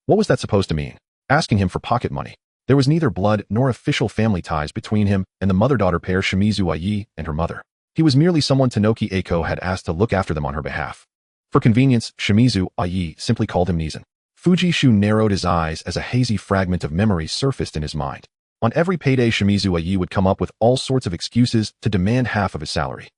What was that supposed to mean? Asking him for pocket money. There was neither blood nor official family ties between him and the mother-daughter pair Shimizu Ai and her mother. He was merely someone Tanoki Eiko had asked to look after them on her behalf. For convenience, Shimizu Ai simply called him Nizan. Fujishu narrowed his eyes as a hazy fragment of memory surfaced in his mind. On every payday, Shimizu Ai would come up with all sorts of excuses to demand half of his salary.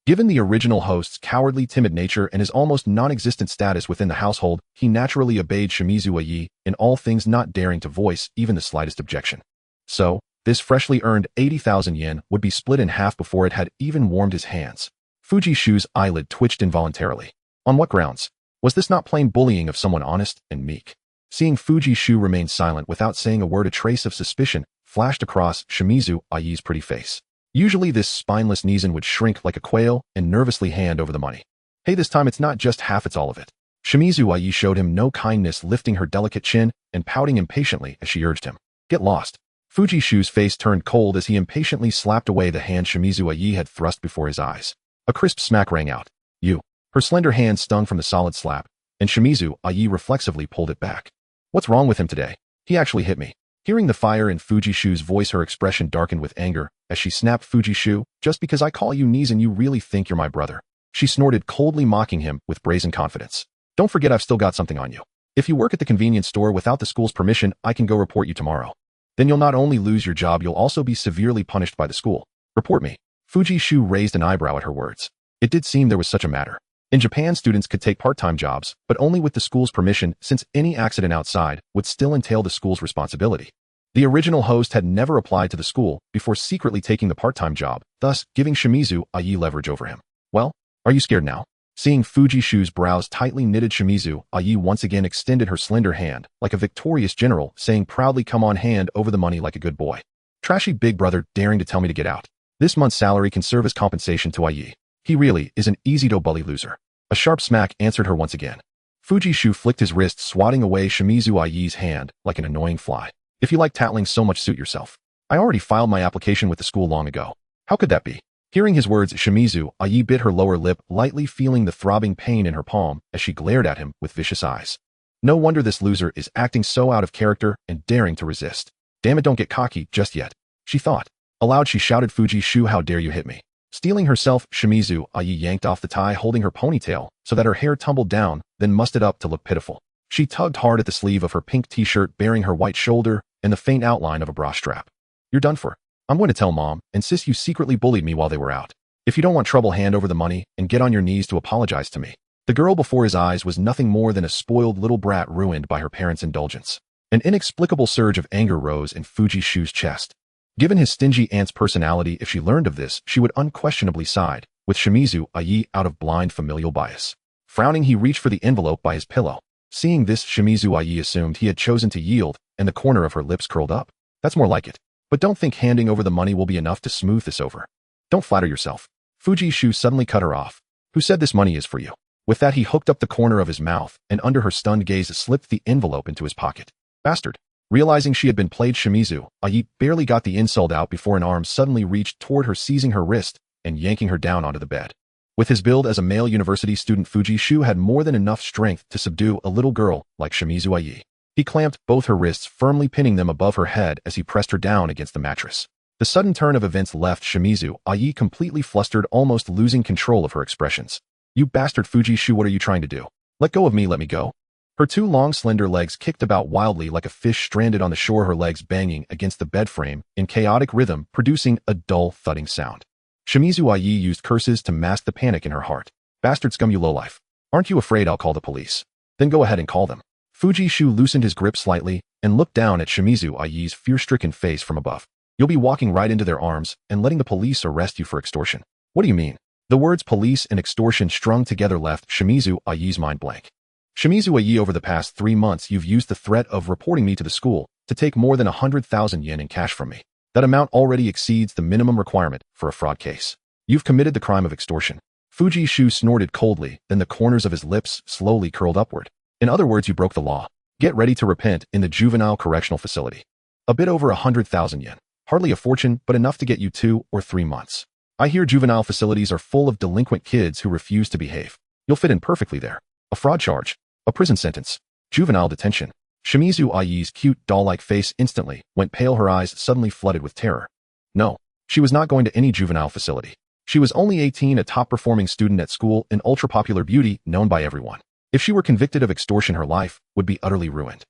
Given the original host's cowardly, timid nature and his almost non-existent status within the household, he naturally obeyed Shimizu Ai in all things, not daring to voice even the slightest objection. So, this freshly earned 80,000 yen would be split in half before it had even warmed his hands. Fujishu's eyelid twitched involuntarily. On what grounds? Was this not plain bullying of someone honest and meek? Seeing Fujishu remain silent without saying a word, a trace of suspicion flashed across Shimizu Ai's pretty face. Usually this spineless Nizan would shrink like a quail and nervously hand over the money. Hey, this time it's not just half, it's all of it. Shimizu Ai showed him no kindness, lifting her delicate chin and pouting impatiently as she urged him. Get lost. Fujishu's face turned cold as he impatiently slapped away the hand Shimizu Ai had thrust before his eyes. A crisp smack rang out. You. Her slender hand stung from the solid slap, and Shimizu Ai reflexively pulled it back. What's wrong with him today? He actually hit me. Hearing the fire in Fujishu's voice, her expression darkened with anger as she snapped, Fujishu, just because I call you Nizan, you really think you're my brother? She snorted, coldly mocking him with brazen confidence. Don't forget I've still got something on you. If you work at the convenience store without the school's permission, I can go report you tomorrow. Then you'll not only lose your job, you'll also be severely punished by the school. Report me. Fujishu raised an eyebrow at her words. It did seem there was such a matter. In Japan, students could take part-time jobs, but only with the school's permission, since any accident outside would still entail the school's responsibility. The original host had never applied to the school before secretly taking the part-time job, thus giving Shimizu Ai leverage over him. Well, are you scared now? Seeing Fujishu's brows tightly knitted, Shimizu Ai once again extended her slender hand, like a victorious general, saying proudly, come on, hand over the money like a good boy. Trashy big brother daring to tell me to get out. This month's salary can serve as compensation to Ai. He really is an easy-to-bully loser. A sharp smack answered her once again. Fujishu flicked his wrist, swatting away Shimizu Ai's hand like an annoying fly. If you like tattling so much, suit yourself. I already filed my application with the school long ago. How could that be? Hearing his words, Shimizu Ai bit her lower lip, lightly feeling the throbbing pain in her palm as she glared at him with vicious eyes. No wonder this loser is acting so out of character and daring to resist. Damn it, don't get cocky just yet, she thought. Aloud she shouted, Fujishu, how dare you hit me? Steeling herself, Shimizu Ai yanked off the tie holding her ponytail so that her hair tumbled down, then mussed it up to look pitiful. She tugged hard at the sleeve of her pink t-shirt, baring her white shoulder and the faint outline of a bra strap. You're done for. I'm going to tell Mom and Sis you secretly bullied me while they were out. If you don't want trouble, hand over the money and get on your knees to apologize to me. The girl before his eyes was nothing more than a spoiled little brat ruined by her parents' indulgence. An inexplicable surge of anger rose in Fujishu's chest. Given his stingy aunt's personality, if she learned of this, she would unquestionably side with Shimizu Ai out of blind familial bias. Frowning, he reached for the envelope by his pillow. Seeing this, Shimizu Ai assumed he had chosen to yield, and the corner of her lips curled up. That's more like it. But don't think handing over the money will be enough to smooth this over. Don't flatter yourself. Fujishu suddenly cut her off. Who said this money is for you? With that, he hooked up the corner of his mouth, and under her stunned gaze slipped the envelope into his pocket. Bastard. Realizing she had been played, Shimizu Ai barely got the insult out before an arm suddenly reached toward her, seizing her wrist and yanking her down onto the bed. With his build as a male university student, Fujishu had more than enough strength to subdue a little girl like Shimizu Ai. He clamped both her wrists, firmly pinning them above her head as he pressed her down against the mattress. The sudden turn of events left Shimizu Ai completely flustered, almost losing control of her expressions. You bastard, Fujishu, what are you trying to do? Let go of me, let me go. Her two long, slender legs kicked about wildly like a fish stranded on the shore, her legs banging against the bed frame in chaotic rhythm, producing a dull, thudding sound. Shimizu Ai used curses to mask the panic in her heart. Bastard scum, you lowlife. Aren't you afraid I'll call the police? Then go ahead and call them. Fujishu loosened his grip slightly and looked down at Shimizu Ai's fear-stricken face from above. You'll be walking right into their arms and letting the police arrest you for extortion. What do you mean? The words police and extortion strung together left Shimizu Ai's mind blank. Shimizu Ai, over the past 3 months, you've used the threat of reporting me to the school to take more than 100,000 yen in cash from me. That amount already exceeds the minimum requirement for a fraud case. You've committed the crime of extortion. Fujishu snorted coldly, then the corners of his lips slowly curled upward. In other words, you broke the law. Get ready to repent in the juvenile correctional facility. A bit over 100,000 yen. Hardly a fortune, but enough to get you 2 or 3 months. I hear juvenile facilities are full of delinquent kids who refuse to behave. You'll fit in perfectly there. A fraud charge. A prison sentence. Juvenile detention. Shimizu Ai's cute, doll-like face instantly went pale, her eyes suddenly flooded with terror. No, she was not going to any juvenile facility. She was only 18, a top-performing student at school, an ultra-popular beauty known by everyone. If she were convicted of extortion, her life would be utterly ruined.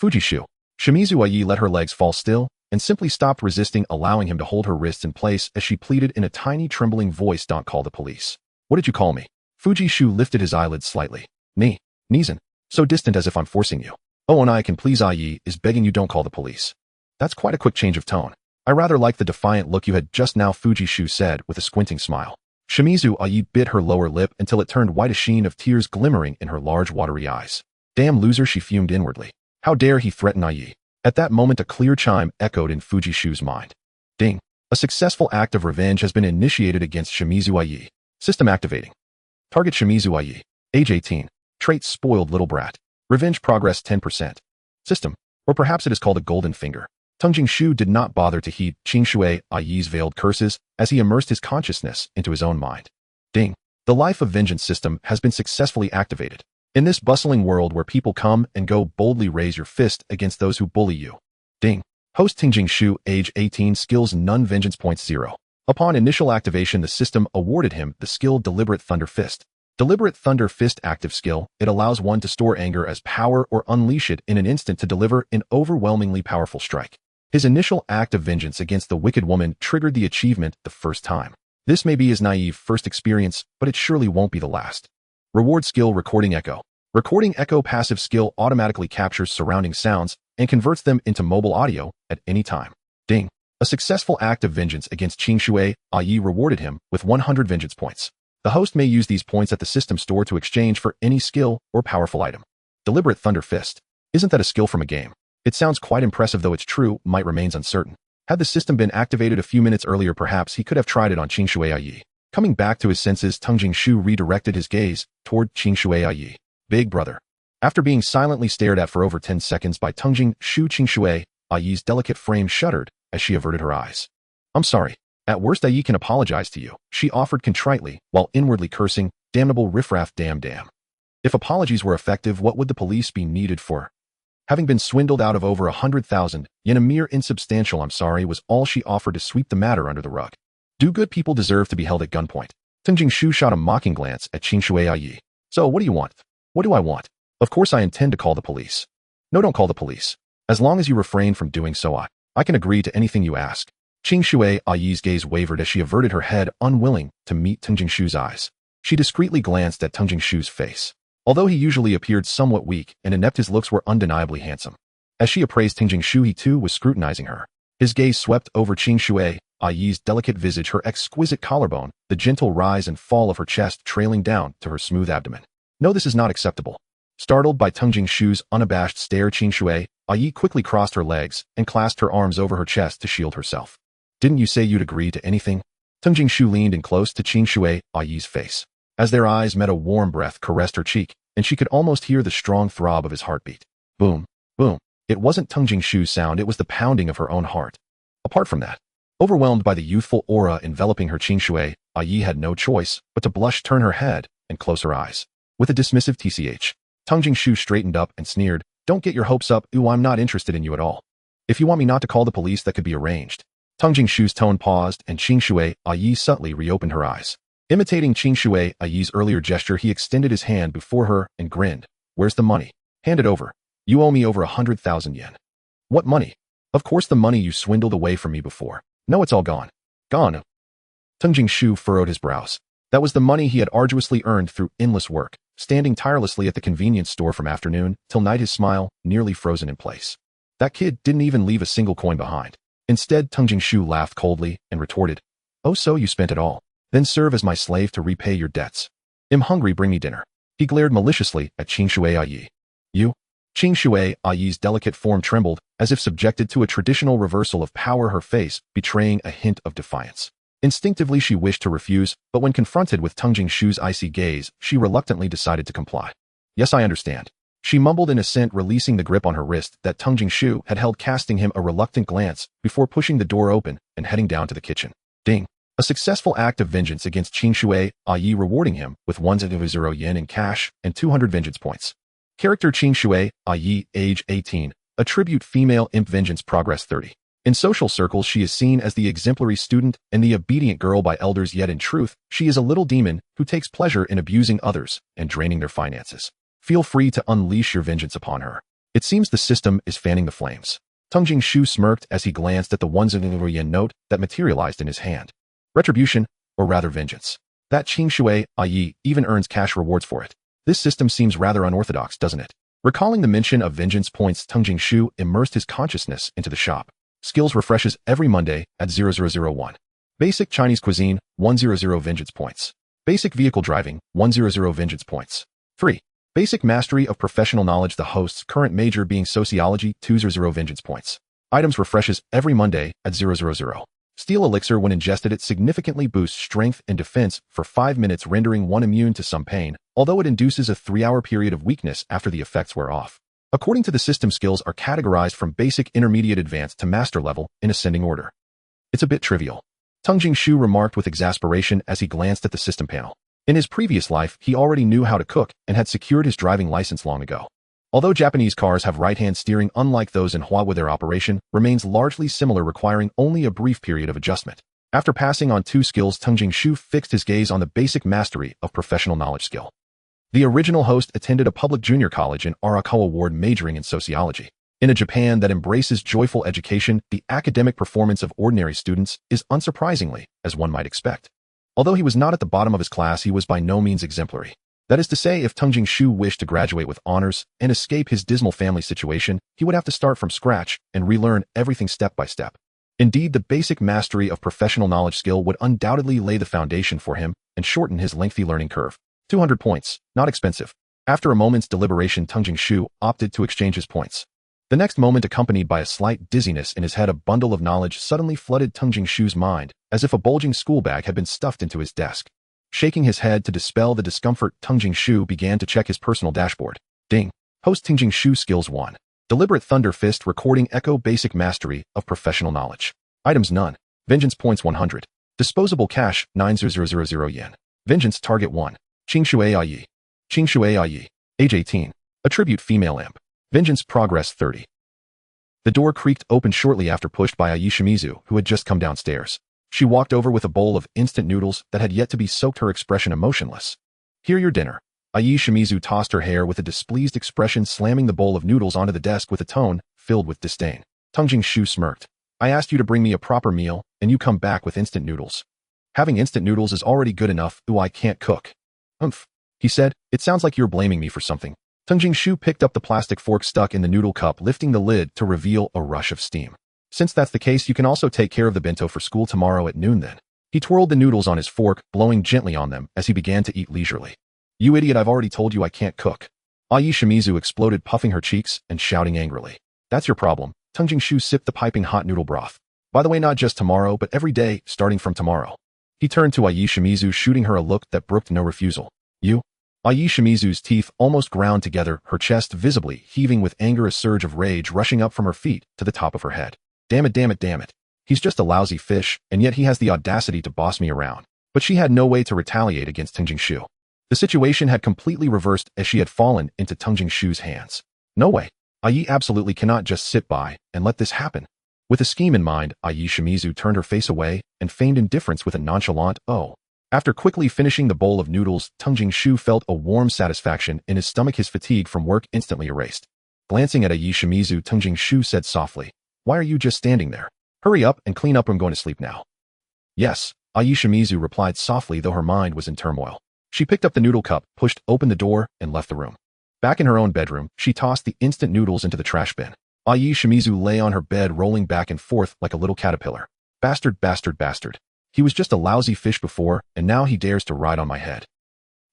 Fujishu. Shimizu Ai let her legs fall still and simply stopped resisting, allowing him to hold her wrists in place as she pleaded in a tiny, trembling voice, "Don't call the police." "What did you call me?" Fujishu lifted his eyelids slightly. Nizan. So distant, as if I'm forcing you. "Oh, and I can please Ai is begging you, don't call the police." "That's quite a quick change of tone. I rather like the defiant look you had just now," Fujishu said with a squinting smile. Shimizu Ai bit her lower lip until it turned white, a sheen of tears glimmering in her large, watery eyes. "Damn loser," she fumed inwardly. How dare he threaten Ai? At that moment, a clear chime echoed in Fujishu's mind. Ding. A successful act of revenge has been initiated against Shimizu Ai. System activating. Target Shimizu Ai. Age 18. Trait spoiled little brat. Revenge progress 10%. System. Or perhaps it is called a golden finger. Tungjing Shu did not bother to heed Qingshui Ai's veiled curses as he immersed his consciousness into his own mind. Ding. The Life of Vengeance system has been successfully activated. In this bustling world where people come and go, boldly raise your fist against those who bully you. Ding. Host Tungjing Shu, age 18, skills none, vengeance points 0. Upon initial activation, the system awarded him the skill Deliberate Thunder Fist. Deliberate Thunder Fist active skill. It allows one to store anger as power or unleash it in an instant to deliver an overwhelmingly powerful strike. His initial act of vengeance against the wicked woman triggered the achievement the first time. This may be his naive first experience, but it surely won't be the last. Reward skill Recording Echo. Recording Echo passive skill automatically captures surrounding sounds and converts them into mobile audio at any time. Ding. A successful act of vengeance against Qingshui Ai rewarded him with 100 vengeance points. The host may use these points at the system store to exchange for any skill or powerful item. Deliberate Thunder Fist. Isn't that a skill from a game? It sounds quite impressive, though its true might remains uncertain. Had the system been activated a few minutes earlier, perhaps he could have tried it on Qingshui Ai. Coming back to his senses, Tungjing Shu redirected his gaze toward Qingshui Ai. Big brother. After being silently stared at for over 10 seconds by Tungjing Shu, Qingshui Ai's delicate frame shuddered as she averted her eyes. "I'm sorry. At worst, Ai can apologize to you," she offered contritely, while inwardly cursing, "Damnable riffraff, damn. If apologies were effective, what would the police be needed for?" Having been swindled out of over 100,000 yen, a mere insubstantial "I'm sorry" was all she offered to sweep the matter under the rug. Do good people deserve to be held at gunpoint? Tungjing Shu shot a mocking glance at Qingshui Ai. "So, what do you want?" "What do I want? Of course I intend to call the police." "No, don't call the police. As long as you refrain from doing so, I can agree to anything you ask." Qingshui Ai's gaze wavered as she averted her head, unwilling to meet Tungjing Shu's eyes. She discreetly glanced at Tungjing Shu's face. Although he usually appeared somewhat weak and inept, his looks were undeniably handsome. As she appraised Tungjing Shu, he too was scrutinizing her. His gaze swept over Qingshui Ai's delicate visage, her exquisite collarbone, the gentle rise and fall of her chest trailing down to her smooth abdomen. "No, this is not acceptable." Startled by Tungjing Shu's unabashed stare, Qingshui Ai quickly crossed her legs and clasped her arms over her chest to shield herself. "Didn't you say you'd agree to anything?" Tungjing Shu leaned in close to Qingshui Ai's face. As their eyes met, a warm breath caressed her cheek, and she could almost hear the strong throb of his heartbeat. Boom, boom. It wasn't Tungjing Shu's sound, it was the pounding of her own heart. Apart from that, overwhelmed by the youthful aura enveloping her, Qingshui Ai had no choice but to blush, turn her head, and close her eyes. With a dismissive tch, Tungjing Shu straightened up and sneered, "Don't get your hopes up. Ooh, I'm not interested in you at all. If you want me not to call the police, that could be arranged." Tungjing Shu's tone paused, and Qingshui Ai subtly reopened her eyes. Imitating Qingshui Ai's earlier gesture, he extended his hand before her and grinned. "Where's the money? Hand it over. You owe me over 100,000 yen. "What money?" "Of course, the money you swindled away from me before. No, it's all gone." "Gone?" Tungjing Shu furrowed his brows. That was the money he had arduously earned through endless work, standing tirelessly at the convenience store from afternoon till night, his smile nearly frozen in place. That kid didn't even leave a single coin behind. Instead, Tungjing Shu laughed coldly and retorted, "Oh, so you spent it all? Then serve as my slave to repay your debts. I'm hungry, bring me dinner." He glared maliciously at Qingshui Ai. "You?" Qingshui Ai's delicate form trembled, as if subjected to a traditional reversal of power, her face betraying a hint of defiance. Instinctively, she wished to refuse, but when confronted with Tungjing Shu's icy gaze, she reluctantly decided to comply. "Yes, I understand." She mumbled in assent, releasing the grip on her wrist that Tungjing Shu had held, casting him a reluctant glance before pushing the door open and heading down to the kitchen. Ding. A successful act of vengeance against Qingshui Ai, rewarding him with 100 yen in cash and 200 vengeance points. Character Qing Shui, i.e. age 18. Attribute female imp vengeance progress 30. In social circles she is seen as the exemplary student and the obedient girl by elders, yet in truth, she is a little demon who takes pleasure in abusing others and draining their finances. Feel free to unleash your vengeance upon her. It seems the system is fanning the flames. Teng Jingshu smirked as he glanced at the 1,000 yen note that materialized in his hand. Retribution, or rather vengeance. That Qing Shui, i.e. even earns cash rewards for it. This system seems rather unorthodox, doesn't it? Recalling the mention of vengeance points, Teng Jingshu immersed his consciousness into the shop. Skills refreshes every Monday at 0001. Basic Chinese cuisine, 100 vengeance points. Basic vehicle driving, 100 vengeance points. 3. Basic mastery of professional knowledge, the host's current major being sociology, 200 vengeance points. Items refreshes every Monday at 000. Steel elixir, when ingested, it significantly boosts strength and defense for 5 minutes, rendering one immune to some pain, although it induces a 3-hour period of weakness after the effects wear off. According to the system, skills are categorized from basic, intermediate, advanced to master level in ascending order. It's a bit trivial. Teng Jingshu remarked with exasperation as he glanced at the system panel. In his previous life, he already knew how to cook and had secured his driving license long ago. Although Japanese cars have right-hand steering, unlike those in Huawei, their operation remains largely similar, requiring only a brief period of adjustment. After passing on 2 skills, Teng Jingshu fixed his gaze on the basic mastery of professional knowledge skill. The original host attended a public junior college in Arakawa Ward, majoring in sociology. In a Japan that embraces joyful education, the academic performance of ordinary students is unsurprisingly as one might expect. Although he was not at the bottom of his class, he was by no means exemplary. That is to say, if Teng Jingshu wished to graduate with honors and escape his dismal family situation, he would have to start from scratch and relearn everything step by step. Indeed, the basic mastery of professional knowledge skill would undoubtedly lay the foundation for him and shorten his lengthy learning curve. 200 points, not expensive. After a moment's deliberation, Teng Jingshu opted to exchange his points. The next moment, accompanied by a slight dizziness in his head, a bundle of knowledge suddenly flooded Teng Jingshu's mind, as if a bulging school bag had been stuffed into his desk. Shaking his head to dispel the discomfort, Teng Jingshu began to check his personal dashboard. Ding. Host Teng Jingshu Skills 1. Deliberate Thunder Fist Recording Echo Basic Mastery of Professional Knowledge. Items none. Vengeance points 100. Disposable cash 9,000 yen. Vengeance target 1. Qing Shui Yi. Qing Shui Yi. Age 18. Attribute female imp. Vengeance progress 30. The door creaked open shortly after, pushed by Ai Shimizu, who had just come downstairs. She walked over with a bowl of instant noodles that had yet to be soaked, her expression emotionless. Here, your dinner. Ai Shimizu tossed her hair with a displeased expression, slamming the bowl of noodles onto the desk with a tone filled with disdain. Teng Jingshu smirked. I asked you to bring me a proper meal, and you come back with instant noodles. Having instant noodles is already good enough. Ooh, I can't cook. He said. It sounds like you're blaming me for something. Teng Jingshu picked up the plastic fork stuck in the noodle cup, lifting the lid to reveal a rush of steam. Since that's the case, you can also take care of the bento for school tomorrow at noon then. He twirled the noodles on his fork, blowing gently on them as he began to eat leisurely. You idiot, I've already told you I can't cook. Ai Shimizu exploded, puffing her cheeks and shouting angrily. That's your problem. Teng Jingshu sipped the piping hot noodle broth. By the way, not just tomorrow, but every day, starting from tomorrow. He turned to Ai Shimizu, shooting her a look that brooked no refusal. You? Ai Shimizu's teeth almost ground together, her chest visibly heaving with anger, a surge of rage rushing up from her feet to the top of her head. Damn it, damn it, damn it. He's just a lousy fish, and yet he has the audacity to boss me around. But she had no way to retaliate against Teng Jingshu. The situation had completely reversed as she had fallen into Teng Jingshu's hands. No way. Ai absolutely cannot just sit by and let this happen. With a scheme in mind, Ai Shimizu turned her face away and feigned indifference with a nonchalant "oh." After quickly finishing the bowl of noodles, Teng Jingshu felt a warm satisfaction in his stomach, his fatigue from work instantly erased. Glancing at Ai Shimizu, Teng Jingshu said softly, Why are you just standing there? Hurry up and clean up, I'm going to sleep now. Yes, Ai Shimizu replied softly, though her mind was in turmoil. She picked up the noodle cup, pushed open the door, and left the room. Back in her own bedroom, she tossed the instant noodles into the trash bin. Ai Shimizu lay on her bed, rolling back and forth like a little caterpillar. Bastard, bastard, bastard. He was just a lousy fish before, and now he dares to ride on my head.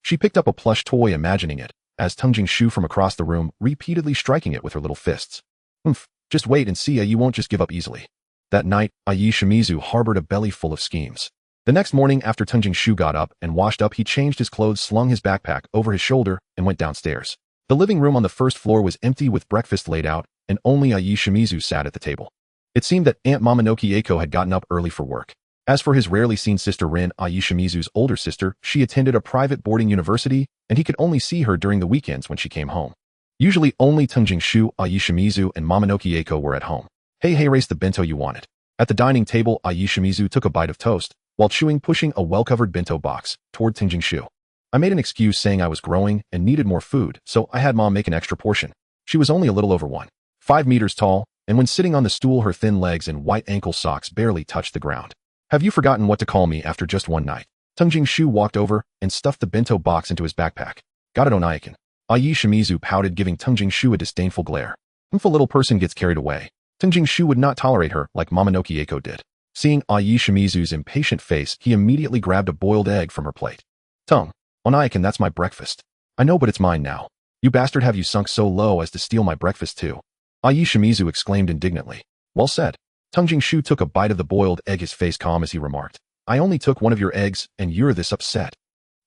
She picked up a plush toy, imagining it, as Teng Jingshu from across the room, repeatedly striking it with her little fists. Just wait and see, you won't just give up easily. That night, Ai Shimizu harbored a belly full of schemes. The next morning, after Teng Jingshu got up and washed up, he changed his clothes, slung his backpack over his shoulder, and went downstairs. The living room on the first floor was empty, with breakfast laid out, and only Ai Shimizu sat at the table. It seemed that Aunt Momonoke Eiko had gotten up early for work. As for his rarely seen sister Rin, Ai Shimizu's older sister, she attended a private boarding university, and he could only see her during the weekends when she came home. Usually only Tungjing Shu, Ai Shimizu, and Momonoki Eiko were at home. Hey, race the bento you wanted. At the dining table, Ai Shimizu took a bite of toast, while chewing, pushing a well-covered bento box toward Tungjing Shu. I made an excuse saying I was growing and needed more food, so I had Mom make an extra portion. She was only a little over 1.5 meters tall, and when sitting on the stool, her thin legs and white ankle socks barely touched the ground. Have you forgotten what to call me after just one night? Tungjing Shu walked over and stuffed the bento box into his backpack. Got it, Onaikin. Ai Shimizu pouted, giving Tungjing Shu a disdainful glare. If a little person gets carried away, Tungjing Shu would not tolerate her like Momonoki Eiko did. Seeing Ai Shimizu's impatient face, he immediately grabbed a boiled egg from her plate. Tongue, Onaikin, that's my breakfast. I know, but it's mine now. You bastard, have you sunk so low as to steal my breakfast too? Ai Shimizu exclaimed indignantly. Well said. Tungjing Shu took a bite of the boiled egg, his face calm as he remarked. I only took one of your eggs, and you're this upset.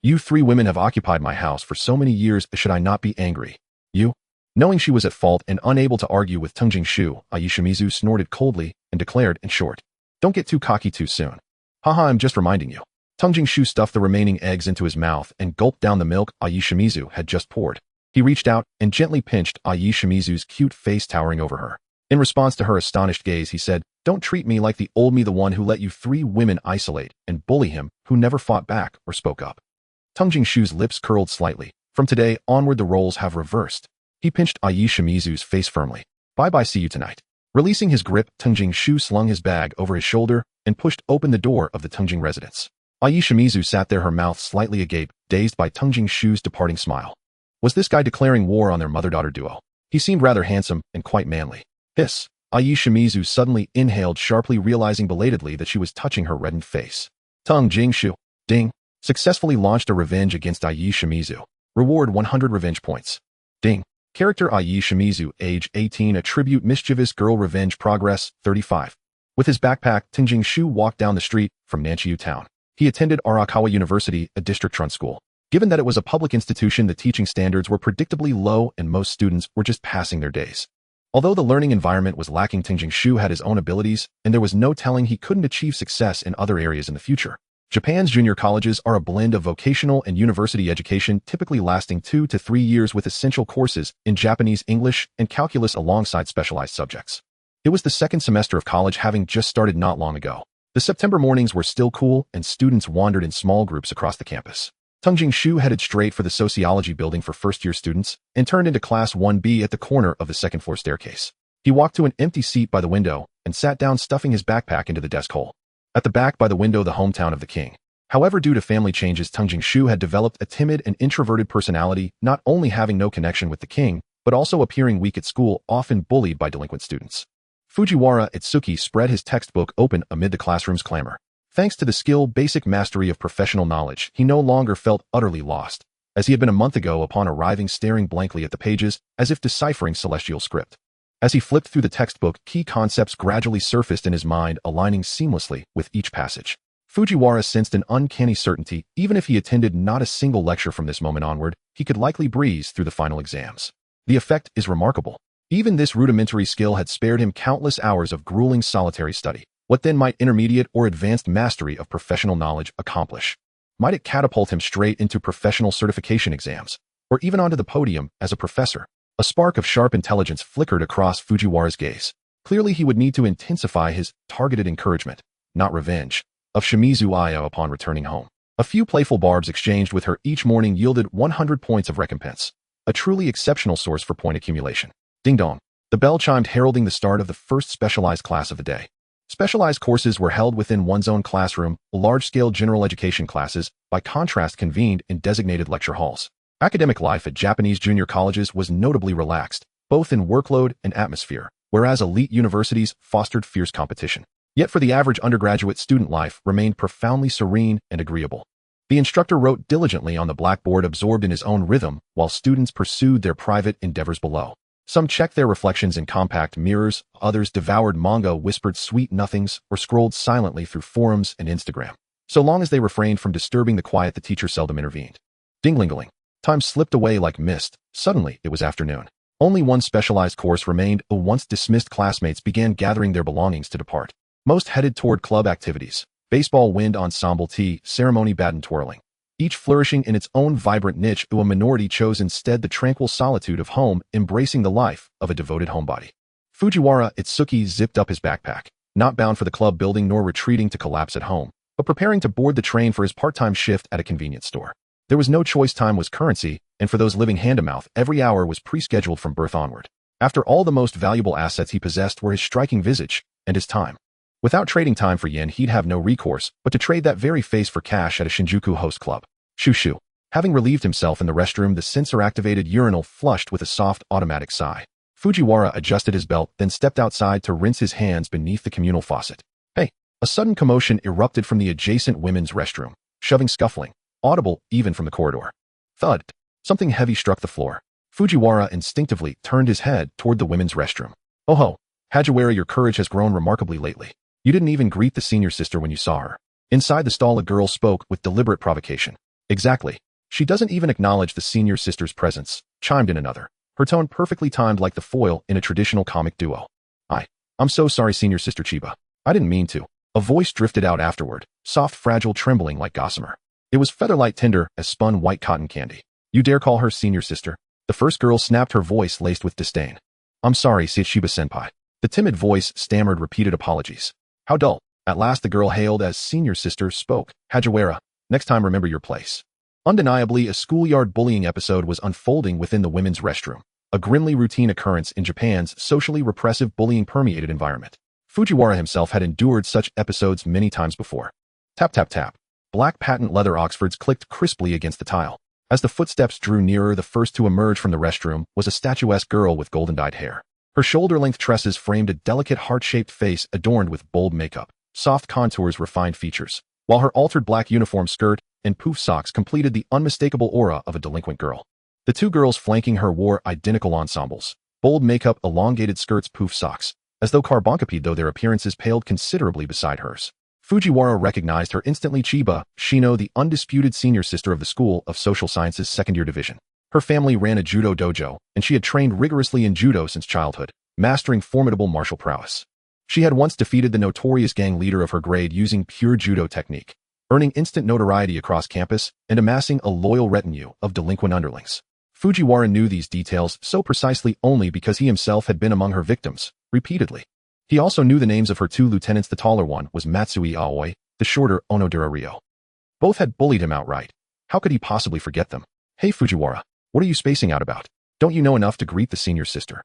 You 3 women have occupied my house for so many years, should I not be angry? You? Knowing she was at fault and unable to argue with Tungjing Shu, Ai Shimizu snorted coldly and declared in short, don't get too cocky too soon. Haha, I'm just reminding you. Tungjing Shu stuffed the remaining eggs into his mouth and gulped down the milk Ai Shimizu had just poured. He reached out and gently pinched Ai Shimizu's cute face towering over her. In response to her astonished gaze, he said, don't treat me like the old me, the one who let you 3 women isolate and bully him, who never fought back or spoke up. Tungjing Shu's lips curled slightly. From today onward, the roles have reversed. He pinched Ai Shimizu's face firmly. Bye-bye, see you tonight. Releasing his grip, Tungjing Shu slung his bag over his shoulder and pushed open the door of the Tungjing residence. Ai Shimizu sat there, her mouth slightly agape, dazed by Tungjing Shu's departing smile. Was this guy declaring war on their mother-daughter duo? He seemed rather handsome and quite manly. Hiss. Ai Shimizu suddenly inhaled sharply, realizing belatedly that she was touching her reddened face. Tungjing Shu. Ding. Successfully launched a revenge against Ai Shimizu. Reward 100 revenge points. Ding. Character Ai Shimizu, age 18, attribute mischievous girl, revenge progress 35. With his backpack, Tungjing Shu walked down the street from Nanchiu town. He attended Arakawa University, a district-run school. Given that it was a public institution, the teaching standards were predictably low and most students were just passing their days. Although the learning environment was lacking, Tungjing Shu had his own abilities, and there was no telling he couldn't achieve success in other areas in the future. Japan's junior colleges are a blend of vocational and university education, typically lasting 2 to 3 years, with essential courses in Japanese, English, and calculus alongside specialized subjects. It was the second semester of college, having just started not long ago. The September mornings were still cool, and students wandered in small groups across the campus. Tungjing Shu headed straight for the sociology building for first-year students and turned into Class 1B at the corner of the second-floor staircase. He walked to an empty seat by the window and sat down, stuffing his backpack into the desk hole. At the back by the window, the hometown of the king. However, due to family changes, Tungjing Shu had developed a timid and introverted personality, not only having no connection with the king, but also appearing weak at school, often bullied by delinquent students. Fujiwara Itsuki spread his textbook open amid the classroom's clamor. Thanks to the skill, basic mastery of professional knowledge, he no longer felt utterly lost, as he had been a month ago upon arriving, staring blankly at the pages as if deciphering celestial script. As he flipped through the textbook, key concepts gradually surfaced in his mind, aligning seamlessly with each passage. Fujiwara sensed an uncanny certainty. Even if he attended not a single lecture from this moment onward, he could likely breeze through the final exams. The effect is remarkable. Even this rudimentary skill had spared him countless hours of grueling solitary study. What then might intermediate or advanced mastery of professional knowledge accomplish? Might it catapult him straight into professional certification exams, or even onto the podium as a professor? A spark of sharp intelligence flickered across Fujiwara's gaze. Clearly, he would need to intensify his targeted encouragement, not revenge, of Shimizu Aya upon returning home. A few playful barbs exchanged with her each morning yielded 100 points of recompense, a truly exceptional source for point accumulation. Ding dong. The bell chimed, heralding the start of the first specialized class of the day. Specialized courses were held within one's own classroom. Large-scale general education classes, by contrast, convened in designated lecture halls. Academic life at Japanese junior colleges was notably relaxed, both in workload and atmosphere, whereas elite universities fostered fierce competition. Yet for the average undergraduate, student life remained profoundly serene and agreeable. The instructor wrote diligently on the blackboard, absorbed in his own rhythm, while students pursued their private endeavors below. Some checked their reflections in compact mirrors, others devoured manga, whispered sweet nothings, or scrolled silently through forums and Instagram. So long as they refrained from disturbing the quiet, the teacher seldom intervened. Ding-ling-a-ling. Time slipped away like mist. Suddenly, it was afternoon. Only one specialized course remained. The once dismissed classmates began gathering their belongings to depart. Most headed toward club activities, baseball, wind ensemble, tea ceremony, baton twirling. each flourishing in its own vibrant niche. A minority chose instead the tranquil solitude of home, embracing the life of a devoted homebody. Fujiwara Itsuki zipped up his backpack, not bound for the club building nor retreating to collapse at home, but preparing to board the train for his part-time shift at a convenience store. There was no choice. Time was currency, and for those living hand-to-mouth, every hour was pre-scheduled from birth onward. After all, the most valuable assets he possessed were his striking visage and his time. Without trading time for yen, he'd have no recourse but to trade that very face for cash at a Shinjuku host club. Shoo. Having relieved himself in the restroom, the sensor-activated urinal flushed with a soft, automatic sigh. Fujiwara adjusted his belt, then stepped outside to rinse his hands beneath the communal faucet. Hey! A sudden commotion erupted from the adjacent women's restroom, shoving, scuffling, audible even from the corridor. Thud! Something heavy struck the floor. Fujiwara instinctively turned his head toward the women's restroom. Oh ho! Hajiwara, your courage has grown remarkably lately. You didn't even greet the senior sister when you saw her. Inside the stall, a girl spoke with deliberate provocation. Exactly. She doesn't even acknowledge the senior sister's presence, chimed in another, her tone perfectly timed like the foil in a traditional comic duo. I'm so sorry, senior sister Chiba. I didn't mean to. A voice drifted out afterward, soft, fragile, trembling like gossamer. It was feather-light, tender as spun white cotton candy. You dare call her senior sister? The first girl snapped, her voice laced with disdain. I'm sorry, Chiba-senpai. The timid voice stammered repeated apologies. How dull. At last the girl hailed as senior sister spoke. Hajiwara, next time remember your place. Undeniably, a schoolyard bullying episode was unfolding within the women's restroom, a grimly routine occurrence in Japan's socially repressive bullying-permeated environment. Fujiwara himself had endured such episodes many times before. Tap tap tap. Black patent leather Oxfords clicked crisply against the tile. As the footsteps drew nearer, the first to emerge from the restroom was a statuesque girl with golden-dyed hair. Her shoulder-length tresses framed a delicate heart-shaped face adorned with bold makeup, soft contours, refined features, while her altered black uniform skirt and poof socks completed the unmistakable aura of a delinquent girl. The two girls flanking her wore identical ensembles, bold makeup, elongated skirts, poof socks, as though carboncopied, though their appearances paled considerably beside hers. Fujiwara recognized her instantly. Chiba Shino, the undisputed senior sister of the School of Social Sciences second-year division. Her family ran a judo dojo, and she had trained rigorously in judo since childhood, mastering formidable martial prowess. She had once defeated the notorious gang leader of her grade using pure judo technique, earning instant notoriety across campus and amassing a loyal retinue of delinquent underlings. Fujiwara knew these details so precisely only because he himself had been among her victims, repeatedly. He also knew the names of her two lieutenants. The taller one was Matsui Aoi, the shorter Onodera Ryo. Both had bullied him outright. How could he possibly forget them? Hey Fujiwara, what are you spacing out about? Don't you know enough to greet the senior sister?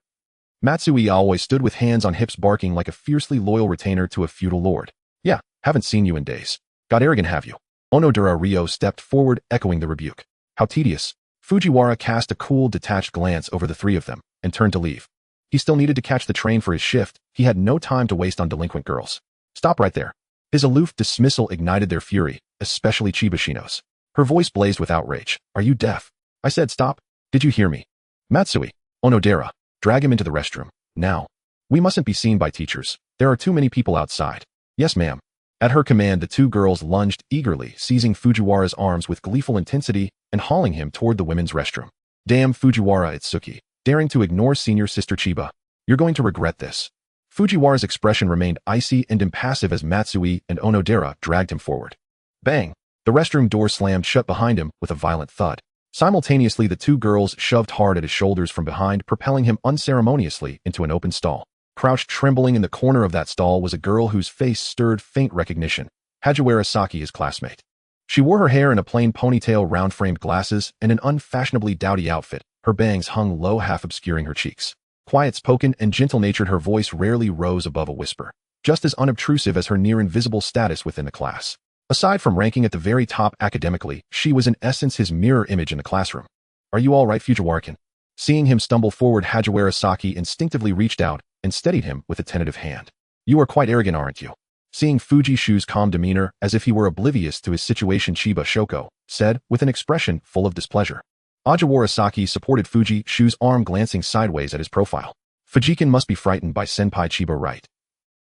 Matsui Aoi stood with hands on hips, barking like a fiercely loyal retainer to a feudal lord. Yeah, haven't seen you in days. Got arrogant, have you? Onodera Ryo stepped forward, echoing the rebuke. How tedious. Fujiwara cast a cool, detached glance over the three of them and turned to leave. He still needed to catch the train for his shift. He had no time to waste on delinquent girls. Stop right there. His aloof dismissal ignited their fury, especially Chiba Shino's. Her voice blazed with outrage. Are you deaf? I said stop. Did you hear me? Matsui, Onodera, drag him into the restroom. Now. We mustn't be seen by teachers. There are too many people outside. Yes, ma'am. At her command, the two girls lunged eagerly, seizing Fujiwara's arms with gleeful intensity and hauling him toward the women's restroom. Damn Fujiwara Itsuki, daring to ignore senior sister Chiba. You're going to regret this. Fujiwara's expression remained icy and impassive as Matsui and Onodera dragged him forward. Bang! The restroom door slammed shut behind him with a violent thud. Simultaneously, the two girls shoved hard at his shoulders from behind, propelling him unceremoniously into an open stall. Crouched trembling in the corner of that stall was a girl whose face stirred faint recognition. Hajiwara Saki, his classmate. She wore her hair in a plain ponytail, round-framed glasses, and an unfashionably dowdy outfit. Her bangs hung low, half obscuring her cheeks. Quiet-spoken and gentle-natured, her voice rarely rose above a whisper, just as unobtrusive as her near-invisible status within the class. Aside from ranking at the very top academically, she was in essence his mirror image in the classroom. Are you all right, Fujiwara-kun? Seeing him stumble forward, Hajiwara Saki instinctively reached out and steadied him with a tentative hand. You are quite arrogant, aren't you? Seeing Fuji Shu's calm demeanor, as if he were oblivious to his situation, Chiba Shoko said, with an expression full of displeasure. Hajiwara Saki supported Fuji Shu's arm, glancing sideways at his profile. Fujikin must be frightened by Senpai Chiba, right?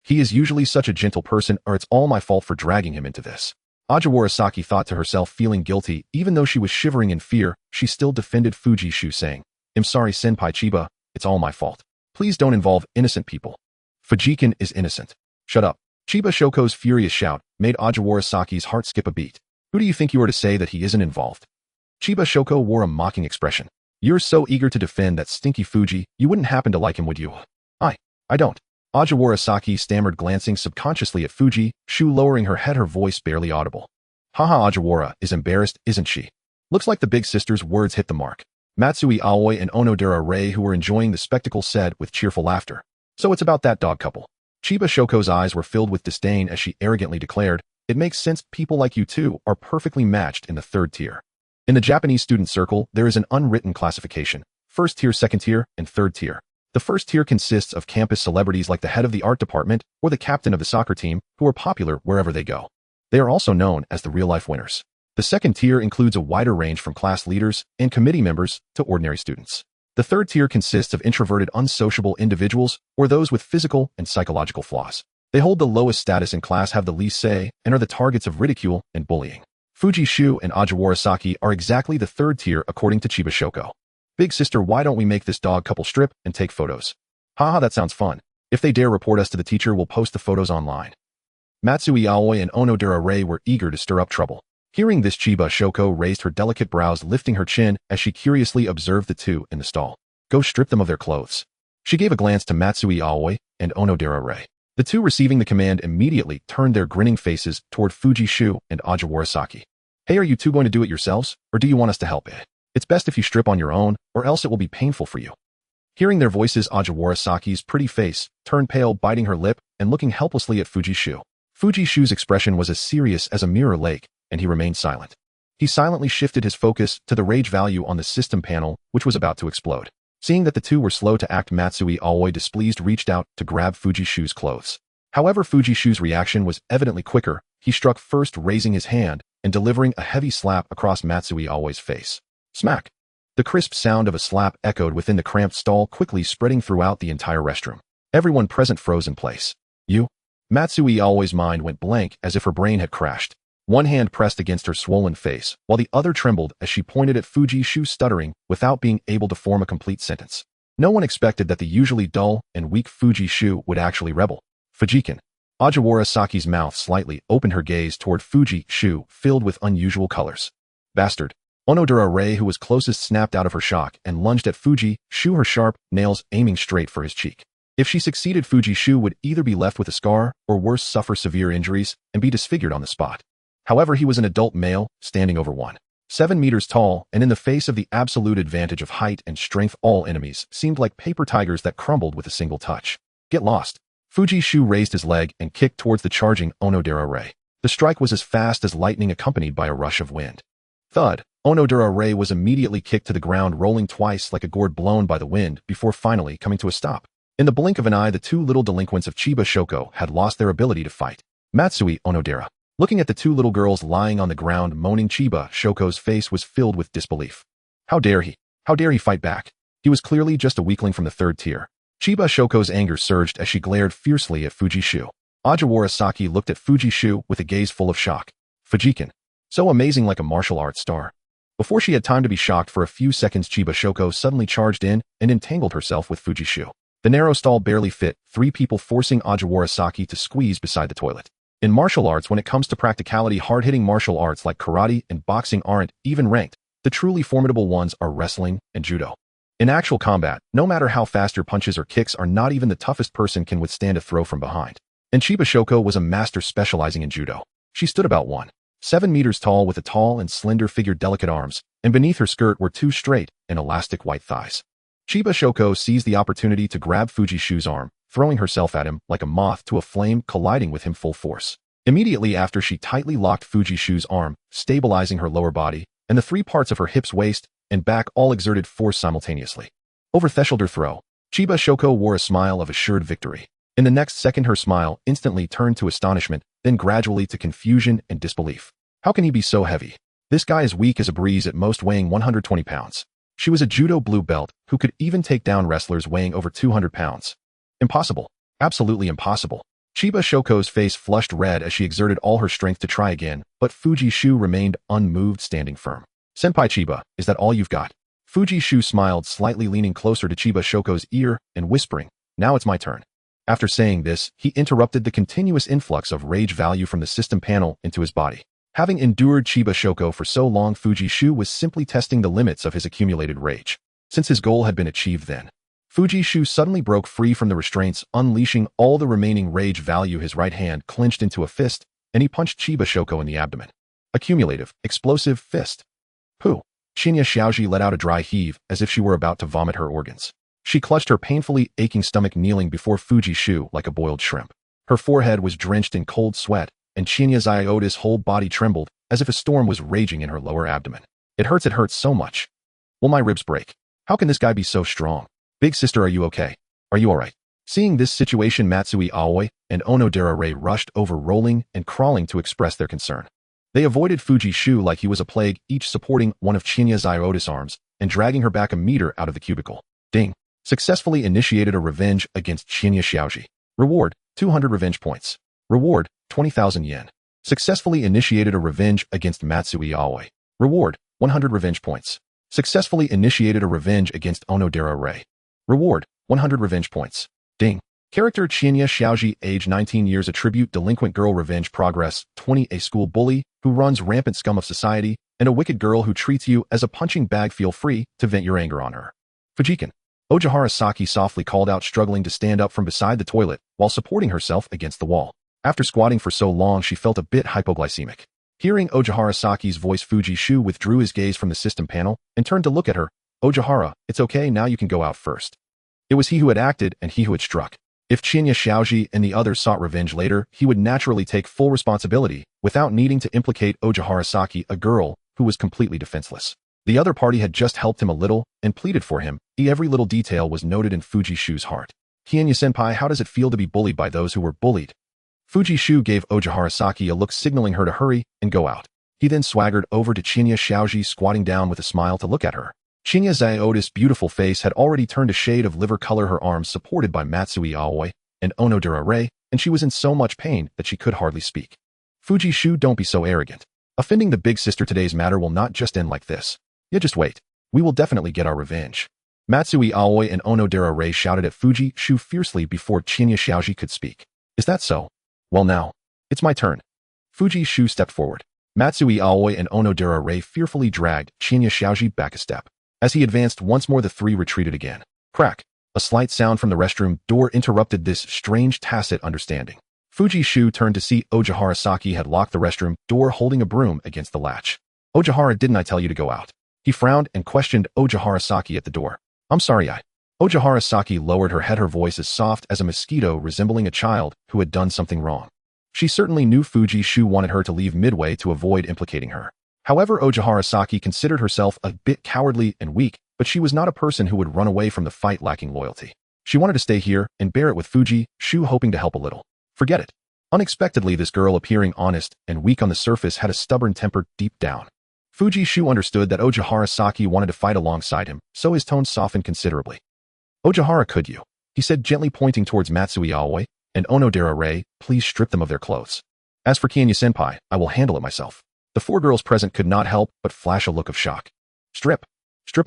He is usually such a gentle person, or it's all my fault for dragging him into this. Hajiwara Saki thought to herself, feeling guilty. Even though she was shivering in fear, she still defended Fuji Shu, saying, I'm sorry, Senpai Chiba, it's all my fault. Please don't involve innocent people. Fujikin is innocent. Shut up. Chiba Shoko's furious shout made Hajiwara Saki's heart skip a beat. Who do you think you are to say that he isn't involved? Chiba Shoko wore a mocking expression. You're so eager to defend that stinky Fuji, you wouldn't happen to like him, would you? I don't. Ajiwara Saki stammered, glancing subconsciously at Fuji, Shu lowering her head, her voice barely audible. Haha, Ajiwara is embarrassed, isn't she? Looks like the big sister's words hit the mark. Matsui Aoi and Onodera Rei, who were enjoying the spectacle, said with cheerful laughter. So it's about that dog couple. Chiba Shoko's eyes were filled with disdain as she arrogantly declared, it makes sense, people like you two are perfectly matched in the third tier. In the Japanese student circle, there is an unwritten classification, first tier, second tier, and third tier. The first tier consists of campus celebrities like the head of the art department or the captain of the soccer team who are popular wherever they go. They are also known as the real-life winners. The second tier includes a wider range from class leaders and committee members to ordinary students. The third tier consists of introverted, unsociable individuals or those with physical and psychological flaws. They hold the lowest status in class, have the least say, and are the targets of ridicule and bullying. Fuji Shu and Ajiwara Saki are exactly the third tier according to Chiba Shoko. Big sister, why don't we make this dog couple strip and take photos? Haha, that sounds fun. If they dare report us to the teacher, we'll post the photos online. Matsui Aoi and Onodera Rei were eager to stir up trouble. Hearing this, Chiba Shoko raised her delicate brows, lifting her chin as she curiously observed the two in the stall. Go strip them of their clothes. She gave a glance to Matsui Aoi and Onodera Rei. The two, receiving the command, immediately turned their grinning faces toward Fuji Shu and Ajiwara Saki. Hey, are you two going to do it yourselves, or do you want us to help? It's best if you strip on your own, or else it will be painful for you. Hearing their voices, Ajiwara Saki's pretty face turned pale, biting her lip and looking helplessly at Fuji Shu. Fuji Shu's expression was as serious as a mirror lake, and he remained silent. He silently shifted his focus to the rage value on the system panel, which was about to explode. Seeing that the two were slow to act, Matsui Aoi, displeased, reached out to grab Fuji Shu's clothes. However, Fuji Shu's reaction was evidently quicker. He struck first, raising his hand and delivering a heavy slap across Matsui Aoi's face. Smack! The crisp sound of a slap echoed within the cramped stall, quickly spreading throughout the entire restroom. Everyone present froze in place. You? Matsui Aoi's mind went blank as if her brain had crashed. One hand pressed against her swollen face, while the other trembled as she pointed at Fuji Shu, stuttering without being able to form a complete sentence. No one expected that the usually dull and weak Fuji Shu would actually rebel. Fujikin. Ajiwara Saki's mouth slightly opened, her gaze toward Fuji Shu, filled with unusual colors. Bastard. Onodera Rei, who was closest, snapped out of her shock and lunged at Fuji Shu, her sharp nails aiming straight for his cheek. If she succeeded, Fuji Shu would either be left with a scar or worse, suffer severe injuries and be disfigured on the spot. However, he was an adult male, standing over 1.7 meters tall, and in the face of the absolute advantage of height and strength, all enemies seemed like paper tigers that crumbled with a single touch. Get lost. Fuji Shu raised his leg and kicked towards the charging Onodera Rei. The strike was as fast as lightning, accompanied by a rush of wind. Thud. Onodera Rei was immediately kicked to the ground, rolling twice like a gourd blown by the wind before finally coming to a stop. In the blink of an eye, the two little delinquents of Chiba Shoko had lost their ability to fight. Matsui Onodera. Looking at the two little girls lying on the ground moaning, Chiba Shoko's face was filled with disbelief. How dare he? How dare he fight back? He was clearly just a weakling from the third tier. Chiba Shoko's anger surged as she glared fiercely at Fuji Shu. Ajiwara Saki looked at Fuji Shu with a gaze full of shock. Fujikin. So amazing, like a martial arts star. Before she had time to be shocked for a few seconds, Chiba Shoko suddenly charged in and entangled herself with Fuji Shu. The narrow stall barely fit 3 people, forcing Ajiwara Saki to squeeze beside the toilet. In martial arts, when it comes to practicality, hard-hitting martial arts like karate and boxing aren't even ranked. The truly formidable ones are wrestling and judo. In actual combat, no matter how fast your punches or kicks are, not even the toughest person can withstand a throw from behind. And Chiba Shoko was a master specializing in judo. She stood about 1.7 meters tall with a tall and slender figure, delicate arms, and beneath her skirt were 2 straight and elastic white thighs. Chiba Shoko seized the opportunity to grab Fuji Shu's arm, throwing herself at him like a moth to a flame, colliding with him full force. Immediately after, she tightly locked Fuji Shu's arm, stabilizing her lower body, and the 3 parts of her hips, waist, and back all exerted force simultaneously. Over the shoulder throw. Chiba Shoko wore a smile of assured victory. In the next second, her smile instantly turned to astonishment, then gradually to confusion and disbelief. How can he be so heavy? This guy is weak as a breeze, at most weighing 120 pounds. She was a judo blue belt who could even take down wrestlers weighing over 200 pounds. Impossible. Absolutely impossible. Chiba Shoko's face flushed red as she exerted all her strength to try again, but Fuji Shu remained unmoved, standing firm. Senpai Chiba, is that all you've got? Fuji Shu smiled slightly, leaning closer to Chiba Shoko's ear and whispering, now it's my turn. After saying this, he interrupted the continuous influx of rage value from the system panel into his body. Having endured Chiba Shoko for so long, Fuji-shu was simply testing the limits of his accumulated rage. Since his goal had been achieved then, Fuji-shu suddenly broke free from the restraints, unleashing all the remaining rage value. His right hand clenched into a fist, and he punched Chiba Shoko in the abdomen. Accumulative, explosive fist. Pooh! Shinya Xiaoji let out a dry heave, as if she were about to vomit her organs. She clutched her painfully aching stomach, kneeling before Fuji-shu like a boiled shrimp. Her forehead was drenched in cold sweat, and Shinya Xiaota's whole body trembled, as if a storm was raging in her lower abdomen. It hurts so much. Will my ribs break? How can this guy be so strong? Big sister, are you okay? Are you alright? Seeing this situation, Matsui Aoi and Onodera Rei rushed over, rolling and crawling to express their concern. They avoided Fuji-shu like he was a plague, each supporting one of Shinya Xiaota's arms and dragging her back a meter out of the cubicle. Ding! Successfully initiated a revenge against Shinya Xiaoji. Reward, 200 revenge points. Reward, 20,000 yen. Successfully initiated a revenge against Matsui Aoi. Reward, 100 revenge points. Successfully initiated a revenge against Onodera Rei. Reward, 100 revenge points. Ding. Character Shinya Xiaoji, age 19 years, attribute delinquent girl, revenge progress 20, a school bully who runs rampant, scum of society, and a wicked girl who treats you as a punching bag. Feel free to vent your anger on her. Fujikan. Ojihara Saki softly called out, struggling to stand up from beside the toilet while supporting herself against the wall. After squatting for so long, she felt a bit hypoglycemic. Hearing Ojihara Saki's voice, Fuji-shu withdrew his gaze from the system panel and turned to look at her. Ojihara, it's okay, now you can go out first. It was he who had acted and he who had struck. If Shinya Xiaoji and the others sought revenge later, he would naturally take full responsibility without needing to implicate Ojihara Saki, a girl who was completely defenseless. The other party had just helped him a little and pleaded for him. Every little detail was noted in Fuji-shu's heart. Kianya-senpai, how does it feel to be bullied by those who were bullied? Fuji-shu gave Ojihara Saki a look, signaling her to hurry and go out. He then swaggered over to Shinya Xiaoji, squatting down with a smile to look at her. Shinya Xiaota's beautiful face had already turned a shade of liver color, her arms supported by Matsui Aoi and Onodera Rei, and she was in so much pain that she could hardly speak. Fuji-shu, don't be so arrogant. Offending the big sister, today's matter will not just end like this. Yeah, just wait. We will definitely get our revenge. Matsui Aoi and Onodera Rei shouted at Fuji-shu fiercely before Shinya Xiaoji could speak. Is that so? Well now, it's my turn. Fuji-shu stepped forward. Matsui Aoi and Onodera Rei fearfully dragged Shinya Xiaoji back a step. As he advanced once more, the three retreated again. Crack! A slight sound from the restroom door interrupted this strange tacit understanding. Fuji-shu turned to see Ojihara Saki had locked the restroom door, holding a broom against the latch. Ojihara, didn't I tell you to go out? He frowned and questioned Ojihara Saki at the door. I'm sorry, Ojihara Saki lowered her head, her voice as soft as a mosquito, resembling a child who had done something wrong. She certainly knew Fuji-shu wanted her to leave midway to avoid implicating her. However, Ojihara Saki considered herself a bit cowardly and weak, but she was not a person who would run away from the fight lacking loyalty. She wanted to stay here and bear it with Fuji-shu, hoping to help a little. Forget it. Unexpectedly, this girl, appearing honest and weak on the surface, had a stubborn temper deep down. Fuji-shu understood that Ojihara Saki wanted to fight alongside him, so his tone softened considerably. Ojihara, could you? He said, gently pointing towards Matsui Aoi and Onodera Rei, please strip them of their clothes. As for Kianya-senpai, I will handle it myself. The four girls present could not help but flash a look of shock. Strip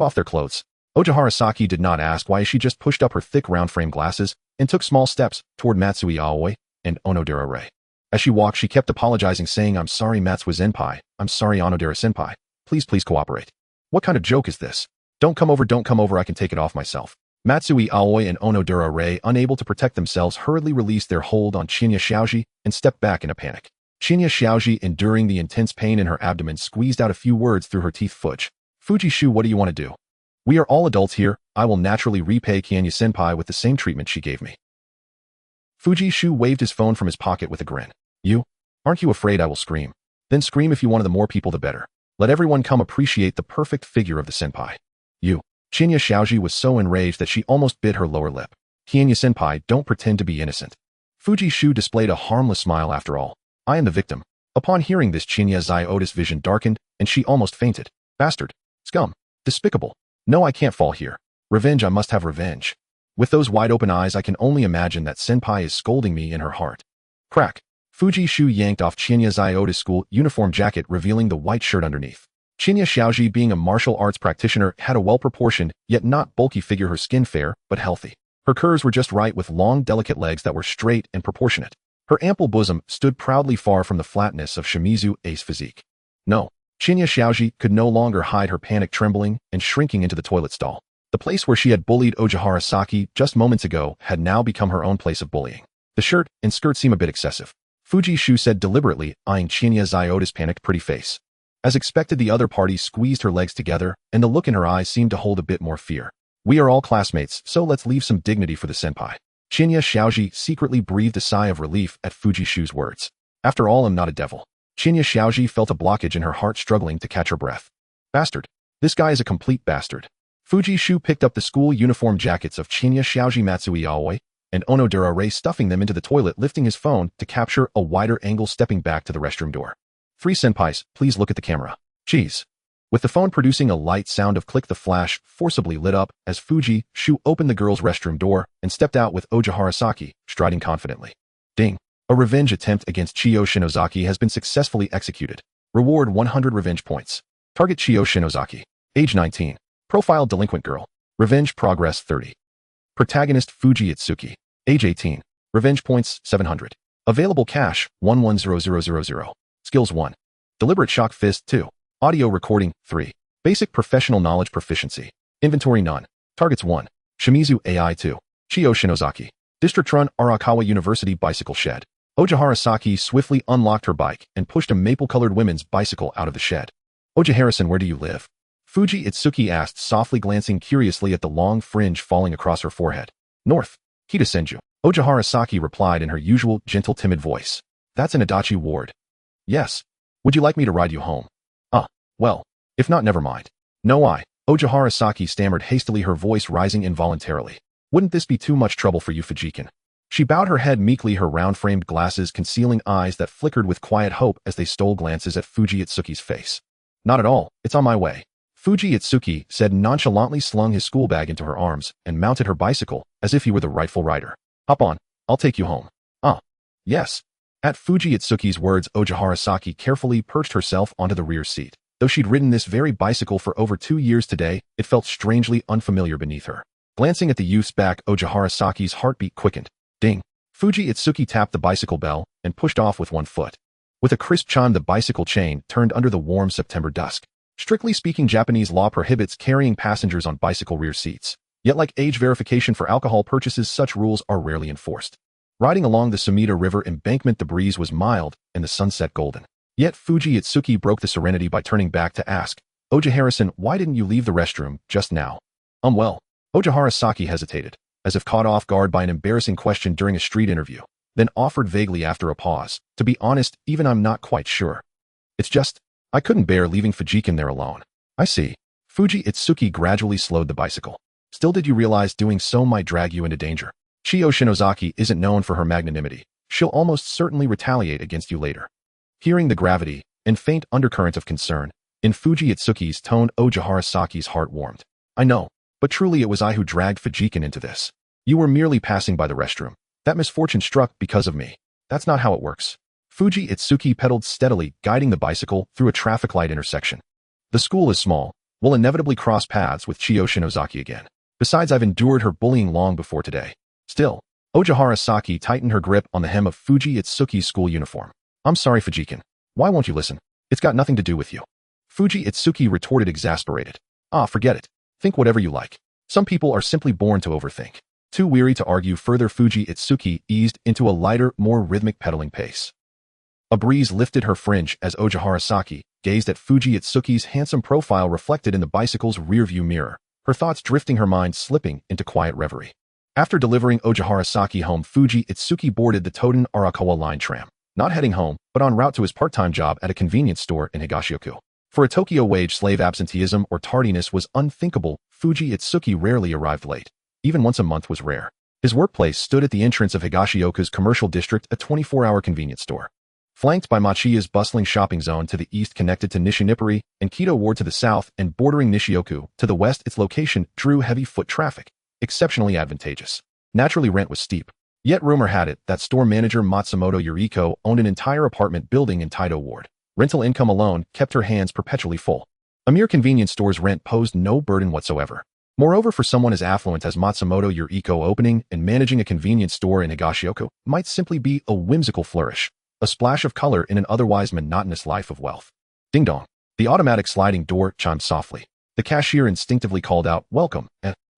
off their clothes. Ojihara Saki did not ask why. She just pushed up her thick round-frame glasses and took small steps toward Matsui Aoi and Onodera Rei. As she walked, she kept apologizing, saying, I'm sorry, Matsui-senpai. I'm sorry, Onodera-senpai. Please cooperate. What kind of joke is this? Don't come over, I can take it off myself. Matsui Aoi and Onodera Rei, unable to protect themselves, hurriedly released their hold on Shinya Xiaoji and stepped back in a panic. Shinya Xiaoji, enduring the intense pain in her abdomen, squeezed out a few words through her teeth. Fuji-shu, what do you want to do? We are all adults here. I will naturally repay Kianya-senpai with the same treatment she gave me. Fuji-shu waved his phone from his pocket with a grin. You? Aren't you afraid I will scream? Then scream if you want. The more people, the better. Let everyone come appreciate the perfect figure of the senpai. You. Shinya Xiaoji was so enraged that she almost bit her lower lip. Kianya-senpai, don't pretend to be innocent. Fuji-shu displayed a harmless smile. After all, I am the victim. Upon hearing this, Shinya Xiaota's vision darkened, and she almost fainted. Bastard. Scum. Despicable. No, I can't fall here. Revenge, I must have revenge. With those wide-open eyes, I can only imagine that senpai is scolding me in her heart. Crack. Fuji-shu yanked off Shinya Xiaota's school uniform jacket, revealing the white shirt underneath. Shinya Xiaoji, being a martial arts practitioner, had a well-proportioned, yet not bulky figure, her skin fair, but healthy. Her curves were just right, with long, delicate legs that were straight and proportionate. Her ample bosom stood proudly far from the flatness of Shimizu A's physique. No, Shinya Xiaoji could no longer hide her panic, trembling and shrinking into the toilet stall. The place where she had bullied Ojihara Saki just moments ago had now become her own place of bullying. The shirt and skirt seem a bit excessive, Fuji Shu said deliberately, eyeing Shinya Zyoda's panicked pretty face. As expected, the other party squeezed her legs together, and the look in her eyes seemed to hold a bit more fear. We are all classmates, so let's leave some dignity for the senpai. Shinya Xiaoji secretly breathed a sigh of relief at Fuji Shu's words. After all, I'm not a devil. Shinya Xiaoji felt a blockage in her heart, struggling to catch her breath. Bastard. This guy is a complete bastard. Fuji Shu picked up the school uniform jackets of Shinya Xiaoji, Matsui Aoi and Onodera Rei, stuffing them into the toilet, lifting his phone to capture a wider angle, stepping back to the restroom door. 3 senpais, please look at the camera. Jeez. With the phone producing a light sound of click, the flash forcibly lit up as Fuji Shu opened the girls' restroom door and stepped out with Ojihara Saki, striding confidently. Ding. A revenge attempt against Chiyo Shinozaki has been successfully executed. Reward 100 revenge points. Target Chiyo Shinozaki. Age 19. Profile delinquent girl. Revenge progress 30. Protagonist Fuji Itsuki. Age 18. Revenge points 700. Available cash 110000. Skills 1. Deliberate shock fist 2. Audio recording 3. Basic professional knowledge proficiency. Inventory none. Targets 1. Shimizu AI 2. Chiyo Shinozaki. District Run Arakawa University Bicycle Shed. Ojihara Saki swiftly unlocked her bike and pushed a maple-colored women's bicycle out of the shed. Ojihara-san, where do you live? Fuji Itsuki asked, softly glancing curiously at the long fringe falling across her forehead. North. Kita Senju. Ojihara Saki replied in her usual gentle, timid voice. That's in Adachi Ward. Yes. Would you like me to ride you home? Well, if not, never mind. No, Ojihara Saki stammered hastily, her voice rising involuntarily. Wouldn't this be too much trouble for you, Fujikin? She bowed her head meekly, her round-framed glasses concealing eyes that flickered with quiet hope as they stole glances at Fuji Itsuki's face. Not at all, it's on my way. Fuji Itsuki said, nonchalantly slung his school bag into her arms and mounted her bicycle as if he were the rightful rider. Hop on, I'll take you home. Yes. At Fuji Itsuki's words, Ojihara Saki carefully perched herself onto the rear seat. Though she'd ridden this very bicycle for over 2 years today, it felt strangely unfamiliar beneath her. Glancing at the youth's back, Ojihara Saki's heartbeat quickened. Ding. Fuji Itsuki tapped the bicycle bell and pushed off with one foot. With a crisp chime, the bicycle chain turned under the warm September dusk. Strictly speaking, Japanese law prohibits carrying passengers on bicycle rear seats. Yet, like age verification for alcohol purchases, such rules are rarely enforced. Riding along the Sumida River embankment, the breeze was mild and the sun set golden. Yet Fuji Itsuki broke the serenity by turning back to ask, Ojihara-san, why didn't you leave the restroom just now? Well. Ojihara Saki hesitated, as if caught off guard by an embarrassing question during a street interview, then offered vaguely after a pause, to be honest, even I'm not quite sure. It's just, I couldn't bear leaving Fujikin there alone. I see. Fuji Itsuki gradually slowed the bicycle. Still, did you realize doing so might drag you into danger? Chiyo Shinozaki isn't known for her magnanimity. She'll almost certainly retaliate against you later. Hearing the gravity and faint undercurrent of concern in Fuji Itsuki's tone, Ojihara Saki's heart warmed. I know, but truly it was I who dragged Fujikin into this. You were merely passing by the restroom. That misfortune struck because of me. That's not how it works. Fuji Itsuki pedaled steadily, guiding the bicycle through a traffic light intersection. The school is small. We'll inevitably cross paths with Chiyo Shinozaki again. Besides, I've endured her bullying long before today. Still, Ojihara Saki tightened her grip on the hem of Fuji Itsuki's school uniform. I'm sorry, Fujikin. Why won't you listen? It's got nothing to do with you. Fuji Itsuki retorted, exasperated. Forget it. Think whatever you like. Some people are simply born to overthink. Too weary to argue further, Fuji Itsuki eased into a lighter, more rhythmic pedaling pace. A breeze lifted her fringe as Ojihara Saki gazed at Fuji Itsuki's handsome profile reflected in the bicycle's rearview mirror, her thoughts drifting, her mind slipping into quiet reverie. After delivering Ojihara Saki home, Fuji Itsuki boarded the Toden Arakawa line tram. Not heading home, but en route to his part-time job at a convenience store in Higashioku. For a Tokyo wage slave, absenteeism or tardiness was unthinkable. Fuji Itsuki rarely arrived late. Even once a month was rare. His workplace stood at the entrance of Higashioku's commercial district, a 24-hour convenience store. Flanked by Machiya's bustling shopping zone to the east, connected to Nishinipuri and Kito Ward to the south, and bordering Nishioku to the west, its location drew heavy foot traffic. Exceptionally advantageous. Naturally, rent was steep. Yet rumor had it that store manager Matsumoto Yuriko owned an entire apartment building in Taito Ward. Rental income alone kept her hands perpetually full. A mere convenience store's rent posed no burden whatsoever. Moreover, for someone as affluent as Matsumoto, Yuriko, opening and managing a convenience store in Higashioka might simply be a whimsical flourish, a splash of color in an otherwise monotonous life of wealth. Ding dong. The automatic sliding door chimed softly. The cashier instinctively called out, "Welcome,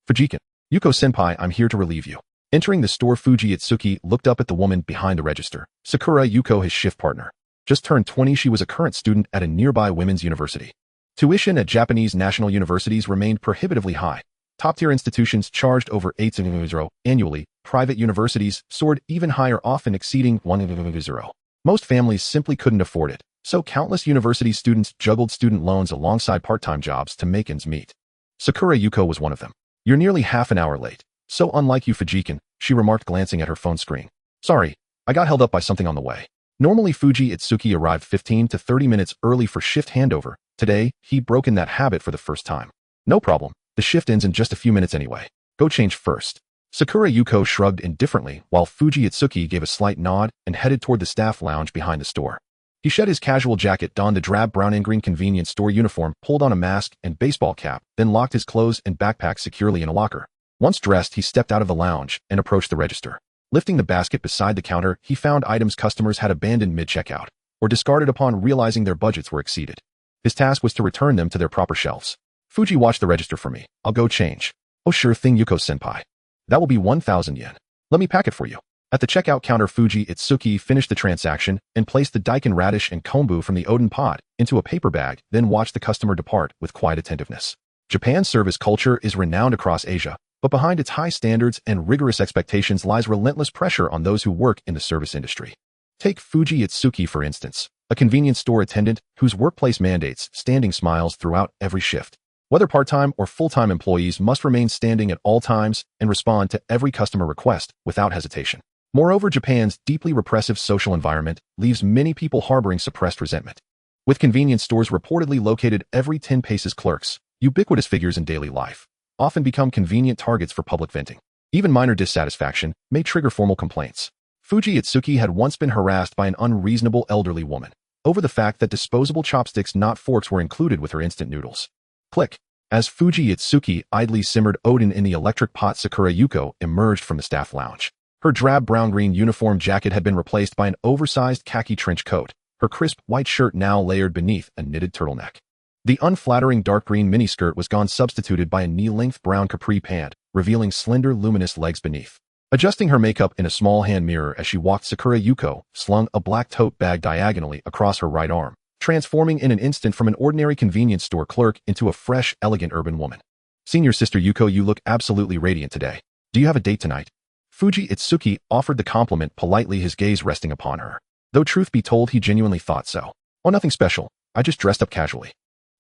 Fujikin. Yuko-senpai, I'm here to relieve you." Entering the store, Fuji Itsuki looked up at the woman behind the register. Sakura Yuko, his shift partner. Just turned 20, she was a current student at a nearby women's university. Tuition at Japanese national universities remained prohibitively high. Top-tier institutions charged over 8,000 annually. Private universities soared even higher, often exceeding 1,000. Most families simply couldn't afford it, so countless university students juggled student loans alongside part-time jobs to make ends meet. Sakura Yuko was one of them. "You're nearly half an hour late. So unlike you, Fujikin," she remarked, glancing at her phone screen. "Sorry, I got held up by something on the way." Normally, Fuji Itsuki arrived 15 to 30 minutes early for shift handover. Today, he'd broken that habit for the first time. "No problem. The shift ends in just a few minutes anyway. Go change first." Sakura Yuko shrugged indifferently, while Fuji Itsuki gave a slight nod and headed toward the staff lounge behind the store. He shed his casual jacket, donned the drab brown and green convenience store uniform, pulled on a mask and baseball cap, then locked his clothes and backpack securely in a locker. Once dressed, he stepped out of the lounge and approached the register. Lifting the basket beside the counter, he found items customers had abandoned mid-checkout or discarded upon realizing their budgets were exceeded. His task was to return them to their proper shelves. "Fuji, watch the register for me. I'll go change." "Oh, sure thing, Yuko-senpai. That will be 1,000 yen. Let me pack it for you." At the checkout counter, Fuji Itsuki finished the transaction and placed the daikon radish and kombu from the Odin pot into a paper bag, then watched the customer depart with quiet attentiveness. Japan's service culture is renowned across Asia, but behind its high standards and rigorous expectations lies relentless pressure on those who work in the service industry. Take Fuji Itsuki, for instance, a convenience store attendant whose workplace mandates standing smiles throughout every shift. Whether part-time or full-time employees must remain standing at all times and respond to every customer request without hesitation. Moreover, Japan's deeply repressive social environment leaves many people harboring suppressed resentment. With convenience stores reportedly located every 10 paces, clerks, ubiquitous figures in daily life, often become convenient targets for public venting. Even minor dissatisfaction may trigger formal complaints. Fuji Itsuki had once been harassed by an unreasonable elderly woman over the fact that disposable chopsticks, not forks, were included with her instant noodles. Click. As Fuji Itsuki idly simmered Odin in the electric pot, Sakura Yuko emerged from the staff lounge. Her drab brown-green uniform jacket had been replaced by an oversized khaki trench coat, her crisp white shirt now layered beneath a knitted turtleneck. The unflattering dark green miniskirt was gone, substituted by a knee-length brown capri pant, revealing slender, luminous legs beneath. Adjusting her makeup in a small hand mirror as she walked, Sakura Yuko slung a black tote bag diagonally across her right arm, transforming in an instant from an ordinary convenience store clerk into a fresh, elegant urban woman. "Senior Sister Yuko, you look absolutely radiant today. Do you have a date tonight?" Fuji Itsuki offered the compliment politely, his gaze resting upon her. Though truth be told, he genuinely thought so. "Oh, nothing special. I just dressed up casually."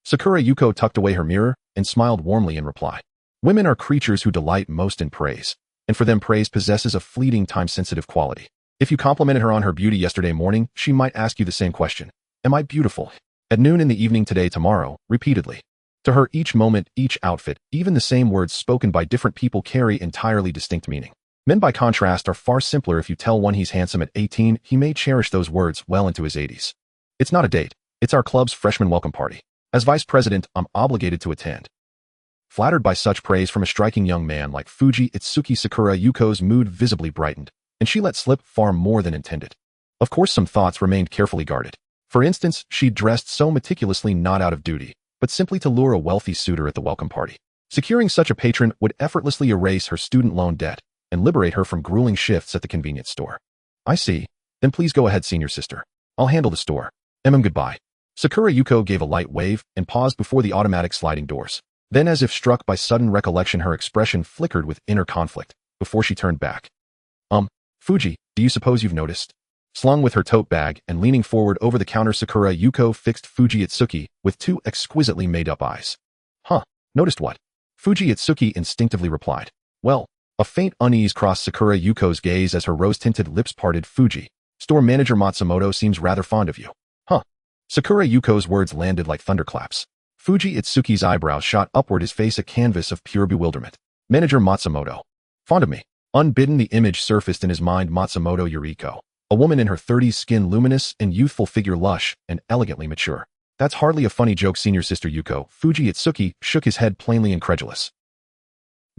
Sakura Yuko tucked away her mirror and smiled warmly in reply. Women are creatures who delight most in praise, and for them praise possesses a fleeting, time-sensitive quality. If you complimented her on her beauty yesterday morning, she might ask you the same question. "Am I beautiful?" At noon, in the evening, today, tomorrow, repeatedly. To her, each moment, each outfit, even the same words spoken by different people carry entirely distinct meaning. Men, by contrast, are far simpler. If you tell one he's handsome at 18, he may cherish those words well into his 80s. "It's not a date. It's our club's freshman welcome party. As vice president, I'm obligated to attend." Flattered by such praise from a striking young man like Fuji Itsuki, Sakura Yuko's mood visibly brightened, and she let slip far more than intended. Of course, some thoughts remained carefully guarded. For instance, she dressed so meticulously not out of duty, but simply to lure a wealthy suitor at the welcome party. Securing such a patron would effortlessly erase her student loan debt and liberate her from grueling shifts at the convenience store. "I see. Then please go ahead, senior sister. I'll handle the store. Goodbye." Sakura Yuko gave a light wave and paused before the automatic sliding doors. Then, as if struck by sudden recollection, her expression flickered with inner conflict before she turned back. Fuji, do you suppose you've noticed?" Slung with her tote bag and leaning forward over the counter, Sakura Yuko fixed Fuji Itsuki with two exquisitely made-up eyes. "Huh, noticed what?" Fuji Itsuki instinctively replied. "Well," a faint unease crossed Sakura Yuko's gaze as her rose-tinted lips parted. "Fuji, store manager Matsumoto seems rather fond of you." "Huh?" Sakura Yuko's words landed like thunderclaps. Fuji Itsuki's eyebrows shot upward, his face a canvas of pure bewilderment. "Manager Matsumoto? Fond of me?" Unbidden, the image surfaced in his mind. Matsumoto Yuriko, a woman in her 30s, skin luminous and youthful, figure lush and elegantly mature. "That's hardly a funny joke, senior sister Yuko." Fuji Itsuki shook his head, plainly incredulous.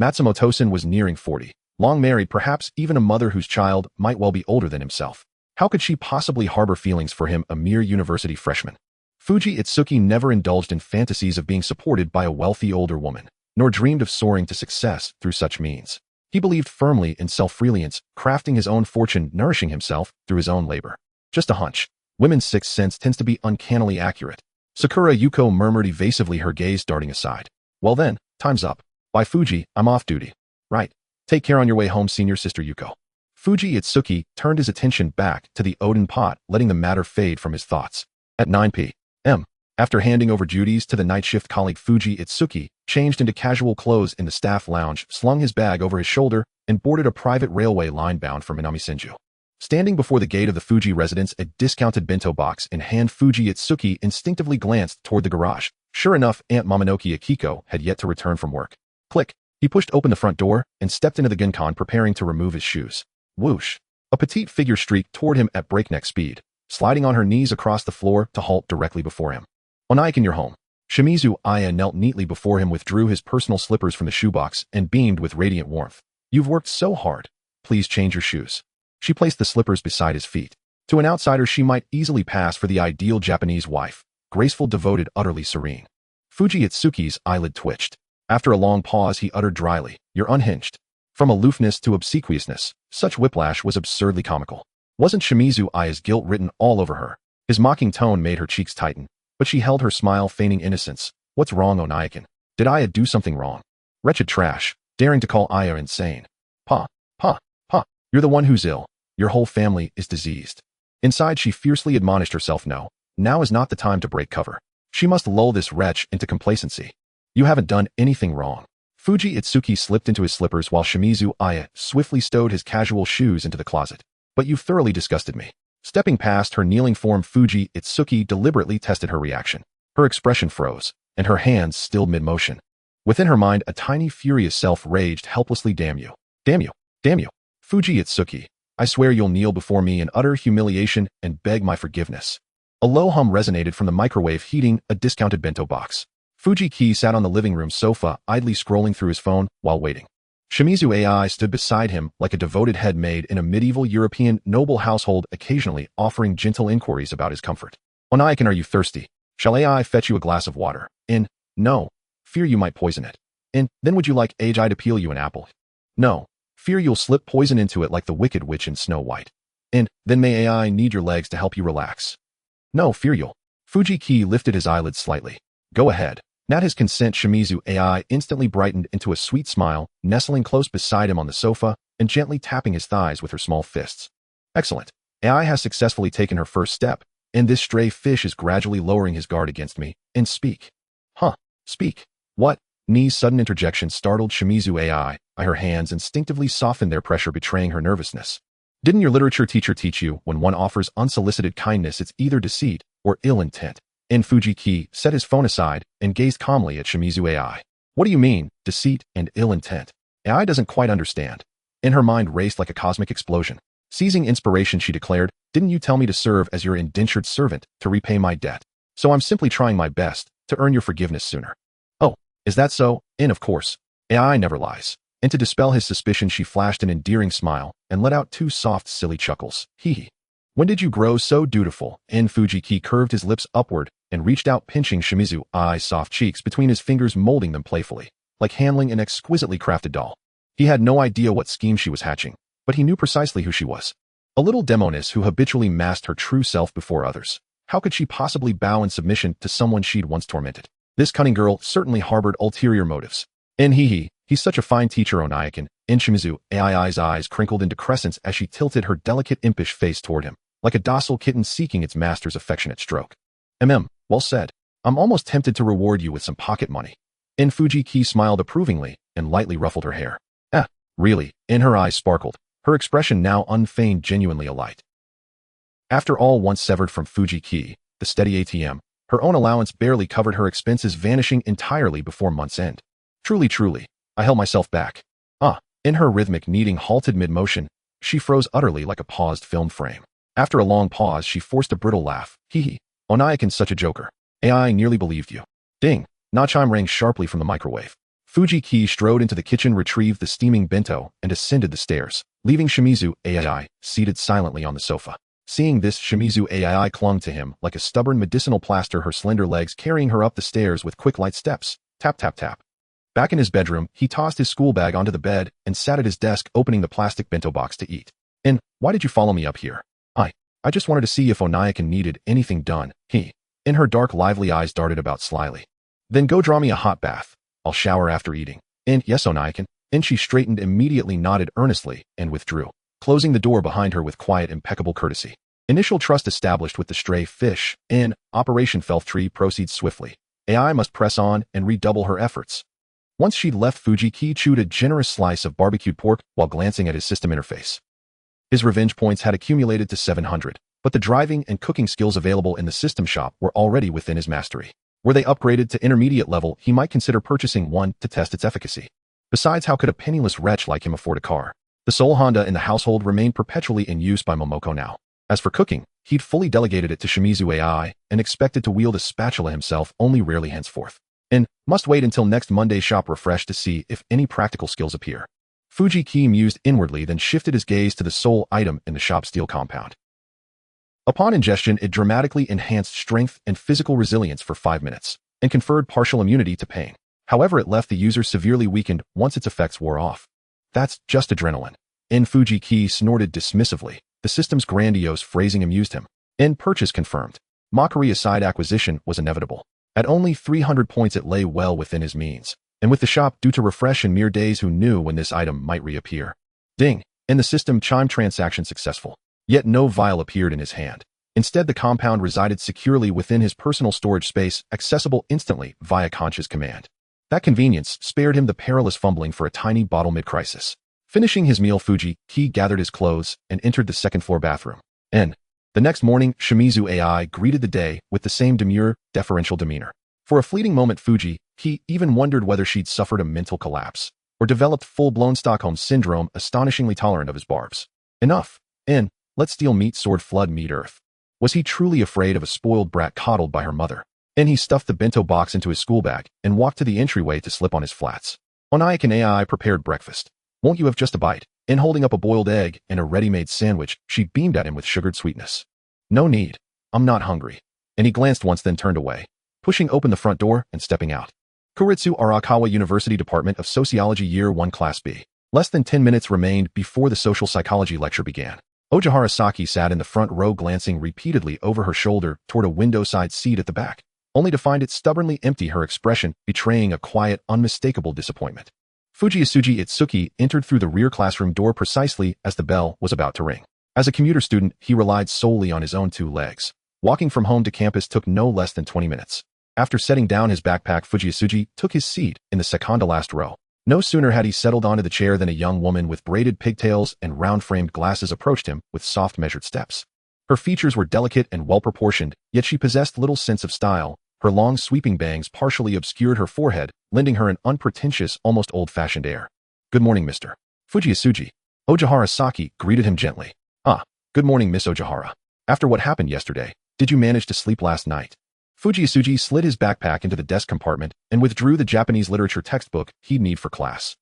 Matsumoto-san was nearing 40, long married, perhaps even a mother whose child might well be older than himself. How could she possibly harbor feelings for him, a mere university freshman? Fuji Itsuki never indulged in fantasies of being supported by a wealthy older woman, nor dreamed of soaring to success through such means. He believed firmly in self-reliance, crafting his own fortune, nourishing himself through his own labor. Just a hunch. Women's sixth sense tends to be uncannily accurate. Sakura Yuko murmured evasively, her gaze darting aside. Well then, time's up. Bye Fuji, I'm off duty. Right. Take care on your way home, senior sister Yuko. Fuji Itsuki turned his attention back to the Odin pot, letting the matter fade from his thoughts. At 9 p.m., after handing over duties to the night shift colleague, Fuji Itsuki changed into casual clothes in the staff lounge, slung his bag over his shoulder, and boarded a private railway line bound for Minami-Senju. Standing before the gate of the Fuji residence, a discounted bento box in hand, Fuji Itsuki instinctively glanced toward the garage. Sure enough, Aunt Momonoki Akiko had yet to return from work. Click. He pushed open the front door and stepped into the ginkan, preparing to remove his shoes. Whoosh. A petite figure streaked toward him at breakneck speed, sliding on her knees across the floor to halt directly before him. Onaikin, you're home. Shimizu Aya knelt neatly before him, withdrew his personal slippers from the shoebox, and beamed with radiant warmth. You've worked so hard. Please change your shoes. She placed the slippers beside his feet. To an outsider, she might easily pass for the ideal Japanese wife. Graceful, devoted, utterly serene. Fuji Itsuki's eyelid twitched. After a long pause, he uttered dryly, You're unhinged. From aloofness to obsequiousness, such whiplash was absurdly comical. Wasn't Shimizu Aya's guilt written all over her? His mocking tone made her cheeks tighten, but she held her smile, feigning innocence. What's wrong, Onaikin? Did Aya do something wrong? Wretched trash, daring to call Aya insane. Pa, you're the one who's ill. Your whole family is diseased. Inside, she fiercely admonished herself, no, now is not the time to break cover. She must lull this wretch into complacency. You haven't done anything wrong. Fuji Itsuki slipped into his slippers while Shimizu Aya swiftly stowed his casual shoes into the closet. But you've thoroughly disgusted me. Stepping past her kneeling form, Fuji Itsuki deliberately tested her reaction. Her expression froze, and her hands stilled mid-motion. Within her mind, a tiny, furious self raged helplessly, Damn you. Damn you. Damn you. Fuji Itsuki, I swear you'll kneel before me in utter humiliation and beg my forgiveness. A low hum resonated from the microwave heating a discounted bento box. Fuji Ki sat on the living room sofa, idly scrolling through his phone while waiting. Shimizu Ai stood beside him like a devoted head maid in a medieval European noble household, occasionally offering gentle inquiries about his comfort. Onaikin, are you thirsty? Shall Ai fetch you a glass of water? No. Fear you might poison it. Then would you like Ai to peel you an apple? No. Fear you'll slip poison into it like the Wicked Witch in Snow White. Then may Ai need your legs to help you relax? No, fear you'll. Fuji Ki lifted his eyelids slightly. Go ahead. At his consent, Shimizu Ai instantly brightened into a sweet smile, nestling close beside him on the sofa and gently tapping his thighs with her small fists. Excellent. Ai has successfully taken her first step, and this stray fish is gradually lowering his guard against me. And speak. Speak. What? Ni's sudden interjection startled Shimizu Ai. Her hands instinctively softened their pressure, betraying her nervousness. Didn't your literature teacher teach you when one offers unsolicited kindness, it's either deceit or ill intent? Fuji Ki set his phone aside and gazed calmly at Shimizu Ai. What do you mean, deceit and ill intent? Ai doesn't quite understand. Her mind raced like a cosmic explosion. Seizing inspiration, she declared, Didn't you tell me to serve as your indentured servant to repay my debt? So I'm simply trying my best to earn your forgiveness sooner. Oh, is that so? Of course. Ai never lies. And to dispel his suspicion, she flashed an endearing smile and let out two soft, silly chuckles. Hee. When did you grow so dutiful? Fuji Ki curved his lips upward and reached out, pinching Shimizu Ai's soft cheeks between his fingers, molding them playfully, like handling an exquisitely crafted doll. He had no idea what scheme she was hatching, but he knew precisely who she was. A little demoness who habitually masked her true self before others. How could she possibly bow in submission to someone she'd once tormented? This cunning girl certainly harbored ulterior motives. He's such a fine teacher, Onaikin. Shimizu Ai's eyes crinkled into crescents as she tilted her delicate, impish face toward him, like a docile kitten seeking its master's affectionate stroke. Well said. I'm almost tempted to reward you with some pocket money. Fuji Ki smiled approvingly and lightly ruffled her hair. Really? Her eyes sparkled, her expression now unfeigned, genuinely alight. After all, once severed from Fuji Ki, the steady ATM, her own allowance barely covered her expenses, vanishing entirely before month's end. Truly, I held myself back. Her rhythmic kneading halted mid-motion. She froze utterly like a paused film frame. After a long pause, she forced a brittle laugh. Onaikin's such a joker. Ai nearly believed you. Ding. Na chime rang sharply from the microwave. Fujiki strode into the kitchen, retrieved the steaming bento, and ascended the stairs, leaving Shimizu Aii seated silently on the sofa. Seeing this, Shimizu Aii clung to him like a stubborn medicinal plaster, her slender legs carrying her up the stairs with quick light steps. Tap, tap, tap. Back in his bedroom, he tossed his school bag onto the bed and sat at his desk, opening the plastic bento box to eat. And why did you follow me up here? I just wanted to see if Onaikan needed anything done. In her dark, lively eyes darted about slyly. Then go draw me a hot bath. I'll shower after eating. And yes, Onaikan. And she straightened, immediately nodded earnestly, and withdrew, closing the door behind her with quiet, impeccable courtesy. Initial trust established with the stray fish, and Operation Felf Tree proceeds swiftly. AI must press on and redouble her efforts. Once she'd left, Fujiki chewed a generous slice of barbecued pork while glancing at his system interface. His revenge points had accumulated to 700, but the driving and cooking skills available in the system shop were already within his mastery. Were they upgraded to intermediate level, he might consider purchasing one to test its efficacy. Besides, how could a penniless wretch like him afford a car? The sole Honda in the household remained perpetually in use by Momoko now. As for cooking, he'd fully delegated it to Shimizu Ai and expected to wield a spatula himself only rarely henceforth. And must wait until next Monday's shop refresh to see if any practical skills appear. Fujiki mused inwardly, then shifted his gaze to the sole item in the shop steel compound. Upon ingestion, it dramatically enhanced strength and physical resilience for 5 minutes, and conferred partial immunity to pain. However, it left the user severely weakened once its effects wore off. That's just adrenaline. Fujiki snorted dismissively. The system's grandiose phrasing amused him. Purchase confirmed. Mockery aside, acquisition was inevitable. At only 300 points, it lay well within his means. And with the shop due to refresh in mere days, who knew when this item might reappear? Ding! And the system chimed, transaction successful. Yet no vial appeared in his hand. Instead, the compound resided securely within his personal storage space, accessible instantly via conscious command. That convenience spared him the perilous fumbling for a tiny bottle mid-crisis. Finishing his meal, Fujiki gathered his clothes and entered the second-floor bathroom. The next morning, Shimizu Ai greeted the day with the same demure, deferential demeanor. For a fleeting moment, Fujiki even wondered whether she'd suffered a mental collapse or developed full-blown Stockholm syndrome, astonishingly tolerant of his barbs. Enough. Let's steal meat, sword, flood, meat, earth. Was he truly afraid of a spoiled brat coddled by her mother? He stuffed the bento box into his school bag and walked to the entryway to slip on his flats. Onaikan Ai prepared breakfast. Won't you have just a bite? Holding up a boiled egg and a ready-made sandwich, she beamed at him with sugared sweetness. No need. I'm not hungry. He glanced once, then turned away, pushing open the front door and stepping out. Kuritsu Arakawa University Department of Sociology, Year 1, Class B. Less than 10 minutes remained before the social psychology lecture began. Ojihara Saki sat in the front row, glancing repeatedly over her shoulder toward a window-side seat at the back, only to find it stubbornly empty, her expression betraying a quiet, unmistakable disappointment. Fujiyasuji Itsuki entered through the rear classroom door precisely as the bell was about to ring. As a commuter student, he relied solely on his own 2 legs. Walking from home to campus took no less than 20 minutes. After setting down his backpack, Fujiyasuji took his seat in the second-to-last row. No sooner had he settled onto the chair than a young woman with braided pigtails and round-framed glasses approached him with soft, measured steps. Her features were delicate and well-proportioned, yet she possessed little sense of style. Her long, sweeping bangs partially obscured her forehead, lending her an unpretentious, almost old-fashioned air. Good morning, Mr. Fujiyasuji. Ojihara Saki greeted him gently. Good morning, Miss Ojihara. After what happened yesterday, did you manage to sleep last night? Fujiyasuji slid his backpack into the desk compartment and withdrew the Japanese literature textbook he'd need for class.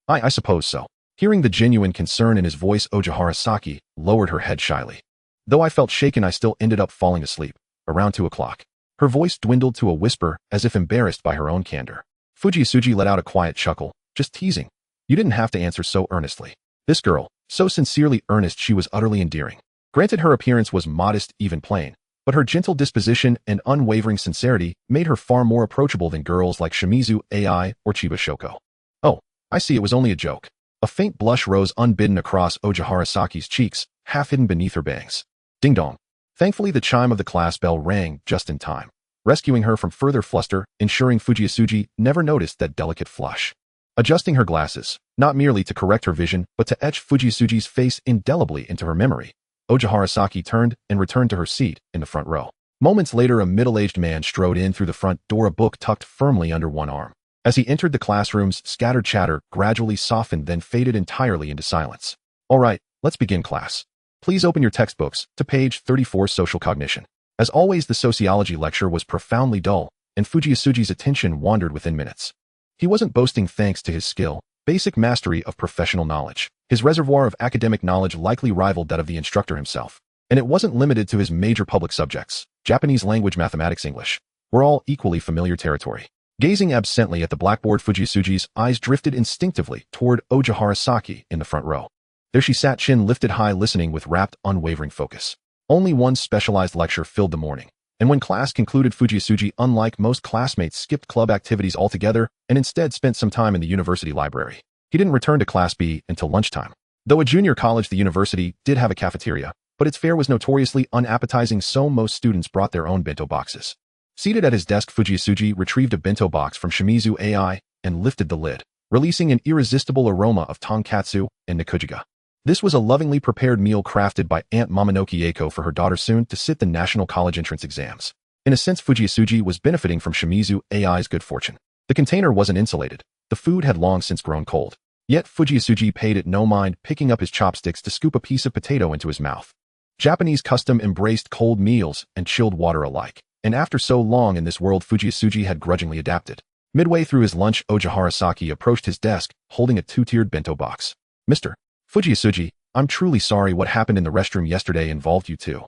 I suppose so. Hearing the genuine concern in his voice, Ojihara Saki lowered her head shyly. Though I felt shaken, I still ended up falling asleep, around 2 o'clock. Her voice dwindled to a whisper, as if embarrassed by her own candor. Fujiyasuji let out a quiet chuckle. Just teasing. You didn't have to answer so earnestly. This girl, so sincerely earnest, she was utterly endearing. Granted, her appearance was modest, even plain, but her gentle disposition and unwavering sincerity made her far more approachable than girls like Shimizu Ai or Chiba Shoko. Oh, I see, it was only a joke. A faint blush rose unbidden across Ojihara Saki's cheeks, half hidden beneath her bangs. Ding dong. Thankfully, the chime of the class bell rang just in time, rescuing her from further fluster, ensuring Fujiyasuji never noticed that delicate flush. Adjusting her glasses, not merely to correct her vision, but to etch Fujiyasuji's face indelibly into her memory, Ojihara Saki turned and returned to her seat in the front row. Moments later, a middle-aged man strode in through the front door, a book tucked firmly under one arm. As he entered, the classroom's scattered chatter gradually softened, then faded entirely into silence. All right, let's begin, class. Please open your textbooks to page 34, Social Cognition. As always, the sociology lecture was profoundly dull, and Fujiyasuji's attention wandered within minutes. He wasn't boasting thanks to his skill, basic mastery of professional knowledge. His reservoir of academic knowledge likely rivaled that of the instructor himself. And it wasn't limited to his major public subjects. Japanese language, mathematics, English were all equally familiar territory. Gazing absently at the blackboard, Fujisuji's eyes drifted instinctively toward Ojihara Saki in the front row. There she sat, chin lifted high, listening with rapt, unwavering focus. Only one specialized lecture filled the morning, and when class concluded, Fujisuji, unlike most classmates, skipped club activities altogether and instead spent some time in the university library. He didn't return to Class B until lunchtime. Though a junior college, the university did have a cafeteria, but its fare was notoriously unappetizing, so most students brought their own bento boxes. Seated at his desk, Fujisuji retrieved a bento box from Shimizu AI and lifted the lid, releasing an irresistible aroma of tonkatsu and nikujiga. This was a lovingly prepared meal crafted by Aunt Momonoki Eiko for her daughter soon to sit the national college entrance exams. In a sense, Fujisuji was benefiting from Shimizu AI's good fortune. The container wasn't insulated. The food had long since grown cold. Yet Fujisuji paid it no mind, picking up his chopsticks to scoop a piece of potato into his mouth. Japanese custom embraced cold meals and chilled water alike, and after so long in this world, Fujisuji had grudgingly adapted. Midway through his lunch, Ojihara Saki approached his desk, holding a two-tiered bento box. Mr. Fujisuji, I'm truly sorry what happened in the restroom yesterday involved you too.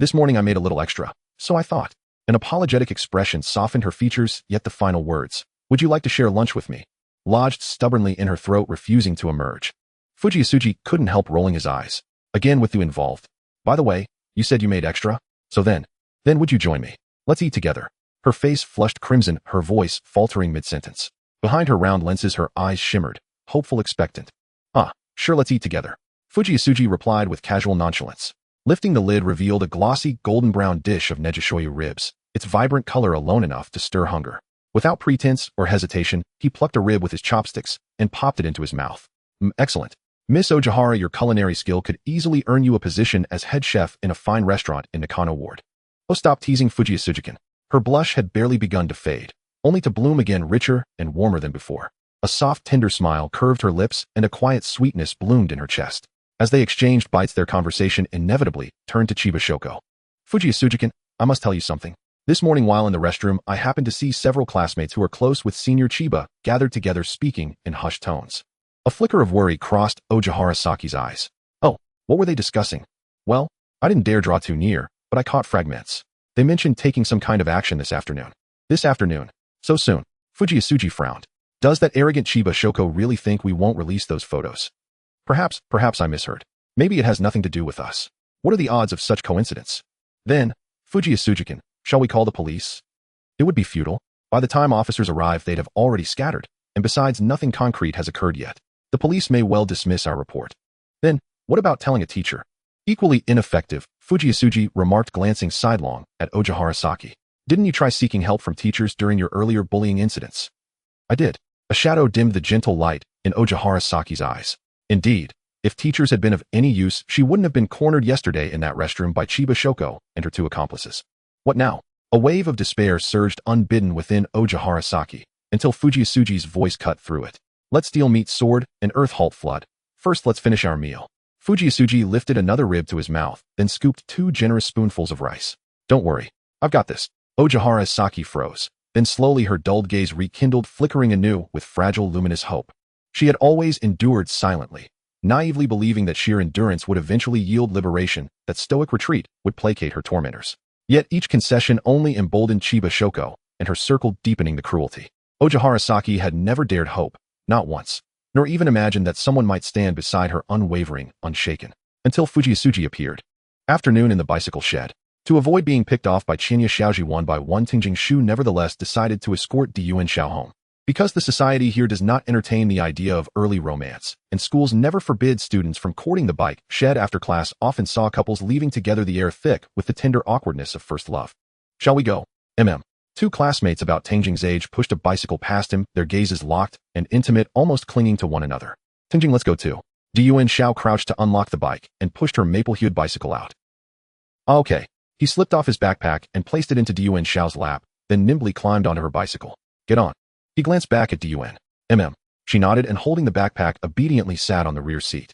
This morning I made a little extra, so I thought. An apologetic expression softened her features, yet the final words, "Would you like to share lunch with me?" lodged stubbornly in her throat, refusing to emerge. Fujisuji couldn't help rolling his eyes. Again with you involved. By the way, you said you made extra? So then would you join me? Let's eat together. Her face flushed crimson, her voice faltering mid-sentence. Behind her round lenses, her eyes shimmered, hopeful, expectant. Sure, let's eat together. Fujisuji replied with casual nonchalance. Lifting the lid revealed a glossy, golden-brown dish of nejishoyu ribs, its vibrant color alone enough to stir hunger. Without pretense or hesitation, he plucked a rib with his chopsticks and popped it into his mouth. Excellent. Miss Ojihara, your culinary skill could easily earn you a position as head chef in a fine restaurant in Nakano Ward. Oh, stop teasing, Fujisuji. Her blush had barely begun to fade, only to bloom again, richer and warmer than before. A soft, tender smile curved her lips and a quiet sweetness bloomed in her chest. As they exchanged bites, their conversation inevitably turned to Chiba Shoko. Fujisuji, I must tell you something. This morning while in the restroom, I happened to see several classmates who are close with Senior Chiba gathered together, speaking in hushed tones. A flicker of worry crossed Ojihara Saki's eyes. Oh, what were they discussing? Well, I didn't dare draw too near, but I caught fragments. They mentioned taking some kind of action this afternoon. This afternoon? So soon? Fujisuji frowned. Does that arrogant Chiba Shoko really think we won't release those photos? Perhaps I misheard. Maybe it has nothing to do with us. What are the odds of such coincidence? Then, Fujisuji, shall we call the police? It would be futile. By the time officers arrive, they'd have already scattered, and besides, nothing concrete has occurred yet. The police may well dismiss our report. Then, what about telling a teacher? Equally ineffective, Fujisuji remarked, glancing sidelong at Ojihara Saki. Didn't you try seeking help from teachers during your earlier bullying incidents? I did. A shadow dimmed the gentle light in Ojihara Saki's eyes. Indeed, if teachers had been of any use, she wouldn't have been cornered yesterday in that restroom by Chiba Shoko and her two accomplices. What now? A wave of despair surged unbidden within Ojihara Saki, until Fujisuji's voice cut through it. Let's deal meet sword and earth halt flood. First, let's finish our meal. Fujisuji lifted another rib to his mouth, then scooped 2 generous spoonfuls of rice. Don't worry. I've got this. Ojihara Saki froze. Then slowly her dulled gaze rekindled, flickering anew with fragile, luminous hope. She had always endured silently, naively believing that sheer endurance would eventually yield liberation, that stoic retreat would placate her tormentors. Yet each concession only emboldened Chiba Shoko, and her circle deepening the cruelty. Ojihara Saki had never dared hope, not once, nor even imagined that someone might stand beside her unwavering, unshaken, until Fujisuji appeared. Afternoon in the bicycle shed. To avoid being picked off by Chinya Xiaoji one by one, Tingjing Shu nevertheless decided to escort Diyuan Xiao home. Because the society here does not entertain the idea of early romance, and schools never forbid students from courting, the bike shed after class often saw couples leaving together, the air thick with the tender awkwardness of first love. Shall we go? Two classmates about Tingjing's age pushed a bicycle past him, their gazes locked and intimate, almost clinging to one another. Tingjing, let's go too. Diyuan Xiao crouched to unlock the bike and pushed her maple-hued bicycle out. Okay. He slipped off his backpack and placed it into Diyuan Xiao's lap, then nimbly climbed onto her bicycle. Get on. He glanced back at Diyuan. She nodded and holding the backpack obediently sat on the rear seat.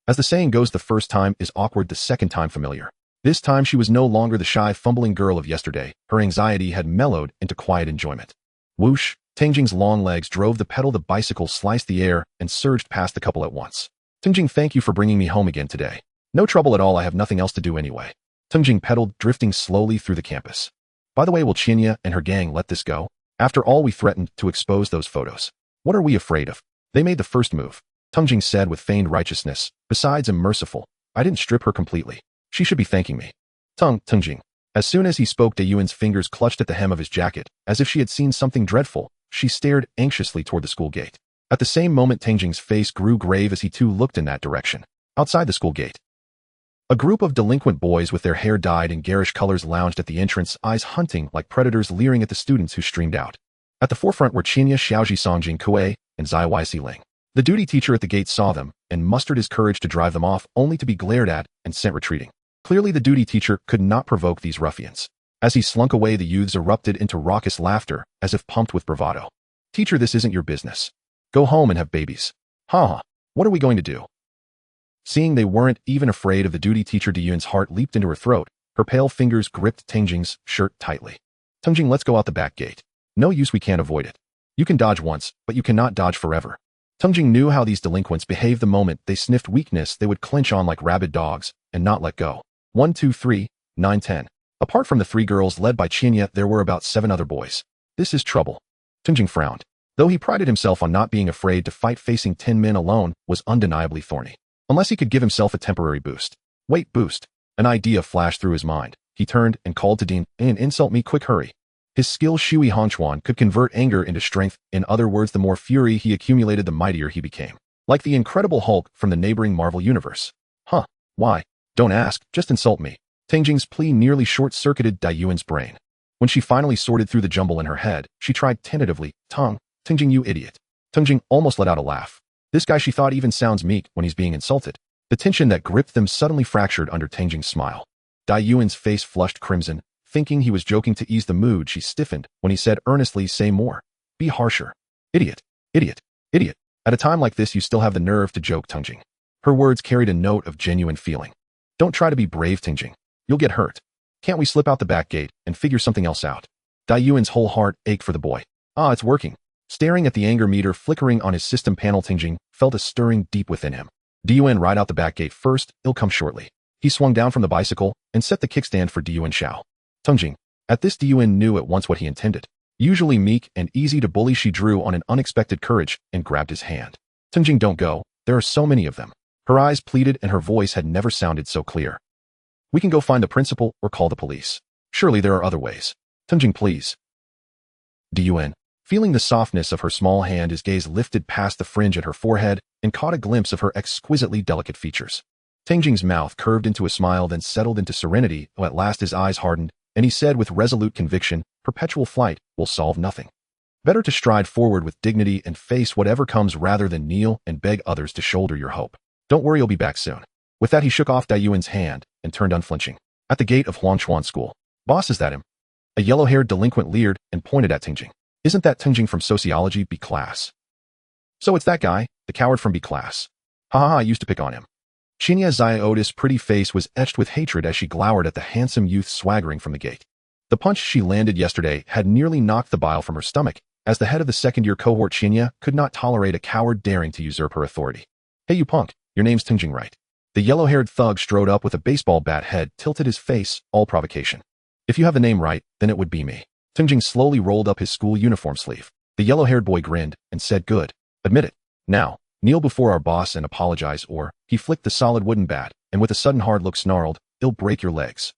As the saying goes, the first time is awkward, the second time familiar. This time she was no longer the shy, fumbling girl of yesterday. Her anxiety had mellowed into quiet enjoyment. Whoosh! Tingjing's long legs drove the pedal. The bicycle sliced the air and surged past the couple at once. Tingjing, thank you for bringing me home again today. No trouble at all, I have nothing else to do anyway. Tingjing pedaled, drifting slowly through the campus. By the way, will Qinya and her gang let this go? After all, we threatened to expose those photos. What are we afraid of? They made the first move, Tingjing said with feigned righteousness. Besides, I'm merciful. I didn't strip her completely. She should be thanking me. Tingjing. As soon as he spoke, Dayuan's fingers clutched at the hem of his jacket, as if she had seen something dreadful. She stared anxiously toward the school gate. At the same moment, Tingjing's face grew grave as he too looked in that direction. Outside the school gate, a group of delinquent boys with their hair dyed in garish colors lounged at the entrance, eyes hunting like predators, leering at the students who streamed out. At the forefront were Qinya, Xiaoji, Songjing Kuei, and Zai Ling. The duty teacher at the gate saw them and mustered his courage to drive them off, only to be glared at and sent retreating. Clearly, the duty teacher could not provoke these ruffians. As he slunk away, the youths erupted into raucous laughter, as if pumped with bravado. Teacher, this isn't your business. Go home and have babies. Ha! What are we going to do? Seeing they weren't even afraid of the duty teacher, Dayuan's heart leaped into her throat. Her pale fingers gripped Tingjing's shirt tightly. Tingjing, let's go out the back gate. No use, we can't avoid it. You can dodge once, but you cannot dodge forever. Tingjing knew how these delinquents behaved. The moment they sniffed weakness, they would clinch on like rabid dogs and not let go. 1, 2, 3, 9, 10. Apart from the 3 girls led by Qinya, there were about 7 other boys. This is trouble. Tingjing frowned. Though he prided himself on not being afraid to fight, facing 10 men alone was undeniably thorny. Unless he could give himself a temporary boost. Wait, boost. An idea flashed through his mind. He turned and called to Dean, and insult me, quick, hurry. His skill Shui Hongchuan could convert anger into strength. In other words, the more fury he accumulated, the mightier he became. Like the Incredible Hulk from the neighboring Marvel universe. Huh, why? Don't ask, just insult me. Tingjing's plea nearly short-circuited Dayuan's brain. When she finally sorted through the jumble in her head, she tried tentatively, Tingjing, you idiot. Tingjing almost let out a laugh. This guy, she thought, even sounds meek when he's being insulted. The tension that gripped them suddenly fractured under Tingjing's smile. Dayuan's face flushed crimson. Thinking he was joking to ease the mood, she stiffened when he said earnestly, say more. Be harsher. Idiot. Idiot. Idiot. At a time like this, you still have the nerve to joke, Tingjing. Her words carried a note of genuine feeling. Don't try to be brave, Tingjing. You'll get hurt. Can't we slip out the back gate and figure something else out? Dayuan's whole heart ached for the boy. Ah, it's working. Staring at the anger meter flickering on his system panel, Tingjing felt a stirring deep within him. Dayuan, ride out the back gate first, it'll come shortly. He swung down from the bicycle and set the kickstand for Dayuan Xiao. Tingjing. At this, Dayuan knew at once what he intended. Usually meek and easy to bully, she drew on an unexpected courage and grabbed his hand. Tingjing, don't go. There are so many of them. Her eyes pleaded and her voice had never sounded so clear. We can go find the principal or call the police. Surely there are other ways. Tingjing, please. Dayuan. Feeling the softness of her small hand, his gaze lifted past the fringe at her forehead and caught a glimpse of her exquisitely delicate features. Tingjing's mouth curved into a smile, then settled into serenity. At last his eyes hardened, and he said with resolute conviction, perpetual flight will solve nothing. Better to stride forward with dignity and face whatever comes rather than kneel and beg others to shoulder your hope. Don't worry, you'll be back soon. With that, he shook off Dayuan's hand and turned unflinching. At the gate of Huangchuan School. Boss, is that him? A yellow-haired delinquent leered and pointed at Tingjing. Isn't that Tingjing from Sociology B class? So it's that guy, the coward from B class. Ha ha ha, I used to pick on him. Qinya Ziotis' pretty face was etched with hatred as she glowered at the handsome youth swaggering from the gate. The punch she landed yesterday had nearly knocked the bile from her stomach. As the head of the second-year cohort, Qinya could not tolerate a coward daring to usurp her authority. Hey, you punk, your name's Tingjing, right? The yellow-haired thug strode up with a baseball bat, head tilted, his face all provocation. If you have the name right, then it would be me. Tingjing slowly rolled up his school uniform sleeve. The yellow-haired boy grinned and said, good. Admit it. Now, kneel before our boss and apologize, or he flicked the solid wooden bat, and with a sudden hard look snarled, it'll break your legs.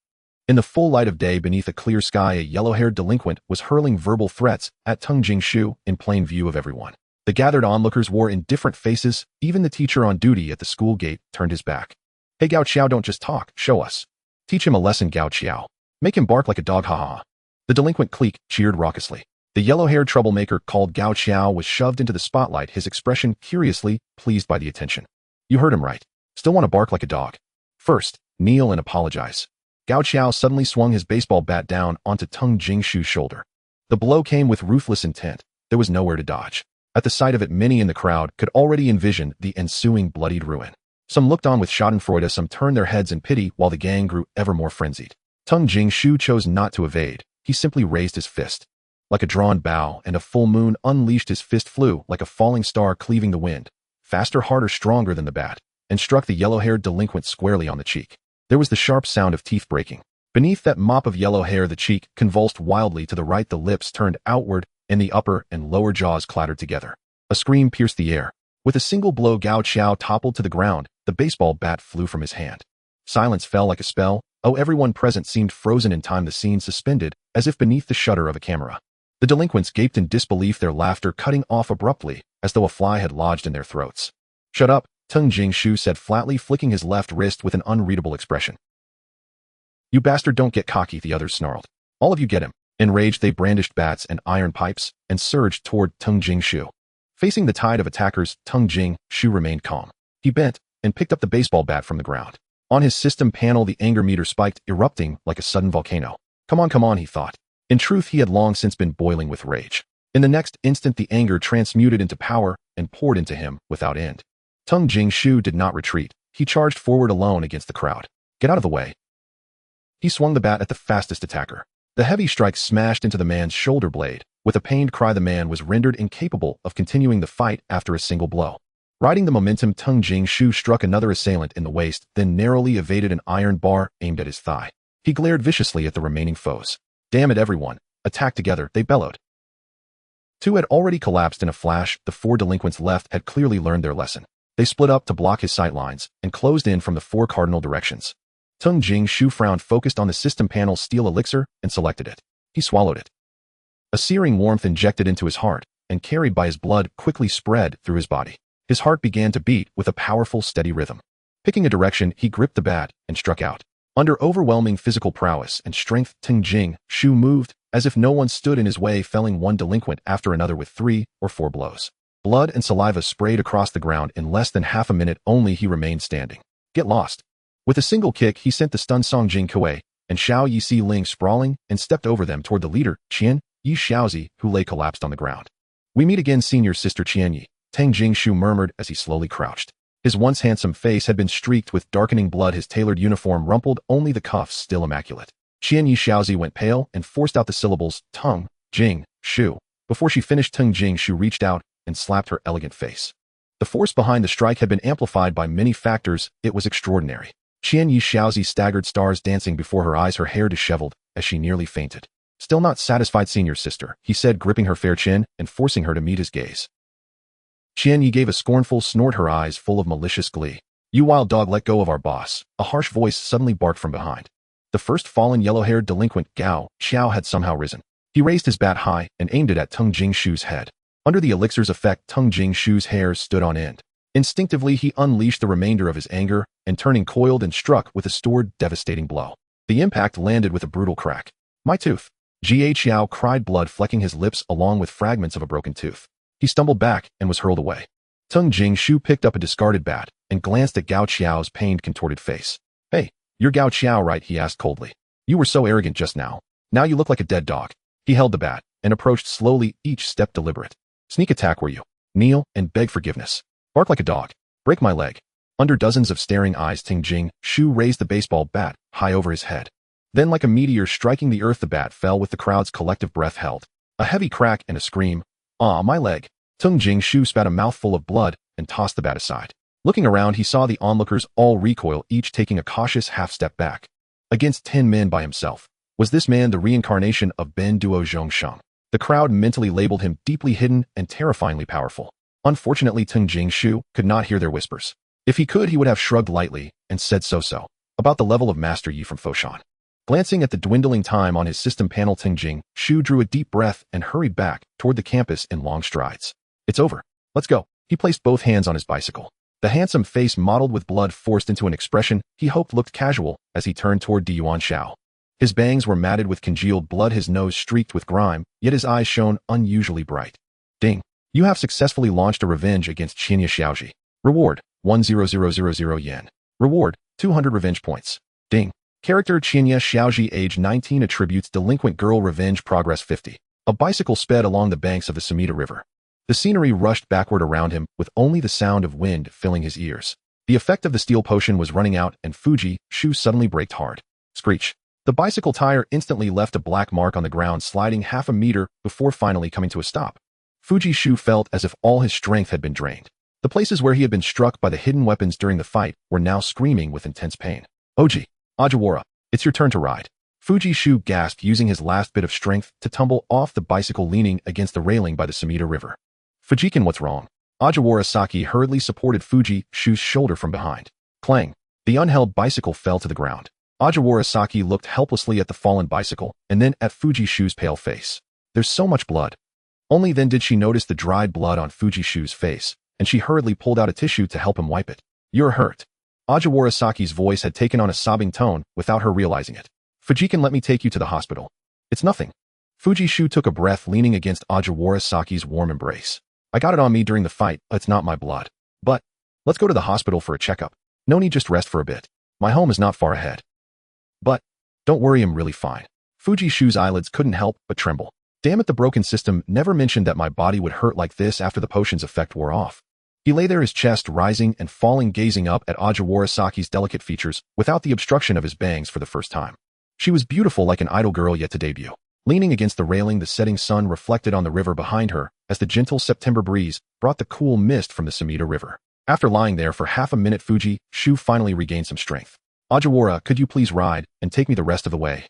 In the full light of day beneath a clear sky, a yellow-haired delinquent was hurling verbal threats at Tingjing Shu in plain view of everyone. The gathered onlookers wore indifferent faces. Even the teacher on duty at the school gate turned his back. Hey, Gao Qiao, don't just talk, show us. Teach him a lesson, Gao Qiao. Make him bark like a dog, ha ha. The delinquent clique cheered raucously. The yellow-haired troublemaker called Gao Qiao was shoved into the spotlight, his expression curiously pleased by the attention. You heard him right. Still want to bark like a dog? First, kneel and apologize. Gao Qiao suddenly swung his baseball bat down onto Tingjing Shu's shoulder. The blow came with ruthless intent. There was nowhere to dodge. At the sight of it, many in the crowd could already envision the ensuing bloodied ruin. Some looked on with schadenfreude, some turned their heads in pity, while the gang grew ever more frenzied. Tingjing Shu chose not to evade. He simply raised his fist. like a drawn bow, and a full moon unleashed. His fist flew like a falling star cleaving the wind, faster, harder, stronger than the bat, and struck the yellow-haired delinquent squarely on the cheek. There was the sharp sound of teeth breaking. Beneath that mop of yellow hair, the cheek convulsed wildly to the right, the lips turned outward, and the upper and lower jaws clattered together. A scream pierced the air. With a single blow, Gao Qiao toppled to the ground. The baseball bat flew from his hand. Silence fell like a spell. Oh, everyone present seemed frozen in time, the scene suspended, as if beneath the shutter of a camera. The delinquents gaped in disbelief, their laughter cutting off abruptly, as though a fly had lodged in their throats. "Shut up," Teng Jingshu said flatly, flicking his left wrist with an unreadable expression. "You bastard, don't get cocky," the others snarled. "All of you get him." Enraged, they brandished bats and iron pipes and surged toward Teng Jingshu. Facing the tide of attackers, Teng Jingshu remained calm. He bent and picked up the baseball bat from the ground. On his system panel, the anger meter spiked, erupting like a sudden volcano. Come on, he thought. In truth, he had long since been boiling with rage. In the next instant, the anger transmuted into power and poured into him without end. Teng Jingshu did not retreat. He charged forward alone against the crowd. "Get out of the way." He swung the bat at the fastest attacker. The heavy strike smashed into the man's shoulder blade. With a pained cry, the man was rendered incapable of continuing the fight after a single blow. Riding the momentum, Teng Jingshu struck another assailant in the waist, then narrowly evaded an iron bar aimed at his thigh. He glared viciously at the remaining foes. "Damn it, everyone! Attack together," they bellowed. Two had already collapsed in a flash. The four delinquents left had clearly learned their lesson. They split up to block his sight lines and closed in from the four cardinal directions. Teng Jingshu frowned, focused on the system panel's steel elixir, and selected it. He swallowed it. A searing warmth injected into his heart, and carried by his blood, quickly spread through his body. His heart began to beat with a powerful, steady rhythm. Picking a direction, he gripped the bat and struck out. Under overwhelming physical prowess and strength, Teng Jingshu moved as if no one stood in his way, felling one delinquent after another with 3 or 4 blows. Blood and saliva sprayed across the ground. In less than half a minute only, he remained standing. "Get lost." With a single kick, he sent the stunned Song Jing Kuei and Xiao Yi Si Ling sprawling and stepped over them toward the leader, Qian Yi Xiaozi, who lay collapsed on the ground. "We meet again, senior sister Qian Yi," Teng Jingshu murmured as he slowly crouched. His once handsome face had been streaked with darkening blood, his tailored uniform rumpled, only the cuffs still immaculate. Qian Yi Xiaozi went pale and forced out the syllables, "Teng Jingshu." Before she finished, Teng Jingshu reached out and slapped her elegant face. The force behind the strike had been amplified by many factors. It was extraordinary. Qian Yi Xiaozi staggered, stars dancing before her eyes, her hair disheveled as she nearly fainted. "Still not satisfied, senior sister," he said, gripping her fair chin and forcing her to meet his gaze. Qian Yi gave a scornful snort, her eyes full of malicious glee. "You wild dog, let go of our boss," a harsh voice suddenly barked from behind. The first fallen yellow-haired delinquent, Gao Qiao, had somehow risen. He raised his bat high and aimed it at Teng Jingshu's head. Under the elixir's effect, Teng Jingshu's hairs stood on end. Instinctively, he unleashed the remainder of his anger and, turning, coiled and struck with a stored, devastating blow. The impact landed with a brutal crack. "My tooth!" Jie Qiao cried, blood flecking his lips along with fragments of a broken tooth. He stumbled back and was hurled away. Teng Jingshu picked up a discarded bat and glanced at Gao Qiao's pained, contorted face. "Hey, you're Gao Qiao, right?" he asked coldly. "You were so arrogant just now. Now you look like a dead dog." He held the bat and approached slowly, each step deliberate. "Sneak attack, were you? Kneel and beg forgiveness. Bark like a dog. Break my leg." Under dozens of staring eyes, Teng Jingshu raised the baseball bat high over his head. Then, like a meteor striking the earth, the bat fell with the crowd's collective breath held. A heavy crack and a scream. "Ah, my leg." Teng Jingshu spat a mouthful of blood and tossed the bat aside. Looking around, he saw the onlookers all recoil, each taking a cautious half-step back. Against 10 men by himself. Was this man the reincarnation of Ben Duo Zhongsheng? The crowd mentally labeled him deeply hidden and terrifyingly powerful. Unfortunately, Teng Jingshu could not hear their whispers. If he could, he would have shrugged lightly and said so. About the level of Master Yi from Foshan. Glancing at the dwindling time on his system panel, Teng Jingshu drew a deep breath and hurried back toward the campus in long strides. "It's over. Let's go." He placed both hands on his bicycle. The handsome face mottled with blood forced into an expression he hoped looked casual as he turned toward Diyuan Shao. His bangs were matted with congealed blood, his nose streaked with grime, yet his eyes shone unusually bright. "Ding. You have successfully launched a revenge against Qinya Xiaoji. Reward, 100,000 yen. Reward, 200 revenge points. Ding. Character Qinya Xiaoji, age 19, attributes delinquent girl, revenge, progress 50. A bicycle sped along the banks of the Sumida River. The scenery rushed backward around him, with only the sound of wind filling his ears. The effect of the steel potion was running out, and Fuji Shu suddenly braked hard. Screech. The bicycle tire instantly left a black mark on the ground, sliding half a meter before finally coming to a stop. Fujishu felt as if all his strength had been drained. The places where he had been struck by the hidden weapons during the fight were now screaming with intense pain. Oji, Ajiwara, it's your turn to ride. Fujishu gasped, using his last bit of strength to tumble off the bicycle, leaning against the railing by the Sumida River. Fujikin, what's wrong? Ajiwara Saki hurriedly supported Fujishu's shoulder from behind. Clang! The unheld bicycle fell to the ground. Ajiwara Saki looked helplessly at the fallen bicycle and then at Fujishu's pale face. There's so much blood. Only then did she notice the dried blood on Fujishu's face, and she hurriedly pulled out a tissue to help him wipe it. You're hurt. Ajiwara Saki's voice had taken on a sobbing tone without her realizing it. Fujikin, let me take you to the hospital. It's nothing. Fujishu took a breath, leaning against Ajiwara Saki's warm embrace. I got it on me during the fight, it's not my blood. But, let's go to the hospital for a checkup. No need, just rest for a bit. My home is not far ahead. But, don't worry, I'm really fine. Fujishu's eyelids couldn't help but tremble. Damn it, the broken system never mentioned that my body would hurt like this after the potion's effect wore off. He lay there, his chest rising and falling, gazing up at Ajiwara Saki's delicate features without the obstruction of his bangs for the first time. She was beautiful, like an idol girl yet to debut. Leaning against the railing, the setting sun reflected on the river behind her as the gentle September breeze brought the cool mist from the Sumida River. After lying there for half a minute, Fujishu finally regained some strength. Ajiwara, could you please ride and take me the rest of the way?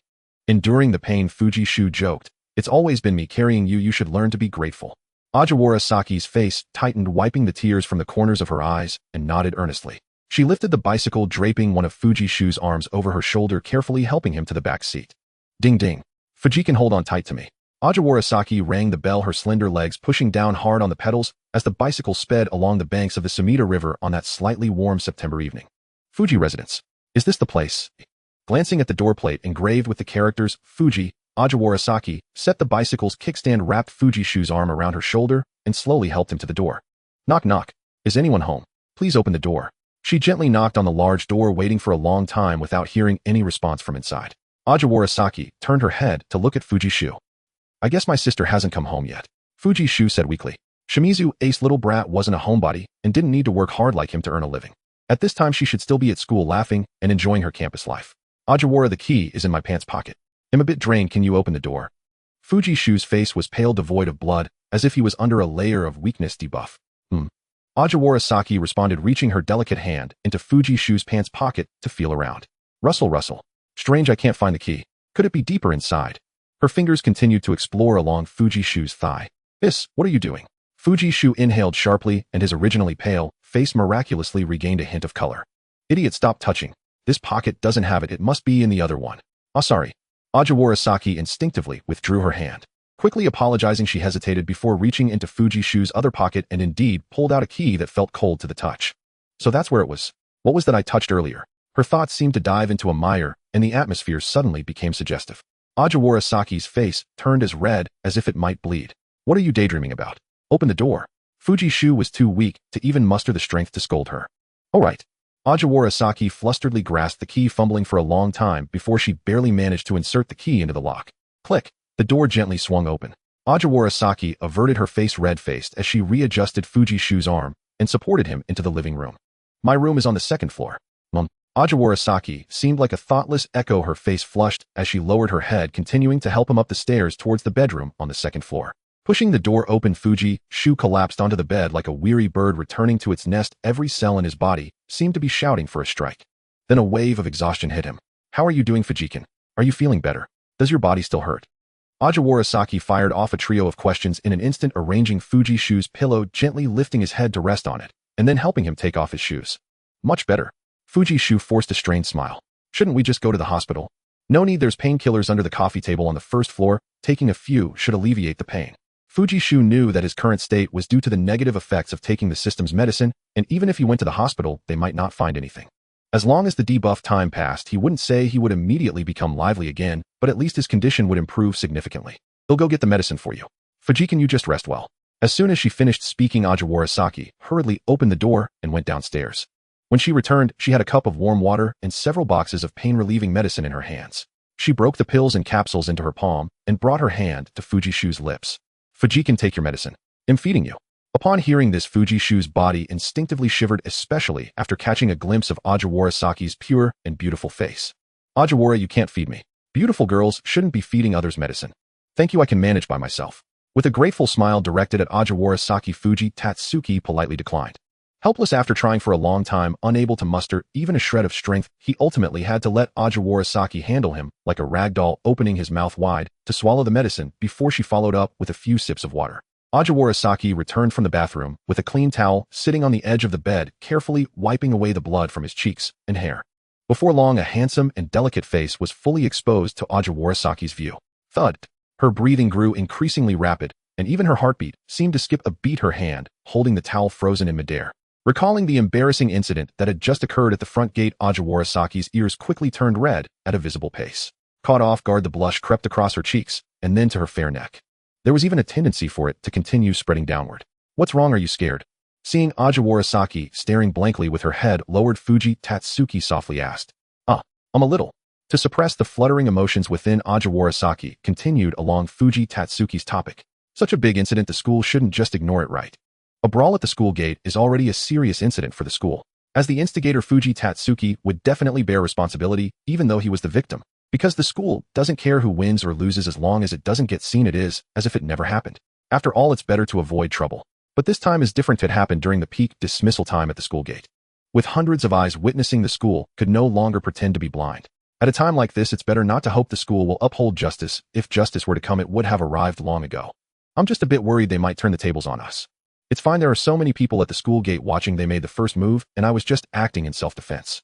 Enduring the pain, Fujishu joked. It's always been me carrying you should learn to be grateful. Ajiwara Saki's face tightened, wiping the tears from the corners of her eyes, and nodded earnestly. She lifted the bicycle, draping one of Fujishu's arms over her shoulder, carefully helping him to the back seat. Ding ding. Fujikin, hold on tight to me. Ajiwara Saki rang the bell, her slender legs pushing down hard on the pedals as the bicycle sped along the banks of the Sumida River on that slightly warm September evening. Fuji residence. Is this the place? Glancing at the door plate engraved with the characters Fuji, Ajiwara Saki set the bicycle's kickstand, wrapped Fujishu's arm around her shoulder, and slowly helped him to the door. Knock knock. Is anyone home? Please open the door. She gently knocked on the large door, waiting for a long time without hearing any response from inside. Ajiwara Saki turned her head to look at Fujishu. I guess my sister hasn't come home yet. Fujishu said weakly. Shimizu, Ace little brat, wasn't a homebody and didn't need to work hard like him to earn a living. At this time she should still be at school, laughing and enjoying her campus life. Ajiwara, the key is in my pants pocket. I'm a bit drained, can you open the door? Fujishu's face was pale, devoid of blood, as if he was under a layer of weakness debuff. Ajiwara Saki responded, reaching her delicate hand into Fujishu's pants pocket to feel around. Rustle, rustle. Strange, I can't find the key. Could it be deeper inside? Her fingers continued to explore along Fujishu's thigh. What are you doing? Fujishu inhaled sharply, and his originally pale face miraculously regained a hint of color. Idiot, stop touching. This pocket doesn't have it. It must be in the other one. Oh, sorry. Ajiwara Saki instinctively withdrew her hand. Quickly apologizing, she hesitated before reaching into Fujishu's other pocket and indeed pulled out a key that felt cold to the touch. So that's where it was. What was that I touched earlier? Her thoughts seemed to dive into a mire, and the atmosphere suddenly became suggestive. Ajiwara Saki's face turned as red as if it might bleed. What are you daydreaming about? Open the door. Fujishu was too weak to even muster the strength to scold her. All right. Ajiwara Saki flusteredly grasped the key, fumbling for a long time before she barely managed to insert the key into the lock. Click. The door gently swung open. Ajiwara Saki averted her face, red-faced, as she readjusted Fujishu's arm and supported him into the living room. My room is on the second floor. Ajiwara Saki seemed like a thoughtless echo, her face flushed as she lowered her head, continuing to help him up the stairs towards the bedroom on the second floor. Pushing the door open, Fujishu collapsed onto the bed like a weary bird returning to its nest. Every cell in his body seemed to be shouting for a strike. Then a wave of exhaustion hit him. How are you doing, Fujikin? Are you feeling better? Does your body still hurt? Ajiwara Saki fired off a trio of questions in an instant, arranging Fujishu's pillow, gently lifting his head to rest on it, and then helping him take off his shoes. Much better. Fujishu forced a strained smile. Shouldn't we just go to the hospital? No need, there's painkillers under the coffee table on the first floor. Taking a few should alleviate the pain. Fujishu knew that his current state was due to the negative effects of taking the system's medicine, and even if he went to the hospital, they might not find anything. As long as the debuff time passed, he wouldn't say he would immediately become lively again, but at least his condition would improve significantly. He'll go get the medicine for you. Fujikin, you just rest well. As soon as she finished speaking, Ajiwara Saki hurriedly opened the door and went downstairs. When she returned, she had a cup of warm water and several boxes of pain-relieving medicine in her hands. She broke the pills and capsules into her palm and brought her hand to Fujishu's lips. Fujikin, take your medicine. I'm feeding you. Upon hearing this, Fujishu's body instinctively shivered, especially after catching a glimpse of Ajiwara Saki's pure and beautiful face. Ajiwara, you can't feed me. Beautiful girls shouldn't be feeding others medicine. Thank you, I can manage by myself. With a grateful smile directed at Ajiwarasaki, Fuji Tatsuki politely declined. Helpless after trying for a long time, unable to muster even a shred of strength, he ultimately had to let Ajiwarasaki handle him like a rag doll, opening his mouth wide to swallow the medicine before she followed up with a few sips of water. Ajiwarasaki returned from the bathroom with a clean towel sitting on the edge of the bed, carefully wiping away the blood from his cheeks and hair. Before long, a handsome and delicate face was fully exposed to Ajiwarasaki's view. Thud. Her breathing grew increasingly rapid, and even her heartbeat seemed to skip a beat, her hand holding the towel frozen in midair. Recalling the embarrassing incident that had just occurred at the front gate, Ajiwarasaki's ears quickly turned red at a visible pace. Caught off guard, the blush crept across her cheeks and then to her fair neck. There was even a tendency for it to continue spreading downward. What's wrong? Are you scared? Seeing Ajiwarasaki staring blankly with her head lowered, Fuji Tatsuki softly asked. I'm a little. To suppress the fluttering emotions within, Ajiwarasaki continued along Fuji Tatsuki's topic. Such a big incident, the school shouldn't just ignore it, right? A brawl at the school gate is already a serious incident for the school. As the instigator, Fuji Tatsuki would definitely bear responsibility, even though he was the victim. Because the school doesn't care who wins or loses as long as it doesn't get seen, it is as if it never happened. After all, it's better to avoid trouble. But this time is different. It happened during the peak dismissal time at the school gate. With hundreds of eyes witnessing, the school could no longer pretend to be blind. At a time like this, it's better not to hope the school will uphold justice. If justice were to come, it would have arrived long ago. I'm just a bit worried they might turn the tables on us. It's fine, there are so many people at the school gate watching. They made the first move, and I was just acting in self-defense.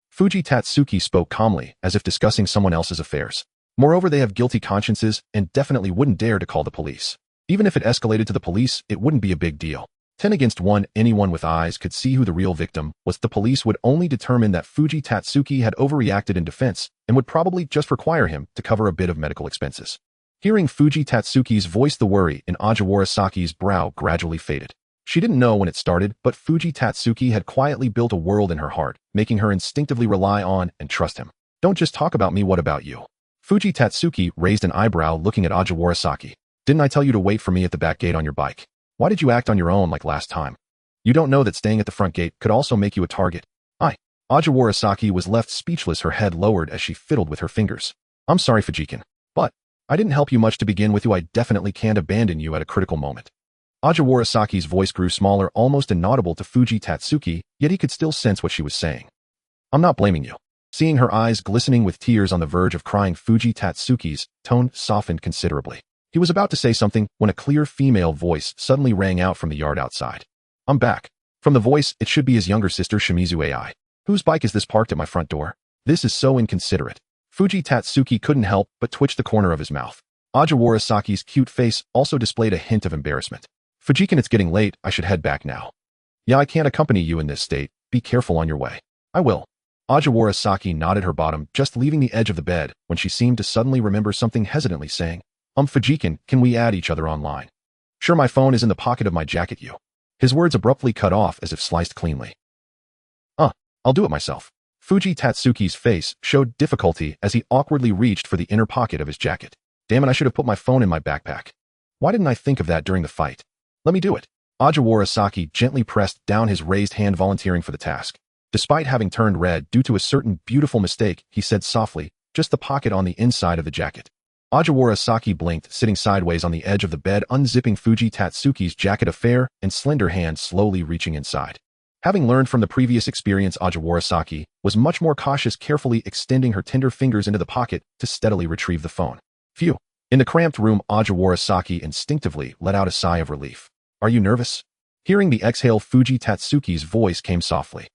Fuji Tatsuki spoke calmly, as if discussing someone else's affairs. Moreover, they have guilty consciences and definitely wouldn't dare to call the police. Even if it escalated to the police, it wouldn't be a big deal. 10 against 1, anyone with eyes could see who the real victim was. The police would only determine that Fuji Tatsuki had overreacted in defense and would probably just require him to cover a bit of medical expenses. Hearing Fuji Tatsuki's voice, the worry in Ajiwarasaki's brow gradually faded. She didn't know when it started, but Fuji Tatsuki had quietly built a world in her heart, making her instinctively rely on and trust him. Don't just talk about me, what about you? Fuji Tatsuki raised an eyebrow, looking at Ajiwarasaki. Didn't I tell you to wait for me at the back gate on your bike? Why did you act on your own like last time? You don't know that staying at the front gate could also make you a target. Ajiwarasaki was left speechless, her head lowered as she fiddled with her fingers. I'm sorry, Fujikin, but I didn't help you much to begin with. I definitely can't abandon you at a critical moment. Ajiwarasaki's voice grew smaller, almost inaudible to Fuji Tatsuki, yet he could still sense what she was saying. I'm not blaming you. Seeing her eyes glistening with tears on the verge of crying, Fuji Tatsuki's tone softened considerably. He was about to say something when a clear female voice suddenly rang out from the yard outside. I'm back. From the voice, it should be his younger sister, Shimizu Ai. Whose bike is this parked at my front door? This is so inconsiderate. Fuji Tatsuki couldn't help but twitch the corner of his mouth. Ajiwarasaki's cute face also displayed a hint of embarrassment. Fujikin, it's getting late. I should head back now. Yeah, I can't accompany you in this state. Be careful on your way. I will. Ajiwarasaki nodded, her bottom just leaving the edge of the bed when she seemed to suddenly remember something, hesitantly saying, Fujikin, can we add each other online? Sure, my phone is in the pocket of my jacket. His words abruptly cut off as if sliced cleanly. I'll do it myself. Fuji Tatsuki's face showed difficulty as he awkwardly reached for the inner pocket of his jacket. Damn it, I should have put my phone in my backpack. Why didn't I think of that during the fight? Let me do it. Ajiwarasaki gently pressed down his raised hand, volunteering for the task. Despite having turned red due to a certain beautiful mistake, he said softly, just the pocket on the inside of the jacket. Ajiwarasaki blinked, sitting sideways on the edge of the bed, unzipping Fuji Tatsuki's jacket, a fair and slender hand slowly reaching inside. Having learned from the previous experience, Ajiwarasaki was much more cautious, carefully extending her tender fingers into the pocket to steadily retrieve the phone. Phew. In the cramped room, Ajiwarasaki instinctively let out a sigh of relief. Are you nervous? Hearing the exhale, Fuji Tatsuki's voice came softly.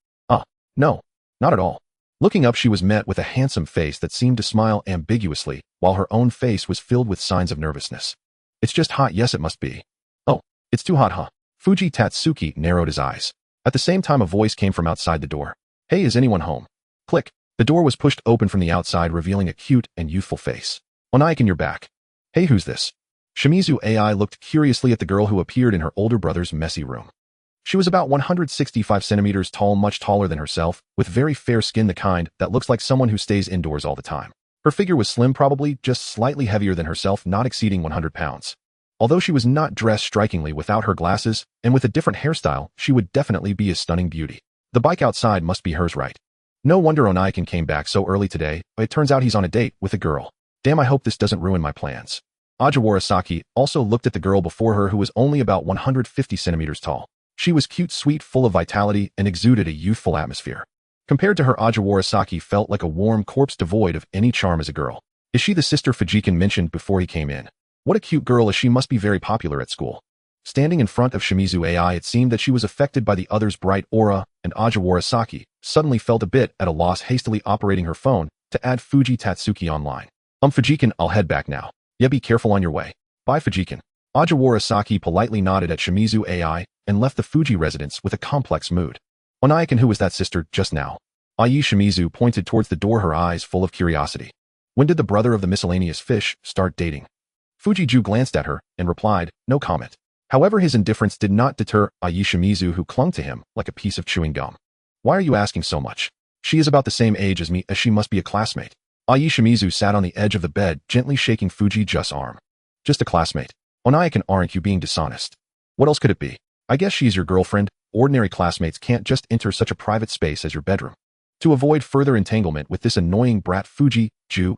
No, not at all. Looking up, she was met with a handsome face that seemed to smile ambiguously, while her own face was filled with signs of nervousness. It's just hot. Yes, it must be. Oh, it's too hot, huh? Fuji Tatsuki narrowed his eyes. At the same time, a voice came from outside the door. Hey, is anyone home? Click. The door was pushed open from the outside, revealing a cute and youthful face. Onaikin, you're back. Hey, who's this? Shimizu Ai looked curiously at the girl who appeared in her older brother's messy room. She was about 165 centimeters tall, much taller than herself, with very fair skin, the kind that looks like someone who stays indoors all the time. Her figure was slim, probably just slightly heavier than herself, not exceeding 100 pounds. Although she was not dressed strikingly, without her glasses and with a different hairstyle, she would definitely be a stunning beauty. The bike outside must be hers, right? No wonder Onaikin came back so early today, but it turns out he's on a date with a girl. Damn, I hope this doesn't ruin my plans. Ajiwara Saki also looked at the girl before her who was only about 150 centimeters tall. She was cute, sweet, full of vitality, and exuded a youthful atmosphere. Compared to her, Ajiwara Saki felt like a warm corpse devoid of any charm as a girl. Is she the sister Fujikin mentioned before he came in? What a cute girl is she, must be very popular at school. Standing in front of Shimizu AI, it seemed that she was affected by the other's bright aura, and Ajiwara Saki suddenly felt a bit at a loss, hastily operating her phone to add Fuji Tatsuki online. Fujikin, I'll head back now. Yeah, be careful on your way. Bye, Fujikin. Ajiwara Saki politely nodded at Shimizu AI and left the Fuji residence with a complex mood. Onaikan, who was that sister just now? Ai Shimizu pointed towards the door, her eyes full of curiosity. When did the brother of the miscellaneous fish start dating? Fujiju glanced at her and replied, no comment. However, his indifference did not deter Ai Shimizu, who clung to him like a piece of chewing gum. Why are you asking so much? She is about the same age as me, as she must be a classmate. Ai Shimizu sat on the edge of the bed, gently shaking Fujiju's arm. Just a classmate. Onaikan, aren't you being dishonest? What else could it be? I guess she's your girlfriend. Ordinary classmates can't just enter such a private space as your bedroom. To avoid further entanglement with this annoying brat, Fujiju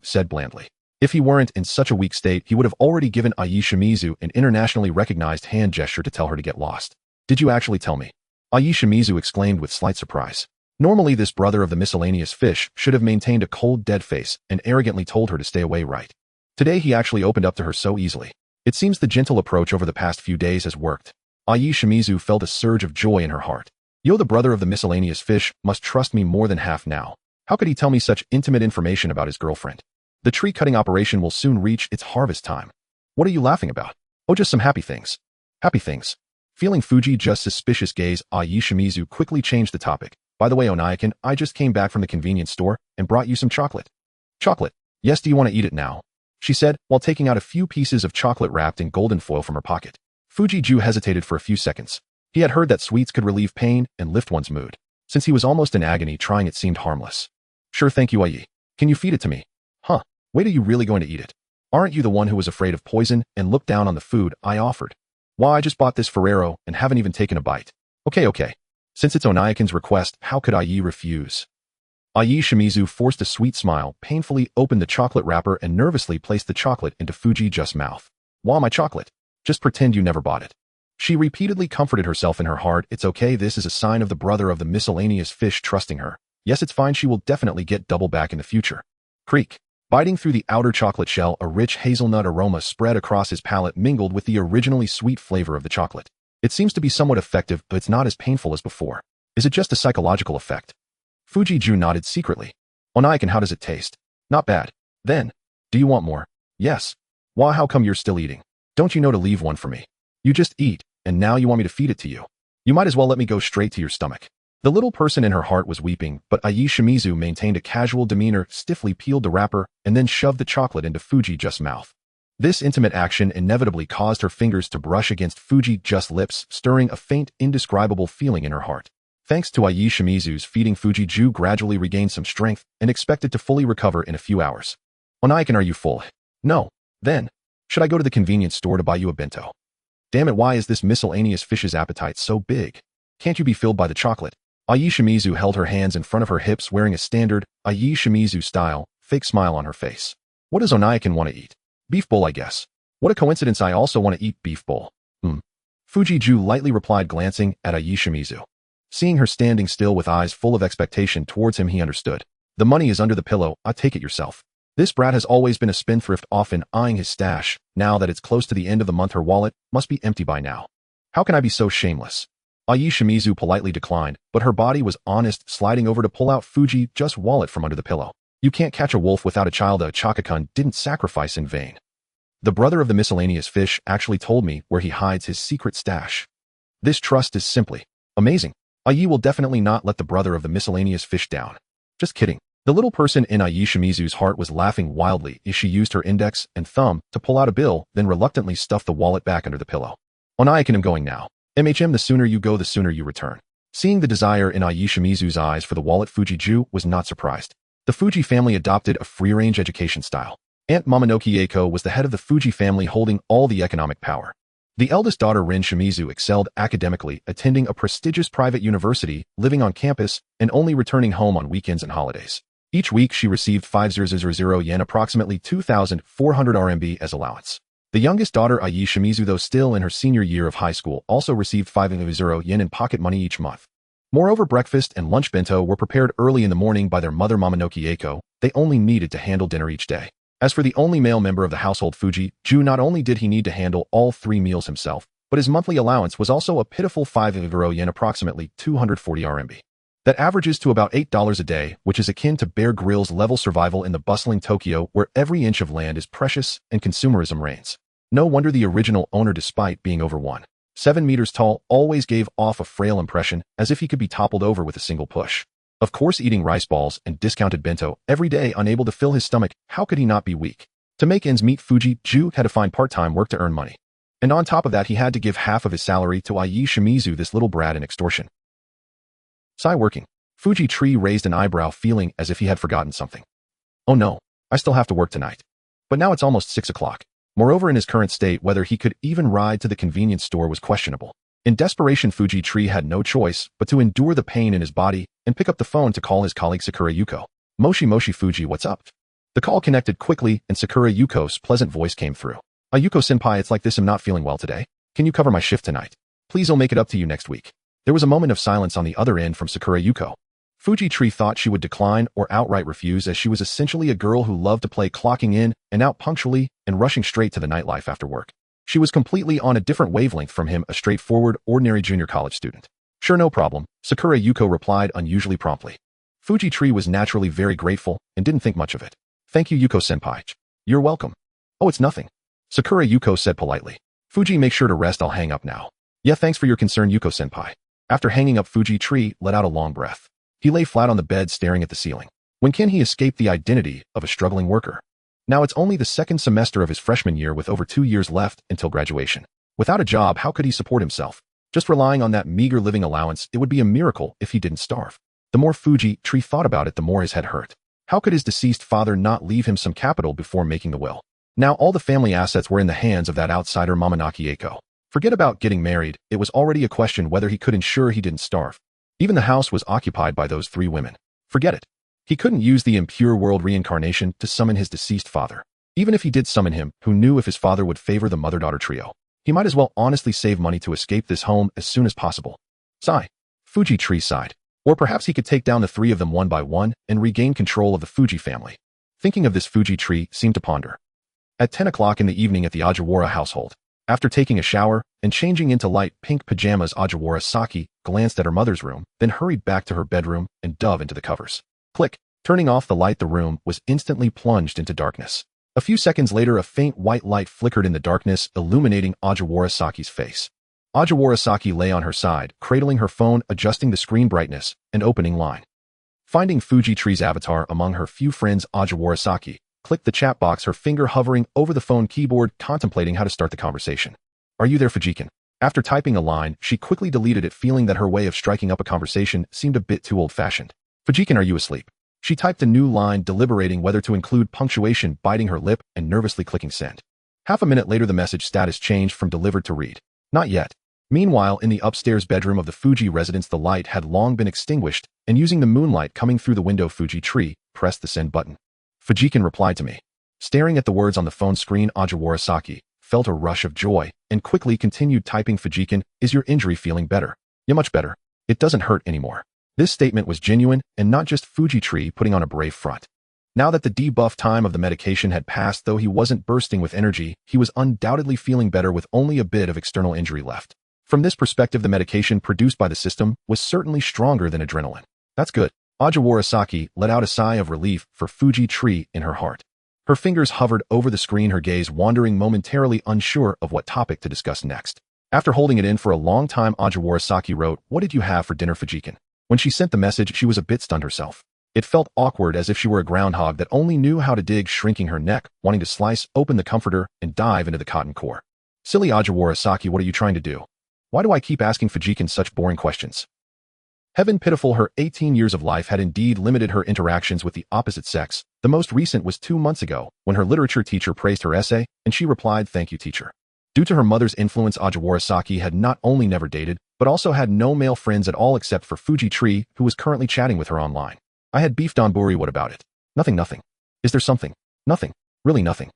said blandly. If he weren't in such a weak state, he would have already given Ai Shimizu an internationally recognized hand gesture to tell her to get lost. Did you actually tell me? Ai Shimizu exclaimed with slight surprise. Normally, this brother of the miscellaneous fish should have maintained a cold, dead face and arrogantly told her to stay away, right? Today, he actually opened up to her so easily. It seems the gentle approach over the past few days has worked. Ai Shimizu felt a surge of joy in her heart. Yo, the brother of the miscellaneous fish must trust me more than half now. How could he tell me such intimate information about his girlfriend? The tree-cutting operation will soon reach its harvest time. What are you laughing about? Oh, just some happy things. Happy things. Feeling Fujiju's suspicious gaze, Ai Shimizu quickly changed the topic. By the way, Onaikan, I just came back from the convenience store and brought you some chocolate. Chocolate? Yes, do you want to eat it now? She said, while taking out a few pieces of chocolate wrapped in golden foil from her pocket. Fujiju hesitated for a few seconds. He had heard that sweets could relieve pain and lift one's mood. Since he was almost in agony, trying it seemed harmless. Sure, thank you, Ai. Can you feed it to me? Huh. Wait, are you really going to eat it? Aren't you the one who was afraid of poison and looked down on the food I offered? Why, I just bought this Ferrero and haven't even taken a bite. Okay. Since it's Onaikan's request, how could Ai refuse? Ai Shimizu forced a sweet smile, painfully opened the chocolate wrapper and nervously placed the chocolate into Fujiju's mouth. Why my chocolate? Just pretend you never bought it. She repeatedly comforted herself in her heart. It's okay, this is a sign of the brother of the miscellaneous fish trusting her. Yes, it's fine, she will definitely get double back in the future. Creak. Biting through the outer chocolate shell, a rich hazelnut aroma spread across his palate, mingled with the originally sweet flavor of the chocolate. It seems to be somewhat effective, but it's not as painful as before. Is it just a psychological effect? Fujiju nodded secretly. Onaikan, how does it taste? Not bad. Then, do you want more? Yes. Why, how come you're still eating? Don't you know to leave one for me? You just eat, and now you want me to feed it to you. You might as well let me go straight to your stomach. The little person in her heart was weeping, but Ai Shimizu maintained a casual demeanor, stiffly peeled the wrapper, and then shoved the chocolate into Fujiju's mouth. This intimate action inevitably caused her fingers to brush against Fujiju's lips, stirring a faint, indescribable feeling in her heart. Thanks to Ai Shimizu's feeding, Fujiju gradually regained some strength and expected to fully recover in a few hours. Onaikan, are you full? No. Then, should I go to the convenience store to buy you a bento? Damn it, why is this miscellaneous fish's appetite so big? Can't you be filled by the chocolate? Ai Shimizu held her hands in front of her hips, wearing a standard, Ai Shimizu style, fake smile on her face. What does Onaikan want to eat? Beef bowl, I guess. What a coincidence, I also want to eat beef bowl. Fujiju lightly replied, glancing at Ai Shimizu. Seeing her standing still with eyes full of expectation towards him, he understood. The money is under the pillow, I take it yourself. This brat has always been a spendthrift, often eyeing his stash. Now that it's close to the end of the month, her wallet must be empty by now. How can I be so shameless? Ai Shimizu politely declined, but her body was honest, sliding over to pull out Fujiju's wallet from under the pillow. You can't catch a wolf without a child. Chaka-kun didn't sacrifice in vain. The brother of the miscellaneous fish actually told me where he hides his secret stash. This trust is simply amazing. Ai will definitely not let the brother of the miscellaneous fish down. Just kidding. The little person in Ai Shimizu's heart was laughing wildly as she used her index and thumb to pull out a bill, then reluctantly stuffed the wallet back under the pillow. Onaikan, I'm going now. The sooner you go, the sooner you return. Seeing the desire in Ai Shimizu's eyes for the wallet, Fujiju was not surprised. The Fuji family adopted a free-range education style. Aunt Momonoki Eiko was the head of the Fuji family, holding all the economic power. The eldest daughter, Rin Shimizu, excelled academically, attending a prestigious private university, living on campus, and only returning home on weekends and holidays. Each week, she received 5,000 yen, approximately 2,400 RMB, as allowance. The youngest daughter, Ai Shimizu, though still in her senior year of high school, also received 5,000 yen in pocket money each month. Moreover, breakfast and lunch bento were prepared early in the morning by their mother, Momonoki Eiko. They only needed to handle dinner each day. As for the only male member of the household, Fuji-ju, not only did he need to handle all 3 meals himself, but his monthly allowance was also a pitiful 5,000 yen, approximately 240 RMB. That averages to about $8 a day, which is akin to Bear Grylls level survival in the bustling Tokyo, where every inch of land is precious and consumerism reigns. No wonder the original owner, despite being over 1.7 meters tall, always gave off a frail impression, as if he could be toppled over with a single push. Of course, eating rice balls and discounted bento every day, unable to fill his stomach, how could he not be weak? To make ends meet, Fuji-ju had to find part-time work to earn money. And on top of that, he had to give half of his salary to Ai Shimizu, this little brat, in extortion. Sigh, working. Fuji-tree raised an eyebrow, feeling as if he had forgotten something. Oh no, I still have to work tonight. But now it's almost 6 o'clock. Moreover, in his current state, whether he could even ride to the convenience store was questionable. In desperation, Fuji-tree had no choice but to endure the pain in his body and pick up the phone to call his colleague Sakura Yuko. Moshi, Fuji, what's up? The call connected quickly and Sakura Yuko's pleasant voice came through. Yuko-senpai, it's like this, I'm not feeling well today. Can you cover my shift tonight? Please, I'll make it up to you next week. There was a moment of silence on the other end from Sakura Yuko. Fuji-tree thought she would decline or outright refuse, as she was essentially a girl who loved to play, clocking in and out punctually and rushing straight to the nightlife after work. She was completely on a different wavelength from him, a straightforward, ordinary junior college student. Sure, no problem, Sakura Yuko replied unusually promptly. Fuji-tree was naturally very grateful and didn't think much of it. Thank you, Yuko-senpai. You're welcome. Oh, it's nothing, Sakura Yuko said politely. Fuji, make sure to rest, I'll hang up now. Yeah, thanks for your concern, Yuko-senpai. After hanging up, Fuji-tree let out a long breath. He lay flat on the bed, staring at the ceiling. When can he escape the identity of a struggling worker? Now it's only the second semester of his freshman year, with over 2 years left until graduation. Without a job, how could he support himself? Just relying on that meager living allowance, it would be a miracle if he didn't starve. The more Fuji-tree thought about it, the more his head hurt. How could his deceased father not leave him some capital before making the will? Now all the family assets were in the hands of that outsider, Momonoki Eiko. Forget about getting married, it was already a question whether he could ensure he didn't starve. Even the house was occupied by those 3 women. Forget it. He couldn't use the impure world reincarnation to summon his deceased father. Even if he did summon him, who knew if his father would favor the mother-daughter trio? He might as well honestly save money to escape this home as soon as possible. Sigh. Fuji-tree sighed. Or perhaps he could take down the 3 of them one by one and regain control of the Fuji family. Thinking of this, Fuji-tree seemed to ponder. At 10 o'clock in the evening at the Ajiwara household, after taking a shower and changing into light pink pajamas, Ajiwara Saki glanced at her mother's room, then hurried back to her bedroom and dove into the covers. Click. Turning off the light, the room was instantly plunged into darkness. A few seconds later, a faint white light flickered in the darkness, illuminating Ajiwara Saki's face. Ajiwara Saki lay on her side, cradling her phone, adjusting the screen brightness, and opening line. Finding Fuji-tree's avatar among her few friends, Ajiwara Saki clicked the chat box, her finger hovering over the phone keyboard, contemplating how to start the conversation. Are you there, Fujikin? After typing a line, she quickly deleted it, feeling that her way of striking up a conversation seemed a bit too old-fashioned. Fujikin, are you asleep? She typed a new line, deliberating whether to include punctuation, biting her lip and nervously clicking send. Half a minute later, the message status changed from delivered to read. Not yet. Meanwhile, in the upstairs bedroom of the Fuji residence, the light had long been extinguished, and using the moonlight coming through the window, Fuji-tree pressed the send button. Fujikin replied to me. Staring at the words on the phone screen, Ajiwara Saki felt a rush of joy and quickly continued typing. Fujikin, is your injury feeling better? Yeah, much better. It doesn't hurt anymore. This statement was genuine and not just Fuji-tree putting on a brave front. Now that the debuff time of the medication had passed, though he wasn't bursting with energy, he was undoubtedly feeling better with only a bit of external injury left. From this perspective, the medication produced by the system was certainly stronger than adrenaline. That's good. Ajiwara Saki let out a sigh of relief for Fuji-tree in her heart. Her fingers hovered over the screen, her gaze wandering, momentarily unsure of what topic to discuss next. After holding it in for a long time, Ajiwara Saki wrote, "What did you have for dinner, Fujikin?" When she sent the message, she was a bit stunned herself. It felt awkward, as if she were a groundhog that only knew how to dig, shrinking her neck, wanting to slice open the comforter and dive into the cotton core. Silly Ajiwara Saki, what are you trying to do? Why do I keep asking Fujikin such boring questions? Heaven pitiful, her 18 years of life had indeed limited her interactions with the opposite sex. The most recent was 2 months ago, when her literature teacher praised her essay, and she replied, "Thank you, teacher." Due to her mother's influence, Ajiwara Saki had not only never dated, but also had no male friends at all except for Fuji-tree, who was currently chatting with her online. I had beef donburi, what about it? Nothing. Is there something? Nothing. Really nothing.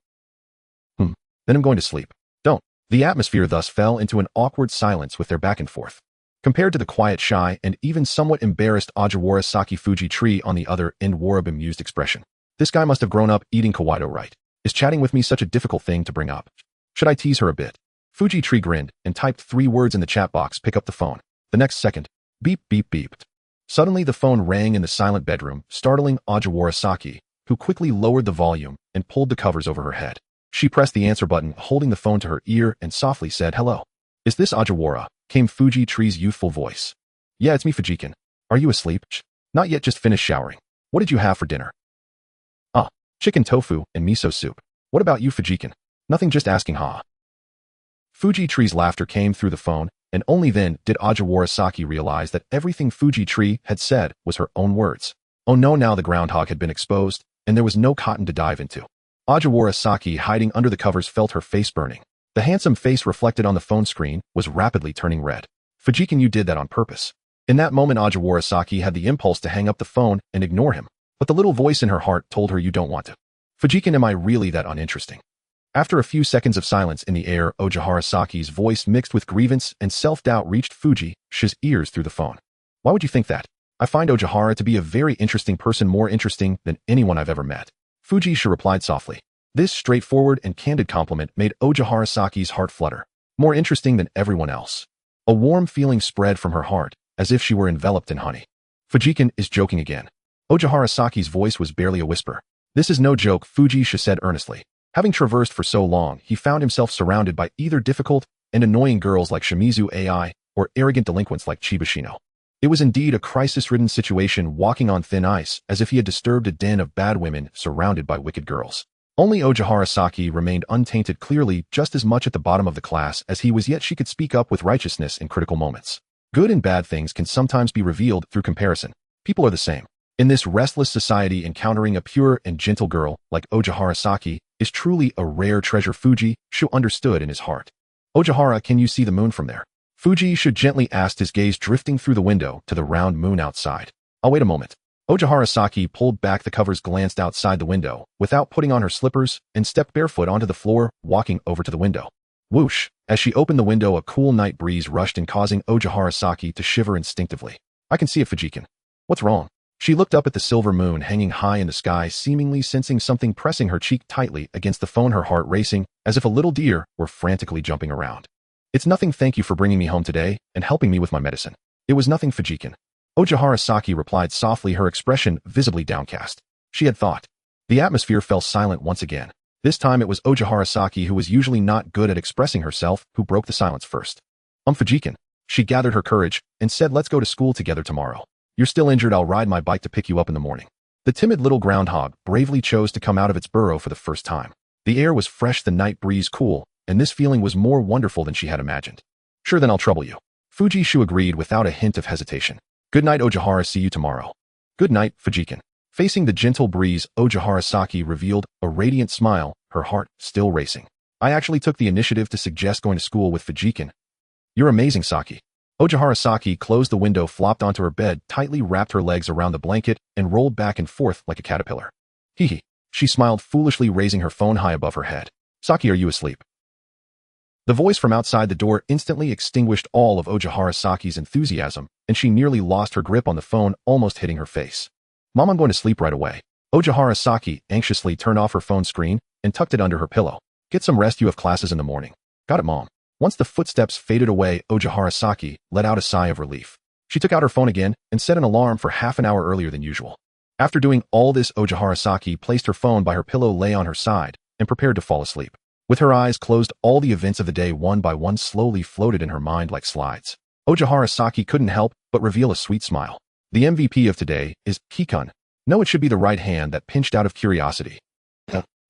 Then I'm going to sleep. Don't. The atmosphere thus fell into an awkward silence with their back and forth. Compared to the quiet, shy, and even somewhat embarrassed Ajiwara Saki, Fuji Tree on the other end wore a bemused expression. This guy must have grown up eating kawaii, right? Is chatting with me such a difficult thing to bring up? Should I tease her a bit? Fuji Tree grinned and typed 3 words in the chat box. Pick up the phone. The next second, beep, beep, beeped. Suddenly the phone rang in the silent bedroom, startling Ajiwara Saki, who quickly lowered the volume and pulled the covers over her head. She pressed the answer button, holding the phone to her ear, and softly said, "Hello. Is this Ajiwara?" came Fuji Tree's youthful voice. "Yeah, it's me, Fujikin. Are you asleep?" "Not yet, just finished showering. What did you have for dinner?" "Ah, chicken tofu and miso soup. What about you, Fujikin?" "Nothing, just asking, ha." Fuji Tree's laughter came through the phone, and only then did Ajiwara Saki realize that everything Fuji Tree had said was her own words. Oh no, now the groundhog had been exposed, and there was no cotton to dive into. Ajiwara Saki, hiding under the covers, felt her face burning. The handsome face reflected on the phone screen was rapidly turning red. "Fujikin, you did that on purpose." In that moment, Ajiwara Saki had the impulse to hang up the phone and ignore him, but the little voice in her heart told her, "You don't want to." "Fujikin, am I really that uninteresting?" After a few seconds of silence in the air, Ajiwara Saki's voice mixed with grievance and self-doubt reached Fuji's ears through the phone. "Why would you think that? I find Ojihara to be a very interesting person, more interesting than anyone I've ever met." Fuji replied softly. This straightforward and candid compliment made Ojihara Saki's heart flutter. More interesting than everyone else. A warm feeling spread from her heart, as if she were enveloped in honey. "Fujikin is joking again." Ojihara Saki's voice was barely a whisper. "This is no joke," Fuji said earnestly. Having traversed for so long, he found himself surrounded by either difficult and annoying girls like Shimizu Ai or arrogant delinquents like Chibashino. It was indeed a crisis-ridden situation, walking on thin ice, as if he had disturbed a den of bad women surrounded by wicked girls. Only Ojihara Saki remained untainted, clearly just as much at the bottom of the class as he was, yet she could speak up with righteousness in critical moments. Good and bad things can sometimes be revealed through comparison. People are the same. In this restless society, encountering a pure and gentle girl like Ojihara Saki is truly a rare treasure. Fuji understood in his heart. "Ojihara, can you see the moon from there?" Fuji gently asked, his gaze drifting through the window to the round moon outside. "I'll wait a moment." Ojihara Saki pulled back the covers, glanced outside the window without putting on her slippers, and stepped barefoot onto the floor, walking over to the window. Whoosh! As she opened the window, a cool night breeze rushed in, causing Ojihara Saki to shiver instinctively. "I can see it, Fujikin." "What's wrong?" She looked up at the silver moon hanging high in the sky, seemingly sensing something pressing her cheek tightly against the phone, her heart racing as if a little deer were frantically jumping around. "It's nothing, thank you for bringing me home today and helping me with my medicine." "It was nothing, Fujikin." Ojihara Saki replied softly, her expression visibly downcast. She had thought. The atmosphere fell silent once again. This time it was Ojihara Saki, who was usually not good at expressing herself, who broke the silence first. Fujikin." She gathered her courage and said, "Let's go to school together tomorrow. You're still injured, I'll ride my bike to pick you up in the morning." The timid little groundhog bravely chose to come out of its burrow for the first time. The air was fresh, the night breeze cool, and this feeling was more wonderful than she had imagined. "Sure, then I'll trouble you." Fuji agreed without a hint of hesitation. "Good night, Ojihara, see you tomorrow." "Good night, Fujikin." Facing the gentle breeze, Ojihara Saki revealed a radiant smile, her heart still racing. "I actually took the initiative to suggest going to school with Fujikin." "You're amazing, Saki." Ojihara Saki closed the window, flopped onto her bed, tightly wrapped her legs around the blanket, and rolled back and forth like a caterpillar. "Hee." She smiled foolishly, raising her phone high above her head. "Saki, are you asleep?" The voice from outside the door instantly extinguished all of Ojihara Saki's enthusiasm, and she nearly lost her grip on the phone, almost hitting her face. "Mom, I'm going to sleep right away." Ojihara Saki anxiously turned off her phone screen and tucked it under her pillow. "Get some rest, you have classes in the morning." "Got it, Mom." Once the footsteps faded away, Ojihara Saki let out a sigh of relief. She took out her phone again and set an alarm for half an hour earlier than usual. After doing all this, Ojihara Saki placed her phone by her pillow, lay on her side, and prepared to fall asleep. With her eyes closed, all the events of the day one by one slowly floated in her mind like slides. Ojihara Saki couldn't help but reveal a sweet smile. The MVP of today is Kikun. No, it should be the right hand that pinched out of curiosity.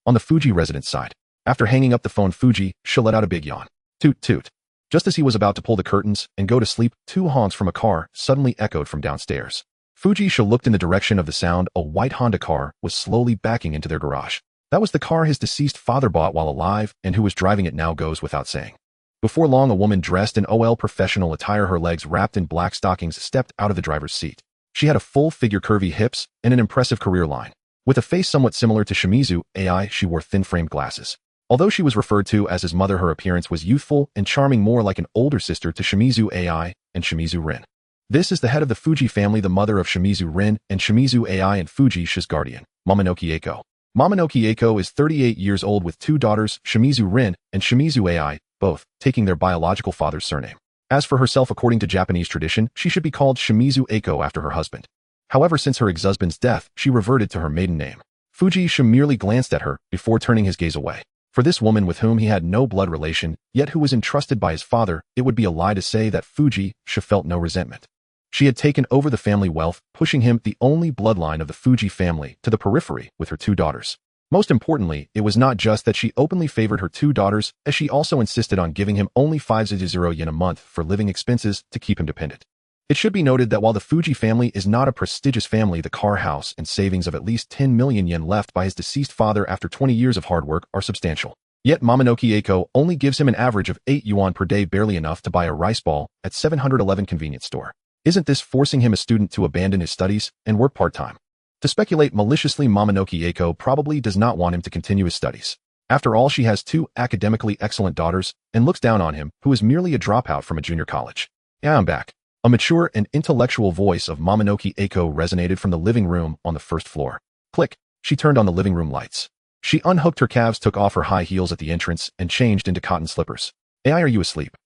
On the Fuji residence side. After hanging up the phone, Fuji let out a big yawn. Toot toot. Just as he was about to pull the curtains and go to sleep, 2 honks from a car suddenly echoed from downstairs. Fuji looked in the direction of the sound. A white Honda car was slowly backing into their garage. That was the car his deceased father bought while alive, and who was driving it now goes without saying. Before long, a woman dressed in OL professional attire, her legs wrapped in black stockings, stepped out of the driver's seat. She had a full-figure curvy hips and an impressive career line. With a face somewhat similar to Shimizu AI, she wore thin-framed glasses. Although she was referred to as his mother, her appearance was youthful and charming, more like an older sister to Shimizu AI and Shimizu Rin. This is the head of the Fuji family, the mother of Shimizu Rin and Shimizu AI and Fuji-shi's guardian, Momonoki Eiko. Momonoki Eiko is 38 years old with two daughters, Shimizu Rin and Shimizu AI, both taking their biological father's surname. As for herself, according to Japanese tradition, she should be called Shimizu Eiko after her husband. However, since her ex-husband's death, she reverted to her maiden name. Fuji-shi merely glanced at her before turning his gaze away. For this woman with whom he had no blood relation, yet who was entrusted by his father, it would be a lie to say that Fuji-shi felt no resentment. She had taken over the family wealth, pushing him, the only bloodline of the Fuji family, to the periphery with her two daughters. Most importantly, it was not just that she openly favored her two daughters, as she also insisted on giving him only 500 yen a month for living expenses to keep him dependent. It should be noted that while the Fuji family is not a prestigious family, the car, house, and savings of at least 10 million yen left by his deceased father after 20 years of hard work are substantial. Yet Momonoki Eiko only gives him an average of 8 yuan per day, barely enough to buy a rice ball at 711 convenience store. Isn't this forcing him, a student, to abandon his studies and work part-time? To speculate maliciously, Momonoki Eiko probably does not want him to continue his studies. After all, she has two academically excellent daughters and looks down on him, who is merely a dropout from a junior college. Yeah, I'm back. A mature and intellectual voice of Momonoki Eiko resonated from the living room on the first floor. Click. She turned on the living room lights. She unhooked her calves, took off her high heels at the entrance, and changed into cotton slippers. AI, are you asleep?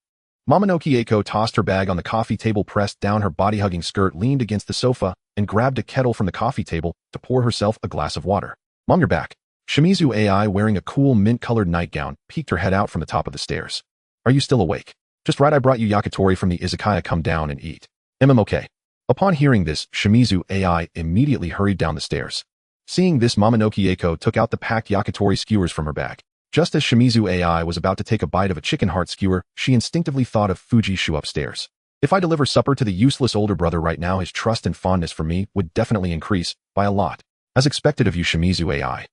Momonoki Eiko tossed her bag on the coffee table, pressed down her body-hugging skirt, leaned against the sofa, and grabbed a kettle from the coffee table to pour herself a glass of water. Mom, you're back. Shimizu AI, wearing a cool mint-colored nightgown, peeked her head out from the top of the stairs. Are you still awake? Just right, I brought you yakitori from the izakaya. Come down and eat. Okay. Upon hearing this, Shimizu AI immediately hurried down the stairs. Seeing this, Momonoki Eiko took out the packed yakitori skewers from her bag. Just as Shimizu AI was about to take a bite of a chicken heart skewer, she instinctively thought of Fuji-shi upstairs. If I deliver supper to the useless older brother right now, his trust and fondness for me would definitely increase by a lot. As expected of you, Shimizu AI.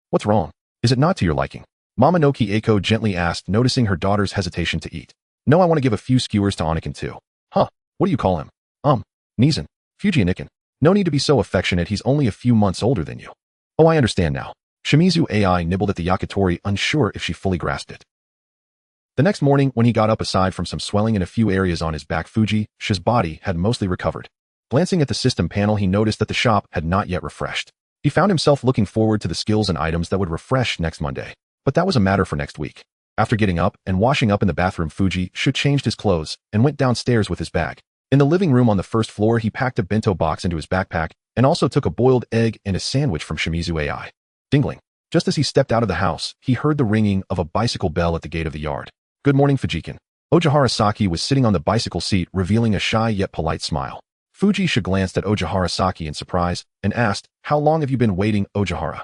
What's wrong? Is it not to your liking? Momonoki Eiko gently asked, noticing her daughter's hesitation to eat. No, I want to give a few skewers to Anakin too. Huh, what do you call him? Nizan. Fuji Anakin. No need to be so affectionate, he's only a few months older than you. Oh, I understand now. Shimizu AI nibbled at the yakitori, unsure if she fully grasped it. The next morning, when he got up, aside from some swelling in a few areas on his back, Fuji-shi's body had mostly recovered. Glancing at the system panel, he noticed that the shop had not yet refreshed. He found himself looking forward to the skills and items that would refresh next Monday. But that was a matter for next week. After getting up and washing up in the bathroom, Fuji-shi changed his clothes and went downstairs with his bag. In the living room on the first floor, he packed a bento box into his backpack and also took a boiled egg and a sandwich from Shimizu AI. Dingling. Just as he stepped out of the house, he heard the ringing of a bicycle bell at the gate of the yard. Good morning, Fujikin. Ojihara Saki was sitting on the bicycle seat, revealing a shy yet polite smile. Fuji-shi glanced at Ojihara Saki in surprise and asked, How long have you been waiting, Ojihara?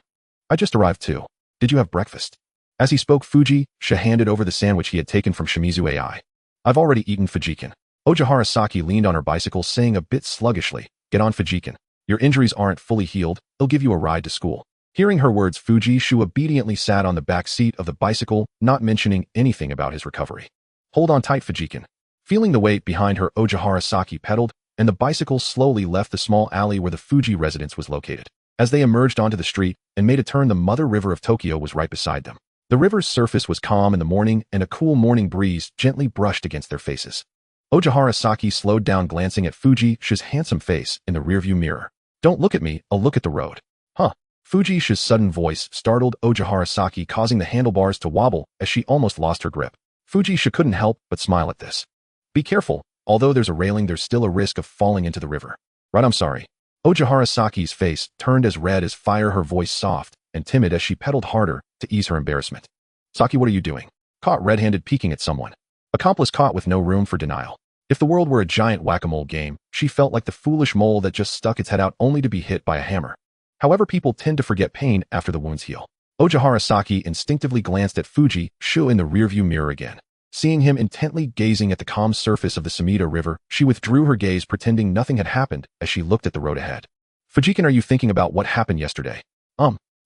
I just arrived too. Did you have breakfast? As he spoke, Fuji-shi handed over the sandwich he had taken from Shimizu AI. I've already eaten, Fujikin. Ojihara Saki leaned on her bicycle, saying a bit sluggishly, Get on, Fujikin. Your injuries aren't fully healed, they'll give you a ride to school. Hearing her words, Fuji-shi obediently sat on the back seat of the bicycle, not mentioning anything about his recovery. Hold on tight, Fujikin. Feeling the weight behind her, Ojihara Saki pedaled, and the bicycle slowly left the small alley where the Fuji residence was located. As they emerged onto the street and made a turn, the mother river of Tokyo was right beside them. The river's surface was calm in the morning, and a cool morning breeze gently brushed against their faces. Ojihara Saki slowed down, glancing at Fuji-shi's handsome face in the rearview mirror. Don't look at me, I'll look at the road. Huh. Fuji-shi's sudden voice startled Ojihara Saki, causing the handlebars to wobble as she almost lost her grip. Fuji-shi couldn't help but smile at this. Be careful, although there's a railing, there's still a risk of falling into the river. Right, I'm sorry. Ojihara Saki's face turned as red as fire, her voice soft and timid as she pedaled harder to ease her embarrassment. Saki, what are you doing? Caught red-handed peeking at someone. Accomplice caught with no room for denial. If the world were a giant whack-a-mole game, she felt like the foolish mole that just stuck its head out only to be hit by a hammer. However, people tend to forget pain after the wounds heal. Ojihara Saki instinctively glanced at Fuji-shi in the rearview mirror again. Seeing him intently gazing at the calm surface of the Sumida River, she withdrew her gaze, pretending nothing had happened as she looked at the road ahead. Fujikin, are you thinking about what happened yesterday?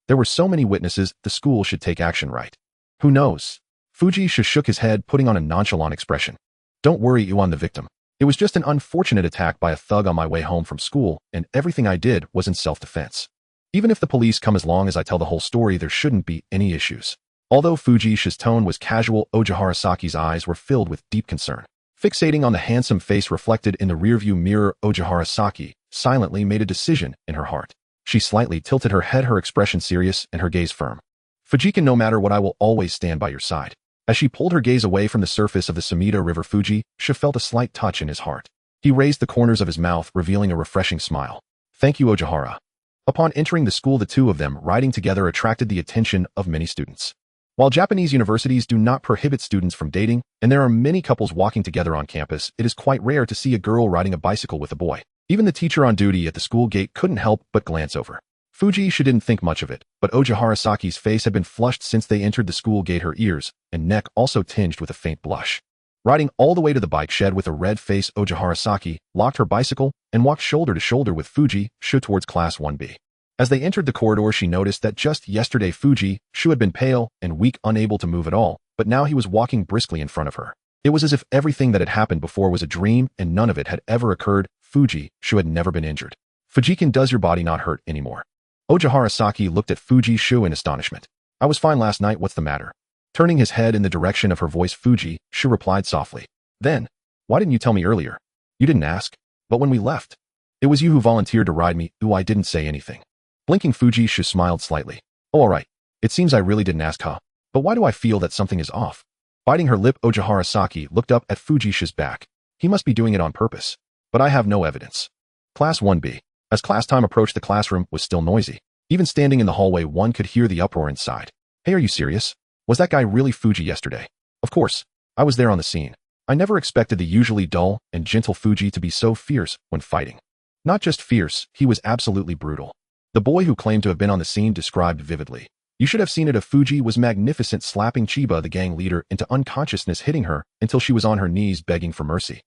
There were so many witnesses, the school should take action, right? Who knows? Fuji-shi shook his head, putting on a nonchalant expression. Don't worry, I'm the victim. It was just an unfortunate attack by a thug on my way home from school, and everything I did was in self-defense. Even if the police come, as long as I tell the whole story, there shouldn't be any issues. Although Fujishi's tone was casual, Ojiharasaki's eyes were filled with deep concern. Fixating on the handsome face reflected in the rearview mirror, Ojiharasaki silently made a decision in her heart. She slightly tilted her head, her expression serious and her gaze firm. Fujiki, no matter what, I will always stand by your side. As she pulled her gaze away from the surface of the Sumida River, Fujisha felt a slight touch in his heart. He raised the corners of his mouth, revealing a refreshing smile. Thank you, Ojihara. Upon entering the school, the two of them riding together attracted the attention of many students. While Japanese universities do not prohibit students from dating, and there are many couples walking together on campus, it is quite rare to see a girl riding a bicycle with a boy. Even the teacher on duty at the school gate couldn't help but glance over. Fujisha didn't think much of it, but Ojiharasaki's face had been flushed since they entered the school gate, her ears and neck also tinged with a faint blush. Riding all the way to the bike shed with a red face, Ojiharasaki locked her bicycle and walked shoulder to shoulder with Fujisha towards Class 1B. As they entered the corridor, she noticed that just yesterday Fujisha had been pale and weak, unable to move at all, but now he was walking briskly in front of her. It was as if everything that had happened before was a dream and none of it had ever occurred. Fujisha had never been injured. Fujikin, does your body not hurt anymore? Ojiharasaki looked at Fujisha in astonishment. I was fine last night, what's the matter? Turning his head in the direction of her voice, Fujisha replied softly. Then, why didn't you tell me earlier? You didn't ask. But when we left, it was you who volunteered to ride me. Ooh, I didn't say anything. Blinking, Fujisha smiled slightly. Oh, all right. It seems I really didn't ask, huh? But why do I feel that something is off? Biting her lip, Ojiharasaki looked up at Fujisha's back. He must be doing it on purpose. But I have no evidence. Class 1B. As class time approached, the classroom was still noisy. Even standing in the hallway, one could hear the uproar inside. Hey, are you serious? Was that guy really Fuji yesterday? Of course. I was there on the scene. I never expected the usually dull and gentle Fuji to be so fierce when fighting. Not just fierce, he was absolutely brutal. The boy who claimed to have been on the scene described vividly. You should have seen it. Fuji was magnificent, slapping Chiba, the gang leader, into unconsciousness, hitting her until she was on her knees begging for mercy.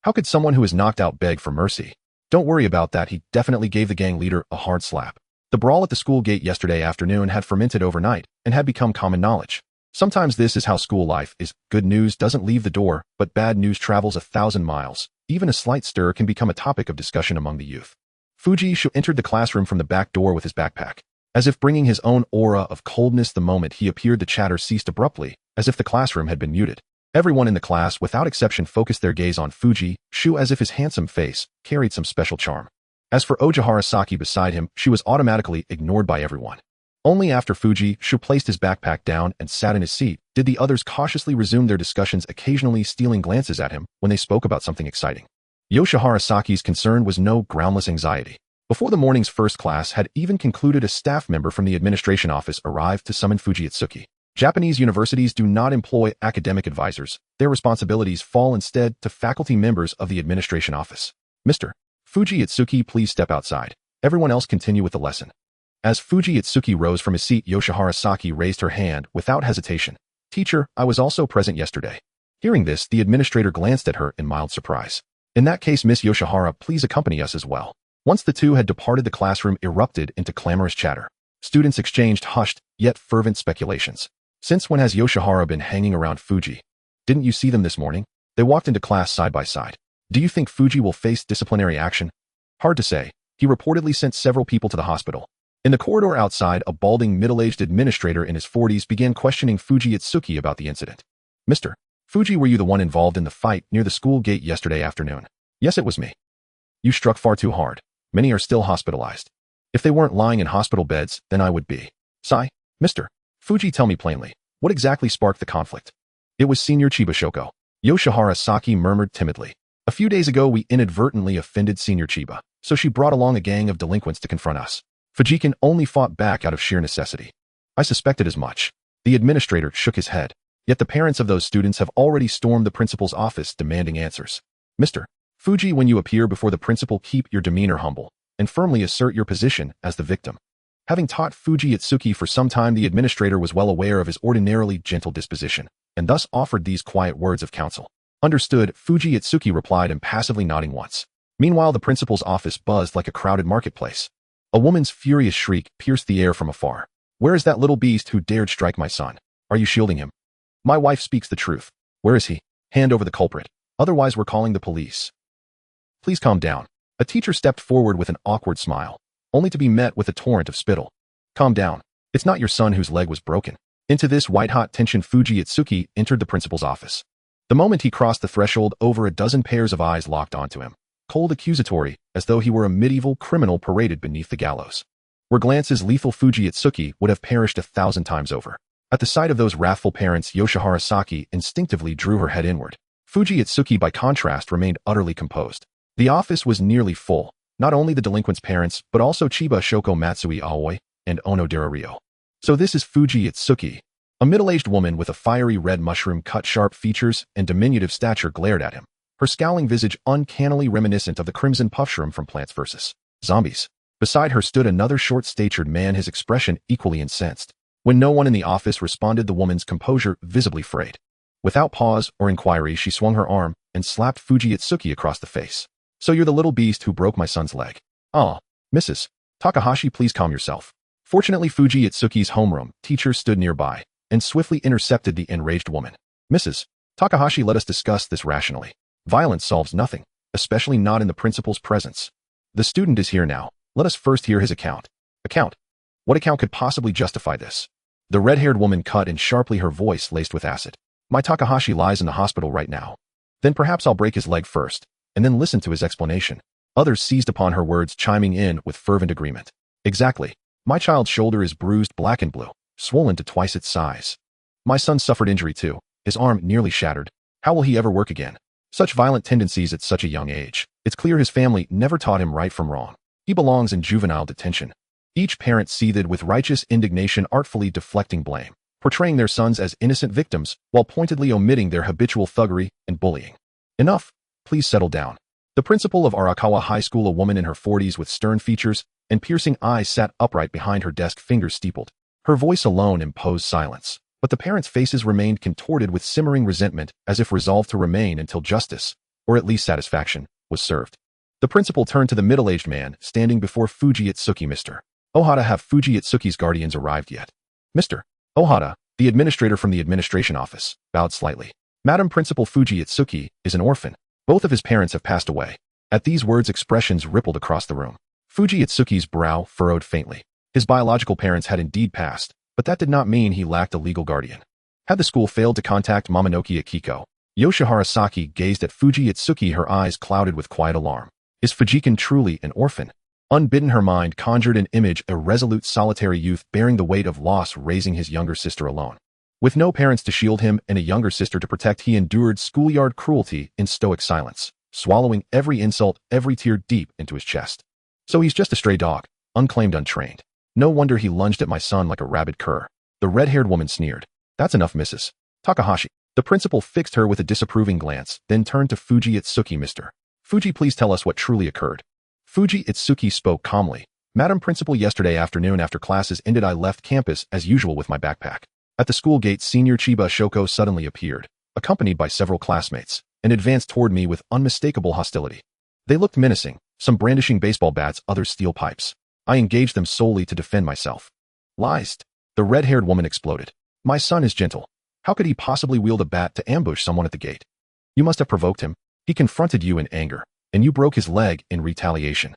How could someone who is knocked out beg for mercy? Don't worry about that, he definitely gave the gang leader a hard slap. The brawl at the school gate yesterday afternoon had fermented overnight and had become common knowledge. Sometimes this is how school life is. Good news doesn't leave the door, but bad news travels 1,000 miles. Even a slight stir can become a topic of discussion among the youth. Fujisha entered the classroom from the back door with his backpack. As if bringing his own aura of coldness, the moment he appeared, the chatter ceased abruptly, as if the classroom had been muted. Everyone in the class, without exception, focused their gaze on Fujisha as if his handsome face carried some special charm. As for Ojiharasaki beside him, she was automatically ignored by everyone. Only after Fujisha placed his backpack down and sat in his seat did the others cautiously resume their discussions, occasionally stealing glances at him when they spoke about something exciting. Yoshiharasaki's concern was no groundless anxiety. Before the morning's first class had even concluded, a staff member from the administration office arrived to summon Fujitsuki. Japanese universities do not employ academic advisors. Their responsibilities fall instead to faculty members of the administration office. Mr. Fujitsuki, please step outside. Everyone else continue with the lesson. As Fujitsuki rose from his seat, Yoshiharasaki raised her hand without hesitation. Teacher, I was also present yesterday. Hearing this, the administrator glanced at her in mild surprise. In that case, Miss Yoshihara, please accompany us as well. Once the two had departed, the classroom erupted into clamorous chatter. Students exchanged hushed, yet fervent speculations. Since when has Yoshihara been hanging around Fuji? Didn't you see them this morning? They walked into class side by side. Do you think Fuji will face disciplinary action? Hard to say. He reportedly sent several people to the hospital. In the corridor outside, a balding middle-aged administrator in his 40s began questioning Fujitsuki about the incident. Mr. Fuji, were you the one involved in the fight near the school gate yesterday afternoon? Yes, it was me. You struck far too hard. Many are still hospitalized. If they weren't lying in hospital beds, then I would be. Sigh. Mr. Fuji, tell me plainly, what exactly sparked the conflict? It was Senior Chiba Shoko. Yoshiharasaki murmured timidly. A few days ago, we inadvertently offended Senior Chiba, so she brought along a gang of delinquents to confront us. Fujikin only fought back out of sheer necessity. I suspected as much. The administrator shook his head. Yet the parents of those students have already stormed the principal's office demanding answers. Mr. Fuji, when you appear before the principal, keep your demeanor humble and firmly assert your position as the victim. Having taught Fujitsuki for some time, the administrator was well aware of his ordinarily gentle disposition, and thus offered these quiet words of counsel. Understood, Fujitsuki replied, impassively nodding once. Meanwhile, the principal's office buzzed like a crowded marketplace. A woman's furious shriek pierced the air from afar. Where is that little beast who dared strike my son? Are you shielding him? My wife speaks the truth. Where is he? Hand over the culprit. Otherwise, we're calling the police. please calm down. A teacher stepped forward with an awkward smile, only to be met with a torrent of spittle. Calm down. It's not your son whose leg was broken. Into this white-hot tension Fuji Itsuki entered the principal's office. The moment he crossed the threshold, over a dozen pairs of eyes locked onto him, cold accusatory, as though he were a medieval criminal paraded beneath the gallows. Where glances lethal, Fuji Itsuki would have perished 1,000 times over. At the sight of those wrathful parents, Yoshihara Saki instinctively drew her head inward. Fuji Itsuki, by contrast, remained utterly composed. The office was nearly full, not only the delinquents' parents, but also Chiba Shoko Matsui Aoi and Onodera Ryo. So this is Fuji Itsuki. A middle-aged woman with a fiery red mushroom-cut sharp features and diminutive stature glared at him, her scowling visage uncannily reminiscent of the crimson puffshroom from Plants vs. Zombies. Beside her stood another short-statured man, his expression equally incensed. When no one in the office responded, the woman's composure visibly frayed. Without pause or inquiry, she swung her arm and slapped Fuji Itsuki across the face. So you're the little beast who broke my son's leg. Ah, Mrs. Takahashi, please calm yourself. Fortunately, Fuji Itsuki's homeroom teacher stood nearby and swiftly intercepted the enraged woman. Mrs. Takahashi, let us discuss this rationally. Violence solves nothing, especially not in the principal's presence. The student is here now. Let us first hear his account. Account? What account could possibly justify this? The red-haired woman cut in sharply, her voice laced with acid. My Takahashi lies in the hospital right now. Then perhaps I'll break his leg first, and then listen to his explanation. Others seized upon her words, chiming in with fervent agreement. Exactly. My child's shoulder is bruised black and blue, swollen to twice its size. My son suffered injury too, his arm nearly shattered. How will he ever work again? Such violent tendencies at such a young age. It's clear his family never taught him right from wrong. He belongs in juvenile detention. Each parent seethed with righteous indignation, artfully deflecting blame, portraying their sons as innocent victims while pointedly omitting their habitual thuggery and bullying. Enough. Please settle down. The principal of Arakawa High School, a woman in her 40s with stern features and piercing eyes, sat upright behind her desk, fingers steepled. Her voice alone imposed silence, but the parents' faces remained contorted with simmering resentment, as if resolved to remain until justice, or at least satisfaction, was served. The principal turned to the middle-aged man standing before Fuji Itsuki. Mr. Ohata, have Fuji Itsuki's guardians arrived yet? Mr. Ohata, the administrator from the administration office, bowed slightly. Madam Principal, Fuji Itsuki is an orphan. Both of his parents have passed away. At these words, expressions rippled across the room. Fuji Itsuki's brow furrowed faintly. His biological parents had indeed passed, but that did not mean he lacked a legal guardian. Had the school failed to contact Momonoki Akiko? Yoshihara Saki gazed at Fuji Itsuki, her eyes clouded with quiet alarm. Is Fujikin truly an orphan? Unbidden, her mind conjured an image, a resolute, solitary youth bearing the weight of loss, raising his younger sister alone. With no parents to shield him and a younger sister to protect, he endured schoolyard cruelty in stoic silence, swallowing every insult, every tear deep into his chest. So he's just a stray dog, unclaimed, untrained. No wonder he lunged at my son like a rabid cur. The red-haired woman sneered. That's enough, Mrs. Takahashi. The principal fixed her with a disapproving glance, then turned to Fuji Itsuki. Mr. Fuji, please tell us what truly occurred. Fuji Itsuki spoke calmly. Madam Principal, yesterday afternoon after classes ended, I left campus as usual with my backpack. At the school gate, Senior Chiba Shoko suddenly appeared, accompanied by several classmates, and advanced toward me with unmistakable hostility. They looked menacing, some brandishing baseball bats, others steel pipes. I engaged them solely to defend myself. Lies. The red-haired woman exploded. My son is gentle. How could he possibly wield a bat to ambush someone at the gate? You must have provoked him. He confronted you in anger, and you broke his leg in retaliation.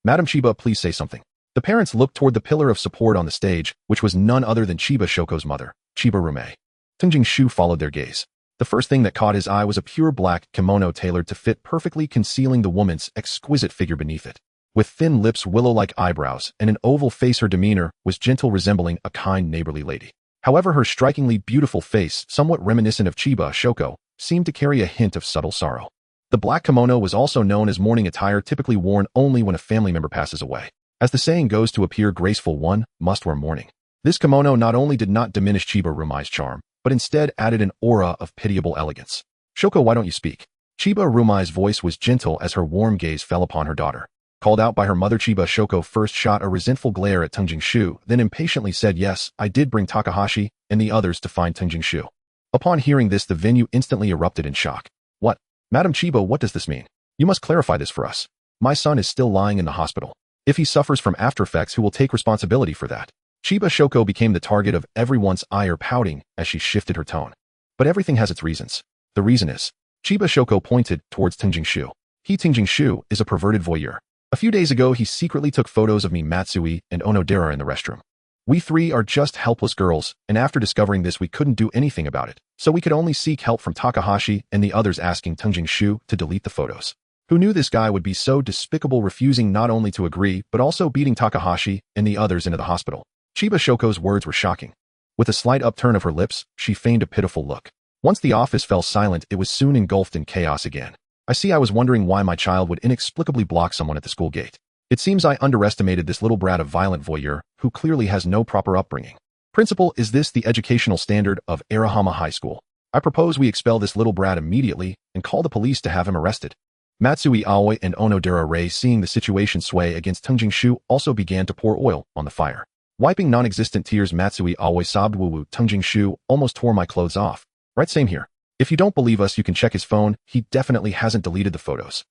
Madam Chiba, please say something. The parents looked toward the pillar of support on the stage, which was none other than Chiba Shoko's mother, Chiba Rume. Tunjing Shu followed their gaze. The first thing that caught his eye was a pure black kimono tailored to fit perfectly, concealing the woman's exquisite figure beneath it. With thin lips, willow-like eyebrows, and an oval face, her demeanor was gentle, resembling a kind, neighborly lady. However, her strikingly beautiful face, somewhat reminiscent of Chiba Shoko, seemed to carry a hint of subtle sorrow. The black kimono was also known as mourning attire, typically worn only when a family member passes away. As the saying goes, to appear graceful, one must wear mourning. This kimono not only did not diminish Chiba Rumai's charm, but instead added an aura of pitiable elegance. Shoko, why don't you speak? Chiba Rumai's voice was gentle as her warm gaze fell upon her daughter. Called out by her mother, Chiba Shoko first shot a resentful glare at Tunjing Shu, then impatiently said, yes, I did bring Takahashi and the others to find Tunjing Shu. Upon hearing this, the venue instantly erupted in shock. What? Madam Chiba, what does this mean? You must clarify this for us. My son is still lying in the hospital. If he suffers from aftereffects, who will take responsibility for that? Chiba Shoko became the target of everyone's ire, pouting as she shifted her tone. But everything has its reasons. The reason is, Chiba Shoko pointed towards Tunjing Shu. He Tingjing-shu is a perverted voyeur. A few days ago, he secretly took photos of me, Matsui, and Onodera in the restroom. We three are just helpless girls, and after discovering this, we couldn't do anything about it. So we could only seek help from Takahashi and the others, asking Tingjing-shu to delete the photos. Who knew this guy would be so despicable, refusing not only to agree, but also beating Takahashi and the others into the hospital? Chiba Shoko's words were shocking. With a slight upturn of her lips, she feigned a pitiful look. Once the office fell silent, it was soon engulfed in chaos again. I was wondering why my child would inexplicably block someone at the school gate. It seems I underestimated this little brat of violent voyeur, who clearly has no proper upbringing. Principal, is this the educational standard of Arahama High School? I propose we expel this little brat immediately and call the police to have him arrested. Matsui Aoi and Onodera Rei, seeing the situation sway against Tingjing-shu, also began to pour oil on the fire. Wiping non-existent tears, Matsui Aoi sobbed, "Woo-woo, Tingjing-shu almost tore my clothes off." Right, same here. If you don't believe us, you can check his phone. He definitely hasn't deleted the photos.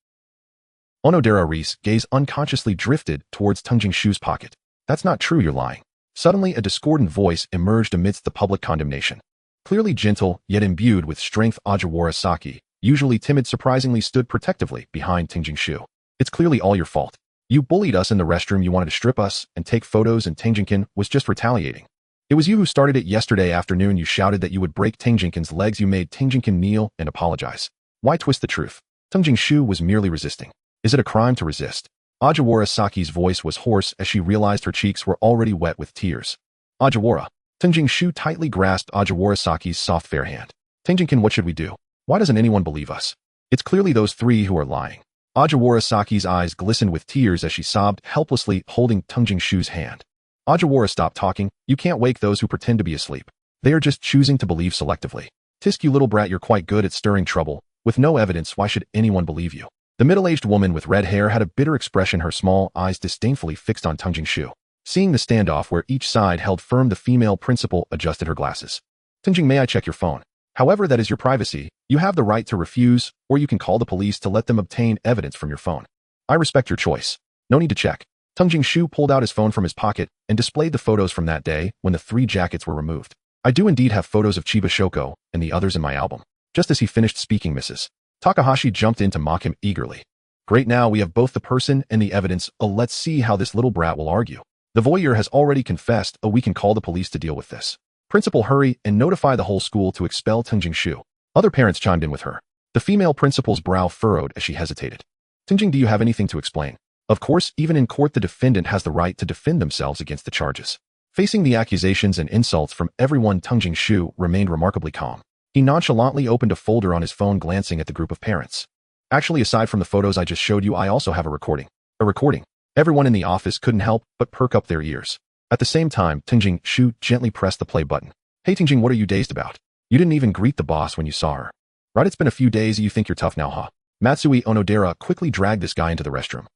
Onodera Rei's gaze unconsciously drifted towards Tingjing-shu's pocket. That's not true, you're lying. Suddenly, a discordant voice emerged amidst the public condemnation. Clearly gentle, yet imbued with strength, Ajiwara Saki, usually timid, surprisingly stood protectively behind Tingjing-shu. It's clearly all your fault. You bullied us in the restroom, you wanted to strip us and take photos, and Tingjinkin was just retaliating. It was you who started it yesterday afternoon. You shouted that you would break Tingjinkin's legs. You made Tingjinkin kneel and apologize. Why twist the truth? Tingjing-shu was merely resisting. Is it a crime to resist? Ajiwara Saki's voice was hoarse as she realized her cheeks were already wet with tears. Ajiwara. Tingjing-shu tightly grasped Ajiwara Saki's soft fair hand. Tingjinkin, what should we do? Why doesn't anyone believe us? It's clearly those three who are lying. Ajiwara Saki's eyes glistened with tears as she sobbed, helplessly holding Tingjing-shu's hand. Ajiwara, stop talking. You can't wake those who pretend to be asleep. They are just choosing to believe selectively. Tisk, you little brat, you're quite good at stirring trouble. With no evidence, why should anyone believe you? The middle-aged woman with red hair had a bitter expression, her small eyes disdainfully fixed on Tingjing-shu. Seeing the standoff where each side held firm, the female principal adjusted her glasses. Tingjing, may I check your phone? However, that is your privacy. You have the right to refuse, or you can call the police to let them obtain evidence from your phone. I respect your choice. No need to check. Tingjing-shu pulled out his phone from his pocket and displayed the photos from that day when the 3 jackets were removed. I do indeed have photos of Chiba Shoko and the others in my album. Just as he finished speaking, Mrs. Takahashi jumped in to mock him eagerly. Great, now we have both the person and the evidence. Let's see how this little brat will argue. The voyeur has already confessed. We can call the police to deal with this. Principal, hurry and notify the whole school to expel Tingjing-shu. Other parents chimed in with her. The female principal's brow furrowed as she hesitated. Tingjing, do you have anything to explain? Of course, even in court, the defendant has the right to defend themselves against the charges. Facing the accusations and insults from everyone, Tingjing-shu remained remarkably calm. He nonchalantly opened a folder on his phone, glancing at the group of parents. Actually, aside from the photos I just showed you, I also have a recording. A recording. Everyone in the office couldn't help but perk up their ears. At the same time, Tingjing-shu gently pressed the play button. Hey Tingjing, what are you dazed about? You didn't even greet the boss when you saw her. Right, it's been a few days, you think you're tough now, huh? Matsui Onodera quickly dragged this guy into the restroom.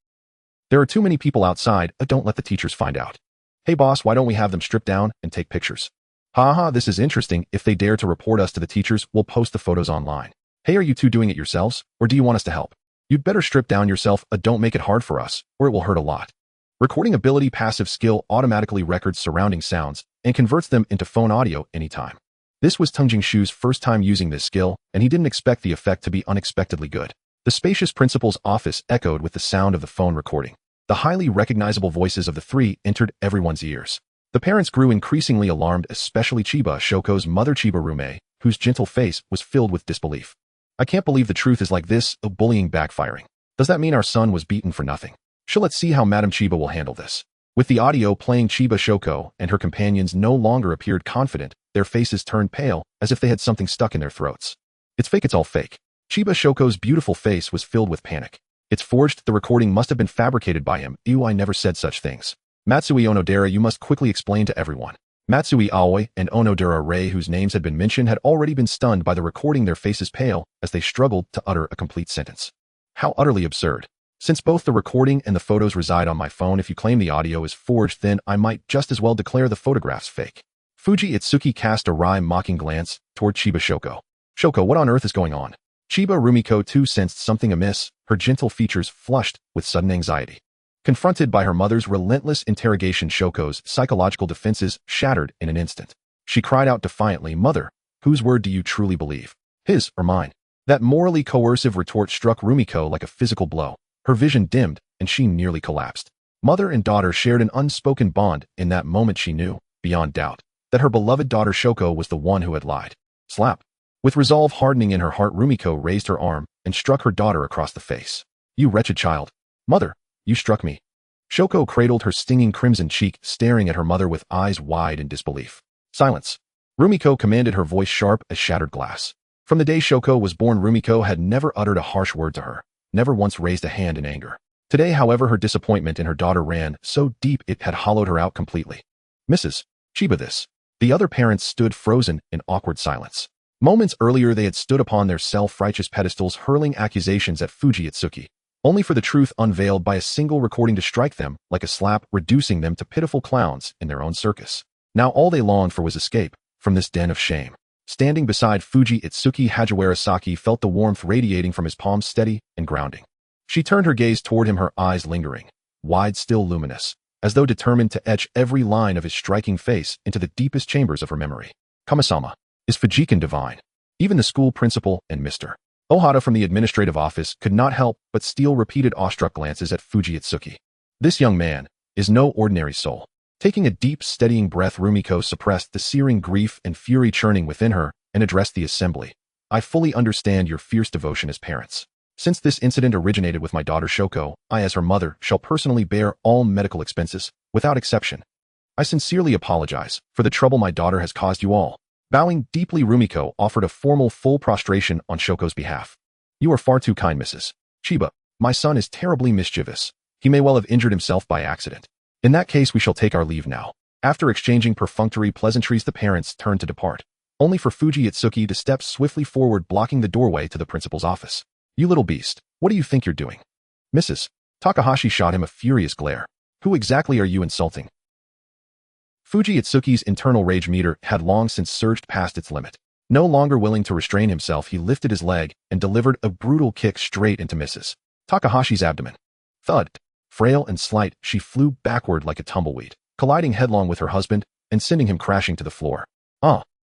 There are too many people outside. Don't let the teachers find out. Hey boss, why don't we have them strip down and take pictures? Haha, this is interesting. If they dare to report us to the teachers, we'll post the photos online. Hey, are you two doing it yourselves, or do you want us to help? You'd better strip down yourself. Don't make it hard for us, or it will hurt a lot. Recording ability, passive skill, automatically records surrounding sounds and converts them into phone audio anytime. This was Tingjing-shu's first time using this skill, and he didn't expect the effect to be unexpectedly good. The spacious principal's office echoed with the sound of the phone recording. The highly recognizable voices of the 3 entered everyone's ears. The parents grew increasingly alarmed, especially Chiba Shoko's mother, Chiba Rume, whose gentle face was filled with disbelief. I can't believe the truth is like this, bullying backfiring. Does that mean our son was beaten for nothing? Let's see how Madame Chiba will handle this. With the audio playing, Chiba Shoko and her companions no longer appeared confident. Their faces turned pale, as if they had something stuck in their throats. It's fake, it's all fake. Chiba Shoko's beautiful face was filled with panic. It's forged. The recording must have been fabricated by him. Ew, I never said such things. Matsui Onodera, you must quickly explain to everyone. Matsui Aoi and Onodera Rei, whose names had been mentioned, had already been stunned by the recording, their faces pale as they struggled to utter a complete sentence. How utterly absurd. Since both the recording and the photos reside on my phone, if you claim the audio is forged, then I might just as well declare the photographs fake. Fuji Itsuki cast a wry, mocking glance toward Chiba Shoko. Shoko, what on earth is going on? Chiba Rumiko too sensed something amiss, her gentle features flushed with sudden anxiety. Confronted by her mother's relentless interrogation, Shoko's psychological defenses shattered in an instant. She cried out defiantly, Mother, whose word do you truly believe? His or mine? That morally coercive retort struck Rumiko like a physical blow. Her vision dimmed, and she nearly collapsed. Mother and daughter shared an unspoken bond. In that moment she knew, beyond doubt, that her beloved daughter Shoko was the one who had lied. Slap. With resolve hardening in her heart, Rumiko raised her arm and struck her daughter across the face. You wretched child. Mother, you struck me. Shoko cradled her stinging crimson cheek, staring at her mother with eyes wide in disbelief. Silence. Rumiko commanded, her voice sharp as shattered glass. From the day Shoko was born, Rumiko had never uttered a harsh word to her, never once raised a hand in anger. Today, however, her disappointment in her daughter ran so deep it had hollowed her out completely. Mrs. Chiba, this. The other parents stood frozen in awkward silence. Moments earlier they had stood upon their self-righteous pedestals hurling accusations at Fuji Itsuki, only for the truth unveiled by a single recording to strike them like a slap, reducing them to pitiful clowns in their own circus. Now all they longed for was escape from this den of shame. Standing beside Fuji Itsuki, Hajiwara Saki felt the warmth radiating from his palms, steady and grounding. She turned her gaze toward him, her eyes lingering, wide, still luminous, as though determined to etch every line of his striking face into the deepest chambers of her memory. Kamisama, is Fujikin divine? Even the school principal and Mr. Ohata from the administrative office could not help but steal repeated awestruck glances at Fuji Itsuki. This young man is no ordinary soul. Taking a deep, steadying breath, Rumiko suppressed the searing grief and fury churning within her and addressed the assembly. I fully understand your fierce devotion as parents. Since this incident originated with my daughter Shoko, I as her mother shall personally bear all medical expenses, without exception. I sincerely apologize for the trouble my daughter has caused you all. Bowing deeply, Rumiko offered a formal full prostration on Shoko's behalf. You are far too kind, Mrs. Chiba. My son is terribly mischievous. He may well have injured himself by accident. In that case, we shall take our leave now. After exchanging perfunctory pleasantries, the parents turned to depart, only for Fuji Itsuki to step swiftly forward, blocking the doorway to the principal's office. You little beast, what do you think you're doing? Mrs. Takahashi shot him a furious glare. Who exactly are you insulting? Fuji Itsuki's internal rage meter had long since surged past its limit. No longer willing to restrain himself, he lifted his leg and delivered a brutal kick straight into Mrs. Takahashi's abdomen. Thud. Frail and slight, she flew backward like a tumbleweed, colliding headlong with her husband and sending him crashing to the floor.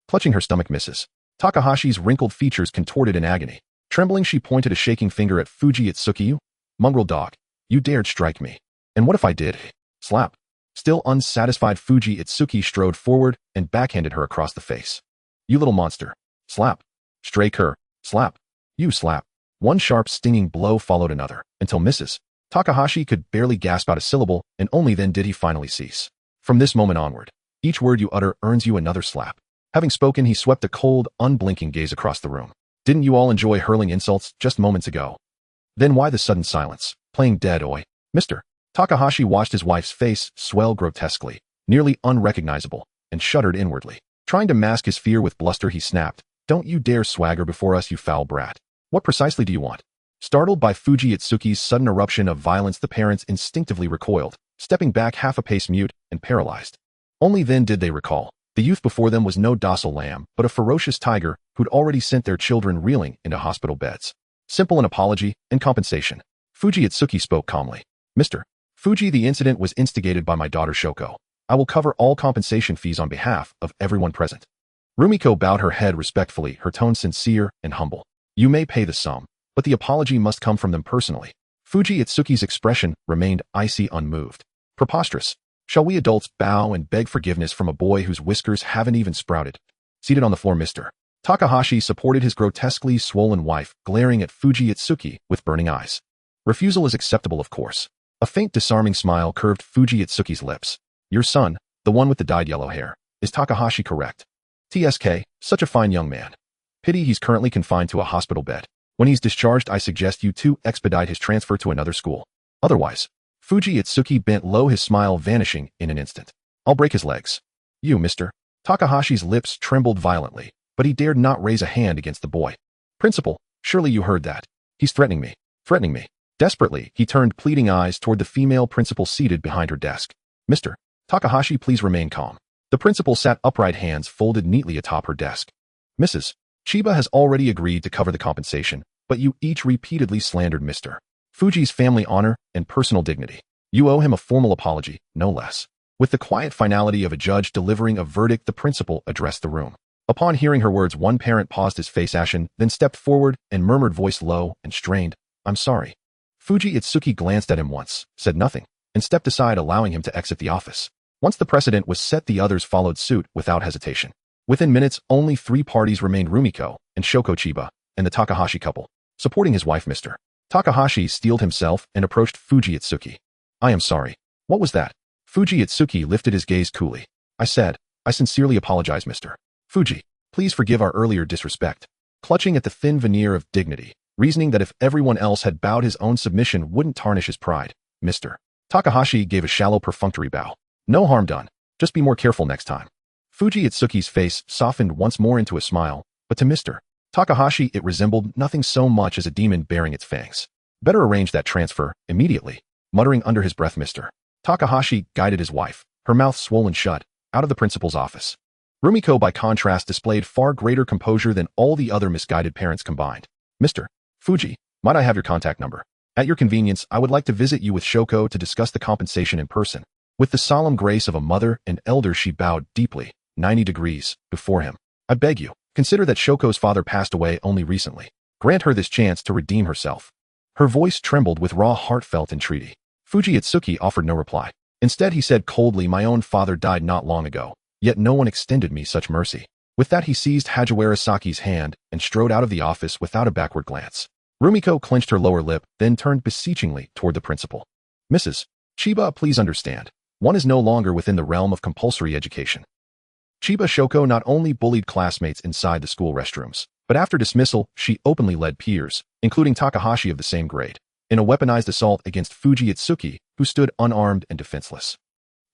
Clutching her stomach, Mrs. Takahashi's wrinkled features contorted in agony. Trembling, she pointed a shaking finger at Fuji Itsuki. You mongrel dog, you dared strike me. And what if I did? Slap. Still unsatisfied, Fuji Itsuki strode forward and backhanded her across the face. You little monster. Slap. Stray cur. Slap. You slap. One sharp, stinging blow followed another, until Mrs. Takahashi could barely gasp out a syllable, and only then did he finally cease. From this moment onward, each word you utter earns you another slap. Having spoken, he swept a cold, unblinking gaze across the room. Didn't you all enjoy hurling insults just moments ago? Then why the sudden silence? Playing dead, oi? Mr. Takahashi watched his wife's face swell grotesquely, nearly unrecognizable, and shuddered inwardly. Trying to mask his fear with bluster, he snapped, Don't you dare swagger before us, you foul brat. What precisely do you want? Startled by Fuji Itsuki's sudden eruption of violence, the parents instinctively recoiled, stepping back half a pace, mute and paralyzed. Only then did they recall. The youth before them was no docile lamb, but a ferocious tiger who'd already sent their children reeling into hospital beds. Simple an apology and compensation. Fuji Itsuki spoke calmly. Mr. Fuji, the incident was instigated by my daughter Shoko. I will cover all compensation fees on behalf of everyone present. Rumiko bowed her head respectfully, her tone sincere and humble. You may pay the sum, but the apology must come from them personally. Fuji Itsuki's expression remained icy, unmoved. Preposterous. Shall we adults bow and beg forgiveness from a boy whose whiskers haven't even sprouted? Seated on the floor, Mr. Takahashi supported his grotesquely swollen wife, glaring at Fuji Itsuki with burning eyes. Refusal is acceptable, of course. A faint, disarming smile curved Fuji Itsuki's lips. Your son, the one with the dyed yellow hair, is Takahashi correct? TSK, such a fine young man. Pity he's currently confined to a hospital bed. When he's discharged, I suggest you two expedite his transfer to another school. Otherwise, Fuji Itsuki bent low, his smile vanishing in an instant. I'll break his legs. You, Mr. Takahashi's lips trembled violently, but he dared not raise a hand against the boy. Principal, surely you heard that. He's threatening me. Threatening me. Desperately, he turned pleading eyes toward the female principal seated behind her desk. Mr. Takahashi, please remain calm. The principal sat upright, hands folded neatly atop her desk. Mrs. Chiba has already agreed to cover the compensation, but you each repeatedly slandered Mr. Fuji's family honor and personal dignity. You owe him a formal apology, no less. With the quiet finality of a judge delivering a verdict, the principal addressed the room. Upon hearing her words, one parent paused, his face ashen, then stepped forward and murmured, voice low and strained, "I'm sorry." Fuji Itsuki glanced at him once, said nothing, and stepped aside, allowing him to exit the office. Once the precedent was set, the others followed suit without hesitation. Within minutes, only 3 parties remained: Rumiko and Shoko Chiba, and the Takahashi couple, supporting his wife Mr. Takahashi steeled himself and approached Fuji Itsuki. "I am sorry." "What was that?" Fuji Itsuki lifted his gaze coolly. "I sincerely apologize, Mr. Fuji. Please forgive our earlier disrespect." Clutching at the thin veneer of dignity, reasoning that if everyone else had bowed, his own submission wouldn't tarnish his pride, Mr. Takahashi gave a shallow perfunctory bow. "No harm done. Just be more careful next time." Fuji Itsuki's face softened once more into a smile, but to Mr. Takahashi it resembled nothing so much as a demon baring its fangs. "Better arrange that transfer immediately." Muttering under his breath, Mr. Takahashi guided his wife, her mouth swollen shut, out of the principal's office. Rumiko, by contrast, displayed far greater composure than all the other misguided parents combined. "Mr. Fuji, might I have your contact number? At your convenience, I would like to visit you with Shoko to discuss the compensation in person." With the solemn grace of a mother and elder, she bowed deeply, 90 degrees, before him. "I beg you, consider that Shoko's father passed away only recently. Grant her this chance to redeem herself." Her voice trembled with raw, heartfelt entreaty. Fuji Itsuki offered no reply. Instead, he said coldly, "My own father died not long ago, yet no one extended me such mercy." With that, he seized Hajiwara Saki's hand and strode out of the office without a backward glance. Rumiko clenched her lower lip, then turned beseechingly toward the principal. "Mrs. Chiba, please understand. One is no longer within the realm of compulsory education." Chiba Shoko not only bullied classmates inside the school restrooms, but after dismissal, she openly led peers, including Takahashi of the same grade, in a weaponized assault against Fuji Itsuki, who stood unarmed and defenseless.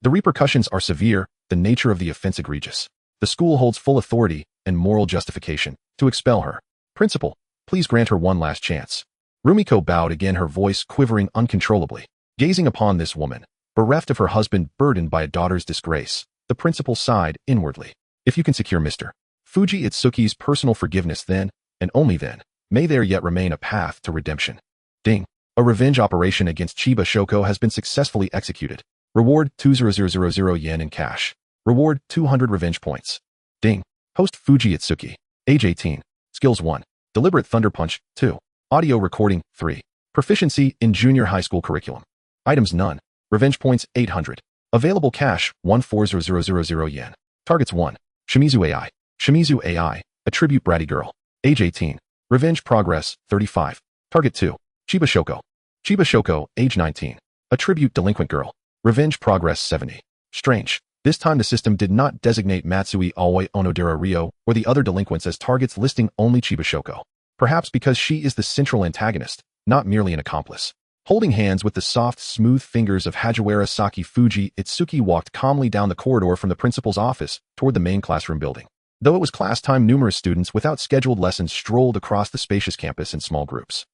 The repercussions are severe, the nature of the offense egregious. The school holds full authority and moral justification to expel her. "Principal, please grant her one last chance." Rumiko bowed again, her voice quivering uncontrollably. Gazing upon this woman, bereft of her husband, burdened by a daughter's disgrace, the principal sighed inwardly. "If you can secure Mr. Fuji Itsuki's personal forgiveness, then, and only then, may there yet remain a path to redemption." Ding. A revenge operation against Chiba Shoko has been successfully executed. Reward 20000 yen in cash. Reward 200 revenge points. Ding. Host Fuji Itsuki. Age 18. Skills 1. Deliberate Thunder Punch. 2. Audio recording. 3. Proficiency in junior high school curriculum. Items none. Revenge points 800. Available cash 14000 yen. Targets 1. Shimizu AI. Shimizu AI. Attribute Bratty Girl. Age 18. Revenge progress 35. Target 2. Chiba Shoko. Chiba Shoko. Age 19. Attribute Delinquent Girl. Revenge progress 70. Strange. This time the system did not designate Matsui Aoi Onodera Ryo or the other delinquents as targets, listing only Chiba Shoko. Perhaps because she is the central antagonist, not merely an accomplice. Holding hands with the soft, smooth fingers of Hajiwara Saki, Fuji Itsuki walked calmly down the corridor from the principal's office toward the main classroom building. Though it was class time, numerous students without scheduled lessons strolled across the spacious campus in small groups.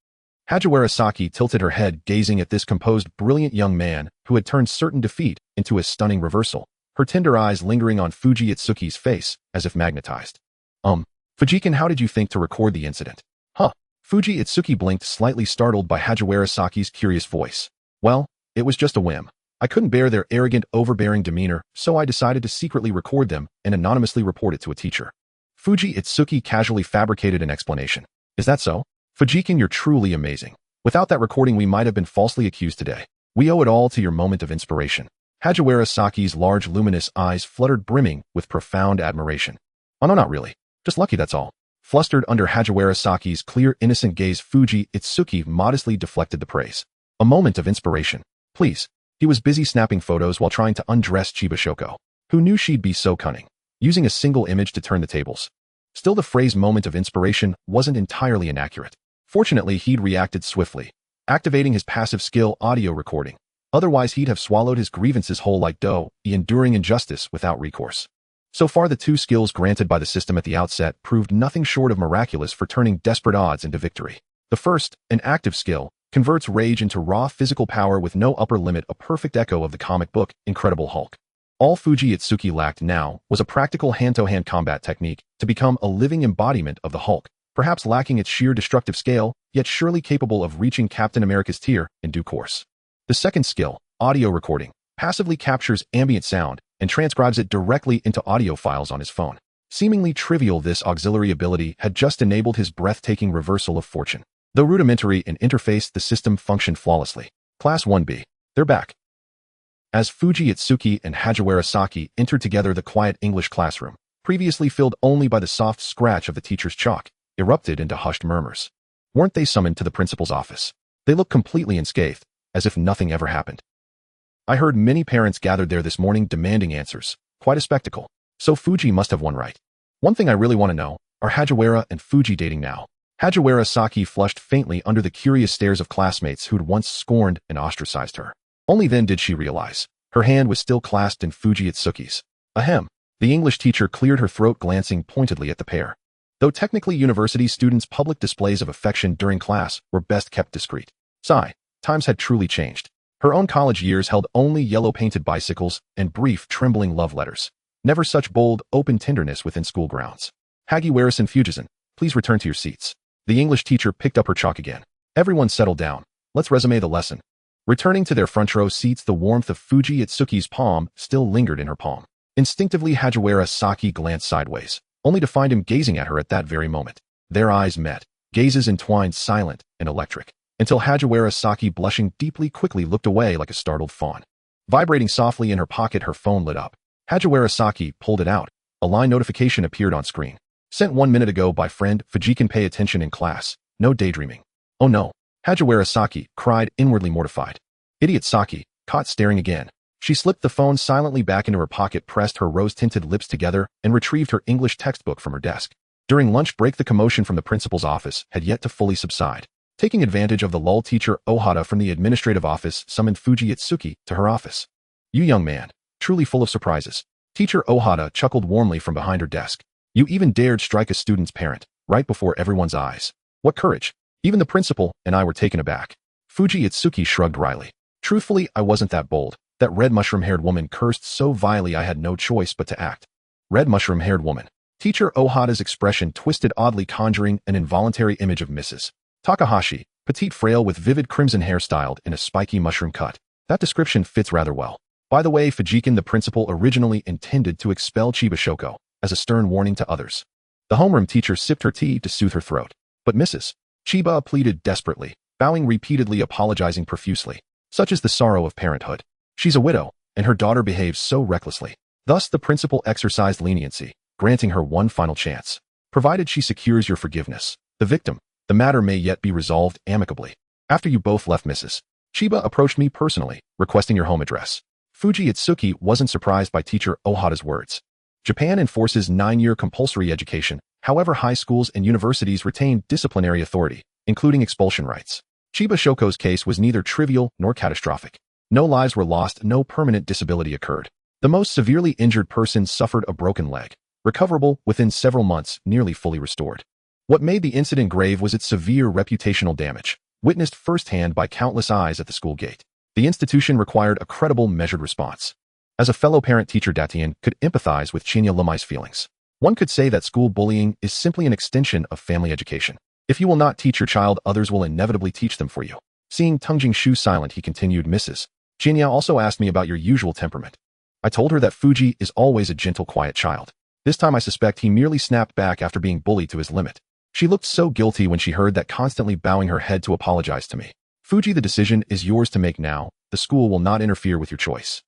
Hajiwara Saki tilted her head, gazing at this composed, brilliant young man who had turned certain defeat into a stunning reversal, her tender eyes lingering on Fuji Itsuki's face as if magnetized. Fujikin, how did you think to record the incident?" "Huh." Fuji Itsuki blinked, slightly startled by Hajiwara Saki's curious voice. "Well, it was just a whim. I couldn't bear their arrogant, overbearing demeanor, so I decided to secretly record them and anonymously report it to a teacher." Fuji Itsuki casually fabricated an explanation. "Is that so? Fujikin, you're truly amazing. Without that recording, we might have been falsely accused today. We owe it all to your moment of inspiration." Hajiwara Saki's large, luminous eyes fluttered, brimming with profound admiration. "Oh no, not really. Just lucky, that's all." Flustered under Hajiwara Saki's clear, innocent gaze, Fuji Itsuki modestly deflected the praise. "A moment of inspiration. Please." He was busy snapping photos while trying to undress Chiba Shoko, who knew she'd be so cunning, using a single image to turn the tables. Still, the phrase moment of inspiration wasn't entirely inaccurate. Fortunately, he'd reacted swiftly, activating his passive skill, audio recording. Otherwise, he'd have swallowed his grievances whole like dough, enduring injustice without recourse. So far, the 2 skills granted by the system at the outset proved nothing short of miraculous for turning desperate odds into victory. The first, an active skill, converts rage into raw physical power with no upper limit, a perfect echo of the comic book Incredible Hulk. All Fuji Itsuki lacked now was a practical hand-to-hand combat technique to become a living embodiment of the Hulk, perhaps lacking its sheer destructive scale, yet surely capable of reaching Captain America's tier in due course. The second skill, audio recording, passively captures ambient sound and transcribes it directly into audio files on his phone. Seemingly trivial, this auxiliary ability had just enabled his breathtaking reversal of fortune. Though rudimentary in interface, the system functioned flawlessly. Class 1B. They're back. As Fuji Itsuki and Hajiwara Saki entered together, the quiet English classroom, previously filled only by the soft scratch of the teacher's chalk, erupted into hushed murmurs. Weren't they summoned to the principal's office? They looked completely unscathed, as if nothing ever happened. I heard many parents gathered there this morning demanding answers. Quite a spectacle. So Fuji must have won right. One thing I really want to know, are Hajiwara and Fuji dating now? Hajiwara Saki flushed faintly under the curious stares of classmates who'd once scorned and ostracized her. Only then did she realize. Her hand was still clasped in Fuji Itsuki's. Ahem. The English teacher cleared her throat, glancing pointedly at the pair. Though technically university students' public displays of affection during class were best kept discreet. Sigh. Times had truly changed. Her own college years held only yellow-painted bicycles and brief, trembling love letters. Never such bold, open tenderness within school grounds. Hagiwara and Fujisen, please return to your seats. The English teacher picked up her chalk again. Everyone settle down. Let's resume the lesson. Returning to their front row seats, the warmth of Fuji Itsuki's palm still lingered in her palm. Instinctively, Hajiwara Saki glanced sideways, only to find him gazing at her at that very moment. Their eyes met, gazes entwined, silent and electric, until Hajiwara Saki, blushing deeply, quickly looked away like a startled fawn. Vibrating softly in her pocket, her phone lit up. Hajiwara Saki pulled it out. A line notification appeared on screen. Sent 1 minute ago by friend Fujikin. Pay attention in class. No daydreaming. Oh no. Hajiwara Saki cried, inwardly mortified. Idiot Saki, caught staring again. She slipped the phone silently back into her pocket, pressed her rose-tinted lips together, and retrieved her English textbook from her desk. During lunch break, the commotion from the principal's office had yet to fully subside. Taking advantage of the lull, teacher Ohata from the administrative office summoned Fuji Itsuki to her office. You young man, truly full of surprises. Teacher Ohata chuckled warmly from behind her desk. You even dared strike a student's parent, right before everyone's eyes. What courage. Even the principal and I were taken aback. Fuji Itsuki shrugged wryly. Truthfully, I wasn't that bold. That red mushroom-haired woman cursed so vilely I had no choice but to act. Red mushroom-haired woman. Teacher Ohata's expression twisted oddly, conjuring an involuntary image of Mrs. Takahashi, petite, frail, with vivid crimson hair styled in a spiky mushroom cut. That description fits rather well. By the way, Fujikin, the principal, originally intended to expel Chiba Shoko as a stern warning to others. The homeroom teacher sipped her tea to soothe her throat. But Mrs. Chiba pleaded desperately, bowing repeatedly, apologizing profusely. Such is the sorrow of parenthood. She's a widow, and her daughter behaves so recklessly. Thus the principal exercised leniency, granting her one final chance. Provided she secures your forgiveness, the victim, the matter may yet be resolved amicably. After you both left, Mrs. Chiba approached me personally, requesting your home address. Fuji Itsuki wasn't surprised by teacher Ohata's words. Japan enforces 9-year compulsory education. However, high schools and universities retain disciplinary authority, including expulsion rights. Chiba Shoko's case was neither trivial nor catastrophic. No lives were lost, no permanent disability occurred. The most severely injured person suffered a broken leg, recoverable within several months, nearly fully restored. What made the incident grave was its severe reputational damage, witnessed firsthand by countless eyes at the school gate. The institution required a credible, measured response. As a fellow parent, teacher Datian could empathize with Chinya Lemai's feelings. One could say that school bullying is simply an extension of family education. If you will not teach your child, others will inevitably teach them for you. Seeing Tungjing Shu silent, he continued, Mrs. Chinya also asked me about your usual temperament. I told her that Fuji is always a gentle, quiet child. This time I suspect he merely snapped back after being bullied to his limit. She looked so guilty when she heard that, constantly bowing her head to apologize to me. Fuji, the decision is yours to make now. The school will not interfere with your choice.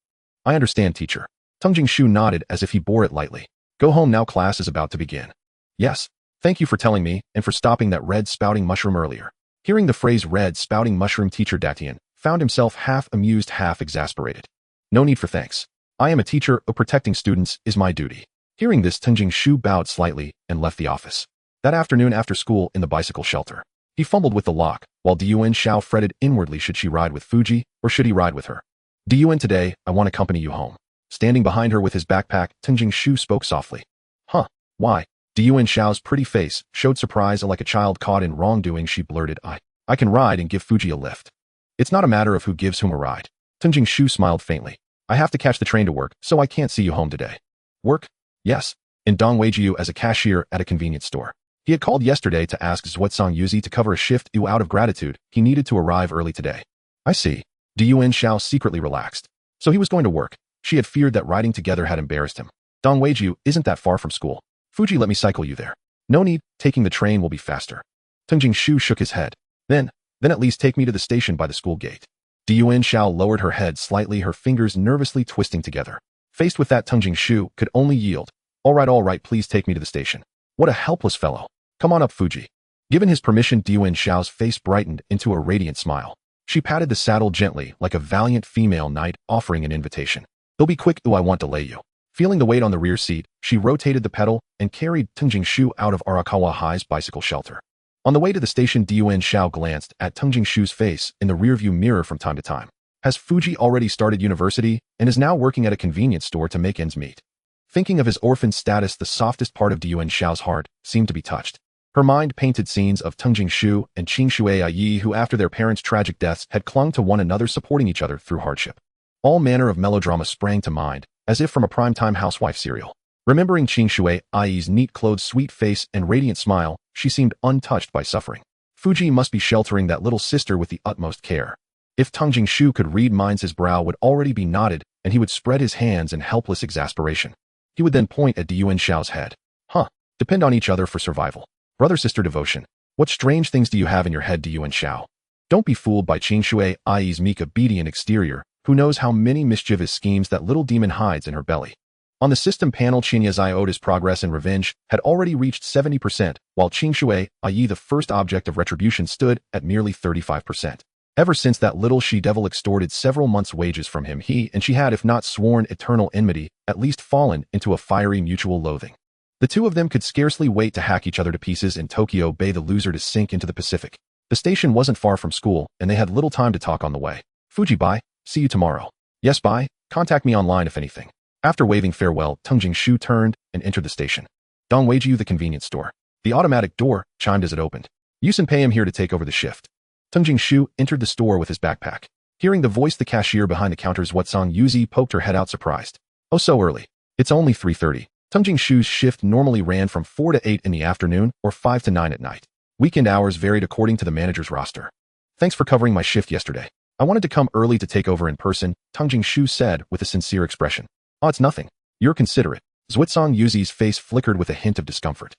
I understand, teacher. Tungjing Shu nodded as if he bore it lightly. Go home now, class is about to begin. Yes. Thank you for telling me and for stopping that red spouting mushroom earlier. Hearing the phrase red spouting mushroom, teacher Datian found himself half amused, half exasperated. No need for thanks. I am a teacher, protecting students is my duty. Hearing this, Tungjing Shu bowed slightly and left the office. That afternoon after school in the bicycle shelter, he fumbled with the lock, while Diyuan Xiao fretted inwardly, should she ride with Fuji or should he ride with her? Diyuan, today, I want to accompany you home. Standing behind her with his backpack, Tungjing Shu spoke softly. Huh, why? Diyuan Xiao's pretty face showed surprise, like a child caught in wrongdoing. She blurted, I can ride and give Fuji a lift. It's not a matter of who gives whom a ride. Tungjing Shu smiled faintly. I have to catch the train to work, so I can't see you home today. Work? Yes. In Dongweiju as a cashier at a convenience store. He had called yesterday to ask Zhuotsang Yuzi to cover a shift. Out of gratitude, he needed to arrive early today. I see. Diyuan Xiao secretly relaxed. So he was going to work. She had feared that riding together had embarrassed him. Dongweiju isn't that far from school. Fuji, let me cycle you there. No need, taking the train will be faster. Tungjing Shu shook his head. Then at least take me to the station by the school gate. Diyuan Xiao lowered her head slightly, her fingers nervously twisting together. Faced with that, Tungjing Shu could only yield. All right, please take me to the station. What a helpless fellow. Come on up, Fuji. Given his permission, Diyuan Xiao's face brightened into a radiant smile. She patted the saddle gently, like a valiant female knight offering an invitation. It'll be quick, I won't delay you. Feeling the weight on the rear seat, she rotated the pedal and carried Tungjing Shu out of Arakawa High's bicycle shelter. On the way to the station, Diyuan Xiao glanced at Tungjing Shu's face in the rearview mirror from time to time. Has Fuji already started university and is now working at a convenience store to make ends meet? Thinking of his orphan status, the softest part of Diyuan Xiao's heart seemed to be touched. Her mind painted scenes of Tungjing Shu and Qing Shuai Yi, who after their parents' tragic deaths had clung to one another, supporting each other through hardship. All manner of melodrama sprang to mind, as if from a primetime housewife serial. Remembering Qing Shuai Yi's neat-clothed sweet face and radiant smile, she seemed untouched by suffering. Fuji must be sheltering that little sister with the utmost care. If Tungjing Shu could read minds, his brow would already be knotted, and he would spread his hands in helpless exasperation. He would then point at Diyuan Xiao's head. Depend on each other for survival. Brother-sister devotion. What strange things do you have in your head, Diyuan Xiao? Don't be fooled by Qing Shuai Yi's meek obedient exterior. Who knows how many mischievous schemes that little demon hides in her belly. On the system panel, Qing Iota's progress and revenge had already reached 70%, while Qing Shuai Yi, the first object of retribution, stood at merely 35%. Ever since that little she-devil extorted several months' wages from him, he and she had, if not sworn eternal enmity, at least fallen into a fiery mutual loathing. The two of them could scarcely wait to hack each other to pieces in Tokyo Bay, the loser to sink into the Pacific. The station wasn't far from school, and they had little time to talk on the way. Fuji, bye. See you tomorrow. Yes, bye. Contact me online if anything. After waving farewell, Tungjing Shu turned and entered the station. Dong Weiju, the convenience store. The automatic door chimed as it opened. Yusen Pei, am here to take over the shift. Tungjing Shu entered the store with his backpack. Hearing the voice, the cashier behind the counters, Watsong Yuzi, poked her head out surprised. Oh, so early. It's only 3:30. Tungjing Shu's shift normally ran from 4 to 8 in the afternoon or 5 to 9 at night. Weekend hours varied according to the manager's roster. Thanks for covering my shift yesterday. I wanted to come early to take over in person, Tungjing Shu said with a sincere expression. Oh, it's nothing. You're considerate. Zwitsong Yuzi's face flickered with a hint of discomfort.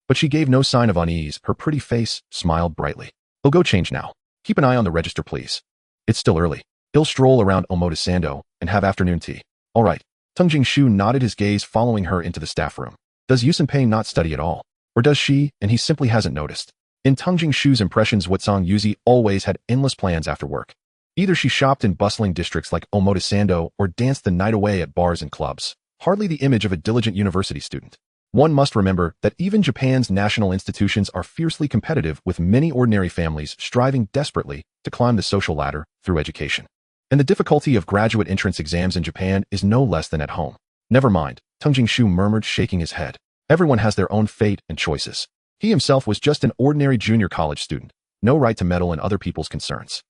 But she gave no sign of unease. Her pretty face smiled brightly. We'll go change now. Keep an eye on the register, please. It's still early. He'll stroll around Omotesando and have afternoon tea. All right. Tungjing Shu nodded, his gaze following her into the staff room. Does Yusen Pei not study at all? Or does she, and he simply hasn't noticed? In Tungjing Shu's impressions, Watsong Yuzi always had endless plans after work. Either she shopped in bustling districts like Omotesando or danced the night away at bars and clubs. Hardly the image of a diligent university student. One must remember that even Japan's national institutions are fiercely competitive, with many ordinary families striving desperately to climb the social ladder through education. And the difficulty of graduate entrance exams in Japan is no less than at home. Never mind, Tungjing Shu murmured, shaking his head. Everyone has their own fate and choices. He himself was just an ordinary junior college student, no right to meddle in other people's concerns.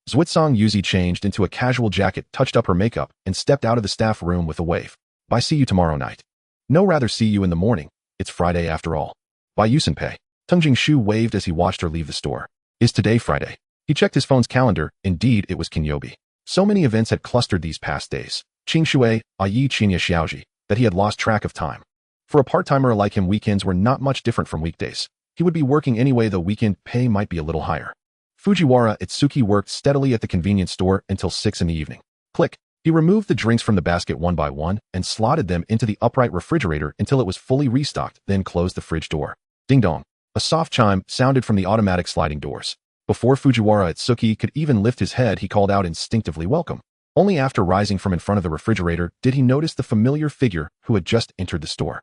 Zwitsong Yuzi changed into a casual jacket, touched up her makeup, and stepped out of the staff room with a wave. Bye, see you tomorrow night. No, rather see you in the morning. It's Friday after all. Bye, Yusen Pei. Tungjing Shu waved as he watched her leave the store. Is today Friday? He checked his phone's calendar. Indeed, it was Kinyobi. So many events had clustered these past days. Qing Shuai Yi Qinya Xiaoji, that he had lost track of time. For a part-timer like him, weekends were not much different from weekdays. He would be working anyway, though weekend pay might be a little higher. Fujiwara Itsuki worked steadily at the convenience store until 6 in the evening. Click. He removed the drinks from the basket one by one and slotted them into the upright refrigerator until it was fully restocked, then closed the fridge door. Ding dong. A soft chime sounded from the automatic sliding doors. Before Fujiwara Itsuki could even lift his head, he called out instinctively, welcome. Only after rising from in front of the refrigerator did he notice the familiar figure who had just entered the store.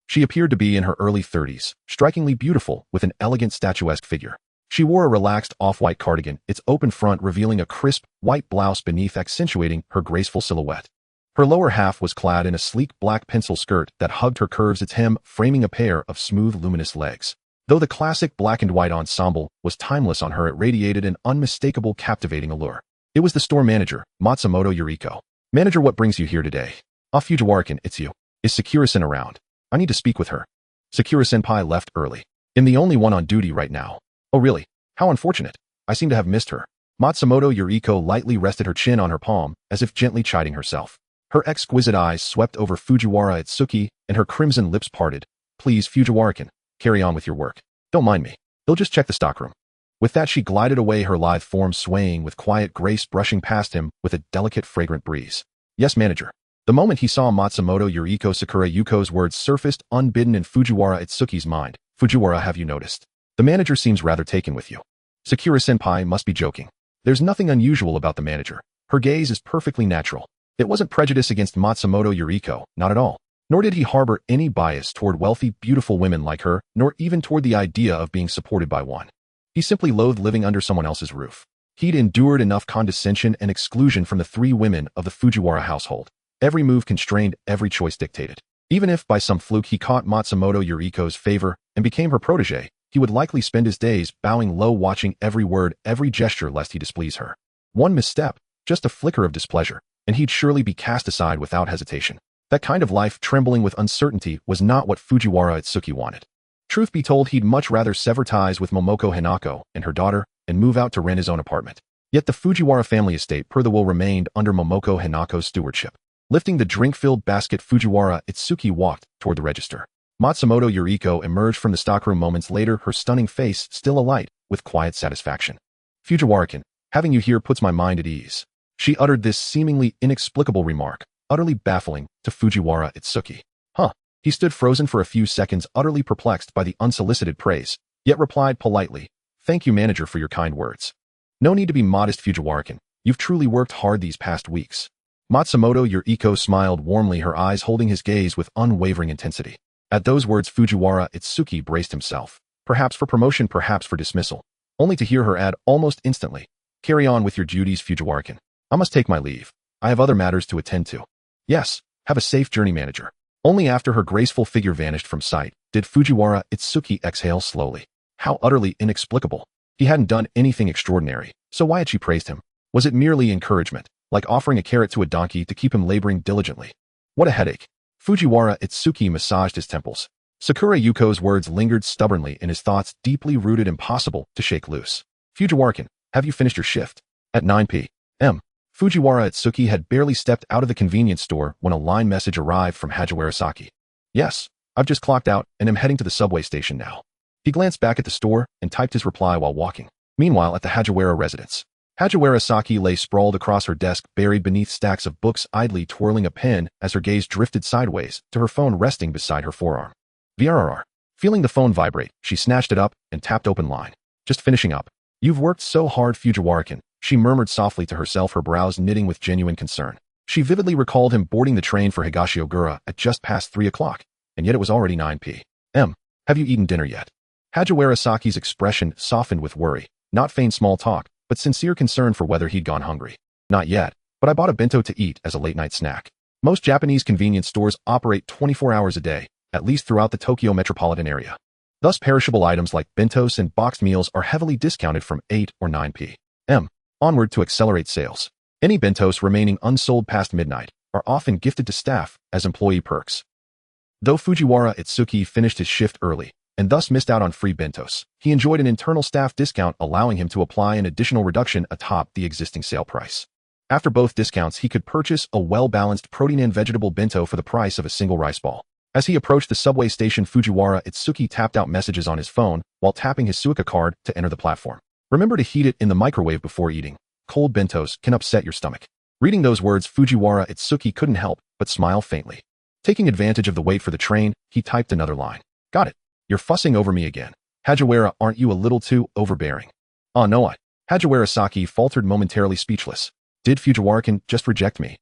She appeared to be in her early 30s, strikingly beautiful with an elegant statuesque figure. She wore a relaxed off-white cardigan, its open front revealing a crisp, white blouse beneath, accentuating her graceful silhouette. Her lower half was clad in a sleek black pencil skirt that hugged her curves, its hem framing a pair of smooth, luminous legs. Though the classic black and white ensemble was timeless on her, it radiated an unmistakable, captivating allure. It was the store manager, Matsumoto Yuriko. Manager, what brings you here today? Fujiwara-kun, it's you. Is Sakura-sen around? I need to speak with her. Sakura-senpai left early. I'm the only one on duty right now. Oh really? How unfortunate. I seem to have missed her. Matsumoto Yuriko lightly rested her chin on her palm, as if gently chiding herself. Her exquisite eyes swept over Fujiwara Itsuki, and her crimson lips parted. Please, Fujiwara-kun, carry on with your work. Don't mind me. They'll just check the stockroom. With that, she glided away, her lithe form swaying with quiet grace, brushing past him with a delicate, fragrant breeze. Yes, manager. The moment he saw Matsumoto Yuriko Sakura Yuko's words surfaced unbidden in Fujiwara Itsuki's mind. Fujiwara, have you noticed? The manager seems rather taken with you. Sakura-senpai must be joking. There's nothing unusual about the manager. Her gaze is perfectly natural. It wasn't prejudice against Matsumoto Yuriko, not at all. Nor did he harbor any bias toward wealthy, beautiful women like her, nor even toward the idea of being supported by one. He simply loathed living under someone else's roof. He'd endured enough condescension and exclusion from the three women of the Fujiwara household. Every move constrained, every choice dictated. Even if, by some fluke, he caught Matsumoto Yuriko's favor and became her protege, he would likely spend his days bowing low, watching every word, every gesture, lest he displease her. One misstep, just a flicker of displeasure, and he'd surely be cast aside without hesitation. That kind of life, trembling with uncertainty, was not what Fujiwara Itsuki wanted. Truth be told, he'd much rather sever ties with Momoko Hinako and her daughter and move out to rent his own apartment. Yet the Fujiwara family estate, per the will, remained under Momoko Hinako's stewardship. Lifting the drink-filled basket, Fujiwara Itsuki walked toward the register. Matsumoto Yuriko emerged from the stockroom moments later, her stunning face still alight with quiet satisfaction. Fujiwara-kun, having you here puts my mind at ease. She uttered this seemingly inexplicable remark, utterly baffling to Fujiwara Itsuki. Huh. He stood frozen for a few seconds, utterly perplexed by the unsolicited praise, yet replied politely, Thank you, manager, for your kind words. No need to be modest, Fujiwara-kun. You've truly worked hard these past weeks. Matsumoto Yuriko smiled warmly, her eyes holding his gaze with unwavering intensity. At those words, Fujiwara Itsuki braced himself, perhaps for promotion, perhaps for dismissal, only to hear her add almost instantly, Carry on with your duties, Fujiwara-kun. I must take my leave. I have other matters to attend to. Yes, have a safe journey, manager. Only after her graceful figure vanished from sight did Fujiwara Itsuki exhale slowly. How utterly inexplicable. He hadn't done anything extraordinary, so why had she praised him? Was it merely encouragement, like offering a carrot to a donkey to keep him laboring diligently? What a headache. Fujiwara Itsuki massaged his temples. Sakura Yuko's words lingered stubbornly in his thoughts, deeply rooted, impossible to shake loose. Fujiwara-kun, have you finished your shift? At 9 p.m. Fujiwara Itsuki had barely stepped out of the convenience store when a line message arrived from Hajiwara-saki. Yes, I've just clocked out and am heading to the subway station now. He glanced back at the store and typed his reply while walking. Meanwhile, at the Hajiwara residence, Hajiwara-saki lay sprawled across her desk, buried beneath stacks of books, idly twirling a pen as her gaze drifted sideways to her phone resting beside her forearm. VRR. Feeling the phone vibrate, she snatched it up and tapped open line. Just finishing up. You've worked so hard, Fujiwara-kun, she murmured softly to herself, her brows knitting with genuine concern. She vividly recalled him boarding the train for Higashiyogura at just past 3 o'clock, and yet it was already 9 p.m. Have you eaten dinner yet? Hajiwara-saki's expression softened with worry, not feigned small talk, but sincere concern for whether he'd gone hungry. Not yet, but I bought a bento to eat as a late-night snack. Most Japanese convenience stores operate 24 hours a day, at least throughout the Tokyo metropolitan area. Thus, perishable items like bentos and boxed meals are heavily discounted from 8 or 9 p.m. onward to accelerate sales. Any bentos remaining unsold past midnight are often gifted to staff as employee perks. Though Fujiwara Itsuki finished his shift early, and thus missed out on free bentos, he enjoyed an internal staff discount allowing him to apply an additional reduction atop the existing sale price. After both discounts, he could purchase a well-balanced protein and vegetable bento for the price of a single rice ball. As he approached the subway station, Fujiwara Itsuki tapped out messages on his phone while tapping his Suica card to enter the platform. Remember to heat it in the microwave before eating. Cold bentos can upset your stomach. Reading those words, Fujiwara Itsuki couldn't help but smile faintly. Taking advantage of the wait for the train, he typed another line. Got it. You're fussing over me again. Hajiwara, aren't you a little too overbearing? Oh no, Hajiwara-saki faltered, momentarily speechless. Did Fujiwara-kun just reject me?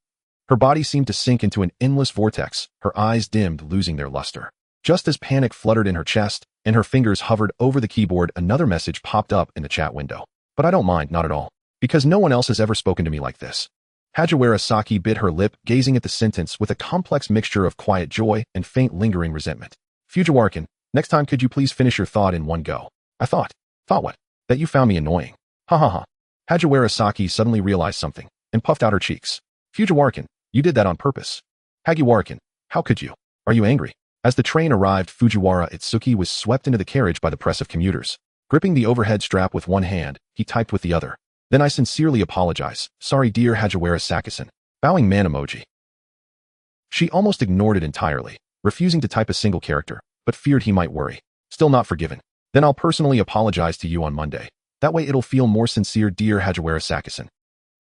Her body seemed to sink into an endless vortex, her eyes dimmed, losing their luster. Just as panic fluttered in her chest and her fingers hovered over the keyboard, another message popped up in the chat window. But I don't mind, not at all. Because no one else has ever spoken to me like this. Hajiwara-saki bit her lip, gazing at the sentence with a complex mixture of quiet joy and faint lingering resentment. Fujiwara-kun, next time could you please finish your thought in one go? I thought what? That you found me annoying. Ha ha ha. Hajiwara-saki suddenly realized something and puffed out her cheeks. Fujiwara-kun, you did that on purpose. Hagiwara-kun, how could you? Are you angry? As the train arrived, Fujiwara Itsuki was swept into the carriage by the press of commuters. Gripping the overhead strap with one hand, he typed with the other. Then I sincerely apologize. Sorry, dear Hajiwara-saki-san. Bowing man emoji. She almost ignored it entirely, refusing to type a single character, but feared he might worry. Still not forgiven. Then I'll personally apologize to you on Monday. That way it'll feel more sincere, dear Hajiwara-san.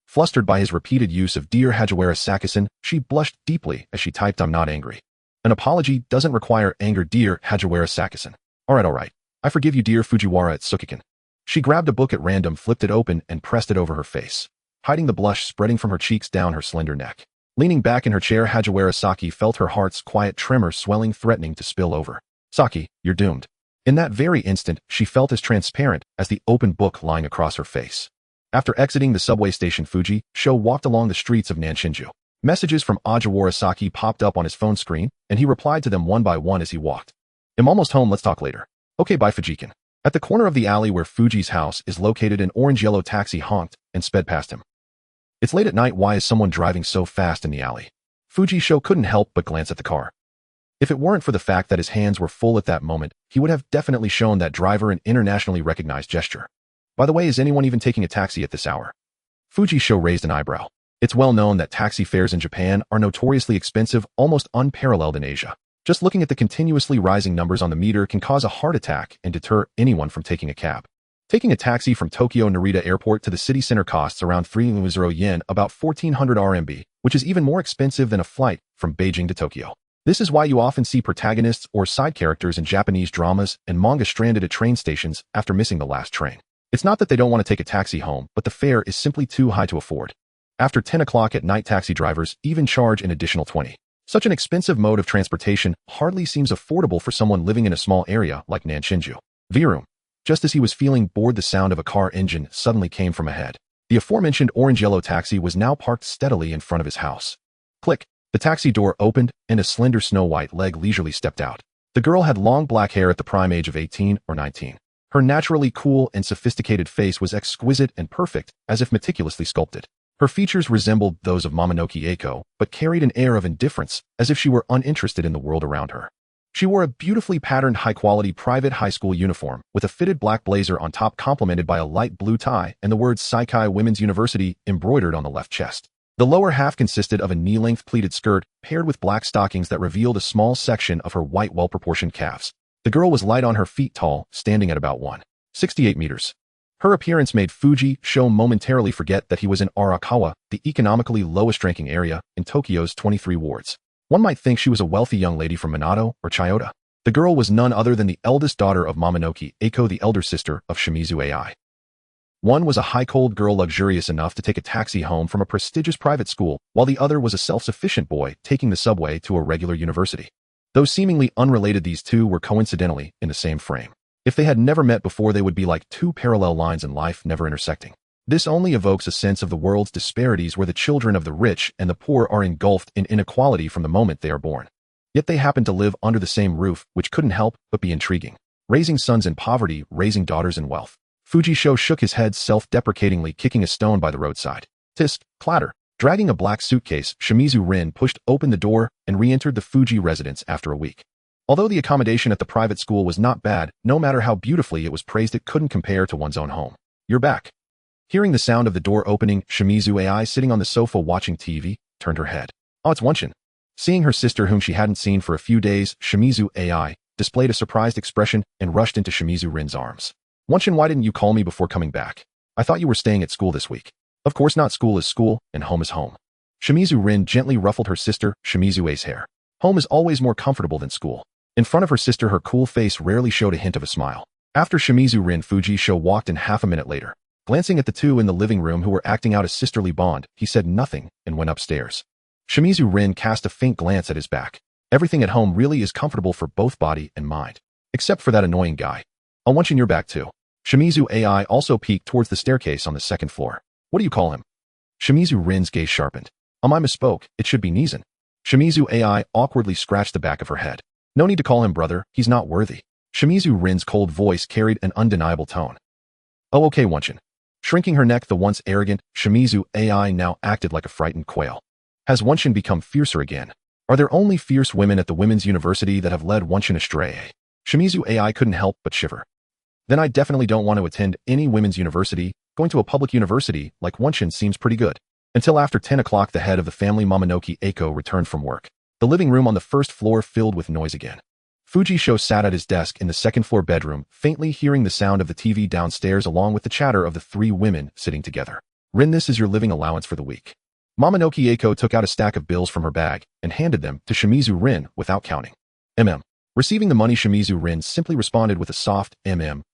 Flustered by his repeated use of dear Hajiwara-san, she blushed deeply as she typed, I'm not angry. An apology doesn't require anger, dear Hajiwara-san. Alright. I forgive you, dear Fujiwara Itsukikan. She grabbed a book at random, flipped it open, and pressed it over her face, hiding the blush spreading from her cheeks down her slender neck. Leaning back in her chair, Hajiwara-saki felt her heart's quiet tremor swelling, threatening to spill over. Saki, you're doomed. In that very instant, she felt as transparent as the open book lying across her face. After exiting the subway station, Fuji Sho walked along the streets of Nanshinju. Messages from Hajiwara-saki popped up on his phone screen, and he replied to them one by one as he walked. I'm almost home, let's talk later. Okay, bye, Fujikan. At the corner of the alley where Fuji's house is located, an orange-yellow taxi honked and sped past him. It's late at night, why is someone driving so fast in the alley? Fuji Sho couldn't help but glance at the car. If it weren't for the fact that his hands were full at that moment, he would have definitely shown that driver an internationally recognized gesture. By the way, is anyone even taking a taxi at this hour? Fuji Sho raised an eyebrow. It's well known that taxi fares in Japan are notoriously expensive, almost unparalleled in Asia. Just looking at the continuously rising numbers on the meter can cause a heart attack and deter anyone from taking a cab. Taking a taxi from Tokyo Narita Airport to the city center costs around 3,000 yen, about 1,400 RMB, which is even more expensive than a flight from Beijing to Tokyo. This is why you often see protagonists or side characters in Japanese dramas and manga stranded at train stations after missing the last train. It's not that they don't want to take a taxi home, but the fare is simply too high to afford. After 10 o'clock at night, taxi drivers even charge an additional 20. Such an expensive mode of transportation hardly seems affordable for someone living in a small area like Nanshinju. Vroom. Just as he was feeling bored, the sound of a car engine suddenly came from ahead. The aforementioned orange-yellow taxi was now parked steadily in front of his house. Click. The taxi door opened, and a slender snow-white leg leisurely stepped out. The girl had long black hair at the prime age of 18 or 19. Her naturally cool and sophisticated face was exquisite and perfect, as if meticulously sculpted. Her features resembled those of Momonoke Eiko, but carried an air of indifference, as if she were uninterested in the world around her. She wore a beautifully patterned high-quality private high school uniform, with a fitted black blazer on top complemented by a light blue tie and the words Saikai Women's University embroidered on the left chest. The lower half consisted of a knee-length pleated skirt paired with black stockings that revealed a small section of her white, well-proportioned calves. The girl was light on her feet, tall, standing at about 168 meters. Her appearance made Fuji Sho momentarily forget that he was in Arakawa, the economically lowest-ranking area in Tokyo's 23 wards. One might think she was a wealthy young lady from Minato or Chiyoda. The girl was none other than the eldest daughter of Momonoke Eiko, the elder sister of Shimizu Ai. One was a high-cold girl luxurious enough to take a taxi home from a prestigious private school, while the other was a self-sufficient boy taking the subway to a regular university. Though seemingly unrelated, these two were coincidentally in the same frame. If they had never met before, they would be like two parallel lines in life never intersecting. This only evokes a sense of the world's disparities, where the children of the rich and the poor are engulfed in inequality from the moment they are born. Yet they happen to live under the same roof, which couldn't help but be intriguing. Raising sons in poverty, raising daughters in wealth. Fuji Sho shook his head self-deprecatingly, kicking a stone by the roadside. Tisk, clatter. Dragging a black suitcase, Shimizu Rin pushed open the door and re-entered the Fuji residence after a week. Although the accommodation at the private school was not bad, no matter how beautifully it was praised, it couldn't compare to one's own home. You're back. Hearing the sound of the door opening, Shimizu Ai, sitting on the sofa watching TV, turned her head. Oh, it's Wonshin. Seeing her sister, whom she hadn't seen for a few days, Shimizu Ai displayed a surprised expression and rushed into Shimizu Rin's arms. Wonshin, why didn't you call me before coming back? I thought you were staying at school this week. Of course not, school is school, and home is home. Shimizu Rin gently ruffled her sister, Shimizu Ai's hair. Home is always more comfortable than school. In front of her sister, her cool face rarely showed a hint of a smile. After Shimizu Rin, Fuji Sho walked in half a minute later. Glancing at the two in the living room who were acting out a sisterly bond, he said nothing and went upstairs. Shimizu Rin cast a faint glance at his back. Everything at home really is comfortable for both body and mind. Except for that annoying guy. I'll want you in your back too. Shimizu Ai also peeked towards the staircase on the second floor. What do you call him? Shimizu Rin's gaze sharpened. I misspoke, it should be Nizan. Shimizu Ai awkwardly scratched the back of her head. No need to call him brother, he's not worthy. Shimizu Rin's cold voice carried an undeniable tone. Oh, okay, Wonshin. Shrinking her neck, the once arrogant Shimizu Ai now acted like a frightened quail. Has Wonshin become fiercer again? Are there only fierce women at the women's university that have led Wonshin astray? Shimizu Ai couldn't help but shiver. Then I definitely don't want to attend any women's university. Going to a public university like Wonshin seems pretty good. Until after 10 o'clock, the head of the family, Momonoke Eiko, returned from work. The living room on the first floor filled with noise again. Fujisho sat at his desk in the second-floor bedroom, faintly hearing the sound of the TV downstairs along with the chatter of the three women sitting together. Rin, this is your living allowance for the week. Momonoki Eiko took out a stack of bills from her bag and handed them to Shimizu Rin without counting. Receiving the money, Shimizu Rin simply responded with a soft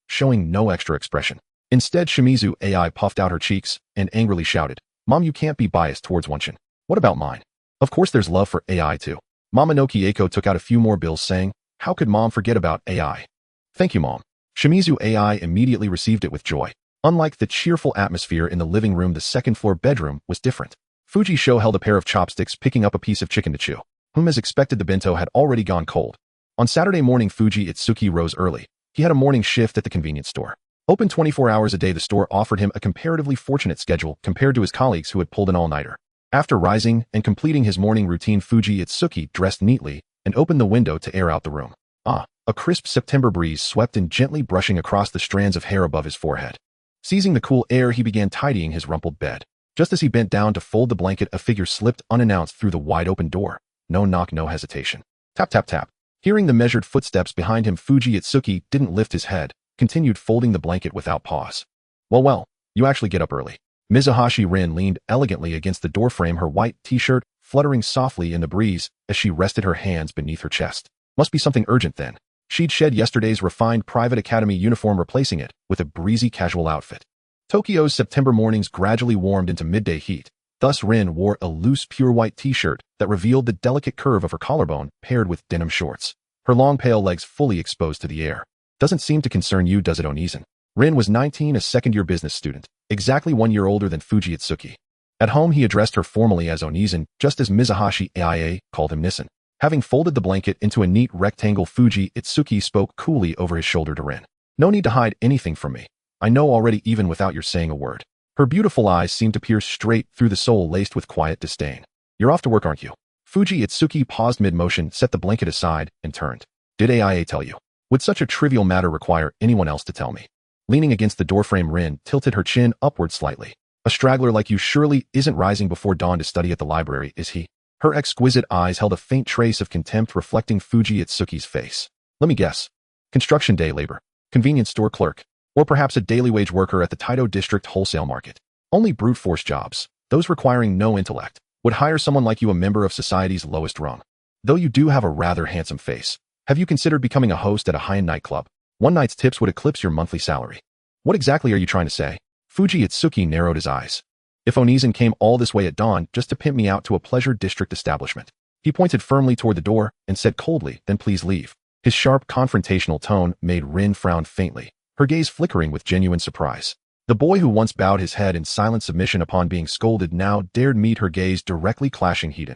showing no extra expression. Instead, Shimizu Ai puffed out her cheeks and angrily shouted, Mom, you can't be biased towards Wonshin. What about mine? Of course there's love for Ai too. Momonoki Eiko took out a few more bills saying, how could Mom forget about Ai? Thank you, Mom. Shimizu Ai immediately received it with joy. Unlike the cheerful atmosphere in the living room, the second-floor bedroom was different. Fujisho held a pair of chopsticks, picking up a piece of chicken to chew. As expected, the bento had already gone cold. On Saturday morning, Fuji Itsuki rose early. He had a morning shift at the convenience store. Open 24 hours a day, the store offered him a comparatively fortunate schedule compared to his colleagues who had pulled an all-nighter. After rising and completing his morning routine, Fuji Itsuki dressed neatly and opened the window to air out the room. A crisp September breeze swept in, gently brushing across the strands of hair above his forehead. Seizing the cool air, he began tidying his rumpled bed. Just as he bent down to fold the blanket, a figure slipped unannounced through the wide-open door. No knock, no hesitation. Tap, tap, tap. Hearing the measured footsteps behind him, Fuji Itsuki didn't lift his head, continued folding the blanket without pause. Well, you actually get up early. Mizuhashi Rin leaned elegantly against the doorframe, her white t-shirt fluttering softly in the breeze as she rested her hands beneath her chest. Must be something urgent then. She'd shed yesterday's refined private academy uniform, replacing it with a breezy casual outfit. Tokyo's September mornings gradually warmed into midday heat. Thus Rin wore a loose pure white t-shirt that revealed the delicate curve of her collarbone paired with denim shorts. Her long pale legs fully exposed to the air. Doesn't seem to concern you, does it, Onizen? Rin was 19, a second-year business student, exactly 1 year older than Fuji Itsuki. At home, he addressed her formally as Onizen, just as Mizuhashi Aia called him Nissen. Having folded the blanket into a neat rectangle, Fuji Itsuki spoke coolly over his shoulder to Rin. No need to hide anything from me. I know already, even without your saying a word. Her beautiful eyes seemed to pierce straight through the soul laced with quiet disdain. You're off to work, aren't you? Fuji Itsuki paused mid-motion, set the blanket aside, and turned. Did Aia tell you? Would such a trivial matter require anyone else to tell me? Leaning against the doorframe, Rin tilted her chin upward slightly. A straggler like you surely isn't rising before dawn to study at the library, is he? Her exquisite eyes held a faint trace of contempt reflecting Fuji Itsuki's face. Let me guess. Construction day labor, convenience store clerk, or perhaps a daily wage worker at the Taito District wholesale market. Only brute force jobs, those requiring no intellect, would hire someone like you, a member of society's lowest rung. Though you do have a rather handsome face. Have you considered becoming a host at a high-end nightclub? One night's tips would eclipse your monthly salary. What exactly are you trying to say? Fuji Itsuki narrowed his eyes. If Onizen came all this way at dawn just to pimp me out to a pleasure district establishment. He pointed firmly toward the door and said coldly, then please leave. His sharp, confrontational tone made Rin frown faintly, her gaze flickering with genuine surprise. The boy who once bowed his head in silent submission upon being scolded now dared meet her gaze directly, clashing heat.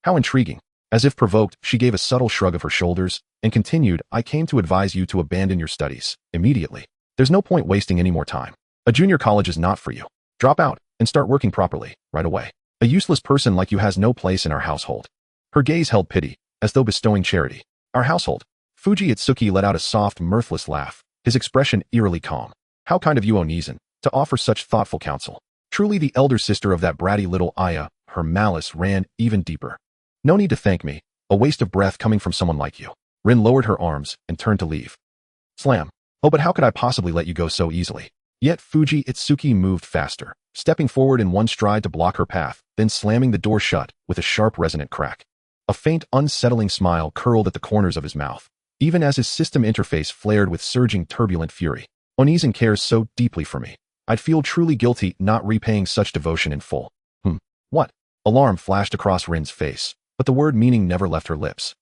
How intriguing. As if provoked, she gave a subtle shrug of her shoulders and continued, I came to advise you to abandon your studies immediately. There's no point wasting any more time. A junior college is not for you. Drop out and start working properly, right away. A useless person like you has no place in our household. Her gaze held pity, as though bestowing charity. Our household? Fuji Itsuki let out a soft, mirthless laugh, his expression eerily calm. How kind of you, Onizen, to offer such thoughtful counsel. Truly the elder sister of that bratty little Aya, her malice ran even deeper. No need to thank me, a waste of breath coming from someone like you. Rin lowered her arms and turned to leave. Slam. Oh, but how could I possibly let you go so easily? Yet Fuji Itsuki moved faster, stepping forward in one stride to block her path, then slamming the door shut with a sharp, resonant crack. A faint, unsettling smile curled at the corners of his mouth, even as his system interface flared with surging, turbulent fury. Onizen cares so deeply for me. I'd feel truly guilty not repaying such devotion in full. What? Alarm flashed across Rin's face, but the word meaning never left her lips.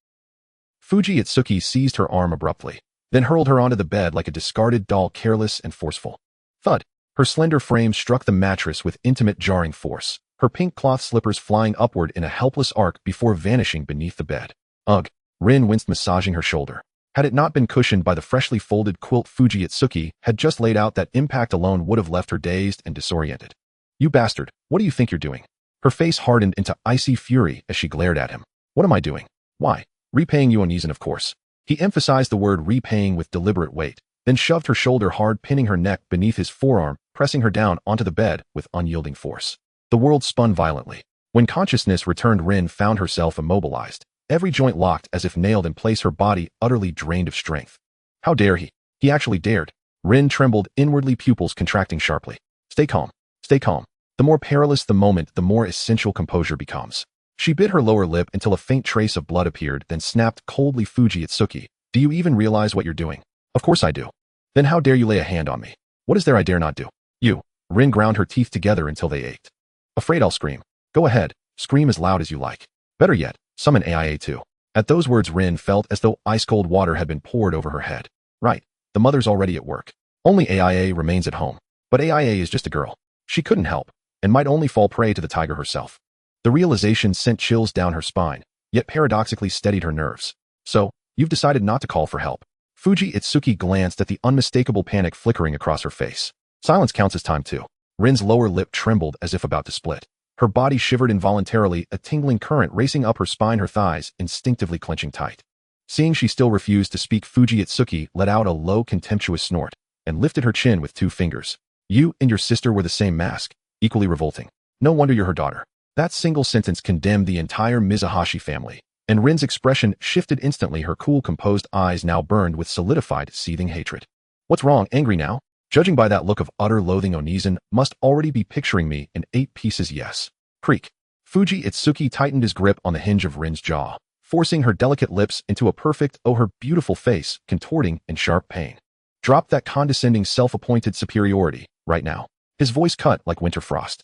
Fuji Itsuki seized her arm abruptly, then hurled her onto the bed like a discarded doll, careless and forceful. Thud! Her slender frame struck the mattress with intimate, jarring force, her pink cloth slippers flying upward in a helpless arc before vanishing beneath the bed. Ugh! Rin winced, massaging her shoulder. Had it not been cushioned by the freshly folded quilt Fuji Itsuki had just laid out, that impact alone would have left her dazed and disoriented. You bastard, what do you think you're doing? Her face hardened into icy fury as she glared at him. What am I doing? Why? Repaying you, Onizen, of course. He emphasized the word repaying with deliberate weight, then shoved her shoulder hard, pinning her neck beneath his forearm, pressing her down onto the bed with unyielding force. The world spun violently. When consciousness returned, Rin found herself immobilized, every joint locked as if nailed in place, her body utterly drained of strength. How dare he? He actually dared. Rin trembled inwardly, pupils contracting sharply. Stay calm. Stay calm. The more perilous the moment, the more essential composure becomes. She bit her lower lip until a faint trace of blood appeared, then snapped coldly, Fuji Itsuki, do you even realize what you're doing? Of course I do. Then how dare you lay a hand on me? What is there I dare not do? You. Rin ground her teeth together until they ached. Afraid I'll scream. Go ahead, scream as loud as you like. Better yet, summon AIA too. At those words, Rin felt as though ice-cold water had been poured over her head. Right, the mother's already at work. Only AIA remains at home. But AIA is just a girl. She couldn't help, and might only fall prey to the tiger herself. The realization sent chills down her spine, yet paradoxically steadied her nerves. So, you've decided not to call for help. Fuji Itsuki glanced at the unmistakable panic flickering across her face. Silence counts as time too. Rin's lower lip trembled as if about to split. Her body shivered involuntarily, a tingling current racing up her spine, her thighs instinctively clenching tight. Seeing she still refused to speak, Fuji Itsuki let out a low, contemptuous snort and lifted her chin with 2 fingers. You and your sister were the same mask, equally revolting. No wonder you're her daughter. That single sentence condemned the entire Mizuhashi family, and Rin's expression shifted instantly, her cool, composed eyes now burned with solidified, seething hatred. What's wrong? Angry now? Judging by that look of utter loathing, Onizen must already be picturing me in 8 pieces, yes. Creak. Fuji Itsuki tightened his grip on the hinge of Rin's jaw, forcing her delicate lips into a perfect O, her beautiful face contorting in sharp pain. Drop that condescending self-appointed superiority, right now. His voice cut like winter frost.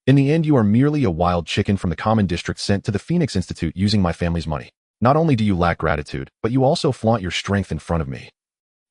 In the end, you are merely a wild chicken from the common district sent to the Phoenix Institute using my family's money. Not only do you lack gratitude, but you also flaunt your strength in front of me.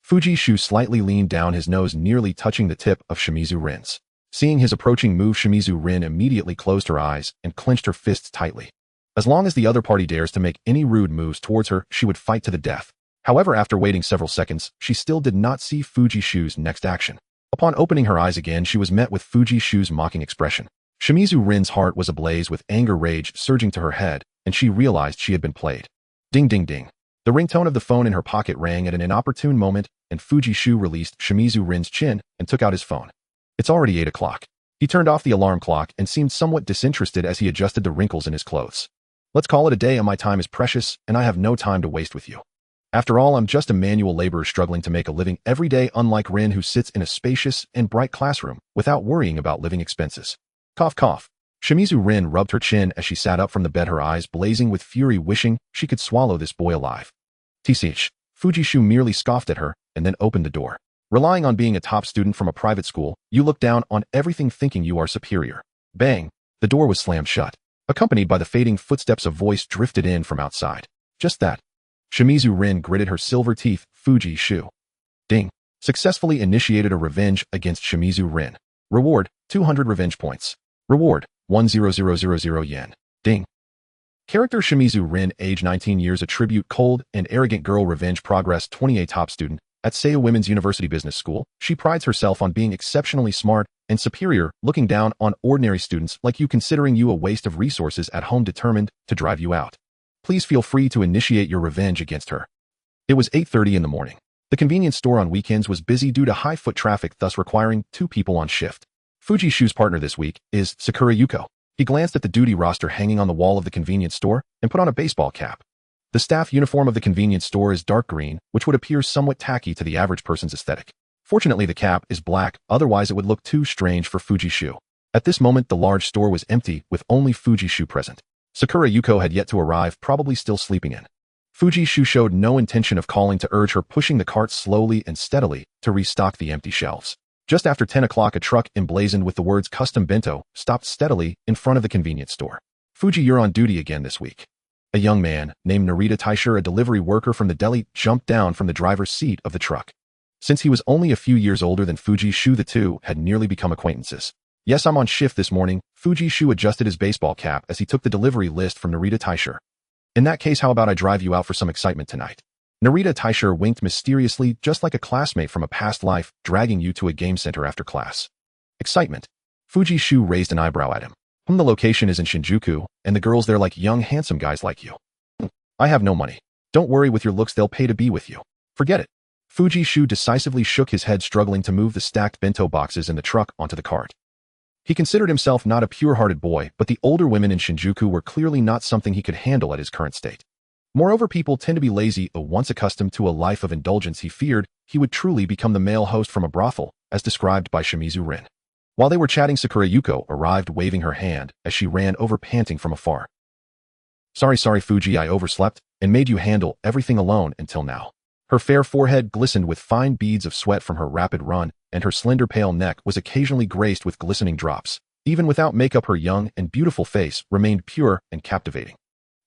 Fuji Shu slightly leaned down, his nose nearly touching the tip of Shimizu Rin's. Seeing his approaching move, Shimizu Rin immediately closed her eyes and clenched her fists tightly. As long as the other party dares to make any rude moves towards her, she would fight to the death. However, after waiting several seconds, she still did not see Fuji Shu's next action. Upon opening her eyes again, she was met with Fuji Shu's mocking expression. Shimizu Rin's heart was ablaze with anger, rage surging to her head, and she realized she had been played. Ding ding ding. The ringtone of the phone in her pocket rang at an inopportune moment, and Fuji Shu released Shimizu Rin's chin and took out his phone. It's already 8 o'clock. He turned off the alarm clock and seemed somewhat disinterested as he adjusted the wrinkles in his clothes. Let's call it a day. My time is precious, and I have no time to waste with you. After all, I'm just a manual laborer struggling to make a living every day, unlike Rin, who sits in a spacious and bright classroom without worrying about living expenses. Cough, cough. Shimizu Rin rubbed her chin as she sat up from the bed, her eyes blazing with fury, wishing she could swallow this boy alive. Tch. Fuji Shu merely scoffed at her and then opened the door. Relying on being a top student from a private school, you look down on everything thinking you are superior. Bang! The door was slammed shut. Accompanied by the fading footsteps, a voice drifted in from outside. Just that. Shimizu Rin gritted her silver teeth. Fuji Shu. Ding. Successfully initiated a revenge against Shimizu Rin. Reward, 200 revenge points. Reward, 10000 yen. Ding. Character Shimizu Rin, age 19 years, attribute cold and arrogant girl, revenge progress 20, a top student at Seiya Women's University Business School. She prides herself on being exceptionally smart and superior, looking down on ordinary students like you, considering you a waste of resources at home, determined to drive you out. Please feel free to initiate your revenge against her. It was 8:30 in the morning. The convenience store on weekends was busy due to high foot traffic, thus requiring 2 people on shift. Fuji Shu's partner this week is Sakura Yuko. He glanced at the duty roster hanging on the wall of the convenience store and put on a baseball cap. The staff uniform of the convenience store is dark green, which would appear somewhat tacky to the average person's aesthetic. Fortunately, the cap is black, otherwise it would look too strange for Fuji Shu. At this moment, the large store was empty, with only Fuji Shu present. Sakura Yuko had yet to arrive, probably still sleeping in. Fuji Shu showed no intention of calling to urge her, pushing the cart slowly and steadily to restock the empty shelves. Just after 10 o'clock, a truck emblazoned with the words "Custom Bento" stopped steadily in front of the convenience store. Fuji, you're on duty again this week. A young man named Narita Taishur, a delivery worker from the deli, jumped down from the driver's seat of the truck. Since he was only a few years older than Fuji Shu, the two had nearly become acquaintances. Yes, I'm on shift this morning. Fuji Shu adjusted his baseball cap as he took the delivery list from Narita Taishur. In that case, how about I drive you out for some excitement tonight? Narita Taishur winked mysteriously, just like a classmate from a past life, dragging you to a game center after class. Excitement. Fuji Shu raised an eyebrow at him. The location is in Shinjuku, and the girls there like young, handsome guys like you. I have no money. Don't worry, with your looks they'll pay to be with you. Forget it. Fuji Shu decisively shook his head, struggling to move the stacked bento boxes in the truck onto the cart. He considered himself not a pure-hearted boy, but the older women in Shinjuku were clearly not something he could handle at his current state. Moreover, people tend to be lazy, but once accustomed to a life of indulgence, he feared he would truly become the male host from a brothel, as described by Shimizu Rin. While they were chatting, Sakura Yuko arrived waving her hand as she ran over panting from afar. Sorry Fuji, I overslept and made you handle everything alone until now. Her fair forehead glistened with fine beads of sweat from her rapid run, and her slender pale neck was occasionally graced with glistening drops. Even without makeup, her young and beautiful face remained pure and captivating.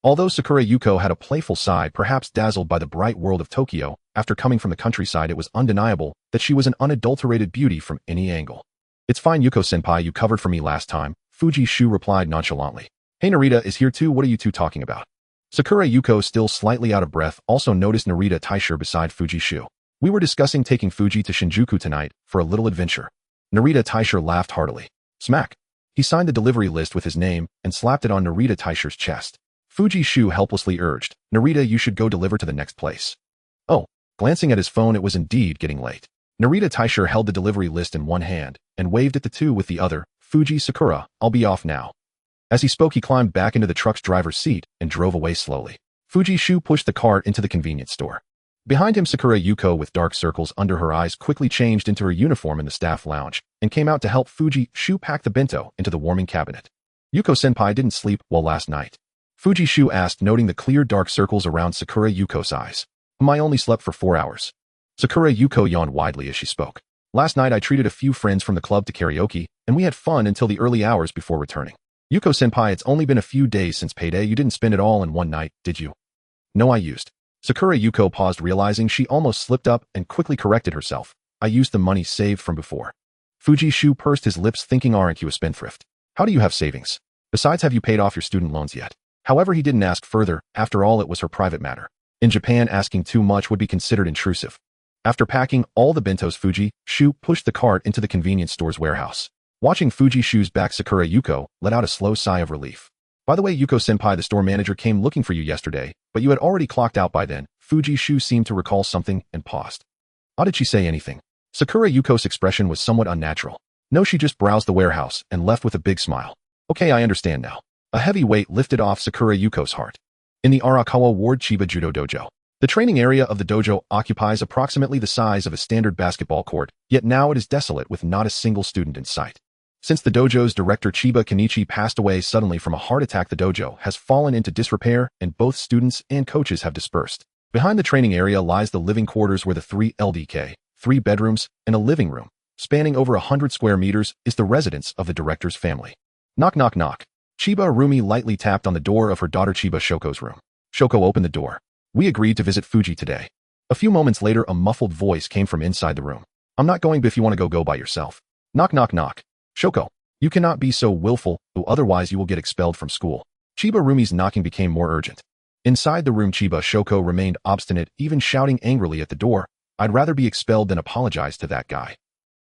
Although Sakura Yuko had a playful side, perhaps dazzled by the bright world of Tokyo, after coming from the countryside, it was undeniable that she was an unadulterated beauty from any angle. It's fine, Yuko-senpai, you covered for me last time, Fuji Shu replied nonchalantly. Hey, Narita is here too, what are you two talking about? Sakura Yuko, still slightly out of breath, also noticed Narita Taisher beside Fuji Shu. We were discussing taking Fuji to Shinjuku tonight for a little adventure. Narita Taisher laughed heartily. Smack. He signed the delivery list with his name and slapped it on Narita Taisher's chest. Fuji Shu helplessly urged, Narita, you should go deliver to the next place. Oh, glancing at his phone, it was indeed getting late. Narita Taisher held the delivery list in one hand and waved at the two with the other. Fuji, Sakura, I'll be off now. As he spoke, he climbed back into the truck's driver's seat and drove away slowly. Fuji Shu pushed the cart into the convenience store. Behind him, Sakura Yuko, with dark circles under her eyes, quickly changed into her uniform in the staff lounge and came out to help Fuji Shu pack the bento into the warming cabinet. Yuko-senpai didn't sleep well last night. Fuji Shu asked, noting the clear dark circles around Sakura Yuko's eyes. I only slept for 4 hours. Sakura Yuko yawned widely as she spoke. Last night I treated a few friends from the club to karaoke, and we had fun until the early hours before returning. Yuko-senpai, it's only been a few days since payday. You didn't spend it all in one night, did you? No, I used. Sakura Yuko paused, realizing she almost slipped up, and quickly corrected herself. I used the money saved from before. Fuji Shu pursed his lips, thinking, aren't you a spendthrift? How do you have savings? Besides, have you paid off your student loans yet? However, he didn't ask further. After all, it was her private matter. In Japan, asking too much would be considered intrusive. After packing all the bentos, Fuji Shu pushed the cart into the convenience store's warehouse. Watching Fuji Shu's back, Sakura Yuko let out a slow sigh of relief. By the way, Yuko-senpai, the store manager came looking for you yesterday, but you had already clocked out by then. Fuji Shu seemed to recall something and paused. How did she say anything? Sakura Yuko's expression was somewhat unnatural. No, she just browsed the warehouse and left with a big smile. Okay, I understand now. A heavy weight lifted off Sakura Yuko's heart. In the Arakawa Ward Chiba Judo Dojo. The training area of the dojo occupies approximately the size of a standard basketball court, yet now it is desolate with not a single student in sight. Since the dojo's director Chiba Kenichi passed away suddenly from a heart attack, the dojo has fallen into disrepair and both students and coaches have dispersed. Behind the training area lies the living quarters where the 3 LDK, 3 bedrooms, and a living room, spanning over 100 square meters, is the residence of the director's family. Knock knock knock. Chiba Arumi lightly tapped on the door of her daughter Chiba Shoko's room. Shoko opened the door. We agreed to visit Fuji today. A few moments later, a muffled voice came from inside the room. I'm not going, but if you want to go by yourself. Knock knock knock. Shoko, you cannot be so willful, otherwise you will get expelled from school. Chiba Rumi's knocking became more urgent. Inside the room, Chiba Shoko remained obstinate, even shouting angrily at the door. I'd rather be expelled than apologize to that guy.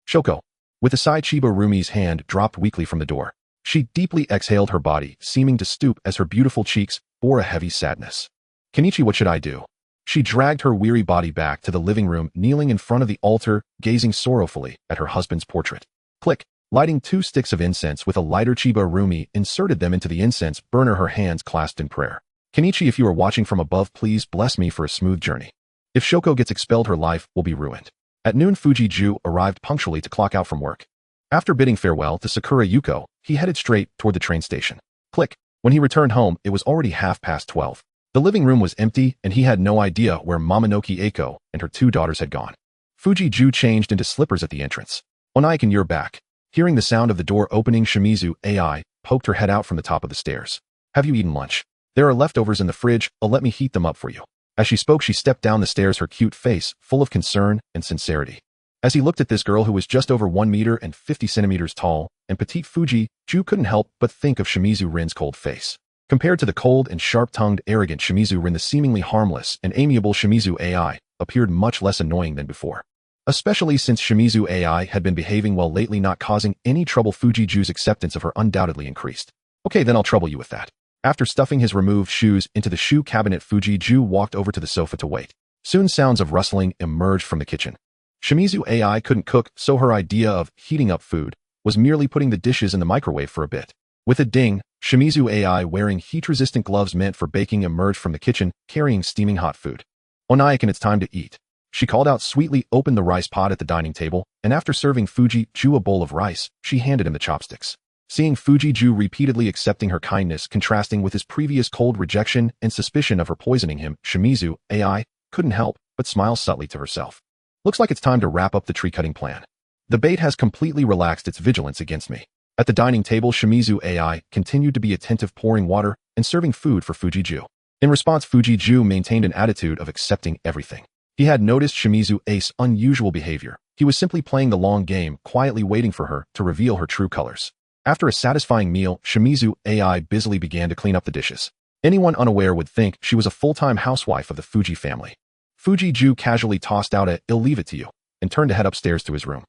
Shoko. With a sigh, Chiba Rumi's hand dropped weakly from the door. She deeply exhaled, her body seeming to stoop as her beautiful cheeks bore a heavy sadness. Kenichi, what should I do? She dragged her weary body back to the living room, kneeling in front of the altar, gazing sorrowfully at her husband's portrait. Click. Lighting 2 sticks of incense with a lighter, Chiba Rumi inserted them into the incense burner, her hands clasped in prayer. Kenichi, if you are watching from above, please bless me for a smooth journey. If Shoko gets expelled, her life will be ruined. At noon, Fuji Ju arrived punctually to clock out from work. After bidding farewell to Sakura Yuko, he headed straight toward the train station. Click. When he returned home, it was already 12:30. The living room was empty, and he had no idea where Momonoki Eiko and her 2 daughters had gone. Fuji Ju changed into slippers at the entrance. Onaiken, you're back. Hearing the sound of the door opening, Shimizu AI poked her head out from the top of the stairs. Have you eaten lunch? There are leftovers in the fridge, let me heat them up for you. As she spoke, she stepped down the stairs, her cute face full of concern and sincerity. As he looked at this girl who was just over 1 meter and 50 centimeters tall and petite, Fuji Ju couldn't help but think of Shimizu Rin's cold face. Compared to the cold and sharp-tongued, arrogant Shimizu Rin, the seemingly harmless and amiable Shimizu AI appeared much less annoying than before. Especially since Shimizu AI had been behaving well lately, not causing any trouble. Fuji Ju's acceptance of her undoubtedly increased. Okay, then I'll trouble you with that. After stuffing his removed shoes into the shoe cabinet, Fuji Ju walked over to the sofa to wait. Soon sounds of rustling emerged from the kitchen. Shimizu AI couldn't cook, so her idea of heating up food was merely putting the dishes in the microwave for a bit. With a ding, Shimizu AI wearing heat-resistant gloves meant for baking emerged from the kitchen, carrying steaming hot food. Onaikan, it's time to eat. She called out sweetly, opened the rice pot at the dining table, and after serving Fuji-ju a bowl of rice, she handed him the chopsticks. Seeing Fuji-ju repeatedly accepting her kindness contrasting with his previous cold rejection and suspicion of her poisoning him, Shimizu AI couldn't help but smile subtly to herself. Looks like it's time to wrap up the tree-cutting plan. The bait has completely relaxed its vigilance against me. At the dining table, Shimizu AI continued to be attentive, pouring water and serving food for Fuji-ju. In response, Fuji-ju maintained an attitude of accepting everything. He had noticed Shimizu Ai's unusual behavior. He was simply playing the long game, quietly waiting for her to reveal her true colors. After a satisfying meal, Shimizu AI busily began to clean up the dishes. Anyone unaware would think she was a full-time housewife of the Fuji family. Fuji-ju casually tossed out a "I'll leave it to you" and turned to head upstairs to his room.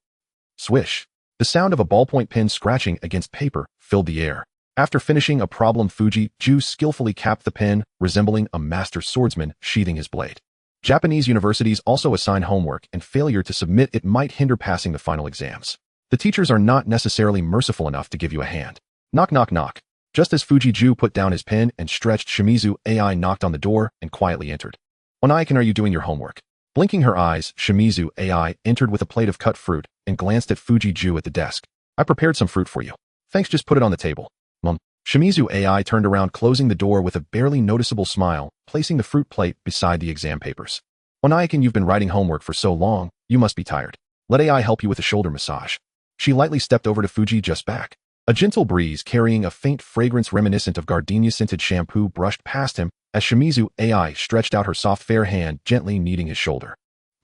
Swish. The sound of a ballpoint pen scratching against paper filled the air. After finishing a problem, Fuji-ju skillfully capped the pen, resembling a master swordsman sheathing his blade. Japanese universities also assign homework, and failure to submit it might hinder passing the final exams. The teachers are not necessarily merciful enough to give you a hand. Knock, knock, knock. Just as Fuji-ju put down his pen and stretched, Shimizu AI knocked on the door and quietly entered. Onaikan, are you doing your homework? Blinking her eyes, Shimizu AI entered with a plate of cut fruit and glanced at Fuji-ju at the desk. I prepared some fruit for you. Thanks, just put it on the table. Shimizu AI turned around, closing the door with a barely noticeable smile, placing the fruit plate beside the exam papers. Onaikan, you've been writing homework for so long, you must be tired. Let AI help you with a shoulder massage. She lightly stepped over to Fuji-ju's back. A gentle breeze carrying a faint fragrance reminiscent of gardenia-scented shampoo brushed past him as Shimizu AI stretched out her soft fair hand, gently kneading his shoulder.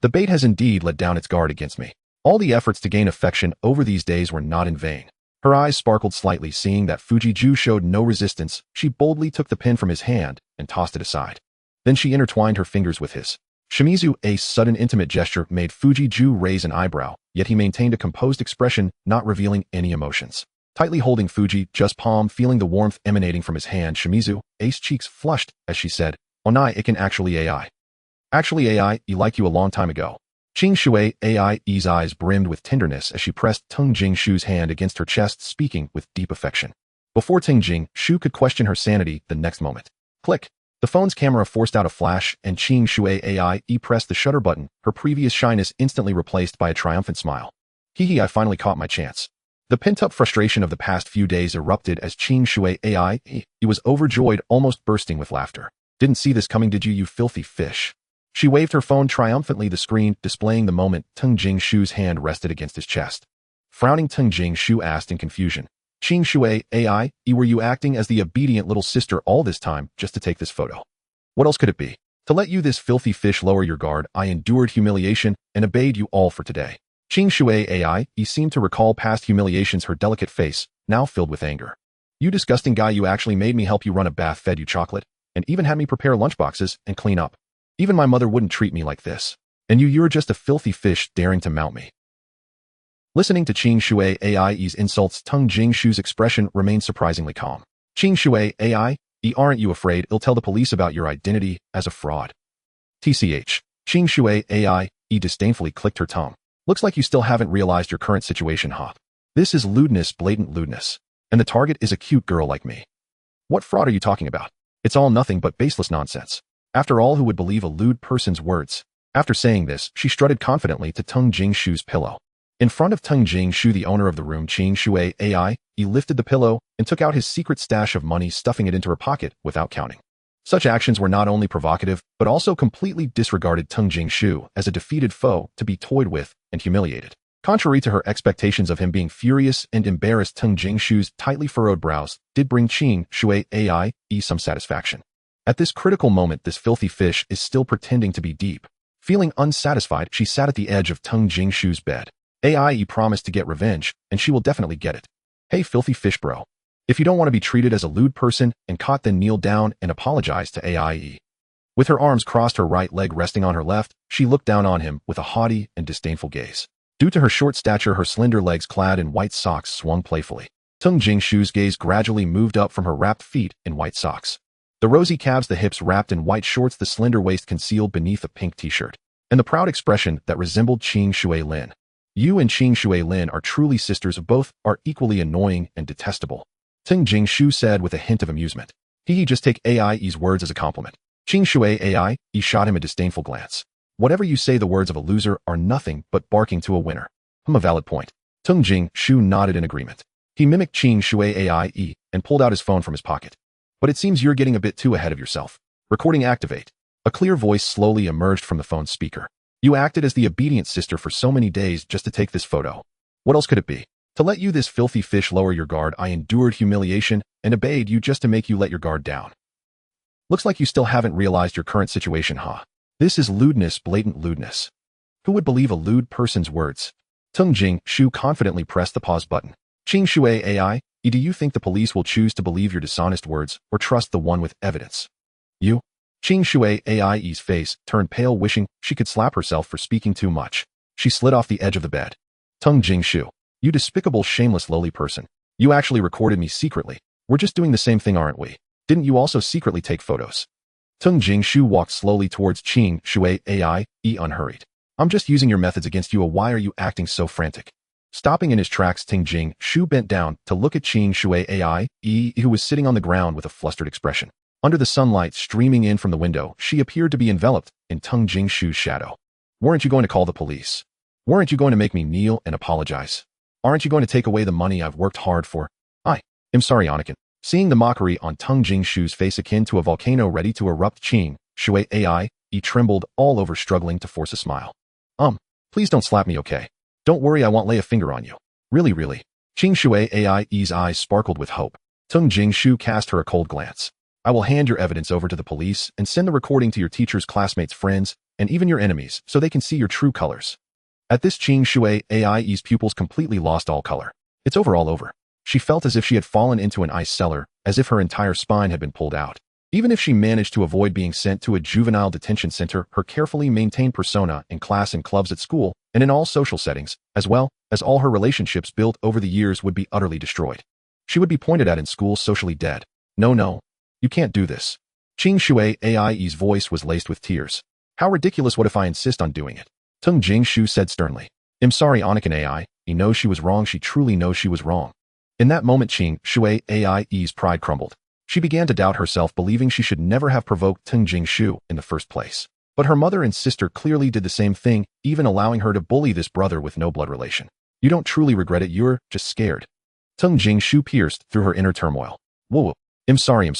The bait has indeed let down its guard against me. All the efforts to gain affection over these days were not in vain. Her eyes sparkled slightly, seeing that Fuji-ju showed no resistance. She boldly took the pen from his hand and tossed it aside. Then she intertwined her fingers with his. Shimizu Ai's sudden intimate gesture made Fuji-ju raise an eyebrow, yet he maintained a composed expression, not revealing any emotions. Tightly holding Fuji-ju's palm, feeling the warmth emanating from his hand, Shimizu Ai's cheeks flushed as she said, Onaikan, actually AI. Actually AI, I like you a long time ago. Qing Shui AI's eyes brimmed with tenderness as she pressed Teng Jingshu's hand against her chest, speaking with deep affection. Before Teng Jingshu could question her sanity the next moment. Click. The phone's camera forced out a flash, and Qing Shui AI pressed the shutter button, her previous shyness instantly replaced by a triumphant smile. Hee, I finally caught my chance. The pent-up frustration of the past few days erupted as Qing Shui AI was overjoyed, almost bursting with laughter. Didn't see this coming, did you, you filthy fish? She waved her phone triumphantly, the screen displaying the moment Teng Jingshu's hand rested against his chest. Frowning, Teng Jingshu asked in confusion, Qing Shui AI, were you acting as the obedient little sister all this time just to take this photo? What else could it be? To let you, this filthy fish, lower your guard, I endured humiliation and obeyed you all for today. Qing Shui AI seemed to recall past humiliations, her delicate face now filled with anger. You disgusting guy, you actually made me help you run a bath, fed you chocolate, and even had me prepare lunchboxes and clean up. Even my mother wouldn't treat me like this. And you're just a filthy fish daring to mount me. Listening to Qing Shui AI's insults, Teng Jingshu's expression remained surprisingly calm. Qing Shui AI, aren't you afraid I'll tell the police about your identity as a fraud? TCH. Qing Shui AI disdainfully clicked her tongue. Looks like you still haven't realized your current situation, huh? This is lewdness, blatant lewdness. And the target is a cute girl like me. What fraud are you talking about? It's all nothing but baseless nonsense. After all, who would believe a lewd person's words? After saying this, she strutted confidently to Teng Jingshu's pillow. In front of Teng Jingshu, the owner of the room, Qing Shui AI, he lifted the pillow and took out his secret stash of money, stuffing it into her pocket without counting. Such actions were not only provocative, but also completely disregarded Teng Jingshu as a defeated foe to be toyed with and humiliated. Contrary to her expectations of him being furious and embarrassed, Teng Jingshu's tightly furrowed brows did bring Qing Shui AI some satisfaction. At this critical moment, this filthy fish is still pretending to be deep. Feeling unsatisfied, she sat at the edge of Teng Jingshu's bed. AI promised to get revenge, and she will definitely get it. Hey, filthy fish bro. If you don't want to be treated as a lewd person and caught, then kneel down and apologize to AI. With her arms crossed, her right leg resting on her left, she looked down on him with a haughty and disdainful gaze. Due to her short stature, her slender legs clad in white socks swung playfully. Teng Jingshu's gaze gradually moved up from her wrapped feet in white socks. The rosy calves, the hips wrapped in white shorts, the slender waist concealed beneath a pink t-shirt, and the proud expression that resembled Qing Shui Lin. You and Qing Shui Lin are truly sisters, both are equally annoying and detestable. Ting Jingshu said with a hint of amusement. He just take AIE's words as a compliment. Qing Shui AI, he shot him a disdainful glance. Whatever you say, the words of a loser are nothing but barking to a winner. A valid point. Tung Jingshu nodded in agreement. He mimicked Qing Shui AIE and pulled out his phone from his pocket. But it seems you're getting a bit too ahead of yourself. Recording activate. A clear voice slowly emerged from the phone's speaker. You acted as the obedient sister for so many days just to take this photo. What else could it be? To let you, this filthy fish, lower your guard, I endured humiliation and obeyed you just to make you let your guard down. Looks like you still haven't realized your current situation, huh? This is lewdness, blatant lewdness. Who would believe a lewd person's words? Tung Jingshu confidently pressed the pause button. Qing Shui AI, do you think the police will choose to believe your dishonest words or trust the one with evidence? You? Qing Shui AIE's face turned pale, wishing she could slap herself for speaking too much. She slid off the edge of the bed. Tung Jingshu, you despicable, shameless, lowly person. You actually recorded me secretly. We're just doing the same thing, aren't we? Didn't you also secretly take photos? Tung Jingshu walked slowly towards Qing Shui AIE unhurried. I'm just using your methods against you. Why are you acting so frantic? Stopping in his tracks, Ting Jingshu bent down to look at Qing Shui AIE, who was sitting on the ground with a flustered expression. Under the sunlight streaming in from the window, she appeared to be enveloped in Tung Jingshu's shadow. Weren't you going to call the police? Weren't you going to make me kneel and apologize? Aren't you going to take away the money I've worked hard for? I am sorry, Anakin. Seeing the mockery on Tung Jingshu's face akin to a volcano ready to erupt, Qing Shui AIE trembled all over, struggling to force a smile. Please don't slap me, okay? Don't worry, I won't lay a finger on you. Really, really. Qing Shui AIE's eyes sparkled with hope. Tung Jingshu cast her a cold glance. I will hand your evidence over to the police and send the recording to your teachers, classmates, friends, and even your enemies so they can see your true colors. At this, Qing Shui AIE's pupils completely lost all color. It's over, all over. She felt as if she had fallen into an ice cellar, as if her entire spine had been pulled out. Even if she managed to avoid being sent to a juvenile detention center, her carefully maintained persona in class and clubs at school, and in all social settings, as well as all her relationships built over the years, would be utterly destroyed. She would be pointed at in school, socially dead. No, you can't do this. Qing Shui AIE's voice was laced with tears. How ridiculous, what if I insist on doing it? Tung Jingshu said sternly. I'm sorry, Anakin AI. He knows she was wrong, she truly knows she was wrong. In that moment, Qing Shui AIE's pride crumbled. She began to doubt herself, believing she should never have provoked Tung Jingshu in the first place. But her mother and sister clearly did the same thing, even allowing her to bully this brother with no blood relation. You don't truly regret it, you're just scared. Tung Jingshu pierced through her inner turmoil. Whoa, I'm sorry.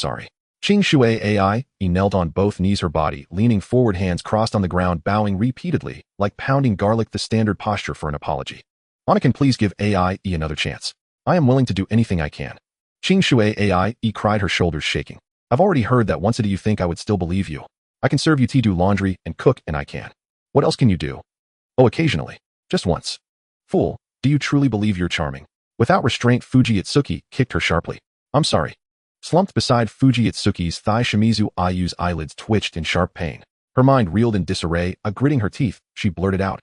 Qing Shui AIE knelt on both knees, her body leaning forward, hands crossed on the ground, bowing repeatedly, like pounding garlic, the standard posture for an apology. Anakin, please give AIE another chance. I am willing to do anything I can. Qing Shui AIE cried, her shoulders shaking. I've already heard that once. Do you think I would still believe you? I can serve you tea, do laundry, and cook, and I can. What else can you do? Oh, occasionally. Just once. Fool, do you truly believe you're charming? Without restraint, Fuji kicked her sharply. I'm sorry. Slumped beside Fuji thigh, Shimizu Ayu's eyelids twitched in sharp pain. Her mind reeled in disarray. Gritting her teeth, she blurted out,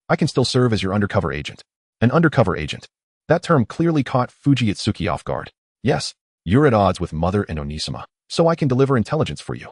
I can still serve as your undercover agent. An undercover agent. That term clearly caught Fuji off guard. Yes, you're at odds with Mother and Onisama, so I can deliver intelligence for you.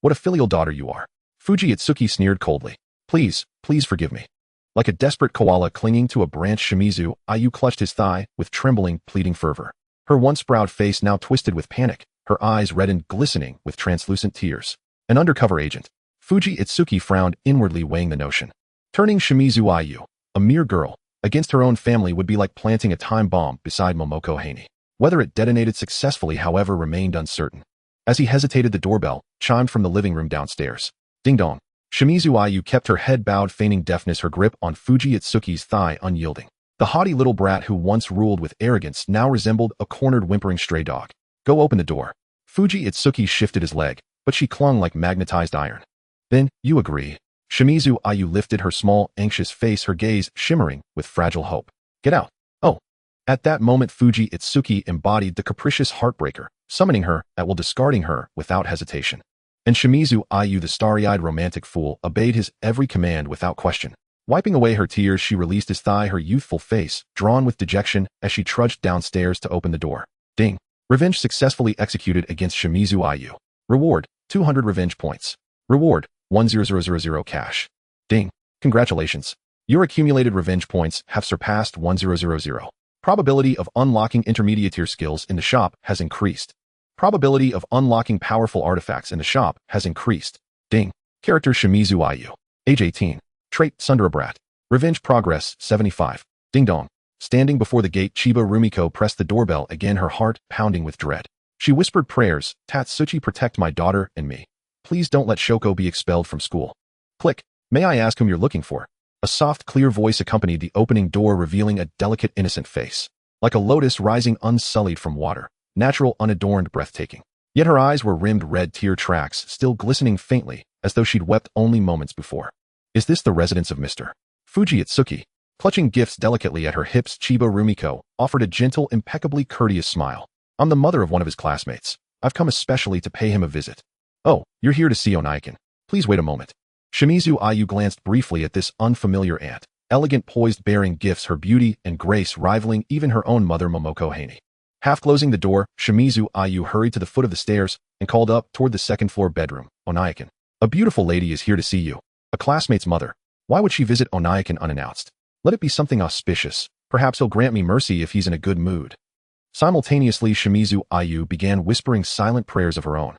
What a filial daughter you are. Fuji sneered coldly. Please forgive me. Like a desperate koala clinging to a branch, Shimizu Ayu clutched his thigh with trembling, pleading fervor. Her once proud face now twisted with panic, her eyes reddened, glistening with translucent tears. An undercover agent. Fuji frowned inwardly, weighing the notion. Turning Shimizu Ayu, a mere girl, against her own family would be like planting a time bomb beside Momoko Haney. Whether it detonated successfully, however, remained uncertain. As he hesitated, the doorbell chimed from the living room downstairs. Ding dong. Shimizu Ayu kept her head bowed, feigning deafness, her grip on Fuji thigh unyielding. The haughty little brat who once ruled with arrogance now resembled a cornered, whimpering stray dog. Go open the door. Fuji shifted his leg, but she clung like magnetized iron. Then, you agree. Shimizu Ayu lifted her small, anxious face, her gaze shimmering with fragile hope. Get out. Oh. At that moment, Fuji embodied the capricious heartbreaker, summoning her, at will discarding her without hesitation. And Shimizu Ayu, the starry-eyed romantic fool, obeyed his every command without question. Wiping away her tears, she released his thigh, her youthful face drawn with dejection as she trudged downstairs to open the door. Ding. Revenge successfully executed against Shimizu Ayu. Reward, 200 revenge points. Reward, 10000 cash. Ding. Congratulations. Your accumulated revenge points have surpassed 1000. Probability of unlocking intermediate-tier skills in the shop has increased. Probability of unlocking powerful artifacts in the shop has increased. Ding. Character Shimizu Ayu. Age 18. Trait Sundara Brat. Revenge Progress 75. Ding dong. Standing before the gate, Chiba Rumiko pressed the doorbell again, her heart pounding with dread. She whispered prayers, "Tatsuchi, protect my daughter and me. Please don't let Shoko be expelled from school." Click. "May I ask whom you're looking for?" A soft, clear voice accompanied the opening door, revealing a delicate, innocent face. Like a lotus rising unsullied from water, natural, unadorned, breathtaking. Yet her eyes were rimmed red tear tracks, still glistening faintly, as though she'd wept only moments before. "Is this the residence of Mr. Fuji Itsuki?" Clutching gifts delicately at her hips, Chiba Rumiko offered a gentle, impeccably courteous smile. "I'm the mother of one of his classmates. I've come especially to pay him a visit." "Oh, you're here to see Onaikin. Please wait a moment." Shimizu Ayu glanced briefly at this unfamiliar aunt, elegant, poised, bearing gifts, her beauty and grace rivaling even her own mother Momoko Haney. Half closing the door, Shimizu Ayu hurried to the foot of the stairs and called up toward the second-floor bedroom. "Onaikin, a beautiful lady is here to see you. A classmate's mother. Why would she visit Onaikin unannounced? Let it be something auspicious. Perhaps he'll grant me mercy if he's in a good mood." Simultaneously, Shimizu Ayu began whispering silent prayers of her own.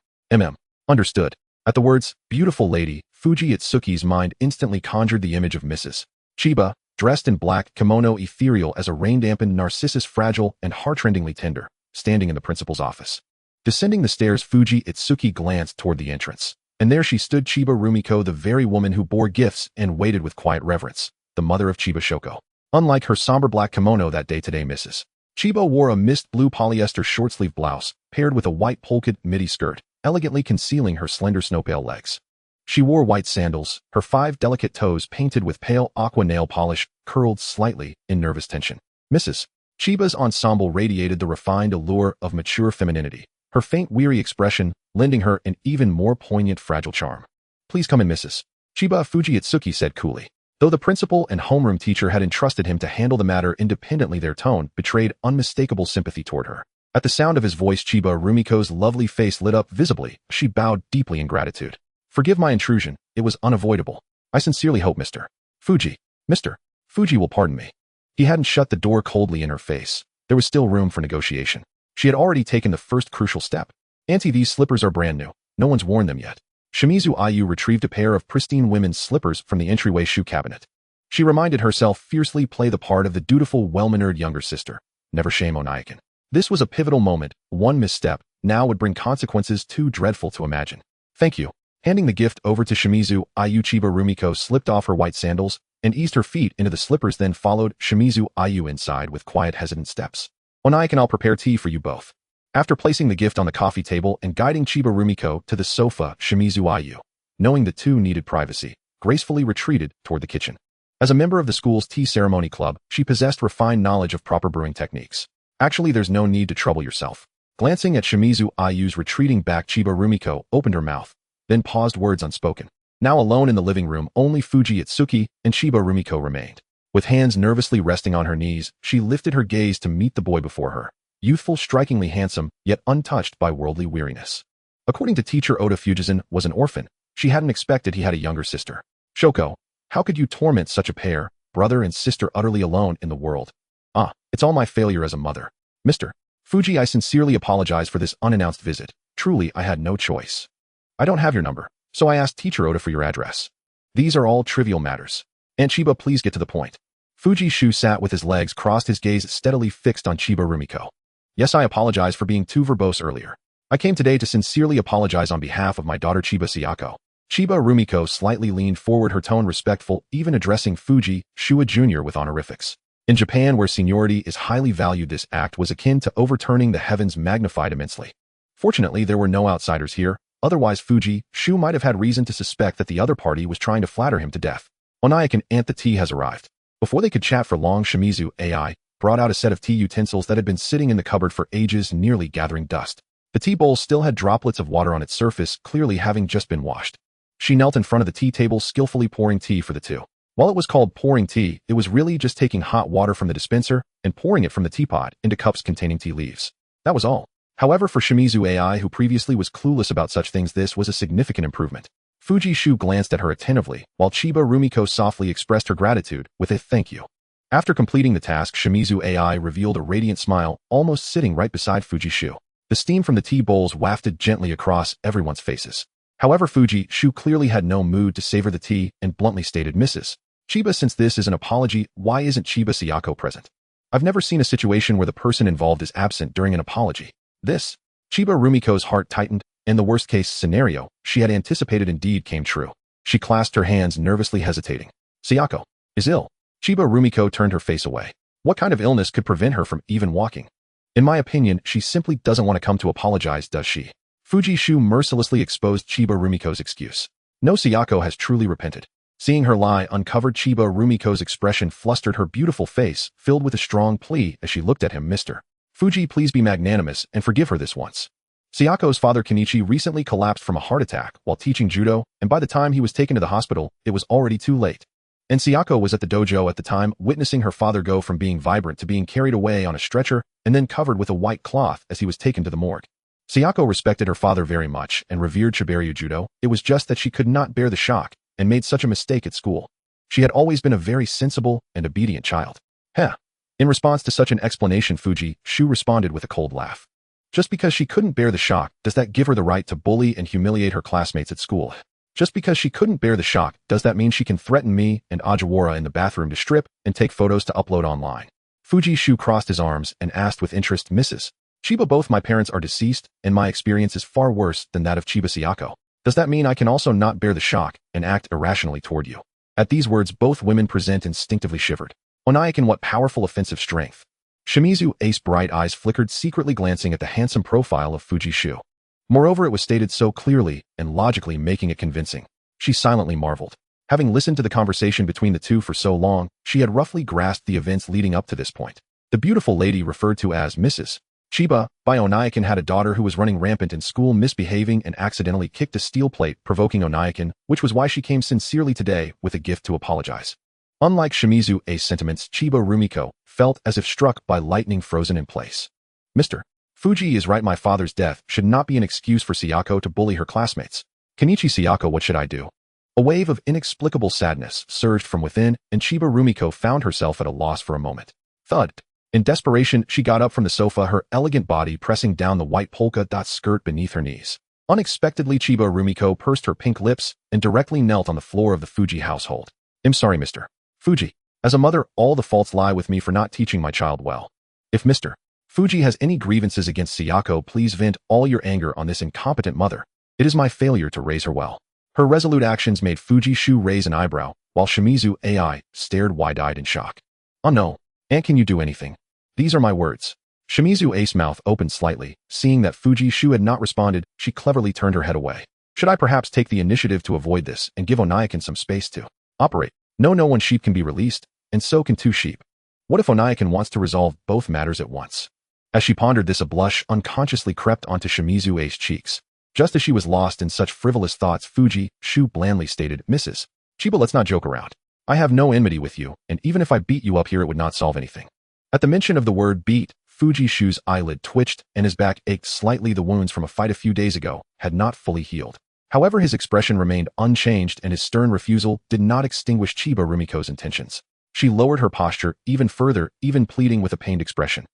Understood. At the words, "beautiful lady," Fuji Itsuki's mind instantly conjured the image of Mrs. Chiba, dressed in black kimono, ethereal as a rain-dampened narcissus, fragile and heart-rendingly tender, standing in the principal's office. Descending the stairs, Fuji Itsuki glanced toward the entrance. And there she stood, Chiba Rumiko, the very woman who bore gifts and waited with quiet reverence, the mother of Chiba Shoko. Unlike her somber black kimono that day, today Mrs. Chiba wore a mist blue polyester short-sleeve blouse, paired with a white polka midi skirt, elegantly concealing her slender snow-pale legs. She wore white sandals, her 5 delicate toes painted with pale aqua nail polish, curled slightly in nervous tension. Mrs. Chiba's ensemble radiated the refined allure of mature femininity, her faint, weary expression lending her an even more poignant, fragile charm. "Please come in, Mrs. Chiba," Fuji Itsuki said coolly. Though the principal and homeroom teacher had entrusted him to handle the matter independently, their tone betrayed unmistakable sympathy toward her. At the sound of his voice, Chiba Rumiko's lovely face lit up visibly. She bowed deeply in gratitude. "Forgive my intrusion. It was unavoidable. I sincerely hope Mr. Fuji will pardon me." He hadn't shut the door coldly in her face. There was still room for negotiation. She had already taken the first crucial step. "Auntie, these slippers are brand new. No one's worn them yet." Shimizu Ayu retrieved a pair of pristine women's slippers from the entryway shoe cabinet. She reminded herself fiercely play the part of the dutiful, well-mannered younger sister. Never shame Onaikin. This was a pivotal moment. One misstep now would bring consequences too dreadful to imagine. "Thank you." Handing the gift over to Shimizu Ayu, Chiba Rumiko slipped off her white sandals and eased her feet into the slippers, then followed Shimizu Ayu inside with quiet, hesitant steps. "Onaikin, I'll prepare tea for you both." After placing the gift on the coffee table and guiding Chiba Rumiko to the sofa, Shimizu Ayu, knowing the two needed privacy, gracefully retreated toward the kitchen. As a member of the school's tea ceremony club, she possessed refined knowledge of proper brewing techniques. "Actually, there's no need to trouble yourself." Glancing at Shimizu Ayu's retreating back, Chiba Rumiko opened her mouth, then paused, words unspoken. Now alone in the living room, only Fuji Itsuki and Chiba Rumiko remained. With hands nervously resting on her knees, she lifted her gaze to meet the boy before her. Youthful, strikingly handsome, yet untouched by worldly weariness. According to teacher Oda, Fujizan was an orphan. She hadn't expected he had a younger sister. "Shoko, how could you torment such a pair, brother and sister, utterly alone in the world?" It's all my failure as a mother. Mr. Fuji, I sincerely apologize for this unannounced visit. Truly, I had no choice. I don't have your number, so I asked teacher Oda for your address. These are all trivial matters. Aunt Chiba, please get to the point." Fuji Shu sat with his legs crossed, his gaze steadily fixed on Chiba Rumiko. "Yes, I apologize for being too verbose earlier. I came today to sincerely apologize on behalf of my daughter Chiba Sayako." Chiba Rumiko slightly leaned forward, her tone respectful, even addressing Fuji Shua Jr. with honorifics. In Japan, where seniority is highly valued, this act was akin to overturning the heavens, magnified immensely. Fortunately, there were no outsiders here. Otherwise, Fuji Shu might have had reason to suspect that the other party was trying to flatter him to death. "Onaikin, Aunt, the tea has arrived." Before they could chat for long, Shimizu Ai brought out a set of tea utensils that had been sitting in the cupboard for ages, nearly gathering dust. The tea bowl still had droplets of water on its surface, clearly having just been washed. She knelt in front of the tea table, skillfully pouring tea for the two. While it was called pouring tea, it was really just taking hot water from the dispenser and pouring it from the teapot into cups containing tea leaves. That was all. However, for Shimizu Ai, who previously was clueless about such things, this was a significant improvement. Fuji Shu glanced at her attentively, while Chiba Rumiko softly expressed her gratitude with a "thank you." After completing the task, Shimizu AI revealed a radiant smile, almost sitting right beside Fuji Shu. The steam from the tea bowls wafted gently across everyone's faces. However, Fuji Shu clearly had no mood to savor the tea and bluntly stated, "Mrs. Chiba, since this is an apology, why isn't Chiba Sayako present? I've never seen a situation where the person involved is absent during an apology." This, Chiba Rumiko's heart tightened, and the worst-case scenario she had anticipated indeed came true. She clasped her hands, nervously hesitating. "Sayako is ill." Chiba Rumiko turned her face away. What kind of illness could prevent her from even walking? "In my opinion, she simply doesn't want to come to apologize, does she?" Fuji Shu mercilessly exposed Chiba Rumiko's excuse. "No, Sayako has truly repented." Seeing her lie uncovered, Chiba Rumiko's expression flustered, her beautiful face filled with a strong plea as she looked at him. "Mr. Fuji, please be magnanimous and forgive her this once. Sayako's father Kenichi recently collapsed from a heart attack while teaching judo, and by the time he was taken to the hospital, it was already too late. And Sayako was at the dojo at the time, witnessing her father go from being vibrant to being carried away on a stretcher and then covered with a white cloth as he was taken to the morgue. Sayako respected her father very much and revered Shibaryu Judo. It was just that she could not bear the shock and made such a mistake at school. She had always been a very sensible and obedient child." Heh. In response to such an explanation, Fuji Shu responded with a cold laugh. "Just because she couldn't bear the shock, does that give her the right to bully and humiliate her classmates at school? Just because she couldn't bear the shock, does that mean she can threaten me and Ajiwara in the bathroom to strip and take photos to upload online?" Fuji Shu crossed his arms and asked with interest, "Mrs. Chiba, both my parents are deceased, and my experience is far worse than that of Chiba Sayako. Does that mean I can also not bear the shock and act irrationally toward you?" At these words, both women present instinctively shivered. Onaikin, what powerful offensive strength. Shimizu Ace's bright eyes flickered, secretly glancing at the handsome profile of Fuji Shu. Moreover, it was stated so clearly and logically, making it convincing. She silently marveled. Having listened to the conversation between the two for so long, she had roughly grasped the events leading up to this point. The beautiful lady referred to as Mrs. Chiba by Onaikin had a daughter who was running rampant in school, misbehaving, and accidentally kicked a steel plate, provoking Onaikin, which was why she came sincerely today with a gift to apologize. Unlike Shimizu Ace's sentiments, Chiba Rumiko felt as if struck by lightning, frozen in place. "Mr. Fuji is right. My father's death should not be an excuse for Sayako to bully her classmates. Kenichi, Sayako, what should I do?" A wave of inexplicable sadness surged from within, and Chiba Rumiko found herself at a loss for a moment. Thud. In desperation, she got up from the sofa, her elegant body pressing down the white polka-dot skirt beneath her knees. Unexpectedly, Chiba Rumiko pursed her pink lips and directly knelt on the floor of the Fuji household. "I'm sorry, Mr. Fuji. As a mother, all the faults lie with me for not teaching my child well. If Mr. Fuji has any grievances against Sayako, please vent all your anger on this incompetent mother. It is my failure to raise her well." Her resolute actions made Fuji Shu raise an eyebrow, while Shimizu AI stared wide-eyed in shock. "Oh no, Aunt, can you do anything? These are my words." Shimizu Ace's mouth opened slightly. Seeing that Fuji Shu had not responded, she cleverly turned her head away. "Should I perhaps take the initiative to avoid this and give Onaikin some space to operate? No, one sheep can be released, and so can two sheep. What if Onaikin wants to resolve both matters at once?" As she pondered this, a blush unconsciously crept onto Shimizu Ace's cheeks. Just as she was lost in such frivolous thoughts, Fuji Shu blandly stated, "Mrs. Chiba, let's not joke around. I have no enmity with you, and even if I beat you up here, it would not solve anything." At the mention of the word beat, Fuji Shu's eyelid twitched and his back ached slightly. The wounds from a fight a few days ago had not fully healed. However, his expression remained unchanged, and his stern refusal did not extinguish Chiba Rumiko's intentions. She lowered her posture even further, even pleading with a pained expression.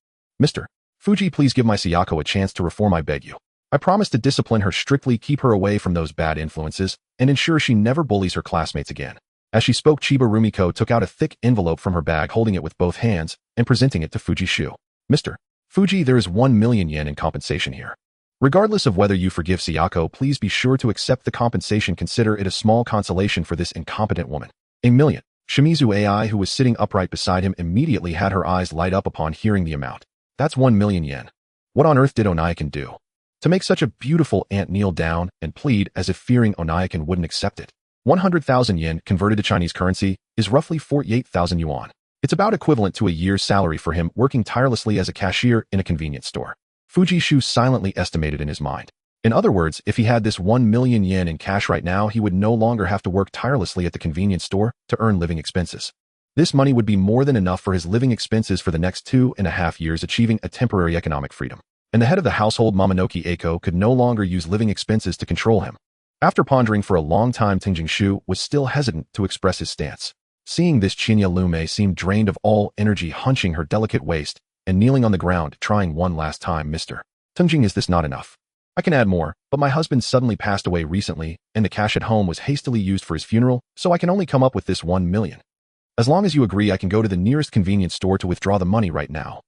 "Mr. Fuji, please give my Sayako a chance to reform, I beg you. I promise to discipline her strictly, keep her away from those bad influences, and ensure she never bullies her classmates again." As she spoke, Chiba Rumiko took out a thick envelope from her bag, holding it with both hands and presenting it to Fuji Shu. "Mr. Fuji, there is 1 million yen in compensation here. Regardless of whether you forgive Sayako, please be sure to accept the compensation. Consider it a small consolation for this incompetent woman." "A million?" Shimizu AI, who was sitting upright beside him, immediately had her eyes light up upon hearing the amount. "That's 1 million yen. What on earth did Onaikin do to make such a beautiful aunt kneel down and plead, as if fearing Onaikin wouldn't accept it? 100,000 yen, converted to Chinese currency, is roughly 48,000 yuan. It's about equivalent to a year's salary for him, working tirelessly as a cashier in a convenience store." Fuji Shu silently estimated in his mind. In other words, if he had this 1 million yen in cash right now, he would no longer have to work tirelessly at the convenience store to earn living expenses. This money would be more than enough for his living expenses for the next 2.5 years, achieving a temporary economic freedom. And the head of the household, Momonoki Eiko, could no longer use living expenses to control him. After pondering for a long time, Tingjing Shu was still hesitant to express his stance. Seeing this, Qinya Lume seemed drained of all energy, hunching her delicate waist and kneeling on the ground, trying one last time. Mr. Tengjing, is this not enough? I can add more, but my husband suddenly passed away recently, and the cash at home was hastily used for his funeral, so I can only come up with this 1 million. As long as you agree, I can go to the nearest convenience store to withdraw the money right now.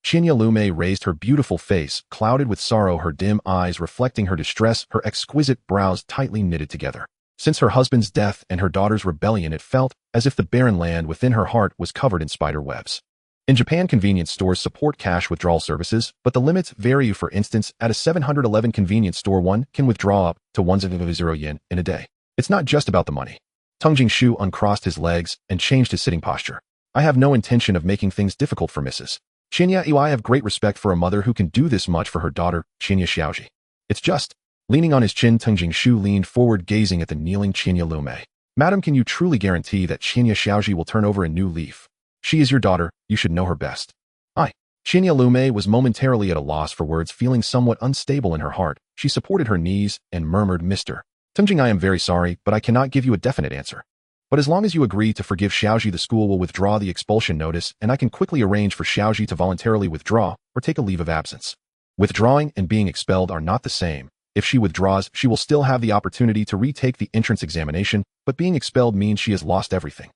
Qinya Lume raised her beautiful face, clouded with sorrow, her dim eyes reflecting her distress, her exquisite brows tightly knitted together. Since her husband's death and her daughter's rebellion, it felt as if the barren land within her heart was covered in spider webs. In Japan, convenience stores support cash withdrawal services, but the limits vary. For instance, at a 711 convenience store, one can withdraw up to 1,000 yen in a day. It's not just about the money. Tengjing Shu uncrossed his legs and changed his sitting posture. I have no intention of making things difficult for Mrs. Qinya Yu. I have great respect for a mother who can do this much for her daughter, Qinya Xiaoji. It's just... Leaning on his chin, Tengjing Shu leaned forward, gazing at the kneeling Qinya Lume. Madam, can you truly guarantee that Qinya Xiaoji will turn over a new leaf? She is your daughter, you should know her best. Qinya Lume was momentarily at a loss for words, feeling somewhat unstable in her heart. She supported her knees and murmured, Mr. Tengjing, I am very sorry, but I cannot give you a definite answer. But as long as you agree to forgive Xiaoji, the school will withdraw the expulsion notice, and I can quickly arrange for Xiaoji to voluntarily withdraw or take a leave of absence. Withdrawing and being expelled are not the same. If she withdraws, she will still have the opportunity to retake the entrance examination, but being expelled means she has lost everything.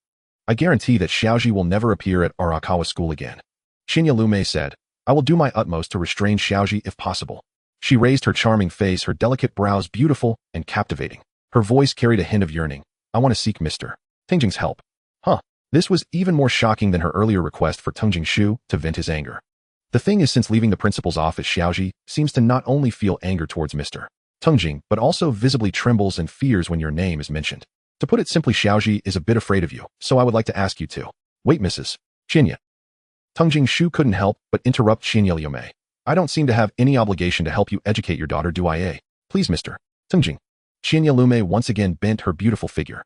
I guarantee that Xiaoji will never appear at Arakawa school again. Qinya Lume said, I will do my utmost to restrain Xiaoji if possible. She raised her charming face, her delicate brows beautiful and captivating. Her voice carried a hint of yearning. I want to seek Mr. Tengjing's help. This was even more shocking than her earlier request for Tengjing Shu to vent his anger. The thing is, since leaving the principal's office, Xiaoji seems to not only feel anger towards Mr. Tengjing, but also visibly trembles and fears when your name is mentioned. To put it simply, Xiaoji is a bit afraid of you, so I would like to ask you to wait, Mrs. Qinya. Tengjing Shu couldn't help but interrupt Qinya Lume. I don't seem to have any obligation to help you educate your daughter, do I? Please, Mr. Tengjing. Qinya Lume once again bent her beautiful figure.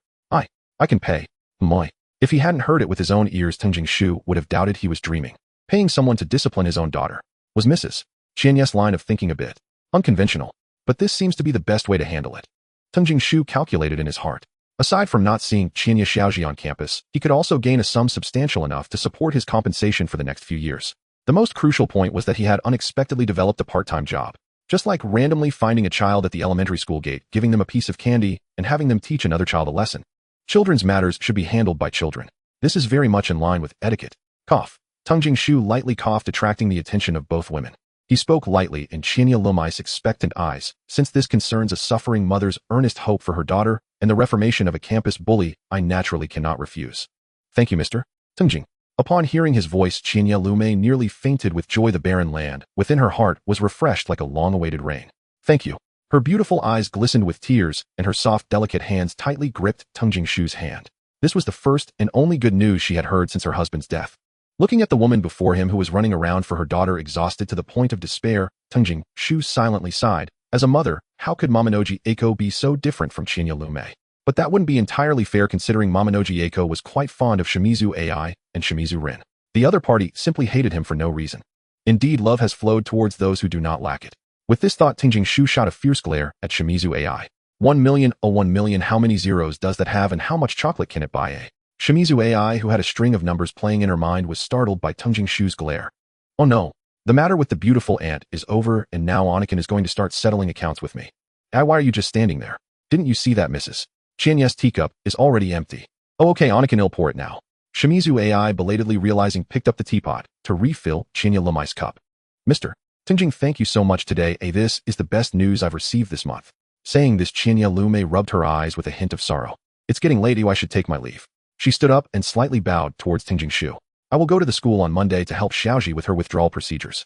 I can pay. Moi. If he hadn't heard it with his own ears, Tengjing Shu would have doubted he was dreaming. Paying someone to discipline his own daughter was Mrs. Qianya's line of thinking a bit unconventional, but this seems to be the best way to handle it. Tengjing Shu calculated in his heart. Aside from not seeing Qinya Xiaoji on campus, he could also gain a sum substantial enough to support his compensation for the next few years. The most crucial point was that he had unexpectedly developed a part-time job. Just like randomly finding a child at the elementary school gate, giving them a piece of candy, and having them teach another child a lesson. Children's matters should be handled by children. This is very much in line with etiquette. Cough. Tengjing Shu lightly coughed, attracting the attention of both women. He spoke lightly in Qinya Lume's expectant eyes. Since this concerns a suffering mother's earnest hope for her daughter and the reformation of a campus bully, I naturally cannot refuse. Thank you, Mr. Tengjing. Upon hearing his voice, Qinya Lume nearly fainted with joy. The barren land within her heart was refreshed like a long-awaited rain. Thank you. Her beautiful eyes glistened with tears, and her soft, delicate hands tightly gripped Tengjing Shu's hand. This was the first and only good news she had heard since her husband's death. Looking at the woman before him who was running around for her daughter, exhausted to the point of despair, Tengjing Shu silently sighed. As a mother, how could Mamanoji Eiko be so different from Qinya Lume? But that wouldn't be entirely fair, considering Mamanoji Eiko was quite fond of Shimizu Ai and Shimizu Rin. The other party simply hated him for no reason. Indeed, love has flowed towards those who do not lack it. With this thought, Tengjing Shu shot a fierce glare at Shimizu Ai. 1 million, oh 1 million, how many zeros does that have, and how much chocolate can it buy? Shimizu Ai, who had a string of numbers playing in her mind, was startled by Tengjing Shu's glare. Oh no, the matter with the beautiful aunt is over, and now Anakin is going to start settling accounts with me. Why are you just standing there? Didn't you see that, Mrs. Qianya's teacup is already empty. Oh okay, Anakin, I'll pour it now. Shimizu Ai, belatedly realizing, picked up the teapot to refill Qinya Lume's cup. Mr. Tengjing, thank you so much today. This is the best news I've received this month. Saying this, Qinya Lume rubbed her eyes with a hint of sorrow. It's getting late, I should take my leave. She stood up and slightly bowed towards Tengjing Shu. I will go to the school on Monday to help Xiaoji with her withdrawal procedures.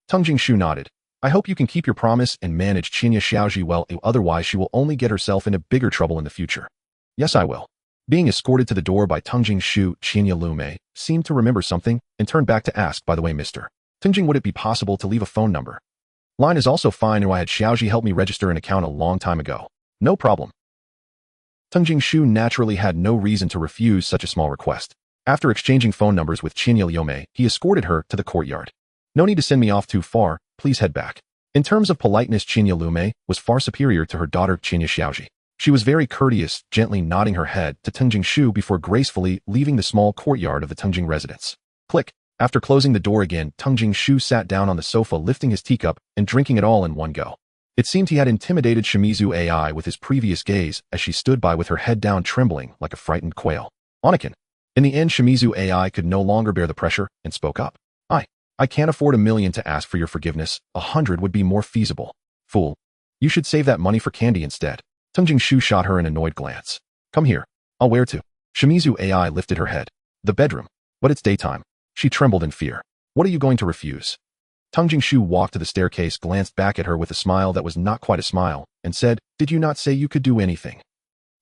Tengjing Shu nodded. I hope you can keep your promise and manage Qinya Xiaoji well, otherwise she will only get herself into bigger trouble in the future. Yes, I will. Being escorted to the door by Tengjing Shu, Qinya Lume seemed to remember something and turned back to ask, by the way, Mr. Tengjing, would it be possible to leave a phone number? Line is also fine, and I had Xiaoji help me register an account a long time ago. No problem. Tengjing Shu naturally had no reason to refuse such a small request. After exchanging phone numbers with Qinya Lume, he escorted her to the courtyard. No need to send me off too far, please head back. In terms of politeness, Qinya Lume was far superior to her daughter Qinya Xiaoji. She was very courteous, gently nodding her head to Teng Jingshu before gracefully leaving the small courtyard of the Teng Jing residence. Click. After closing the door again, Teng Jingshu sat down on the sofa, lifting his teacup and drinking it all in one go. It seemed he had intimidated Shimizu AI with his previous gaze as she stood by with her head down, trembling like a frightened quail. Anakin. In the end, Shimizu AI could no longer bear the pressure and spoke up. I can't afford $1 million to ask for your forgiveness. 100 would be more feasible. Fool. You should save that money for candy instead. Teng Jingshu shot her an annoyed glance. Come here. I'll wear to. Shimizu AI lifted her head. The bedroom. But it's daytime. She trembled in fear. What are you going to refuse? Teng Jingshu walked to the staircase, glanced back at her with a smile that was not quite a smile, and said, Did you not say you could do anything?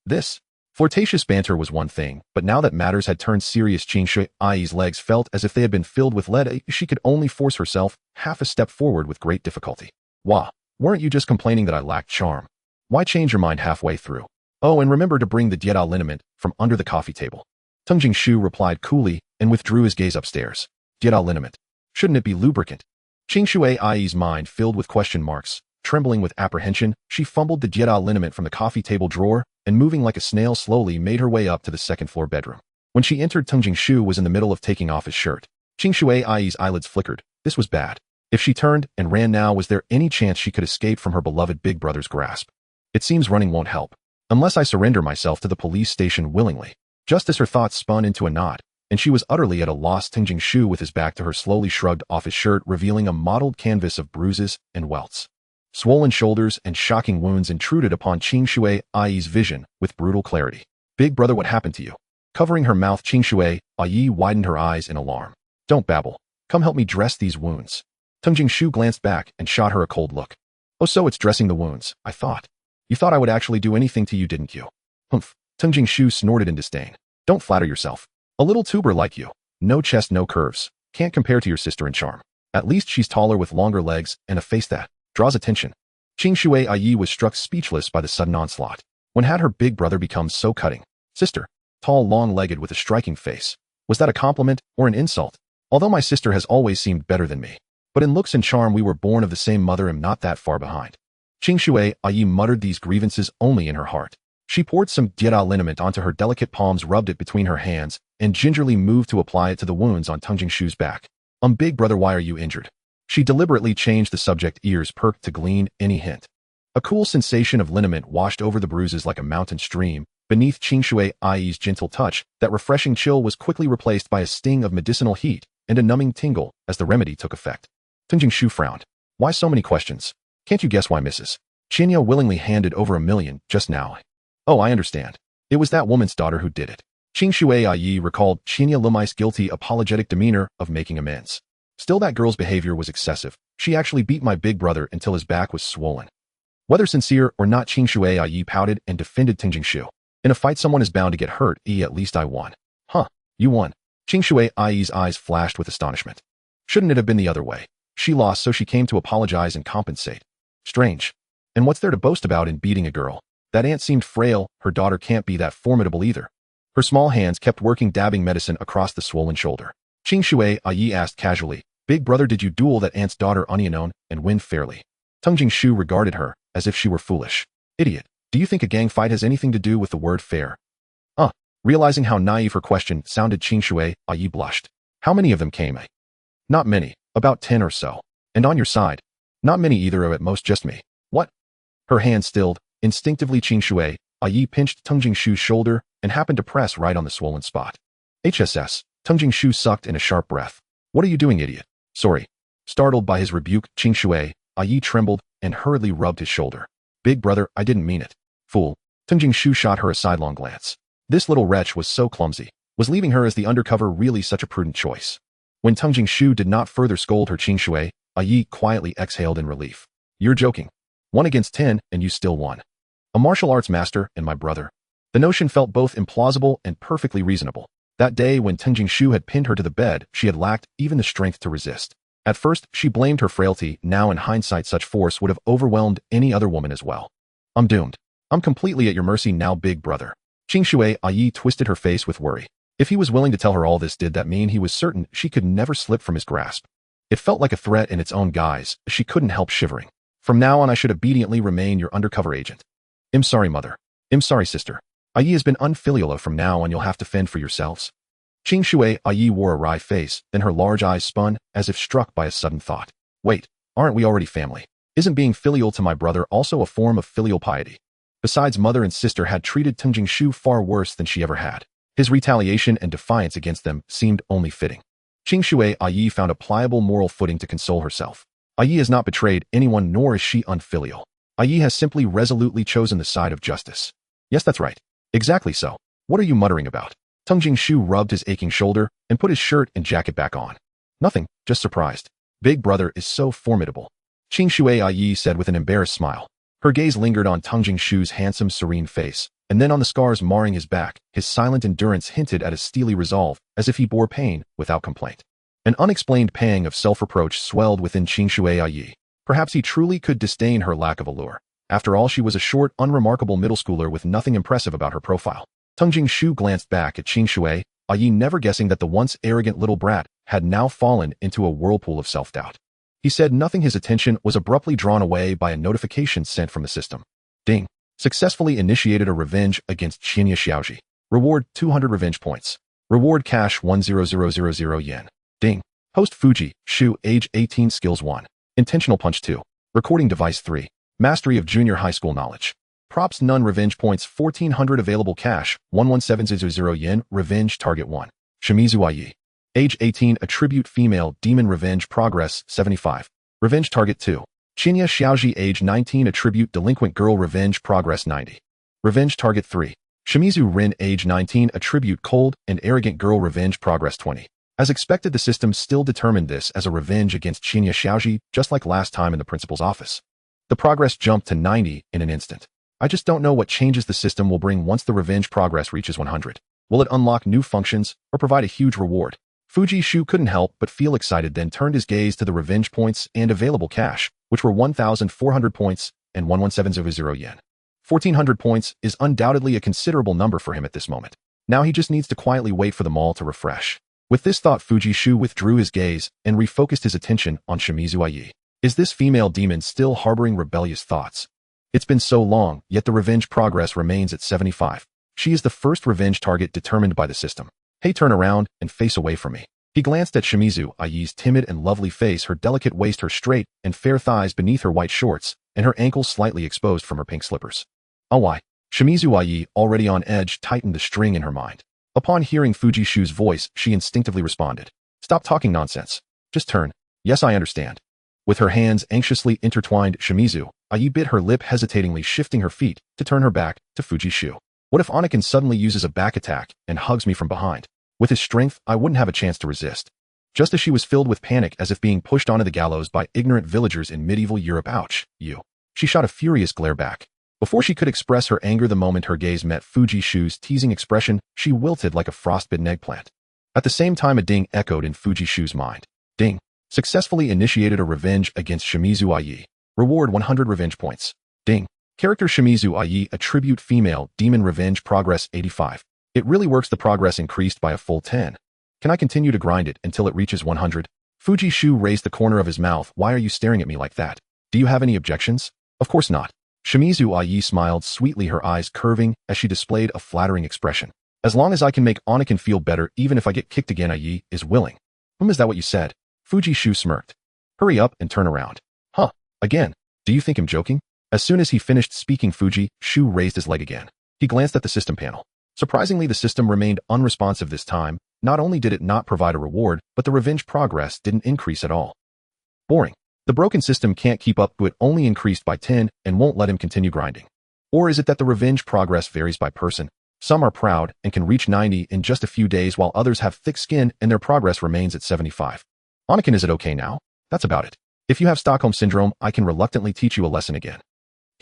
This flirtatious banter was one thing, but now that matters had turned serious, Qingshui Ai's legs felt as if they had been filled with lead. She could only force herself half a step forward with great difficulty. Wah, weren't you just complaining that I lacked charm? Why change your mind halfway through? Oh, and remember to bring the dieta liniment from under the coffee table. Teng Jingshu replied coolly and withdrew his gaze upstairs. Dieta liniment. Shouldn't it be lubricant? Qingshui Ai's mind filled with question marks. Trembling with apprehension, she fumbled the dieta liniment from the coffee table drawer and, moving like a snail, slowly made her way up to the second-floor bedroom. When she entered, Teng Jingshu was in the middle of taking off his shirt. Qingshui Ai's eyelids flickered. This was bad. If she turned and ran now, was there any chance she could escape from her beloved big brother's grasp? It seems running won't help. Unless I surrender myself to the police station willingly. Just as her thoughts spun into a knot, and she was utterly at a loss, Teng Jingshu, with his back to her, slowly shrugged off his shirt, revealing a mottled canvas of bruises and welts. Swollen shoulders and shocking wounds intruded upon Qingshui Ai's vision with brutal clarity. Big brother, what happened to you? Covering her mouth, Qingshui Ai widened her eyes in alarm. Don't babble. Come help me dress these wounds. Teng Jingshu glanced back and shot her a cold look. Oh, so it's dressing the wounds, I thought. You thought I would actually do anything to you, didn't you? Humph. Teng Jingshu snorted in disdain. Don't flatter yourself. A little tuber like you. No chest, no curves. Can't compare to your sister in charm. At least she's taller with longer legs and a face that draws attention. Qingshui Ai was struck speechless by the sudden onslaught. When had her big brother become so cutting? Sister. Tall, long-legged with a striking face. Was that a compliment or an insult? Although my sister has always seemed better than me. But in looks and charm we were born of the same mother, am not that far behind. Qingshui Ai muttered these grievances only in her heart. She poured some dieta liniment onto her delicate palms, rubbed it between her hands, and gingerly moved to apply it to the wounds on Teng Jingshu's back. Big brother, why are you injured? She deliberately changed the subject, ears perked to glean any hint. A cool sensation of liniment washed over the bruises like a mountain stream. Beneath Qingshui Ai's gentle touch, that refreshing chill was quickly replaced by a sting of medicinal heat and a numbing tingle as the remedy took effect. Teng Jingshu frowned. Why so many questions? Can't you guess why Mrs. Qinya willingly handed over $1 million just now? Oh, I understand. It was that woman's daughter who did it. Qingshui Ai recalled Qinya Lumai's guilty, apologetic demeanor of making amends. Still, that girl's behavior was excessive. She actually beat my big brother until his back was swollen. Whether sincere or not, Qingshui Ai pouted and defended Teng Jingshu. In a fight, someone is bound to get hurt. At least I won. Huh, you won. Qingshui Ai's eyes flashed with astonishment. Shouldn't it have been the other way? She lost, so she came to apologize and compensate. Strange. And what's there to boast about in beating a girl? That aunt seemed frail. Her daughter can't be that formidable either. Her small hands kept working, dabbing medicine across the swollen shoulder. Qingshui Ai asked casually, Big brother, did you duel that aunt's daughter Onyanon and win fairly? Teng Jingshu regarded her as if she were foolish. Idiot. Do you think a gang fight has anything to do with the word fair? Realizing how naive her question sounded, Qingshui Ai blushed. How many of them came? Not many. About 10 or so. And on your side? Not many either, or at most just me. What? Her hand stilled. Instinctively, Qingshui Ai pinched Teng Jingshu's shoulder and happened to press right on the swollen spot. HSS. Teng Jingshu sucked in a sharp breath. What are you doing, idiot? Sorry. Startled by his rebuke, Qingshui Ai trembled and hurriedly rubbed his shoulder. Big brother, I didn't mean it. Fool. Teng Jingshu shot her a sidelong glance. This little wretch was so clumsy. Was leaving her as the undercover really such a prudent choice? When Teng Jingshu did not further scold her, Qingshui Ai quietly exhaled in relief. You're joking. 1 against 10, and you still won. A martial arts master and my brother. The notion felt both implausible and perfectly reasonable. That day when Teng Jingshu had pinned her to the bed, she had lacked even the strength to resist. At first, she blamed her frailty. Now, in hindsight, such force would have overwhelmed any other woman as well. I'm doomed. I'm completely at your mercy now, big brother. Qingshui Ai twisted her face with worry. If he was willing to tell her all this, did that mean he was certain she could never slip from his grasp? It felt like a threat in its own guise. She couldn't help shivering. From now on, I should obediently remain your undercover agent. I'm sorry, mother. I'm sorry, sister. Ai has been unfilial. From now on you'll have to fend for yourselves. Qing Shui Ai wore a wry face, then her large eyes spun, as if struck by a sudden thought. Wait, aren't we already family? Isn't being filial to my brother also a form of filial piety? Besides, mother and sister had treated Teng Jingshu far worse than she ever had. His retaliation and defiance against them seemed only fitting. Qing Shui Ai found a pliable moral footing to console herself. Ai has not betrayed anyone, nor is she unfilial. Ai has simply resolutely chosen the side of justice. Yes, that's right. Exactly so. What are you muttering about? Teng Jingshu rubbed his aching shoulder and put his shirt and jacket back on. Nothing, just surprised. Big brother is so formidable. Qing Shui Ai said with an embarrassed smile. Her gaze lingered on Teng Jingshu's handsome, serene face, and then on the scars marring his back. His silent endurance hinted at a steely resolve, as if he bore pain without complaint. An unexplained pang of self-reproach swelled within Qing Shui Ai. Perhaps he truly could disdain her lack of allure. After all, she was a short, unremarkable middle schooler with nothing impressive about her profile. Teng Jingshu glanced back at Qing Shui Ai, never guessing that the once arrogant little brat had now fallen into a whirlpool of self-doubt. He said nothing. His attention was abruptly drawn away by a notification sent from the system. Ding. Successfully initiated a revenge against Qinya Xiaoji. Reward 200 revenge points. Reward cash 100,000 yen. Ding. Host Fuji, Shu, age 18, skills 1. Intentional punch 2. Recording device 3. Mastery of junior high school knowledge. Props none. Revenge points 1400. Available cash 117,000 yen. Revenge target 1. Shimizu Ai. Age 18, attribute female, demon, revenge progress 75. Revenge target 2. Qinya Xiaoji, age 19, attribute delinquent girl, revenge progress 90. Revenge target 3. Shimizu Rin, age 19, attribute cold and arrogant girl, revenge progress 20. As expected, the system still determined this as a revenge against Qinya Xiaoji, just like last time in the principal's office. The progress jumped to 90 in an instant. I just don't know what changes the system will bring once the revenge progress reaches 100. Will it unlock new functions or provide a huge reward? Fuji Shu couldn't help but feel excited, then turned his gaze to the revenge points and available cash, which were 1,400 points and 117,000 yen. 1,400 points is undoubtedly a considerable number for him at this moment. Now he just needs to quietly wait for them all to refresh. With this thought, Fuji Shu withdrew his gaze and refocused his attention on Shimizu Ai. Is this female demon still harboring rebellious thoughts? It's been so long, yet the revenge progress remains at 75. She is the first revenge target determined by the system. Hey, turn around and face away from me. He glanced at Shimizu Ai's timid and lovely face, her delicate waist, her straight and fair thighs beneath her white shorts, and her ankles slightly exposed from her pink slippers. Oh, why? Shimizu Ai, already on edge, tightened the string in her mind. Upon hearing Fuji Shu's voice, she instinctively responded. Stop talking nonsense. Just turn. Yes, I understand. With her hands anxiously intertwined, Shimizu Ai bit her lip, hesitatingly shifting her feet to turn her back to Fuji Shu. What if Anakin suddenly uses a back attack and hugs me from behind? With his strength, I wouldn't have a chance to resist. Just as she was filled with panic, as if being pushed onto the gallows by ignorant villagers in medieval Europe. Ouch, you. She shot a furious glare back. Before she could express her anger, the moment her gaze met Fuji Shu's teasing expression, she wilted like a frostbitten eggplant. At the same time, a ding echoed in Fuji Shu's mind. Ding. Successfully initiated a revenge against Shimizu Ai. Reward 100 revenge points. Ding. Character Shimizu Ai, attribute female, demon, revenge progress 85. It really works. The progress increased by a full 10. Can I continue to grind it until it reaches 100? Fuji Shu raised the corner of his mouth. Why are you staring at me like that? Do you have any objections? Of course not. Shimizu Ai smiled sweetly, her eyes curving as she displayed a flattering expression. As long as I can make Anakin feel better, even if I get kicked again, Ai is willing. Is that what you said? Fuji Shu smirked. Hurry up and turn around. Huh, again. Do you think I'm joking? As soon as he finished speaking, Fuji Shu raised his leg again. He glanced at the system panel. Surprisingly, the system remained unresponsive this time. Not only did it not provide a reward, but the revenge progress didn't increase at all. Boring. The broken system can't keep up, but it only increased by 10 and won't let him continue grinding. Or is it that the revenge progress varies by person? Some are proud and can reach 90 in just a few days, while others have thick skin and their progress remains at 75. Anakin, is it okay now? That's about it. If you have Stockholm Syndrome, I can reluctantly teach you a lesson again.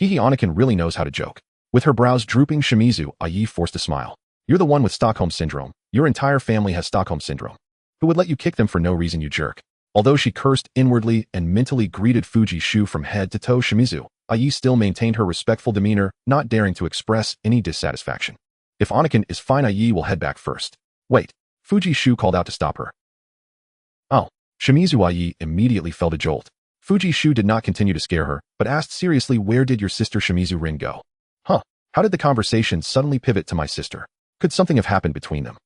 Anakin really knows how to joke. With her brows drooping, Shimizu Ai forced a smile. You're the one with Stockholm Syndrome. Your entire family has Stockholm Syndrome. Who would let you kick them for no reason, you jerk? Although she cursed inwardly and mentally greeted Fuji Shu from head to toe, Shimizu Ai still maintained her respectful demeanor, not daring to express any dissatisfaction. If Anakin is fine, Ai will head back first. Wait. Fuji Shu called out to stop her. Oh. Shimizu Ai immediately felt a jolt. Fuji Shu did not continue to scare her, but asked seriously, where did your sister Shimizu Rin go? Huh. How did the conversation suddenly pivot to my sister? Could something have happened between them?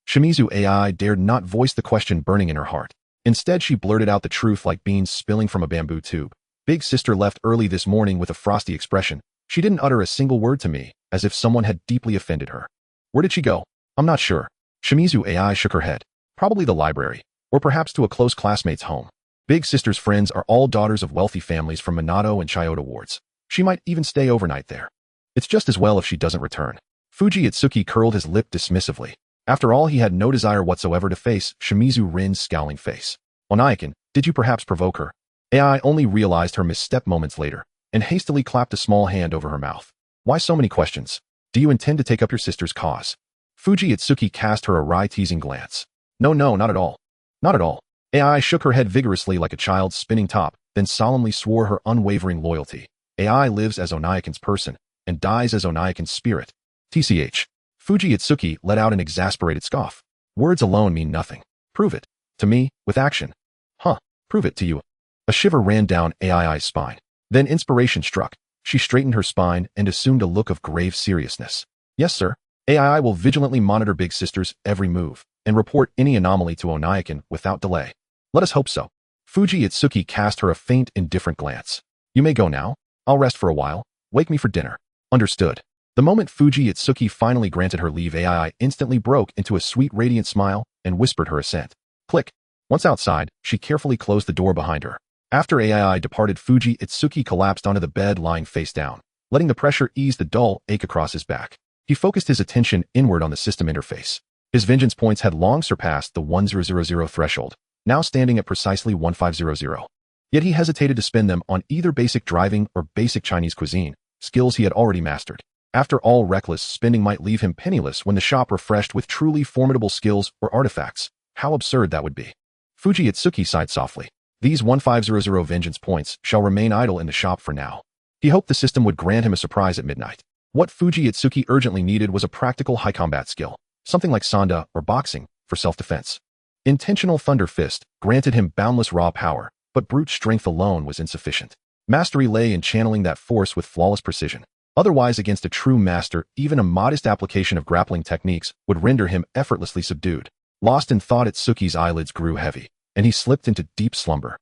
Shimizu AI dared not voice the question burning in her heart. Instead, she blurted out the truth like beans spilling from a bamboo tube. Big sister left early this morning with a frosty expression. She didn't utter a single word to me, as if someone had deeply offended her. Where did she go? I'm not sure. Shimizu AI shook her head. Probably the library, or perhaps to a close classmate's home. Big sister's friends are all daughters of wealthy families from Minato and Chiyoda wards. She might even stay overnight there. It's just as well if she doesn't return. Fuji Itsuki curled his lip dismissively. After all, he had no desire whatsoever to face Shimizu Rin's scowling face. Onaikin, did you perhaps provoke her? AI only realized her misstep moments later, and hastily clapped a small hand over her mouth. Why so many questions? Do you intend to take up your sister's cause? Fuji Itsuki cast her a wry teasing glance. No, not at all. Not at all. AI shook her head vigorously like a child's spinning top, then solemnly swore her unwavering loyalty. AI lives as Onaikin's person, and dies as Onaikin's spirit. TCH. Fuji Itsuki let out an exasperated scoff. Words alone mean nothing. Prove it. To me, with action. Huh, prove it to you. A shiver ran down AI's spine. Then inspiration struck. She straightened her spine and assumed a look of grave seriousness. Yes, sir. AI will vigilantly monitor Big Sister's every move and report any anomaly to Onaikin without delay. Let us hope so. Fuji Itsuki cast her a faint, indifferent glance. You may go now. I'll rest for a while. Wake me for dinner. Understood. The moment Fuji Itsuki finally granted her leave, AI instantly broke into a sweet, radiant smile and whispered her assent. Click. Once outside, she carefully closed the door behind her. After AI departed, Fuji Itsuki collapsed onto the bed, lying face down, letting the pressure ease the dull ache across his back. He focused his attention inward on the system interface. His vengeance points had long surpassed the 1000 threshold, now standing at precisely 1500. Yet he hesitated to spend them on either basic driving or basic Chinese cuisine, skills he had already mastered. After all, reckless spending might leave him penniless when the shop refreshed with truly formidable skills or artifacts. How absurd that would be. Fuji Itsuki sighed softly. These 1500 vengeance points shall remain idle in the shop for now. He hoped the system would grant him a surprise at midnight. What Fuji Itsuki urgently needed was a practical high combat skill, something like Sanda or boxing, for self-defense. Intentional Thunder Fist granted him boundless raw power, but brute strength alone was insufficient. Mastery lay in channeling that force with flawless precision. Otherwise, against a true master, even a modest application of grappling techniques would render him effortlessly subdued. Lost in thought, Itsuki's eyelids grew heavy, and he slipped into deep slumber.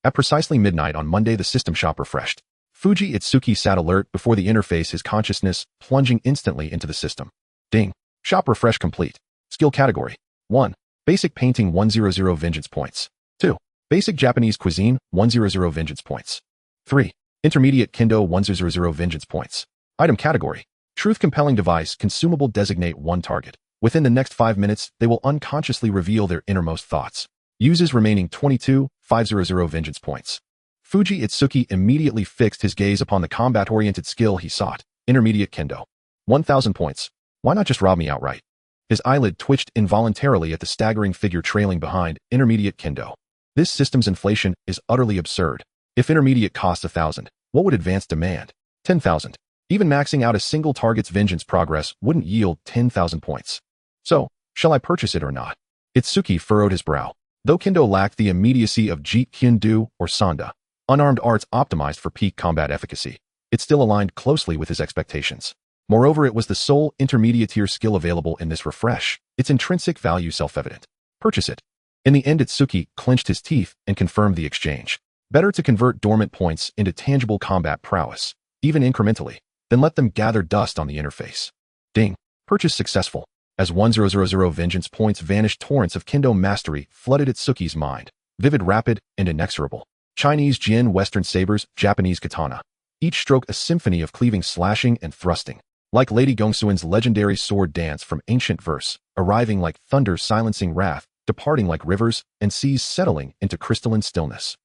At precisely midnight on Monday, the system shop refreshed. Fuji Itsuki sat alert before the interface, his consciousness plunging instantly into the system. Ding. Shop refresh complete. Skill category. 1. Basic painting 100 vengeance points. 2. Basic Japanese cuisine 100 vengeance points. 3. Intermediate Kendo 100 vengeance points. Item category. Truth compelling device consumable designate 1 target. Within the next 5 minutes, they will unconsciously reveal their innermost thoughts. Uses remaining 500 vengeance points. Fuji Itsuki immediately fixed his gaze upon the combat-oriented skill he sought. Intermediate Kendo. 1000 points. Why not just rob me outright? His eyelid twitched involuntarily at the staggering figure trailing behind Intermediate Kendo. This system's inflation is utterly absurd. If intermediate costs 1,000, what would advanced demand? 10,000. Even maxing out a single target's vengeance progress wouldn't yield 10,000 points. So, shall I purchase it or not? Itsuki furrowed his brow. Though Kendo lacked the immediacy of Jeet Kune Do or Sanda, unarmed arts optimized for peak combat efficacy, it still aligned closely with his expectations. Moreover, it was the sole intermediate-tier skill available in this refresh, its intrinsic value self-evident. Purchase it. In the end, Itsuki clenched his teeth and confirmed the exchange. Better to convert dormant points into tangible combat prowess, even incrementally, than let them gather dust on the interface. Ding. Purchase successful. As 1000 vengeance points vanished, torrents of Kendo mastery flooded Itsuki's mind, vivid, rapid, and inexorable. Chinese Jin, Western sabers, Japanese katana. Each stroke a symphony of cleaving, slashing, and thrusting. Like Lady Gongsuan's legendary sword dance from ancient verse, arriving like thunder silencing wrath, departing like rivers and seas settling into crystalline stillness.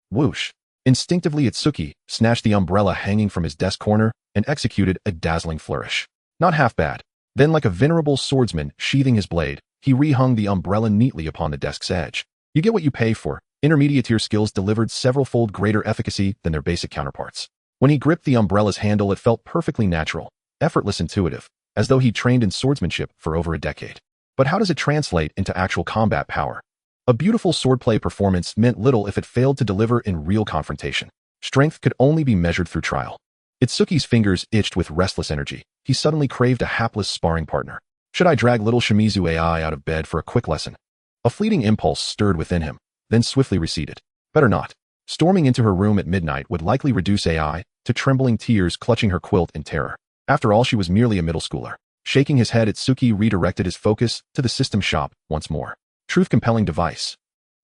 Whoosh. Instinctively, Itsuki snatched the umbrella hanging from his desk corner and executed a dazzling flourish. Not half bad. Then, like a venerable swordsman sheathing his blade, he rehung the umbrella neatly upon the desk's edge. You get what you pay for. Intermediate-tier skills delivered several-fold greater efficacy than their basic counterparts. When he gripped the umbrella's handle, it felt perfectly natural, effortless, intuitive, as though he'd trained in swordsmanship for over a decade. But how does it translate into actual combat power? A beautiful swordplay performance meant little if it failed to deliver in real confrontation. Strength could only be measured through trial. Itsuki's fingers itched with restless energy. He suddenly craved a hapless sparring partner. Should I drag little Shimizu AI out of bed for a quick lesson? A fleeting impulse stirred within him, then swiftly receded. Better not. Storming into her room at midnight would likely reduce AI to trembling tears clutching her quilt in terror. After all, she was merely a middle schooler. Shaking his head, Itsuki redirected his focus to the system shop once more. Truth-compelling device.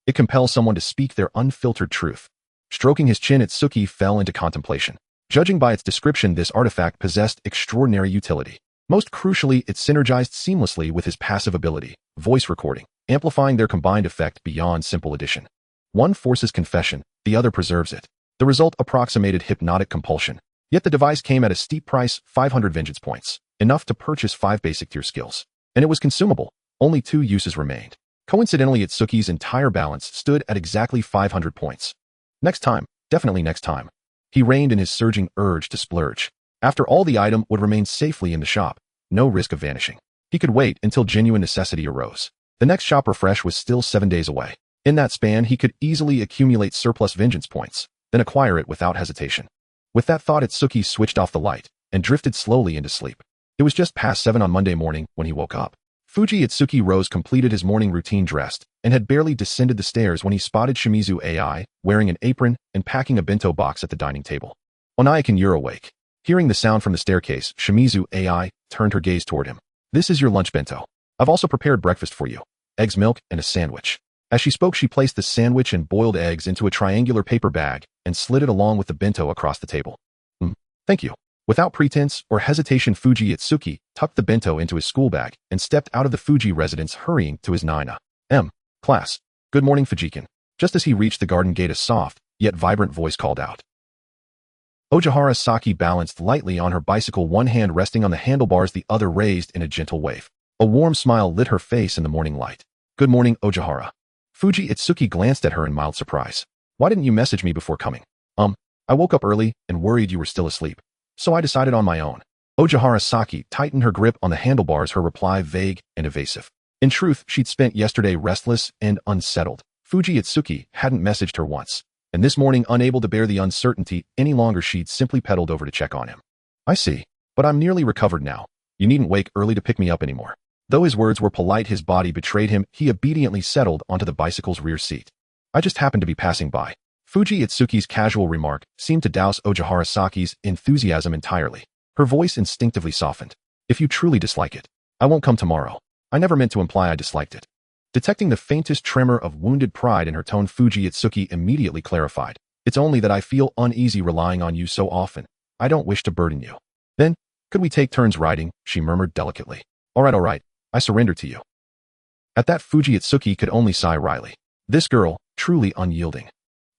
It compels someone to speak their unfiltered truth. Stroking his chin, Itsuki fell into contemplation. Judging by its description, this artifact possessed extraordinary utility. Most crucially, it synergized seamlessly with his passive ability, voice recording, amplifying their combined effect beyond simple addition. One forces confession, the other preserves it. The result approximated hypnotic compulsion. Yet the device came at a steep price, 500 vengeance points, enough to purchase 5 basic tier skills. And it was consumable. Only 2 uses remained. Coincidentally, Itsuki's entire balance stood at exactly 500 points. Next time, definitely next time. He reined in his surging urge to splurge. After all, the item would remain safely in the shop, no risk of vanishing. He could wait until genuine necessity arose. The next shop refresh was still 7 days away. In that span, he could easily accumulate surplus vengeance points, then acquire it without hesitation. With that thought, Itsuki switched off the light and drifted slowly into sleep. It was just past 7 on Monday morning when he woke up. Fuji Itsuki rose, completed his morning routine, dressed, and had barely descended the stairs when he spotted Shimizu AI wearing an apron and packing a bento box at the dining table. Onaikan, you're awake. Hearing the sound from the staircase, Shimizu AI turned her gaze toward him. This is your lunch bento. I've also prepared breakfast for you. Eggs, milk, and a sandwich. As she spoke, she placed the sandwich and boiled eggs into a triangular paper bag and slid it along with the bento across the table. Thank you. Without pretense or hesitation, Fuji Itsuki tucked the bento into his school bag and stepped out of the Fuji residence, hurrying to his 9 a.m. class. Good morning, Fujikin. Just as he reached the garden gate, a soft, yet vibrant voice called out. Ojihara Saki balanced lightly on her bicycle, one hand resting on the handlebars, the other raised in a gentle wave. A warm smile lit her face in the morning light. Good morning, Ojihara. Fuji Itsuki glanced at her in mild surprise. Why didn't you message me before coming? I woke up early and worried you were still asleep. So I decided on my own. Ojihara Saki tightened her grip on the handlebars, her reply vague and evasive. In truth, she'd spent yesterday restless and unsettled. Fuji Itsuki hadn't messaged her once, and this morning, unable to bear the uncertainty any longer, she'd simply pedaled over to check on him. I see, but I'm nearly recovered now. You needn't wake early to pick me up anymore. Though his words were polite, his body betrayed him. He obediently settled onto the bicycle's rear seat. I just happened to be passing by. Fuji Itsuki's casual remark seemed to douse Ojihara Saki's enthusiasm entirely. Her voice instinctively softened. If you truly dislike it, I won't come tomorrow. I never meant to imply I disliked it. Detecting the faintest tremor of wounded pride in her tone, Fuji Itsuki immediately clarified. It's only that I feel uneasy relying on you so often. I don't wish to burden you. Then, could we take turns riding? She murmured delicately. All right. I surrender to you. At that, Fuji Itsuki could only sigh wryly. This girl, truly unyielding.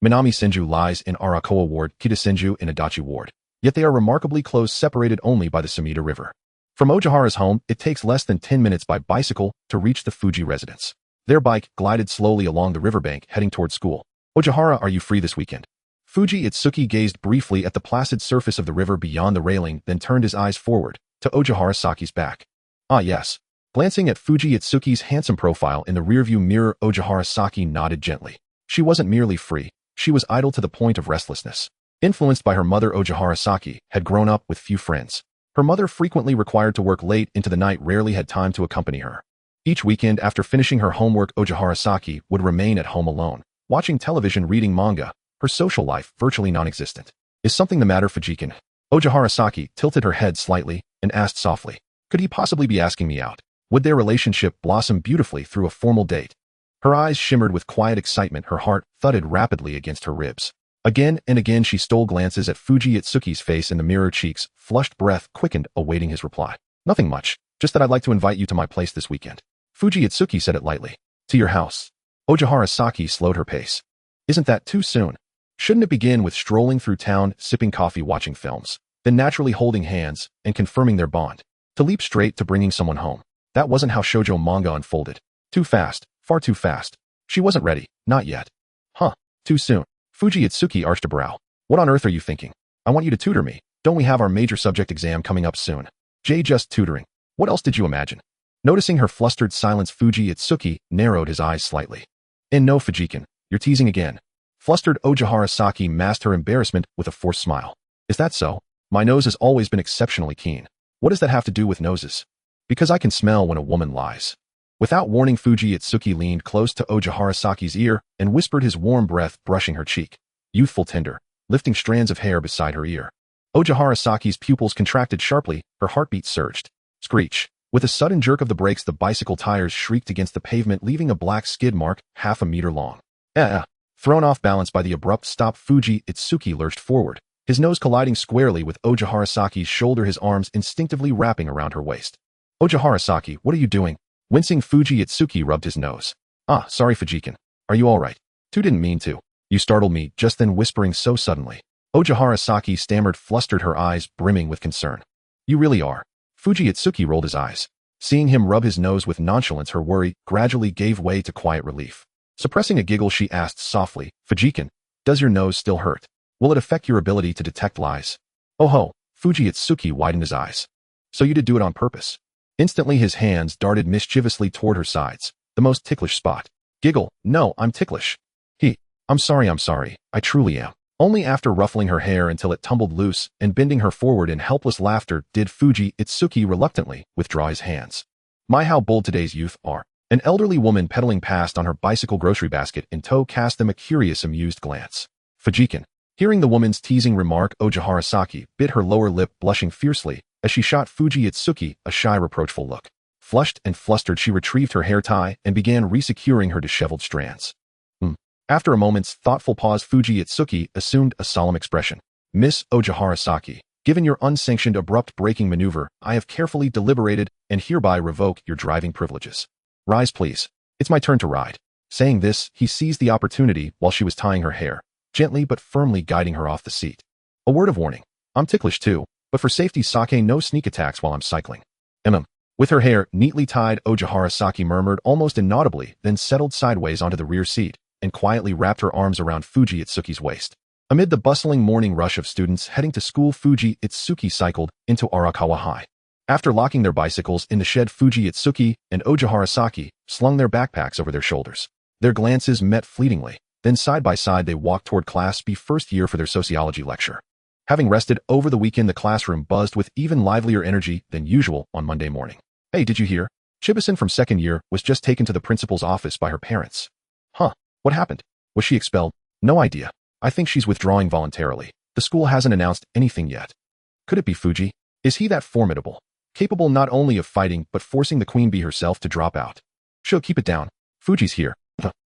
Minami Senju lies in Arakoa Ward, Kita Senju in Adachi Ward. Yet they are remarkably close, separated only by the Sumida River. From Ojihara's home, it takes less than 10 minutes by bicycle to reach the Fuji residence. Their bike glided slowly along the riverbank, heading toward school. Ojihara, are you free this weekend? Fuji Itsuki gazed briefly at the placid surface of the river beyond the railing, then turned his eyes forward to Ojihara Saki's back. Ah, yes. Glancing at Fuji Itsuki's handsome profile in the rearview mirror, Ojihara Saki nodded gently. She wasn't merely free. She was idle to the point of restlessness. Influenced by her mother, Ojihara Saki had grown up with few friends. Her mother, frequently required to work late into the night, rarely had time to accompany her. Each weekend, after finishing her homework, Ojihara Saki would remain at home alone, watching television, reading manga, her social life virtually non-existent. Is something the matter, Fujikin? Ojihara Saki tilted her head slightly and asked softly. Could he possibly be asking me out? Would their relationship blossom beautifully through a formal date? Her eyes shimmered with quiet excitement, her heart thudded rapidly against her ribs. Again and again she stole glances at Fuji Itsuki's face in the mirror, cheeks, flushed, breath quickened, awaiting his reply. Nothing much, just that I'd like to invite you to my place this weekend. Fuji Itsuki said it lightly. To your house. Ojihara Saki slowed her pace. Isn't that too soon? Shouldn't it begin with strolling through town, sipping coffee, watching films, then naturally holding hands and confirming their bond? To leap straight to bringing someone home. That wasn't how shoujo manga unfolded. Too fast, far too fast. She wasn't ready, not yet. Too soon. Fuji Itsuki arched a brow. What on earth are you thinking? I want you to tutor me. Don't we have our major subject exam coming up soon? Just tutoring. What else did you imagine? Noticing her flustered silence, Fuji Itsuki narrowed his eyes slightly. And no, Fujikin, you're teasing again. Flustered Ojihara Saki masked her embarrassment with a forced smile. Is that so? My nose has always been exceptionally keen. What does that have to do with noses? Because I can smell when a woman lies. Without warning, Fuji Itsuki leaned close to Ojihara Saki's ear and whispered, his warm breath brushing her cheek. Youthful tender, lifting strands of hair beside her ear. Ojihara Saki's pupils contracted sharply, her heartbeat surged. Screech. With a sudden jerk of the brakes, the bicycle tires shrieked against the pavement, leaving a black skid mark half a meter long. Thrown off balance by the abrupt stop, Fuji Itsuki lurched forward, his nose colliding squarely with Ojihara Saki's shoulder, his arms instinctively wrapping around her waist. Ojihara Saki, what are you doing? Wincing, Fuji Itsuki rubbed his nose. Sorry Fujikin. Are you alright? Didn't mean to. You startled me just then, whispering so suddenly. Ojihara Saki stammered, flustered, her eyes brimming with concern. You really are. Fuji Itsuki rolled his eyes. Seeing him rub his nose with nonchalance, her worry gradually gave way to quiet relief. Suppressing a giggle, she asked softly, Fujikin, does your nose still hurt? Will it affect your ability to detect lies? Oh ho, Fuji Itsuki widened his eyes. So you did do it on purpose. Instantly his hands darted mischievously toward her sides, the most ticklish spot. Giggle, no, I'm ticklish. I'm sorry, I truly am. Only after ruffling her hair until it tumbled loose and bending her forward in helpless laughter did Fuji Itsuki reluctantly withdraw his hands. My, how bold today's youth are. An elderly woman pedaling past on her bicycle, grocery basket in tow, cast them a curious, amused glance. Fujikin. Hearing the woman's teasing remark, Ojihara Saki bit her lower lip, blushing fiercely as she shot Fuji Itsuki a shy, reproachful look. Flushed and flustered, she retrieved her hair tie and began resecuring her disheveled strands. After a moment's thoughtful pause, Fuji Itsuki assumed a solemn expression. Miss Ojihara Saki, given your unsanctioned abrupt braking maneuver, I have carefully deliberated and hereby revoke your driving privileges. Rise, please. It's my turn to ride. Saying this, he seized the opportunity while she was tying her hair, gently but firmly guiding her off the seat. A word of warning. I'm ticklish too, but for safety, Sake, no sneak attacks while I'm cycling. With her hair neatly tied, Ojihara Saki murmured almost inaudibly, then settled sideways onto the rear seat and quietly wrapped her arms around Fuji Itsuki's waist. Amid the bustling morning rush of students heading to school, Fuji Itsuki cycled into Arakawa High. After locking their bicycles in the shed, Fuji Itsuki and Ojihara Saki slung their backpacks over their shoulders. Their glances met fleetingly, then side by side they walked toward Class B first year for their sociology lecture. Having rested over the weekend, the classroom buzzed with even livelier energy than usual on Monday morning. Hey, did you hear? Chiba-san from second year was just taken to the principal's office by her parents. What happened? Was she expelled? No idea. I think she's withdrawing voluntarily. The school hasn't announced anything yet. Could it be Fuji? Is he that formidable? Capable not only of fighting but forcing the queen bee herself to drop out? She'll keep it down. Fuji's here.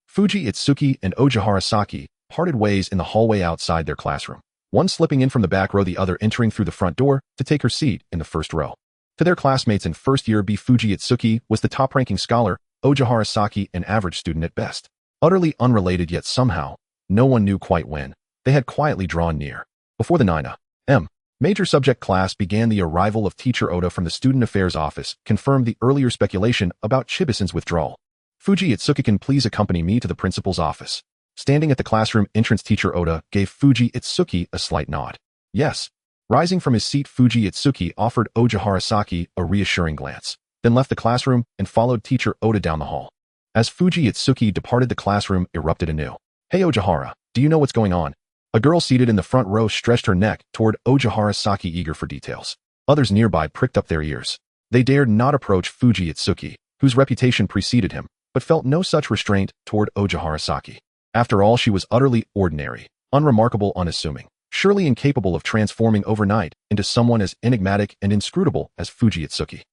Fuji Itsuki and Ojihara Saki parted ways in the hallway outside their classroom, one slipping in from the back row, the other entering through the front door to take her seat in the first row. To their classmates in first year B, Fuji Itsuki was the top-ranking scholar, Ojihara Saki an average student at best. Utterly unrelated, yet somehow, no one knew quite when, they had quietly drawn near. Before the 9 a.m. major subject class began, the arrival of teacher Oda from the student affairs office confirmed the earlier speculation about Chiba-san's withdrawal. Fuji Itsuki, can please accompany me to the principal's office? Standing at the classroom entrance, teacher Oda gave Fuji Itsuki a slight nod. Yes. Rising from his seat, Fuji Itsuki offered Ojihara Saki a reassuring glance, then left the classroom and followed teacher Oda down the hall. As Fuji Itsuki departed, the classroom erupted anew. Hey Ojihara, do you know what's going on? A girl seated in the front row stretched her neck toward Ojihara Saki, eager for details. Others nearby pricked up their ears. They dared not approach Fuji Itsuki, whose reputation preceded him, but felt no such restraint toward Ojihara Saki. After all, she was utterly ordinary, unremarkable, unassuming, surely incapable of transforming overnight into someone as enigmatic and inscrutable as Fuji Itsuki.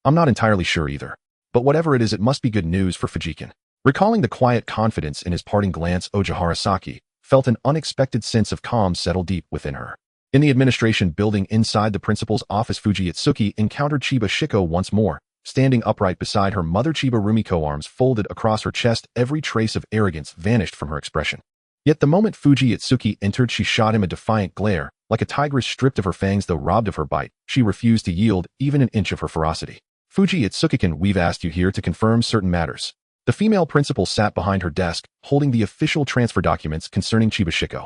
I'm not entirely sure either. But whatever it is, it must be good news for Fujikin. Recalling the quiet confidence in his parting glance, Ojihara Saki felt an unexpected sense of calm settle deep within her. In the administration building inside the principal's office, Fuji Itsuki encountered Chiba Shiko once more, standing upright beside her mother. Chiba Rumiko, arms folded across her chest, every trace of arrogance vanished from her expression. Yet the moment Fuji Itsuki entered, she shot him a defiant glare. Like a tigress stripped of her fangs, though robbed of her bite, she refused to yield even an inch of her ferocity. Fuji Itsuki, we've asked you here to confirm certain matters. The female principal sat behind her desk, holding the official transfer documents concerning Chiba Shiko.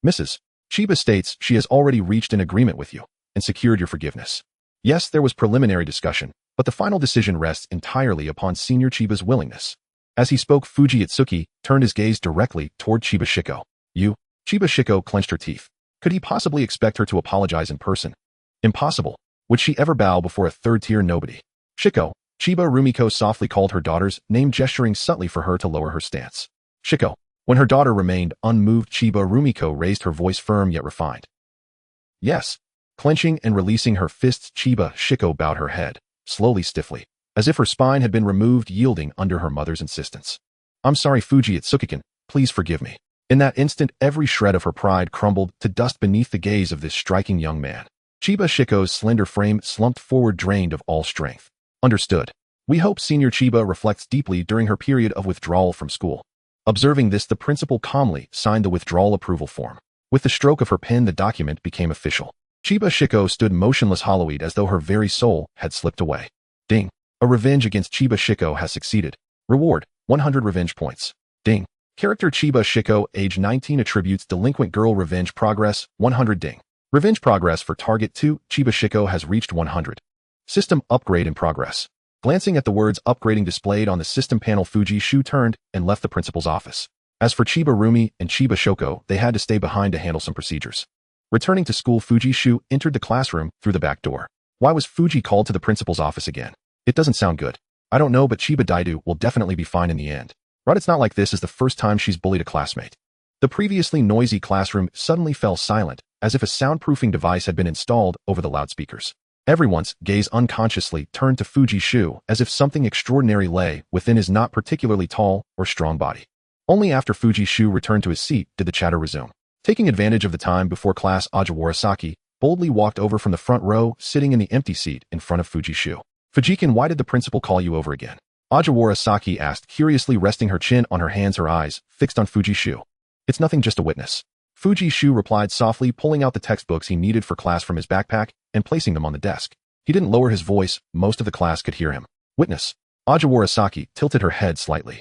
Mrs. Chiba states she has already reached an agreement with you and secured your forgiveness. Yes, there was preliminary discussion, but the final decision rests entirely upon Senior Chiba's willingness. As he spoke, Fuji Itsuki turned his gaze directly toward Chiba Shiko. You? Chiba Shiko clenched her teeth. Could he possibly expect her to apologize in person? Impossible. Would she ever bow before a third-tier nobody? Shiko, Chiba Rumiko softly called her daughter's name, gesturing subtly for her to lower her stance. Shiko. When her daughter remained unmoved, Chiba Rumiko raised her voice, firm yet refined. Yes. Clenching and releasing her fists, Chiba Shiko bowed her head, slowly, stiffly, as if her spine had been removed, yielding under her mother's insistence. I'm sorry, Fuji Itsuki-kun, please forgive me. In that instant, every shred of her pride crumbled to dust beneath the gaze of this striking young man. Chiba Shiko's slender frame slumped forward, drained of all strength. Understood. We hope Senior Chiba reflects deeply during her period of withdrawal from school. Observing this, the principal calmly signed the withdrawal approval form. With the stroke of her pen, the document became official. Chiba Shiko stood motionless, hollowed as though her very soul had slipped away. Ding. A revenge against Chiba Shiko has succeeded. Reward, 100 revenge points. Ding. Character Chiba Shiko, age 19, attributes delinquent girl, revenge progress, 100. Ding. Revenge progress for target 2, Chiba Shiko has reached 100. System upgrade in progress. Glancing at the words upgrading displayed on the system panel, Fuji Shu turned and left the principal's office. As for Chiba Rumi and Chiba Shoko, they had to stay behind to handle some procedures. Returning to school, Fuji Shu entered the classroom through the back door. Why was Fuji called to the principal's office again? It doesn't sound good. I don't know, but Chiba Daidu will definitely be fine in the end. Right, it's not like this is the first time she's bullied a classmate. The previously noisy classroom suddenly fell silent, as if a soundproofing device had been installed over the loudspeakers. Everyone's gaze unconsciously turned to Fuji Shu, as if something extraordinary lay within his not particularly tall or strong body. Only after Fuji Shu returned to his seat did the chatter resume. Taking advantage of the time before class, Ajiwara Saki boldly walked over from the front row, sitting in the empty seat in front of Fuji Shu. Fujikin, why did the principal call you over again? Ajiwara Saki asked, curiously, resting her chin on her hands, her eyes fixed on Fuji Shu. It's nothing, just a witness. Fuji Shu replied softly, pulling out the textbooks he needed for class from his backpack and placing them on the desk. He didn't lower his voice, most of the class could hear him. Witness. Ajiwara Saki tilted her head slightly.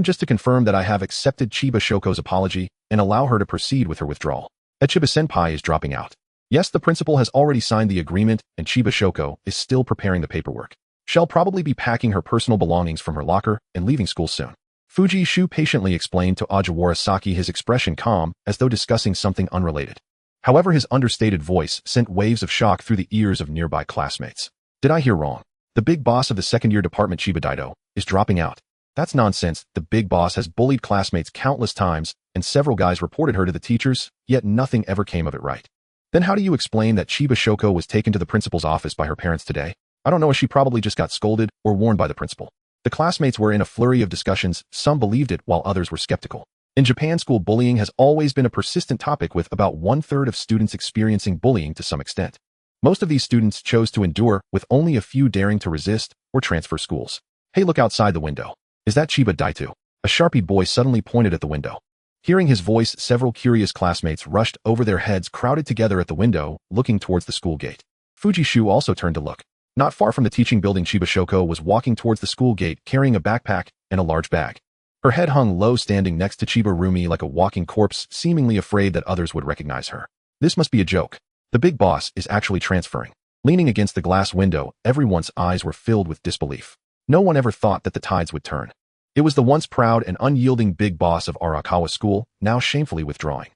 Just to confirm that I have accepted Chiba Shoko's apology and allow her to proceed with her withdrawal. Chiba-senpai is dropping out. Yes, the principal has already signed the agreement and Chiba Shoko is still preparing the paperwork. She'll probably be packing her personal belongings from her locker and leaving school soon. Fuji Shu patiently explained to Ajiwara Saki, his expression calm, as though discussing something unrelated. However, his understated voice sent waves of shock through the ears of nearby classmates. Did I hear wrong? The big boss of the second-year department, Chiba Daido, is dropping out. That's nonsense. The big boss has bullied classmates countless times, and several guys reported her to the teachers, yet nothing ever came of it, right? Then how do you explain that Chiba Shoko was taken to the principal's office by her parents today? I don't know, she probably just got scolded or warned by the principal. The classmates were in a flurry of discussions, some believed it while others were skeptical. In Japan, school bullying has always been a persistent topic, with about 1/3 of students experiencing bullying to some extent. Most of these students chose to endure, with only a few daring to resist or transfer schools. Hey, look outside the window. Is that Chiba Daidu? A Sharpie boy suddenly pointed at the window. Hearing his voice, several curious classmates rushed over, their heads crowded together at the window, looking towards the school gate. Fuji Shu also turned to look. Not far from the teaching building, Chiba Shoko was walking towards the school gate, carrying a backpack and a large bag. Her head hung low, standing next to Chiba Rumi like a walking corpse, seemingly afraid that others would recognize her. This must be a joke. The big boss is actually transferring. Leaning against the glass window, everyone's eyes were filled with disbelief. No one ever thought that the tides would turn. It was the once proud and unyielding big boss of Arakawa School, now shamefully withdrawing.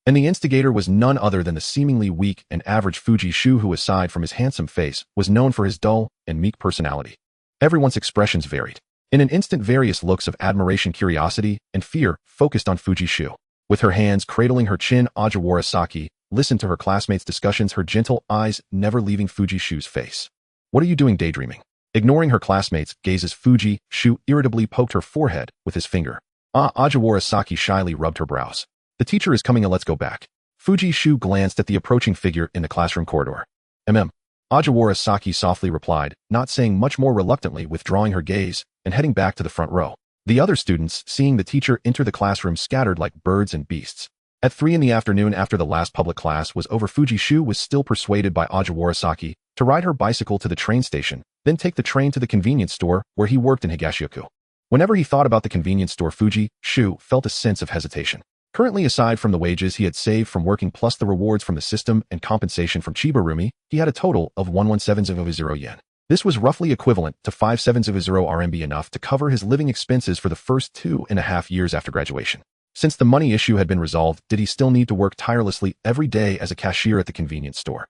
And the instigator was none other than the seemingly weak and average Fuji Shu, who, aside from his handsome face, was known for his dull and meek personality. Everyone's expressions varied. In an instant, various looks of admiration, curiosity, and fear focused on Fuji Shu. With her hands cradling her chin, Ajiwara Saki listened to her classmates' discussions, her gentle eyes never leaving Fuji Shu's face. What are you doing, daydreaming? Ignoring her classmates' gazes, Fuji Shu irritably poked her forehead with his finger. Ajiwara Saki shyly rubbed her brows. The teacher is coming, let's go back. Fuji Shu glanced at the approaching figure in the classroom corridor. Ajiwara Saki softly replied, not saying much more, reluctantly withdrawing her gaze and heading back to the front row. The other students, seeing the teacher enter the classroom, scattered like birds and beasts. At 3 in the afternoon, after the last public class was over, Fuji Shu was still persuaded by Ajiwara Saki to ride her bicycle to the train station, then take the train to the convenience store where he worked in Higashioku. Whenever he thought about the convenience store, Fuji Shu felt a sense of hesitation. Currently, aside from the wages he had saved from working plus the rewards from the system and compensation from Chibarumi, he had a total of 11700 yen. This was roughly equivalent to 5700 RMB, enough to cover his living expenses for the first 2.5 years after graduation. Since the money issue had been resolved, did he still need to work tirelessly every day as a cashier at the convenience store?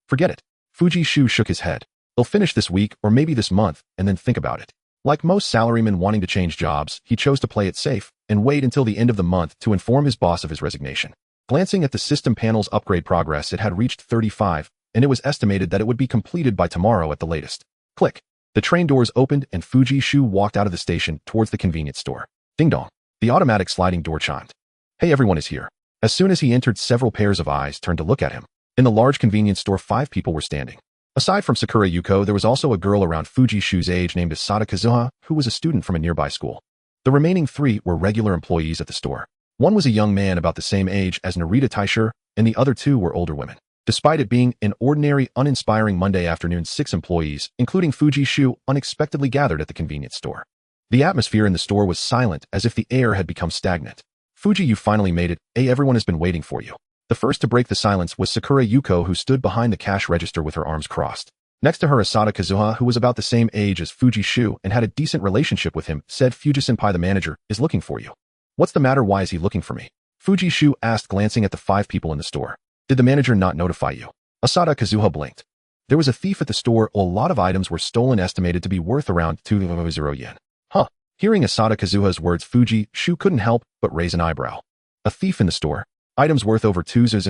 Forget it. Fujishu shook his head. He'll finish this week or maybe this month and then think about it. Like most salarymen wanting to change jobs, he chose to play it safe and wait until the end of the month to inform his boss of his resignation. Glancing at the system panel's upgrade progress, it had reached 35, and it was estimated that it would be completed by tomorrow at the latest. Click. The train doors opened and Fujishu walked out of the station towards the convenience store. Ding dong. The automatic sliding door chimed. Hey, everyone is here. As soon as he entered, several pairs of eyes turned to look at him. In the large convenience store, 5 people were standing. Aside from Sakura Yuko, there was also a girl around Fujishu's age named Asada Kazuha, who was a student from a nearby school. The remaining 3 were regular employees at the store. One was a young man about the same age as Narita Taishur, and the other 2 were older women. Despite it being an ordinary, uninspiring Monday afternoon, 6 employees, including Fujishu, unexpectedly gathered at the convenience store. The atmosphere in the store was silent, as if the air had become stagnant. Fuji, you finally made it. Hey, everyone has been waiting for you. The first to break the silence was Sakura Yuko, who stood behind the cash register with her arms crossed. Next to her, Asada Kazuha, who was about the same age as Fujishu and had a decent relationship with him, said, Fuji-senpai, the manager, is looking for you. What's the matter? Why is he looking for me? Fujishu asked, glancing at the 5 people in the store. Did the manager not notify you? Asada Kazuha blinked. There was a thief at the store. A lot of items were stolen, estimated to be worth around 200 yen. Huh. Hearing Asada Kazuha's words, Fujishu couldn't help but raise an eyebrow. A thief in the store. Items worth over 200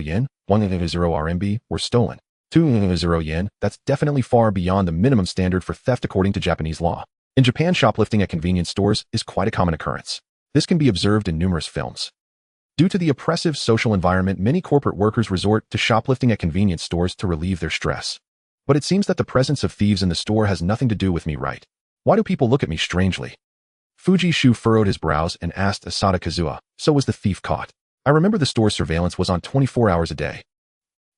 yen, 100 RMB, were stolen. 200 yen, that's definitely far beyond the minimum standard for theft according to Japanese law. In Japan, shoplifting at convenience stores is quite a common occurrence. This can be observed in numerous films. Due to the oppressive social environment, many corporate workers resort to shoplifting at convenience stores to relieve their stress. But it seems that the presence of thieves in the store has nothing to do with me, right? Why do people look at me strangely? Fujishu furrowed his brows and asked Asada Kazuha, so was the thief caught? I remember the store's surveillance was on 24 hours a day.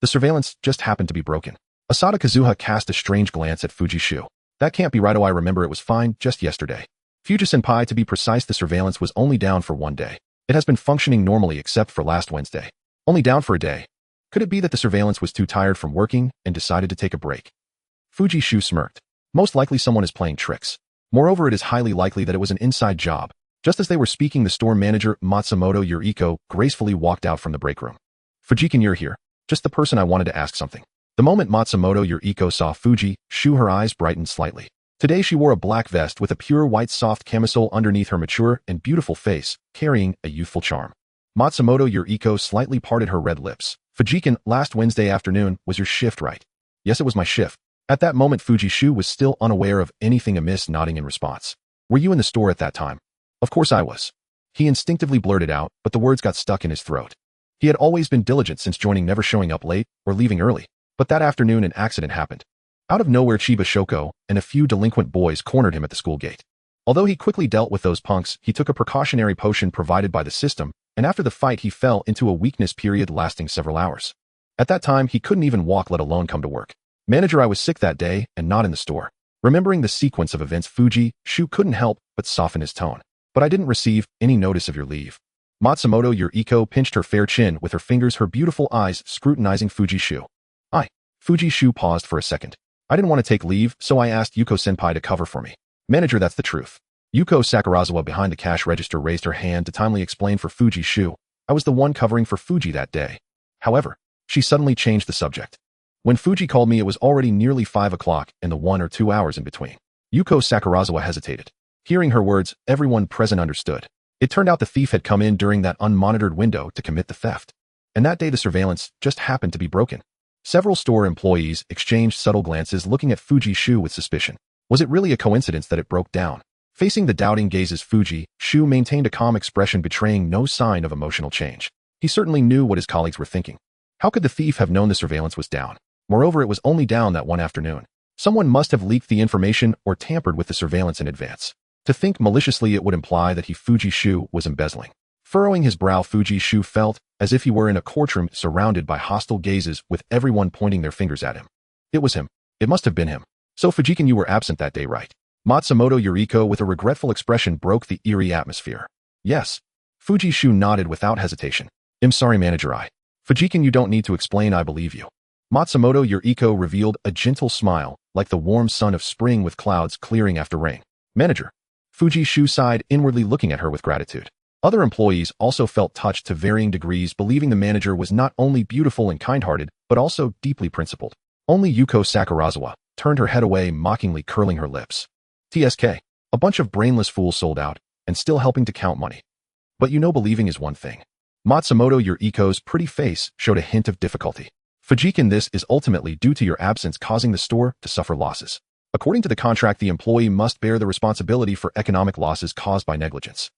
The surveillance just happened to be broken. Asada Kazuha cast a strange glance at Fujishu. That can't be right. Oh, I remember it was fine just yesterday. Fuji-senpai, to be precise, the surveillance was only down for 1 day. It has been functioning normally except for last Wednesday. Only down for a day. Could it be that the surveillance was too tired from working and decided to take a break? Fujishu smirked. Most likely someone is playing tricks. Moreover, it is highly likely that it was an inside job. Just as they were speaking, the store manager, Matsumoto Yuriko, gracefully walked out from the break room. Fujikin, you're here. Just the person I wanted to ask something. The moment Matsumoto Yuriko saw Fujishu, her eyes brightened slightly. Today she wore a black vest with a pure white soft camisole underneath her mature and beautiful face, carrying a youthful charm. Matsumoto Yuriko slightly parted her red lips. Fujikin, last Wednesday afternoon was your shift, right? Yes, it was my shift. At that moment, Fujishu was still unaware of anything amiss, nodding in response. Were you in the store at that time? Of course I was. He instinctively blurted out, but the words got stuck in his throat. He had always been diligent since joining, never showing up late or leaving early. But that afternoon an accident happened. Out of nowhere, Chiba Shoko and a few delinquent boys cornered him at the school gate. Although he quickly dealt with those punks, he took a precautionary potion provided by the system, and after the fight he fell into a weakness period lasting several hours. At that time, he couldn't even walk, let alone come to work. Manager, I was sick that day and not in the store. Remembering the sequence of events, Fujishu couldn't help but soften his tone. But I didn't receive any notice of your leave. Matsumoto Yuriko pinched her fair chin with her fingers, her beautiful eyes scrutinizing Fujishu. Fujishu paused for a second. I didn't want to take leave, so I asked Yuko-senpai to cover for me. Manager, that's the truth. Yuko Sakurazawa behind the cash register raised her hand to timely explain for Fujishu. I was the one covering for Fuji that day. However, she suddenly changed the subject. When Fuji called me, it was already nearly 5 o'clock in the 1 or 2 hours in between. Yuko Sakurazawa hesitated. Hearing her words, everyone present understood. It turned out the thief had come in during that unmonitored window to commit the theft. And that day the surveillance just happened to be broken. Several store employees exchanged subtle glances, looking at Fujishu with suspicion. Was it really a coincidence that it broke down? Facing the doubting gazes, Fujishu maintained a calm expression, betraying no sign of emotional change. He certainly knew what his colleagues were thinking. How could the thief have known the surveillance was down? Moreover, it was only down that one afternoon. Someone must have leaked the information or tampered with the surveillance in advance. To think maliciously, it would imply that Fujishu was embezzling. Furrowing his brow, Fujishu felt as if he were in a courtroom surrounded by hostile gazes, with everyone pointing their fingers at him. It was him. It must have been him. So Fujikin, you were absent that day, right? Matsumoto Yuriko with a regretful expression broke the eerie atmosphere. Yes. Fujishu nodded without hesitation. I'm sorry, manager. Fujikin, you don't need to explain, I believe you. Matsumoto Yuriko revealed a gentle smile, like the warm sun of spring with clouds clearing after rain. Manager. Fujishu sighed inwardly, looking at her with gratitude. Other employees also felt touched to varying degrees, believing the manager was not only beautiful and kind-hearted, but also deeply principled. Only Yuko Sakurazawa turned her head away, mockingly curling her lips. TSK. A bunch of brainless fools sold out, and still helping to count money. But believing is one thing. Matsumoto Yuriko's pretty face showed a hint of difficulty. Fujikin, this is ultimately due to your absence causing the store to suffer losses. According to the contract, the employee must bear the responsibility for economic losses caused by negligence.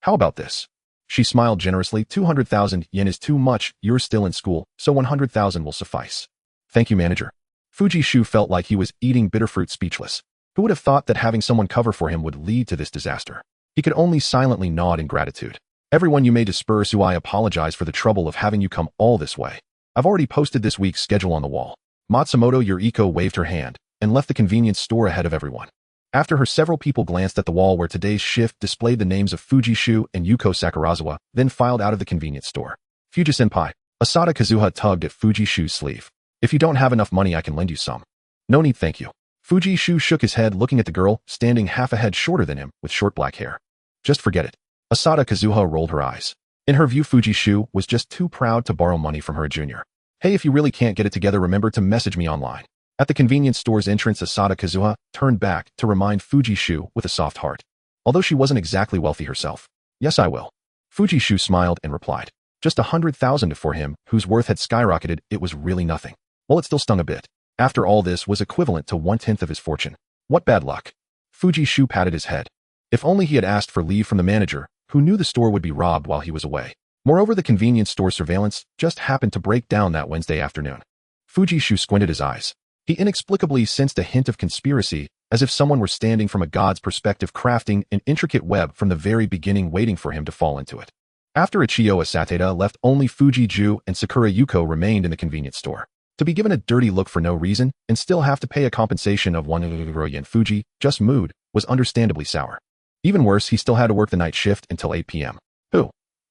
How about this? She smiled generously. 200,000 yen is too much, you're still in school, so 100,000 will suffice. Thank you, manager. Fujishu felt like he was eating bitterfruit, speechless. Who would have thought that having someone cover for him would lead to this disaster? He could only silently nod in gratitude. Everyone, you may disperse. Who I apologize for the trouble of having you come all this way. I've already posted this week's schedule on the wall. Matsumoto Yuriko waved her hand and left the convenience store ahead of everyone. After her, several people glanced at the wall where today's shift displayed the names of Fujishu and Yuko Sakurazawa, then filed out of the convenience store. Fuji-senpai. Asada Kazuha tugged at Fujishu's sleeve. If you don't have enough money, I can lend you some. No need, thank you. Fujishu shook his head, looking at the girl, standing half a head shorter than him, with short black hair. Just forget it. Asada Kazuha rolled her eyes. In her view, Fujishu was just too proud to borrow money from her junior. Hey, if you really can't get it together, remember to message me online. At the convenience store's entrance, Asada Kazuha turned back to remind Fujishu with a soft heart. Although she wasn't exactly wealthy herself. Yes, I will. Fujishu smiled and replied. Just 100,000 for him, whose worth had skyrocketed. It was really nothing. Well, it still stung a bit. After all, this was equivalent to 1/10 of his fortune. What bad luck. Fujishu patted his head. If only he had asked for leave from the manager, who knew the store would be robbed while he was away. Moreover, the convenience store surveillance just happened to break down that Wednesday afternoon. Fujishu squinted his eyes. He inexplicably sensed a hint of conspiracy, as if someone were standing from a god's perspective, crafting an intricate web from the very beginning, waiting for him to fall into it. After Ichio Asateda left, only Fujiju and Sakura Yuko remained in the convenience store. To be given a dirty look for no reason, and still have to pay a compensation of 100 yen, Fuji, just mood, was understandably sour. Even worse, he still had to work the night shift until 8 p.m.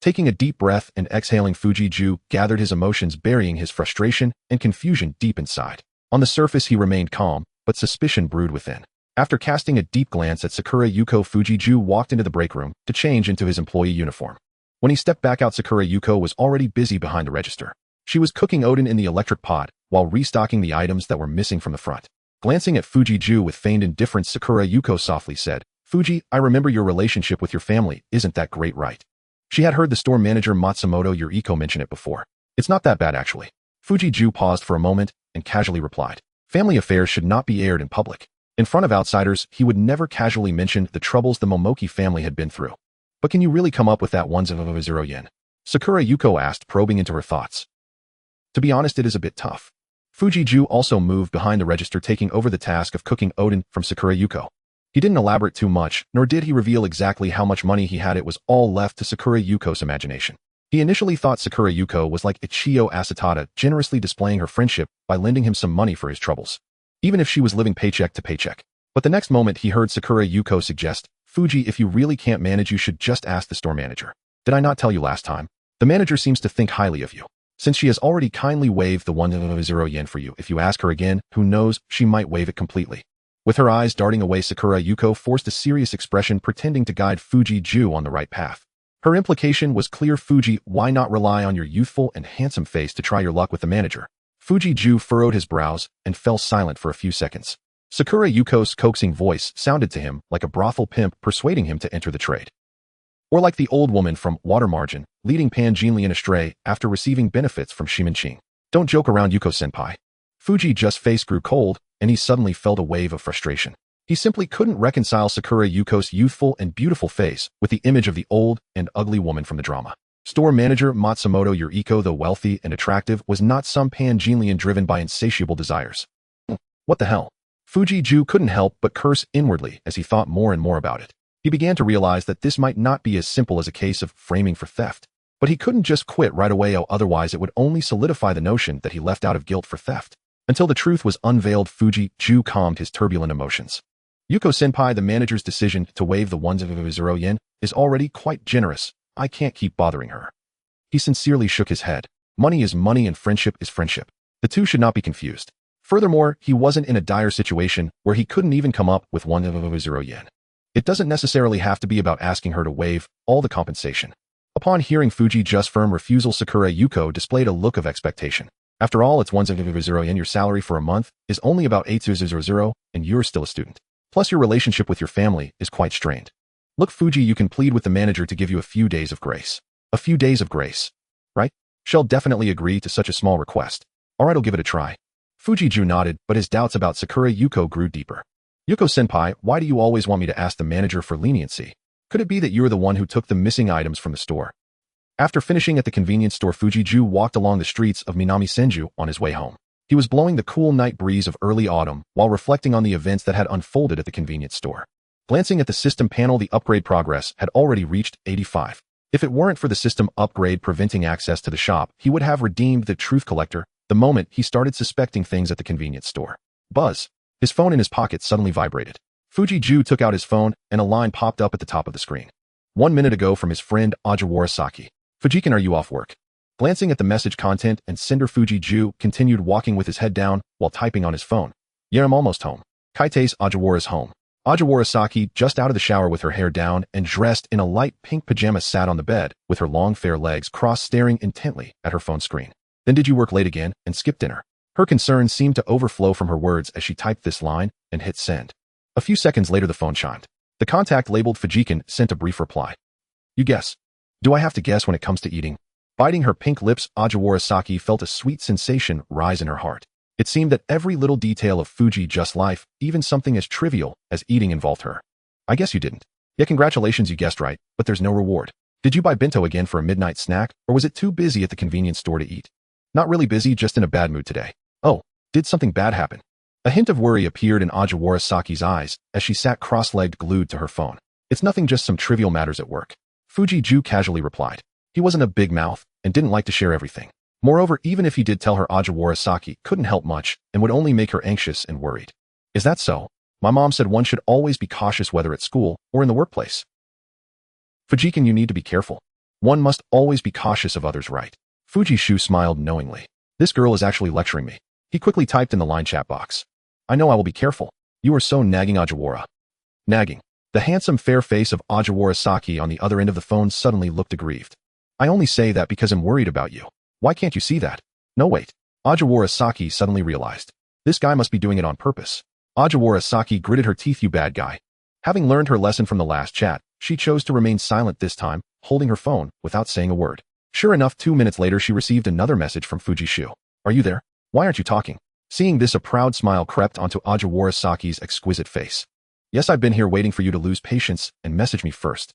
Taking a deep breath and exhaling, Fujiju gathered his emotions, burying his frustration and confusion deep inside. On the surface, he remained calm, but suspicion brewed within. After casting a deep glance at Sakura Yuko, Fujiju walked into the break room to change into his employee uniform. When he stepped back out, Sakura Yuko was already busy behind the register. She was cooking odin in the electric pot while restocking the items that were missing from the front. Glancing at Fujiju with feigned indifference, Sakura Yuko softly said, Fuji, I remember your relationship with your family isn't that great, right? She had heard the store manager Matsumoto Yuriko mention it before. It's not that bad, actually. Fujiju paused for a moment and casually replied. Family affairs should not be aired in public. In front of outsiders, he would never casually mention the troubles the Momoki family had been through. But can you really come up with that 100 yen? Sakura Yuko asked, probing into her thoughts. To be honest, it is a bit tough. Fujiju also moved behind the register, taking over the task of cooking odin from Sakura Yuko. He didn't elaborate too much, nor did he reveal exactly how much money he had. It was all left to Sakura Yuko's imagination. He initially thought Sakura Yuko was like Ichio Asatada, generously displaying her friendship by lending him some money for his troubles, even if she was living paycheck to paycheck. But the next moment he heard Sakura Yuko suggest, Fuji, if you really can't manage, you should just ask the store manager. Did I not tell you last time? The manager seems to think highly of you. Since she has already kindly waived the 100 yen for you, if you ask her again, who knows, she might waive it completely. With her eyes darting away, Sakura Yuko forced a serious expression, pretending to guide Fujiju on the right path. Her implication was clear. Fuji, why not rely on your youthful and handsome face to try your luck with the manager? Fujiju furrowed his brows and fell silent for a few seconds. Sakura Yuko's coaxing voice sounded to him like a brothel pimp persuading him to enter the trade. Or like the old woman from Water Margin, leading Pan Jinlian astray after receiving benefits from Shimanqing. Don't joke around, Yuko-senpai. Fuji's face grew cold, and he suddenly felt a wave of frustration. He simply couldn't reconcile Sakura Yuko's youthful and beautiful face with the image of the old and ugly woman from the drama. Store manager Matsumoto Yuriko, though wealthy and attractive, was not some Pan Jinlian driven by insatiable desires. What the hell? Fujiju couldn't help but curse inwardly as he thought more and more about it. He began to realize that this might not be as simple as a case of framing for theft. But he couldn't just quit right away, otherwise it would only solidify the notion that he left out of guilt for theft. Until the truth was unveiled, Fujiju calmed his turbulent emotions. Yuko-senpai, the manager's decision to waive the 100 yen is already quite generous. I can't keep bothering her. He sincerely shook his head. Money is money and friendship is friendship. The two should not be confused. Furthermore, he wasn't in a dire situation where he couldn't even come up with 100 yen. It doesn't necessarily have to be about asking her to waive all the compensation. Upon hearing Fuji's firm refusal, Sakura Yuko displayed a look of expectation. After all, it's 1,000 and your salary for a month is only about 8,000 and you're still a student. Plus your relationship with your family is quite strained. Look, Fuji, you can plead with the manager to give you a few days of grace. A few days of grace. Right? She'll definitely agree to such a small request. Alright, I'll give it a try. Fujiju nodded, but his doubts about Sakura Yuko grew deeper. Yuko-senpai, why do you always want me to ask the manager for leniency? Could it be that you're the one who took the missing items from the store? After finishing at the convenience store, Fujiju walked along the streets of Minami Senju on his way home. He was blowing the cool night breeze of early autumn while reflecting on the events that had unfolded at the convenience store. Glancing at the system panel, the upgrade progress had already reached 85. If it weren't for the system upgrade preventing access to the shop, he would have redeemed the truth collector the moment he started suspecting things at the convenience store. Buzz. His phone in his pocket suddenly vibrated. Fujiju took out his phone, and a line popped up at the top of the screen. 1 minute ago from his friend Ajiwara Saki. Fujikin, are you off work? Glancing at the message content and sender, Fujiju continued walking with his head down while typing on his phone. Yeah, I'm almost home. Kaite's Ajiwara's home. Ajiwara Saki, just out of the shower with her hair down and dressed in a light pink pajama, sat on the bed with her long fair legs crossed, staring intently at her phone screen. Then did you work late again and skip dinner? Her concern seemed to overflow from her words as she typed this line and hit send. A few seconds later, the phone chimed. The contact labeled Fujikin sent a brief reply. You guess. Do I have to guess when it comes to eating? Biting her pink lips, Ajiwara Saki felt a sweet sensation rise in her heart. It seemed that every little detail of Fuji's life, even something as trivial as eating, involved her. I guess you didn't. Yeah, congratulations, you guessed right, but there's no reward. Did you buy bento again for a midnight snack, or was it too busy at the convenience store to eat? Not really busy, just in a bad mood today. Oh, did something bad happen? A hint of worry appeared in Ajiwara Saki's eyes as she sat cross-legged, glued to her phone. It's nothing, just some trivial matters at work. Fujiju casually replied. He wasn't a big mouth and didn't like to share everything. Moreover, even if he did tell her, Ajiwara Saki couldn't help much and would only make her anxious and worried. Is that so? My mom said one should always be cautious whether at school or in the workplace. Fujikin, you need to be careful. One must always be cautious of others, right? Fujishu smiled knowingly. This girl is actually lecturing me. He quickly typed in the line chat box. I know, I will be careful. You are so nagging, Ajiwara. Nagging. The handsome fair face of Ajiwara Saki on the other end of the phone suddenly looked aggrieved. I only say that because I'm worried about you. Why can't you see that? No, wait. Ajiwara Saki suddenly realized. This guy must be doing it on purpose. Ajiwara Saki gritted her teeth. You bad guy. Having learned her lesson from the last chat, she chose to remain silent this time, holding her phone without saying a word. Sure enough, 2 minutes later, she received another message from Fujishu. Are you there? Why aren't you talking? Seeing this, a proud smile crept onto Ajiwara Saki's exquisite face. Yes, I've been here waiting for you to lose patience and message me first.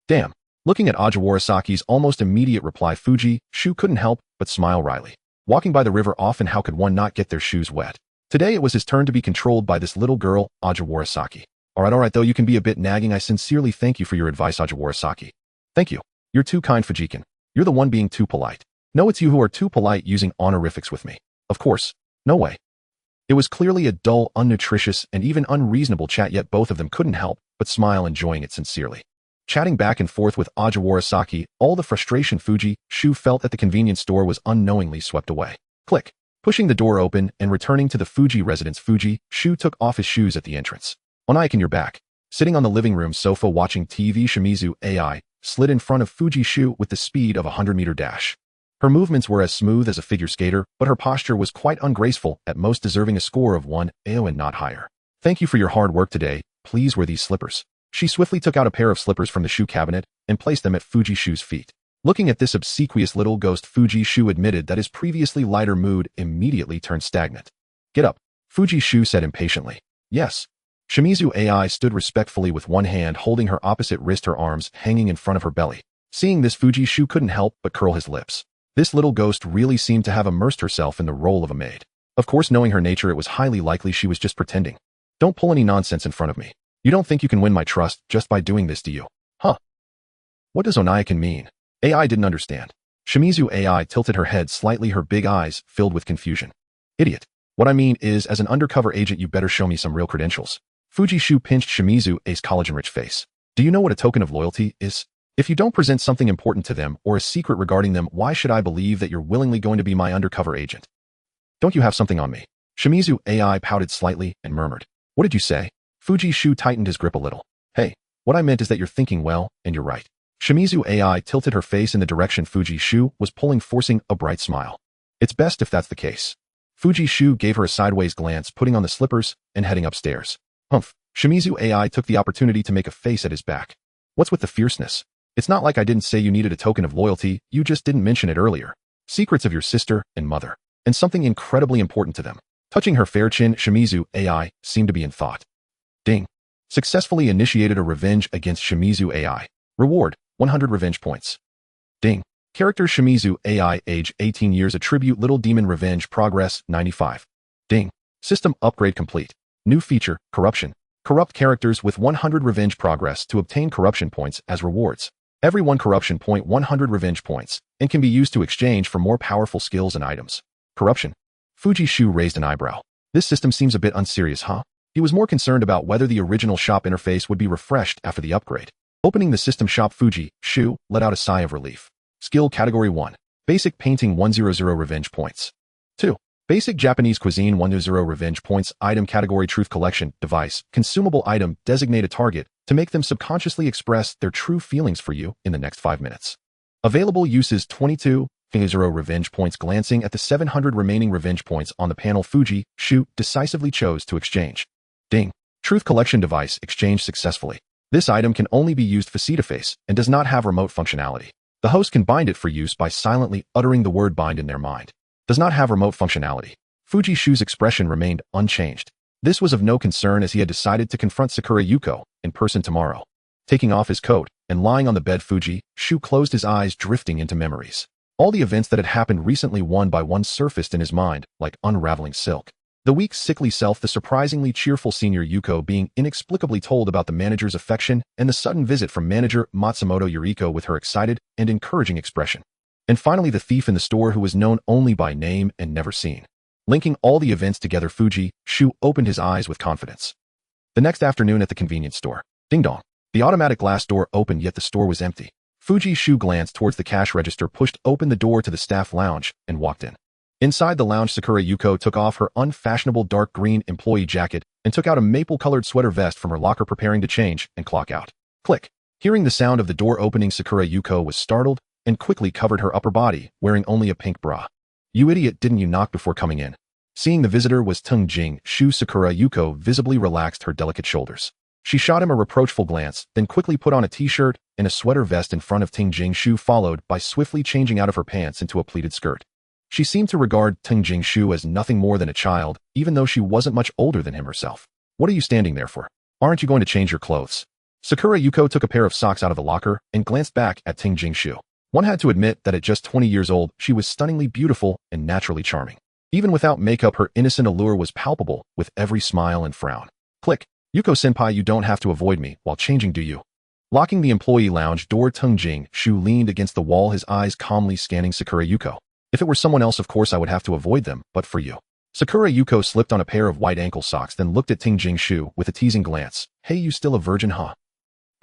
Damn. Looking at Ajiwara Saki's almost immediate reply, Fujishu couldn't help but smile wryly. Walking by the river often, how could one not get their shoes wet? Today it was his turn to be controlled by this little girl, Ajiwara Saki. Alright, though you can be a bit nagging. I sincerely thank you for your advice, Ajiwara Saki. Thank you. You're too kind, Fujikin. You're the one being too polite. No, it's you who are too polite using honorifics with me. Of course. No way. It was clearly a dull, unnutritious, and even unreasonable chat, yet both of them couldn't help but smile, enjoying it sincerely. Chatting back and forth with Ajiwara Saki, all the frustration Fujishu felt at the convenience store was unknowingly swept away. Click. Pushing the door open and returning to the Fuji residence, Fujishu took off his shoes at the entrance. Onaikin, you're back. Sitting on the living room sofa watching TV, Shimizu AI slid in front of Fujishu with the speed of a 100-meter dash. Her movements were as smooth as a figure skater, but her posture was quite ungraceful, at most deserving a score of 1 AO and not higher. Thank you for your hard work today. Please wear these slippers. She swiftly took out a pair of slippers from the shoe cabinet and placed them at Fujishu's feet. Looking at this obsequious little ghost, Fujishu admitted that his previously lighter mood immediately turned stagnant. Get up, Fujishu said impatiently. Yes. Shimizu AI stood respectfully with one hand holding her opposite wrist, her arms hanging in front of her belly. Seeing this, Fujishu couldn't help but curl his lips. This little ghost really seemed to have immersed herself in the role of a maid. Of course, knowing her nature, it was highly likely she was just pretending. Don't pull any nonsense in front of me. You don't think you can win my trust just by doing this, do you? Huh? What does Onaikin mean? AI didn't understand. Shimizu AI tilted her head slightly, her big eyes filled with confusion. Idiot. What I mean is, as an undercover agent, you better show me some real credentials. Fujishu pinched Shimizu A's collagen-rich face. Do you know what a token of loyalty is? If you don't present something important to them or a secret regarding them, why should I believe that you're willingly going to be my undercover agent? Don't you have something on me? Shimizu AI pouted slightly and murmured. What did you say? Fujishu tightened his grip a little. Hey, what I meant is that you're thinking well, and you're right. Shimizu AI tilted her face in the direction Fuji Shu was pulling, forcing a bright smile. It's best if that's the case. Fuji Shu gave her a sideways glance, putting on the slippers and heading upstairs. Humph. Shimizu AI took the opportunity to make a face at his back. What's with the fierceness? It's not like I didn't say you needed a token of loyalty, you just didn't mention it earlier. Secrets of your sister and mother. And something incredibly important to them. Touching her fair chin, Shimizu AI seemed to be in thought. Ding. Successfully initiated a revenge against Shimizu AI. Reward, 100 revenge points. Ding. Character Shimizu AI, age 18 years, attribute Little Demon, revenge, progress, 95. Ding. System upgrade complete. New feature, corruption. Corrupt characters with 100 revenge progress to obtain corruption points as rewards. Every 1 corruption point, 100 revenge points, and can be used to exchange for more powerful skills and items. Corruption. Fuji Shu raised an eyebrow. This system seems a bit unserious, huh? He was more concerned about whether the original shop interface would be refreshed after the upgrade. Opening the system shop, Fuji Shu let out a sigh of relief. Skill Category 1. Basic Painting, 100 revenge points. 2. Basic Japanese Cuisine, 100 revenge points. Item Category Truth Collection Device. Consumable item. Designate a target to make them subconsciously express their true feelings for you in the next 5 minutes. Available uses 22. 0 revenge points. Glancing at the 700 remaining revenge points on the panel, Fuji Shu decisively chose to exchange. Ding. Truth Collection Device exchanged successfully. This item can only be used face-to-face and does not have remote functionality. The host can bind it for use by silently uttering the word bind in their mind. Does not have remote functionality. Fuji Shu's expression remained unchanged. This was of no concern as he had decided to confront Sakura Yuko in person tomorrow. Taking off his coat and lying on the bed, Fuji Shu closed his eyes, drifting into memories. All the events that had happened recently, one by one, surfaced in his mind like unraveling silk. The weak, sickly self, the surprisingly cheerful senior Yuko being inexplicably told about the manager's affection, and the sudden visit from manager Matsumoto Yuriko with her excited and encouraging expression. And finally, the thief in the store who was known only by name and never seen. Linking all the events together, Fuji Shu opened his eyes with confidence. The next afternoon at the convenience store. Ding dong. The automatic glass door opened, yet the store was empty. Fuji Shu glanced towards the cash register, pushed open the door to the staff lounge, and walked in. Inside the lounge, Sakura Yuko took off her unfashionable dark green employee jacket and took out a maple-colored sweater vest from her locker, preparing to change and clock out. Click. Hearing the sound of the door opening, Sakura Yuko was startled and quickly covered her upper body, wearing only a pink bra. You idiot, didn't you knock before coming in? Seeing the visitor was Tung Jing Shu, Sakura Yuko visibly relaxed her delicate shoulders. She shot him a reproachful glance, then quickly put on a t-shirt and a sweater vest in front of Tung Jing Shu, followed by swiftly changing out of her pants into a pleated skirt. She seemed to regard Tung Jing Shu as nothing more than a child, even though she wasn't much older than him herself. What are you standing there for? Aren't you going to change your clothes? Sakura Yuko took a pair of socks out of the locker and glanced back at Tung Jing Shu. One had to admit that at just 20 years old, she was stunningly beautiful and naturally charming. Even without makeup, her innocent allure was palpable with every smile and frown. Click. Yuko-senpai, you don't have to avoid me while changing, do you? Locking the employee lounge door, Tung Jing Shu leaned against the wall, his eyes calmly scanning Sakura Yuko. If it were someone else, of course I would have to avoid them, but for you. Sakura Yuko slipped on a pair of white ankle socks, then looked at Tung Jing Shu with a teasing glance. Hey, you still a virgin, huh?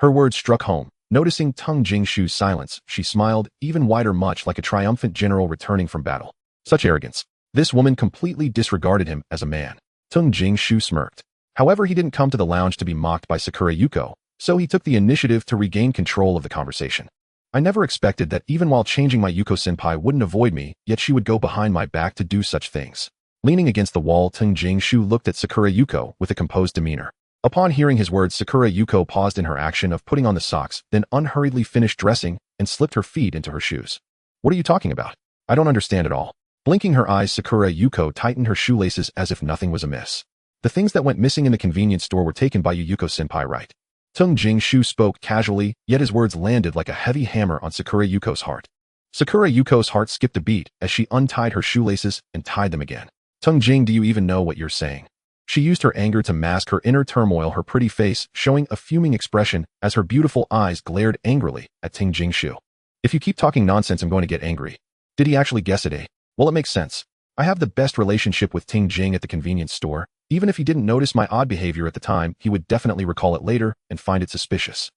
Her words struck home. Noticing Tung Jing Shu's silence, she smiled, even wider, much like a triumphant general returning from battle. Such arrogance. This woman completely disregarded him as a man. Tung Jing Shu smirked. However, he didn't come to the lounge to be mocked by Sakura Yuko, so he took the initiative to regain control of the conversation. I never expected that even while changing, my Yuko-senpai wouldn't avoid me, yet she would go behind my back to do such things. Leaning against the wall, Tung Jing Shu looked at Sakura Yuko with a composed demeanor. Upon hearing his words, Sakura Yuko paused in her action of putting on the socks, then unhurriedly finished dressing and slipped her feet into her shoes. What are you talking about? I don't understand at all. Blinking her eyes, Sakura Yuko tightened her shoelaces as if nothing was amiss. The things that went missing in the convenience store were taken by you, Yuko-senpai, right? Tung Jing Shu spoke casually, yet his words landed like a heavy hammer on Sakura Yuko's heart. Sakura Yuko's heart skipped a beat as she untied her shoelaces and tied them again. Tung Jing, do you even know what you're saying? She used her anger to mask her inner turmoil, her pretty face showing a fuming expression as her beautiful eyes glared angrily at Tung Jing Shu. If you keep talking nonsense, I'm going to get angry. Did he actually guess it, eh? Well, it makes sense. I have the best relationship with Tung Jing at the convenience store. Even if he didn't notice my odd behavior at the time, he would definitely recall it later and find it suspicious.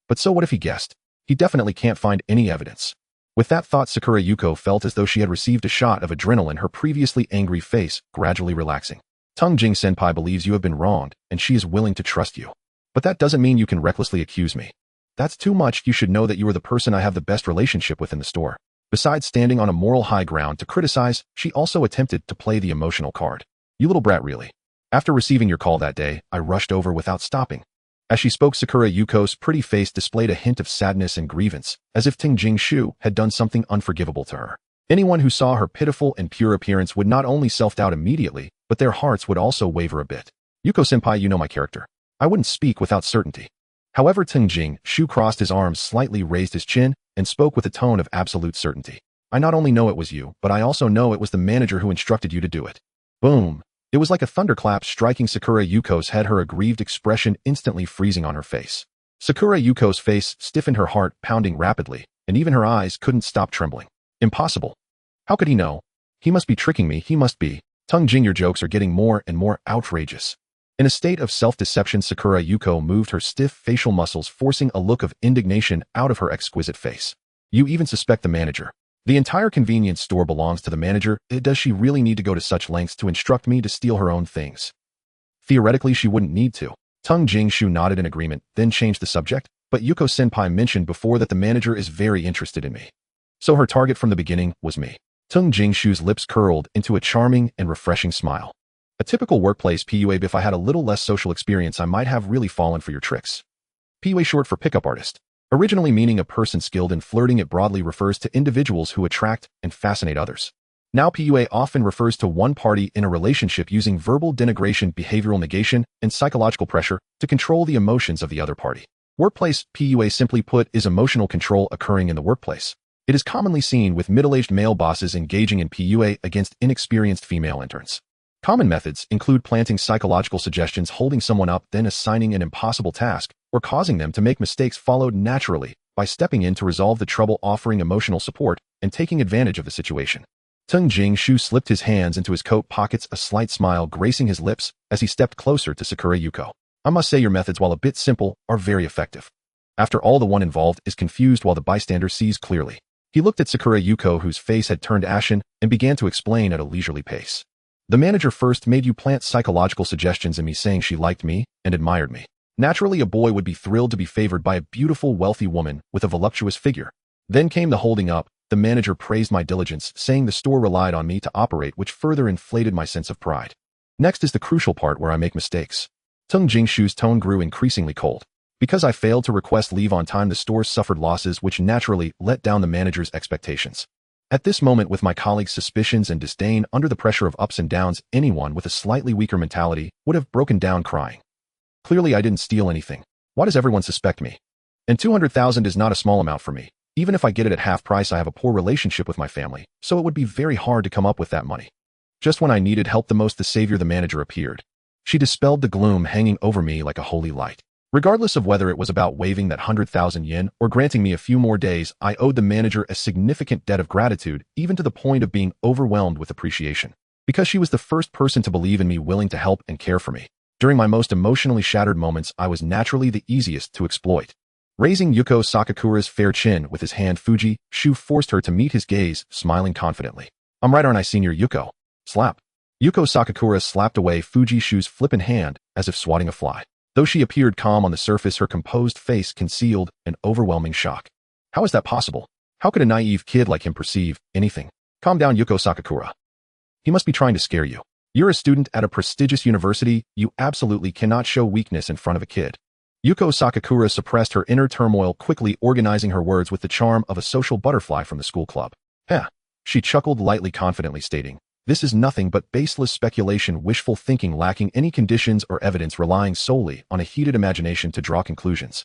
But so what if he guessed? He definitely can't find any evidence. With that thought, Sakura Yuko felt as though she had received a shot of adrenaline, her previously angry face gradually relaxing. Tung Jing senpai believes you have been wronged, and she is willing to trust you. But that doesn't mean you can recklessly accuse me. That's too much. You should know that you are the person I have the best relationship with in the store. Besides standing on a moral high ground to criticize, she also attempted to play the emotional card. You little brat, really. After receiving your call that day, I rushed over without stopping. As she spoke, Sakura Yuko's pretty face displayed a hint of sadness and grievance, as if Tingjing Shu had done something unforgivable to her. Anyone who saw her pitiful and pure appearance would not only self-doubt immediately, but their hearts would also waver a bit. Yuko-senpai, you know my character. I wouldn't speak without certainty. However, Tingjing Shu crossed his arms, slightly raised his chin, and spoke with a tone of absolute certainty. I not only know it was you, but I also know it was the manager who instructed you to do it. Boom. It was like a thunderclap striking Sakura Yuko's head, her aggrieved expression instantly freezing on her face. Sakura Yuko's face stiffened, her heart pounding rapidly, and even her eyes couldn't stop trembling. Impossible. How could he know? He must be tricking me, he must be. Tingjing, your jokes are getting more and more outrageous. In a state of self-deception, Sakura Yuko moved her stiff facial muscles, forcing a look of indignation out of her exquisite face. You even suspect the manager. The entire convenience store belongs to the manager. Does she really need to go to such lengths to instruct me to steal her own things? Theoretically, she wouldn't need to. Tingjing Shu nodded in agreement, then changed the subject. But Yuko-senpai mentioned before that the manager is very interested in me. So her target from the beginning was me. Tingjing Shu's lips curled into a charming and refreshing smile. A typical workplace PUA. If I had a little less social experience, I might have really fallen for your tricks. PUA, short for pickup artist. Originally meaning a person skilled in flirting, it broadly refers to individuals who attract and fascinate others. Now, PUA often refers to one party in a relationship using verbal denigration, behavioral negation, and psychological pressure to control the emotions of the other party. Workplace PUA, simply put, is emotional control occurring in the workplace. It is commonly seen with middle-aged male bosses engaging in PUA against inexperienced female interns. Common methods include planting psychological suggestions, holding someone up, then assigning an impossible task, or causing them to make mistakes, followed naturally by stepping in to resolve the trouble, offering emotional support, and taking advantage of the situation. Tingjing Shu slipped his hands into his coat pockets, a slight smile gracing his lips as he stepped closer to Sakura Yuko. I must say your methods, while a bit simple, are very effective. After all, the one involved is confused while the bystander sees clearly. He looked at Sakura Yuko, whose face had turned ashen, and began to explain at a leisurely pace. The manager first made you plant psychological suggestions in me, saying she liked me and admired me. Naturally, a boy would be thrilled to be favored by a beautiful, wealthy woman with a voluptuous figure. Then came the holding up. The manager praised my diligence, saying the store relied on me to operate, which further inflated my sense of pride. Next is the crucial part where I make mistakes. Tingjing Shu's tone grew increasingly cold. Because I failed to request leave on time, the store suffered losses, which naturally let down the manager's expectations. At this moment, with my colleagues' suspicions and disdain under the pressure of ups and downs, anyone with a slightly weaker mentality would have broken down crying. Clearly, I didn't steal anything. Why does everyone suspect me? And 200,000 is not a small amount for me. Even if I get it at half price, I have a poor relationship with my family, so it would be very hard to come up with that money. Just when I needed help the most, the savior, the manager, appeared. She dispelled the gloom hanging over me like a holy light. Regardless of whether it was about waiving that 100,000 yen or granting me a few more days, I owed the manager a significant debt of gratitude, even to the point of being overwhelmed with appreciation. Because she was the first person to believe in me, willing to help and care for me. During my most emotionally shattered moments, I was naturally the easiest to exploit. Raising Yuko Sakakura's fair chin with his hand, Fuji Shu forced her to meet his gaze, smiling confidently. I'm right, aren't I, Senior Yuko? Slap. Yuko Sakakura slapped away Fuji Shu's flippant hand as if swatting a fly. Though she appeared calm on the surface, her composed face concealed an overwhelming shock. How is that possible? How could a naive kid like him perceive anything? Calm down, Yuko Sakakura. He must be trying to scare you. You're a student at a prestigious university. You absolutely cannot show weakness in front of a kid. Yuko Sakakura suppressed her inner turmoil, quickly organizing her words with the charm of a social butterfly from the school club. Heh. She chuckled lightly, confidently stating, this is nothing but baseless speculation, wishful thinking, lacking any conditions or evidence, relying solely on a heated imagination to draw conclusions.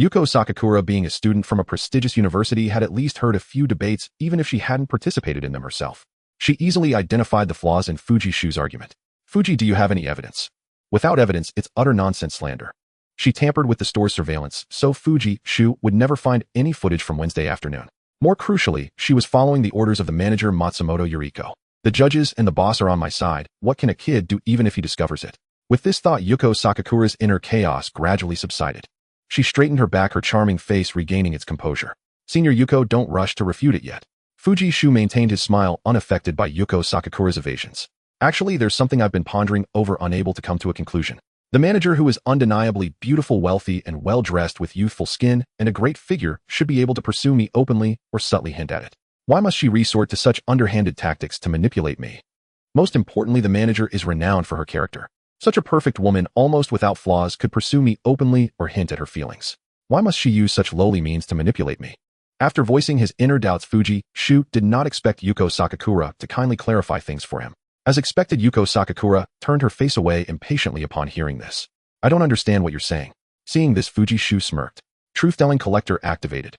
Yuko Sakakura, being a student from a prestigious university, had at least heard a few debates, even if she hadn't participated in them herself. She easily identified the flaws in Fuji Shu's argument. Fuji, do you have any evidence? Without evidence, it's utter nonsense, slander. She tampered with the store's surveillance, so Fuji Shu would never find any footage from Wednesday afternoon. More crucially, she was following the orders of the manager, Matsumoto Yuriko. The judges and the boss are on my side. What can a kid do even if he discovers it? With this thought, Yuko Sakakura's inner chaos gradually subsided. She straightened her back, her charming face regaining its composure. Senior Yuko, don't rush to refute it yet. Fuji Shu maintained his smile, unaffected by Yuko Sakakura's evasions. Actually, there's something I've been pondering over, unable to come to a conclusion. The manager, who is undeniably beautiful, wealthy, and well-dressed with youthful skin and a great figure, should be able to pursue me openly or subtly hint at it. Why must she resort to such underhanded tactics to manipulate me? Most importantly, the manager is renowned for her character. Such a perfect woman, almost without flaws, could pursue me openly or hint at her feelings. Why must she use such lowly means to manipulate me? After voicing his inner doubts, Fuji-Shu did not expect Yuko Sakakura to kindly clarify things for him. As expected, Yuko Sakakura turned her face away impatiently upon hearing this. I don't understand what you're saying. Seeing this, Fuji-Shu smirked. Truth-telling collector activated.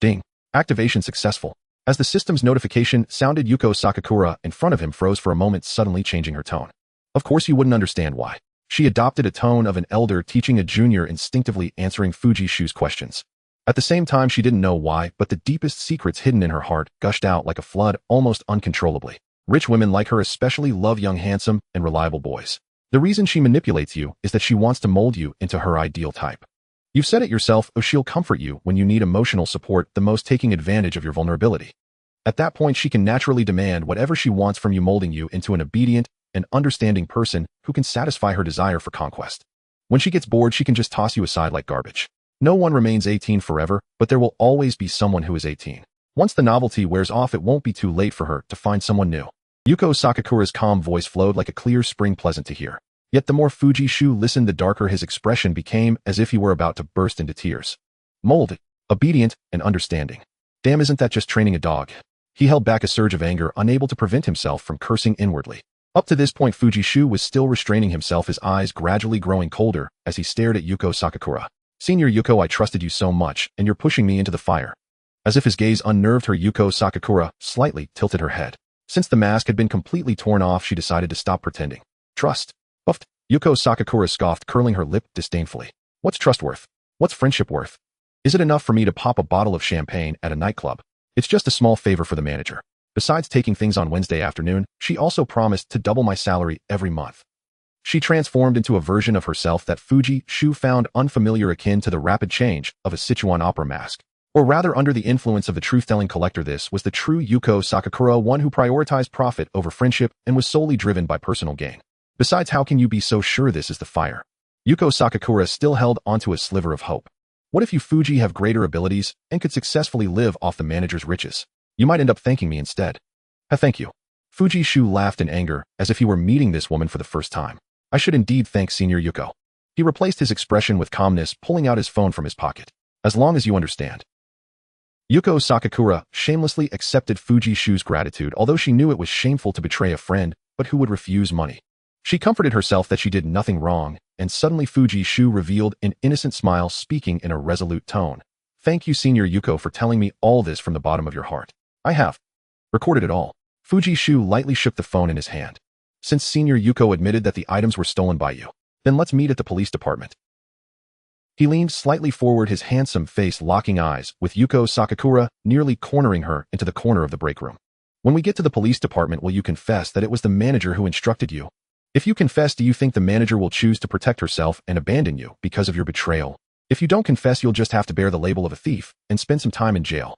Ding. Activation successful. As the system's notification sounded, Yuko Sakakura in front of him froze for a moment, suddenly changing her tone. Of course you wouldn't understand why. She adopted a tone of an elder teaching a junior, instinctively answering Fuji-Shu's questions. At the same time, she didn't know why, but the deepest secrets hidden in her heart gushed out like a flood, almost uncontrollably. Rich women like her especially love young, handsome, and reliable boys. The reason she manipulates you is that she wants to mold you into her ideal type. You've said it yourself, she'll comfort you when you need emotional support, the most, taking advantage of your vulnerability. At that point, she can naturally demand whatever she wants from you, molding you into an obedient and understanding person who can satisfy her desire for conquest. When she gets bored, she can just toss you aside like garbage. No one remains 18 forever, but there will always be someone who is 18. Once the novelty wears off, it won't be too late for her to find someone new. Yuko Sakakura's calm voice flowed like a clear spring, pleasant to hear. Yet the more Fuji-Shu listened, the darker his expression became, as if he were about to burst into tears. Molded, obedient, and understanding. Damn, isn't that just training a dog? He held back a surge of anger, unable to prevent himself from cursing inwardly. Up to this point, Fuji-Shu was still restraining himself, his eyes gradually growing colder as he stared at Yuko Sakakura. Senior Yuko, I trusted you so much, and you're pushing me into the fire. As if his gaze unnerved her, Yuko Sakakura slightly tilted her head. Since the mask had been completely torn off, she decided to stop pretending. Trust? Puffed. Yuko Sakakura scoffed, curling her lip disdainfully. What's trust worth? What's friendship worth? Is it enough for me to pop a bottle of champagne at a nightclub? It's just a small favor for the manager. Besides taking things on Wednesday afternoon, she also promised to double my salary every month. She transformed into a version of herself that Fuji-Shu found unfamiliar, akin to the rapid change of a Sichuan opera mask. Or rather, under the influence of the truth-telling collector, this was the true Yuko Sakakura, one who prioritized profit over friendship and was solely driven by personal gain. Besides, how can you be so sure this is the fire? Yuko Sakakura still held onto a sliver of hope. What if you, Fuji, have greater abilities and could successfully live off the manager's riches? You might end up thanking me instead. Thank you. Fuji-Shu laughed in anger, as if he were meeting this woman for the first time. I should indeed thank Senior Yuko. He replaced his expression with calmness, pulling out his phone from his pocket. As long as you understand. Yuko Sakakura shamelessly accepted Fuji-Shu's gratitude, although she knew it was shameful to betray a friend, but who would refuse money? She comforted herself that she did nothing wrong, and suddenly Fuji-Shu revealed an innocent smile, speaking in a resolute tone. Thank you, Senior Yuko, for telling me all this from the bottom of your heart. I have recorded it all. Fuji-Shu lightly shook the phone in his hand. Since Senior Yuko admitted that the items were stolen by you, then let's meet at the police department. He leaned slightly forward, his handsome face locking eyes with Yuko Sakakura, nearly cornering her into the corner of the break room. When we get to the police department, will you confess that it was the manager who instructed you? If you confess, do you think the manager will choose to protect herself and abandon you because of your betrayal? If you don't confess, you'll just have to bear the label of a thief and spend some time in jail.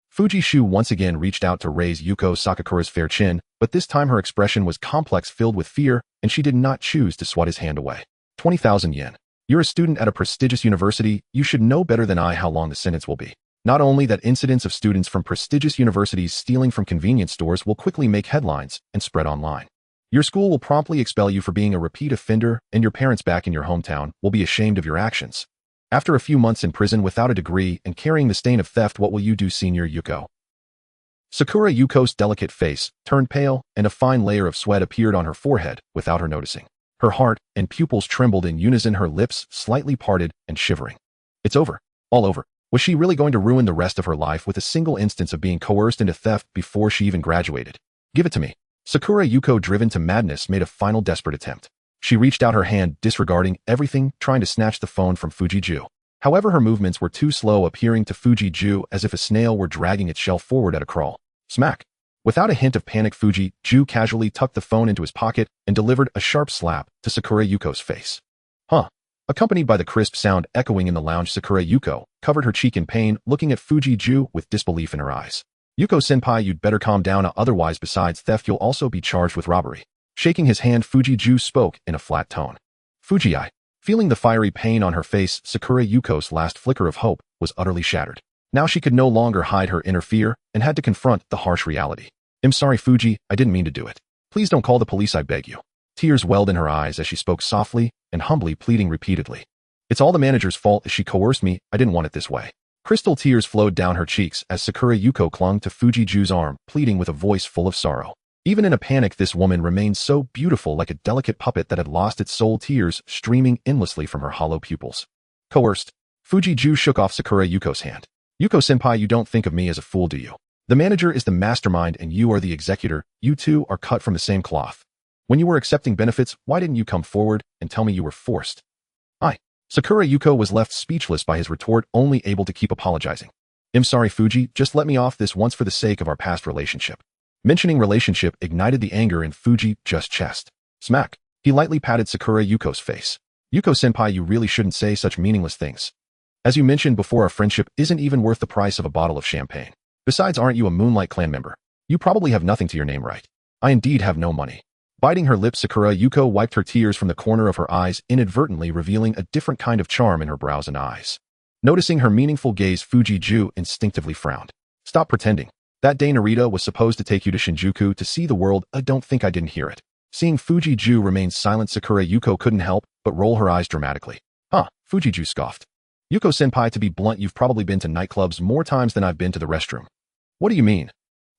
Fuji-Shu once again reached out to raise Yuko Sakakura's fair chin, but this time her expression was complex, filled with fear, and she did not choose to swat his hand away. 20,000 yen. You're a student at a prestigious university. You should know better than I how long the sentence will be. Not only that, incidents of students from prestigious universities stealing from convenience stores will quickly make headlines and spread online. Your school will promptly expel you for being a repeat offender, and your parents back in your hometown will be ashamed of your actions. After a few months in prison without a degree and carrying the stain of theft, what will you do, Senior Yuko? Sakura Yuko's delicate face turned pale, and a fine layer of sweat appeared on her forehead without her noticing. Her heart and pupils trembled in unison, her lips slightly parted and shivering. It's over. All over. Was she really going to ruin the rest of her life with a single instance of being coerced into theft before she even graduated? Give it to me. Sakura Yuko, driven to madness, made a final desperate attempt. She reached out her hand, disregarding everything, trying to snatch the phone from Fuji-Ju. However, her movements were too slow, appearing to Fuji-Ju as if a snail were dragging its shell forward at a crawl. Smack! Without a hint of panic, Fuji-Ju casually tucked the phone into his pocket and delivered a sharp slap to Sakura Yuko's face. Huh? Accompanied by the crisp sound echoing in the lounge, Sakura Yuko covered her cheek in pain, looking at Fuji-Ju with disbelief in her eyes. Yuko-senpai, you'd better calm down, otherwise besides theft you'll also be charged with robbery. Shaking his hand, Fuji-Ju spoke in a flat tone. Fuji. Feeling the fiery pain on her face, Sakura Yuko's last flicker of hope was utterly shattered. Now she could no longer hide her inner fear and had to confront the harsh reality. I'm sorry, Fuji, I didn't mean to do it. Please don't call the police, I beg you. Tears welled in her eyes as she spoke softly and humbly, pleading repeatedly. It's all the manager's fault. She coerced me. I didn't want it this way. Crystal tears flowed down her cheeks as Sakura Yuko clung to Fuji-ju's arm, pleading with a voice full of sorrow. Even in a panic, this woman remained so beautiful, like a delicate puppet that had lost its soul, tears streaming endlessly from her hollow pupils. Coerced. Fuji-ju shook off Sakura Yuko's hand. Yuko-senpai, you don't think of me as a fool, do you? The manager is the mastermind and you are the executor. You two are cut from the same cloth. When you were accepting benefits, why didn't you come forward and tell me you were forced? Sakura Yuko was left speechless by his retort, only able to keep apologizing. I'm sorry, Fuji, just let me off this once for the sake of our past relationship. Mentioning relationship ignited the anger in Fuji-ju's chest. Smack. He lightly patted Sakura Yuko's face. Yuko-senpai, you really shouldn't say such meaningless things. As you mentioned before, our friendship isn't even worth the price of a bottle of champagne. Besides, aren't you a Moonlight Clan member? You probably have nothing to your name, right? I indeed have no money. Biting her lips, Sakura Yuko wiped her tears from the corner of her eyes, inadvertently revealing a different kind of charm in her brows and eyes. Noticing her meaningful gaze, Fuji-ju instinctively frowned. Stop pretending. That day Narita was supposed to take you to Shinjuku to see the world. I don't think I didn't hear it. Seeing Fuji-ju remain silent, Sakura Yuko couldn't help but roll her eyes dramatically. Fuji-ju scoffed. Yuko-senpai, to be blunt, you've probably been to nightclubs more times than I've been to the restroom. What do you mean?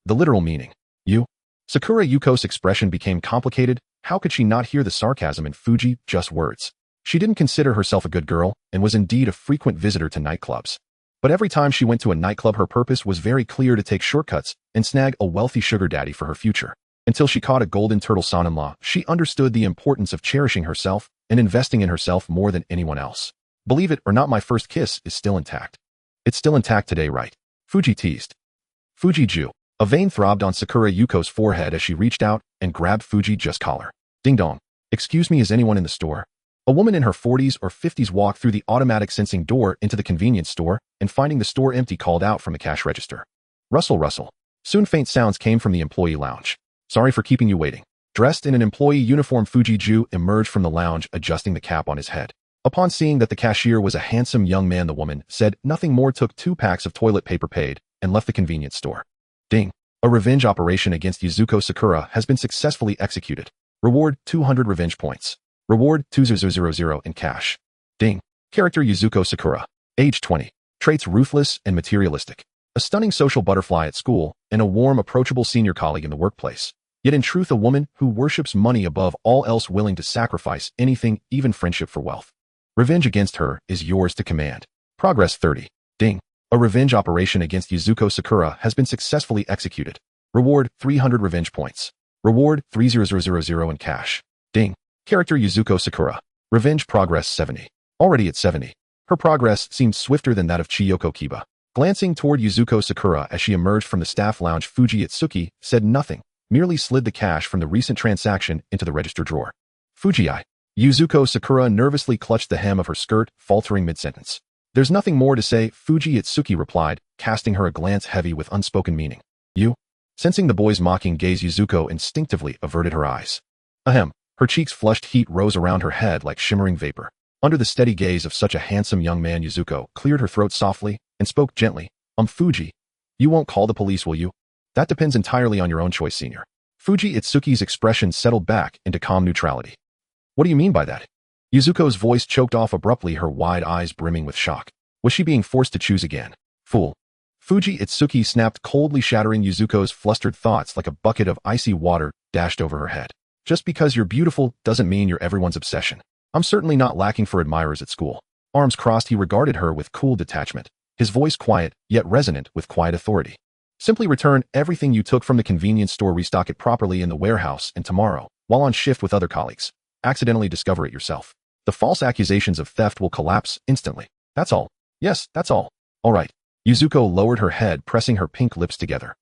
The literal meaning. You? Sakura Yuko's expression became complicated. How could she not hear the sarcasm in Fuji-ju's words? She didn't consider herself a good girl and was indeed a frequent visitor to nightclubs. But every time she went to a nightclub, her purpose was very clear: to take shortcuts and snag a wealthy sugar daddy for her future. Until she caught a golden turtle son-in-law, she understood the importance of cherishing herself and investing in herself more than anyone else. Believe it or not, my first kiss is still intact. It's still intact today, right? Fuji teased. Fuji-ju. A vein throbbed on Sakura Yuko's forehead as she reached out and grabbed Fuji-ju's collar. Ding dong. Excuse me, is anyone in the store? A woman in her 40s or 50s walked through the automatic sensing door into the convenience store and, finding the store empty, called out from the cash register. Rustle, rustle. Soon faint sounds came from the employee lounge. Sorry for keeping you waiting. Dressed in an employee uniform, Fuji-ju emerged from the lounge, adjusting the cap on his head. Upon seeing that the cashier was a handsome young man, the woman said nothing more, took 2 packs of toilet paper, paid, and left the convenience store. Ding. A revenge operation against Yuzuko Sakura has been successfully executed. Reward 200 revenge points. Reward 2000 in cash. Ding. Character Yuzuko Sakura. Age 20. Traits ruthless and materialistic. A stunning social butterfly at school and a warm, approachable senior colleague in the workplace. Yet in truth, a woman who worships money above all else, willing to sacrifice anything, even friendship, for wealth. Revenge against her is yours to command. Progress 30. Ding. A revenge operation against Yuzuko Sakura has been successfully executed. Reward 300 revenge points. Reward 3000 in cash. Ding. Character Yuzuko Sakura. Revenge progress 70. Already at 70. Her progress seemed swifter than that of Chiyoko Kiba. Glancing toward Yuzuko Sakura as she emerged from the staff lounge, Fuji Itsuki said nothing, merely slid the cash from the recent transaction into the register drawer. Fuji. Yuzuko Sakura nervously clutched the hem of her skirt, faltering mid-sentence. There's nothing more to say, Fuji Itsuki replied, casting her a glance heavy with unspoken meaning. You? Sensing the boy's mocking gaze, Yuzuko instinctively averted her eyes. Ahem. Her cheeks flushed, heat rose around her head like shimmering vapor. Under the steady gaze of such a handsome young man, Yuzuko cleared her throat softly and spoke gently. Fuji. You won't call the police, will you? That depends entirely on your own choice, senior. Fuji Itsuki's expression settled back into calm neutrality. What do you mean by that? Yuzuko's voice choked off abruptly, her wide eyes brimming with shock. Was she being forced to choose again? Fool. Fuji Itsuki snapped, coldly, shattering Yuzuko's flustered thoughts like a bucket of icy water dashed over her head. Just because you're beautiful doesn't mean you're everyone's obsession. I'm certainly not lacking for admirers at school. Arms crossed, he regarded her with cool detachment, his voice quiet, yet resonant with quiet authority. Simply return everything you took from the convenience store, restock it properly in the warehouse, and tomorrow, while on shift with other colleagues, accidentally discover it yourself. The false accusations of theft will collapse instantly. That's all. Yes, that's all. All right. Yuzuko lowered her head, pressing her pink lips together.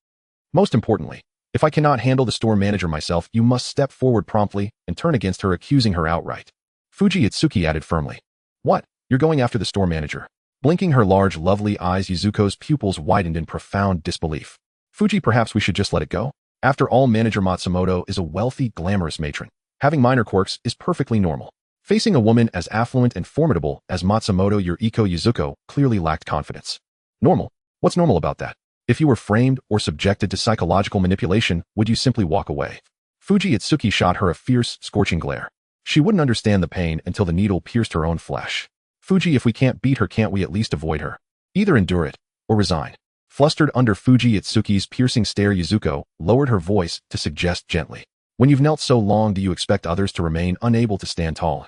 Most importantly, if I cannot handle the store manager myself, you must step forward promptly and turn against her, accusing her outright. Fuji Itsuki added firmly. What? You're going after the store manager? Blinking her large, lovely eyes, Yuzuko's pupils widened in profound disbelief. Fuji, perhaps we should just let it go? After all, Manager Matsumoto is a wealthy, glamorous matron. Having minor quirks is perfectly normal. Facing a woman as affluent and formidable as Matsumoto Yuriko Yuzuko clearly lacked confidence. Normal? What's normal about that? If you were framed or subjected to psychological manipulation, would you simply walk away? Fuji Itsuki shot her a fierce, scorching glare. She wouldn't understand the pain until the needle pierced her own flesh. Fuji, if we can't beat her, can't we at least avoid her? Either endure it, or resign. Flustered under Fuji Itsuki's piercing stare, Yuzuko lowered her voice to suggest gently. When you've knelt so long, do you expect others to remain unable to stand tall?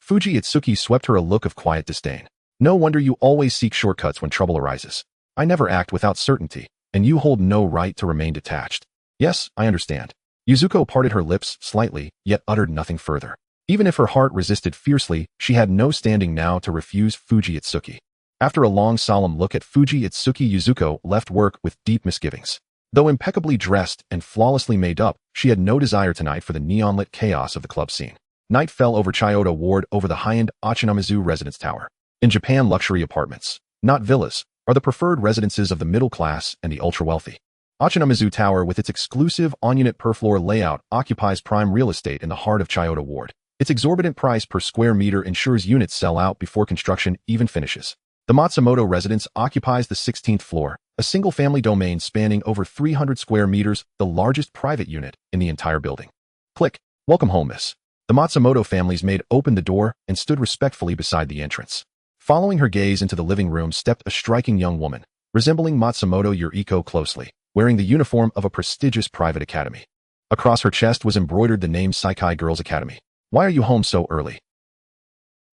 Fuji Itsuki swept her a look of quiet disdain. No wonder you always seek shortcuts when trouble arises. I never act without certainty, and you hold no right to remain detached. Yes, I understand. Yuzuko parted her lips slightly, yet uttered nothing further. Even if her heart resisted fiercely, she had no standing now to refuse Fuji Itsuki. After a long solemn look at Fuji Itsuki, Yuzuko left work with deep misgivings. Though impeccably dressed and flawlessly made up, she had no desire tonight for the neon-lit chaos of the club scene. Night fell over Chiyoda Ward, over the high-end Achinamizu residence tower. In Japan, luxury apartments, not villas, are the preferred residences of the middle class and the ultra-wealthy. Achinamizu Tower, with its exclusive on-unit per-floor layout, occupies prime real estate in the heart of Chiyoda Ward. Its exorbitant price per square meter ensures units sell out before construction even finishes. The Matsumoto residence occupies the 16th floor, a single-family domain spanning over 300 square meters, the largest private unit in the entire building. Click. Welcome home, miss. The Matsumoto family's maid opened the door and stood respectfully beside the entrance. Following her gaze into the living room stepped a striking young woman, resembling Matsumoto Yuriko closely, wearing the uniform of a prestigious private academy. Across her chest was embroidered the name Saikai Girls Academy. Why are you home so early?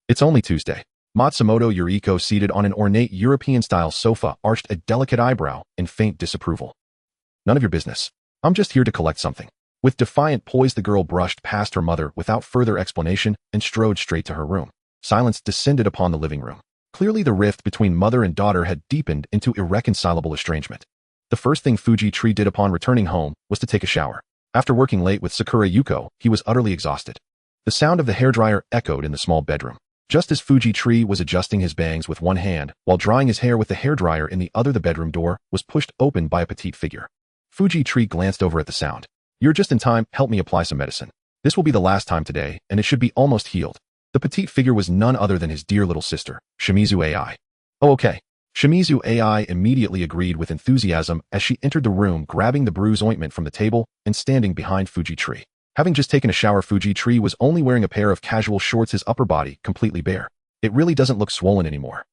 It's only Tuesday. Matsumoto Yuriko, seated on an ornate European-style sofa, arched a delicate eyebrow in faint disapproval. None of your business. I'm just here to collect something. With defiant poise, the girl brushed past her mother without further explanation and strode straight to her room. Silence descended upon the living room. Clearly, the rift between mother and daughter had deepened into irreconcilable estrangement. The first thing Fuji Tree did upon returning home was to take a shower. After working late with Sakura Yuko, he was utterly exhausted. The sound of the hairdryer echoed in the small bedroom. Just as Fuji Tree was adjusting his bangs with one hand while drying his hair with the hairdryer in the other, the bedroom door was pushed open by a petite figure. Fuji Tree glanced over at the sound. You're just in time, help me apply some medicine. This will be the last time today, and it should be almost healed. The petite figure was none other than his dear little sister, Shimizu AI. Oh, okay. Shimizu AI immediately agreed with enthusiasm as she entered the room, grabbing the bruise ointment from the table and standing behind Fuji Tree. Having just taken a shower, Fuji Tree was only wearing a pair of casual shorts, his upper body completely bare. It really doesn't look swollen anymore.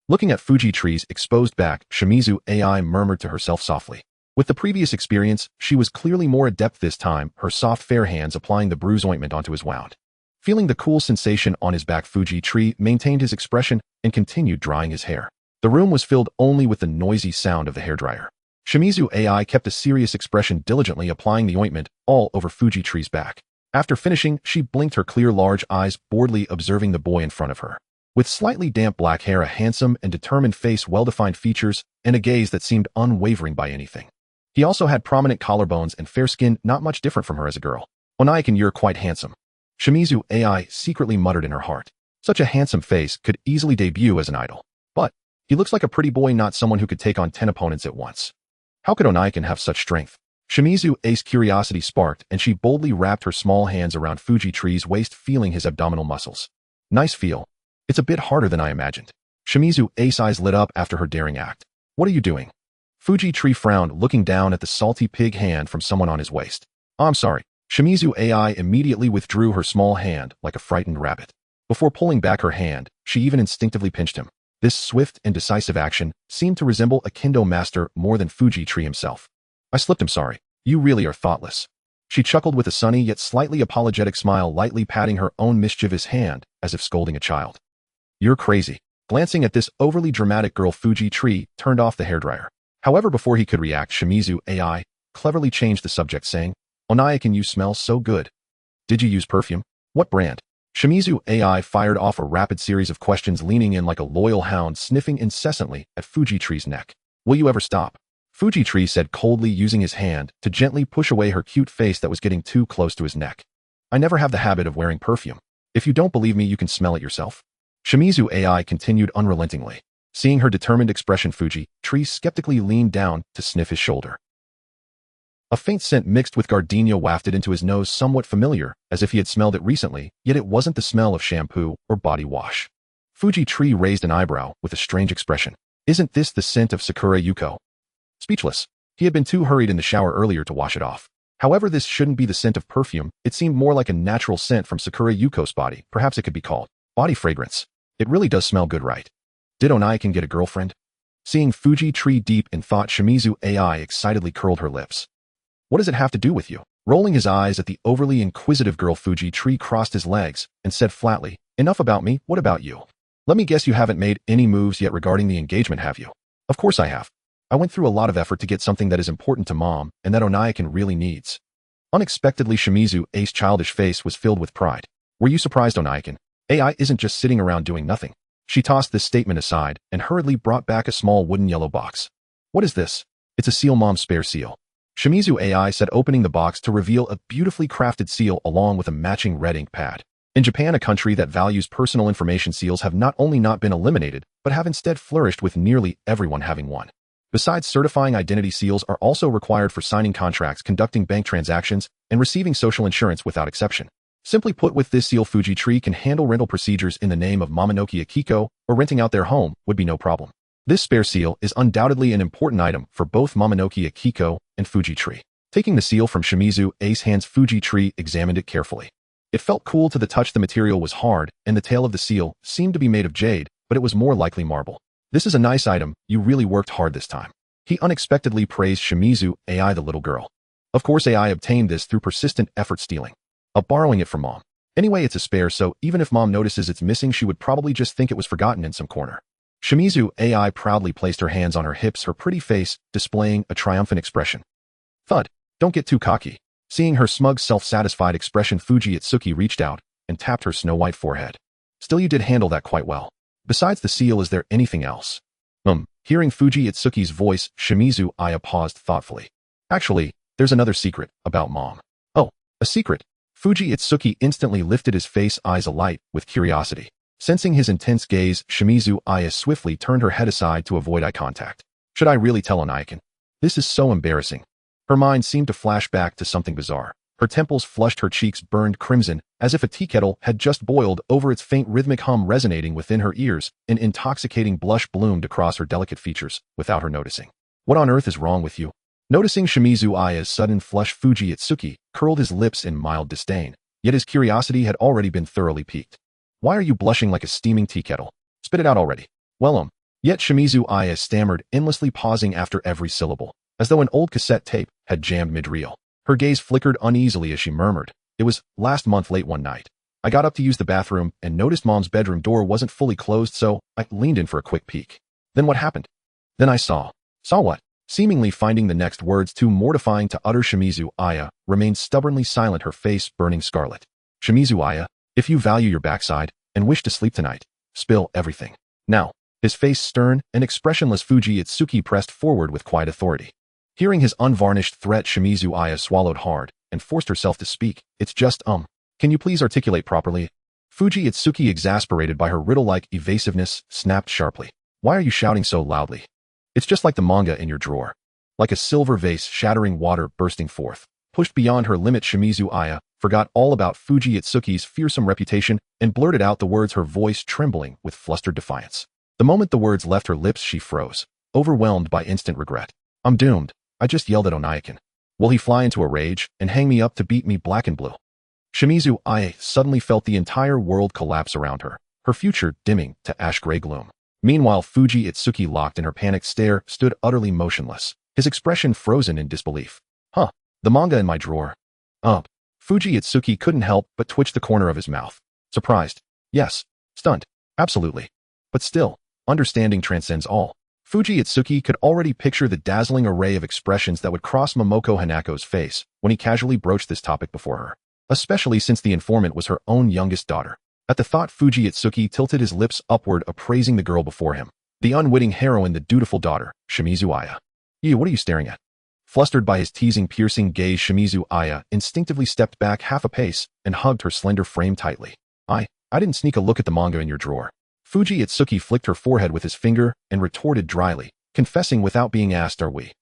Looking at Fuji Tree's exposed back, Shimizu AI murmured to herself softly. With the previous experience, she was clearly more adept this time, her soft fair hands applying the bruise ointment onto his wound. Feeling the cool sensation on his back, Fuji Tree maintained his expression and continued drying his hair. The room was filled only with the noisy sound of the hairdryer. Shimizu AI kept a serious expression, diligently applying the ointment all over Fuji Tree's back. After finishing, she blinked her clear large eyes, boredly observing the boy in front of her. With slightly damp black hair, a handsome and determined face, well-defined features, and a gaze that seemed unwavering by anything. He also had prominent collarbones and fair skin, not much different from her as a girl. Onaikan, you're quite handsome. Shimizu AI secretly muttered in her heart. Such a handsome face could easily debut as an idol. But he looks like a pretty boy, not someone who could take on 10 opponents at once. How could Onaikan have such strength? Shimizu A's curiosity sparked, and she boldly wrapped her small hands around Fuji Tree's waist, feeling his abdominal muscles. Nice feel. It's a bit harder than I imagined. Shimizu A's eyes lit up after her daring act. What are you doing? Fuji Tree frowned, looking down at the salty pig hand from someone on his waist. I'm sorry. Shimizu AI immediately withdrew her small hand like a frightened rabbit. Before pulling back her hand, she even instinctively pinched him. This swift and decisive action seemed to resemble a kendo master more than Fuji Tree himself. I slipped, I'm sorry. You really are thoughtless. She chuckled with a sunny yet slightly apologetic smile, lightly patting her own mischievous hand as if scolding a child. You're crazy. Glancing at this overly dramatic girl, Fuji Tree turned off the hairdryer. However, before he could react, Shimizu AI cleverly changed the subject, saying, Onaikan, you smell so good. Did you use perfume? What brand? Shimizu AI fired off a rapid series of questions, leaning in like a loyal hound, sniffing incessantly at Fuji Tree's neck. Will you ever stop? Fuji Tree said coldly, using his hand to gently push away her cute face that was getting too close to his neck. I never have the habit of wearing perfume. If you don't believe me, you can smell it yourself. Shimizu AI continued unrelentingly. Seeing her determined expression, Fuji Tree skeptically leaned down to sniff his shoulder. A faint scent mixed with gardenia wafted into his nose, somewhat familiar, as if he had smelled it recently, yet it wasn't the smell of shampoo or body wash. Fuji Tree raised an eyebrow with a strange expression. Isn't this the scent of Sakura Yuko? Speechless. He had been too hurried in the shower earlier to wash it off. However, this shouldn't be the scent of perfume. It seemed more like a natural scent from Sakura Yuko's body. Perhaps it could be called body fragrance. It really does smell good, right? Did Onaikan get a girlfriend? Seeing Fuji Tree deep in thought, Shimizu AI excitedly curled her lips. What does it have to do with you? Rolling his eyes at the overly inquisitive girl, Fuji Tree crossed his legs and said flatly, enough about me, what about you? Let me guess, you haven't made any moves yet regarding the engagement, have you? Of course I have. I went through a lot of effort to get something that is important to Mom and that Onaikan really needs. Unexpectedly, Shimizu A's childish face was filled with pride. Were you surprised, Onaikan? AI isn't just sitting around doing nothing. She tossed this statement aside and hurriedly brought back a small wooden yellow box. What is this? It's a seal, Mom's spare seal. Shimizu AI said, opening the box to reveal a beautifully crafted seal along with a matching red ink pad. In Japan, a country that values personal information, seals have not only not been eliminated, but have instead flourished, with nearly everyone having one. Besides certifying identity, seals are also required for signing contracts, conducting bank transactions, and receiving social insurance without exception. Simply put, with this seal, Fuji Tree can handle rental procedures in the name of Momonoki Akiko, or renting out their home would be no problem. This spare seal is undoubtedly an important item for both Momonoki Akiko and Fuji Tree. Taking the seal from Shimizu A's hands, Fuji Tree examined it carefully. It felt cool to the touch. The material was hard, and the tail of the seal seemed to be made of jade, but it was more likely marble. This is a nice item. You really worked hard this time. He unexpectedly praised Shimizu AI, the little girl. Of course, AI obtained this through persistent effort, stealing. Borrowing it from Mom. Anyway, it's a spare, so even if Mom notices it's missing, she would probably just think it was forgotten in some corner. Shimizu AI proudly placed her hands on her hips, her pretty face displaying a triumphant expression. Thud. Don't get too cocky. Seeing her smug, self-satisfied expression, Fuji Itsuki reached out and tapped her snow-white forehead. Still, you did handle that quite well. Besides the seal, is there anything else? Hearing Fuji Itsuki's voice, Shimizu Aya paused thoughtfully. Actually, there's another secret about Mom. Oh, a secret? Fuji Itsuki instantly lifted his face, eyes alight with curiosity. Sensing his intense gaze, Shimizu Aya swiftly turned her head aside to avoid eye contact. Should I really tell Onaikan? This is so embarrassing. Her mind seemed to flash back to something bizarre. Her temples flushed, her cheeks burned crimson, as if a tea kettle had just boiled over, its faint rhythmic hum resonating within her ears. An intoxicating blush bloomed across her delicate features, without her noticing. What on earth is wrong with you? Noticing Shimizu Aya's sudden flush, Fuji Itsuki curled his lips in mild disdain, yet his curiosity had already been thoroughly piqued. Why are you blushing like a steaming tea kettle? Spit it out already. Well, Yet Shimizu Aya stammered, endlessly pausing after every syllable, as though an old cassette tape had jammed mid-reel. Her gaze flickered uneasily as she murmured, "It was last month late one night. I got up to use the bathroom and noticed Mom's bedroom door wasn't fully closed, so I leaned in for a quick peek. Then what happened? Then I saw." Saw what? Seemingly finding the next words too mortifying to utter, Shimizu Aya remained stubbornly silent, her face burning scarlet. "Shimizu Aya, if you value your backside and wish to sleep tonight, spill everything. Now." His face stern and expressionless, Fuji Itsuki pressed forward with quiet authority. Hearing his unvarnished threat, Shimizu Aya swallowed hard and forced herself to speak. "It's just, can you please articulate properly?" Fuji Itsuki, exasperated by her riddle-like evasiveness, snapped sharply. "Why are you shouting so loudly? It's just like the manga in your drawer." Like a silver vase, shattering water bursting forth. Pushed beyond her limit, Shimizu Aya forgot all about Fuji Itsuki's fearsome reputation and blurted out the words, her voice trembling with flustered defiance. The moment the words left her lips, she froze, overwhelmed by instant regret. "I'm doomed. I just yelled at Onaikan. Will he fly into a rage and hang me up to beat me black and blue?" Shimizu Aya suddenly felt the entire world collapse around her, her future dimming to ash-gray gloom. Meanwhile, Fuji Itsuki, locked in her panicked stare, stood utterly motionless, his expression frozen in disbelief. The manga in my drawer." Fuji Itsuki couldn't help but twitch the corner of his mouth. Surprised. Yes. Stunned. Absolutely. But still, understanding transcends all. Fuji Itsuki could already picture the dazzling array of expressions that would cross Momoko Hanako's face when he casually broached this topic before her, especially since the informant was her own youngest daughter. At the thought, Fuji Itsuki tilted his lips upward, appraising the girl before him. The unwitting heroine, the dutiful daughter, Shimizu Aya. What are you staring at?" Flustered by his teasing, piercing gaze, Shimizu Aya instinctively stepped back half a pace and hugged her slender frame tightly. I didn't sneak a look at the manga in your drawer." Fuji Itsuki flicked her forehead with his finger and retorted dryly, confessing without being asked, "Are we?"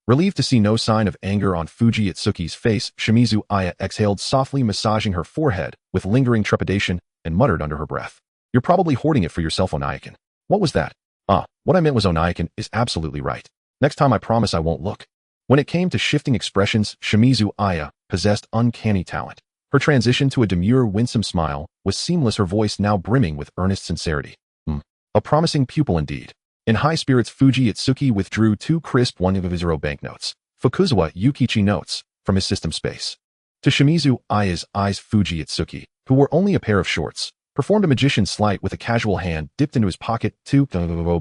Relieved to see no sign of anger on Fuji Itsuki's face, Shimizu Aya exhaled softly, massaging her forehead with lingering trepidation, and muttered under her breath. You're probably hoarding it for yourself, Onaikin. What was that? What I meant was Onaikin is absolutely right. Next time I promise I won't look. When it came to shifting expressions, Shimizu Aya possessed uncanny talent. Her transition to a demure, winsome smile was seamless, her voice now brimming with earnest sincerity. A promising pupil indeed. In high spirits, Fuji Itsuki withdrew 2 crisp 100 banknotes, Fukuzawa Yukichi notes, from his system space. To Shimizu Aya's eyes, Fuji Itsuki, who wore only a pair of shorts, performed a magician's sleight with a casual hand dipped into his pocket. 2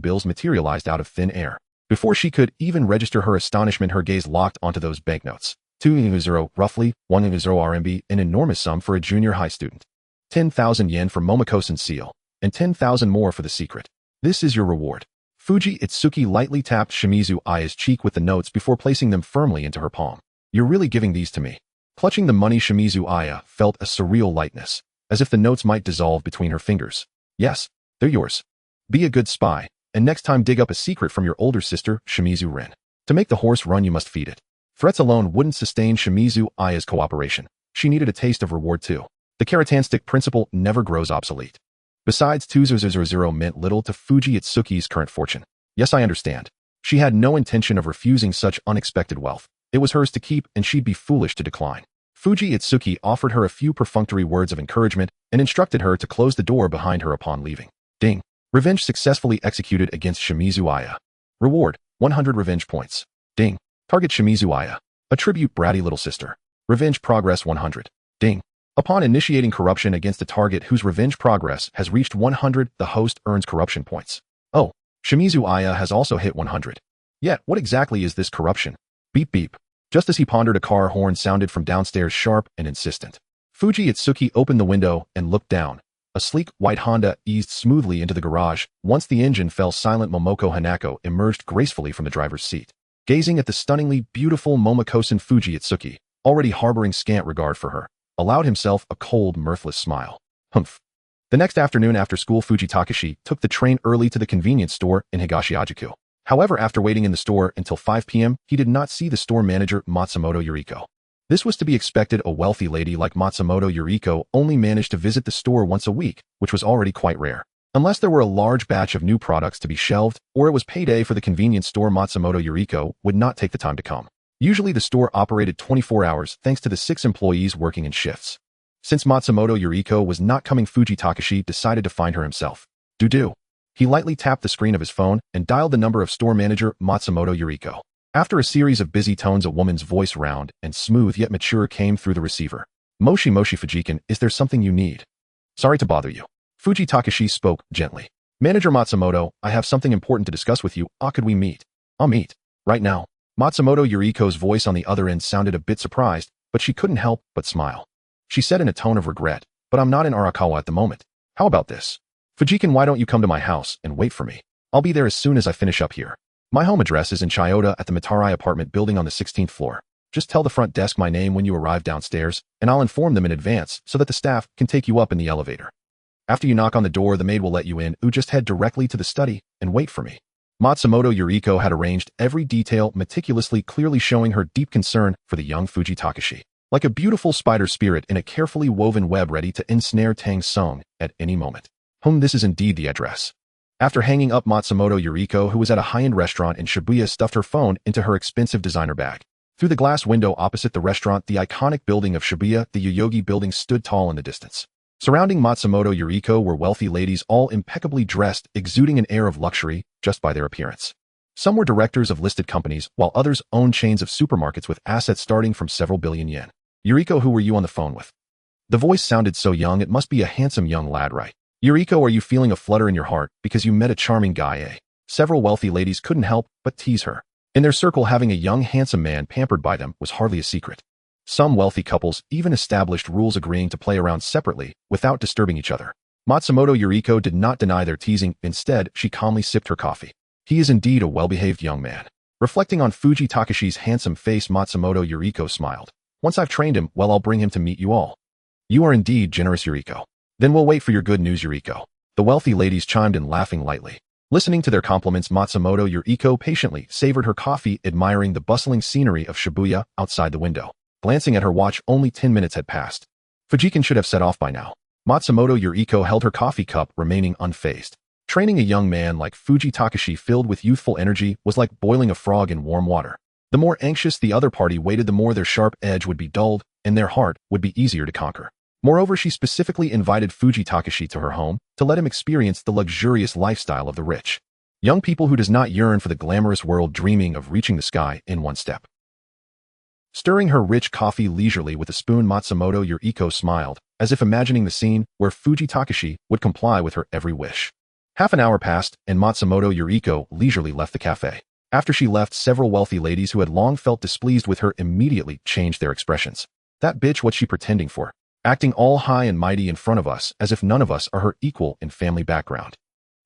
bills materialized out of thin air. Before she could even register her astonishment, her gaze locked onto those banknotes. 2 roughly 1 RMB, an enormous sum for a junior high student. 10,000 yen for Momoko's seal, and 10,000 more for the secret. This is your reward. Fuji Itsuki lightly tapped Shimizu Aya's cheek with the notes before placing them firmly into her palm. You're really giving these to me? Clutching the money, Shimizu Aya felt a surreal lightness, as if the notes might dissolve between her fingers. Yes, they're yours. Be a good spy, and next time dig up a secret from your older sister, Shimizu Rin. To make the horse run, you must feed it. Threats alone wouldn't sustain Shimizu Aya's cooperation. She needed a taste of reward too. The Karatanstic principle never grows obsolete. Besides, 2000 meant little to Fuji Itsuki's current fortune. Yes, I understand. She had no intention of refusing such unexpected wealth. It was hers to keep, and she'd be foolish to decline. Fuji Itsuki offered her a few perfunctory words of encouragement and instructed her to close the door behind her upon leaving. Ding. Revenge successfully executed against Shimizu Aya. Reward, 100 revenge points. Ding. Target Shimizu Aya. Attribute bratty little sister. Revenge progress 100. Ding. Upon initiating corruption against a target whose revenge progress has reached 100, the host earns corruption points. Oh, Shimizu Aya has also hit 100. Yet, what exactly is this corruption? Beep beep. Just as he pondered, a car horn sounded from downstairs, sharp and insistent. Fuji Itsuki opened the window and looked down. A sleek, white Honda eased smoothly into the garage. Once the engine fell silent, Momoko Hanako emerged gracefully from the driver's seat. Gazing at the stunningly beautiful Momoko-san, Fuji Itsuki, already harboring scant regard for her, allowed himself a cold, mirthless smile. Humph. The next afternoon after school, Fuji Takashi took the train early to the convenience store in Higashiajuku. However, after waiting in the store until 5 p.m., he did not see the store manager, Matsumoto Yuriko. This was to be expected. A wealthy lady like Matsumoto Yuriko only managed to visit the store once a week, which was already quite rare. Unless there were a large batch of new products to be shelved, or it was payday for the convenience store, Matsumoto Yuriko would not take the time to come. Usually the store operated 24 hours thanks to the 6 employees working in shifts. Since Matsumoto Yuriko was not coming, Fuji Takashi decided to find her himself. Do. He lightly tapped the screen of his phone and dialed the number of store manager Matsumoto Yuriko. After a series of busy tones, a woman's voice, round and smooth yet mature, came through the receiver. Moshi Fujikin, is there something you need? Sorry to bother you. Fuji Takashi spoke gently. Manager Matsumoto, I have something important to discuss with you. Could we meet? I'll meet. Right now. Matsumoto Yuriko's voice on the other end sounded a bit surprised, but she couldn't help but smile. She said in a tone of regret, but I'm not in Arakawa at the moment. How about this? Fujikin, why don't you come to my house and wait for me? I'll be there as soon as I finish up here. My home address is in Chiyoda at the Matarai apartment building on the 16th floor. Just tell the front desk my name when you arrive downstairs, and I'll inform them in advance so that the staff can take you up in the elevator. After you knock on the door, the maid will let you in. Just head directly to the study and wait for me. Matsumoto Yuriko had arranged every detail meticulously, clearly showing her deep concern for the young Fuji Takashi. Like a beautiful spider spirit in a carefully woven web ready to ensnare Tang Song at any moment. This is indeed the address. After hanging up, Matsumoto Yuriko, who was at a high-end restaurant in Shibuya, stuffed her phone into her expensive designer bag. Through the glass window opposite the restaurant, the iconic building of Shibuya, the Yoyogi building, stood tall in the distance. Surrounding Matsumoto Yuriko were wealthy ladies, all impeccably dressed, exuding an air of luxury just by their appearance. Some were directors of listed companies, while others owned chains of supermarkets with assets starting from several billion yen. Yuriko, who were you on the phone with? The voice sounded so young. It must be a handsome young lad, right? Yuriko, are you feeling a flutter in your heart because you met a charming guy, eh? Several wealthy ladies couldn't help but tease her. In their circle, having a young handsome man pampered by them was hardly a secret. Some wealthy couples even established rules agreeing to play around separately without disturbing each other. Matsumoto Yuriko did not deny their teasing. Instead, she calmly sipped her coffee. He is indeed a well-behaved young man. Reflecting on Fuji Takashi's handsome face, Matsumoto Yuriko smiled. Once I've trained him, well, I'll bring him to meet you all. You are indeed generous, Yuriko. Then we'll wait for your good news, Yuriko. The wealthy ladies chimed in, laughing lightly. Listening to their compliments, Matsumoto Yuriko patiently savored her coffee, admiring the bustling scenery of Shibuya outside the window. Glancing at her watch, only 10 minutes had passed. Fujikin should have set off by now. Matsumoto Yuriko held her coffee cup, remaining unfazed. Training a young man like Fuji Takashi filled with youthful energy was like boiling a frog in warm water. The more anxious the other party waited, the more their sharp edge would be dulled, and their heart would be easier to conquer. Moreover, she specifically invited Fuji Takashi to her home to let him experience the luxurious lifestyle of the rich. Young people who does not yearn for the glamorous world, dreaming of reaching the sky in one step. Stirring her rich coffee leisurely with a spoon, Matsumoto Yuriko smiled, as if imagining the scene where Fuji Takashi would comply with her every wish. Half an hour passed, and Matsumoto Yuriko leisurely left the cafe. After she left, several wealthy ladies who had long felt displeased with her immediately changed their expressions. That bitch, what's she pretending for? Acting all high and mighty in front of us, as if none of us are her equal in family background.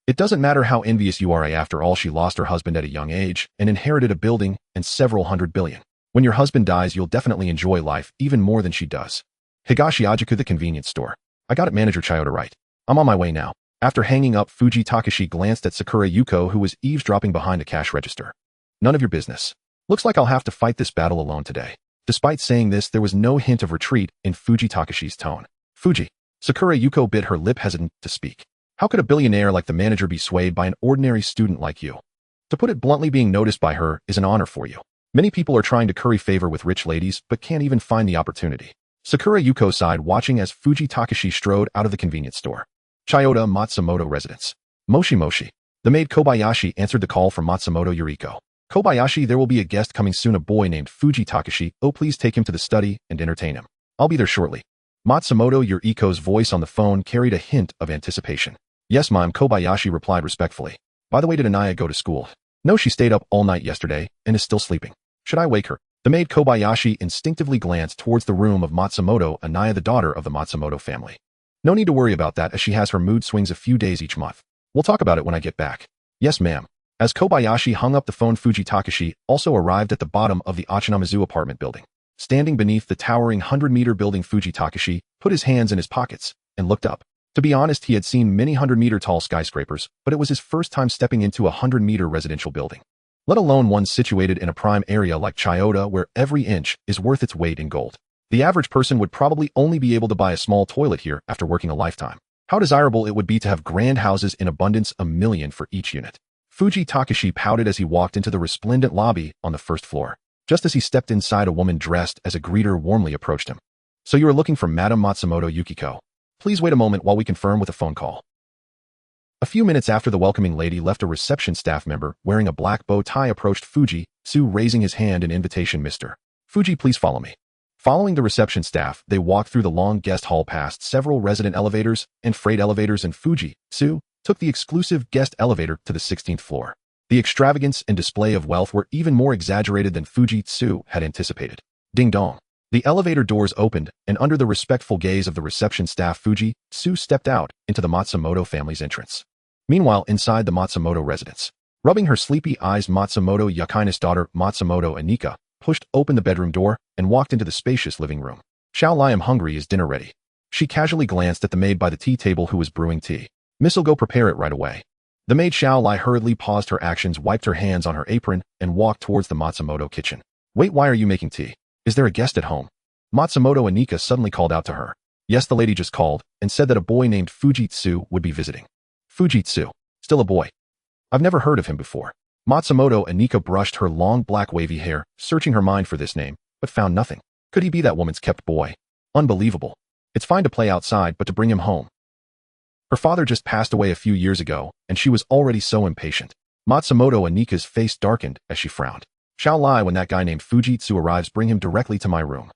It doesn't matter how envious you are. After all, she lost her husband at a young age and inherited a building and several $100 billion. When your husband dies, you'll definitely enjoy life even more than she does. Higashi Ajaku, the convenience store. I got it, Manager Chiyoda, right? I'm on my way now. After hanging up, Fuji Takashi glanced at Sakura Yuko, who was eavesdropping behind a cash register. None of your business. Looks like I'll have to fight this battle alone today. Despite saying this, there was no hint of retreat in Fuji Takashi's tone. Fuji. Sakura Yuko bit her lip, hesitant to speak. How could a billionaire like the manager be swayed by an ordinary student like you? To put it bluntly, being noticed by her is an honor for you. Many people are trying to curry favor with rich ladies, but can't even find the opportunity. Sakura Yuko sighed, watching as Fuji Takashi strode out of the convenience store. Chiyoda Matsumoto residence. Moshi Moshi. The maid Kobayashi answered the call from Matsumoto Yuriko. Kobayashi, there will be a guest coming soon, a boy named Fuji Takashi. Oh, please take him to the study and entertain him. I'll be there shortly. Matsumoto Yuriko's voice on the phone carried a hint of anticipation. Yes, ma'am, Kobayashi replied respectfully. By the way, did Anaya go to school? No, she stayed up all night yesterday and is still sleeping. Should I wake her? The maid Kobayashi instinctively glanced towards the room of Matsumoto Anaya, the daughter of the Matsumoto family. No need to worry about that, as she has her mood swings a few days each month. We'll talk about it when I get back. Yes, ma'am. As Kobayashi hung up the phone, Fuji Takashi also arrived at the bottom of the Achinamizu apartment building. Standing beneath the towering 100-meter building, Fuji Takashi put his hands in his pockets and looked up. To be honest, he had seen many 100-meter tall skyscrapers, but it was his first time stepping into a 100-meter residential building. Let alone one situated in a prime area like Chiyoda, where every inch is worth its weight in gold. The average person would probably only be able to buy a small toilet here after working a lifetime. How desirable it would be to have grand houses in abundance, $1 million for each unit. Fuji Takashi pouted as he walked into the resplendent lobby on the first floor. Just as he stepped inside, a woman dressed as a greeter warmly approached him. So you are looking for Madame Matsumoto Yukiko. Please wait a moment while we confirm with a phone call. A few minutes after the welcoming lady left, a reception staff member wearing a black bow tie approached Fuji, raising his hand in invitation. Mr. Fuji, please follow me. Following the reception staff, they walked through the long guest hall past several resident elevators and freight elevators, and Fuji took the exclusive guest elevator to the 16th floor. The extravagance and display of wealth were even more exaggerated than Fuji had anticipated. Ding dong. The elevator doors opened, and under the respectful gaze of the reception staff, Fuji stepped out into the Matsumoto family's entrance. Meanwhile, inside the Matsumoto residence, rubbing her sleepy eyes, Matsumoto Yakai's daughter, Matsumoto Anika, pushed open the bedroom door and walked into the spacious living room. Xiao Lai, I'm hungry, is dinner ready? She casually glanced at the maid by the tea table who was brewing tea. Miss'll go prepare it right away. The maid Xiao Lai hurriedly paused her actions, wiped her hands on her apron, and walked towards the Matsumoto kitchen. Wait, why are you making tea? Is there a guest at home? Matsumoto Anika suddenly called out to her. Yes, the lady just called and said that a boy named Fujitsu would be visiting. Fujitsu? Still a boy? I've never heard of him before. Matsumoto Anika brushed her long black wavy hair, searching her mind for this name, but found nothing. Could he be that woman's kept boy? Unbelievable. It's fine to play outside, but to bring him home. Her father just passed away a few years ago, and she was already so impatient. Matsumoto Anika's face darkened as she frowned. Xiao Lai, when that guy named Fujitsu arrives, bring him directly to my room.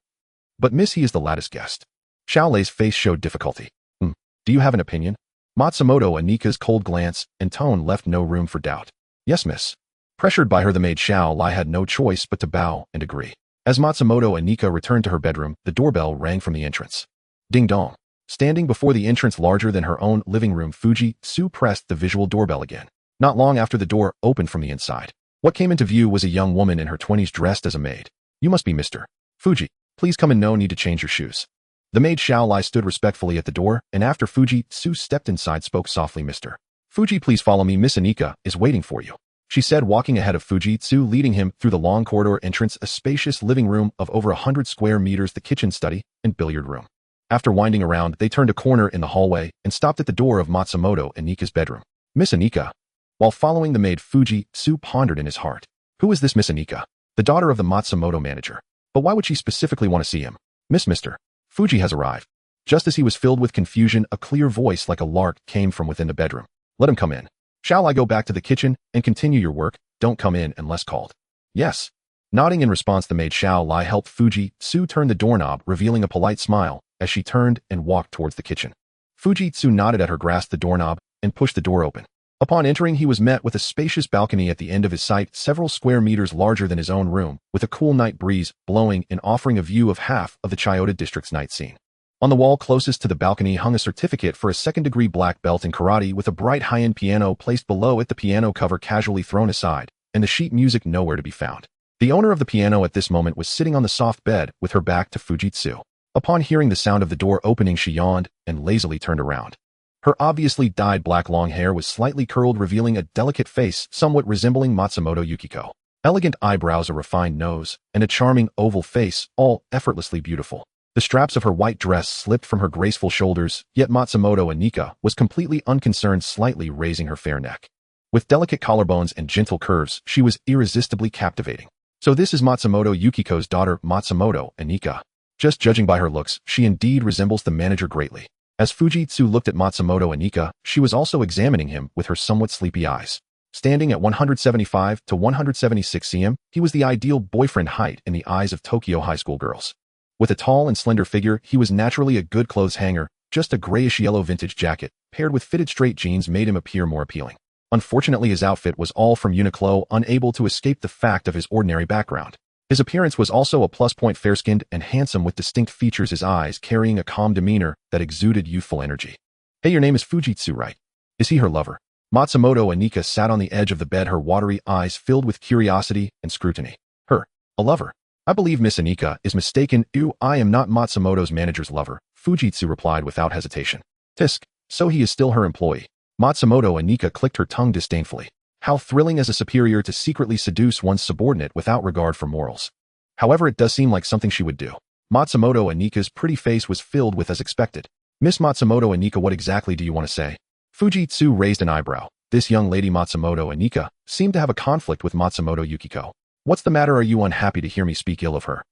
But miss, he is the latest guest. Xiao Lai's face showed difficulty. Do you have an opinion? Matsumoto Anika's cold glance and tone left no room for doubt. Yes, miss. Pressured by her, the maid Xiao Lai had no choice but to bow and agree. As Matsumoto Anika returned to her bedroom, the doorbell rang from the entrance. Ding dong. Standing before the entrance larger than her own living room, Fujitsu pressed the visual doorbell again. Not long after, the door opened from the inside. What came into view was a young woman in her 20s dressed as a maid. You must be Mr. Fuji. Please come in, no need to change your shoes. The maid Xiao Lai stood respectfully at the door, and after Fujitsu stepped inside, spoke softly. Mr. Fuji, please follow me. Miss Anika is waiting for you, she said, walking ahead of Fujitsu, leading him through the long corridor entrance, a spacious living room of over 100 square meters, the kitchen, study, and billiard room. After winding around, they turned a corner in the hallway and stopped at the door of Matsumoto Anika's bedroom. Miss Anika. While following the maid, Fujitsu pondered in his heart. Who is this Miss Anika? The daughter of the Matsumoto manager. But why would she specifically want to see him? Mr. Fuji has arrived. Just as he was filled with confusion, a clear voice like a lark came from within the bedroom. Let him come in. Shall I go back to the kitchen and continue your work? Don't come in unless called. Yes. Nodding in response, the maid Shao Lai helped Fujitsu turn the doorknob, revealing a polite smile as she turned and walked towards the kitchen. Fujitsu nodded at her, grasped the doorknob, and pushed the door open. Upon entering, he was met with a spacious balcony at the end of his sight, several square meters larger than his own room, with a cool night breeze blowing and offering a view of half of the Chiyoda district's night scene. On the wall closest to the balcony hung a certificate for a second-degree black belt in karate, with a bright high-end piano placed below it, the piano cover casually thrown aside, and the sheet music nowhere to be found. The owner of the piano at this moment was sitting on the soft bed with her back to Fujitsu. Upon hearing the sound of the door opening, she yawned and lazily turned around. Her obviously dyed black long hair was slightly curled, revealing a delicate face somewhat resembling Matsumoto Yukiko. Elegant eyebrows, a refined nose, and a charming oval face, all effortlessly beautiful. The straps of her white dress slipped from her graceful shoulders, yet Matsumoto Anika was completely unconcerned, slightly raising her fair neck. With delicate collarbones and gentle curves, she was irresistibly captivating. So this is Matsumoto Yukiko's daughter, Matsumoto Anika. Just judging by her looks, she indeed resembles the manager greatly. As Fujitsu looked at Matsumoto Anika, she was also examining him with her somewhat sleepy eyes. Standing at 175 to 176 cm, he was the ideal boyfriend height in the eyes of Tokyo high school girls. With a tall and slender figure, he was naturally a good clothes hanger. Just a grayish-yellow vintage jacket, paired with fitted straight jeans, made him appear more appealing. Unfortunately, his outfit was all from Uniqlo, unable to escape the fact of his ordinary background. His appearance was also a plus point, fair-skinned and handsome with distinct features, his eyes carrying a calm demeanor that exuded youthful energy. Hey, your name is Fujitsu, right? Is he her lover? Matsumoto Anika sat on the edge of the bed, her watery eyes filled with curiosity and scrutiny. Her, a lover? I believe Miss Anika is mistaken. Ew, I am not Matsumoto's manager's lover, Fujitsu replied without hesitation. Tisk, so he is still her employee. Matsumoto Anika clicked her tongue disdainfully. How thrilling as a superior to secretly seduce one's subordinate without regard for morals. However, it does seem like something she would do. Matsumoto Anika's pretty face was filled with as expected. Miss Matsumoto Anika, what exactly do you want to say? Fujitsu raised an eyebrow. This young lady Matsumoto Anika seemed to have a conflict with Matsumoto Yukiko. What's the matter? Are you unhappy to hear me speak ill of her?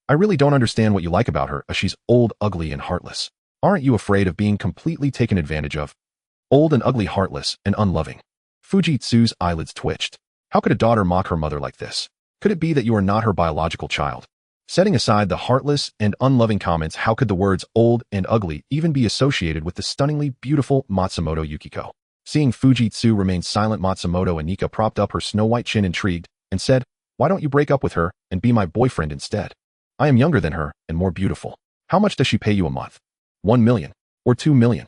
I really don't understand what you like about her, as she's old, ugly, and heartless. Aren't you afraid of being completely taken advantage of? Old and ugly, heartless, and unloving. Fujitsu's eyelids twitched. How could a daughter mock her mother like this? Could it be that you are not her biological child? Setting aside the heartless and unloving comments, how could the words old and ugly even be associated with the stunningly beautiful Matsumoto Yukiko? Seeing Fujitsu remain silent, Matsumoto Anika propped up her snow-white chin, intrigued, and said, why don't you break up with her and be my boyfriend instead? I am younger than her and more beautiful. How much does she pay you a month? 1 million or 2 million?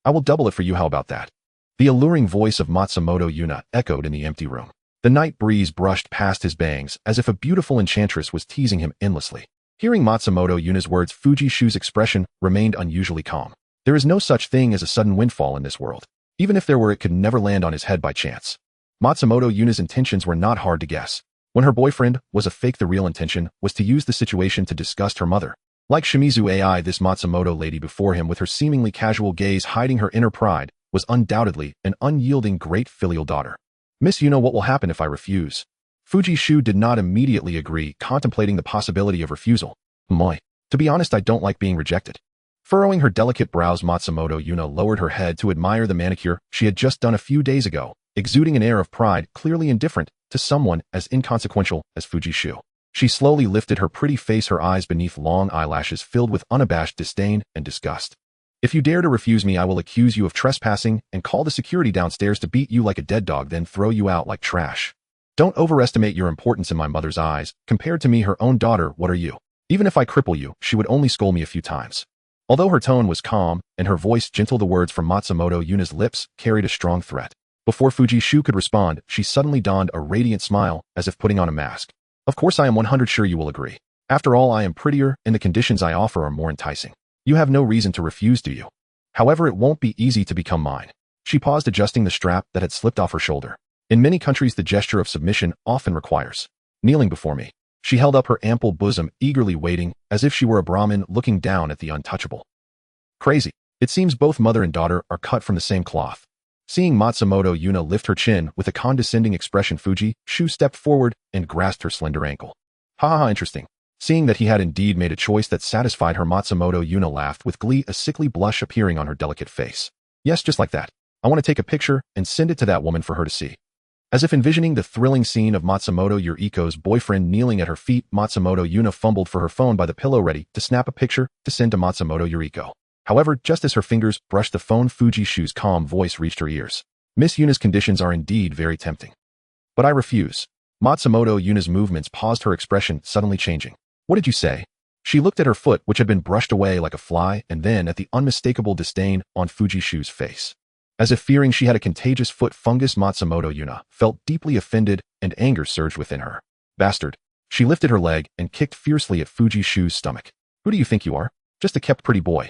I will double it for you, how about that? The alluring voice of Matsumoto Yuna echoed in the empty room. The night breeze brushed past his bangs as if a beautiful enchantress was teasing him endlessly. Hearing Matsumoto Yuna's words, Fujitsu's expression remained unusually calm. There is no such thing as a sudden windfall in this world. Even if there were, it could never land on his head by chance. Matsumoto Yuna's intentions were not hard to guess. When her boyfriend was a fake, the real intention was to use the situation to disgust her mother. Like Shimizu AI, this Matsumoto lady before him, with her seemingly casual gaze hiding her inner pride, was undoubtedly an unyielding great filial daughter. Miss, you know what will happen if I refuse? Fujitsu did not immediately agree, contemplating the possibility of refusal. Moi. To be honest, I don't like being rejected. Furrowing her delicate brows, Matsumoto Yuna lowered her head to admire the manicure she had just done a few days ago, exuding an air of pride, clearly indifferent to someone as inconsequential as Fujitsu. She slowly lifted her pretty face, her eyes beneath long eyelashes filled with unabashed disdain and disgust. If you dare to refuse me, I will accuse you of trespassing and call the security downstairs to beat you like a dead dog, then throw you out like trash. Don't overestimate your importance in my mother's eyes. Compared to me, her own daughter, what are you? Even if I cripple you, she would only scold me a few times. Although her tone was calm and her voice gentle, the words from Matsumoto Yuna's lips carried a strong threat. Before Fujitsu could respond, she suddenly donned a radiant smile as if putting on a mask. Of course, I am 100% sure you will agree. After all, I am prettier and the conditions I offer are more enticing. You have no reason to refuse, do you? However, it won't be easy to become mine. She paused, adjusting the strap that had slipped off her shoulder. In many countries, the gesture of submission often requires kneeling before me. She held up her ample bosom, eagerly waiting, as if she were a Brahmin looking down at the untouchable. Crazy. It seems both mother and daughter are cut from the same cloth. Seeing Matsumoto Yuna lift her chin with a condescending expression, Fuji Shu stepped forward and grasped her slender ankle. Ha ha, interesting. Seeing that he had indeed made a choice that satisfied her, Matsumoto Yuna laughed with glee, a sickly blush appearing on her delicate face. Yes, just like that. I want to take a picture and send it to that woman for her to see. As if envisioning the thrilling scene of Matsumoto Yuriko's boyfriend kneeling at her feet, Matsumoto Yuna fumbled for her phone by the pillow, ready to snap a picture to send to Matsumoto Yuriko. However, just as her fingers brushed the phone, Fuji Shu's calm voice reached her ears. Miss Yuna's conditions are indeed very tempting. But I refuse. Matsumoto Yuna's movements paused, her expression suddenly changing. What did you say? She looked at her foot, which had been brushed away like a fly, and then at the unmistakable disdain on Fuji Shu's face. As if fearing she had a contagious foot fungus, Matsumoto Yuna felt deeply offended and anger surged within her. Bastard. She lifted her leg and kicked fiercely at Fuji Shu's stomach. Who do you think you are? Just a kept pretty boy.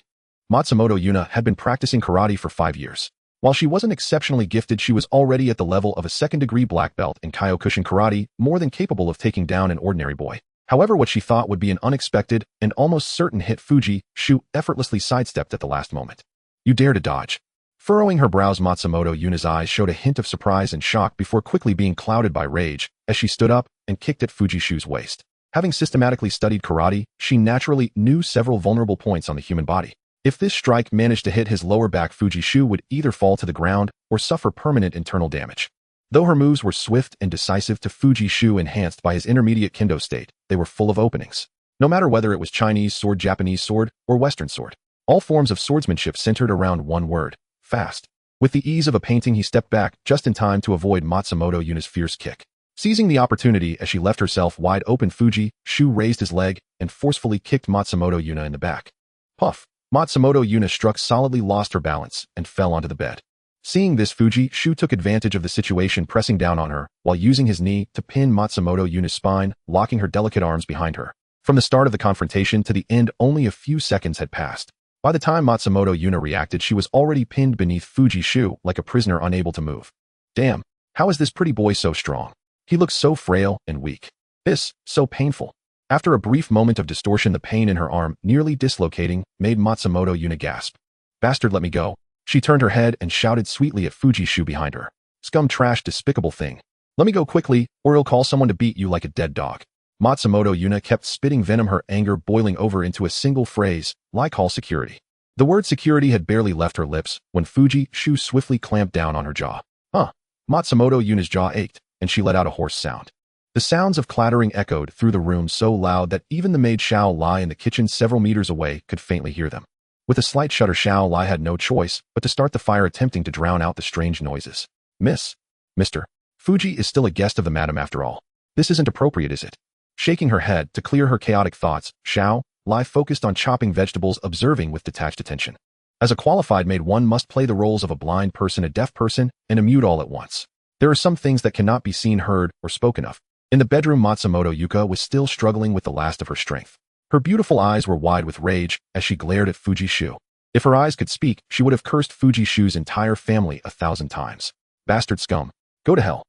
Matsumoto Yuna had been practicing karate for 5 years. While she wasn't exceptionally gifted, she was already at the level of a second-degree black belt in Kyokushin karate, more than capable of taking down an ordinary boy. However, what she thought would be an unexpected and almost certain hit, Fuji Shu effortlessly sidestepped at the last moment. You dare to dodge. Furrowing her brows, Matsumoto Yuna's eyes showed a hint of surprise and shock before quickly being clouded by rage as she stood up and kicked at Fuji Shu's waist. Having systematically studied karate, she naturally knew several vulnerable points on the human body. If this strike managed to hit his lower back, Fuji Shu would either fall to the ground or suffer permanent internal damage. Though her moves were swift and decisive to Fuji Shu, enhanced by his intermediate kendo state, they were full of openings. No matter whether it was Chinese sword, Japanese sword, or Western sword, all forms of swordsmanship centered around one word: fast. With the ease of a painting, he stepped back just in time to avoid Matsumoto Yuna's fierce kick. Seizing the opportunity as she left herself wide open, Fuji Shu raised his leg and forcefully kicked Matsumoto Yuna in the back. Puff. Matsumoto Yuna struck solidly, lost her balance, and fell onto the bed. Seeing this, Fuji Shu took advantage of the situation, pressing down on her while using his knee to pin Matsumoto Yuna's spine, locking her delicate arms behind her. From the start of the confrontation to the end, only a few seconds had passed. By the time Matsumoto Yuna reacted, she was already pinned beneath Fuji Shu like a prisoner, unable to move. Damn, how is this pretty boy so strong? He looks so frail and weak. This, so painful. After a brief moment of distortion, the pain in her arm, nearly dislocating, made Matsumoto Yuna gasp. Bastard, let me go. She turned her head and shouted sweetly at Fuji Shu behind her. Scum, trash, despicable thing. Let me go quickly, or he'll call someone to beat you like a dead dog. Matsumoto Yuna kept spitting venom, her anger boiling over into a single phrase: "Lie, call security." The word security had barely left her lips when Fuji Shu swiftly clamped down on her jaw. Huh. Matsumoto Yuna's jaw ached, and she let out a hoarse sound. The sounds of clattering echoed through the room so loud that even the maid Xiao Lai in the kitchen several meters away could faintly hear them. With a slight shudder, Xiao Lai had no choice but to start the fire, attempting to drown out the strange noises. Mr. Fuji is still a guest of the madam after all. This isn't appropriate, is it? Shaking her head to clear her chaotic thoughts, Xiao Lai focused on chopping vegetables, observing with detached attention. As a qualified maid, one must play the roles of a blind person, a deaf person, and a mute all at once. There are some things that cannot be seen, heard, or spoken of. In the bedroom, Matsumoto Yuka was still struggling with the last of her strength. Her beautiful eyes were wide with rage as she glared at Fuji Shu. If her eyes could speak, she would have cursed Fuji Shu's entire family 1,000 times. Bastard scum. Go to hell.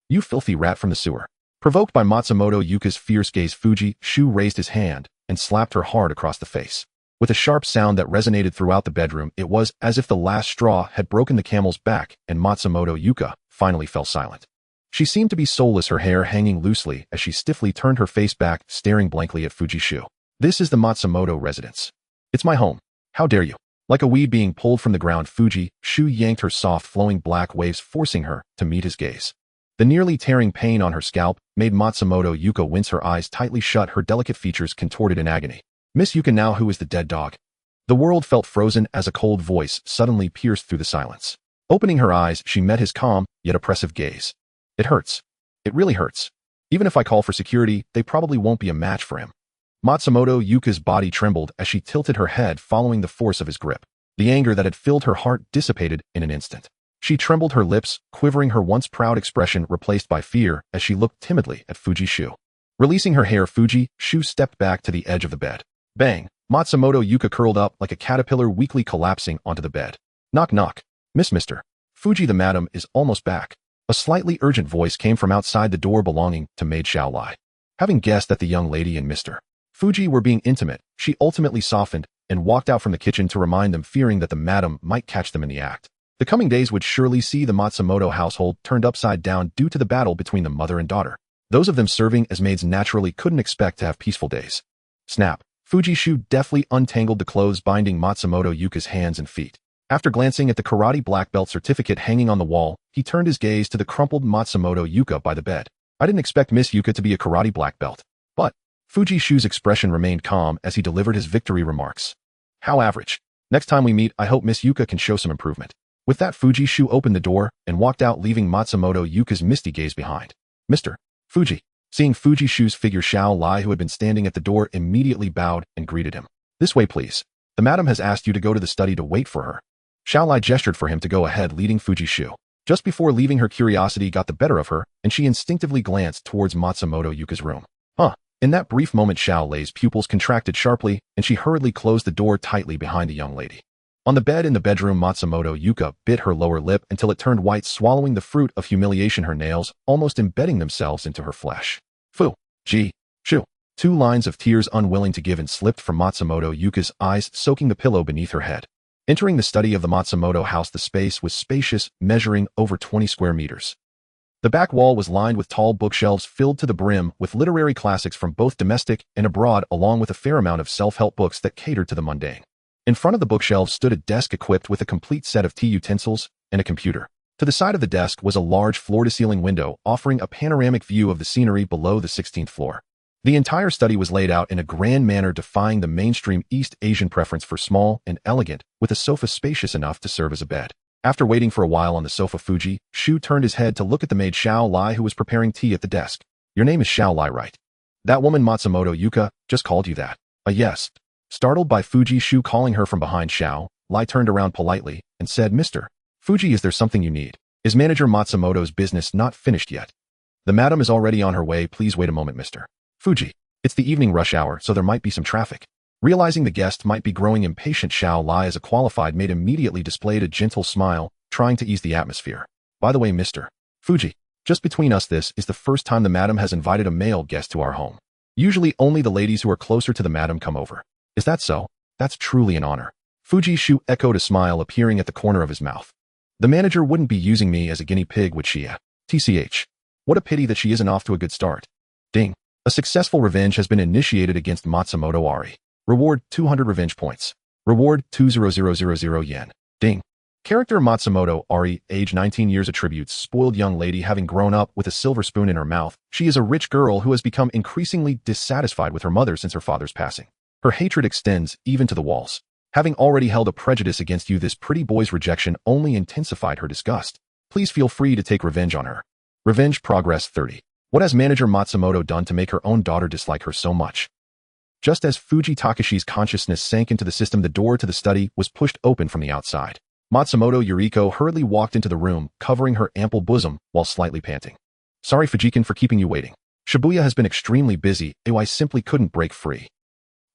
You filthy rat from the sewer. Provoked by Matsumoto Yuka's fierce gaze, Fuji Shu raised his hand and slapped her hard across the face. With a sharp sound that resonated throughout the bedroom, it was as if the last straw had broken the camel's back, and Matsumoto Yuka finally fell silent. She seemed to be soulless, her hair hanging loosely as she stiffly turned her face back, staring blankly at Fuji Shu. This is the Matsumoto residence. It's my home. How dare you? Like a weed being pulled from the ground, Fuji Shu yanked her soft flowing black waves, forcing her to meet his gaze. The nearly tearing pain on her scalp made Matsumoto Yuka wince, her eyes tightly shut, her delicate features contorted in agony. Miss Yuka, now who is the dead dog? The world felt frozen as a cold voice suddenly pierced through the silence. Opening her eyes, she met his calm, yet oppressive gaze. It hurts. It really hurts. Even if I call for security, they probably won't be a match for him. Matsumoto Yuka's body trembled as she tilted her head, following the force of his grip. The anger that had filled her heart dissipated in an instant. She trembled, her lips quivering, her once proud expression replaced by fear as she looked timidly at Fuji Shu. Releasing her hair, Fuji Shu stepped back to the edge of the bed. Bang! Matsumoto Yuka curled up like a caterpillar, weakly collapsing onto the bed. Knock knock. Mr. Fuji the madam is almost back. A slightly urgent voice came from outside the door belonging to maid Xiao Lai. Having guessed that the young lady and Mr. Fuji were being intimate, she ultimately softened and walked out from the kitchen to remind them, fearing that the madam might catch them in the act. The coming days would surely see the Matsumoto household turned upside down due to the battle between the mother and daughter. Those of them serving as maids naturally couldn't expect to have peaceful days. Snap. Fuji Shu deftly untangled the clothes binding Matsumoto Yuka's hands and feet. After glancing at the karate black belt certificate hanging on the wall, he turned his gaze to the crumpled Matsumoto Yuka by the bed. I didn't expect Miss Yuka to be a karate black belt. But Fuji Shu's expression remained calm as he delivered his victory remarks. How average. Next time we meet, I hope Miss Yuka can show some improvement. With that, Fuji Shu opened the door and walked out, leaving Matsumoto Yuka's misty gaze behind. Mr. Fuji. Seeing Fuji Shu's figure, Xiao Lai, who had been standing at the door, immediately bowed and greeted him. This way, please. The madam has asked you to go to the study to wait for her. Xiao Lai gestured for him to go ahead, leading Fuji Shu. Just before leaving, her curiosity got the better of her, and she instinctively glanced towards Matsumoto Yuka's room. In that brief moment, Xiao Lai's pupils contracted sharply, and she hurriedly closed the door tightly behind the young lady. On the bed in the bedroom, Matsumoto Yuka bit her lower lip until it turned white, swallowing the fruit of humiliation, her nails almost embedding themselves into her flesh. Fu. Ji. Shu. 2 lines of tears, unwilling to give in, slipped from Matsumoto Yuka's eyes, soaking the pillow beneath her head. Entering the study of the Matsumoto house, the space was spacious, measuring over 20 square meters. The back wall was lined with tall bookshelves filled to the brim with literary classics from both domestic and abroad, along with a fair amount of self-help books that catered to the mundane. In front of the bookshelves stood a desk equipped with a complete set of tea utensils and a computer. To the side of the desk was a large floor-to-ceiling window offering a panoramic view of the scenery below the 16th floor. The entire study was laid out in a grand manner, defying the mainstream East Asian preference for small and elegant, with a sofa spacious enough to serve as a bed. After waiting for a while on the sofa, Fuji Shu turned his head to look at the maid Xiao Lai, who was preparing tea at the desk. Your name is Xiao Lai, right? That woman Matsumoto Yuka just called you that. Yes. Startled by Fuji Shu calling her from behind, Xiao Lai turned around politely and said, Mr. Fuji, is there something you need? Is manager Matsumoto's business not finished yet? The madam is already on her way. Please wait a moment, Mr. Fuji. It's the evening rush hour, so there might be some traffic. Realizing the guest might be growing impatient, Xiao Lai, as a qualified maid, immediately displayed a gentle smile, trying to ease the atmosphere. By the way, Mr. Fuji, just between us, this is the first time the madam has invited a male guest to our home. Usually only the ladies who are closer to the madam come over. Is that so? That's truly an honor. Fuji Shu echoed, a smile appearing at the corner of his mouth. The manager wouldn't be using me as a guinea pig, would she? TCH. What a pity that she isn't off to a good start. Ding. A successful revenge has been initiated against Matsumoto Ari. Reward 200 revenge points. Reward 20000 yen. Ding. Character Matsumoto Ari, age 19 years. Attributes: spoiled young lady, having grown up with a silver spoon in her mouth. She is a rich girl who has become increasingly dissatisfied with her mother since her father's passing. Her hatred extends even to the walls. Having already held a prejudice against you, this pretty boy's rejection only intensified her disgust. Please feel free to take revenge on her. Revenge progress 30. What has manager Matsumoto done to make her own daughter dislike her so much? Just as Fuji Takashi's consciousness sank into the system, the door to the study was pushed open from the outside. Matsumoto Yuriko hurriedly walked into the room, covering her ample bosom while slightly panting. Sorry, Fujikin, for keeping you waiting. Shibuya has been extremely busy, I simply couldn't break free.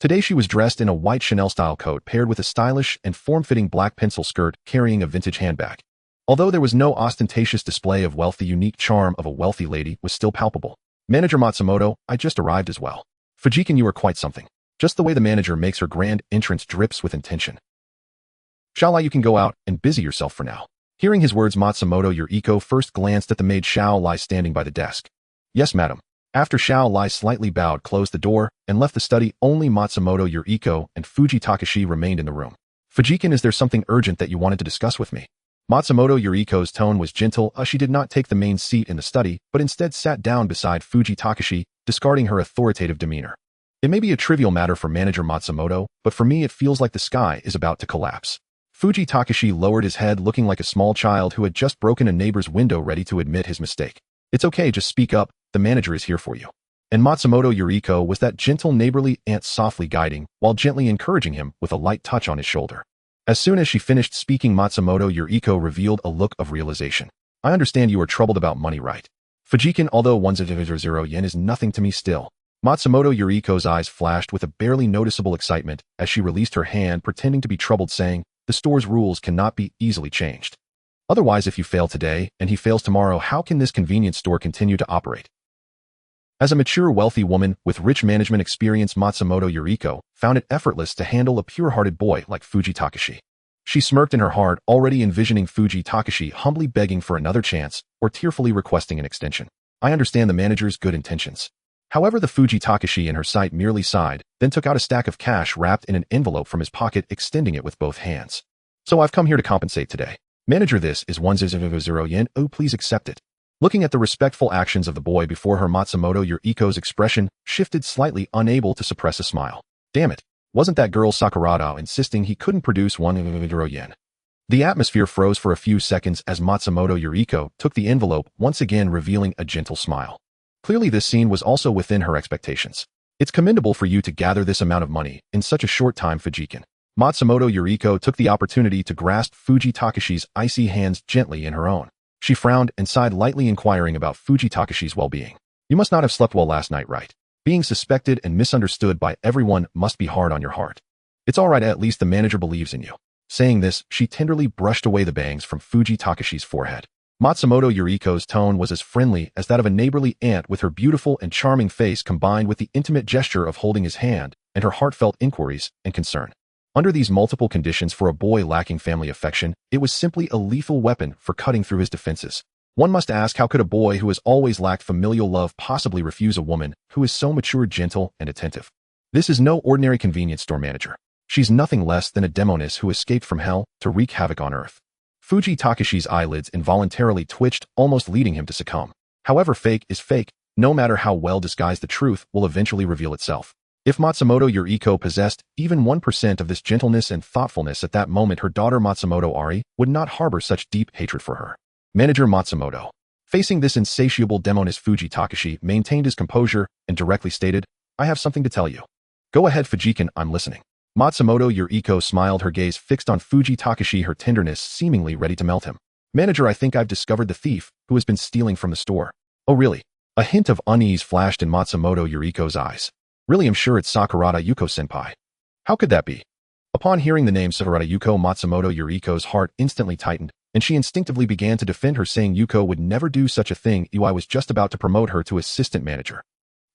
Today she was dressed in a white Chanel-style coat paired with a stylish and form-fitting black pencil skirt, carrying a vintage handbag. Although there was no ostentatious display of wealth, the unique charm of a wealthy lady was still palpable. Manager Matsumoto, I just arrived as well. Fujikin, you are quite something. Just the way the manager makes her grand entrance drips with intention. Xiao Lai, you can go out and busy yourself for now. Hearing his words, Matsumoto Yuriko first glanced at the maid Xiao Lai standing by the desk. Yes, madam. After Xiao Lai slightly bowed, closed the door, and left the study, only Matsumoto Yuriko and Fuji Takashi remained in the room. Fujikin, is there something urgent that you wanted to discuss with me? Matsumoto Yuriko's tone was gentle, as she did not take the main seat in the study, but instead sat down beside Fuji Takashi, discarding her authoritative demeanor. It may be a trivial matter for manager Matsumoto, but for me it feels like the sky is about to collapse. Fuji Takashi lowered his head, looking like a small child who had just broken a neighbor's window, ready to admit his mistake. It's okay, just speak up, the manager is here for you. And Matsumoto Yuriko was that gentle neighborly aunt, softly guiding, while gently encouraging him with a light touch on his shoulder. As soon as she finished speaking, Matsumoto Yuriko revealed a look of realization. I understand you are troubled about money, right? Fujikin, although 1,000 yen is nothing to me still. Matsumoto Yuriko's eyes flashed with a barely noticeable excitement as she released her hand, pretending to be troubled, saying, the store's rules cannot be easily changed. Otherwise, if you fail today and he fails tomorrow, how can this convenience store continue to operate? As a mature, wealthy woman with rich management experience, Matsumoto Yuriko found it effortless to handle a pure-hearted boy like Fuji Takashi. She smirked in her heart, already envisioning Fuji Takashi humbly begging for another chance or tearfully requesting an extension. I understand the manager's good intentions. However, the Fuji Takashi in her sight merely sighed, then took out a stack of cash wrapped in an envelope from his pocket, extending it with both hands. So I've come here to compensate today. Manager, this is 100 yen. Oh, please accept it. Looking at the respectful actions of the boy before her, Matsumoto Yuriko's expression shifted slightly, unable to suppress a smile. Damn it. Wasn't that girl Sakurada insisting he couldn't produce 100 yen? The atmosphere froze for a few seconds as Matsumoto Yuriko took the envelope, once again revealing a gentle smile. Clearly this scene was also within her expectations. It's commendable for you to gather this amount of money in such a short time, Fujikin. Matsumoto Yuriko took the opportunity to grasp Fuji Takashi's icy hands gently in her own. She frowned and sighed lightly, inquiring about Fuji Takashi's well-being. You must not have slept well last night, right? Being suspected and misunderstood by everyone must be hard on your heart. It's all right, at least the manager believes in you. Saying this, she tenderly brushed away the bangs from Fuji Takashi's forehead. Matsumoto Yuriko's tone was as friendly as that of a neighborly aunt, with her beautiful and charming face combined with the intimate gesture of holding his hand and her heartfelt inquiries and concern. Under these multiple conditions, for a boy lacking family affection, it was simply a lethal weapon for cutting through his defenses. One must ask, how could a boy who has always lacked familial love possibly refuse a woman who is so mature, gentle, and attentive? This is no ordinary convenience store manager. She's nothing less than a demoness who escaped from hell to wreak havoc on Earth. Fuji Takashi's eyelids involuntarily twitched, almost leading him to succumb. However, fake is fake. No matter how well disguised, the truth will eventually reveal itself. If Matsumoto Yuriko possessed even 1% of this gentleness and thoughtfulness at that moment, her daughter Matsumoto Ari would not harbor such deep hatred for her. Manager Matsumoto. Facing this insatiable demoness, Fuji Takashi maintained his composure and directly stated, I have something to tell you. Go ahead, Fujikin, I'm listening. Matsumoto Yuriko smiled, her gaze fixed on Fuji Takashi, her tenderness seemingly ready to melt him. Manager, I think I've discovered the thief who has been stealing from the store. Oh really? A hint of unease flashed in Matsumoto Yuriko's eyes. Really, I'm sure it's Sakurada Yuko-senpai. How could that be? Upon hearing the name Sakurada Yuko, Matsumoto Yuriko's heart instantly tightened, and she instinctively began to defend her, saying Yuko would never do such a thing. I was just about to promote her to assistant manager.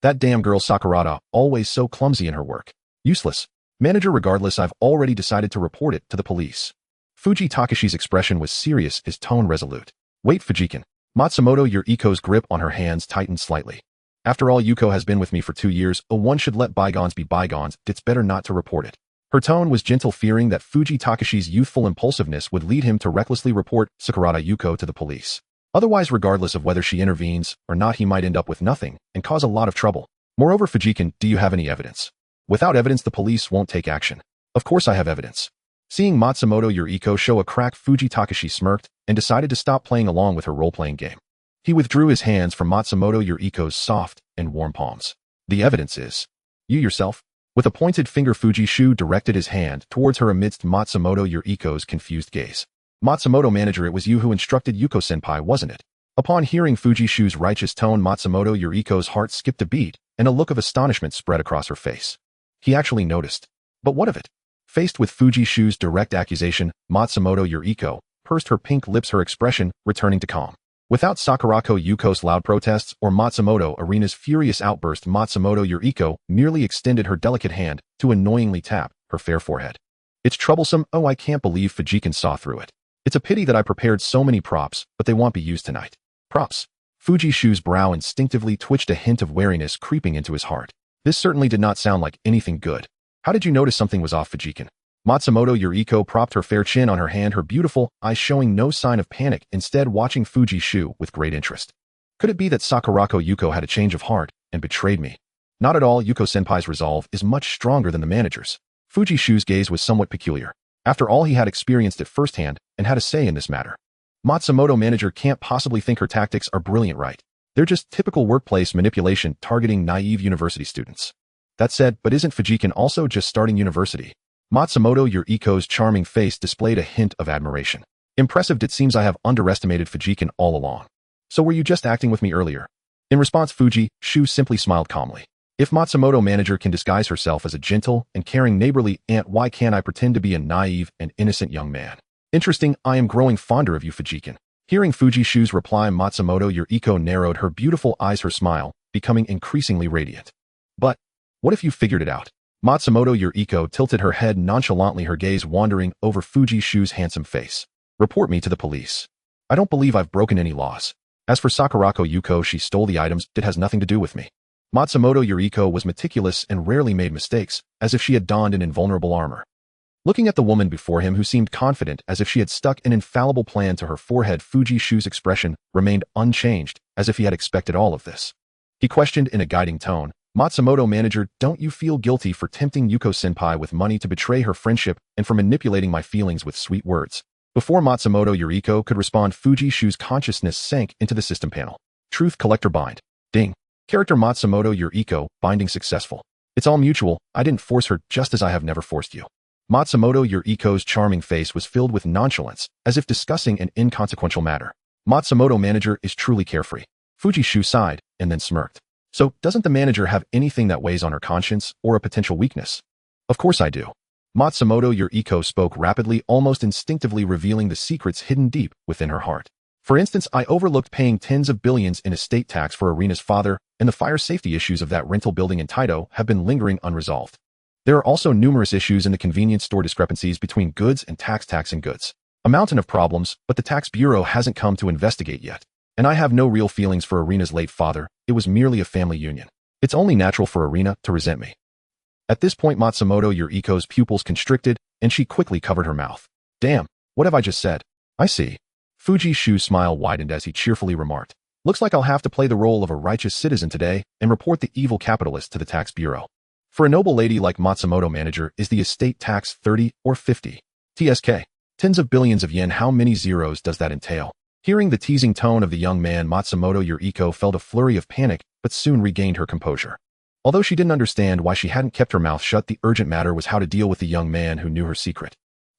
That damn girl Sakurada, always so clumsy in her work. Useless. Manager, regardless, I've already decided to report it to the police. Fuji Takashi's expression was serious, his tone resolute. Wait, Fujikin. Matsumoto Yuriko's grip on her hands tightened slightly. After all, Yuko has been with me for 2 years. One should let bygones be bygones. It's better not to report it. Her tone was gentle, fearing that Fuji Takashi's youthful impulsiveness would lead him to recklessly report Sakurada Yuko to the police. Otherwise, regardless of whether she intervenes or not, he might end up with nothing and cause a lot of trouble. Moreover, Fujikin, do you have any evidence? Without evidence, the police won't take action. Of course I have evidence. Seeing Matsumoto Yuriko show a crack, Fuji Takashi smirked and decided to stop playing along with her role-playing game. He withdrew his hands from Matsumoto Yuriko's soft and warm palms. The evidence is you yourself. With a pointed finger, Fuji Shu directed his hand towards her amidst Matsumoto Yuriko's confused gaze. Matsumoto, manager, it was you who instructed Yuko-senpai, wasn't it? Upon hearing Fuji Shu's righteous tone, Matsumoto Yuriko's heart skipped a beat, and a look of astonishment spread across her face. He actually noticed. But what of it? Faced with Fuji Shu's direct accusation, Matsumoto Yuriko pursed her pink lips, her expression returning to calm. Without Sakurako Yuko's loud protests or Matsumoto Arina's furious outburst, Matsumoto Yuriko merely extended her delicate hand to annoyingly tap her fair forehead. It's troublesome. Oh, I can't believe Fujikin saw through it. It's a pity that I prepared so many props, but they won't be used tonight. Props. Fuji Shu's brow instinctively twitched, a hint of wariness creeping into his heart. This certainly did not sound like anything good. How did you notice something was off, Fujikin? Matsumoto Yuriko propped her fair chin on her hand, her beautiful eyes showing no sign of panic, instead watching Fuji Shu with great interest. Could it be that Sakurako Yuko had a change of heart and betrayed me? Not at all. Yuko-senpai's resolve is much stronger than the manager's. Fuji Shu's gaze was somewhat peculiar. After all, he had experienced it firsthand and had a say in this matter. Matsumoto, manager, can't possibly think her tactics are brilliant, right? They're just typical workplace manipulation targeting naive university students. That said, but isn't Fujikin also just starting university? Matsumoto Yuriko's charming face displayed a hint of admiration. Impressive. It seems I have underestimated Fujikin all along. So were you just acting with me earlier? In response, Fuji Shu simply smiled calmly. If Matsumoto, manager, can disguise herself as a gentle and caring neighborly aunt, why can't I pretend to be a naive and innocent young man? Interesting, I am growing fonder of you, Fujikin. Hearing Fujishu's reply, Matsumoto Yuriko narrowed her beautiful eyes, her smile becoming increasingly radiant. But what if you figured it out? Matsumoto Yuriko tilted her head nonchalantly, her gaze wandering over Fujishu's handsome face. Report me to the police. I don't believe I've broken any laws. As for Sakurako Yuko, she stole the items, it has nothing to do with me. Matsumoto Yuriko was meticulous and rarely made mistakes, as if she had donned an invulnerable armor. Looking at the woman before him, who seemed confident as if she had stuck an infallible plan to her forehead, Fujishu's expression remained unchanged, as if he had expected all of this. He questioned in a guiding tone, Matsumoto manager, don't you feel guilty for tempting Yuko-senpai with money to betray her friendship and for manipulating my feelings with sweet words? Before Matsumoto Yuriko could respond, Fujishu's consciousness sank into the system panel. Truth collector bind. Ding. Character Matsumoto Yuriko, binding successful. It's all mutual, I didn't force her, just as I have never forced you. Matsumoto Yuriko's charming face was filled with nonchalance, as if discussing an inconsequential matter. Matsumoto manager is truly carefree. Fujishu sighed, and then smirked. So, doesn't the manager have anything that weighs on her conscience, or a potential weakness? Of course I do. Matsumoto Yuriko spoke rapidly, almost instinctively, revealing the secrets hidden deep within her heart. For instance, I overlooked paying tens of billions in estate tax for Arena's father, and the fire safety issues of that rental building in Taito have been lingering unresolved. There are also numerous issues in the convenience store, discrepancies between goods and tax and goods. A mountain of problems, but the tax bureau hasn't come to investigate yet. And I have no real feelings for Arena's late father, it was merely a family union. It's only natural for Arena to resent me. At this point, Matsumoto Yuriko's pupils constricted, and she quickly covered her mouth. Damn, what have I just said? I see. Fujishu's smile widened as he cheerfully remarked. Looks like I'll have to play the role of a righteous citizen today and report the evil capitalist to the tax bureau. For a noble lady like Matsumoto manager, is the estate tax 30 or 50? TSK. Tens of billions of yen, how many zeros does that entail? Hearing the teasing tone of the young man, Matsumoto Yuriko felt a flurry of panic, but soon regained her composure. Although she didn't understand why she hadn't kept her mouth shut, the urgent matter was how to deal with the young man who knew her secret.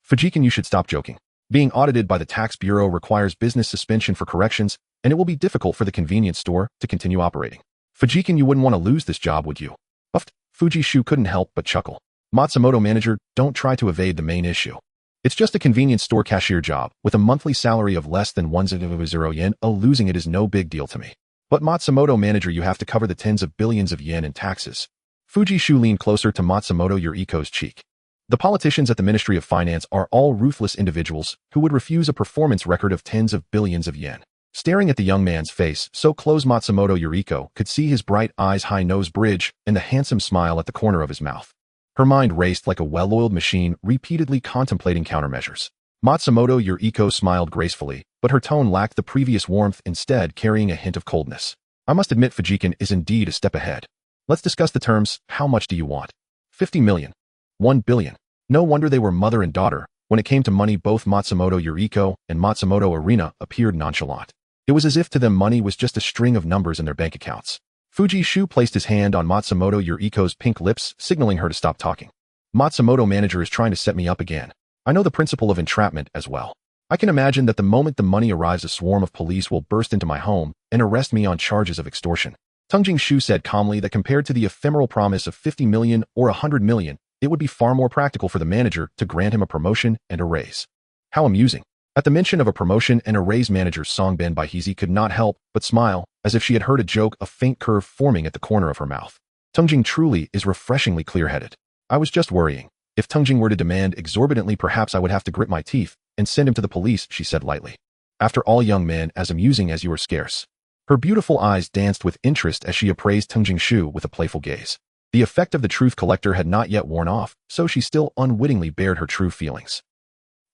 Fujikin, you should stop joking. Being audited by the tax bureau requires business suspension for corrections, and it will be difficult for the convenience store to continue operating. Fujikin, you wouldn't want to lose this job, would you? Puffed. Fujishu couldn't help but chuckle. Matsumoto manager, don't try to evade the main issue. It's just a convenience store cashier job, with a monthly salary of less than 100 yen. Losing it is no big deal to me. But Matsumoto manager, you have to cover the tens of billions of yen in taxes. Fujishu leaned closer to Matsumoto Yuriko's cheek. The politicians at the Ministry of Finance are all ruthless individuals who would refuse a performance record of tens of billions of yen. Staring at the young man's face, so close, Matsumoto Yuriko could see his bright eyes, high nose bridge, and the handsome smile at the corner of his mouth. Her mind raced like a well-oiled machine, repeatedly contemplating countermeasures. Matsumoto Yuriko smiled gracefully, but her tone lacked the previous warmth, instead carrying a hint of coldness. I must admit, Fujikin is indeed a step ahead. Let's discuss the terms. How much do you want? 50 million. 1 billion. No wonder they were mother and daughter. When it came to money, both Matsumoto Yuriko and Matsumoto Arena appeared nonchalant. It was as if to them money was just a string of numbers in their bank accounts. Fujishu placed his hand on Matsumoto Yuriko's pink lips, signaling her to stop talking. Matsumoto manager is trying to set me up again. I know the principle of entrapment as well. I can imagine that the moment the money arrives, a swarm of police will burst into my home and arrest me on charges of extortion. Tungjing Shu said calmly that compared to the ephemeral promise of 50 million or 100 million, it would be far more practical for the manager to grant him a promotion and a raise. How amusing. At the mention of a promotion and a raise, manager Songbin Baihizi could not help but smile, as if she had heard a joke, a faint curve forming at the corner of her mouth. Tungjing truly is refreshingly clear-headed. I was just worrying. If Tungjing were to demand exorbitantly, perhaps I would have to grit my teeth and send him to the police, she said lightly. After all, young man, as amusing as you are scarce. Her beautiful eyes danced with interest as she appraised Tungjing Shu with a playful gaze. The effect of the truth collector had not yet worn off, so she still unwittingly bared her true feelings.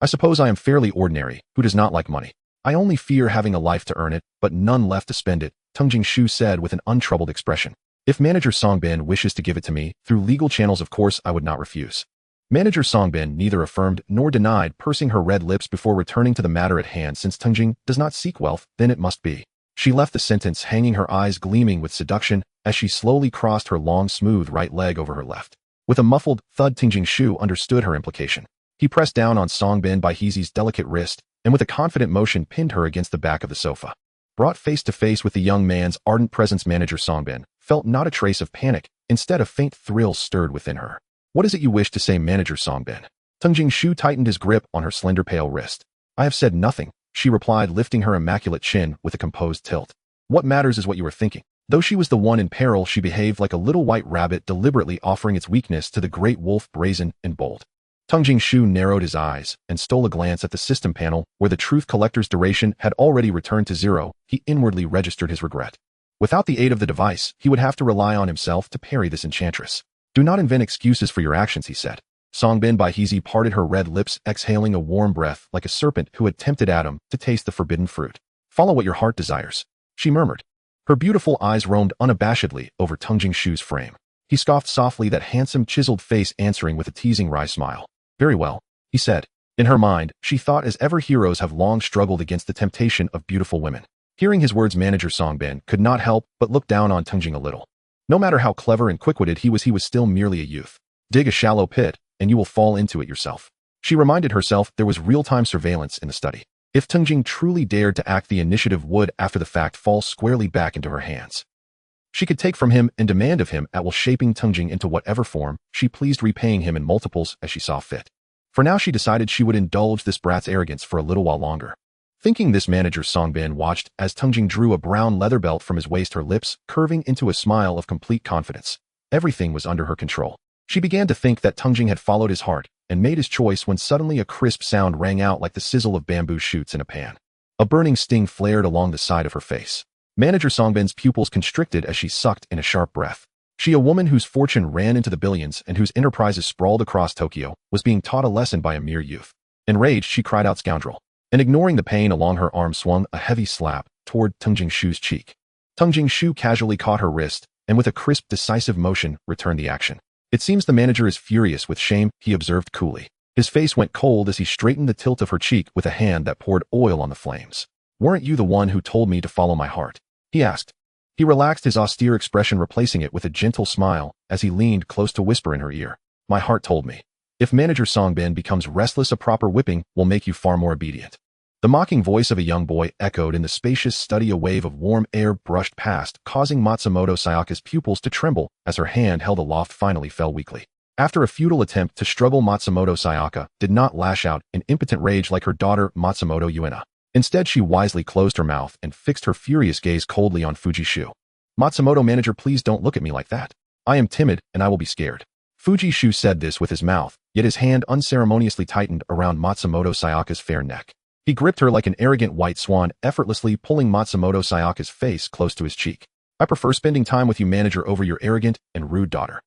I suppose I am fairly ordinary, who does not like money. I only fear having a life to earn it, but none left to spend it, Tungjing Shu said with an untroubled expression. If Manager Songbin wishes to give it to me, through legal channels, of course I would not refuse. Manager Songbin neither affirmed nor denied, pursing her red lips before returning to the matter at hand. Since Tungjing does not seek wealth, then it must be. She left the sentence hanging, her eyes gleaming with seduction, as she slowly crossed her long, smooth right leg over her left. With a muffled thud, Tungjing Shu understood her implication. He pressed down on Songbin Baihizi's delicate wrist, and with a confident motion pinned her against the back of the sofa. Brought face to face with the young man's ardent presence, Manager Songbin felt not a trace of panic, instead a faint thrill stirred within her. What is it you wish to say, Manager Songbin? Tung Jingshu tightened his grip on her slender pale wrist. I have said nothing, she replied, lifting her immaculate chin with a composed tilt. What matters is what you are thinking. Though she was the one in peril, she behaved like a little white rabbit, deliberately offering its weakness to the great wolf, brazen and bold. Tung Jingshu narrowed his eyes and stole a glance at the system panel where the truth collector's duration had already returned to 0. He inwardly registered his regret. Without the aid of the device, he would have to rely on himself to parry this enchantress. Do not invent excuses for your actions, he said. Songbin Baihizi parted her red lips, exhaling a warm breath like a serpent who had tempted Adam to taste the forbidden fruit. Follow what your heart desires, she murmured. Her beautiful eyes roamed unabashedly over Tung Jingshu's frame. He scoffed softly, that handsome chiseled face answering with a teasing wry smile. Very well, he said. In her mind, she thought as ever heroes have long struggled against the temptation of beautiful women. Hearing his words, Manager Songbin could not help but look down on Tung Jing a little. No matter how clever and quick-witted he was still merely a youth. Dig a shallow pit, and you will fall into it yourself. She reminded herself there was real-time surveillance in the study. If Tung Jing truly dared to act, the initiative would, after the fact, fall squarely back into her hands. She could take from him and demand of him at will, shaping Tung Jing into whatever form she pleased, repaying him in multiples as she saw fit. For now she decided she would indulge this brat's arrogance for a little while longer. Thinking this, Manager Songbin watched as Tung Jing drew a brown leather belt from his waist, her lips curving into a smile of complete confidence. Everything was under her control. She began to think that Tung Jing had followed his heart and made his choice when suddenly a crisp sound rang out like the sizzle of bamboo shoots in a pan. A burning sting flared along the side of her face. Manager Songbin's pupils constricted as she sucked in a sharp breath. She, a woman whose fortune ran into the billions and whose enterprises sprawled across Tokyo, was being taught a lesson by a mere youth. Enraged, she cried out, "Scoundrel!" and ignoring the pain along her arm, swung a heavy slap toward Tung Jingshu's cheek. Tung Jingshu casually caught her wrist and with a crisp, decisive motion returned the action. It seems the manager is furious with shame, he observed coolly. His face went cold as he straightened the tilt of her cheek with a hand that poured oil on the flames. Weren't you the one who told me to follow my heart? He asked. He relaxed his austere expression, replacing it with a gentle smile as he leaned close to whisper in her ear. My heart told me. If Manager Songbin becomes restless, a proper whipping will make you far more obedient. The mocking voice of a young boy echoed in the spacious study. A wave of warm air brushed past, causing Matsumoto Sayaka's pupils to tremble as her hand held aloft finally fell weakly. After a futile attempt to struggle, Matsumoto Sayaka did not lash out in impotent rage like her daughter Matsumoto Yuina. Instead, she wisely closed her mouth and fixed her furious gaze coldly on Fujishu. Matsumoto, manager, please don't look at me like that. I am timid and I will be scared. Fujishu said this with his mouth, yet his hand unceremoniously tightened around Matsumoto Sayaka's fair neck. He gripped her like an arrogant white swan, effortlessly pulling Matsumoto Sayaka's face close to his cheek. I prefer spending time with you, manager, over your arrogant and rude daughter.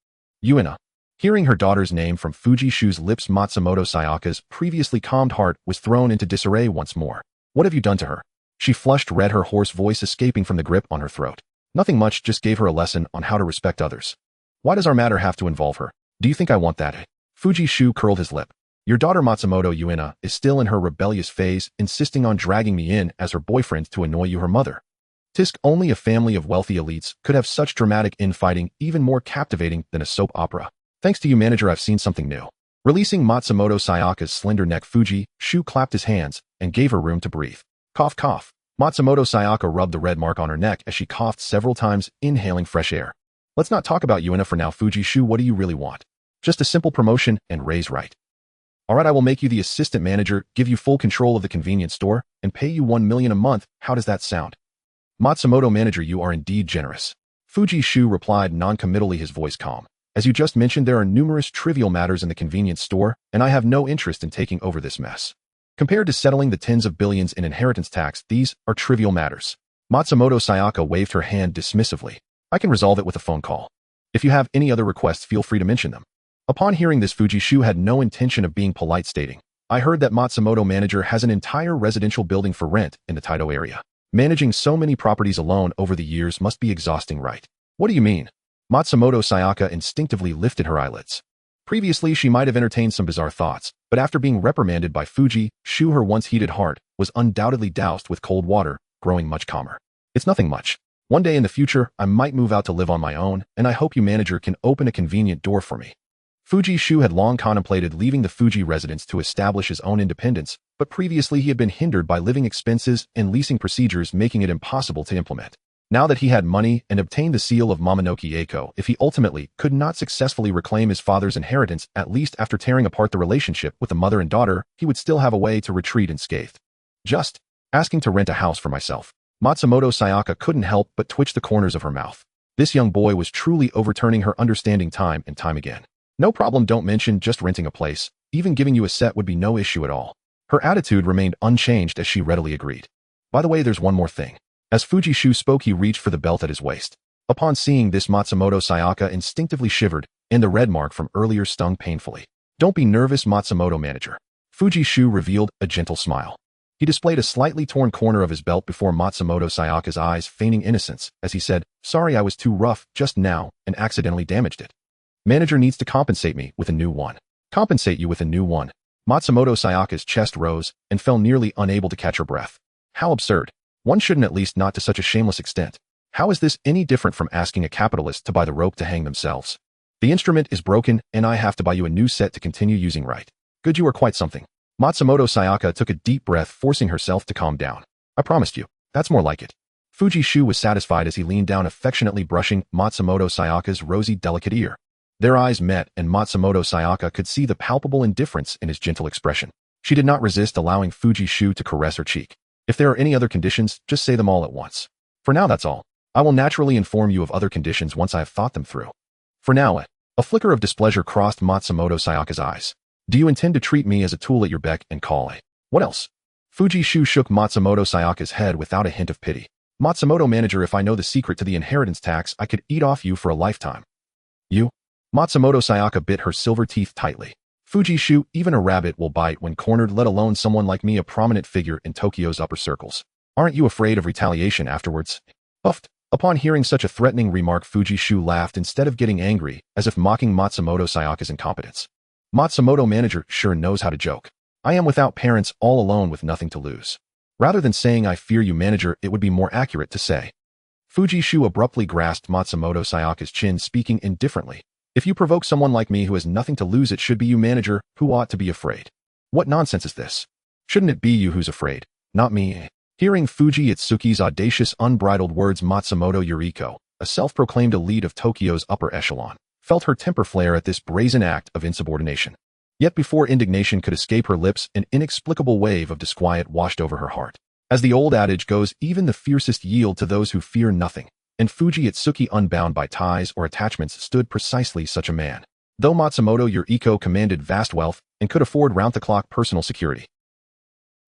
Yuina. Hearing her daughter's name from Fujishu's lips, Matsumoto Sayaka's previously calmed heart was thrown into disarray once more. What have you done to her? She flushed red, her hoarse voice escaping from the grip on her throat. Nothing much, just gave her a lesson on how to respect others. Why does our matter have to involve her? Do you think I want that? Fujishu curled his lip. Your daughter Matsumoto Yuina is still in her rebellious phase, insisting on dragging me in as her boyfriend to annoy you, her mother. Tisk, only a family of wealthy elites could have such dramatic infighting, even more captivating than a soap opera. Thanks to you, manager, I've seen something new. Releasing Matsumoto Sayaka's slender neck, Fujishu clapped his hands and gave her room to breathe. Cough, cough. Matsumoto Sayaka rubbed the red mark on her neck as she coughed several times, inhaling fresh air. Let's not talk about Yuina for now, Fujishu. What do you really want? Just a simple promotion and raise right. Alright, I will make you the assistant manager, give you full control of the convenience store, and pay you 1 million a month. How does that sound? Matsumoto, manager, you are indeed generous. Fujishu replied non-committally, his voice calm. As you just mentioned, there are numerous trivial matters in the convenience store, and I have no interest in taking over this mess. Compared to settling the tens of billions in inheritance tax, these are trivial matters. Matsumoto Sayaka waved her hand dismissively. I can resolve it with a phone call. If you have any other requests, feel free to mention them. Upon hearing this, Fujishu had no intention of being polite, stating, I heard that Matsumoto manager has an entire residential building for rent in the Taito area. Managing so many properties alone over the years must be exhausting, right? What do you mean? Matsumoto Sayaka instinctively lifted her eyelids. Previously, she might have entertained some bizarre thoughts, but after being reprimanded by Fujishu, her once heated heart was undoubtedly doused with cold water, growing much calmer. It's nothing much. One day in the future, I might move out to live on my own, and I hope you, manager, can open a convenient door for me. Fujishu had long contemplated leaving the Fuji residence to establish his own independence, but previously he had been hindered by living expenses and leasing procedures, making it impossible to implement. Now that he had money and obtained the seal of Momonoke Eiko, if he ultimately could not successfully reclaim his father's inheritance, at least after tearing apart the relationship with the mother and daughter, he would still have a way to retreat unscathed. Just asking to rent a house for myself. Matsumoto Sayaka couldn't help but twitch the corners of her mouth. This young boy was truly overturning her understanding time and time again. No problem, don't mention just renting a place. Even giving you a set would be no issue at all. Her attitude remained unchanged as she readily agreed. By the way, there's one more thing. As Fujishu spoke, he reached for the belt at his waist. Upon seeing this, Matsumoto Sayaka instinctively shivered, and the red mark from earlier stung painfully. Don't be nervous, Matsumoto manager. Fujishu revealed a gentle smile. He displayed a slightly torn corner of his belt before Matsumoto Sayaka's eyes, feigning innocence, as he said, "Sorry, I was too rough just now and accidentally damaged it. Manager needs to compensate me with a new one." Compensate you with a new one? Matsumoto Sayaka's chest rose and fell, nearly unable to catch her breath. How absurd. One shouldn't, at least not to such a shameless extent. How is this any different from asking a capitalist to buy the rope to hang themselves? The instrument is broken, and I have to buy you a new set to continue using, right? Good, you are quite something. Matsumoto Sayaka took a deep breath, forcing herself to calm down. I promised you. That's more like it. Fujishu was satisfied as he leaned down, affectionately brushing Matsumoto Sayaka's rosy, delicate ear. Their eyes met, and Matsumoto Sayaka could see the palpable indifference in his gentle expression. She did not resist allowing Fujishu to caress her cheek. If there are any other conditions, just say them all at once. For now, that's all. I will naturally inform you of other conditions once I have thought them through. For now, a flicker of displeasure crossed Matsumoto Sayaka's eyes. Do you intend to treat me as a tool at your beck and call? What else? Fujishu shook Matsumoto Sayaka's head without a hint of pity. Matsumoto manager, if I know the secret to the inheritance tax, I could eat off you for a lifetime. You? Matsumoto Sayaka bit her silver teeth tightly. Fujishu, even a rabbit will bite when cornered, let alone someone like me, a prominent figure in Tokyo's upper circles. Aren't you afraid of retaliation afterwards? Puffed. Upon hearing such a threatening remark, Fujishu laughed instead of getting angry, as if mocking Matsumoto Sayaka's incompetence. Matsumoto manager sure knows how to joke. I am without parents, all alone with nothing to lose. Rather than saying I fear you, manager, it would be more accurate to say. Fujishu abruptly grasped Matsumoto Sayaka's chin, speaking indifferently. If you provoke someone like me who has nothing to lose, it should be you, manager, who ought to be afraid. What nonsense is this? Shouldn't it be you who's afraid, not me? Hearing Fuji Itsuki's audacious, unbridled words, Matsumoto Yuriko, a self-proclaimed elite of Tokyo's upper echelon, felt her temper flare at this brazen act of insubordination. Yet before indignation could escape her lips, an inexplicable wave of disquiet washed over her heart. As the old adage goes, even the fiercest yield to those who fear nothing. And Fuji Itsuki, unbound by ties or attachments, stood precisely such a man. Though Matsumoto Yuriko commanded vast wealth and could afford round-the-clock personal security.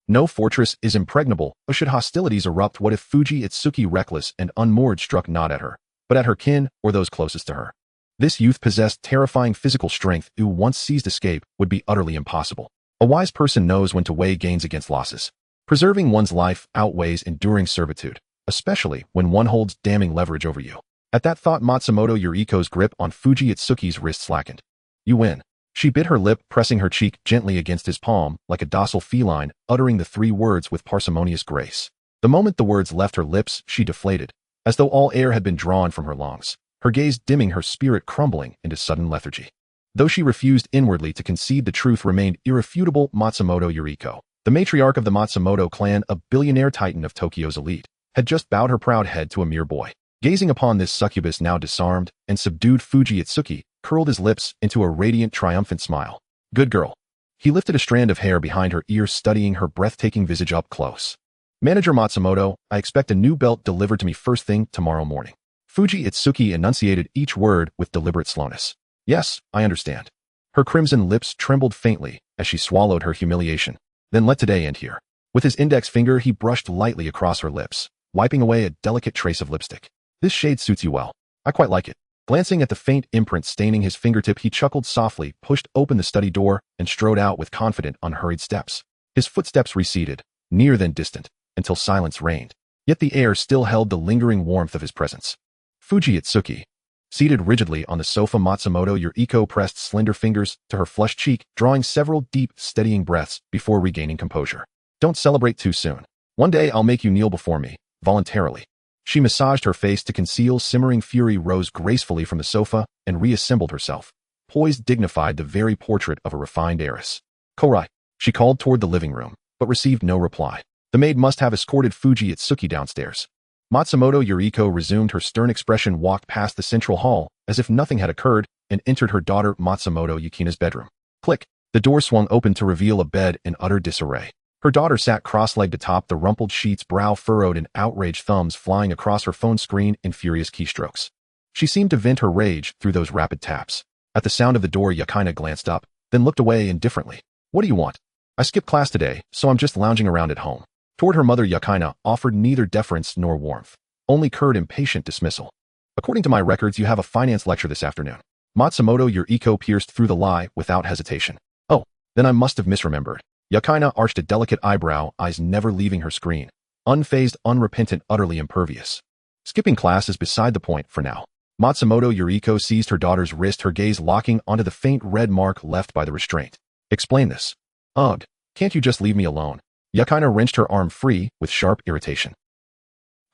No fortress is impregnable, or should hostilities erupt, what if Fuji Itsuki, reckless and unmoored, struck not at her, but at her kin or those closest to her? This youth possessed terrifying physical strength who, once seized escape, would be utterly impossible. A wise person knows when to weigh gains against losses. Preserving one's life outweighs enduring servitude, especially when one holds damning leverage over you. At that thought, Matsumoto Yuriko's grip on Fuji Itsuki's wrist slackened. You win. She bit her lip, pressing her cheek gently against his palm, like a docile feline, uttering the three words with parsimonious grace. The moment the words left her lips, she deflated, as though all air had been drawn from her lungs, her gaze dimming, her spirit crumbling into sudden lethargy. Though she refused inwardly to concede, the truth remained irrefutable. Matsumoto Yuriko, the matriarch of the Matsumoto clan, a billionaire titan of Tokyo's elite, had just bowed her proud head to a mere boy. Gazing upon this succubus, now disarmed and subdued, Fuji Itsuki curled his lips into a radiant, triumphant smile. Good girl. He lifted a strand of hair behind her ear, studying her breathtaking visage up close. Manager Matsumoto, I expect a new belt delivered to me first thing tomorrow morning. Fuji Itsuki enunciated each word with deliberate slowness. Yes, I understand. Her crimson lips trembled faintly as she swallowed her humiliation. Then let today end here. With his index finger, he brushed lightly across her lips, wiping away a delicate trace of lipstick. This shade suits you well. I quite like it. Glancing at the faint imprint staining his fingertip, he chuckled softly, pushed open the study door, and strode out with confident, unhurried steps. His footsteps receded, near then distant, until silence reigned. Yet the air still held the lingering warmth of his presence. Fuji Itsuki. Seated rigidly on the sofa, Matsumoto Yuriko pressed slender fingers to her flushed cheek, drawing several deep, steadying breaths before regaining composure. Don't celebrate too soon. One day I'll make you kneel before me, voluntarily. She massaged her face to conceal simmering fury, rose gracefully from the sofa, and reassembled herself, poised dignified, the very portrait of a refined heiress. Korai, she called toward the living room, but received no reply. The maid must have escorted Fuji Itsuki downstairs. Matsumoto Yuriko resumed her stern expression, walked past the central hall as if nothing had occurred, and entered her daughter Matsumoto Yukina's bedroom. Click. The door swung open to reveal a bed in utter disarray. Her daughter sat cross-legged atop the rumpled sheets, brow furrowed and outraged thumbs flying across her phone screen in furious keystrokes. She seemed to vent her rage through those rapid taps. At the sound of the door, Yukina glanced up, then looked away indifferently. What do you want? I skipped class today, so I'm just lounging around at home. Toward her mother, Yukina offered neither deference nor warmth, only curt, impatient dismissal. According to my records, you have a finance lecture this afternoon. Matsumoto Yuriko pierced through the lie without hesitation. Oh, then I must have misremembered. Yukina arched a delicate eyebrow, eyes never leaving her screen. Unfazed, unrepentant, utterly impervious. Skipping class is beside the point for now. Matsumoto Yuriko seized her daughter's wrist, her gaze locking onto the faint red mark left by the restraint. Explain this. Ugh, can't you just leave me alone? Yukina wrenched her arm free with sharp irritation.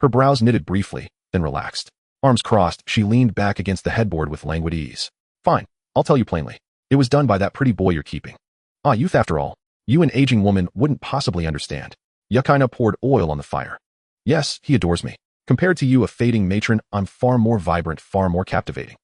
Her brows knitted briefly, then relaxed. Arms crossed, she leaned back against the headboard with languid ease. Fine, I'll tell you plainly. It was done by that pretty boy you're keeping. Ah, youth after all. You, an aging woman, wouldn't possibly understand. Yukina poured oil on the fire. Yes, he adores me. Compared to you, a fading matron, I'm far more vibrant, far more captivating.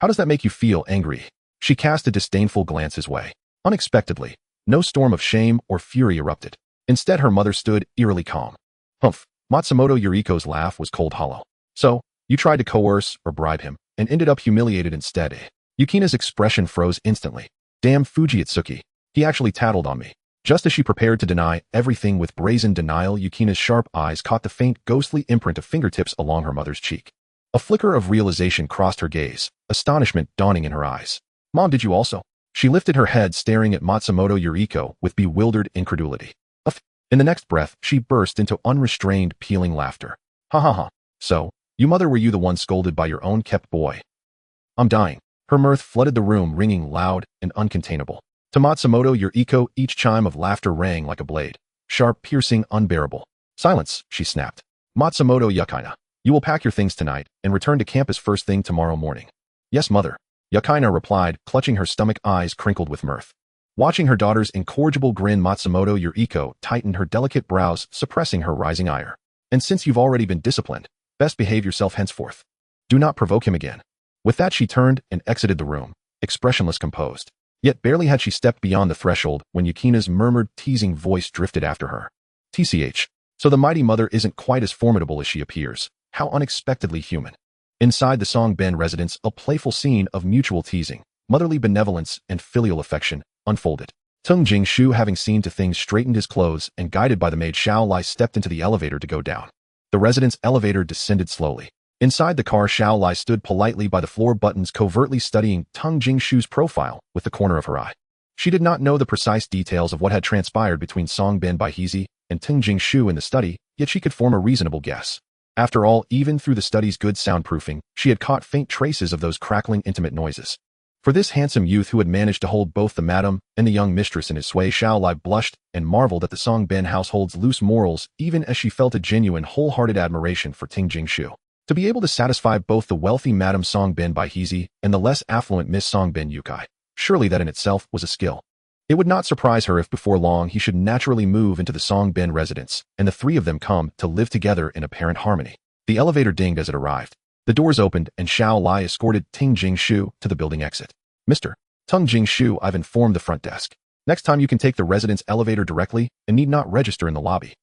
How does that make you feel? Angry. She cast a disdainful glance his way. Unexpectedly, no storm of shame or fury erupted. Instead, her mother stood eerily calm. Humph. Matsumoto Yuriko's laugh was cold, hollow. So, you tried to coerce or bribe him, and ended up humiliated instead. Yukina's expression froze instantly. Damn Fujitsuki. He actually tattled on me. Just as she prepared to deny everything with brazen denial, Yukina's sharp eyes caught the faint, ghostly imprint of fingertips along her mother's cheek. A flicker of realization crossed her gaze, astonishment dawning in her eyes. Mom, did you also? She lifted her head, staring at Matsumoto Yuriko with bewildered incredulity. In the next breath, she burst into unrestrained, pealing laughter. Ha ha ha. So, you mother, were you the one scolded by your own kept boy? I'm dying. Her mirth flooded the room, ringing loud and uncontainable. To Matsumoto Yuriko, each chime of laughter rang like a blade. Sharp, piercing, unbearable. Silence, she snapped. Matsumoto Yukina, you will pack your things tonight and return to campus first thing tomorrow morning. Yes, mother. Yukina replied, clutching her stomach, eyes crinkled with mirth. Watching her daughter's incorrigible grin, Matsumoto Yuriko tightened her delicate brows, suppressing her rising ire. And since you've already been disciplined, best behave yourself henceforth. Do not provoke him again. With that, she turned and exited the room, expressionless, composed. Yet barely had she stepped beyond the threshold when Yukina's murmured, teasing voice drifted after her. TCH. So the mighty mother isn't quite as formidable as she appears. How unexpectedly human. Inside the Songben residence, a playful scene of mutual teasing, motherly benevolence, and filial affection unfolded. Tung Jingshu, having seen to things, straightened his clothes and, guided by the maid Xiao Lai, stepped into the elevator to go down. The residence elevator descended slowly. Inside the car, Xiao Lai stood politely by the floor buttons, covertly studying Tung Jingshu's profile with the corner of her eye. She did not know the precise details of what had transpired between Songben Baihizi and Tung Jingshu in the study, yet she could form a reasonable guess. After all, even through the study's good soundproofing, she had caught faint traces of those crackling, intimate noises. For this handsome youth who had managed to hold both the madam and the young mistress in his sway, Xiao Lai blushed and marveled at the Songben household's loose morals, even as she felt a genuine, wholehearted admiration for Tung Jingshu. To be able to satisfy both the wealthy Madam Songben Baihizi and the less affluent Miss Songben Yukai, surely that in itself was a skill. It would not surprise her if before long he should naturally move into the Songben residence, and the three of them come to live together in apparent harmony. The elevator dinged as it arrived. The doors opened and Xiao Lai escorted Tung Jingshu to the building exit. Mr. Tung Jingshu, I've informed the front desk. Next time you can take the residence elevator directly and need not register in the lobby.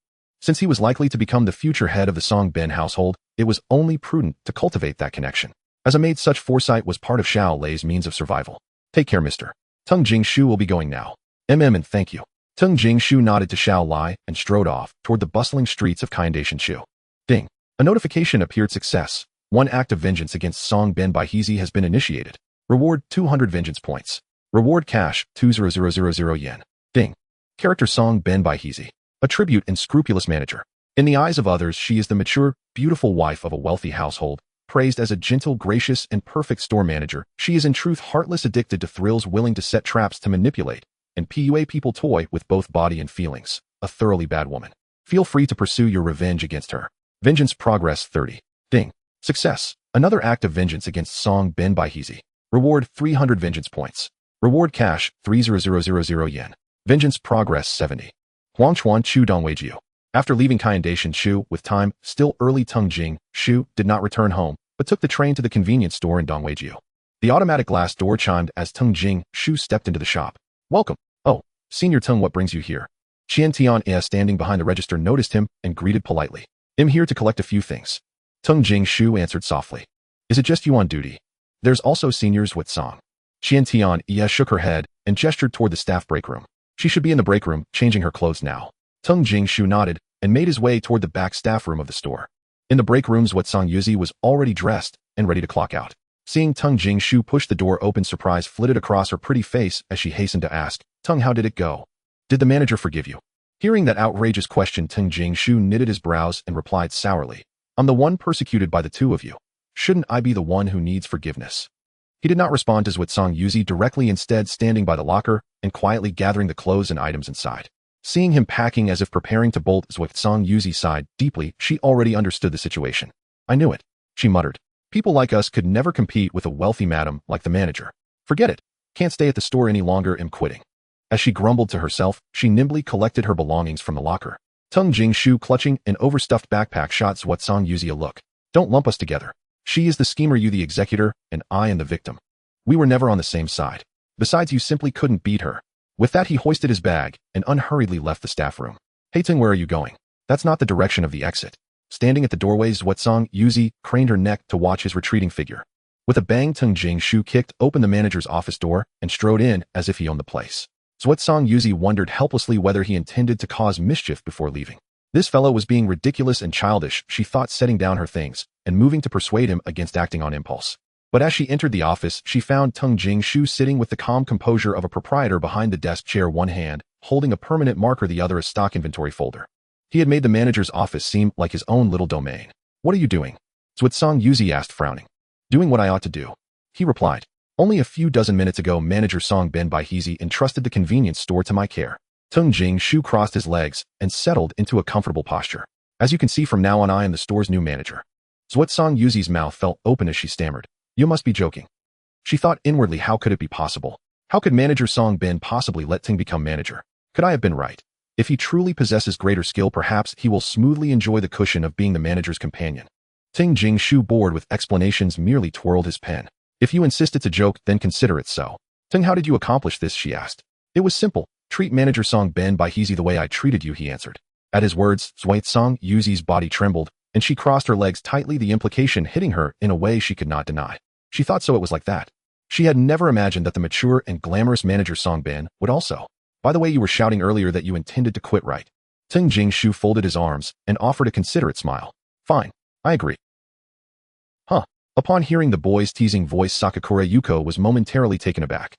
Since he was likely to become the future head of the Songben household, it was only prudent to cultivate that connection. As a maid, such foresight was part of Xiao Lai's means of survival. Take care, Mr. Tung Jingshu will be going now. And thank you. Tung Jingshu nodded to Xiao Lai and strode off toward the bustling streets of Kaindashinshu. Ding. A notification appeared. Success. One act of vengeance against Songben Baihizi has been initiated. Reward 200 vengeance points. Reward cash 20000 yen. Ding. Character Songben Baihizi. A tribute and scrupulous manager. In the eyes of others, she is the mature, beautiful wife of a wealthy household. Praised as a gentle, gracious, and perfect store manager, she is in truth heartless, addicted to thrills, willing to set traps to manipulate and PUA people, toy with both body and feelings. A thoroughly bad woman. Feel free to pursue your revenge against her. Vengeance progress 30. Ding. Success. Another act of vengeance against Songben Baihizi. Reward 300 vengeance points. Reward cash 30000 yen. Vengeance progress 70. Huangchuan Chu Dongweijiu. After leaving Kaiandation Shu with time still early, Tung Jing Shu did not return home, but took the train to the convenience store in Dongweijio. The automatic glass door chimed as Tung Jing Shu stepped into the shop. Welcome. Oh, Senior Tung, what brings you here? Qian Tian, standing behind the register, noticed him and greeted politely. I'm here to collect a few things. Tung Jing Shu answered softly. Is it just you on duty? There's also Seniors with Song. Qian Tian shook her head and gestured toward the staff break room. She should be in the break room, changing her clothes now. Tung Jing Shu nodded and made his way toward the back staff room of the store. In the break rooms, Song Yuzi was already dressed and ready to clock out. Seeing Tung Jing Shu push the door open, surprise flitted across her pretty face as she hastened to ask, Tung, how did it go? Did the manager forgive you? Hearing that outrageous question, Tung Jing Shu knitted his brows and replied sourly, I'm the one persecuted by the two of you. Shouldn't I be the one who needs forgiveness? He did not respond to Song Yuzi directly, instead standing by the locker and quietly gathering the clothes and items inside. Seeing him packing as if preparing to bolt, Song Yuzi sighed deeply. She already understood the situation. I knew it, she muttered. People like us could never compete with a wealthy madam like the manager. Forget it. Can't stay at the store any longer, I'm quitting. As she grumbled to herself, she nimbly collected her belongings from the locker. Tung Jing Shu, clutching an overstuffed backpack, shot Song Yuzi a look. Don't lump us together. She is the schemer, you the executor, and I am the victim. We were never on the same side. Besides, you simply couldn't beat her. With that, he hoisted his bag and unhurriedly left the staff room. Hey Tung, where are you going? That's not the direction of the exit. Standing at the doorways, Song Yuzi craned her neck to watch his retreating figure. With a bang, Tung Jing Shu kicked open the manager's office door and strode in as if he owned the place. Song Yuzi wondered helplessly whether he intended to cause mischief before leaving. This fellow was being ridiculous and childish, she thought, setting down her things and moving to persuade him against acting on impulse. But as she entered the office, she found Tung Jing Shu sitting with the calm composure of a proprietor behind the desk chair, one hand holding a permanent marker, the other a stock inventory folder. He had made the manager's office seem like his own little domain. What are you doing? Song Yuzi asked, frowning. Doing what I ought to do, he replied. Only a few dozen minutes ago, Manager Song Ben Baihizi entrusted the convenience store to my care. Tung Jing Shu crossed his legs and settled into a comfortable posture. As you can see, from now on, I am the store's new manager. Song Yuzi's mouth fell open as she stammered. You must be joking. She thought inwardly, how could it be possible? How could Manager Song Ben possibly let Ting become manager? Could I have been right? If he truly possesses greater skill, perhaps he will smoothly enjoy the cushion of being the manager's companion. Tung Jing Shu, bored with explanations, merely twirled his pen. If you insisted to joke, then consider it so. Tung, how did you accomplish this? She asked. It was simple. Treat Manager Song Ben Baihizi the way I treated you, he answered. At his words, Song Yuzi's body trembled, and she crossed her legs tightly, the implication hitting her in a way she could not deny. She thought so, it was like that. She had never imagined that the mature and glamorous Manager Song Ben would also. By the way, you were shouting earlier that you intended to quit, right? Tung Jing Shu folded his arms and offered a considerate smile. Fine, I agree. Huh. Upon hearing the boy's teasing voice, Sakakura Yuko was momentarily taken aback.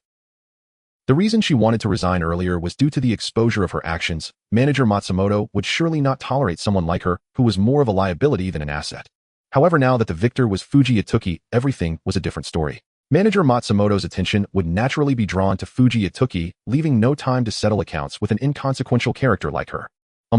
The reason she wanted to resign earlier was due to the exposure of her actions. Manager Matsumoto would surely not tolerate someone like her, who was more of a liability than an asset. However, now that the victor was Fuji Ituki, everything was a different story. Manager Matsumoto's attention would naturally be drawn to Fuji Ituki, leaving no time to settle accounts with an inconsequential character like her.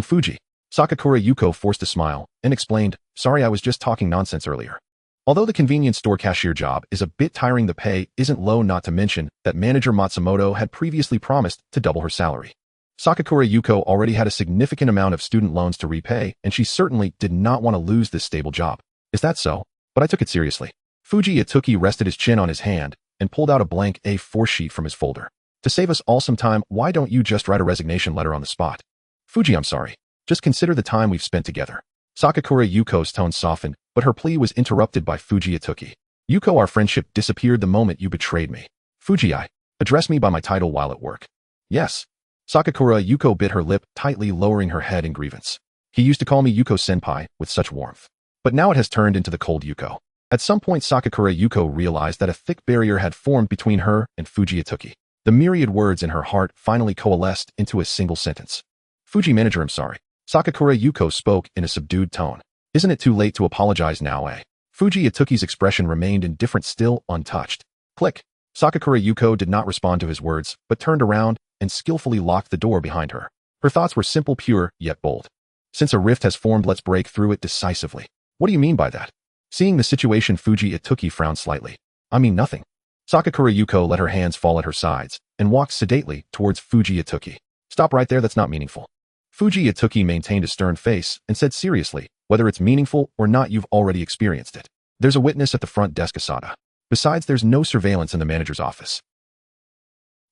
Fuji. Sakakura Yuko forced a smile and explained, sorry, I was just talking nonsense earlier. Although the convenience store cashier job is a bit tiring, the pay isn't low, not to mention that Manager Matsumoto had previously promised to double her salary. Sakakura Yuko already had a significant amount of student loans to repay, and she certainly did not want to lose this stable job. Is that so? But I took it seriously. Fuji Ituki rested his chin on his hand and pulled out a blank A4 sheet from his folder. To save us all some time, why don't you just write a resignation letter on the spot? Fuji, I'm sorry. Just consider the time we've spent together. Sakakura Yuko's tone softened, but her plea was interrupted by Fuji Ituki. Yuko, our friendship disappeared the moment you betrayed me. Fuji, address me by my title while at work. Yes. Sakakura Yuko bit her lip tightly, lowering her head in grievance. He used to call me Yuko Senpai with such warmth. But now it has turned into the cold Yuko. At some point, Sakakura Yuko realized that a thick barrier had formed between her and Fuji Ituki. The myriad words in her heart finally coalesced into a single sentence. Fuji manager, I'm sorry. Sakakura Yuko spoke in a subdued tone. Isn't it too late to apologize now, eh? Fuji Ituki's expression remained indifferent, still untouched. Click. Sakakura Yuko did not respond to his words, but turned around and skillfully locked the door behind her. Her thoughts were simple, pure, yet bold. Since a rift has formed, let's break through it decisively. What do you mean by that? Seeing the situation, Fuji Ituki frowned slightly. I mean nothing. Sakakura Yuko let her hands fall at her sides and walked sedately towards Fuji Ituki. Stop right there, that's not meaningful. Fuji Ituki maintained a stern face and said seriously, whether it's meaningful or not, you've already experienced it. There's a witness at the front desk, Asada. Besides, there's no surveillance in the manager's office.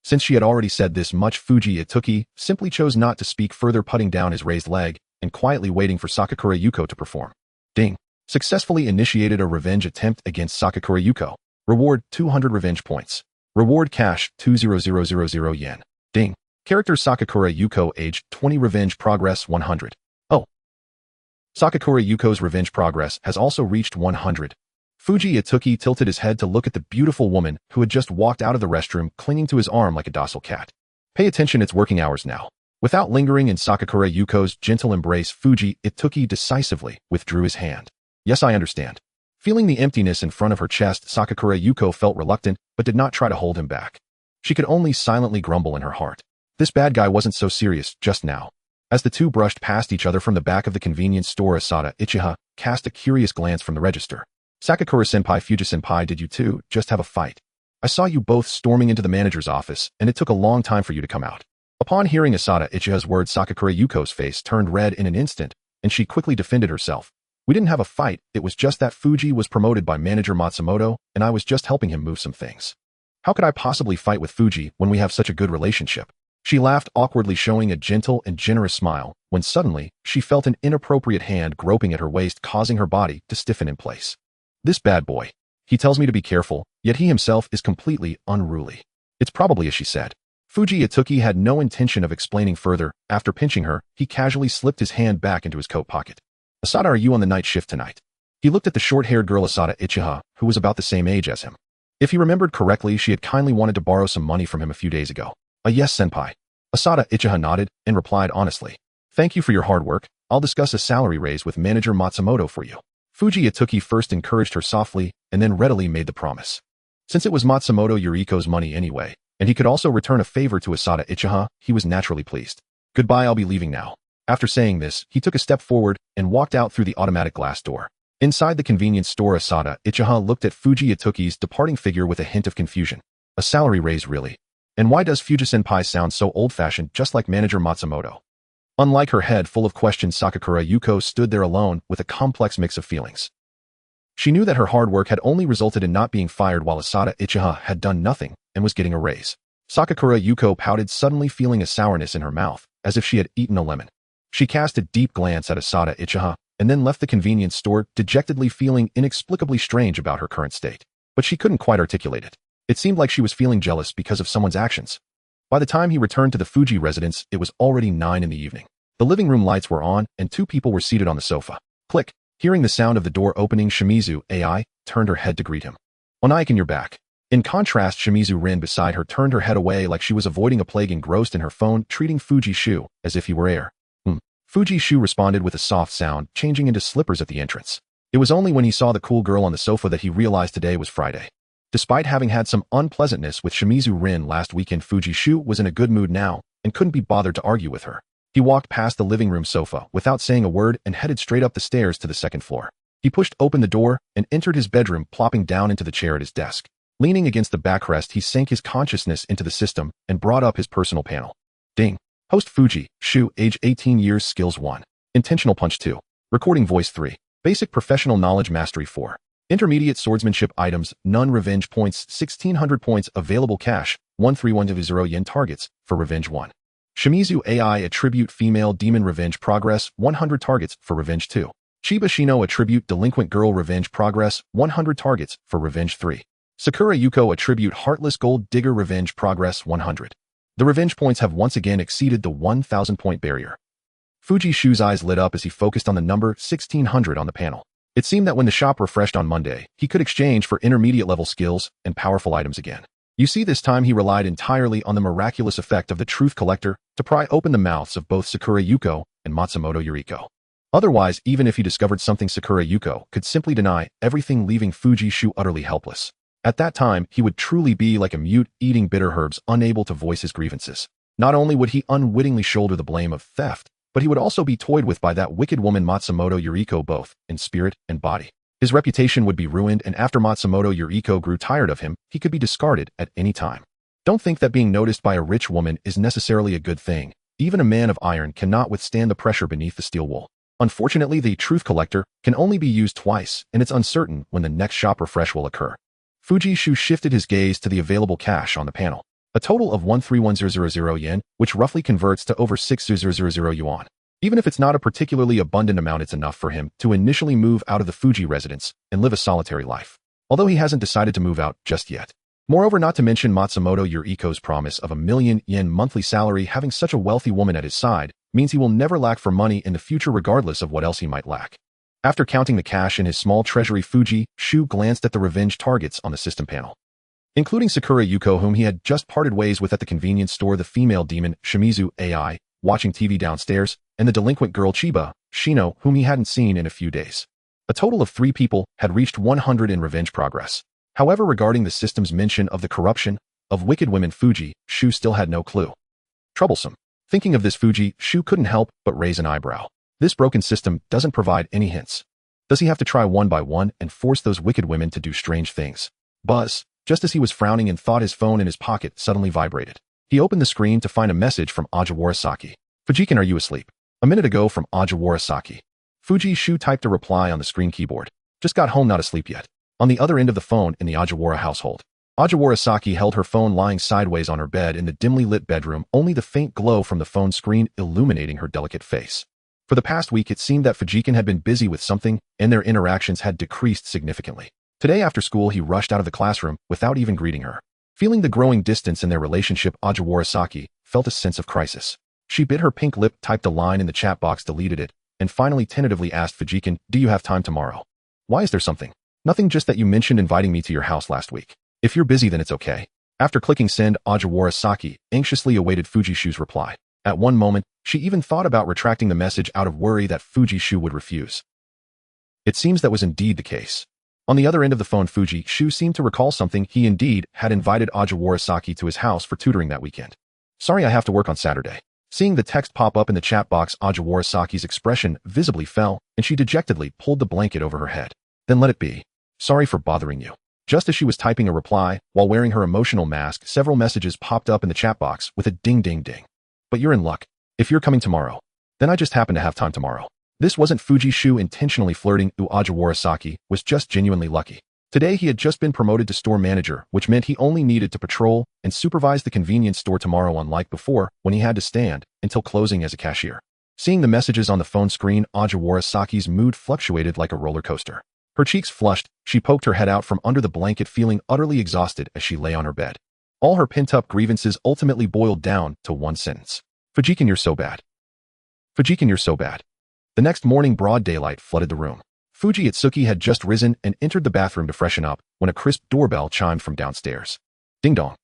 Since she had already said this much, Fuji Ituki simply chose not to speak further, putting down his raised leg and quietly waiting for Sakakura Yuko to perform. Ding. Successfully initiated a revenge attempt against Sakakura Yuko. Reward 200 revenge points. Reward cash 20000 yen. Ding. Character Sakakura Yuko, age 20, revenge progress 100. Oh. Sakakura Yuko's revenge progress has also reached 100. Fuji Ituki tilted his head to look at the beautiful woman who had just walked out of the restroom, clinging to his arm like a docile cat. Pay attention, it's working hours now. Without lingering in Sakakura Yuko's gentle embrace, Fuji Ituki decisively withdrew his hand. Yes, I understand. Feeling the emptiness in front of her chest, Sakakura Yuko felt reluctant, but did not try to hold him back. She could only silently grumble in her heart. This bad guy wasn't so serious just now. As the two brushed past each other from the back of the convenience store, Asada Ichiha cast a curious glance from the register. Sakakura-senpai, Fuji-senpai, did you two just have a fight? I saw you both storming into the manager's office, and it took a long time for you to come out. Upon hearing Asada Ichiha's words, Sakakura Yuko's face turned red in an instant, and she quickly defended herself. We didn't have a fight, it was just that Fuji was promoted by manager Matsumoto, and I was just helping him move some things. How could I possibly fight with Fuji when we have such a good relationship? She laughed awkwardly, showing a gentle and generous smile, when suddenly, she felt an inappropriate hand groping at her waist, causing her body to stiffen in place. This bad boy. He tells me to be careful, yet he himself is completely unruly. It's probably as she said. Fuji Ituki had no intention of explaining further. After pinching her, he casually slipped his hand back into his coat pocket. Asada, are you on the night shift tonight? He looked at the short-haired girl Asada Ichiha, who was about the same age as him. If he remembered correctly, she had kindly wanted to borrow some money from him a few days ago. Yes, senpai. Asada Ichiha nodded and replied honestly. Thank you for your hard work. I'll discuss a salary raise with manager Matsumoto for you. Fuji Ituki first encouraged her softly and then readily made the promise. Since it was Matsumoto Yuriko's money anyway, and he could also return a favor to Asada Ichiha, he was naturally pleased. Goodbye, I'll be leaving now. After saying this, he took a step forward and walked out through the automatic glass door. Inside the convenience store, Asada Ichiha looked at Fuji Ituki's departing figure with a hint of confusion. A salary raise, really? And why does Fuji-senpai sound so old-fashioned, just like manager Matsumoto? Unlike her head full of questions, Sakakura Yuko stood there alone with a complex mix of feelings. She knew that her hard work had only resulted in not being fired, while Asada Ichiha had done nothing and was getting a raise. Sakakura Yuko pouted, suddenly feeling a sourness in her mouth, as if she had eaten a lemon. She cast a deep glance at Asada Ichiha and then left the convenience store, dejectedly feeling inexplicably strange about her current state. But she couldn't quite articulate it. It seemed like she was feeling jealous because of someone's actions. By the time he returned to the Fuji residence, it was already 9 in the evening. The living room lights were on, and 2 people were seated on the sofa. Click. Hearing the sound of the door opening, Shimizu AI turned her head to greet him. Onaikin, you're back. In contrast, Shimizu Rin beside her turned her head away like she was avoiding a plague, engrossed in her phone, treating Fuji Shu as if he were air. Fuji Shu responded with a soft sound, changing into slippers at the entrance. It was only when he saw the cool girl on the sofa that he realized today was Friday. Despite having had some unpleasantness with Shimizu Rin last weekend, Fuji Shu was in a good mood now and couldn't be bothered to argue with her. He walked past the living room sofa without saying a word and headed straight up the stairs to the second floor. He pushed open the door and entered his bedroom, plopping down into the chair at his desk. Leaning against the backrest, he sank his consciousness into the system and brought up his personal panel. Ding. Host Fuji Shu, age 18 years, skills 1. Intentional punch 2. Recording voice 3. Basic professional knowledge mastery 4. Intermediate swordsmanship items, none. Revenge points 1600 points. Available cash 1310 yen. Targets for revenge 1. Shimizu AI attribute female demon, revenge progress 100. Targets for revenge 2. Chiba Shino attribute delinquent girl, revenge progress 100. Targets for revenge 3. Sakura Yuko attribute heartless gold digger, revenge progress 100. The revenge points have once again exceeded the 1000 point barrier. Fuji Shu's eyes lit up as he focused on the number 1600 on the panel. It seemed that when the shop refreshed on Monday, he could exchange for intermediate level skills and powerful items again. You see, this time he relied entirely on the miraculous effect of the Truth Collector to pry open the mouths of both Sakura Yuko and Matsumoto Yuriko. Otherwise, even if he discovered something, Sakura Yuko could simply deny everything, leaving Fuji Shu utterly helpless. At that time, he would truly be like a mute eating bitter herbs, unable to voice his grievances. Not only would he unwittingly shoulder the blame of theft, but he would also be toyed with by that wicked woman Matsumoto Yuriko, both in spirit and body. His reputation would be ruined, and after Matsumoto Yuriko grew tired of him, he could be discarded at any time. Don't think that being noticed by a rich woman is necessarily a good thing. Even a man of iron cannot withstand the pressure beneath the steel wool. Unfortunately, the truth collector can only be used twice, and it's uncertain when the next shop refresh will occur. Fuji Shu shifted his gaze to the available cash on the panel. A total of 131000 yen, which roughly converts to over 6000 yuan. Even if it's not a particularly abundant amount, it's enough for him to initially move out of the Fuji residence and live a solitary life. Although he hasn't decided to move out just yet. Moreover, not to mention Matsumoto Yuriko's promise of a 1,000,000 yen monthly salary, having such a wealthy woman at his side means he will never lack for money in the future regardless of what else he might lack. After counting the cash in his small treasury, Fuji Shu glanced at the revenge targets on the system panel. Including Sakura Yuko, whom he had just parted ways with at the convenience store, the female demon Shimizu AI, watching TV downstairs, and the delinquent girl Chiba Shino, whom he hadn't seen in a few days. A total of 3 people had reached 100 in revenge progress. However, regarding the system's mention of the corruption of wicked women, Fuji Shu still had no clue. Troublesome. Thinking of this, Fuji Shu couldn't help but raise an eyebrow. This broken system doesn't provide any hints. Does he have to try one by one and force those wicked women to do strange things? Buzz. Just as he was frowning and thought, his phone in his pocket suddenly vibrated. He opened the screen to find a message from Ajawarasaki. Fujikin, are you asleep? A minute ago from Ajawarasaki. Fuji Shu typed a reply on the screen keyboard. Just got home, not asleep yet. On the other end of the phone in the Ajawara household. Ajawarasaki held her phone lying sideways on her bed in the dimly lit bedroom, only the faint glow from the phone screen illuminating her delicate face. For the past week, it seemed that Fujikin had been busy with something, and their interactions had decreased significantly. Today after school, he rushed out of the classroom without even greeting her. Feeling the growing distance in their relationship, Ajawarasaki felt a sense of crisis. She bit her pink lip, typed a line in the chat box, deleted it, and finally tentatively asked Fujikin, do you have time tomorrow? Why, is there something? Nothing, just that you mentioned inviting me to your house last week. If you're busy, then it's okay. After clicking send, Ajawarasaki anxiously awaited Fuji Shu's reply. At one moment, she even thought about retracting the message out of worry that Fuji Shu would refuse. It seems that was indeed the case. On the other end of the phone, Fuji Shu seemed to recall something. He indeed had invited Ajawarasaki to his house for tutoring that weekend. Sorry, I have to work on Saturday. Seeing the text pop up in the chat box, Ajawarasaki's expression visibly fell, and she dejectedly pulled the blanket over her head. Then let it be. Sorry for bothering you. Just as she was typing a reply, while wearing her emotional mask, several messages popped up in the chat box with a ding ding ding. But you're in luck. If you're coming tomorrow, then I just happen to have time tomorrow. This wasn't Fuji Shu intentionally flirting. Ajawarasaki was just genuinely lucky. Today he had just been promoted to store manager, which meant he only needed to patrol and supervise the convenience store tomorrow, unlike before when he had to stand until closing as a cashier. Seeing the messages on the phone screen, Ajawarasaki's mood fluctuated like a roller coaster. Her cheeks flushed, she poked her head out from under the blanket, feeling utterly exhausted as she lay on her bed. All her pent-up grievances ultimately boiled down to one sentence. Fujikin, you're so bad. Fujikin, you're so bad. The next morning, broad daylight flooded the room. Fuji Itsuki had just risen and entered the bathroom to freshen up when a crisp doorbell chimed from downstairs. Ding dong.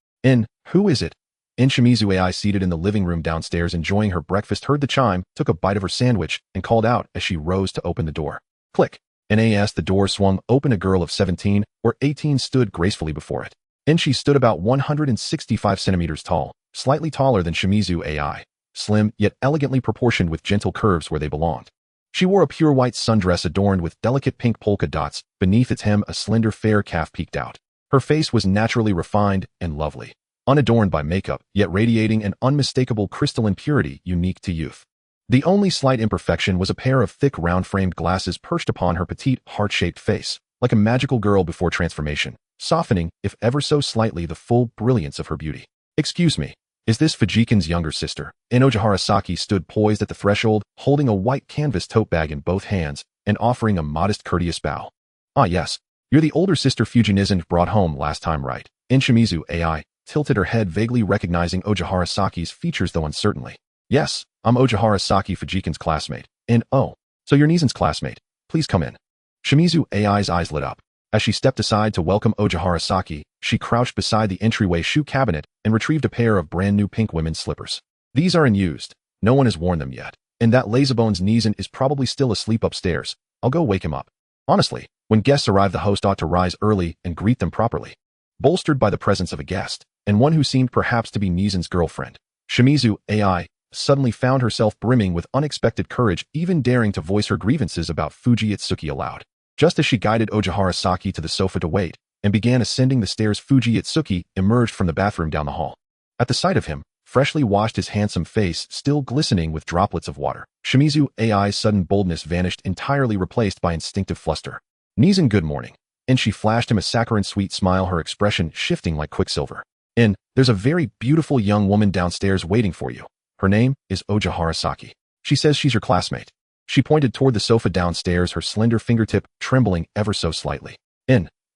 Who is it? Shimizu AI, seated in the living room downstairs enjoying her breakfast, heard the chime, took a bite of her sandwich, and called out as she rose to open the door. Click. As the door swung open, a girl of 17 or 18 stood gracefully before it. She stood about 165 centimeters tall, slightly taller than Shimizu AI, slim yet elegantly proportioned with gentle curves where they belonged. She wore a pure white sundress adorned with delicate pink polka dots. Beneath its hem, a slender fair calf peeked out. Her face was naturally refined and lovely, unadorned by makeup, yet radiating an unmistakable crystalline purity unique to youth. The only slight imperfection was a pair of thick, round-framed glasses perched upon her petite, heart-shaped face, like a magical girl before transformation, softening, if ever so slightly, the full brilliance of her beauty. Excuse me, is this Fujikin's younger sister? Ajawarasaki stood poised at the threshold, holding a white canvas tote bag in both hands and offering a modest, courteous bow. Ah yes, you're the older sister Fujin isn't brought home last time, right? Shimizu AI tilted her head, vaguely recognizing Ajawarasaki's features though uncertainly. Yes, I'm Ajawarasaki, Fujikin's classmate. Oh, so you're Nizin's classmate. Please come in. Shimizu AI's eyes lit up. As she stepped aside to welcome Ajawarasaki, she crouched beside the entryway shoe cabinet and retrieved a pair of brand new pink women's slippers. These are unused. No one has worn them yet. And that lazybones Nizin is probably still asleep upstairs. I'll go wake him up. Honestly, when guests arrive, the host ought to rise early and greet them properly. Bolstered by the presence of a guest, and one who seemed perhaps to be Nizin's girlfriend, Shimizu AI suddenly found herself brimming with unexpected courage, even daring to voice her grievances about Fuji Itsuki aloud. Just as she guided Ajawarasaki to the sofa to wait and began ascending the stairs, Fuji Itsuki emerged from the bathroom down the hall. At the sight of him, freshly washed his handsome face, still glistening with droplets of water. Shimizu AI's sudden boldness vanished, entirely replaced by instinctive fluster. Nizan, good morning. And she flashed him a saccharine sweet smile, her expression shifting like quicksilver. And there's a very beautiful young woman downstairs waiting for you. Her name is Oja Harasaki. She says she's your classmate. She pointed toward the sofa downstairs, her slender fingertip trembling ever so slightly.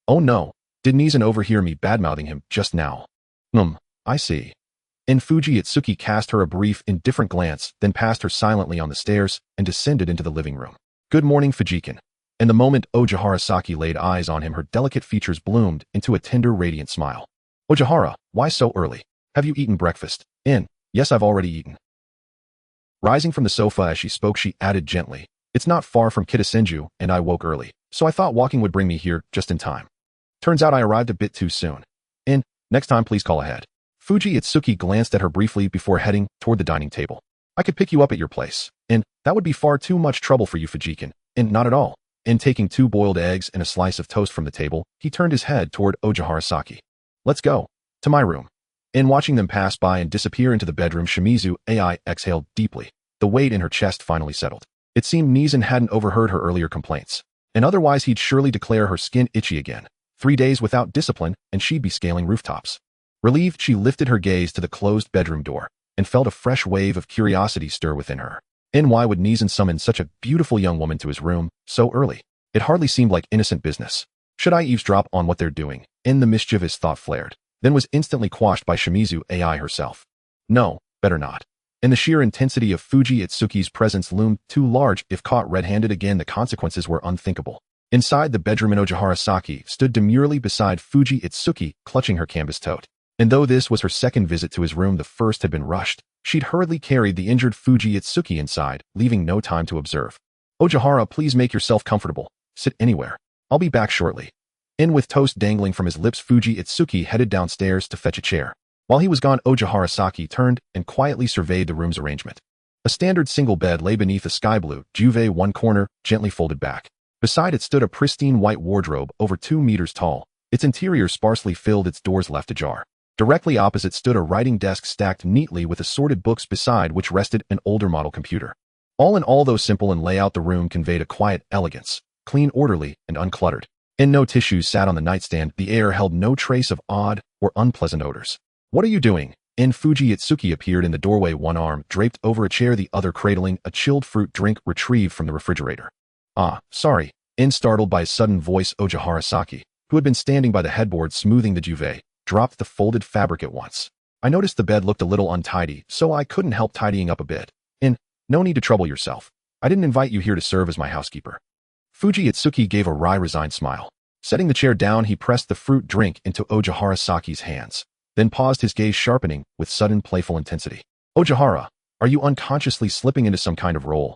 Oh no, did Nizan overhear me badmouthing him just now? I see. Fuji Itsuki cast her a brief, indifferent glance, then passed her silently on the stairs and descended into the living room. Good morning, Fujikin. And the moment Oja Harasaki laid eyes on him, her delicate features bloomed into a tender, radiant smile. Ojihara, why so early? Have you eaten breakfast? Yes, I've already eaten. Rising from the sofa as she spoke, she added gently, it's not far from Kitasenju, and I woke early, so I thought walking would bring me here just in time. Turns out I arrived a bit too soon. Next time please call ahead. Fuji Itsuki glanced at her briefly before heading toward the dining table. I could pick you up at your place, that would be far too much trouble for you, Fujikin. Not at all. Taking 2 boiled eggs and a slice of toast from the table, he turned his head toward Oja Harasaki. Let's go. To my room. Watching them pass by and disappear into the bedroom, Shimizu AI exhaled deeply. The weight in her chest finally settled. It seemed Nizan hadn't overheard her earlier complaints. Otherwise he'd surely declare her skin itchy again. 3 days without discipline, and she'd be scaling rooftops. Relieved, she lifted her gaze to the closed bedroom door, and felt a fresh wave of curiosity stir within her. Why would Nizan summon such a beautiful young woman to his room so early? It hardly seemed like innocent business. Should I eavesdrop on what they're doing? The mischievous thought flared, then was instantly quashed by Shimizu AI herself. No, better not. The sheer intensity of Fuji Itsuki's presence loomed too large. If caught red-handed again, the consequences were unthinkable. Inside the bedroom, Oja Harasaki stood demurely beside Fuji Itsuki, clutching her canvas tote. Though this was her second visit to his room, the first had been rushed. She'd hurriedly carried the injured Fuji Itsuki inside, leaving no time to observe. Ojihara, please make yourself comfortable. Sit anywhere. I'll be back shortly. With toast dangling from his lips, Fuji Itsuki headed downstairs to fetch a chair. While he was gone, Oja Harasaki turned and quietly surveyed the room's arrangement. A standard single bed lay beneath a sky blue duvet, one corner gently folded back. Beside it stood a pristine white wardrobe over 2 meters tall, its interior sparsely filled, its doors left ajar. Directly opposite stood a writing desk stacked neatly with assorted books, beside which rested an older model computer. All in all, though simple in layout, the room conveyed a quiet elegance, clean, orderly, and uncluttered. No tissues sat on the nightstand. The air held no trace of odd or unpleasant odors. What are you doing? Fuji Itsuki appeared in the doorway, one arm draped over a chair, the other cradling a chilled fruit drink retrieved from the refrigerator. Sorry. Startled by his sudden voice, Oja Harasaki, who had been standing by the headboard smoothing the duvet, dropped the folded fabric at once. I noticed the bed looked a little untidy, so I couldn't help tidying up a bit. No need to trouble yourself. I didn't invite you here to serve as my housekeeper. Fuji Itsuki gave a wry, resigned smile. Setting the chair down, he pressed the fruit drink into Oja Harasaki's hands, then paused, his gaze sharpening with sudden playful intensity. Ojihara, are you unconsciously slipping into some kind of role?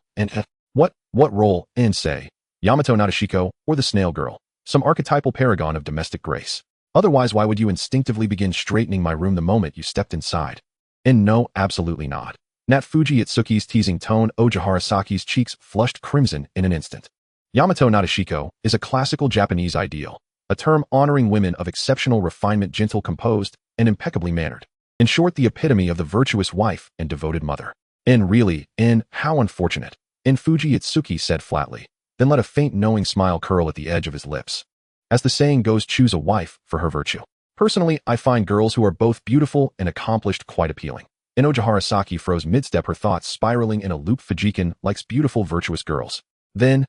What role? Say, Yamato Nadeshiko, or the snail girl, some archetypal paragon of domestic grace. Otherwise, why would you instinctively begin straightening my room the moment you stepped inside? No, absolutely not. At Fuji Itsuki's teasing tone, Oja Harasaki's cheeks flushed crimson in an instant. Yamato Nadeshiko is a classical Japanese ideal, a term honoring women of exceptional refinement, gentle, composed, and impeccably mannered. In short, the epitome of the virtuous wife and devoted mother. Really, how unfortunate. Fuji Itsuki said flatly, then let a faint knowing smile curl at the edge of his lips. As the saying goes, choose a wife for her virtue. Personally, I find girls who are both beautiful and accomplished quite appealing. Oja Harasaki froze mid-step, her thoughts spiraling in a loop. Fujikin likes beautiful, virtuous girls. Then,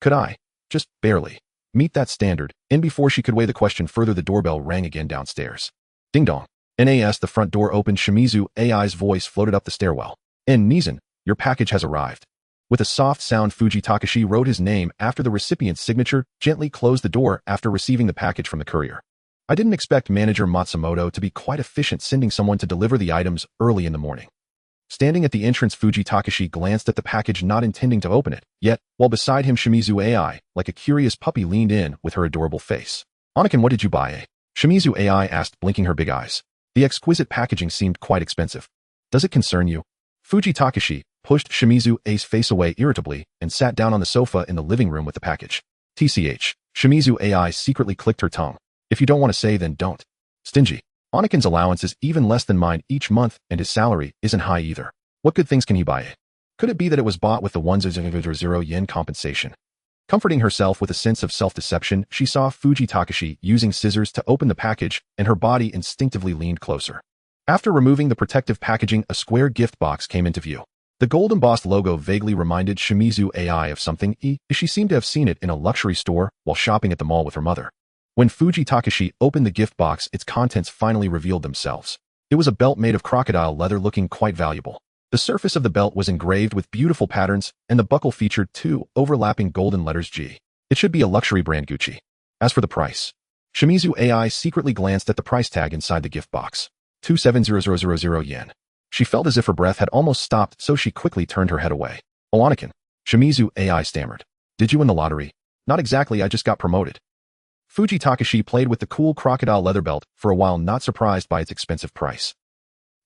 could I, just barely, meet that standard? Before she could weigh the question further, the doorbell rang again downstairs. Ding dong. The front door opened. Shimizu AI's voice floated up the stairwell. Nizan, your package has arrived. With a soft sound, Fuji Takashi wrote his name after the recipient's signature, gently closed the door after receiving the package from the courier. I didn't expect Manager Matsumoto to be quite efficient, sending someone to deliver the items early in the morning. Standing at the entrance, Fuji Takashi glanced at the package, not intending to open it, yet, while beside him Shimizu AI, like a curious puppy, leaned in with her adorable face. Anakin, what did you buy? Shimizu AI asked, blinking her big eyes. The exquisite packaging seemed quite expensive. Does it concern you? Fuji Takashi pushed Shimizu A's face away irritably and sat down on the sofa in the living room with the package. TCH. Shimizu AI secretly clicked her tongue. If you don't want to say, then don't. Stingy. Anakin's allowance is even less than mine each month, and his salary isn't high either. What good things can he buy? Could it be that it was bought with the 100 yen compensation? Comforting herself with a sense of self-deception, she saw Fuji Takashi using scissors to open the package, and her body instinctively leaned closer. After removing the protective packaging, a square gift box came into view. The gold embossed logo vaguely reminded Shimizu AI of something she seemed to have seen it in a luxury store while shopping at the mall with her mother. When Fuji Takashi opened the gift box, its contents finally revealed themselves. It was a belt made of crocodile leather looking quite valuable. The surface of the belt was engraved with beautiful patterns, and the buckle featured 2 overlapping golden letters G. It should be a luxury brand Gucci. As for the price, Shimizu AI secretly glanced at the price tag inside the gift box. 27,000 yen. She felt as if her breath had almost stopped, so she quickly turned her head away. "Oh, Anakin," Shimizu AI stammered. "Did you win the lottery?" "Not exactly, I just got promoted." Fuji Takashi played with the cool crocodile leather belt for a while, not surprised by its expensive price.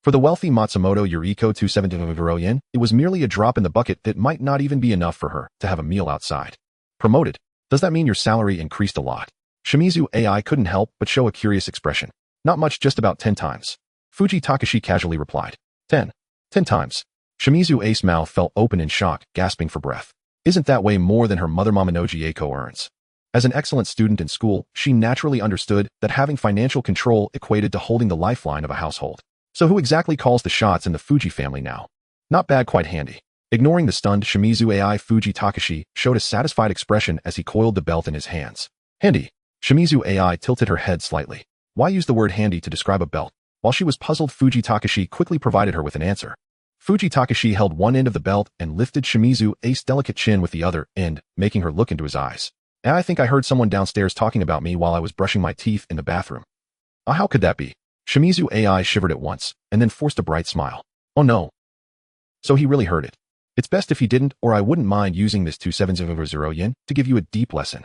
For the wealthy Matsumoto Yuriko 270 yen, it was merely a drop in the bucket that might not even be enough for her to have a meal outside. "Promoted? Does that mean your salary increased a lot?" Shimizu AI couldn't help but show a curious expression. "Not much, just about 10 times. Fuji Takashi casually replied. 10 times. Shimizu A's mouth fell open in shock, gasping for breath. Isn't that way more than her mother Momonoji Eiko earns? As an excellent student in school, she naturally understood that having financial control equated to holding the lifeline of a household. So who exactly calls the shots in the Fuji family now? Not bad, quite handy. Ignoring the stunned Shimizu AI, Fuji Takashi showed a satisfied expression as he coiled the belt in his hands. Handy. Shimizu AI tilted her head slightly. Why use the word handy to describe a belt? While she was puzzled, Fuji Takashi quickly provided her with an answer. Fuji Takashi held one end of the belt and lifted Shimizu A's delicate chin with the other end, making her look into his eyes. "And I think I heard someone downstairs talking about me while I was brushing my teeth in the bathroom." How could that be? Shimizu AI shivered at once, and then forced a bright smile. "Oh no. So he really heard it. It's best if he didn't, or I wouldn't mind using this 2700 yen to give you a deep lesson."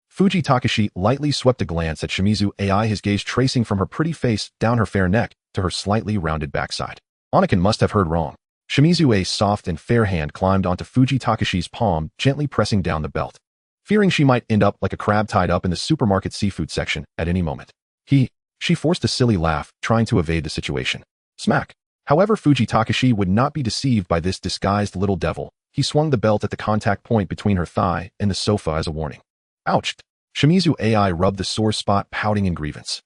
Fuji Takashi lightly swept a glance at Shimizu AI, his gaze tracing from her pretty face down her fair neck to her slightly rounded backside. Anakin must have heard wrong. Shimizu A's soft and fair hand climbed onto Fuji Takashi's palm, gently pressing down the belt. Fearing she might end up like a crab tied up in the supermarket seafood section at any moment. She forced a silly laugh, trying to evade the situation. Smack. However, Fuji Takashi would not be deceived by this disguised little devil. He swung the belt at the contact point between her thigh and the sofa as a warning. Ouch! Shimizu AI rubbed the sore spot, pouting in grievance.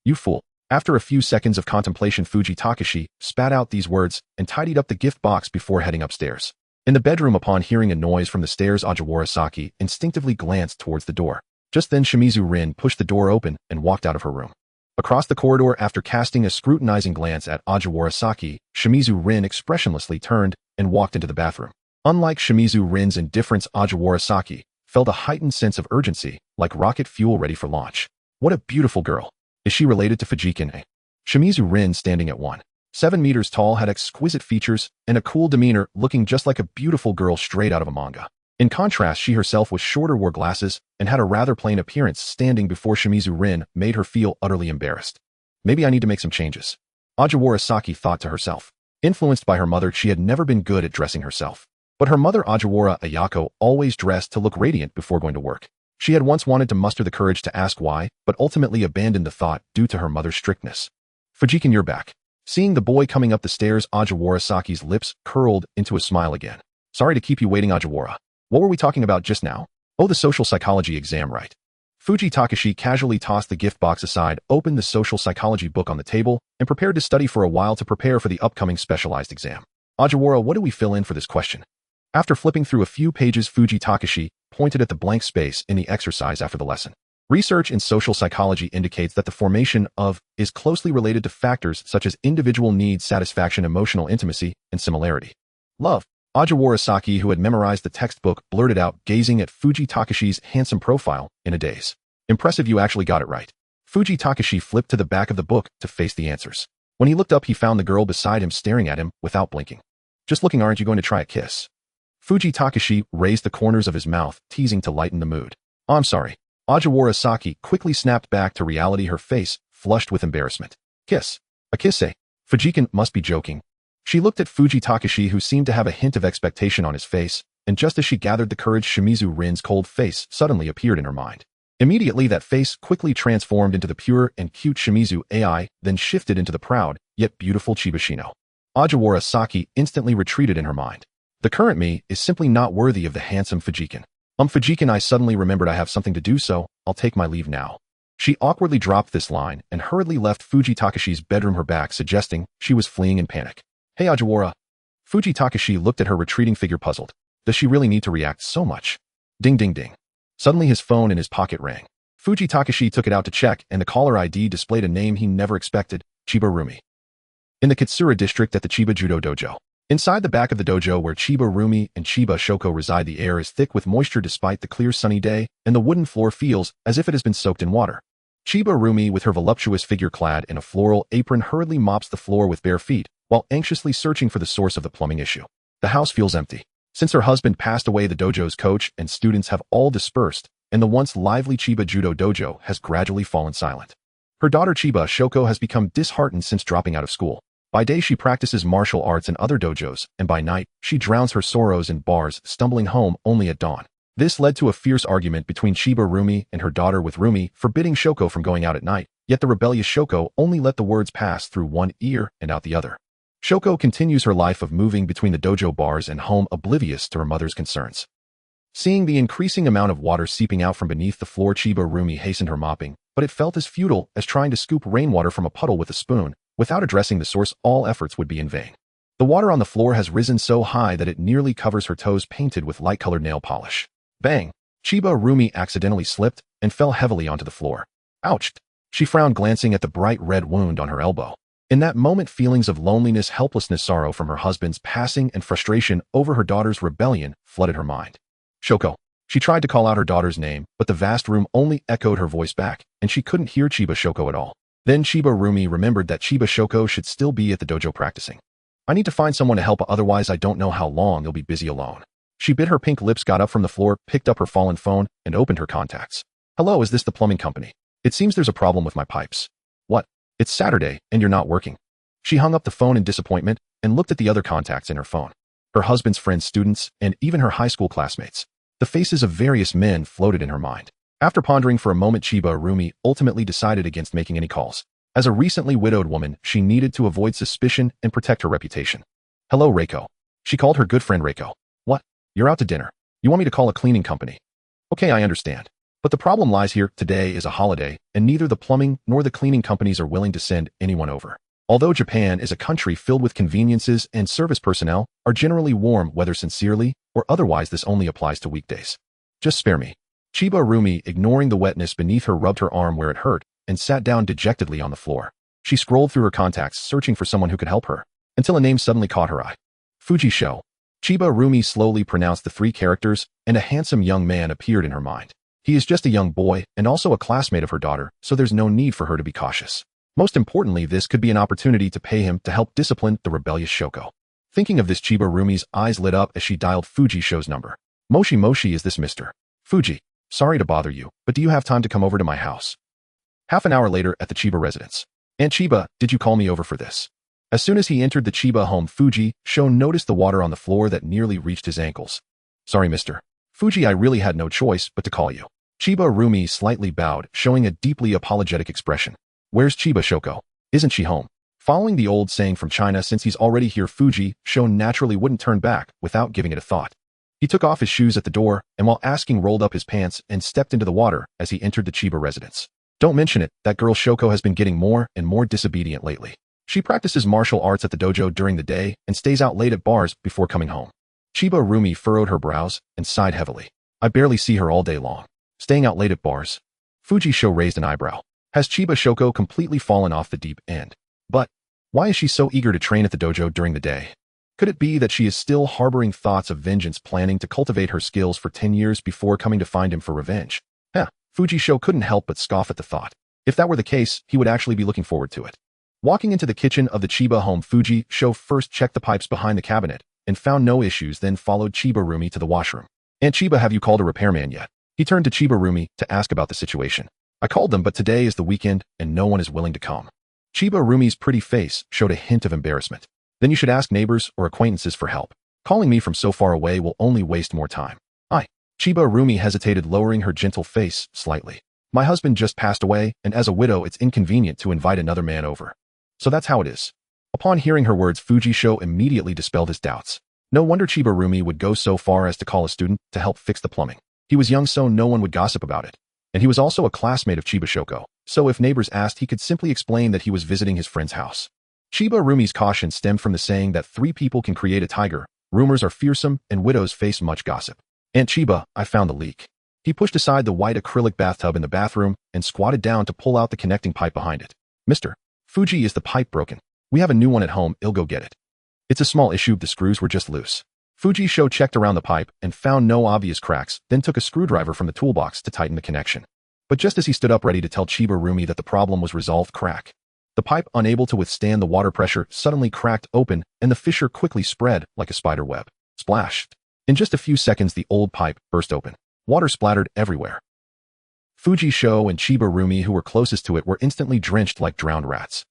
"You fool." After a few seconds of contemplation, Fuji Takashi spat out these words and tidied up the gift box before heading upstairs. In the bedroom, upon hearing a noise from the stairs, Ajiwara Saki instinctively glanced towards the door. Just then, Shimizu Rin pushed the door open and walked out of her room. Across the corridor, after casting a scrutinizing glance at Ajiwara Saki, Shimizu Rin expressionlessly turned and walked into the bathroom. Unlike Shimizu Rin's indifference, Ajiwara Saki felt a heightened sense of urgency, like rocket fuel ready for launch. What a beautiful girl. Is she related to Fujikine? Shimizu Rin, standing at 1.7 meters tall, had exquisite features and a cool demeanor, looking just like a beautiful girl straight out of a manga. In contrast, she herself was shorter, wore glasses, and had a rather plain appearance. Standing before Shimizu Rin made her feel utterly embarrassed. Maybe I need to make some changes, Ajiwara Saki thought to herself. Influenced by her mother, she had never been good at dressing herself. But her mother, Ajiwara Ayako, always dressed to look radiant before going to work. She had once wanted to muster the courage to ask why, but ultimately abandoned the thought due to her mother's strictness. "Fujikin, you're back." Seeing the boy coming up the stairs, Ajiwara Saki's lips curled into a smile again. "Sorry to keep you waiting, Ajiwara. What were we talking about just now?" "Oh, the social psychology exam, right." Fuji Takashi casually tossed the gift box aside, opened the social psychology book on the table, and prepared to study for a while to prepare for the upcoming specialized exam. "Ajiwara, what do we fill in for this question?" After flipping through a few pages, Fuji Takashi pointed at the blank space in the exercise after the lesson. Research in social psychology indicates that the formation of is closely related to factors such as individual needs, satisfaction, emotional intimacy, and similarity. "Love." Ajiwara Saki, who had memorized the textbook, blurted out, gazing at Fuji Takashi's handsome profile in a daze. "Impressive, you actually got it right." Fuji Takashi flipped to the back of the book to face the answers. When he looked up, he found the girl beside him staring at him without blinking. "Just looking, aren't you going to try a kiss?" Fuji Takashi raised the corners of his mouth, teasing to lighten the mood. "Oh, I'm sorry." Ajiwara Saki quickly snapped back to reality, her face flushed with embarrassment. "Kiss? A kiss, eh? Fujikin must be joking." She looked at Fuji Takashi, who seemed to have a hint of expectation on his face, and just as she gathered the courage, Shimizu Rin's cold face suddenly appeared in her mind. Immediately that face quickly transformed into the pure and cute Shimizu AI, then shifted into the proud, yet beautiful Chiba Shino. Ajiwara Saki instantly retreated in her mind. The current me is simply not worthy of the handsome Fujikin. Fujikin, I suddenly remembered I have something to do, so I'll take my leave now. She awkwardly dropped this line and hurriedly left Fuji Takashi's bedroom her back, suggesting she was fleeing in panic. Hey Ajiwara. Fuji Takashi looked at her retreating figure puzzled. Does she really need to react so much? Ding ding ding. Suddenly his phone in his pocket rang. Fuji Takashi took it out to check, and the caller ID displayed a name he never expected, Chiba Rumi. In the Katsura district at the Chiba Judo Dojo. Inside the back of the dojo where Chiba Rumi and Chiba Shoko reside, the air is thick with moisture despite the clear sunny day, and the wooden floor feels as if it has been soaked in water. Chiba Rumi, with her voluptuous figure clad in a floral apron, hurriedly mops the floor with bare feet, while anxiously searching for the source of the plumbing issue. The house feels empty. Since her husband passed away, the dojo's coach and students have all dispersed, and the once lively Chiba Judo Dojo has gradually fallen silent. Her daughter Chiba Shoko has become disheartened since dropping out of school. By day she practices martial arts in other dojos, and by night she drowns her sorrows in bars, stumbling home only at dawn. This led to a fierce argument between Chiba Rumi and her daughter, with Rumi forbidding Shoko from going out at night, yet the rebellious Shoko only let the words pass through one ear and out the other. Shoko continues her life of moving between the dojo bars and home, oblivious to her mother's concerns. Seeing the increasing amount of water seeping out from beneath the floor, Chiba Rumi hastened her mopping, but it felt as futile as trying to scoop rainwater from a puddle with a spoon. Without addressing the source, all efforts would be in vain. The water on the floor has risen so high that it nearly covers her toes, painted with light-colored nail polish. Bang! Chiba Rumi accidentally slipped and fell heavily onto the floor. Ouched! She frowned, glancing at the bright red wound on her elbow. In that moment, feelings of loneliness, helplessness, sorrow from her husband's passing, and frustration over her daughter's rebellion flooded her mind. Shoko. She tried to call out her daughter's name, but the vast room only echoed her voice back, and she couldn't hear Chiba Shoko at all. Then Chiba Rumi remembered that Chiba Shoko should still be at the dojo practicing. I need to find someone to help, otherwise I don't know how long you'll be busy alone. She bit her pink lips, got up from the floor, picked up her fallen phone, and opened her contacts. Hello, is this the plumbing company? It seems there's a problem with my pipes. What? It's Saturday, and you're not working. She hung up the phone in disappointment and looked at the other contacts in her phone. Her husband's friends, students, and even her high school classmates. The faces of various men floated in her mind. After pondering for a moment, Chiba Rumi ultimately decided against making any calls. As a recently widowed woman, she needed to avoid suspicion and protect her reputation. Hello, Reiko. She called her good friend Reiko. What? You're out to dinner. You want me to call a cleaning company? Okay, I understand. But the problem lies here. Today is a holiday, and neither the plumbing nor the cleaning companies are willing to send anyone over. Although Japan is a country filled with conveniences and service personnel are generally warm, whether sincerely or otherwise, this only applies to weekdays. Just spare me. Chiba Rumi, ignoring the wetness beneath her, rubbed her arm where it hurt and sat down dejectedly on the floor. She scrolled through her contacts, searching for someone who could help her, until a name suddenly caught her eye. Fuji Sho. Chiba Rumi slowly pronounced the 3 characters, and a handsome young man appeared in her mind. He is just a young boy and also a classmate of her daughter, so there's no need for her to be cautious. Most importantly, this could be an opportunity to pay him to help discipline the rebellious Shoko. Thinking of this, Chiba Rumi's eyes lit up as she dialed Fuji Sho's number. Moshi Moshi, is this Mr. Fuji? Sorry to bother you, but do you have time to come over to my house? Half an hour later at the Chiba residence. Aunt Chiba, did you call me over for this? As soon as he entered the Chiba home, Fuji Sho noticed the water on the floor that nearly reached his ankles. Sorry, Mr. Fuji, I really had no choice but to call you. Chiba Rumi slightly bowed, showing a deeply apologetic expression. Where's Chiba Shoko? Isn't she home? Following the old saying from China, since he's already here, Fuji Sho naturally wouldn't turn back without giving it a thought. He took off his shoes at the door and, while asking, rolled up his pants and stepped into the water as he entered the Chiba residence. Don't mention it, that girl Shoko has been getting more and more disobedient lately. She practices martial arts at the dojo during the day and stays out late at bars before coming home. Chiba Rumi furrowed her brows and sighed heavily. I barely see her all day long. Staying out late at bars. Fuji Sho raised an eyebrow. Has Chiba Shoko completely fallen off the deep end? But why is she so eager to train at the dojo during the day? Could it be that she is still harboring thoughts of vengeance, planning to cultivate her skills for 10 years before coming to find him for revenge? Fuji Sho couldn't help but scoff at the thought. If that were the case, he would actually be looking forward to it. Walking into the kitchen of the Chiba home, Fuji Sho first checked the pipes behind the cabinet and found no issues, then followed Chiba Rumi to the washroom. Aunt Chiba, have you called a repairman yet? He turned to Chiba Rumi to ask about the situation. I called them, but today is the weekend and no one is willing to come. Chiba Rumi's pretty face showed a hint of embarrassment. Then you should ask neighbors or acquaintances for help. Calling me from so far away will only waste more time. Chiba Rumi hesitated, lowering her gentle face slightly. My husband just passed away, and as a widow it's inconvenient to invite another man over. So that's how it is. Upon hearing her words, Fujisho immediately dispelled his doubts. No wonder Chiba Rumi would go so far as to call a student to help fix the plumbing. He was young, so no one would gossip about it. And he was also a classmate of Chiba Shoko, so if neighbors asked, he could simply explain that he was visiting his friend's house. Chiba Rumi's caution stemmed from the saying that 3 people can create a tiger, rumors are fearsome, and widows face much gossip. Aunt Chiba, I found the leak. He pushed aside the white acrylic bathtub in the bathroom and squatted down to pull out the connecting pipe behind it. Mr. Fuji, is the pipe broken? We have a new one at home, I'll go get it. It's a small issue, the screws were just loose. Fujisho checked around the pipe and found no obvious cracks, then took a screwdriver from the toolbox to tighten the connection. But just as he stood up ready to tell Chiba Rumi that the problem was resolved, crack. The pipe, unable to withstand the water pressure, suddenly cracked open, and the fissure quickly spread like a spider web. Splash! In just a few seconds, the old pipe burst open. Water splattered everywhere. Fujisho and Chiba Rumi, who were closest to it, were instantly drenched like drowned rats.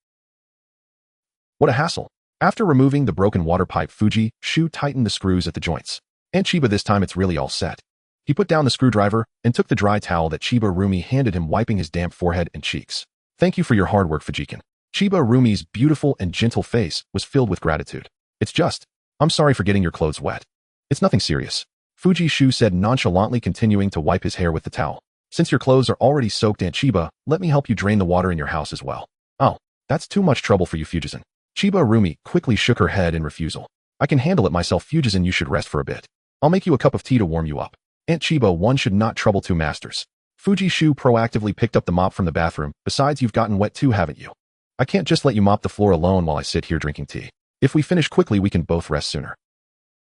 What a hassle! After removing the broken water pipe, Fujisho tightened the screws at the joints. And Chiba, this time it's really all set. He put down the screwdriver and took the dry towel that Chiba Rumi handed him, wiping his damp forehead and cheeks. Thank you for your hard work, Fujikin. Chiba Rumi's beautiful and gentle face was filled with gratitude. It's just, I'm sorry for getting your clothes wet. It's nothing serious. Fujisho said nonchalantly, continuing to wipe his hair with the towel. Since your clothes are already soaked, Aunt Chiba, let me help you drain the water in your house as well. Oh, that's too much trouble for you, Fujizan. Chiba Rumi quickly shook her head in refusal. I can handle it myself, Fujizan, you should rest for a bit. I'll make you a cup of tea to warm you up. Aunt Chiba, one should not trouble 2 masters. Fujisho proactively picked up the mop from the bathroom. Besides, you've gotten wet too, haven't you? I can't just let you mop the floor alone while I sit here drinking tea. If we finish quickly, we can both rest sooner.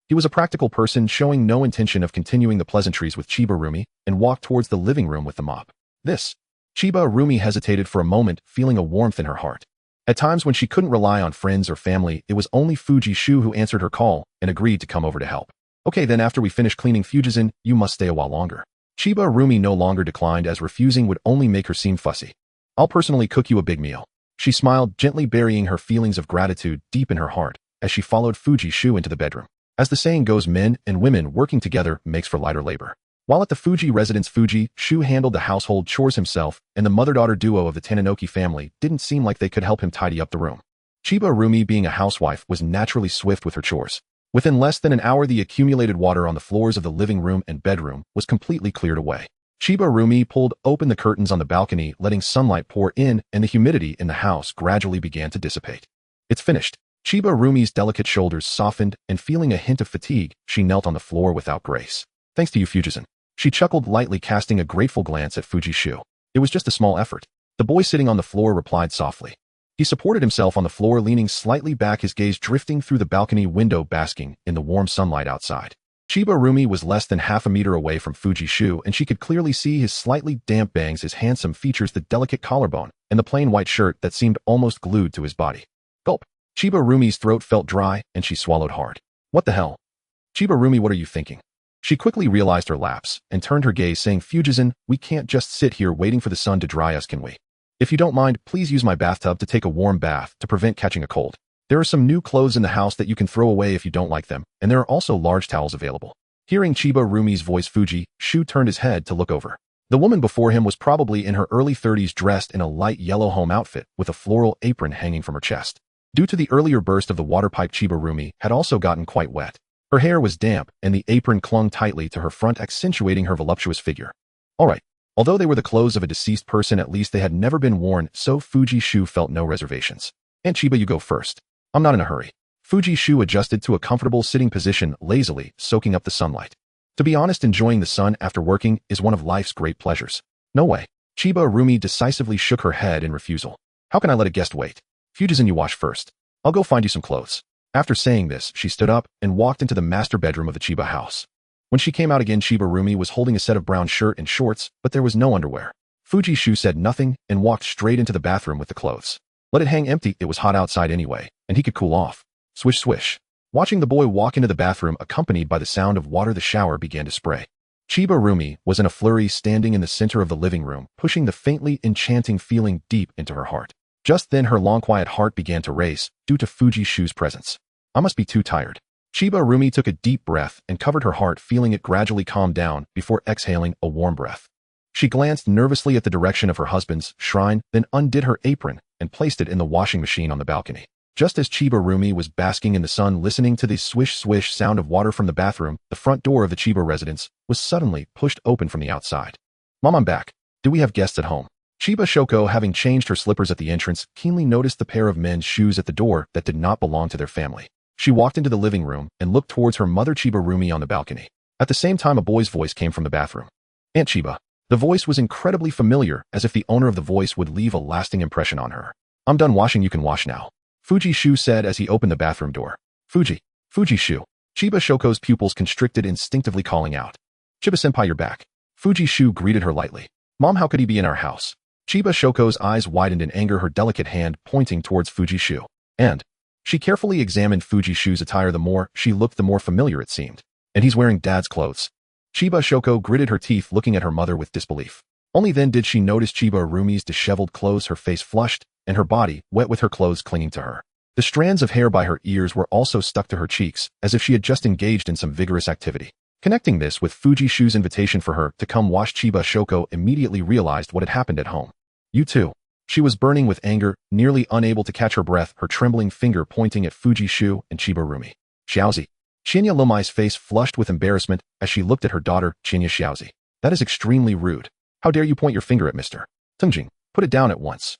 He was a practical person, showing no intention of continuing the pleasantries with Chiba Rumi, and walked towards the living room with the mop. Chiba Rumi hesitated for a moment, feeling a warmth in her heart. At times when she couldn't rely on friends or family, it was only Fujisho who answered her call and agreed to come over to help. Okay, then after we finish cleaning, Fujizan, you must stay a while longer. Chiba Rumi no longer declined, as refusing would only make her seem fussy. I'll personally cook you a big meal. She smiled, gently burying her feelings of gratitude deep in her heart as she followed Fujisho into the bedroom. As the saying goes, men and women working together makes for lighter labor. While at the Fuji residence, Fujisho handled the household chores himself, and the mother-daughter duo of the Taninoki family didn't seem like they could help him tidy up the room. Chiba Rumi, being a housewife, was naturally swift with her chores. Within less than an hour, the accumulated water on the floors of the living room and bedroom was completely cleared away. Chiba Rumi pulled open the curtains on the balcony, letting sunlight pour in, and the humidity in the house gradually began to dissipate. It's finished. Chiba Rumi's delicate shoulders softened, and feeling a hint of fatigue, she knelt on the floor without grace. Thanks to you, Fujizan. She chuckled lightly, casting a grateful glance at Fujisho. It was just a small effort. The boy sitting on the floor replied softly. He supported himself on the floor, leaning slightly back, his gaze drifting through the balcony window, basking in the warm sunlight outside. Chiba Rumi was less than half a meter away from Fujisho, and she could clearly see his slightly damp bangs, his handsome features, the delicate collarbone, and the plain white shirt that seemed almost glued to his body. Gulp. Chiba Rumi's throat felt dry, and she swallowed hard. What the hell? Chiba Rumi, what are you thinking? She quickly realized her lapse and turned her gaze, saying, Fujizan, we can't just sit here waiting for the sun to dry us, can we? If you don't mind, please use my bathtub to take a warm bath to prevent catching a cold. There are some new clothes in the house that you can throw away if you don't like them, and there are also large towels available. Hearing Chiba Rumi's voice, Fujisho turned his head to look over. The woman before him was probably in her early 30s, dressed in a light yellow home outfit with a floral apron hanging from her chest. Due to the earlier burst of the water pipe, Chiba Rumi had also gotten quite wet. Her hair was damp, and the apron clung tightly to her front, accentuating her voluptuous figure. All right. Although they were the clothes of a deceased person, at least they had never been worn, so Fujisho felt no reservations. Aunt Chiba, you go first. I'm not in a hurry. Fujisho adjusted to a comfortable sitting position, lazily soaking up the sunlight. To be honest, enjoying the sun after working is one of life's great pleasures. No way. Chiba Rumi decisively shook her head in refusal. How can I let a guest wait? Fujizan, you wash first. I'll go find you some clothes. After saying this, she stood up and walked into the master bedroom of the Chiba house. When she came out again, Chiba Rumi was holding a set of brown shirt and shorts, but there was no underwear. Fujisho said nothing and walked straight into the bathroom with the clothes. Let it hang empty, it was hot outside anyway, and he could cool off. Swish swish. Watching the boy walk into the bathroom, accompanied by the sound of water, the shower began to spray. Chiba Rumi was in a flurry, standing in the center of the living room, pushing the faintly enchanting feeling deep into her heart. Just then her long quiet heart began to race, due to Fujisho's presence. I must be too tired. Chiba Rumi took a deep breath and covered her heart, feeling it gradually calm down before exhaling a warm breath. She glanced nervously at the direction of her husband's shrine, then undid her apron and placed it in the washing machine on the balcony. Just as Chiba Rumi was basking in the sun listening to the swish-swish sound of water from the bathroom, the front door of the Chiba residence was suddenly pushed open from the outside. "Mom, I'm back. Do we have guests at home?" Chiba Shoko, having changed her slippers at the entrance, keenly noticed the pair of men's shoes at the door that did not belong to their family. She walked into the living room and looked towards her mother Chiba Rumi on the balcony. At the same time, a boy's voice came from the bathroom. "Aunt Chiba." The voice was incredibly familiar, as if the owner of the voice would leave a lasting impression on her. "I'm done washing, you can wash now," Fuji Shu said as he opened the bathroom door. Fuji Shu. Chiba Shoko's pupils constricted, instinctively calling out. "Chiba-senpai, you're back." Fuji Shu greeted her lightly. "Mom, how could he be in our house?" Chiba Shoko's eyes widened in anger, her delicate hand pointing towards Fuji Shu. And she carefully examined Fuji Shu's attire. The more she looked, the more familiar it seemed. "And he's wearing Dad's clothes." Chiba Shoko gritted her teeth, looking at her mother with disbelief. Only then did she notice Chiba Rumi's disheveled clothes, her face flushed, and her body wet with her clothes clinging to her. The strands of hair by her ears were also stuck to her cheeks, as if she had just engaged in some vigorous activity. Connecting this with Fuji Shu's invitation for her to come wash, Chiba Shoko immediately realized what had happened at home. "You too." She was burning with anger, nearly unable to catch her breath, her trembling finger pointing at Fuji Shu and Chiba Rumi. "Xiaozi." Qianya Lumai's face flushed with embarrassment as she looked at her daughter, Qianya Xiaozi. "That is extremely rude. How dare you point your finger at Mr. Tengjing? Put it down at once."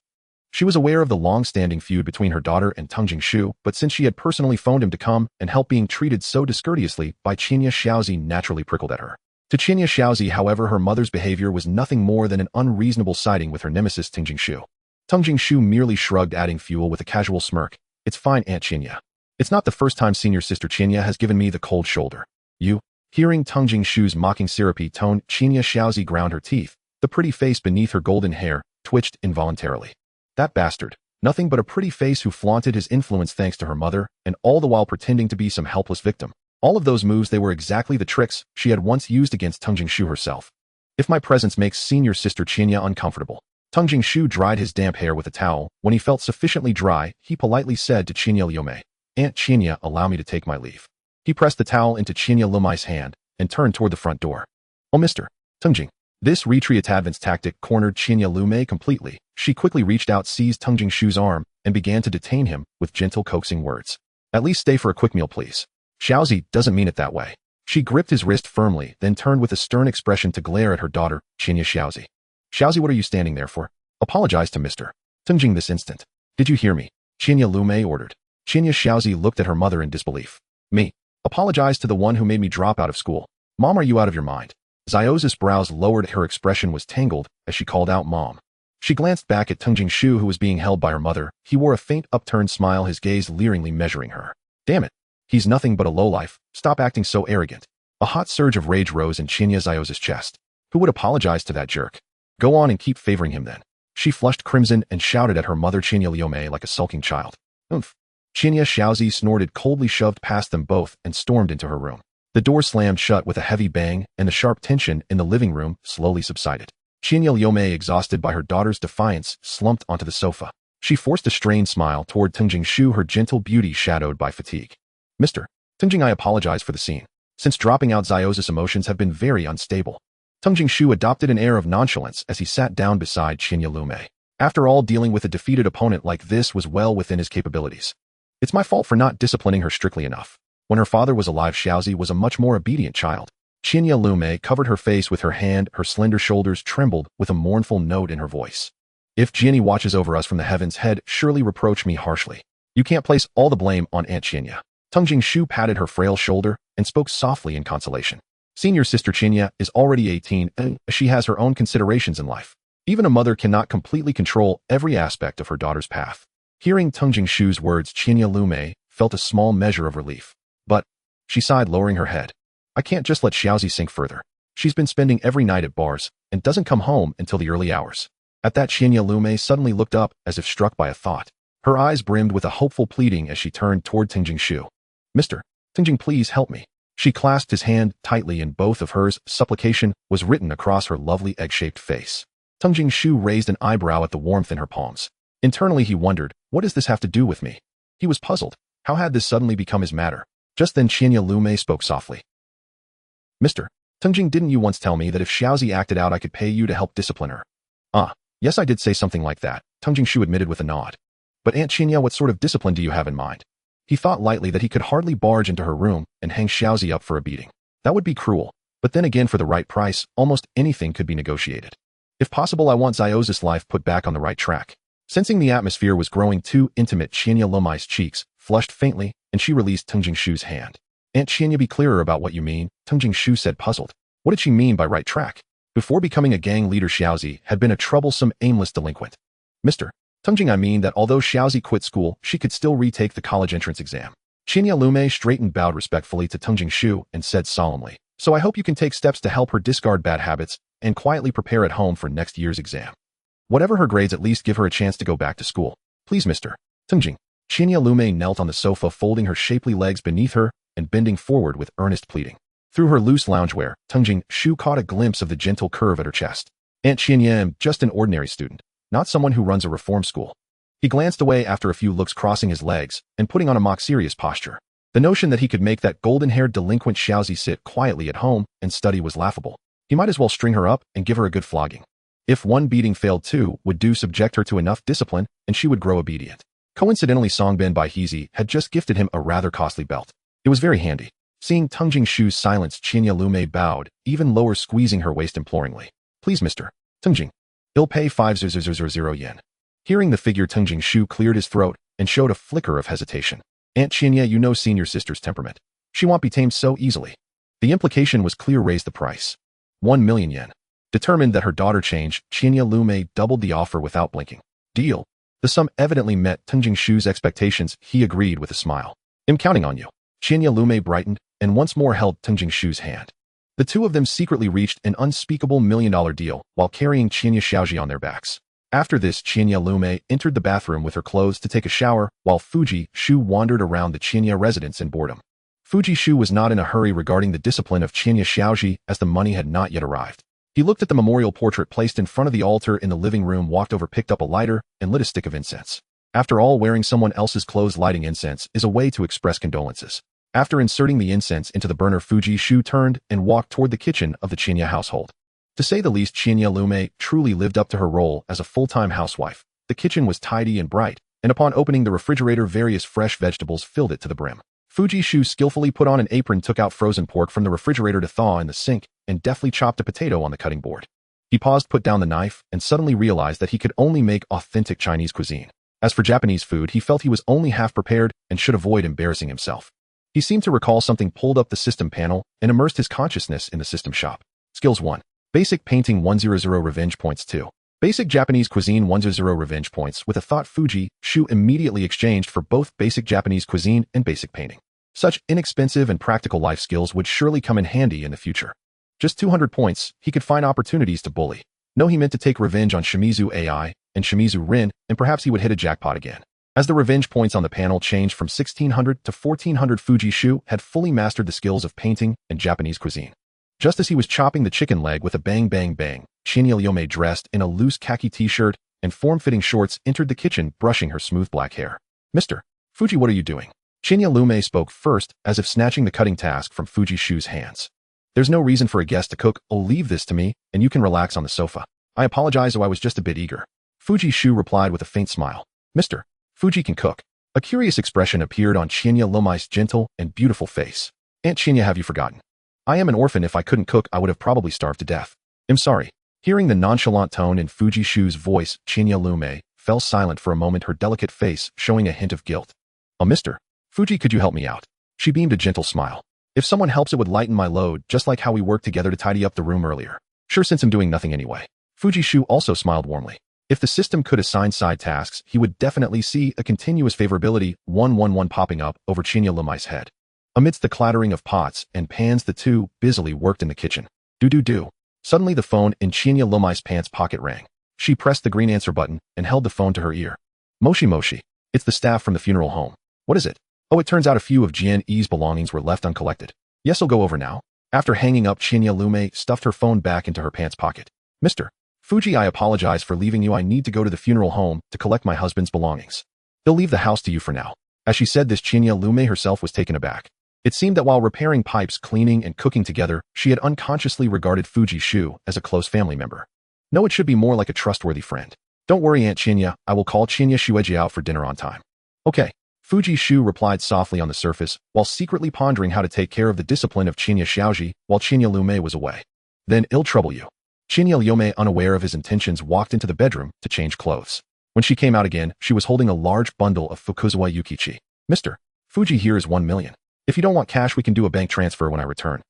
She was aware of the long-standing feud between her daughter and Tengjing Shu, but since she had personally phoned him to come and help, being treated so discourteously by Qianya Xiaozi naturally prickled at her. To Qianya Xiaozi, however, her mother's behavior was nothing more than an unreasonable siding with her nemesis Tengjing Shu. Tengjing Shu merely shrugged, adding fuel with a casual smirk. "It's fine, Aunt Qianya. It's not the first time senior sister Qianya has given me the cold shoulder." "You?" Hearing Tengjing Shu's mocking syrupy tone, Qianya Xiaozi ground her teeth. The pretty face beneath her golden hair twitched involuntarily. That bastard. Nothing but a pretty face who flaunted his influence thanks to her mother, and all the while pretending to be some helpless victim. All of those moves, they were exactly the tricks she had once used against Tengjing Shu herself. "If my presence makes senior sister Qianya uncomfortable." Tengjing Shu dried his damp hair with a towel. When he felt sufficiently dry, he politely said to Qianya Liumei, "Aunt Qianya, allow me to take my leave." He pressed the towel into Qianya Lumai's hand and turned toward the front door. "Oh, Mr. Tengjing." This retreat-advance tactic cornered Qianya Lumei completely. She quickly reached out, seized Tengjing Shu's arm, and began to detain him with gentle coaxing words. "At least stay for a quick meal, please." "Xiaozi doesn't mean it that way." She gripped his wrist firmly, then turned with a stern expression to glare at her daughter, Qianya Xiaozi. "Xiaozi, what are you standing there for? Apologize to Mr. Tengjing this instant." "Did you hear me?" Qianya Lumei ordered. Qianya Xiaozi looked at her mother in disbelief. "Me? Apologize to the one who made me drop out of school? Mom, are you out of your mind?" Xiaozi's brows lowered, her expression was tangled as she called out Mom. She glanced back at Tengjing Shu, who was being held by her mother. He wore a faint upturned smile, his gaze leeringly measuring her. "Damn it. He's nothing but a lowlife. Stop acting so arrogant." A hot surge of rage rose in Qianya Xiaozi's chest. Who would apologize to that jerk? Go on and keep favoring him then. She flushed crimson and shouted at her mother Qianya Liumei like a sulking child. "Oomph." Qianya Xiaozi snorted coldly, shoved past them both, and stormed into her room. The door slammed shut with a heavy bang, and the sharp tension in the living room slowly subsided. Qianya Liumei, exhausted by her daughter's defiance, slumped onto the sofa. She forced a strained smile toward Tengjing Shu, her gentle beauty shadowed by fatigue. "Mr. Tengjing, I apologize for the scene. Since dropping out, Xiaozi's emotions have been very unstable." Tengjing Shu adopted an air of nonchalance as he sat down beside Qianya Liumei. After all, dealing with a defeated opponent like this was well within his capabilities. "It's my fault for not disciplining her strictly enough. When her father was alive, Xiaozi was a much more obedient child." Qianya Liumei covered her face with her hand, her slender shoulders trembled with a mournful note in her voice. "If Jianni watches over us from the heavens, head surely reproach me harshly. You can't place all the blame on Aunt Qianya." Tengjing Shu patted her frail shoulder and spoke softly in consolation. "Senior sister Qianya is already 18 and she has her own considerations in life. Even a mother cannot completely control every aspect of her daughter's path." Hearing Tengjing Shu's words, Qianya Liumei felt a small measure of relief. "But," she sighed, lowering her head, "I can't just let Xiaozi sink further. She's been spending every night at bars and doesn't come home until the early hours." At that, Qianya Liumei suddenly looked up as if struck by a thought. Her eyes brimmed with a hopeful pleading as she turned toward Tengjing Shu. "Mr. Tengjing, please help me." She clasped his hand tightly in both of hers. Supplication was written across her lovely egg-shaped face. Tengjing Shu raised an eyebrow at the warmth in her palms. Internally he wondered, what does this have to do with me? He was puzzled. How had this suddenly become his matter? Just then Qianya Lumei spoke softly. Mr. Tengjing, didn't you once tell me that if Xiaozi acted out I could pay you to help discipline her? Ah, yes, I did say something like that, Tengjing Shu admitted with a nod. But Aunt Qianya, what sort of discipline do you have in mind? He thought lightly that he could hardly barge into her room and hang Xiaozi up for a beating. That would be cruel, but then again for the right price, almost anything could be negotiated. If possible, I want Xiaozi's life put back on the right track. Sensing the atmosphere was growing too intimate, Qianya Lumei's cheeks flushed faintly, and she released Tengjing Shu's hand. Aunt Qianya, be clearer about what you mean, Tengjing Shu said, puzzled. What did she mean by right track? Before becoming a gang leader, Xiaozi had been a troublesome, aimless delinquent. Mr. Tengjing, I mean that although Xiaozi quit school, she could still retake the college entrance exam. Qianya Lumei straightened, bowed respectfully to Tengjing Shu, and said solemnly, so I hope you can take steps to help her discard bad habits and quietly prepare at home for next year's exam. Whatever her grades, at least give her a chance to go back to school. Please, Mr. Tengjing. Qianya Lumei knelt on the sofa, folding her shapely legs beneath her and bending forward with earnest pleading. Through her loose loungewear, Tengjing Shu caught a glimpse of the gentle curve at her chest. Aunt Qianya, I'm just an ordinary student, not someone who runs a reform school. He glanced away after a few looks, crossing his legs and putting on a mock serious posture. The notion that he could make that golden-haired delinquent Xiaozi sit quietly at home and study was laughable. He might as well string her up and give her a good flogging. If one beating failed, two would do, subject her to enough discipline, and she would grow obedient. Coincidentally, Songbin Bai Hezi had just gifted him a rather costly belt. It was very handy. Seeing Tengjing Shu's silence, Qianya Lumei bowed, even lower, squeezing her waist imploringly. Please, Mr. Tengjing. He'll pay 5,000 yen. Hearing the figure, Tengjing Shu cleared his throat and showed a flicker of hesitation. Aunt Qianya, you know senior sister's temperament. She won't be tamed so easily. The implication was clear. Raise the price. 1 million yen. Determined that her daughter change, Qianya Lumei doubled the offer without blinking. Deal. The sum evidently met Tengjing Shu's expectations. He agreed with a smile. I'm counting on you. Qianya Lumei brightened and once more held Tengjing Shu's hand. The two of them secretly reached an unspeakable $1 million deal while carrying Qianya Xiaoji on their backs. After this, Qianya Lumei entered the bathroom with her clothes to take a shower, while Fuji Shu wandered around the Qianya residence in boredom. Fuji Shu was not in a hurry regarding the discipline of Qianya Xiaoji, as the money had not yet arrived. He looked at the memorial portrait placed in front of the altar in the living room, walked over, picked up a lighter, and lit a stick of incense. After all, wearing someone else's clothes, lighting incense is a way to express condolences. After inserting the incense into the burner, Fuji Shu turned and walked toward the kitchen of the Qianya household. To say the least, Qianya Lumei truly lived up to her role as a full-time housewife. The kitchen was tidy and bright, and upon opening the refrigerator, various fresh vegetables filled it to the brim. Fuji Shu skillfully put on an apron, took out frozen pork from the refrigerator to thaw in the sink, and deftly chopped a potato on the cutting board. He paused, put down the knife, and suddenly realized that he could only make authentic Chinese cuisine. As for Japanese food, he felt he was only half prepared and should avoid embarrassing himself. He seemed to recall something, pulled up the system panel, and immersed his consciousness in the system shop. Skills 1. Basic painting 100 revenge points. 2. Basic Japanese cuisine 100 revenge points. With a thought, Fuji Shu immediately exchanged for both basic Japanese cuisine and basic painting. Such inexpensive and practical life skills would surely come in handy in the future. Just 200 points, he could find opportunities to bully. No, he meant to take revenge on Shimizu AI and Shimizu Rin, and perhaps he would hit a jackpot again. As the revenge points on the panel changed from 1600 to 1400, Fuji Shu had fully mastered the skills of painting and Japanese cuisine. Just as he was chopping the chicken leg with a bang bang bang, Qianya Lumei, dressed in a loose khaki t-shirt and form-fitting shorts, entered the kitchen, brushing her smooth black hair. Mr. Fuji, what are you doing? Qianya Lumei spoke first, as if snatching the cutting task from Fuji Shu's hands. There's no reason for a guest to cook. I'll leave this to me, and you can relax on the sofa. I apologize, though I was just a bit eager. Fuji Shu replied with a faint smile. Mr. Fuji can cook. A curious expression appeared on Qianya Lumei's gentle and beautiful face. Aunt Qianya, have you forgotten? I am an orphan. If I couldn't cook, I would have probably starved to death. I'm sorry. Hearing the nonchalant tone in Fuji Shu's voice, Qianya Lumei fell silent for a moment, her delicate face showing a hint of guilt. Oh, Mr. Fuji, could you help me out? She beamed a gentle smile. If someone helps, it would lighten my load, just like how we worked together to tidy up the room earlier. Sure, since I'm doing nothing anyway. Fuji Shu also smiled warmly. If the system could assign side tasks, he would definitely see a continuous favorability 111 popping up over Qianya Lumei's head. Amidst the clattering of pots and pans, the two busily worked in the kitchen. Do. Suddenly the phone in Qianya Lumei's pants pocket rang. She pressed the green answer button and held the phone to her ear. Moshi. It's the staff from the funeral home. What is it? Oh, it turns out a few of Jian Yi's belongings were left uncollected. Yes, I'll go over now. After hanging up, Qianya Lumei stuffed her phone back into her pants pocket. Mr. Fuji, I apologize for leaving you. I need to go to the funeral home to collect my husband's belongings. He'll leave the house to you for now. As she said this, Qianya Lumei herself was taken aback. It seemed that while repairing pipes, cleaning, and cooking together, she had unconsciously regarded Fuji Shu as a close family member. No, it should be more like a trustworthy friend. Don't worry, Aunt Chinya, I will call Chinya Shueji out for dinner on time. Okay. Fuji Shu replied softly on the surface, while secretly pondering how to take care of the discipline of Chinya Xiaoji while Chinya Lumei was away. Then I'll trouble you. Chinya Liumei, unaware of his intentions, walked into the bedroom to change clothes. When she came out again, she was holding a large bundle of Fukuzawa Yukichi. Mr. Fuji, here is 1 million. If you don't want cash, we can do a bank transfer when I return.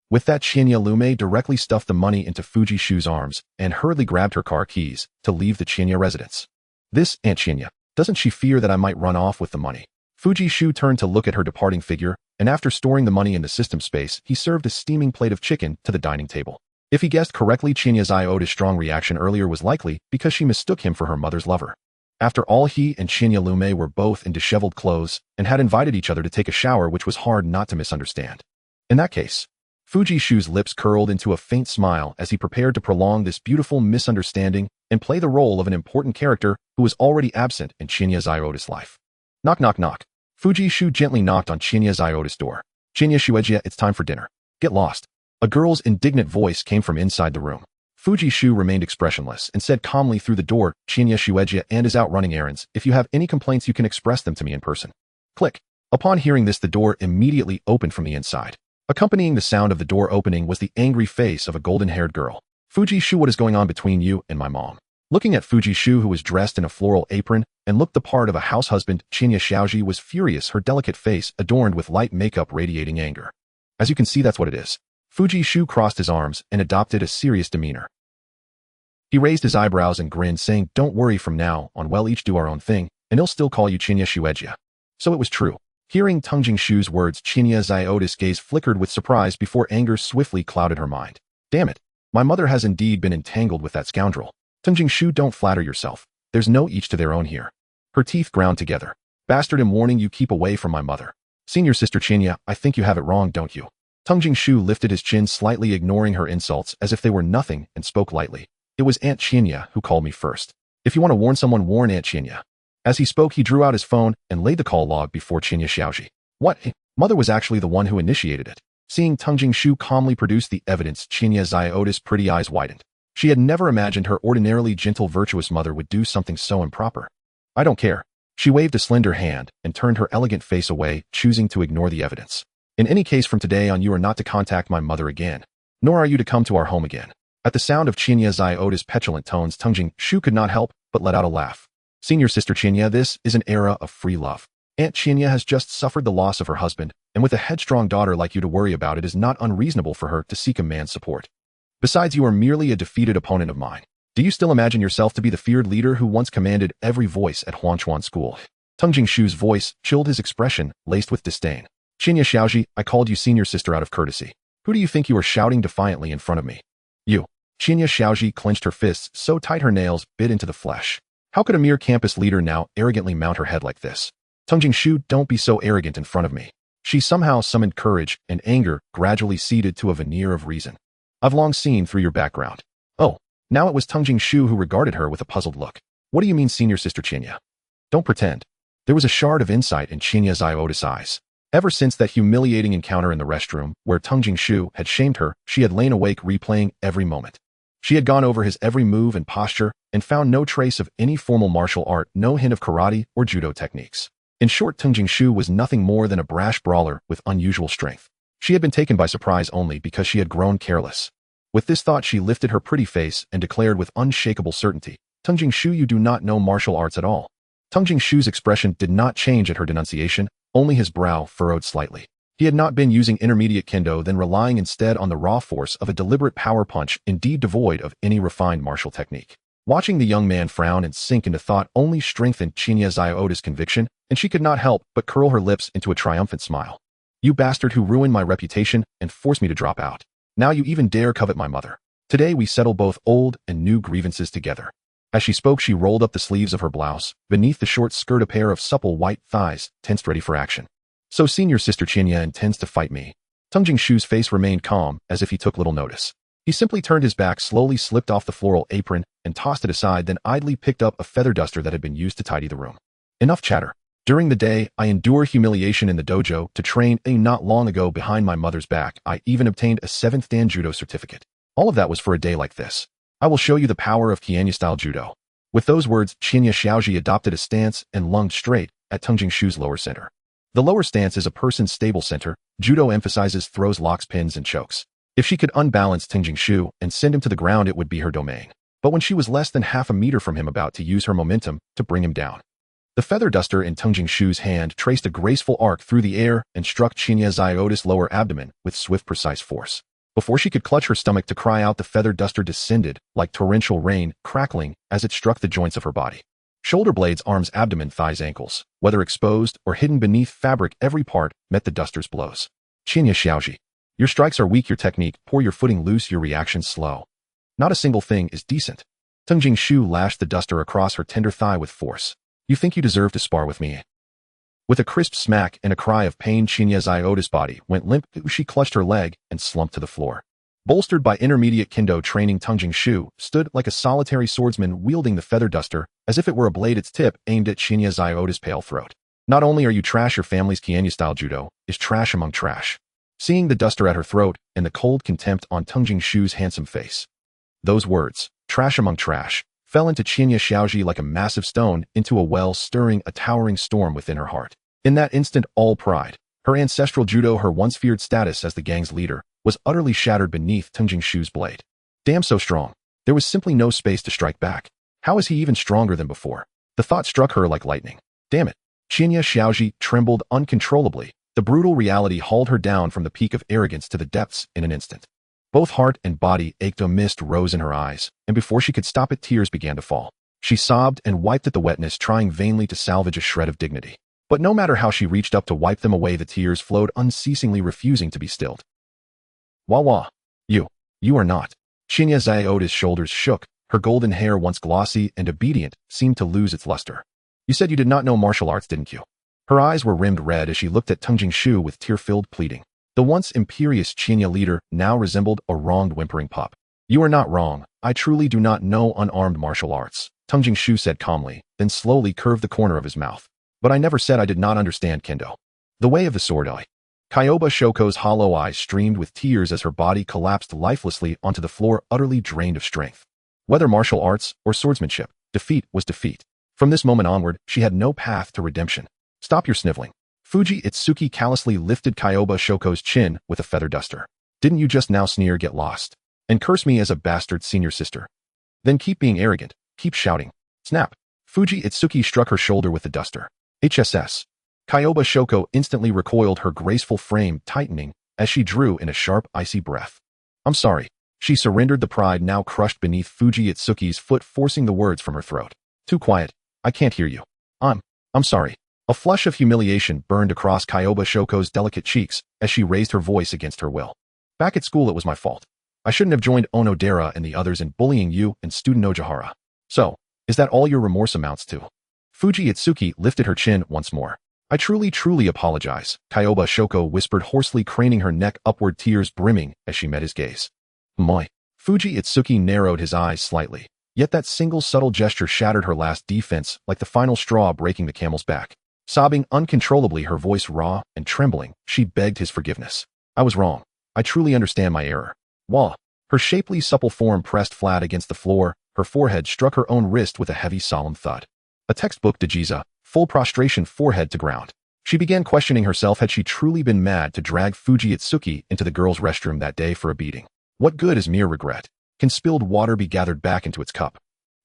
With that, Chinya Lumei directly stuffed the money into Fuji Shu's arms and hurriedly grabbed her car keys to leave the Chinya residence. This, Aunt Chinya, doesn't she fear that I might run off with the money? Fuji Shu turned to look at her departing figure, and after storing the money in the system space, he served a steaming plate of chicken to the dining table. If he guessed correctly, Chinya's Iota's strong reaction earlier was likely because she mistook him for her mother's lover. After all, he and Chinya Lumei were both in disheveled clothes and had invited each other to take a shower, which was hard not to misunderstand. In that case, Fuji Shu's lips curled into a faint smile as he prepared to prolong this beautiful misunderstanding and play the role of an important character who was already absent in Chinya Iota's life. Knock, knock, knock. Fuji Shu gently knocked on Chinya Iota's door. Chinya Shueji, it's time for dinner. Get lost. A girl's indignant voice came from inside the room. Fuji Shu remained expressionless and said calmly through the door, Chinya Shueji and is out running errands. If you have any complaints, you can express them to me in person. Click. Upon hearing this, the door immediately opened from the inside. Accompanying the sound of the door opening was the angry face of a golden-haired girl. Fuji Shu, what is going on between you and my mom? Looking at Fuji Shu, who was dressed in a floral apron and looked the part of a house husband, Chinya Xiaoji was furious, her delicate face adorned with light makeup radiating anger. As you can see, that's what it is. Fuji Shu crossed his arms and adopted a serious demeanor. He raised his eyebrows and grinned, saying, don't worry, from now on we'll each do our own thing, and he'll still call you Chinya Shueji. So it was true. Hearing Tungjing Shu's words, Chinya Iota's gaze flickered with surprise before anger swiftly clouded her mind. Damn it. My mother has indeed been entangled with that scoundrel. Tungjing Shu, don't flatter yourself. There's no each to their own here. Her teeth ground together. Bastard, I'm warning you, keep away from my mother. Senior sister Chinya, I think you have it wrong, don't you? Tungjing Shu lifted his chin slightly, ignoring her insults as if they were nothing, and spoke lightly. It was Aunt Chinya who called me first. If you want to warn someone, warn Aunt Chinya. As he spoke, he drew out his phone and laid the call log before Chinya Xiaoji. What? Mother was actually the one who initiated it. Seeing Tungjing Shu calmly produce the evidence, Chinya Iota's pretty eyes widened. She had never imagined her ordinarily gentle, virtuous mother would do something so improper. I don't care. She waved a slender hand and turned her elegant face away, choosing to ignore the evidence. In any case, from today on, you are not to contact my mother again, nor are you to come to our home again. At the sound of Chinya Iota's petulant tones, Tungjing Shu could not help but let out a laugh. Senior sister Chinya, this is an era of free love. Aunt Chinya has just suffered the loss of her husband, and with a headstrong daughter like you to worry about, it is not unreasonable for her to seek a man's support. Besides, you are merely a defeated opponent of mine. Do you still imagine yourself to be the feared leader who once commanded every voice at Huanchuan School? Tungjing Shu's voice chilled his expression, laced with disdain. Chinya Xiaoji, I called you senior sister out of courtesy. Who do you think you are shouting defiantly in front of me? You. Chinya Xiaoji clenched her fists so tight her nails bit into the flesh. How could a mere campus leader now arrogantly mount her head like this? Tungjing Shu, don't be so arrogant in front of me. She somehow summoned courage, and anger gradually ceded to a veneer of reason. I've long seen through your background. Oh, now it was Tungjing Shu who regarded her with a puzzled look. What do you mean, senior sister Chinya? Don't pretend. There was a shard of insight in Chinya Iota's eyes. Ever since that humiliating encounter in the restroom, where Tungjing Shu had shamed her, she had lain awake replaying every moment. She had gone over his every move and posture and found no trace of any formal martial art, no hint of karate or judo techniques. In short, Tungjing Shu was nothing more than a brash brawler with unusual strength. She had been taken by surprise only because she had grown careless. With this thought, she lifted her pretty face and declared with unshakable certainty, Tungjing Shu, you do not know martial arts at all. Tungjing Shu's expression did not change at her denunciation, only his brow furrowed slightly. He had not been using intermediate kendo, then relying instead on the raw force of a deliberate power punch, indeed devoid of any refined martial technique. Watching the young man frown and sink into thought only strengthened Chinya Iota's conviction, and she could not help but curl her lips into a triumphant smile. You bastard who ruined my reputation and forced me to drop out. Now you even dare covet my mother. Today we settle both old and new grievances together. As she spoke, she rolled up the sleeves of her blouse. Beneath the short skirt, a pair of supple white thighs, tensed ready for action. So senior sister Chinya intends to fight me. Tungjing Shu's face remained calm, as if he took little notice. He simply turned his back, slowly slipped off the floral apron, and tossed it aside, then idly picked up a feather duster that had been used to tidy the room. Enough chatter. During the day, I endure humiliation in the dojo to train not long ago behind my mother's back. I even obtained a 7th Dan Judo certificate. All of that was for a day like this. I will show you the power of Kianya-style Judo. With those words, Qianya Xiaoji adopted a stance and lunged straight at Teng Jingshu's lower center. The lower stance is a person's stable center. Judo emphasizes throws, locks, pins, and chokes. If she could unbalance Teng Jingshu and send him to the ground, it would be her domain. But when she was less than half a meter from him, about to use her momentum to bring him down, the feather duster in Teng Jingshu's hand traced a graceful arc through the air and struck Qianya Xiaoji's lower abdomen with swift, precise force. Before she could clutch her stomach to cry out, the feather duster descended like torrential rain, crackling as it struck the joints of her body. Shoulder blades, arms, abdomen, thighs, ankles, whether exposed or hidden beneath fabric, every part met the duster's blows. Qianya Xiaoji, your strikes are weak, your technique poor, your footing loose, your reaction slow. Not a single thing is decent. Teng Jingshu lashed the duster across her tender thigh with force. You think you deserve to spar with me? With a crisp smack and a cry of pain, Qianya Xiaoji's body went limp. She clutched her leg and slumped to the floor. Bolstered by intermediate kendo training, Teng Jingshu stood like a solitary swordsman wielding the feather duster as if it were a blade, its tip aimed at Qianya Xiaoji's pale throat. Not only are you trash, your family's Kianya-style Judo is trash among trash. Seeing the duster at her throat and the cold contempt on Teng Jingshu's handsome face, those words, trash among trash, fell into Qianya Xiaoji like a massive stone into a well, stirring a towering storm within her heart. In that instant, all pride, her ancestral Judo, her once feared status as the gang's leader, was utterly shattered beneath Teng Jingshu's blade. Damn, so strong. There was simply no space to strike back. How is he even stronger than before? The thought struck her like lightning. Damn it. Qianya Xiaoji trembled uncontrollably. The brutal reality hauled her down from the peak of arrogance to the depths in an instant. Both heart and body ached. A mist rose in her eyes, and before she could stop it, tears began to fall. She sobbed and wiped at the wetness, trying vainly to salvage a shred of dignity. But no matter how she reached up to wipe them away, the tears flowed unceasingly, refusing to be stilled. Wah. You are not. Qianya Xiaoji's shoulders shook. Her golden hair, once glossy and obedient, seemed to lose its luster. You said you did not know martial arts, didn't you? Her eyes were rimmed red as she looked at Teng Jingshu with tear-filled pleading. The once imperious Qianya leader now resembled a wronged, whimpering pup. You are not wrong. I truly do not know unarmed martial arts, Teng Jingshu said calmly, then slowly curved the corner of his mouth. But I never said I did not understand kendo. The way of the sword. Kyoba Shoko's hollow eyes streamed with tears as her body collapsed lifelessly onto the floor, utterly drained of strength. Whether martial arts or swordsmanship, defeat was defeat. From this moment onward, she had no path to redemption. Stop your sniveling. Fuji Itsuki callously lifted Kyoba Shoko's chin with a feather duster. Didn't you just now sneer, get lost, and curse me as a bastard senior sister? Then keep being arrogant, keep shouting. Snap. Fuji Itsuki struck her shoulder with the duster. HSS. Kyoba Shoko instantly recoiled, her graceful frame tightening as she drew in a sharp, icy breath. I'm sorry. She surrendered, the pride now crushed beneath Fuji Itsuki's foot, forcing the words from her throat. Too quiet. I can't hear you. I'm sorry. A flush of humiliation burned across Kyoba Shoko's delicate cheeks as she raised her voice against her will. Back at school, it was my fault. I shouldn't have joined Onodera and the others in bullying you and student Ojihara. So, is that all your remorse amounts to? Fuji Itsuki lifted her chin once more. I truly apologize, Kyoba Shoko whispered hoarsely, craning her neck upward, tears brimming as she met his gaze. Moi. Fuji Itsuki narrowed his eyes slightly, yet that single subtle gesture shattered her last defense like the final straw breaking the camel's back. Sobbing uncontrollably, her voice raw and trembling, she begged his forgiveness. I was wrong. I truly understand my error. Wah. Her shapely, supple form pressed flat against the floor, her forehead struck her own wrist with a heavy, solemn thud. A textbook Dajiza, full prostration, forehead to ground. She began questioning herself. Had she truly been mad to drag Fuji Itsuki into the girls' restroom that day for a beating? What good is mere regret? Can spilled water be gathered back into its cup?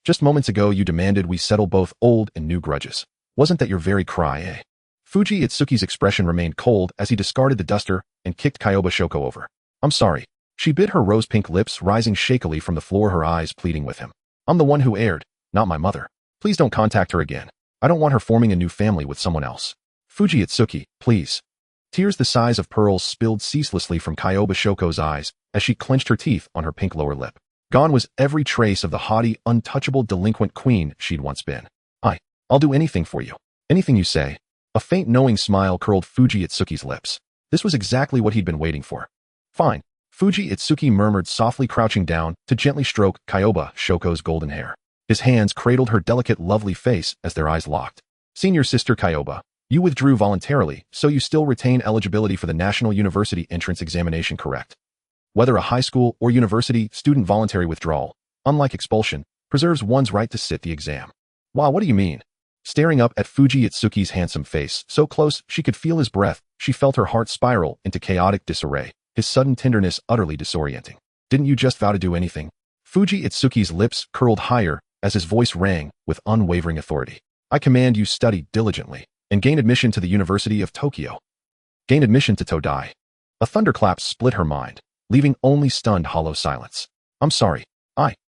Just moments ago you demanded we settle both old and new grudges. Wasn't that your very cry, eh? Fuji Itsuki's expression remained cold as he discarded the duster and kicked Kyoba Shoko over. I'm sorry. She bit her rose-pink lips, rising shakily from the floor, her eyes pleading with him. I'm the one who erred, not my mother. Please don't contact her again. I don't want her forming a new family with someone else. Fuji Itsuki, please. Tears the size of pearls spilled ceaselessly from Kyoba Shoko's eyes as she clenched her teeth on her pink lower lip. Gone was every trace of the haughty, untouchable delinquent queen she'd once been. I'll do anything for you. Anything you say. A faint knowing smile curled Fuji Itsuki's lips. This was exactly what he'd been waiting for. Fine. Fuji Itsuki murmured softly, crouching down to gently stroke Kyoba Shoko's golden hair. His hands cradled her delicate, lovely face as their eyes locked. Senior sister Kyoba, You withdrew voluntarily, so you still retain eligibility for the National University Entrance Examination, correct? Whether a high school or university student, voluntary withdrawal, unlike expulsion, preserves one's right to sit the exam. Wow, what do you mean? Staring up at Fuji Itsuki's handsome face, so close she could feel his breath, she felt her heart spiral into chaotic disarray, his sudden tenderness utterly disorienting. Didn't you just vow to do anything? Fuji Itsuki's lips curled higher as his voice rang with unwavering authority. I command you study diligently and gain admission to the University of Tokyo. Gain admission to Todai. A thunderclap split her mind, leaving only stunned hollow silence. I'm sorry.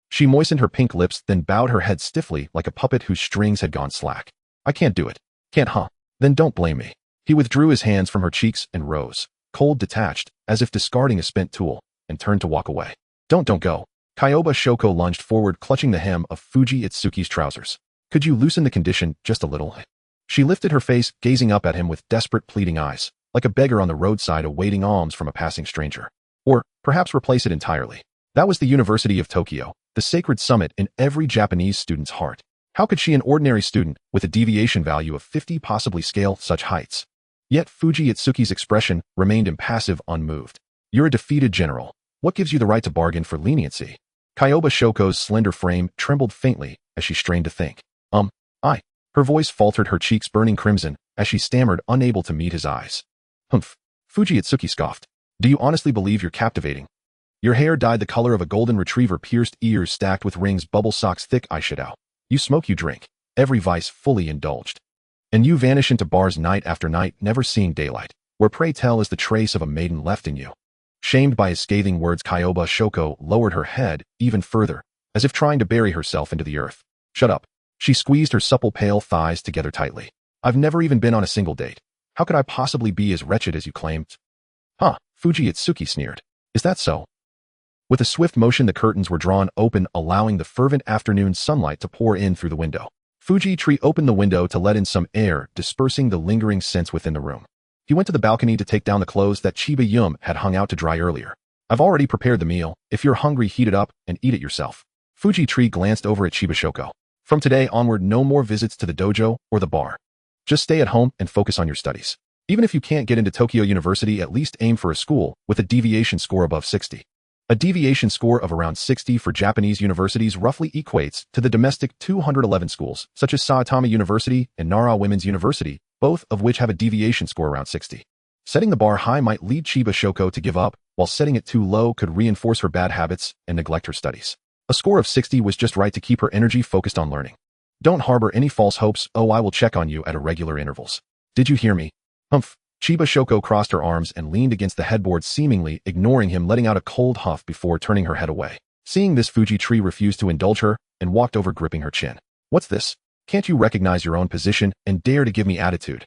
She moistened her pink lips, then bowed her head stiffly like a puppet whose strings had gone slack. I can't do it. Can't, huh? Then don't blame me. He withdrew his hands from her cheeks and rose, cold, detached, as if discarding a spent tool, and turned to walk away. Don't go. Kyoba Shoko lunged forward, clutching the hem of Fuji Itsuki's trousers. Could you loosen the condition just a little? She lifted her face, gazing up at him with desperate, pleading eyes, like a beggar on the roadside awaiting alms from a passing stranger. Or, perhaps replace it entirely. That was the University of Tokyo, the sacred summit in every Japanese student's heart. How could she, an ordinary student, with a deviation value of 50, possibly scale such heights? Yet Fuji Itsuki's expression remained impassive, unmoved. You're a defeated general. What gives you the right to bargain for leniency? Kyoba Shoko's slender frame trembled faintly as she strained to think. I. Her voice faltered, her cheeks burning crimson, as she stammered, unable to meet his eyes. Humph. Fuji Itsuki scoffed. Do you honestly believe you're captivating? Your hair dyed the color of a golden retriever, pierced ears stacked with rings, bubble socks, thick eyeshadow. You smoke, you drink. Every vice fully indulged. And you vanish into bars night after night, never seeing daylight. Where, pray tell, is the trace of a maiden left in you? Shamed by his scathing words, Kyoba Shoko lowered her head even further, as if trying to bury herself into the earth. Shut up. She squeezed her supple pale thighs together tightly. I've never even been on a single date. How could I possibly be as wretched as you claimed? Huh, Fuji Itsuki sneered. Is that so? With a swift motion, the curtains were drawn open, allowing the fervent afternoon sunlight to pour in through the window. Fuji Tree opened the window to let in some air, dispersing the lingering scents within the room. He went to the balcony to take down the clothes that Chiba Yum had hung out to dry earlier. I've already prepared the meal. If you're hungry, heat it up and eat it yourself. Fuji Tree glanced over at Chiba Shoko. From today onward, no more visits to the dojo or the bar. Just stay at home and focus on your studies. Even if you can't get into Tokyo University, at least aim for a school with a deviation score above 60. A deviation score of around 60 for Japanese universities roughly equates to the domestic 211 schools, such as Saitama University and Nara Women's University, both of which have a deviation score around 60. Setting the bar high might lead Chiba Shoko to give up, while setting it too low could reinforce her bad habits and neglect her studies. A score of 60 was just right to keep her energy focused on learning. Don't harbor any false hopes. I will check on you at irregular intervals. Did you hear me? Humph. Chiba Shoko crossed her arms and leaned against the headboard, seemingly ignoring him, letting out a cold huff before turning her head away. Seeing this, Fuji Tree refused to indulge her and walked over, gripping her chin. What's this? Can't you recognize your own position and dare to give me attitude?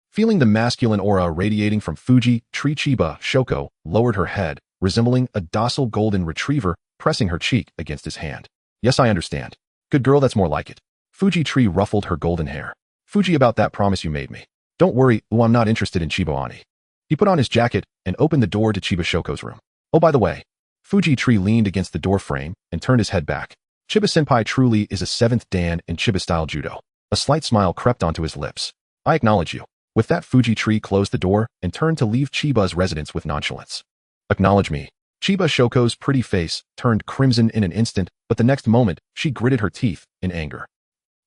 Feeling the masculine aura radiating from Fuji Tree, Chiba Shoko lowered her head, resembling a docile golden retriever, pressing her cheek against his hand. Yes, I understand. Good girl, that's more like it. Fuji Tree ruffled her golden hair. Fuji, about that promise you made me. Don't worry, I'm not interested in Chiba-ani. He put on his jacket and opened the door to Chiba Shoko's room. Oh, by the way. Fuji Tree leaned against the door frame and turned his head back. Chiba-senpai truly is a 7th dan in Chiba-style judo. A slight smile crept onto his lips. I acknowledge you. With that, Fuji Tree closed the door and turned to leave Chiba's residence with nonchalance. Acknowledge me. Chiba Shoko's pretty face turned crimson in an instant, but the next moment, she gritted her teeth in anger.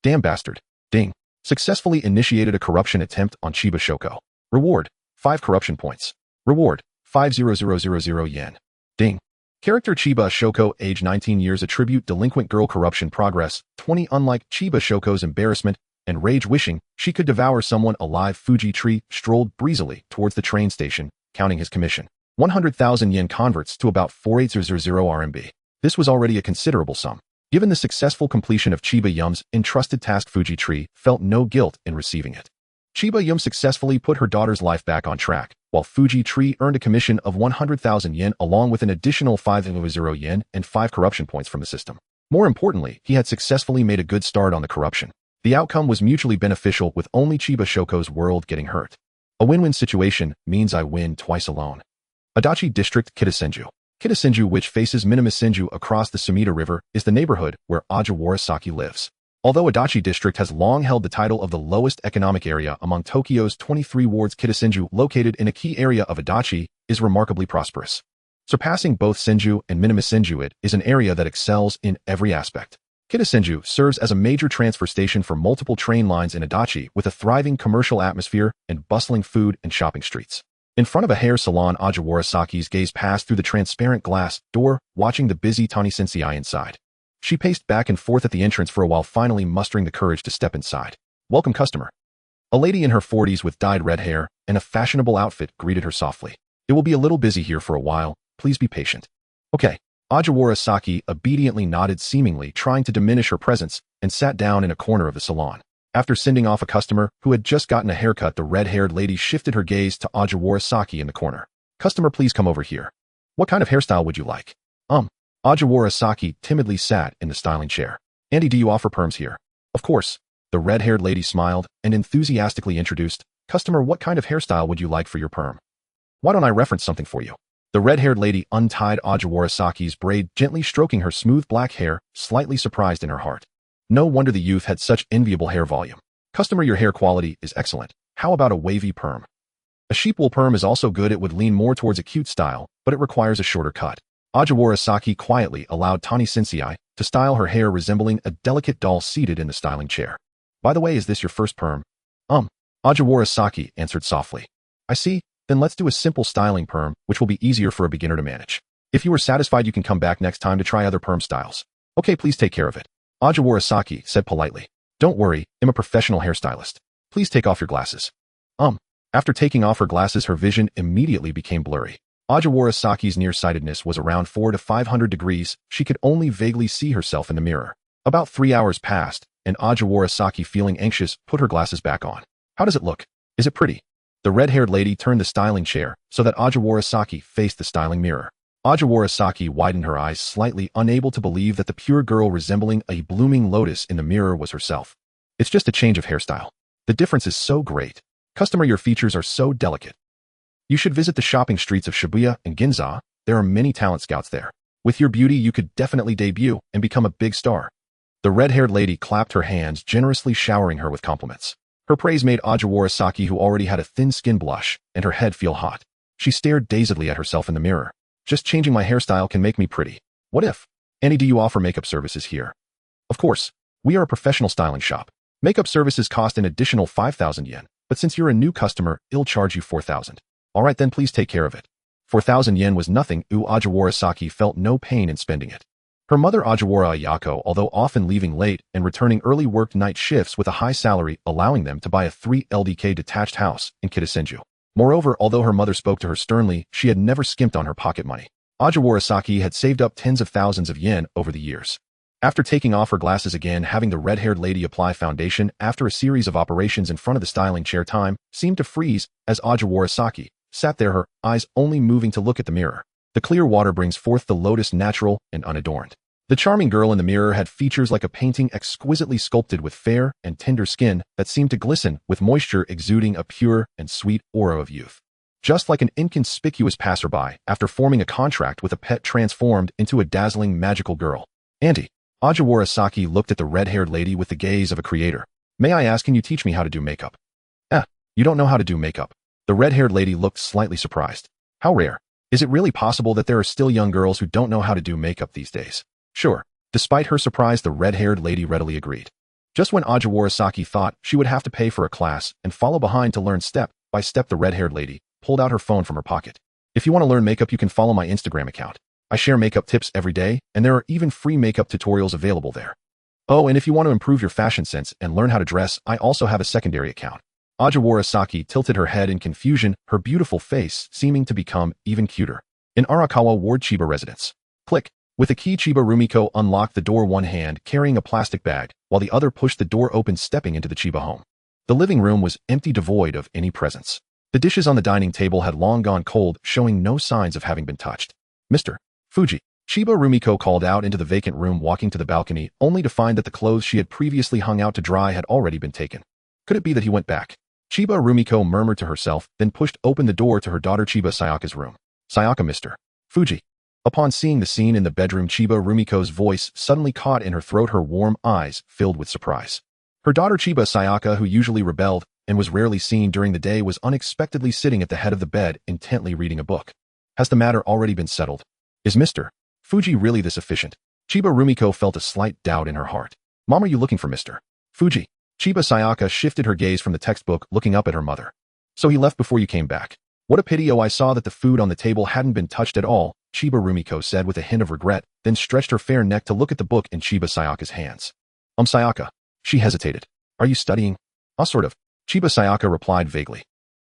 Damn bastard. Ding. Successfully initiated a corruption attempt on Chiba Shoko. Reward, 5 corruption points. Reward, 5,000 yen. Ding. Character Chiba Shoko, age 19 years, attribute delinquent girl, corruption progress, 20. Unlike Chiba Shoko's embarrassment and rage wishing she could devour someone alive, Fuji Tree strolled breezily towards the train station, counting his commission. 100,000 yen converts to about 4,800 RMB. This was already a considerable sum. Given the successful completion of Chiba Yum's entrusted task, Fuji Tree felt no guilt in receiving it. Chiba Yum successfully put her daughter's life back on track, while Fuji Tree earned a commission of 100,000 yen along with an additional 5,000 yen and 5 corruption points from the system. More importantly, he had successfully made a good start on the corruption. The outcome was mutually beneficial, with only Chiba Shoko's world getting hurt. A win-win situation means I win twice alone. Adachi District, Kitasenju. Kitasenju, which faces Minamisenju across the Sumida River, is the neighborhood where Aja Warasaki lives. Although Adachi District has long held the title of the lowest economic area among Tokyo's 23 wards, Kitasenju, located in a key area of Adachi, is remarkably prosperous. Surpassing both Senju and Minamisenju, it is an area that excels in every aspect. Kitasenju serves as a major transfer station for multiple train lines in Adachi, with a thriving commercial atmosphere and bustling food and shopping streets. In front of a hair salon, Ajiwarasaki's gaze passed through the transparent glass door, watching the busy Tani Sensei inside. She paced back and forth at the entrance for a while, finally mustering the courage to step inside. "Welcome, customer." A lady in her 40s with dyed red hair and a fashionable outfit greeted her softly. "It will be a little busy here for a while. Please be patient." "Okay." Ajiwara obediently nodded, seemingly trying to diminish her presence, and sat down in a corner of the salon. After sending off a customer who had just gotten a haircut, the red-haired lady shifted her gaze to Ajiwara in the corner. "Customer, please come over here. What kind of hairstyle would you like?" Ajiwara timidly sat in the styling chair. "Andy, do you offer perms here?" "Of course." The red-haired lady smiled and enthusiastically introduced, "Customer, what kind of hairstyle would you like for your perm? Why don't I reference something for you?" The red-haired lady untied Ajiwara's braid, gently stroking her smooth black hair, slightly surprised in her heart. No wonder the youth had such enviable hair volume. "Customer, your hair quality is excellent. How about a wavy perm?" "A sheepwool perm is also good. It would lean more towards a cute style, but it requires a shorter cut." Ajiwara quietly allowed Tani Sensei to style her hair, resembling a delicate doll seated in the styling chair. "By the way, is this your first perm?" Ajiwara answered softly. "I see. Then let's do a simple styling perm, which will be easier for a beginner to manage. If you are satisfied, you can come back next time to try other perm styles." "Okay, please take care of it," Ajiwara said politely. "Don't worry, I'm a professional hairstylist. Please take off your glasses." After taking off her glasses, her vision immediately became blurry. Ajiwara's nearsightedness was around 400 to 500 degrees. She could only vaguely see herself in the mirror. About 3 hours passed, and Ajiwara, feeling anxious, put her glasses back on. "How does it look? Is it pretty?" The red-haired lady turned the styling chair so that Ajiwara faced the styling mirror. Ajiwara widened her eyes slightly, unable to believe that the pure girl resembling a blooming lotus in the mirror was herself. "It's just a change of hairstyle. The difference is so great. Customer, your features are so delicate. You should visit the shopping streets of Shibuya and Ginza. There are many talent scouts there. With your beauty, you could definitely debut and become a big star." The red-haired lady clapped her hands, generously showering her with compliments. Her praise made Ajiwara, who already had a thin skin, blush, and her head feel hot. She stared dazedly at herself in the mirror. "Just changing my hairstyle can make me pretty. What if? Annie, do you offer makeup services here?" "Of course. We are a professional styling shop. Makeup services cost an additional 5,000 yen, but since you're a new customer, I'll charge you 4,000. "All right then, please take care of it." 4,000 yen was nothing. Ajiwara felt no pain in spending it. Her mother Ajiwara Ayako, although often leaving late and returning early, worked night shifts with a high salary, allowing them to buy a 3 LDK detached house in Kitasenju. Moreover, although her mother spoke to her sternly, she had never skimped on her pocket money. Ajiwara had saved up tens of thousands of yen over the years. After taking off her glasses again, having the red-haired lady apply foundation after a series of operations in front of the styling chair, time seemed to freeze as Ajiwara sat there, her eyes only moving to look at the mirror. The clear water brings forth the lotus, natural and unadorned. The charming girl in the mirror had features like a painting, exquisitely sculpted, with fair and tender skin that seemed to glisten with moisture, exuding a pure and sweet aura of youth. Just like an inconspicuous passerby after forming a contract with a pet, transformed into a dazzling magical girl. "Auntie." Ajiwara looked at the red-haired lady with the gaze of a creator. "May I ask, can you teach me how to do makeup?" You don't know how to do makeup?" The red-haired lady looked slightly surprised. "How rare. Is it really possible that there are still young girls who don't know how to do makeup these days?" "Sure." Despite her surprise, the red-haired lady readily agreed. Just when Ajiwara thought she would have to pay for a class and follow behind to learn step by step, the red-haired lady pulled out her phone from her pocket. "If you want to learn makeup, you can follow my Instagram account. I share makeup tips every day, and there are even free makeup tutorials available there. Oh, and if you want to improve your fashion sense and learn how to dress, I also have a secondary account." Ajiwara tilted her head in confusion, her beautiful face seeming to become even cuter. In Arakawa Ward Chiba residence. Click. With a key, Chiba Rumiko unlocked the door, one hand carrying a plastic bag, while the other pushed the door open, stepping into the Chiba home. The living room was empty, devoid of any presence. The dishes on the dining table had long gone cold, showing no signs of having been touched. "Mr. Fuji." Chiba Rumiko called out into the vacant room, walking to the balcony, only to find that the clothes she had previously hung out to dry had already been taken. Could it be that he went back? Chiba Rumiko murmured to herself, then pushed open the door to her daughter Chiba Sayaka's room. "Sayaka, Mr. Fuji." Upon seeing the scene in the bedroom, Chiba Rumiko's voice suddenly caught in her throat, her warm eyes filled with surprise. Her daughter Chiba Sayaka, who usually rebelled and was rarely seen during the day, was unexpectedly sitting at the head of the bed, intently reading a book. Has the matter already been settled? Is Mr. Fuji really this efficient? Chiba Rumiko felt a slight doubt in her heart. Mom, are you looking for Mr. Fuji? Chiba Sayaka shifted her gaze from the textbook, looking up at her mother. So he left before you came back. What a pity. Oh, I saw that the food on the table hadn't been touched at all, Chiba Rumiko said with a hint of regret, then stretched her fair neck to look at the book in Chiba Sayaka's hands. Sayaka. She hesitated. Are you studying? Sort of. Chiba Sayaka replied vaguely.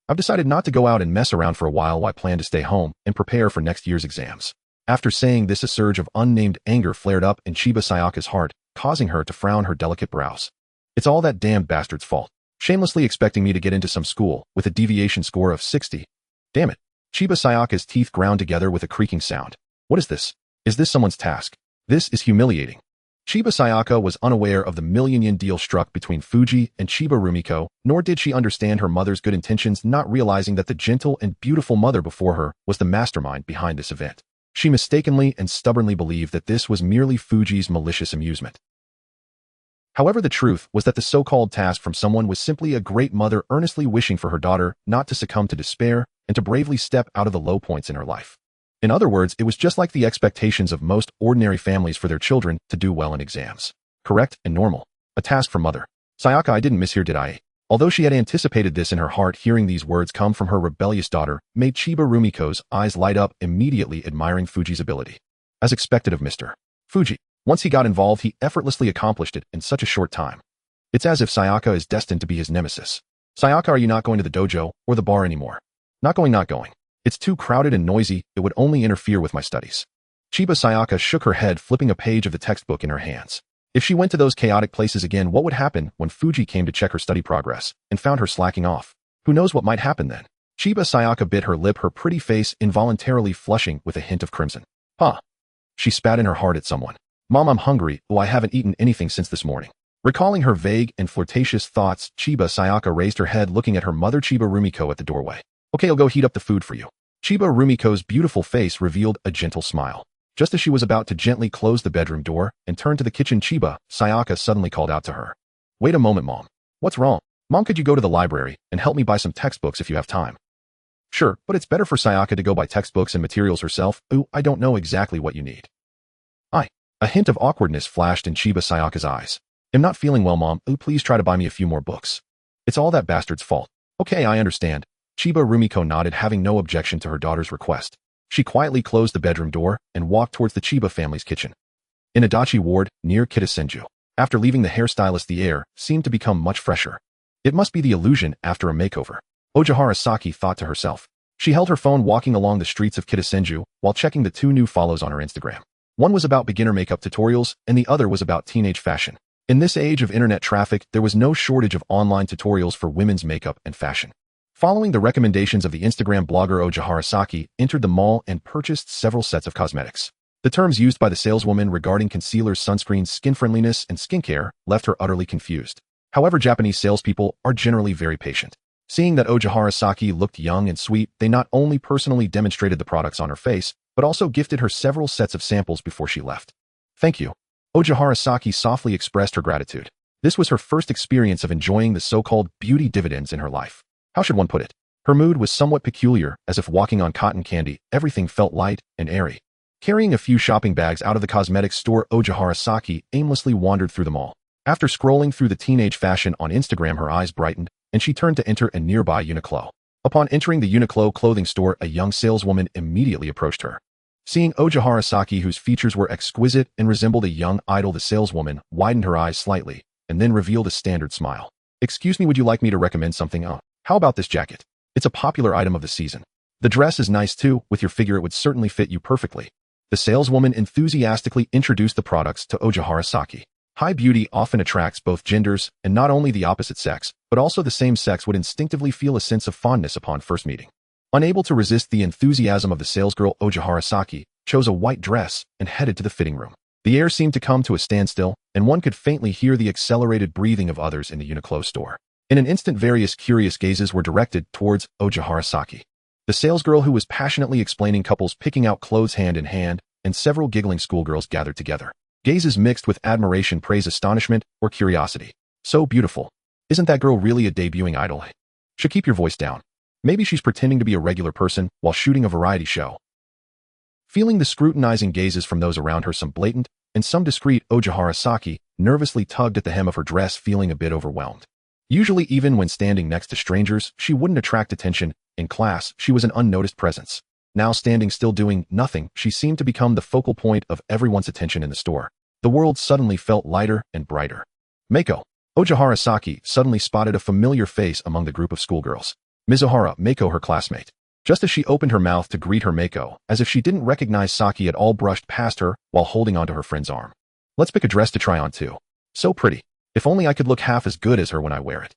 I've decided not to go out and mess around for a while. I plan to stay home and prepare for next year's exams. After saying this, a surge of unnamed anger flared up in Chiba Sayaka's heart, causing her to frown her delicate brows. It's all that damned bastard's fault. Shamelessly expecting me to get into some school with a deviation score of 60. Damn it. Chiba Sayaka's teeth ground together with a creaking sound. What is this? Is this someone's task? This is humiliating. Chiba Sayaka was unaware of the million-yen deal struck between Fuji and Chiba Rumiko, nor did she understand her mother's good intentions, not realizing that the gentle and beautiful mother before her was the mastermind behind this event. She mistakenly and stubbornly believed that this was merely Fuji's malicious amusement. However, the truth was that the so-called task from someone was simply a great mother earnestly wishing for her daughter not to succumb to despair and to bravely step out of the low points in her life. In other words, it was just like the expectations of most ordinary families for their children to do well in exams. Correct and normal. A task from mother. Sayaka, I didn't mishear, did I? Although she had anticipated this in her heart, hearing these words come from her rebellious daughter made Chiba Rumiko's eyes light up, immediately admiring Fuji's ability. As expected of Mr. Fuji, once he got involved, he effortlessly accomplished it in such a short time. It's as if Sayaka is destined to be his nemesis. Sayaka, are you not going to the dojo or the bar anymore? Not going. It's too crowded and noisy. It would only interfere with my studies. Chiba Sayaka shook her head, flipping a page of the textbook in her hands. If she went to those chaotic places again, what would happen when Fuji came to check her study progress and found her slacking off? Who knows what might happen then? Chiba Sayaka bit her lip, her pretty face involuntarily flushing with a hint of crimson. She spat in her heart at someone. Mom, I'm hungry. Oh, I haven't eaten anything since this morning. Recalling her vague and flirtatious thoughts, Chiba Sayaka raised her head, looking at her mother Chiba Rumiko at the doorway. Okay, I'll go heat up the food for you. Chiba Rumiko's beautiful face revealed a gentle smile. Just as she was about to gently close the bedroom door and turn to the kitchen, Chiba Sayaka suddenly called out to her. Wait a moment, Mom. What's wrong? Mom, could you go to the library and help me buy some textbooks if you have time? Sure, but it's better for Sayaka to go buy textbooks and materials herself. Ooh, I don't know exactly what you need. A hint of awkwardness flashed in Chiba Sayaka's eyes. I'm not feeling well, Mom. Ooh, please try to buy me a few more books. It's all that bastard's fault. Okay, I understand. Chiba Rumiko nodded, having no objection to her daughter's request. She quietly closed the bedroom door and walked towards the Chiba family's kitchen. In Adachi Ward, near Kitasenju. After leaving the hairstylist, the air seemed to become much fresher. It must be the illusion after a makeover, Ojihara Saki thought to herself. She held her phone, walking along the streets of Kitasenju while checking the 2 new follows on her Instagram. One was about beginner makeup tutorials, and the other was about teenage fashion. In this age of internet traffic, there was no shortage of online tutorials for women's makeup and fashion. Following the recommendations of the Instagram blogger Ojihara Saki, entered the mall and purchased several sets of cosmetics. The terms used by the saleswoman regarding concealers, sunscreens, skin friendliness, and skincare left her utterly confused. However, Japanese salespeople are generally very patient. Seeing that Ojihara Saki looked young and sweet, they not only personally demonstrated the products on her face, but also gifted her several sets of samples before she left. Thank you. Ojihara Saki softly expressed her gratitude. This was her first experience of enjoying the so-called beauty dividends in her life. How should one put it? Her mood was somewhat peculiar, as if walking on cotton candy. Everything felt light and airy. Carrying a few shopping bags out of the cosmetics store, Ojihara Saki aimlessly wandered through the mall. After scrolling through the teenage fashion on Instagram, her eyes brightened, and she turned to enter a nearby Uniqlo. Upon entering the Uniqlo clothing store, a young saleswoman immediately approached her. Seeing Ojihara Saki, whose features were exquisite and resembled a young idol, the saleswoman widened her eyes slightly, and then revealed a standard smile. Excuse me, would you like me to recommend something? How about this jacket? It's a popular item of the season. The dress is nice too. With your figure, it would certainly fit you perfectly. The saleswoman enthusiastically introduced the products to Ojihara Saki. High beauty often attracts both genders, and not only the opposite sex, but also the same sex would instinctively feel a sense of fondness upon first meeting. Unable to resist the enthusiasm of the salesgirl, Ojihara Saki chose a white dress and headed to the fitting room. The air seemed to come to a standstill, and one could faintly hear the accelerated breathing of others in the Uniqlo store. In an instant, various curious gazes were directed towards Ojihara Saki. The salesgirl who was passionately explaining couples picking out clothes hand in hand, and several giggling schoolgirls gathered together. Gazes mixed with admiration, praise, astonishment, or curiosity. So beautiful. Isn't that girl really a debuting idol? Should keep your voice down. Maybe she's pretending to be a regular person while shooting a variety show. Feeling the scrutinizing gazes from those around her, some blatant and some discreet, Ojihara Saki nervously tugged at the hem of her dress, feeling a bit overwhelmed. Usually, even when standing next to strangers, she wouldn't attract attention. In class, she was an unnoticed presence. Now standing still doing nothing, she seemed to become the focal point of everyone's attention in the store. The world suddenly felt lighter and brighter. Mako. Ojihara Saki suddenly spotted a familiar face among the group of schoolgirls. Mizuhara, Mako, her classmate. Just as she opened her mouth to greet her, Mako, as if she didn't recognize Saki at all, brushed past her while holding onto her friend's arm. Let's pick a dress to try on too. So pretty. If only I could look half as good as her when I wear it.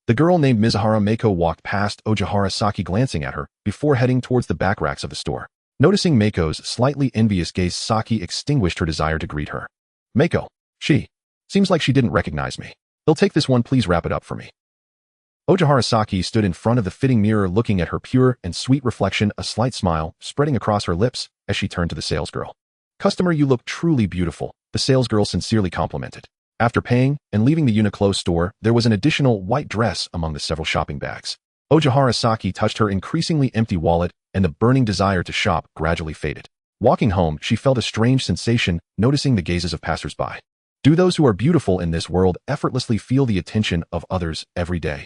The girl named Mizuhara Mako walked past Ojihara Saki, glancing at her before heading towards the back racks of the store. Noticing Mako's slightly envious gaze, Saki extinguished her desire to greet her. Mako. Seems like she didn't recognize me. They'll take this one, please wrap it up for me. Ojihara Saki stood in front of the fitting mirror, looking at her pure and sweet reflection, a slight smile spreading across her lips as she turned to the salesgirl. Customer, you look truly beautiful, the salesgirl sincerely complimented. After paying and leaving the Uniqlo store, there was an additional white dress among the several shopping bags. Ojihara Saki touched her increasingly empty wallet, and the burning desire to shop gradually faded. Walking home, she felt a strange sensation, noticing the gazes of passers-by. Do those who are beautiful in this world effortlessly feel the attention of others every day?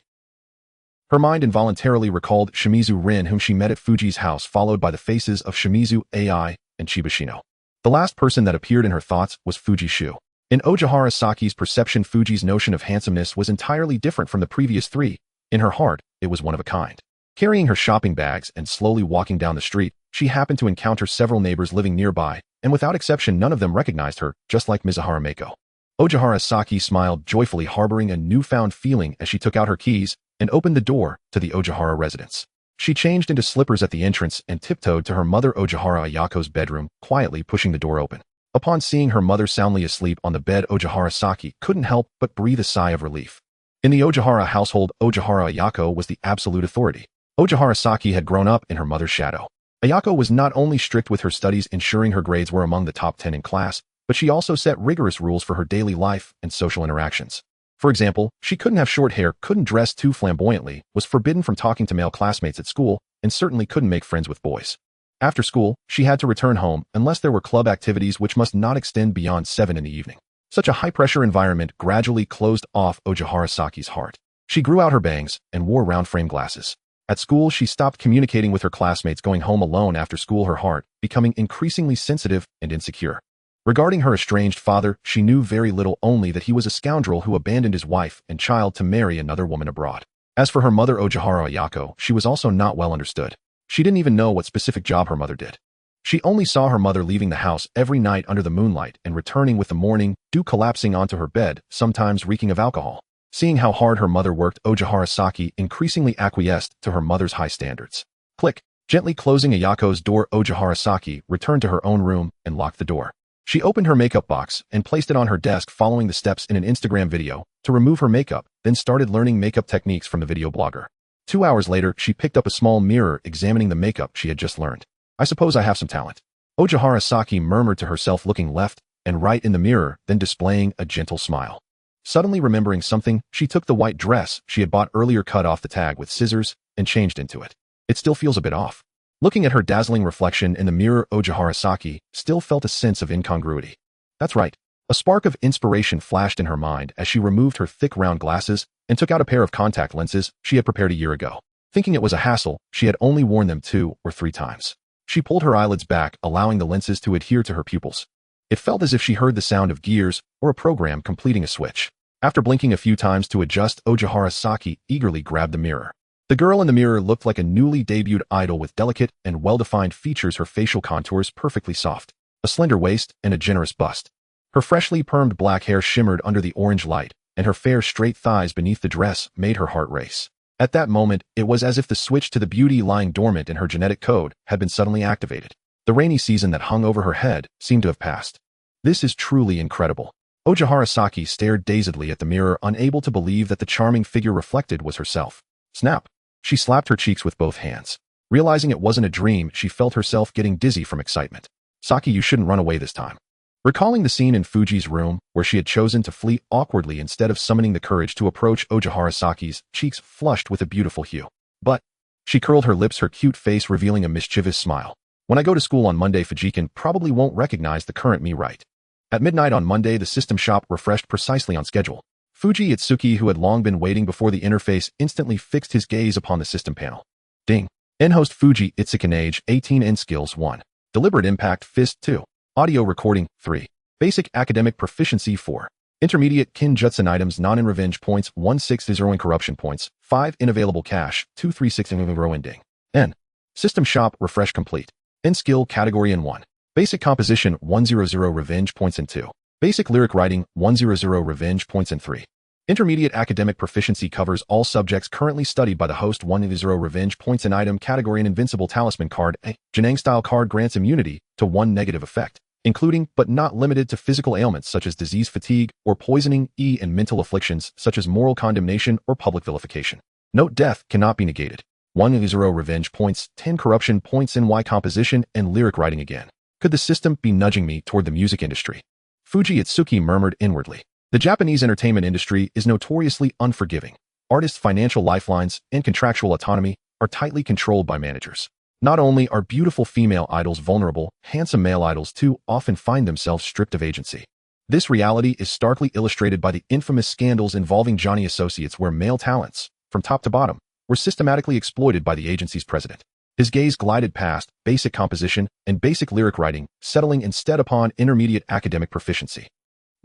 Her mind involuntarily recalled Shimizu Rin, whom she met at Fuji's house, followed by the faces of Shimizu Ai and Chibashino. The last person that appeared in her thoughts was Fuji Shu. In Ojihara Saki's perception, Fuji's notion of handsomeness was entirely different from the previous three. In her heart, it was one of a kind. Carrying her shopping bags and slowly walking down the street, she happened to encounter several neighbors living nearby, and without exception, none of them recognized her, just like Mizuhara Mako. Ojihara Saki smiled joyfully, harboring a newfound feeling as she took out her keys and opened the door to the Ojihara residence. She changed into slippers at the entrance and tiptoed to her mother Ojihara Ayako's bedroom, quietly pushing the door open. Upon seeing her mother soundly asleep on the bed, Ojihara Saki couldn't help but breathe a sigh of relief. In the Ojihara household, Ojihara Ayako was the absolute authority. Ojihara Saki had grown up in her mother's shadow. Ayako was not only strict with her studies, ensuring her grades were among the top 10 in class, but she also set rigorous rules for her daily life and social interactions. For example, she couldn't have short hair, couldn't dress too flamboyantly, was forbidden from talking to male classmates at school, and certainly couldn't make friends with boys. After school, she had to return home unless there were club activities which must not extend beyond 7 in the evening. Such a high-pressure environment gradually closed off Ojihara Saki's heart. She grew out her bangs and wore round-frame glasses. At school, she stopped communicating with her classmates, going home alone after school, her heart becoming increasingly sensitive and insecure. Regarding her estranged father, she knew very little, only that he was a scoundrel who abandoned his wife and child to marry another woman abroad. As for her mother Ojihara Ayako, she was also not well understood. She didn't even know what specific job her mother did. She only saw her mother leaving the house every night under the moonlight and returning with the morning dew, collapsing onto her bed, sometimes reeking of alcohol. Seeing how hard her mother worked, Ojihara Saki increasingly acquiesced to her mother's high standards. Click. Gently closing Ayako's door, Ojihara Saki returned to her own room and locked the door. She opened her makeup box and placed it on her desk, following the steps in an Instagram video to remove her makeup, then started learning makeup techniques from the video blogger. 2 hours later, she picked up a small mirror, examining the makeup she had just learned. I suppose I have some talent. Ojihara Saki murmured to herself, looking left and right in the mirror, then displaying a gentle smile. Suddenly remembering something, she took the white dress she had bought earlier, cut off the tag with scissors, and changed into it. It still feels a bit off. Looking at her dazzling reflection in the mirror, Ojihara Saki still felt a sense of incongruity. That's right. A spark of inspiration flashed in her mind as she removed her thick round glasses and took out a pair of contact lenses she had prepared a year ago. Thinking it was a hassle, she had only worn them 2 or 3 times. She pulled her eyelids back, allowing the lenses to adhere to her pupils. It felt as if she heard the sound of gears or a program completing a switch. After blinking a few times to adjust, Ojihara Saki eagerly grabbed the mirror. The girl in the mirror looked like a newly debuted idol with delicate and well-defined features, her facial contours perfectly soft, a slender waist, and a generous bust. Her freshly permed black hair shimmered under the orange light, and her fair straight thighs beneath the dress made her heart race. At that moment, it was as if the switch to the beauty lying dormant in her genetic code had been suddenly activated. The rainy season that hung over her head seemed to have passed. This is truly incredible. Ojihara Saki stared dazedly at the mirror, unable to believe that the charming figure reflected was herself. Snap! She slapped her cheeks with both hands. Realizing it wasn't a dream, she felt herself getting dizzy from excitement. Saki, you shouldn't run away this time. Recalling the scene in Fuji's room, where she had chosen to flee awkwardly instead of summoning the courage to approach Ojihara, Saki's cheeks flushed with a beautiful hue. But she curled her lips, her cute face revealing a mischievous smile. When I go to school on Monday, Fujikin probably won't recognize the current me, right? At midnight on Monday, the system shop refreshed precisely on schedule. Fuji Itsuki, who had long been waiting before the interface, instantly fixed his gaze upon the system panel. Ding. N-host Fuji Itsukin, age 18, N skills 1. Deliberate impact fist 2. Audio recording 3. Basic academic proficiency 4. Intermediate Kinjutsu items non-in revenge points 160 in corruption points 5 in available cash 236 in ending. N. System shop refresh complete. N skill category in 1. Basic composition 100 revenge points in 2. Basic lyric writing 100 revenge points in 3. Intermediate academic proficiency covers all subjects currently studied by the host 100 revenge points in item category. An invincible talisman card, a Janang style card, grants immunity to 1 negative effect, including but not limited to physical ailments such as disease, fatigue, or poisoning, and mental afflictions such as moral condemnation or public vilification. Note: death cannot be negated. 100 revenge points, 10 corruption points in Y composition and lyric writing again. Could the system be nudging me toward the music industry? Fuji Itsuki murmured inwardly. The Japanese entertainment industry is notoriously unforgiving. Artists' financial lifelines and contractual autonomy are tightly controlled by managers. Not only are beautiful female idols vulnerable, handsome male idols too often find themselves stripped of agency. This reality is starkly illustrated by the infamous scandals involving Johnny Associates, where male talents, from top to bottom, were systematically exploited by the agency's president. His gaze glided past basic composition and basic lyric writing, settling instead upon intermediate academic proficiency.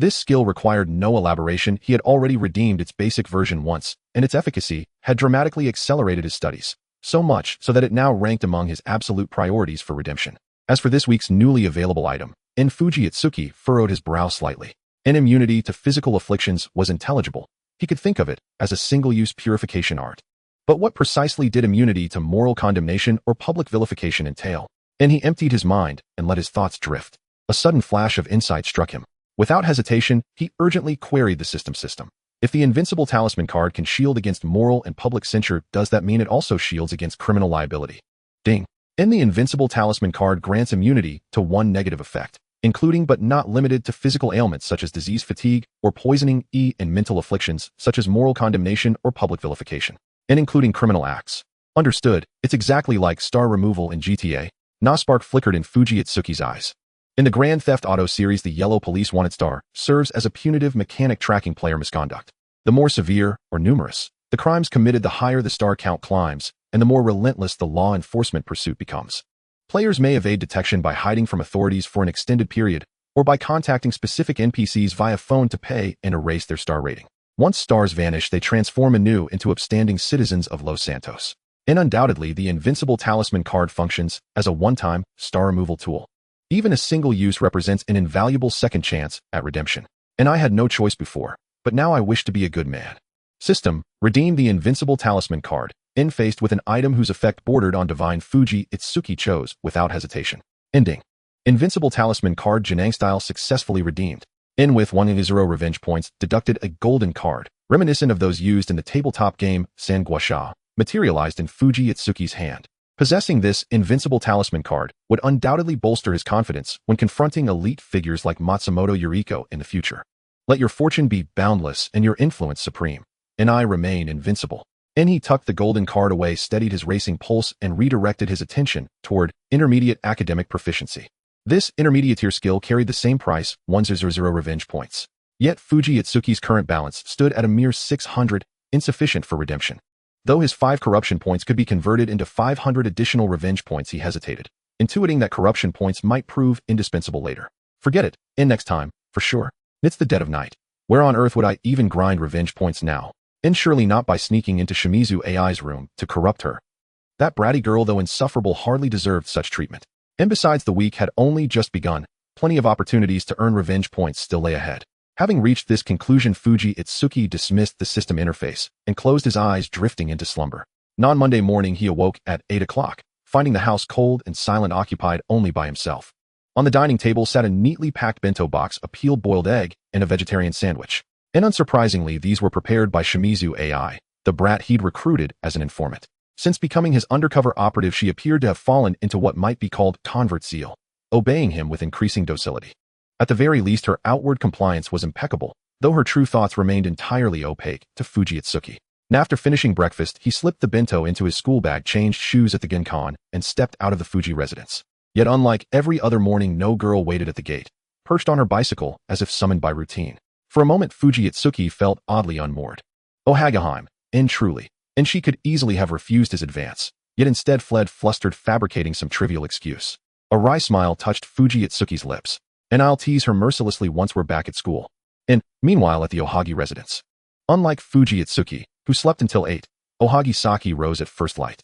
This skill required no elaboration. He had already redeemed its basic version once, and its efficacy had dramatically accelerated his studies, so much so that it now ranked among his absolute priorities for redemption. As for this week's newly available item, Fuji Itsuki furrowed his brow slightly. An immunity to physical afflictions was intelligible. He could think of it as a single-use purification art. But what precisely did immunity to moral condemnation or public vilification entail? And he emptied his mind and let his thoughts drift. A sudden flash of insight struck him. Without hesitation, he urgently queried the system. If the invincible talisman card can shield against moral and public censure, does that mean it also shields against criminal liability? Ding. And the invincible talisman card grants immunity to 1 negative effect, including but not limited to physical ailments such as disease, fatigue, or poisoning, and mental afflictions such as moral condemnation or public vilification, and including criminal acts. Understood. It's exactly like star removal in GTA. Spark flickered in Fuji Itsuki's eyes. In the Grand Theft Auto series, the yellow police wanted star serves as a punitive mechanic tracking player misconduct. The more severe, or numerous, the crimes committed, the higher the star count climbs, and the more relentless the law enforcement pursuit becomes. Players may evade detection by hiding from authorities for an extended period, or by contacting specific NPCs via phone to pay and erase their star rating. Once stars vanish, they transform anew into upstanding citizens of Los Santos. And undoubtedly, the invincible talisman card functions as a one-time star removal tool. Even a single use represents an invaluable second chance at redemption. And I had no choice before, but now I wish to be a good man. System, redeem the invincible talisman card. Faced with an item whose effect bordered on divine, Fuji Itsuki chose without hesitation. Ending. Invincible talisman card Janang style successfully redeemed. With 100 revenge points, deducted a golden card, reminiscent of those used in the tabletop game Sanguasha, materialized in Fuji Itsuki's hand. Possessing this invincible talisman card would undoubtedly bolster his confidence when confronting elite figures like Matsumoto Yuriko in the future. Let your fortune be boundless and your influence supreme, and I remain invincible. And he tucked the golden card away, steadied his racing pulse, and redirected his attention toward intermediate academic proficiency. This intermediate tier skill carried the same price, 100 revenge points. Yet Fuji Itsuki's current balance stood at a mere 600, insufficient for redemption. Though his 5 corruption points could be converted into 500 additional revenge points, he hesitated, intuiting that corruption points might prove indispensable later. Forget it, and next time, for sure. It's the dead of night. Where on earth would I even grind revenge points now? And surely not by sneaking into Shimizu AI's room to corrupt her. That bratty girl, though insufferable, hardly deserved such treatment. And besides, the week had only just begun. Plenty of opportunities to earn revenge points still lay ahead. Having reached this conclusion, Fuji Itsuki dismissed the system interface and closed his eyes, drifting into slumber. Non-Monday morning, he awoke at 8 o'clock, finding the house cold and silent, occupied only by himself. On the dining table sat a neatly packed bento box, a peeled boiled egg, and a vegetarian sandwich. And unsurprisingly, these were prepared by Shimizu AI, the brat he'd recruited as an informant. Since becoming his undercover operative, she appeared to have fallen into what might be called convert zeal, obeying him with increasing docility. At the very least, her outward compliance was impeccable, though her true thoughts remained entirely opaque to Fujitsuki. And after finishing breakfast, he slipped the bento into his school bag, changed shoes at the Ginkan, and stepped out of the Fuji residence. Yet unlike every other morning, no girl waited at the gate, perched on her bicycle as if summoned by routine. For a moment, Fujitsuki felt oddly unmoored. Oh, Hagaheim, and truly, and she could easily have refused his advance, yet instead fled flustered, fabricating some trivial excuse. A wry smile touched Fujitsuki's lips. And I'll tease her mercilessly once we're back at school. And, meanwhile, at the Ohagi residence. Unlike Fujitsuki, who slept until 8, Ohagi Saki rose at first light.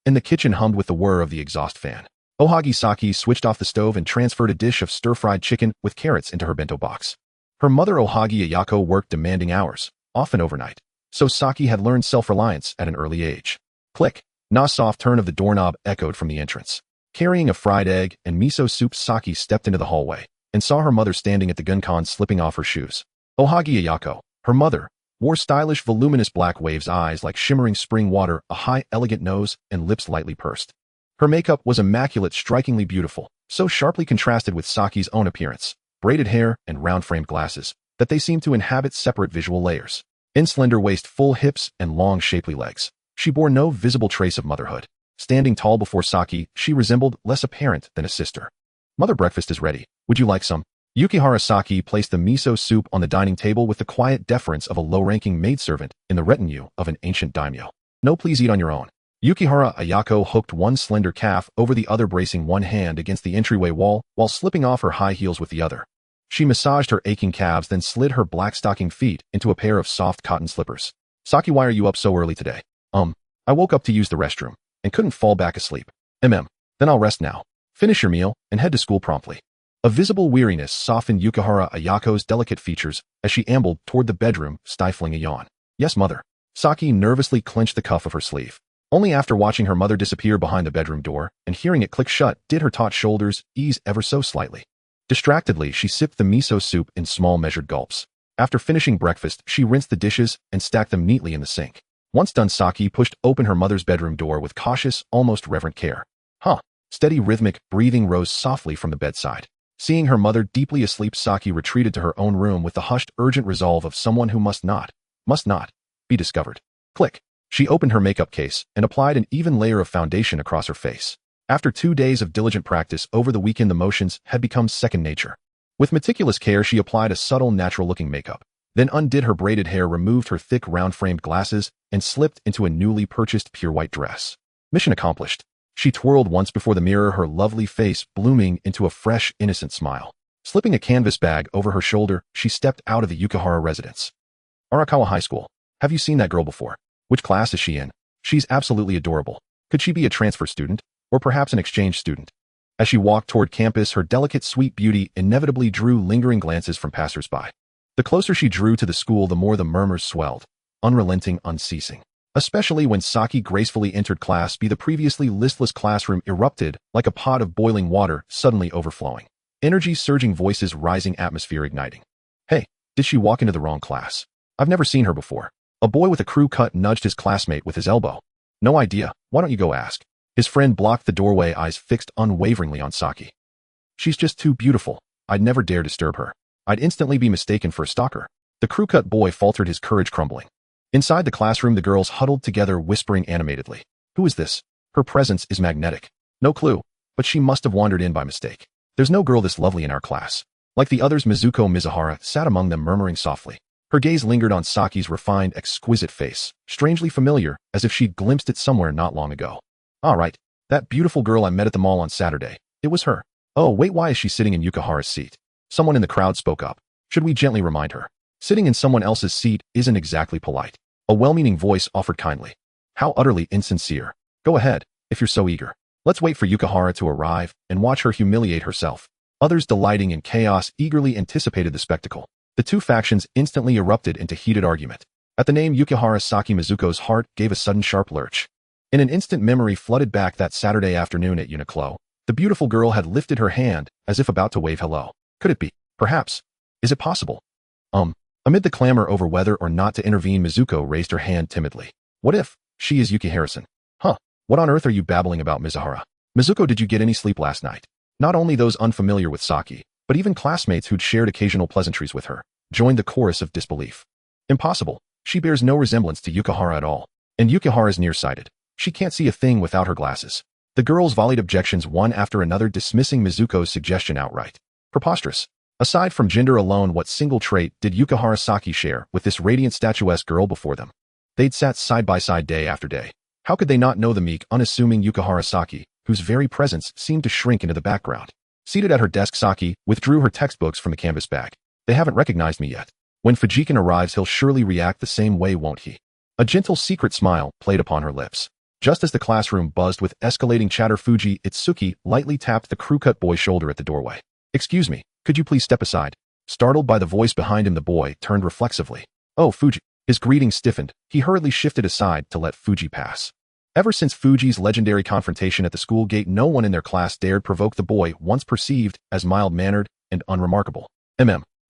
And the kitchen hummed with the whir of the exhaust fan. Ohagi Saki switched off the stove and transferred a dish of stir-fried chicken with carrots into her bento box. Her mother Ohagi Ayako worked demanding hours, often overnight, so Saki had learned self-reliance at an early age. Click! A soft turn of the doorknob echoed from the entrance. Carrying a fried egg and miso soup, Saki stepped into the hallway and saw her mother standing at the Gunkan, slipping off her shoes. Ohagi Ayako, her mother, wore stylish, voluminous black waves, eyes like shimmering spring water, a high, elegant nose, and lips lightly pursed. Her makeup was immaculate, strikingly beautiful, so sharply contrasted with Saki's own appearance, braided hair and round-framed glasses, that they seemed to inhabit separate visual layers. In slender waist, full hips, and long, shapely legs, she bore no visible trace of motherhood. Standing tall before Saki, she resembled less a parent than a sister. Mother, breakfast is ready. Would you like some? Yukihara Saki placed the miso soup on the dining table with the quiet deference of a low-ranking maidservant in the retinue of an ancient daimyo. No, please eat on your own. Yukihara Ayako hooked one slender calf over the other, bracing one hand against the entryway wall while slipping off her high heels with the other. She massaged her aching calves, then slid her black stocking feet into a pair of soft cotton slippers. Saki, why are you up so early today? I woke up to use the restroom and couldn't fall back asleep. Then I'll rest now. Finish your meal and head to school promptly. A visible weariness softened Yukihara Ayako's delicate features as she ambled toward the bedroom, stifling a yawn. Yes, mother. Saki nervously clenched the cuff of her sleeve. Only after watching her mother disappear behind the bedroom door and hearing it click shut did her taut shoulders ease ever so slightly. Distractedly, she sipped the miso soup in small, measured gulps. After finishing breakfast, she rinsed the dishes and stacked them neatly in the sink. Once done, Saki pushed open her mother's bedroom door with cautious, almost reverent care. Steady, rhythmic breathing rose softly from the bedside. Seeing her mother deeply asleep, Saki retreated to her own room with the hushed, urgent resolve of someone who must not be discovered. Click. She opened her makeup case and applied an even layer of foundation across her face. After 2 days of diligent practice over the weekend, the motions had become second nature. With meticulous care, she applied a subtle, natural-looking makeup, then undid her braided hair, removed her thick, round-framed glasses, and slipped into a newly purchased pure white dress. Mission accomplished. She twirled once before the mirror, her lovely face blooming into a fresh, innocent smile. Slipping a canvas bag over her shoulder, she stepped out of the Yukihara residence. Arakawa High School. Have you seen that girl before? Which class is she in? She's absolutely adorable. Could she be a transfer student? Or perhaps an exchange student? As she walked toward campus, her delicate, sweet beauty inevitably drew lingering glances from passers-by. The closer she drew to the school, the more the murmurs swelled, unrelenting, unceasing. Especially when Saki gracefully entered Class B, the previously listless classroom erupted like a pot of boiling water suddenly overflowing. Energy surging, voices rising, atmosphere igniting. Hey, did she walk into the wrong class? I've never seen her before. A boy with a crew cut nudged his classmate with his elbow. No idea. Why don't you go ask? His friend blocked the doorway, eyes fixed unwaveringly on Saki. She's just too beautiful. I'd never dare disturb her. I'd instantly be mistaken for a stalker. The crew cut boy faltered, his courage crumbling. Inside the classroom, the girls huddled together, whispering animatedly. Who is this? Her presence is magnetic. No clue, but she must have wandered in by mistake. There's no girl this lovely in our class. Like the others, Mizuko Mizuhara sat among them, murmuring softly. Her gaze lingered on Saki's refined, exquisite face, strangely familiar, as if she'd glimpsed it somewhere not long ago. Ah, right. That beautiful girl I met at the mall on Saturday. It was her. Oh, wait, why is she sitting in Yukihara's seat? Someone in the crowd spoke up. Should we gently remind her? Sitting in someone else's seat isn't exactly polite. A well-meaning voice offered kindly. How utterly insincere. Go ahead, if you're so eager. Let's wait for Yukihara to arrive and watch her humiliate herself. Others, delighting in chaos, eagerly anticipated the spectacle. The two factions instantly erupted into heated argument. At the name Yukihara, Saki, Mizuko's heart gave a sudden sharp lurch. In an instant, memory flooded back that Saturday afternoon at Uniqlo. The beautiful girl had lifted her hand as if about to wave hello. Could it be? Perhaps. Is it possible? Amid the clamor over whether or not to intervene, Mizuko raised her hand timidly. What if She is Yuki Harrison. Huh. What on earth are you babbling about, Mizuhara? Mizuko, did you get any sleep last night? Not only those unfamiliar with Saki, but even classmates who'd shared occasional pleasantries with her, joined the chorus of disbelief. Impossible. She bears no resemblance to Yukihara at all. And Yukihara's nearsighted. She can't see a thing without her glasses. The girls volleyed objections one after another, dismissing Mizuko's suggestion outright. Preposterous. Aside from gender alone, what single trait did Yukihara Saki share with this radiant statuesque girl before them? They'd sat side by side day after day. How could they not know the meek, unassuming Yukihara Saki, whose very presence seemed to shrink into the background? Seated at her desk, Saki withdrew her textbooks from the canvas bag. They haven't recognized me yet. When Fujikin arrives, he'll surely react the same way, won't he? A gentle secret smile played upon her lips. Just as the classroom buzzed with escalating chatter, Fuji Itsuki lightly tapped the crew-cut boy's shoulder at the doorway. Excuse me, could you please step aside? Startled by the voice behind him, the boy turned reflexively. Oh, Fuji. His greeting stiffened. He hurriedly shifted aside to let Fuji pass. Ever since Fuji's legendary confrontation at the school gate, no one in their class dared provoke the boy, once perceived as mild-mannered and unremarkable.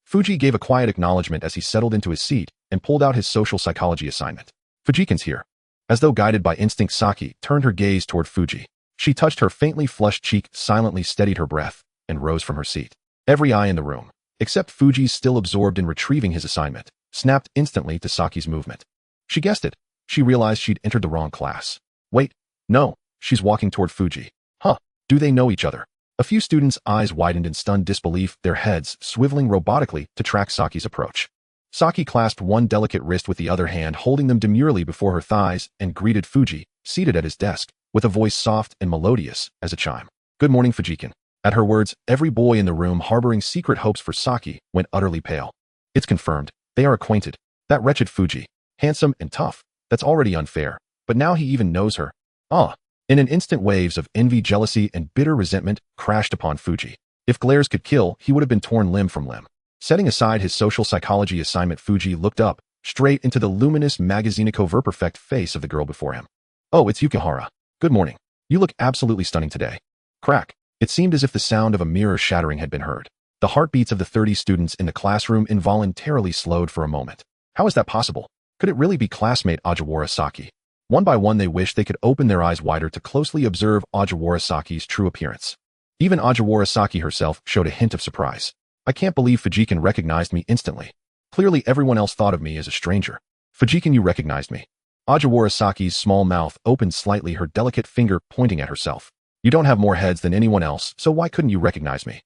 Fuji gave a quiet acknowledgement as he settled into his seat and pulled out his social psychology assignment. Fujikin's here. As though guided by instinct, Saki turned her gaze toward Fuji. She touched her faintly flushed cheek, silently steadied her breath, and rose from her seat. Every eye in the room, except Fuji's still absorbed in retrieving his assignment, snapped instantly to Saki's movement. She guessed it. She realized she'd entered the wrong class. Wait, no, she's walking toward Fuji. Huh, do they know each other? A few students' eyes widened in stunned disbelief, their heads swiveling robotically to track Saki's approach. Saki clasped one delicate wrist with the other hand, holding them demurely before her thighs, and greeted Fuji, seated at his desk, with a voice soft and melodious as a chime. Good morning, Fujikin. At her words, every boy in the room harboring secret hopes for Saki went utterly pale. It's confirmed. They are acquainted. That wretched Fuji. Handsome and tough. That's already unfair. But now he even knows her. Ah. In an instant, waves of envy, jealousy, and bitter resentment crashed upon Fuji. If glares could kill, he would have been torn limb from limb. Setting aside his social psychology assignment, Fuji looked up, straight into the luminous magazinico-perfect face of the girl before him. Oh, it's Yukihara. Good morning. You look absolutely stunning today. Crack. It seemed as if the sound of a mirror shattering had been heard. The heartbeats of the 30 students in the classroom involuntarily slowed for a moment. How is that possible? Could it really be classmate Ajiwara Saki? One by one, they wished they could open their eyes wider to closely observe Ajiwara Saki's true appearance. Even Ajiwara Saki herself showed a hint of surprise. I can't believe Fujikin recognized me instantly. Clearly everyone else thought of me as a stranger. Fujikin, you recognized me. Ajiwara Saki's small mouth opened slightly, her delicate finger pointing at herself. You don't have more heads than anyone else, so why couldn't you recognize me?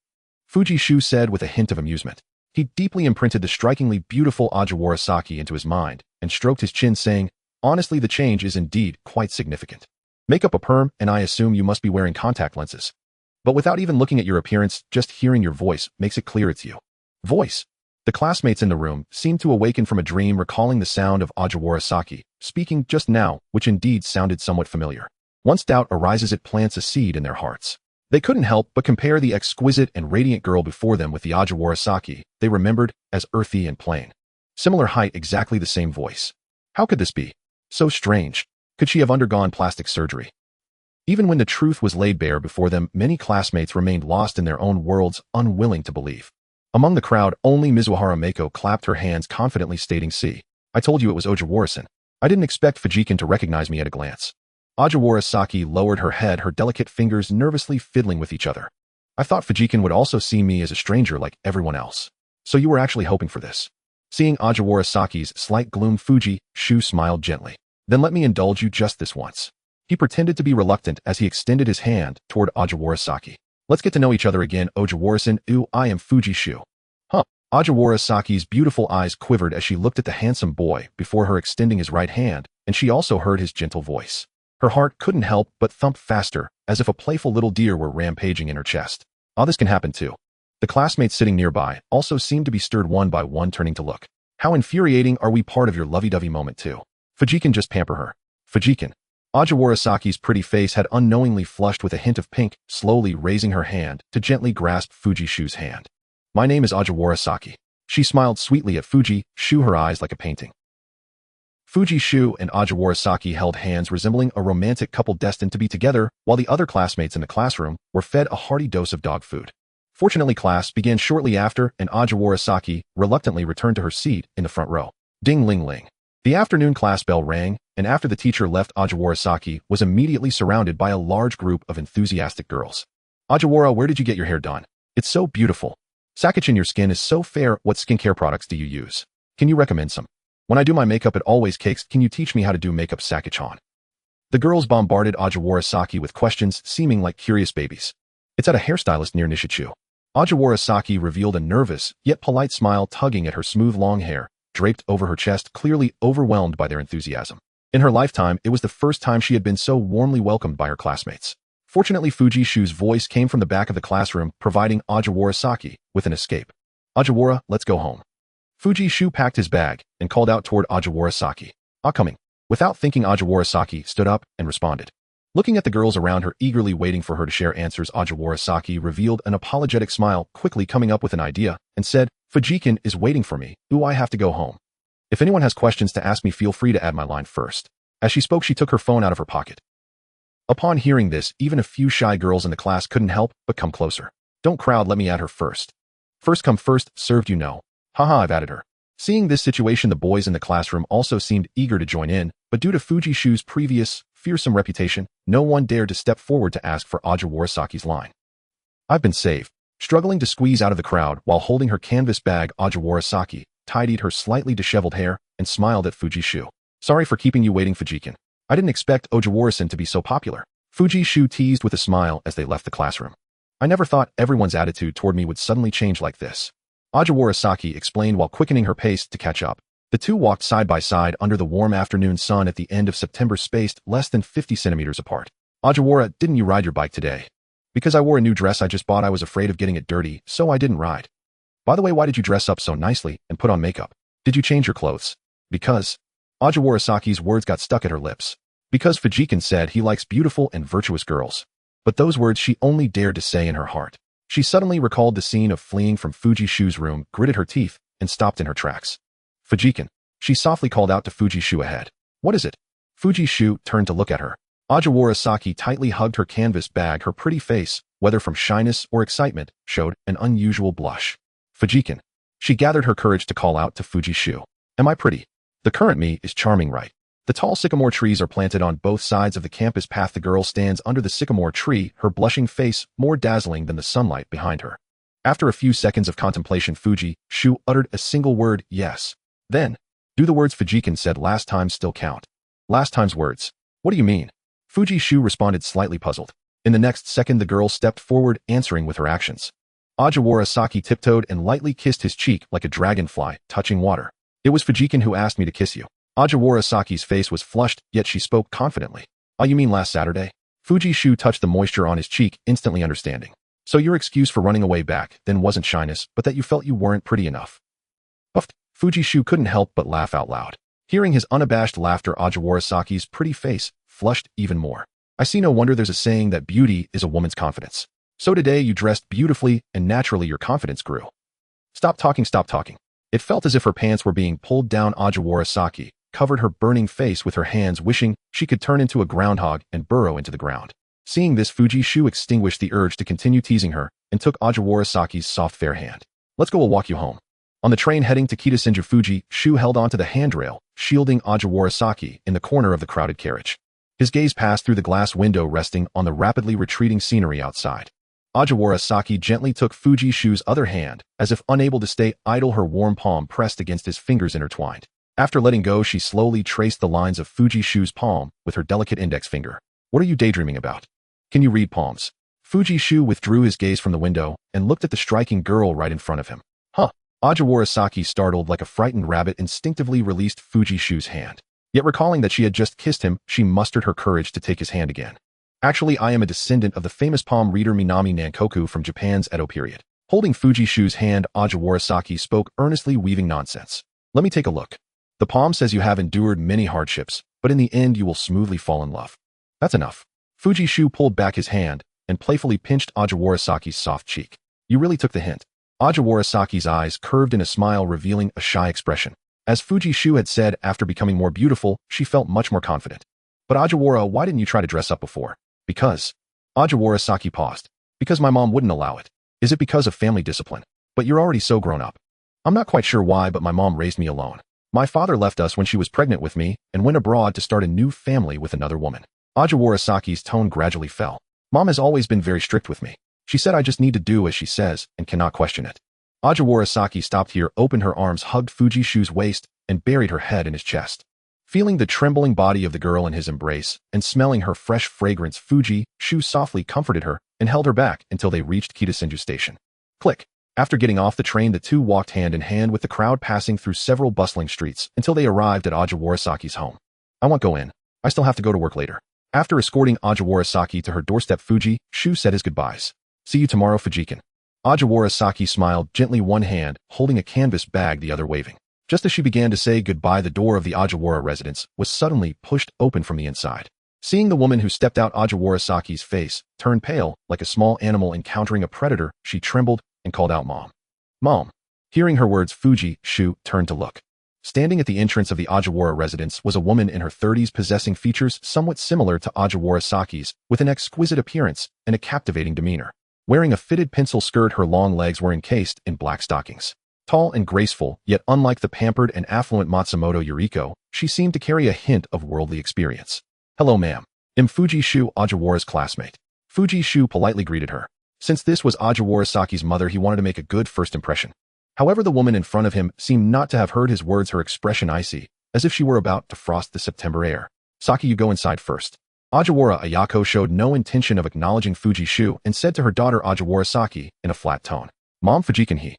Fuji Shu said with a hint of amusement. He deeply imprinted the strikingly beautiful Ajiwara Saki into his mind and stroked his chin, saying, honestly, the change is indeed quite significant. Make up a perm, and I assume you must be wearing contact lenses. But without even looking at your appearance, just hearing your voice makes it clear it's you. Voice. The classmates in the room seemed to awaken from a dream, recalling the sound of Ajiwara Saki speaking just now, which indeed sounded somewhat familiar. Once doubt arises, it plants a seed in their hearts. They couldn't help but compare the exquisite and radiant girl before them with the Ajiwara Saki they remembered as earthy and plain. Similar height, exactly the same voice. How could this be? So strange. Could she have undergone plastic surgery? Even when the truth was laid bare before them, many classmates remained lost in their own worlds, unwilling to believe. Among the crowd, only Mizuhara Mako clapped her hands confidently, stating, see, I told you it was Ojiwara-san. I didn't expect Fujikin to recognize me at a glance. Ajiwara Saki lowered her head, her delicate fingers nervously fiddling with each other. I thought Fujikin would also see me as a stranger like everyone else. So you were actually hoping for this. Seeing Ajiwara Saki's slight gloom, Fuji Shu smiled gently. Then let me indulge you just this once. He pretended to be reluctant as he extended his hand toward Ajiwara Saki. Let's get to know each other again, Ojiwara-san. I am Fuji Shu. Huh. Ajiwara Saki's beautiful eyes quivered as she looked at the handsome boy before her, extending his right hand, and she also heard his gentle voice. Her heart couldn't help but thump faster, as if a playful little deer were rampaging in her chest. This can happen too. The classmates sitting nearby also seemed to be stirred, one by one turning to look. How infuriating. Are we part of your lovey-dovey moment too? Fujikin, just pamper her. Fujikin. Ajiwara Saki's pretty face had unknowingly flushed with a hint of pink, slowly raising her hand to gently grasp Fuji Shu's hand. My name is Ajiwara Saki. She smiled sweetly at Fuji Shu, her eyes like a painting. Fuji Shu and Ajiwara Saki held hands, resembling a romantic couple destined to be together, while the other classmates in the classroom were fed a hearty dose of dog food. Fortunately, class began shortly after, and Ajiwara Saki reluctantly returned to her seat in the front row. Ding ling ling. The afternoon class bell rang, and after the teacher left, Ajiwarasaki was immediately surrounded by a large group of enthusiastic girls. Ajiwara, where did you get your hair done? It's so beautiful. Sakichin, your skin is so fair. What skincare products do you use? Can you recommend some? When I do my makeup, it always cakes. Can you teach me how to do makeup, Sakichan? The girls bombarded Ajiwarasaki with questions, seeming like curious babies. It's at a hairstylist near Nishichu. Ajiwarasaki revealed a nervous, yet polite smile, tugging at her smooth long hair, draped over her chest, clearly overwhelmed by their enthusiasm. In her lifetime, it was the first time she had been so warmly welcomed by her classmates. Fortunately, Fujishu's voice came from the back of the classroom, providing Ajiwarasaki with an escape. Ajiwara, let's go home. Fujishu packed his bag and called out toward Ajiwarasaki. Coming. Without thinking, Ajiwarasaki stood up and responded. Looking at the girls around her, eagerly waiting for her to share answers, Ajiwarasaki revealed an apologetic smile, quickly coming up with an idea, and said, Fujikin is waiting for me. I have to go home. If anyone has questions to ask me, feel free to add my line first. As she spoke, she took her phone out of her pocket. Upon hearing this, even a few shy girls in the class couldn't help but come closer. Don't crowd, let me add her first. First come first, served, you know. Haha, I've added her. Seeing this situation, the boys in the classroom also seemed eager to join in, but due to Fujishu's previous fearsome reputation, no one dared to step forward to ask for Ajiwarasaki's line. I've been saved. Struggling to squeeze out of the crowd while holding her canvas bag, Ajiwarasaki tidied her slightly disheveled hair and smiled at Fujishu. Sorry for keeping you waiting, Fujikin. I didn't expect Ojiwara-san to be so popular. Fujishu teased with a smile as they left the classroom. I never thought everyone's attitude toward me would suddenly change like this. Ajiwarasaki explained while quickening her pace to catch up. The two walked side by side under the warm afternoon sun at the end of September, spaced less than 50 centimeters apart. Ajiwara, didn't you ride your bike today? Because I wore a new dress I just bought, I was afraid of getting it dirty, so I didn't ride. By the way, why did you dress up so nicely and put on makeup? Did you change your clothes? Because Ajiwarasaki's words got stuck at her lips. Because Fujikin said he likes beautiful and virtuous girls. But those words she only dared to say in her heart. She suddenly recalled the scene of fleeing from Fujishu's room, gritted her teeth, and stopped in her tracks. Fujikin. She softly called out to Fujishu ahead. What is it? Fujishu turned to look at her. Ajiwarasaki tightly hugged her canvas bag. Her pretty face, whether from shyness or excitement, showed an unusual blush. Fujikin. She gathered her courage to call out to Fujishu. Am I pretty? The current me is charming, right? The tall sycamore trees are planted on both sides of the campus path. The girl stands under the sycamore tree, her blushing face more dazzling than the sunlight behind her. After a few seconds of contemplation, Fujishu uttered a single word, yes. Then, do the words Fujikin said last time still count? Last time's words. What do you mean? Fujishu responded, slightly puzzled. In the next second, the girl stepped forward, answering with her actions. Ajiwarasaki tiptoed and lightly kissed his cheek like a dragonfly touching water. It was Fujikin who asked me to kiss you. Ajiwarasaki's face was flushed, yet she spoke confidently. You mean last Saturday? Fujishu touched the moisture on his cheek, instantly understanding. So your excuse for running away back then wasn't shyness, but that you felt you weren't pretty enough. Puffed. Fujishu couldn't help but laugh out loud. Hearing his unabashed laughter, Ajiwarasaki's pretty face flushed even more. I see, no wonder there's a saying that beauty is a woman's confidence. So today you dressed beautifully and naturally your confidence grew. Stop talking, stop talking. It felt as if her pants were being pulled down. Ajiwarasaki covered her burning face with her hands, wishing she could turn into a groundhog and burrow into the ground. Seeing this, Fujishu extinguished the urge to continue teasing her and took Ajiwarasaki's soft, fair hand. Let's go, we'll walk you home. On the train heading to Kitasenju, Fujishu held onto the handrail, shielding Ajiwarasaki in the corner of the crowded carriage. His gaze passed through the glass window, resting on the rapidly retreating scenery outside. Ajiwarasaki gently took Fujishu's other hand, as if unable to stay idle, her warm palm pressed against his fingers intertwined. After letting go, she slowly traced the lines of Fujishu's palm with her delicate index finger. What are you daydreaming about? Can you read palms? Fujishu withdrew his gaze from the window and looked at the striking girl right in front of him. Huh. Ajiwarasaki, startled like a frightened rabbit, instinctively released Fujishu's hand. Yet recalling that she had just kissed him, she mustered her courage to take his hand again. Actually, I am a descendant of the famous palm reader Minami Nankoku from Japan's Edo period. Holding Fujishu's hand, Ajiwarasaki spoke earnestly, weaving nonsense. Let me take a look. The palm says you have endured many hardships, but in the end you will smoothly fall in love. That's enough. Fujishu pulled back his hand and playfully pinched Ajiwarasaki's soft cheek. You really took the hint. Ajiwarasaki's eyes curved in a smile, revealing a shy expression. As Fujishu had said, after becoming more beautiful, she felt much more confident. But Ajiwara, why didn't you try to dress up before? Because. Ajiwarasaki paused. Because my mom wouldn't allow it. Is it because of family discipline? But you're already so grown up. I'm not quite sure why, but my mom raised me alone. My father left us when she was pregnant with me and went abroad to start a new family with another woman. Ajiwara Saki's tone gradually fell. Mom has always been very strict with me. She said I just need to do as she says and cannot question it. Ajiwara Saki stopped here, opened her arms, hugged Fujishu's waist, and buried her head in his chest. Feeling the trembling body of the girl in his embrace and smelling her fresh fragrance, Fujishu softly comforted her and held her back until they reached Kitasenju Station. Click. After getting off the train, the two walked hand in hand with the crowd passing through several bustling streets until they arrived at Ajiwara Saki's home. I won't go in. I still have to go to work later. After escorting Ajiwara Saki to her doorstep, Fujishu said his goodbyes. See you tomorrow, Fujikan. Ajiwara Saki smiled gently, one hand holding a canvas bag, the other waving. Just as she began to say goodbye, the door of the Ajiwara residence was suddenly pushed open from the inside. Seeing the woman who stepped out, Ajiwara Saki's face turned pale like a small animal encountering a predator. She trembled and called out, "Mom." "Mom." Hearing her words, Fujishu turned to look. Standing at the entrance of the Ajiwara residence was a woman in her 30s, possessing features somewhat similar to Ajiwara Saki's, with an exquisite appearance and a captivating demeanor. Wearing a fitted pencil skirt, her long legs were encased in black stockings. Tall and graceful, yet unlike the pampered and affluent Matsumoto Yuriko, she seemed to carry a hint of worldly experience. "Hello, ma'am. I'm Fujishu, Ajiwara's classmate." Fujishu politely greeted her. Since this was Ajiwara Saki's mother, he wanted to make a good first impression. However, the woman in front of him seemed not to have heard his words, her expression icy, as if she were about to frost the September air. "Saki, you go inside first." Ajiwara Ayako showed no intention of acknowledging Fujishu and said to her daughter Ajiwara Saki in a flat tone, "Mom, Fujikan he."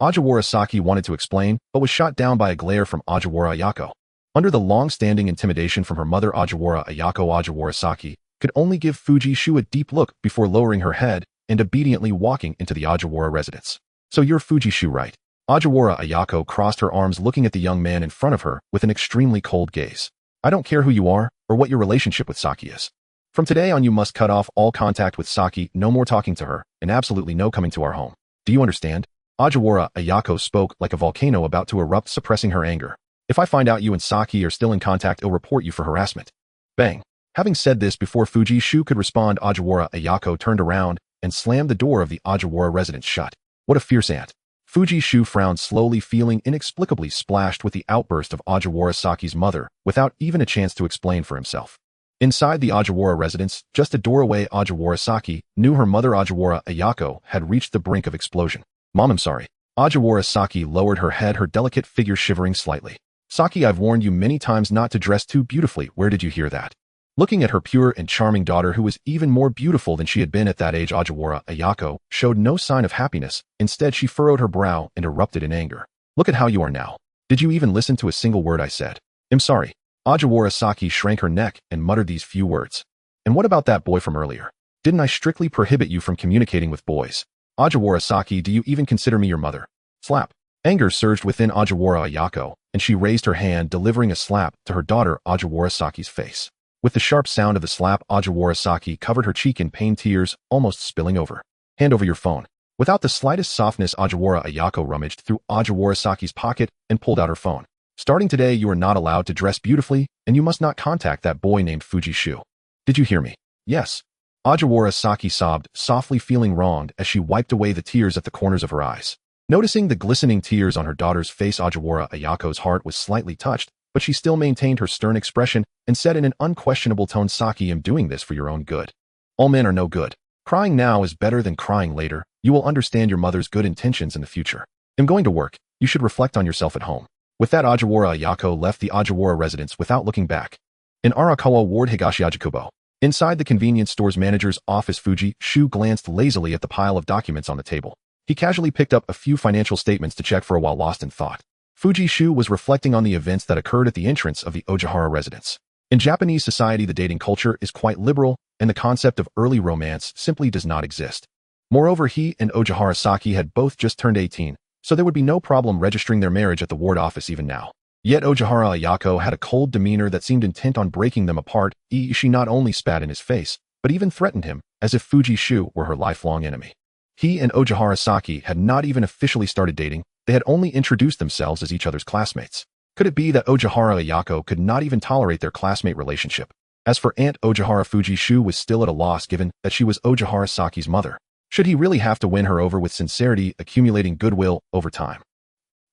Ajiwara Saki wanted to explain, but was shot down by a glare from Ajiwara Ayako. Under the long-standing intimidation from her mother Ajiwara Ayako, Ajiwara Saki could only give Fujishu a deep look before lowering her head and obediently walking into the Ajiwara residence. "So you're Fujishu, right?" Ajiwara Ayako crossed her arms, looking at the young man in front of her with an extremely cold gaze. "I don't care who you are or what your relationship with Saki is. From today on, you must cut off all contact with Saki, no more talking to her, and absolutely no coming to our home. Do you understand?" Ajiwara Ayako spoke like a volcano about to erupt, suppressing her anger. "If I find out you and Saki are still in contact, I'll report you for harassment." Bang. Having said this before Fujishu could respond, Ajiwara Ayako turned around and slammed the door of the Ajiwara residence shut. What a fierce ant. Fujishu frowned slowly, feeling inexplicably splashed with the outburst of Ajiwara Saki's mother, without even a chance to explain for himself. Inside the Ajiwara residence, just a door away, Ajiwara Saki knew her mother Ajiwara Ayako had reached the brink of explosion. "Mom, I'm sorry." Ajiwara Saki lowered her head, her delicate figure shivering slightly. "Saki, I've warned you many times not to dress too beautifully. Where did you hear that?" Looking at her pure and charming daughter, who was even more beautiful than she had been at that age, Ajiwara Ayako showed no sign of happiness. Instead, she furrowed her brow and erupted in anger. "Look at how you are now. Did you even listen to a single word I said?" "I'm sorry." Ajiwara Saki shrank her neck and muttered these few words. "And what about that boy from earlier? Didn't I strictly prohibit you from communicating with boys? Ajiwara Saki, do you even consider me your mother?" Slap. Anger surged within Ajiwara Ayako, and she raised her hand, delivering a slap to her daughter Ajiwara Saki's face. With the sharp sound of the slap, Ajiwara Saki covered her cheek in pain, tears almost spilling over. "Hand over your phone." Without the slightest softness, Ajiwara Ayako rummaged through Ajiwara Saki's pocket and pulled out her phone. "Starting today, you are not allowed to dress beautifully, and you must not contact that boy named Fujishu. Did you hear me?" "Yes." Ajiwara Saki sobbed, softly, feeling wronged as she wiped away the tears at the corners of her eyes. Noticing the glistening tears on her daughter's face, Ajiwara Ayako's heart was slightly touched, but she still maintained her stern expression and said in an unquestionable tone, "Saki, I'm doing this for your own good. All men are no good. Crying now is better than crying later. You will understand your mother's good intentions in the future. I'm going to work. You should reflect on yourself at home." With that, Ajiwara Ayako left the Ajiwara residence without looking back. In Arakawa Ward, Higashi Ajikubo. Inside the convenience store's manager's office, Fujishu glanced lazily at the pile of documents on the table. He casually picked up a few financial statements to check for a while, lost in thought. Fujishu was reflecting on the events that occurred at the entrance of the Ojihara residence. In Japanese society, the dating culture is quite liberal, and the concept of early romance simply does not exist. Moreover, he and Ojihara Saki had both just turned 18, so there would be no problem registering their marriage at the ward office even now. Yet Ojihara Ayako had a cold demeanor that seemed intent on breaking them apart. She not only spat in his face, but even threatened him, as if Fujishu were her lifelong enemy. He and Ojihara Saki had not even officially started dating, they had only introduced themselves as each other's classmates. Could it be that Ojihara Ayako could not even tolerate their classmate relationship? As for Aunt Ojihara, Fujishu was still at a loss, given that she was Ojihara Saki's mother. Should he really have to win her over with sincerity, accumulating goodwill over time?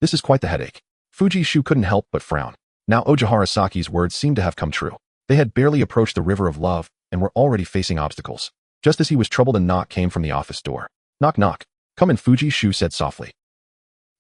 This is quite the headache. Fuji-shu couldn't help but frown. Now Ojihara Saki's words seemed to have come true. They had barely approached the river of love and were already facing obstacles. Just as he was troubled, a knock came from the office door. Knock knock. Come in, Fuji-shu said softly.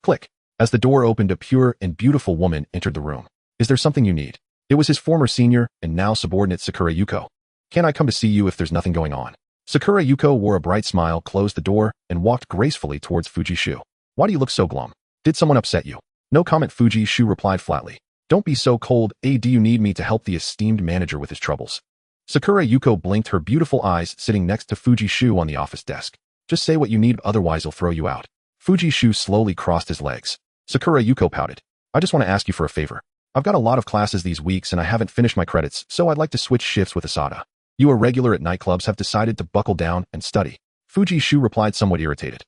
Click. As the door opened, a pure and beautiful woman entered the room. Is there something you need? It was his former senior and now subordinate Sakura Yuko. Can I come to see you if there's nothing going on? Sakura Yuko wore a bright smile, closed the door, and walked gracefully towards Fuji-shu. Why do you look so glum? Did someone upset you? No comment, Fuji-shu replied flatly. Don't be so cold. Do you need me to help the esteemed manager with his troubles? Sakura Yuko blinked her beautiful eyes, sitting next to Fuji-shu on the office desk. Just say what you need, otherwise he'll throw you out. Fuji-shu slowly crossed his legs. Sakura Yuko pouted. I just want to ask you for a favor. I've got a lot of classes these weeks and I haven't finished my credits, so I'd like to switch shifts with Asada. You, a regular at nightclubs, have decided to buckle down and study. Fuji-shu replied, somewhat irritated.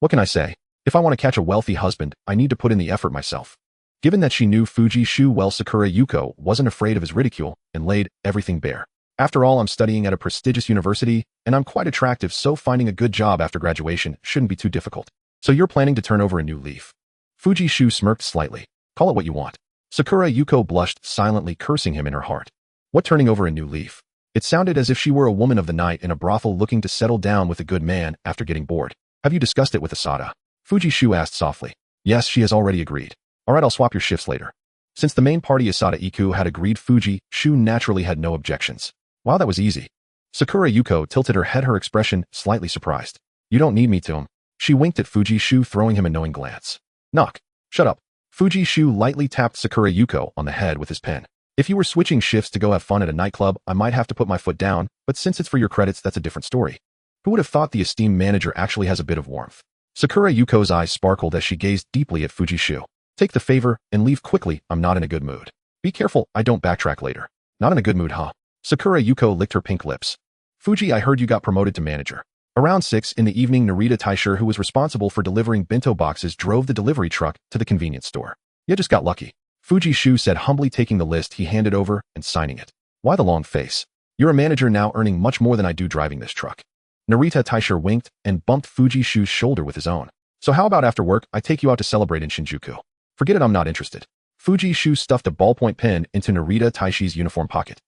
What can I say? If I want to catch a wealthy husband, I need to put in the effort myself. Given that she knew Fuji-shu well, Sakura Yuko wasn't afraid of his ridicule and laid everything bare. After all, I'm studying at a prestigious university, and I'm quite attractive, so finding a good job after graduation shouldn't be too difficult. So you're planning to turn over a new leaf? Fuji-shu smirked slightly. Call it what you want. Sakura Yuko blushed, silently cursing him in her heart. What turning over a new leaf? It sounded as if she were a woman of the night in a brothel looking to settle down with a good man after getting bored. Have you discussed it with Asada? Fuji-shu asked softly. Yes, she has already agreed. Alright, I'll swap your shifts later. Since the main party Asada Iku had agreed, Fuji-shu naturally had no objections. Wow, that was easy. Sakura Yuko tilted her head, her expression slightly surprised. You don't need me to. She winked at Fuji-shu, throwing him a knowing glance. Knock. Shut up. Fuji-shu lightly tapped Sakura Yuko on the head with his pen. If you were switching shifts to go have fun at a nightclub, I might have to put my foot down, but since it's for your credits, that's a different story. Who would have thought the esteemed manager actually has a bit of warmth? Sakura Yuko's eyes sparkled as she gazed deeply at Fuji-shu. Take the favor and leave quickly. I'm not in a good mood. Be careful, I don't backtrack later. Not in a good mood, huh? Sakura Yuko licked her pink lips. Fuji, I heard you got promoted to manager. Around 6 in the evening, Narita Taisher, who was responsible for delivering bento boxes, drove the delivery truck to the convenience store. You just got lucky. Fuji-shu said, humbly taking the list he handed over and signing it. Why the long face? You're a manager now, earning much more than I do driving this truck. Narita Taisher winked and bumped Fuji-shu's shoulder with his own. So how about after work, I take you out to celebrate in Shinjuku? Forget it, I'm not interested. Fuji-shu stuffed a ballpoint pen into Narita Taishi's uniform pocket.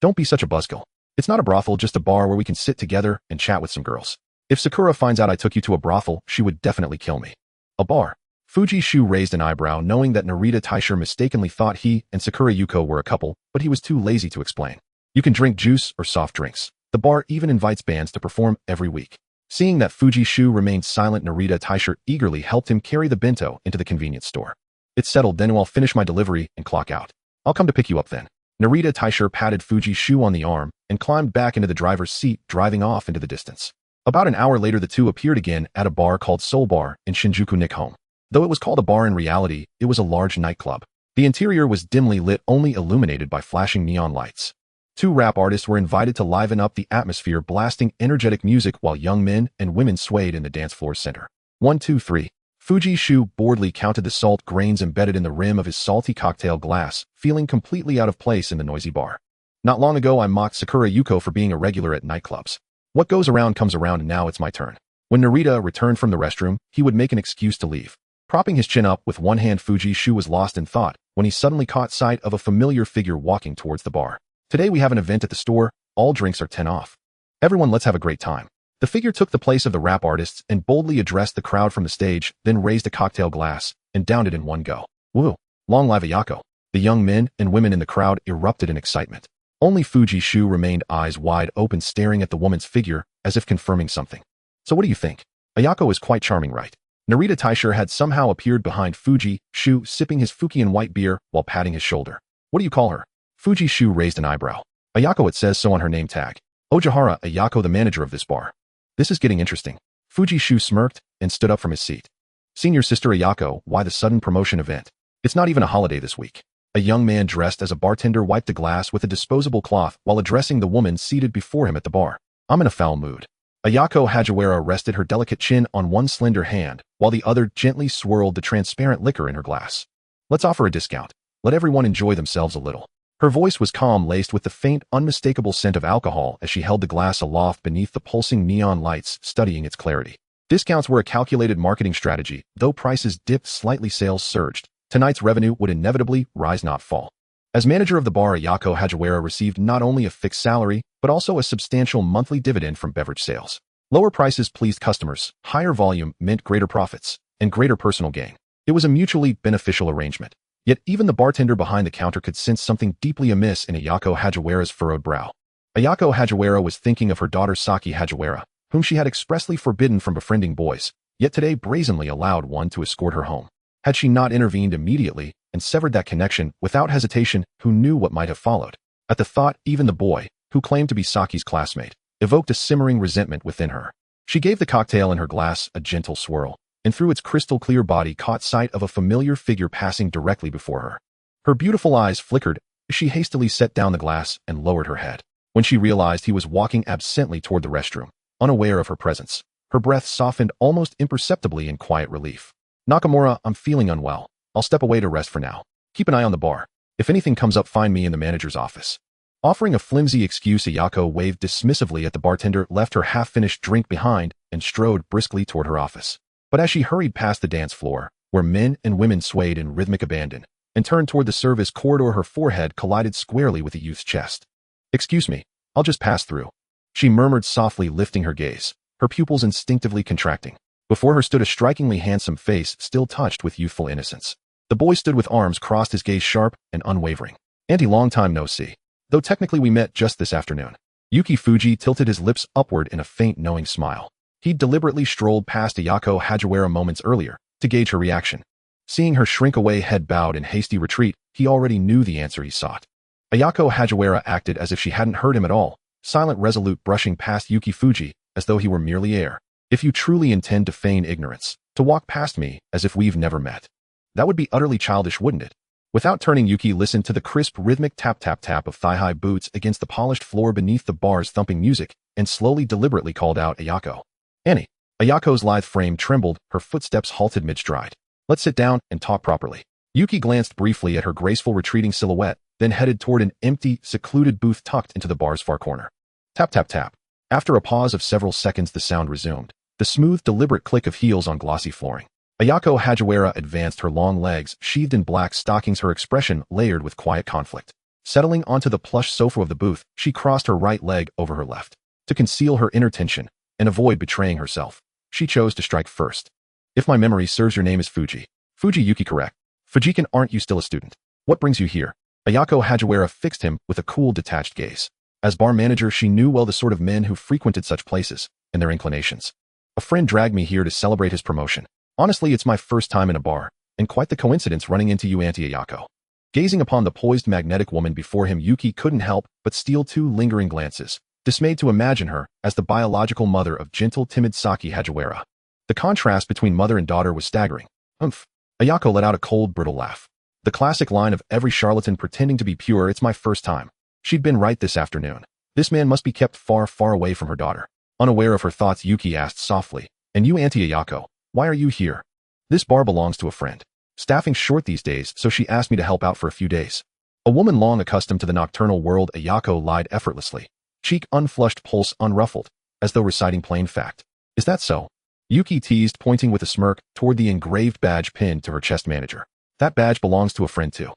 Don't be such a buzzkill. It's not a brothel, just a bar where we can sit together and chat with some girls. If Sakura finds out I took you to a brothel, she would definitely kill me. A bar? Fuji-shu raised an eyebrow, knowing that Narita Taisher mistakenly thought he and Sakura Yuko were a couple, but he was too lazy to explain. You can drink juice or soft drinks. The bar even invites bands to perform every week. Seeing that Fuji-shu remained silent, Narita Taisher eagerly helped him carry the bento into the convenience store. It's settled, then I'll finish my delivery and clock out. I'll come to pick you up then. Narita Taisher patted Fuji-shu on the arm and climbed back into the driver's seat, driving off into the distance. About an hour later, the two appeared again at a bar called Soul Bar in Shinjuku Nikkon. Though it was called a bar, in reality, it was a large nightclub. The interior was dimly lit, only illuminated by flashing neon lights. Two rap artists were invited to liven up the atmosphere, blasting energetic music while young men and women swayed in the dance floor's center. 1, 2, 3. Fuji-shu boredly counted the salt grains embedded in the rim of his salty cocktail glass, feeling completely out of place in the noisy bar. Not long ago, I mocked Sakura Yuko for being a regular at nightclubs. What goes around comes around, and now it's my turn. When Narita returned from the restroom, he would make an excuse to leave. Propping his chin up with one hand, Fuji-shu was lost in thought when he suddenly caught sight of a familiar figure walking towards the bar. Today we have an event at the store. All drinks are 10 off. Everyone, let's have a great time. The figure took the place of the rap artists and boldly addressed the crowd from the stage, then raised a cocktail glass and downed it in one go. Woo! Long live Ayako! The young men and women in the crowd erupted in excitement. Only Fuji-shu remained eyes wide open, staring at the woman's figure as if confirming something. So what do you think? Ayako is quite charming, right? Narita Taisher had somehow appeared behind Fuji-shu, sipping his Fukian white beer while patting his shoulder. What do you call her? Fuji-shu raised an eyebrow. Ayako, it says so on her name tag. Ojihara Ayako, the manager of this bar. This is getting interesting. Fuji-shu smirked and stood up from his seat. Senior sister Ayako, why the sudden promotion event? It's not even a holiday this week. A young man dressed as a bartender wiped a glass with a disposable cloth while addressing the woman seated before him at the bar. I'm in a foul mood. Ayako Hajiwara rested her delicate chin on one slender hand, while the other gently swirled the transparent liquor in her glass. Let's offer a discount. Let everyone enjoy themselves a little. Her voice was calm, laced with the faint, unmistakable scent of alcohol as she held the glass aloft beneath the pulsing neon lights, studying its clarity. Discounts were a calculated marketing strategy. Though prices dipped slightly, sales surged. Tonight's revenue would inevitably rise not fall. As manager of the bar, Ayako Hajiwara received not only a fixed salary, but also a substantial monthly dividend from beverage sales. Lower prices pleased customers, higher volume meant greater profits, and greater personal gain. It was a mutually beneficial arrangement. Yet even the bartender behind the counter could sense something deeply amiss in Ayako Hajiwara's furrowed brow. Ayako Hajiwara was thinking of her daughter Saki Hajiwara, whom she had expressly forbidden from befriending boys, yet today brazenly allowed one to escort her home. Had she not intervened immediately and severed that connection without hesitation, who knew what might have followed? At the thought, even the boy, who claimed to be Saki's classmate, evoked a simmering resentment within her. She gave the cocktail in her glass a gentle swirl, and through its crystal-clear body caught sight of a familiar figure passing directly before her. Her beautiful eyes flickered as she hastily set down the glass and lowered her head. When she realized he was walking absently toward the restroom, unaware of her presence, her breath softened almost imperceptibly in quiet relief. "Nakamura, I'm feeling unwell. I'll step away to rest for now. Keep an eye on the bar. If anything comes up, find me in the manager's office." Offering a flimsy excuse, Ayako waved dismissively at the bartender, left her half-finished drink behind, and strode briskly toward her office. But as she hurried past the dance floor, where men and women swayed in rhythmic abandon, and turned toward the service corridor, her forehead collided squarely with the youth's chest. "Excuse me, I'll just pass through," she murmured softly, lifting her gaze, her pupils instinctively contracting. Before her stood a strikingly handsome face still touched with youthful innocence. The boy stood with arms crossed, his gaze sharp and unwavering. "Auntie, long time no see. Though technically we met just this afternoon." Yuki Fuji tilted his lips upward in a faint knowing smile. He'd deliberately strolled past Ayako Hajiwara moments earlier to gauge her reaction. Seeing her shrink away, head bowed in hasty retreat, he already knew the answer he sought. Ayako Hajiwara acted as if she hadn't heard him at all, silent, resolute, brushing past Yuki Fuji as though he were merely air. "If you truly intend to feign ignorance, to walk past me as if we've never met, that would be utterly childish, wouldn't it?" Without turning, Yuki listened to the crisp, rhythmic tap-tap-tap of thigh-high boots against the polished floor beneath the bar's thumping music, and slowly, deliberately called out, "Ayako. Annie." Ayako's lithe frame trembled, her footsteps halted mid-stride. "Let's sit down and talk properly." Yuki glanced briefly at her graceful retreating silhouette, then headed toward an empty, secluded booth tucked into the bar's far corner. Tap-tap-tap. After a pause of several seconds, the sound resumed, the smooth, deliberate click of heels on glossy flooring. Ayako Hajiwara advanced, her long legs sheathed in black stockings, her expression layered with quiet conflict. Settling onto the plush sofa of the booth, she crossed her right leg over her left. To conceal her inner tension and avoid betraying herself, she chose to strike first. "If my memory serves, your name is Fuji. Fuji Yuki, correct? Fujikan, aren't you still a student? What brings you here?" Ayako Hajiwara fixed him with a cool, detached gaze. As bar manager, she knew well the sort of men who frequented such places and their inclinations. "A friend dragged me here to celebrate his promotion. Honestly, it's my first time in a bar, and quite the coincidence running into you, Auntie Ayako." Gazing upon the poised, magnetic woman before him, Yuki couldn't help but steal two lingering glances, dismayed to imagine her as the biological mother of gentle, timid Saki Hajiwara. The contrast between mother and daughter was staggering. "Umph." Ayako let out a cold, brittle laugh. The classic line of every charlatan pretending to be pure, "It's my first time." She'd been right this afternoon. This man must be kept far, far away from her daughter. Unaware of her thoughts, Yuki asked softly, "And you, Auntie Ayako, why are you here?" "This bar belongs to a friend. Staffing's short these days, so she asked me to help out for a few days." A woman long accustomed to the nocturnal world, Ayako lied effortlessly, cheek unflushed, pulse unruffled, as though reciting plain fact. "Is that so?" Yuki teased, pointing with a smirk toward the engraved badge pinned to her chest. "Manager. That badge belongs to a friend too."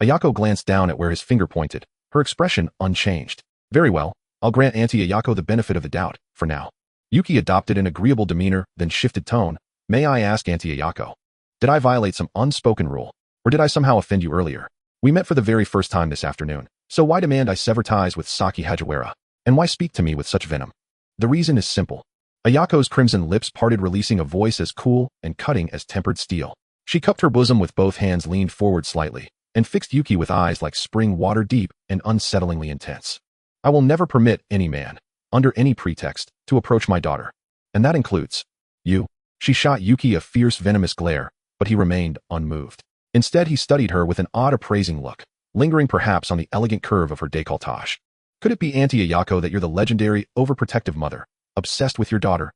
Ayako glanced down at where his finger pointed, her expression unchanged. "Very well, I'll grant Auntie Ayako the benefit of the doubt, for now." Yuki adopted an agreeable demeanor, then shifted tone. "May I ask, Auntie Ayako, did I violate some unspoken rule, or did I somehow offend you earlier? We met for the very first time this afternoon, so why demand I sever ties with Saki Hajiwara, and why speak to me with such venom?" "The reason is simple." Ayako's crimson lips parted, releasing a voice as cool and cutting as tempered steel. She cupped her bosom with both hands, leaned forward slightly, and fixed Yuki with eyes like spring water, deep and unsettlingly intense. "I will never permit any man, under any pretext, to approach my daughter. And that includes you." She shot Yuki a fierce, venomous glare, but he remained unmoved. Instead, he studied her with an odd, appraising look, lingering perhaps on the elegant curve of her décolletage. "Could it be, Auntie Ayako, that you're the legendary, overprotective mother, obsessed with your daughter?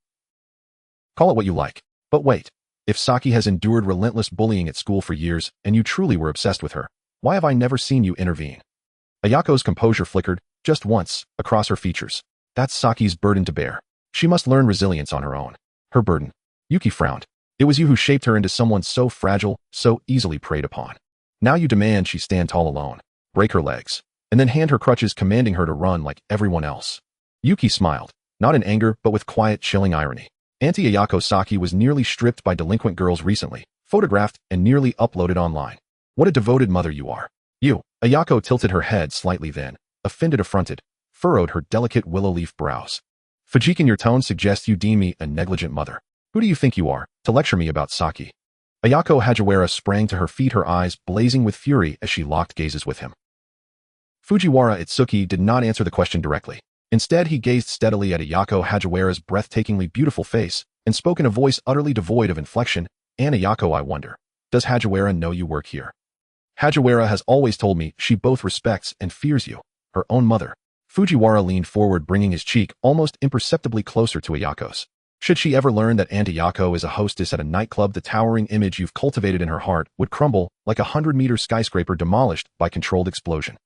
Call it what you like. But wait. If Saki has endured relentless bullying at school for years, and you truly were obsessed with her, why have I never seen you intervene?" Ayako's composure flickered, just once, across her features. "That's Saki's burden to bear. She must learn resilience on her own." "Her burden?" Yuki frowned. It was you who shaped her into someone so fragile, so easily preyed upon. Now you demand she stand tall alone, break her legs, and then hand her crutches, commanding her to run like everyone else. Yuki smiled, not in anger but with quiet, chilling irony. Auntie Ayako Saki was nearly stripped by delinquent girls recently, photographed and nearly uploaded online. What a devoted mother you are. You. Ayako tilted her head slightly then, offended, affronted, furrowed her delicate willow leaf brows. Fujikin, your tone suggests you deem me a negligent mother. Who do you think you are, to lecture me about Saki? Ayako Hajiwara sprang to her feet, her eyes blazing with fury as she locked gazes with him. Fujiwara Itsuki did not answer the question directly. Instead, he gazed steadily at Ayako Hajiwara's breathtakingly beautiful face and spoke in a voice utterly devoid of inflection. And Ayako, I wonder, does Hajiwara know you work here? Hajiwara has always told me she both respects and fears you, her own mother. Fujiwara leaned forward, bringing his cheek almost imperceptibly closer to Ayako's. Should she ever learn that Aunt Ayako is a hostess at a nightclub, the towering image you've cultivated in her heart would crumble like a 100-meter skyscraper demolished by controlled explosion.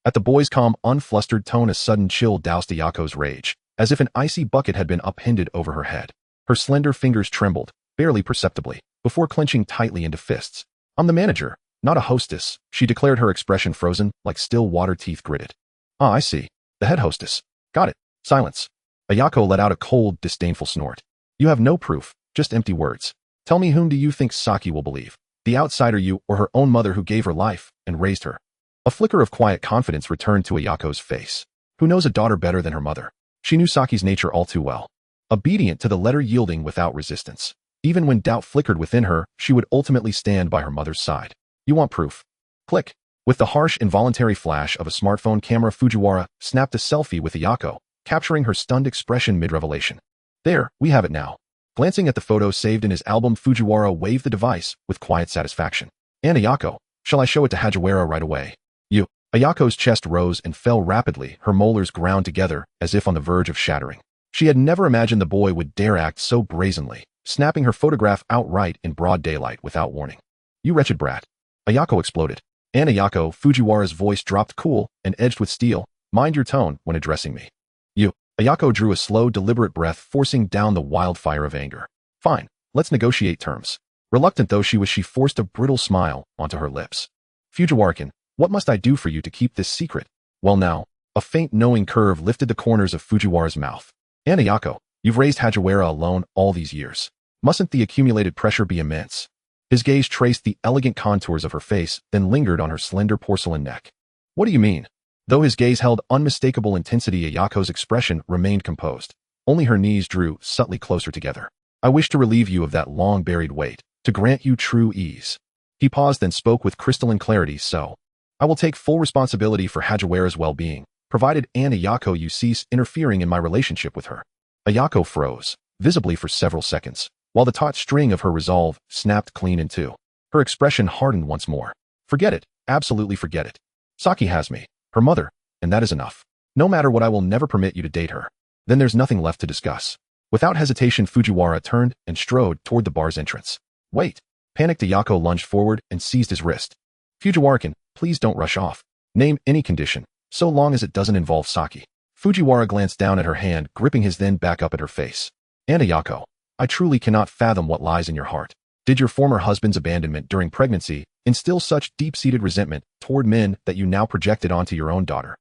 At the boy's calm, unflustered tone, a sudden chill doused Ayako's rage, as if an icy bucket had been upended over her head. Her slender fingers trembled, barely perceptibly, before clenching tightly into fists. I'm the manager, not a hostess, she declared, her expression frozen, like still water, teeth gritted. Ah, I see. The head hostess. Got it. Silence. Ayako let out a cold, disdainful snort. You have no proof, just empty words. Tell me, whom do you think Saki will believe? The outsider you, or her own mother who gave her life and raised her? A flicker of quiet confidence returned to Ayako's face. Who knows a daughter better than her mother? She knew Saki's nature all too well. Obedient to the letter, yielding without resistance. Even when doubt flickered within her, she would ultimately stand by her mother's side. You want proof? Click. With the harsh, involuntary flash of a smartphone camera, Fujiwara snapped a selfie with Ayako, capturing her stunned expression mid-revelation. There, we have it now. Glancing at the photo saved in his album, Fujiwara waved the device with quiet satisfaction. And Ayako, shall I show it to Hajiwara right away? You. Ayako's chest rose and fell rapidly, her molars ground together as if on the verge of shattering. She had never imagined the boy would dare act so brazenly, snapping her photograph outright in broad daylight without warning. You wretched brat. Ayako exploded. And Ayako, Fujiwara's voice dropped cool and edged with steel. Mind your tone when addressing me. You. Ayako drew a slow, deliberate breath, forcing down the wildfire of anger. Fine, let's negotiate terms. Reluctant though she was, she forced a brittle smile onto her lips. Fujiwara-kun, what must I do for you to keep this secret? Well now, a faint knowing curve lifted the corners of Fujiwara's mouth. And Ayako, you've raised Hajiwara alone all these years. Mustn't the accumulated pressure be immense? His gaze traced the elegant contours of her face, then lingered on her slender porcelain neck. What do you mean? Though his gaze held unmistakable intensity, Ayako's expression remained composed. Only her knees drew subtly closer together. I wish to relieve you of that long-buried weight, to grant you true ease. He paused, then spoke with crystalline clarity. So, I will take full responsibility for Hajiwara's well-being, provided Aunt Ayako you cease interfering in my relationship with her. Ayako froze, visibly for several seconds, while the taut string of her resolve snapped clean in two. Her expression hardened once more. Forget it, absolutely forget it. Saki has me, her mother, and that is enough. No matter what, I will never permit you to date her. Then there's nothing left to discuss. Without hesitation, Fujiwara turned and strode toward the bar's entrance. Wait. Panicked Ayako lunged forward and seized his wrist. Fujiwara-kun, please don't rush off. Name any condition, so long as it doesn't involve Saki. Fujiwara glanced down at her hand, gripping his, then back up at her face. And Ayako, I truly cannot fathom what lies in your heart. Did your former husband's abandonment during pregnancy instill such deep-seated resentment toward men that you now projected onto your own daughter?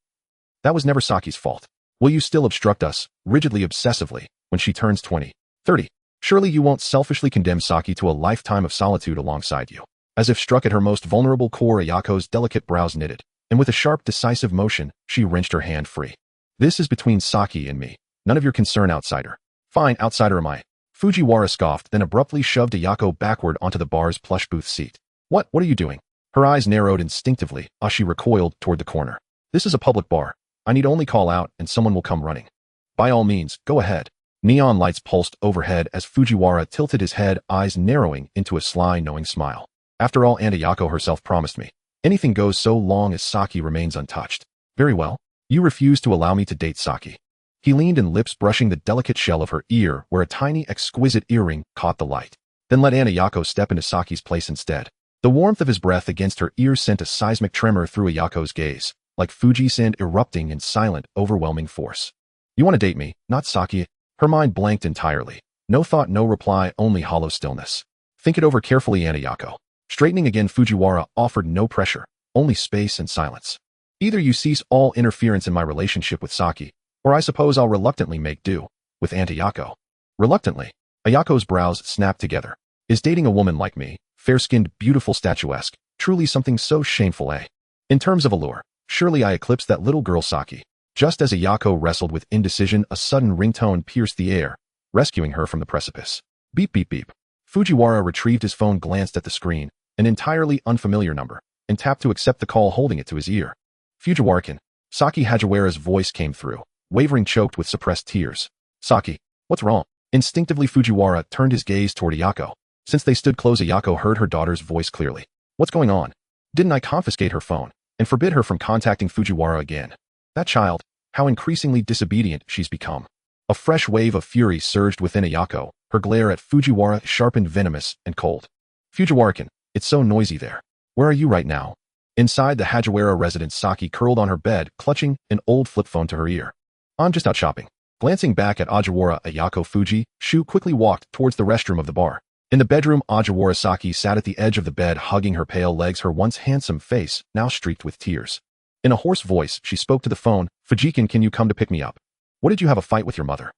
That was never Saki's fault. Will you still obstruct us, rigidly, obsessively, when she turns 20, 30? Surely you won't selfishly condemn Saki to a lifetime of solitude alongside you. As if struck at her most vulnerable core, Ayako's delicate brows knitted, and with a sharp, decisive motion, she wrenched her hand free. This is between Saki and me. None of your concern, outsider. Fine, outsider am I. Fujiwara scoffed, then abruptly shoved Ayako backward onto the bar's plush booth seat. What are you doing? Her eyes narrowed instinctively as she recoiled toward the corner. This is a public bar. I need only call out and someone will come running. By all means, go ahead. Neon lights pulsed overhead as Fujiwara tilted his head, eyes narrowing into a sly, knowing smile. After all, Aunt Ayako herself promised me. Anything goes so long as Saki remains untouched. Very well. You refuse to allow me to date Saki. He leaned in, lips brushing the delicate shell of her ear where a tiny, exquisite earring caught the light. Then let Aunt Ayako step into Saki's place instead. The warmth of his breath against her ear sent a seismic tremor through Ayako's gaze, like Fuji sand erupting in silent, overwhelming force. You want to date me, not Saki? Her mind blanked entirely. No thought, no reply, only hollow stillness. Think it over carefully, Anayako. Straightening again, Fujiwara offered no pressure, only space and silence. Either you cease all interference in my relationship with Saki, or I suppose I'll reluctantly make do with Anayako. Reluctantly. Ayako's brows snapped together. Is dating a woman like me, fair-skinned, beautiful, statuesque, truly something so shameful, eh? In terms of allure, surely I eclipsed that little girl Saki. Just as Ayako wrestled with indecision, a sudden ringtone pierced the air, rescuing her from the precipice. Beep beep beep. Fujiwara retrieved his phone, glanced at the screen, an entirely unfamiliar number, and tapped to accept the call, holding it to his ear. Fujiwara-kun. Saki Hajiwara's voice came through, wavering, choked with suppressed tears. Saki, what's wrong? Instinctively, Fujiwara turned his gaze toward Ayako. Since they stood close, Ayako heard her daughter's voice clearly. What's going on? Didn't I confiscate her phone and forbid her from contacting Fujiwara again? That child, how increasingly disobedient she's become. A fresh wave of fury surged within Ayako, her glare at Fujiwara sharpened, venomous, and cold. Fujiwara-kun, it's so noisy there. Where are you right now? Inside the Hajiwara residence, Saki curled on her bed, clutching an old flip phone to her ear. I'm just out shopping. Glancing back at Ajiwara, Ayako Fuji, Shu quickly walked towards the restroom of the bar. In the bedroom, Ajiwara Saki sat at the edge of the bed, hugging her pale legs, her once handsome face now streaked with tears. In a hoarse voice, she spoke to the phone. Fujikin, can you come to pick me up? What did you have a fight with your mother?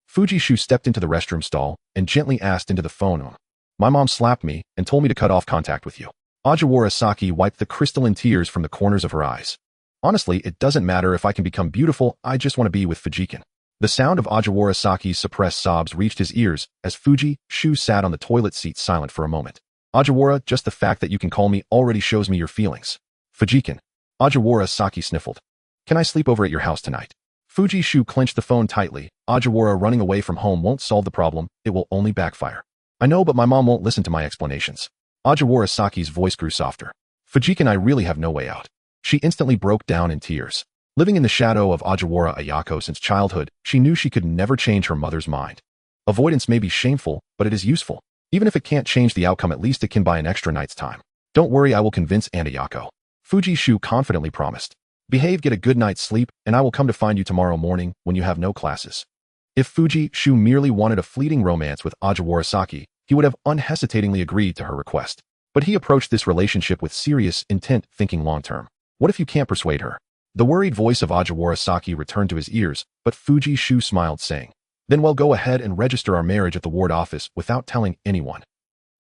Fuji Shu stepped into the restroom stall and gently asked into the phone. My mom slapped me and told me to cut off contact with you. Ajiwara Saki wiped the crystalline tears from the corners of her eyes. Honestly, it doesn't matter if I can become beautiful, I just want to be with Fujikin. The sound of Ajiwara Saki's suppressed sobs reached his ears as Fuji Shu sat on the toilet seat, silent for a moment. Ajiwara, just the fact that you can call me already shows me your feelings. Fujikin. Ajiwara Saki sniffled. Can I sleep over at your house tonight? Fuji Shu clenched the phone tightly. Ajiwara, running away from home won't solve the problem, it will only backfire. I know, but my mom won't listen to my explanations. Ajiwara Saki's voice grew softer. Fujikin, I really have no way out. She instantly broke down in tears. Living in the shadow of Ajiwara Ayako since childhood, she knew she could never change her mother's mind. Avoidance may be shameful, but it is useful. Even if it can't change the outcome, at least it can buy an extra night's time. Don't worry, I will convince Ayako. Fuji Shu confidently promised. Behave, get a good night's sleep, and I will come to find you tomorrow morning when you have no classes. If Fuji Shu merely wanted a fleeting romance with Ajiwara Saki, he would have unhesitatingly agreed to her request. But he approached this relationship with serious intent, thinking long-term. What if you can't persuade her? The worried voice of Ajiwara Saki returned to his ears, but Fuji Shu smiled, saying, Then we'll go ahead and register our marriage at the ward office without telling anyone.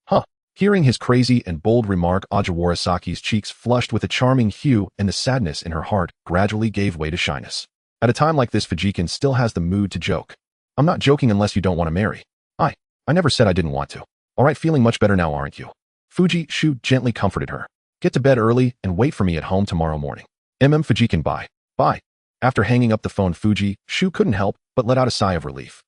Huh. Hearing his crazy and bold remark, Ajiwara Saki's cheeks flushed with a charming hue, and the sadness in her heart gradually gave way to shyness. At a time like this, Fujikin still has the mood to joke. I'm not joking unless you don't want to marry. I never said I didn't want to. Alright, feeling much better now, aren't you? Fuji Shu gently comforted her. Get to bed early and wait for me at home tomorrow morning. Fujikin, bye. Bye. After hanging up the phone, Fuji Shu couldn't help but let out a sigh of relief.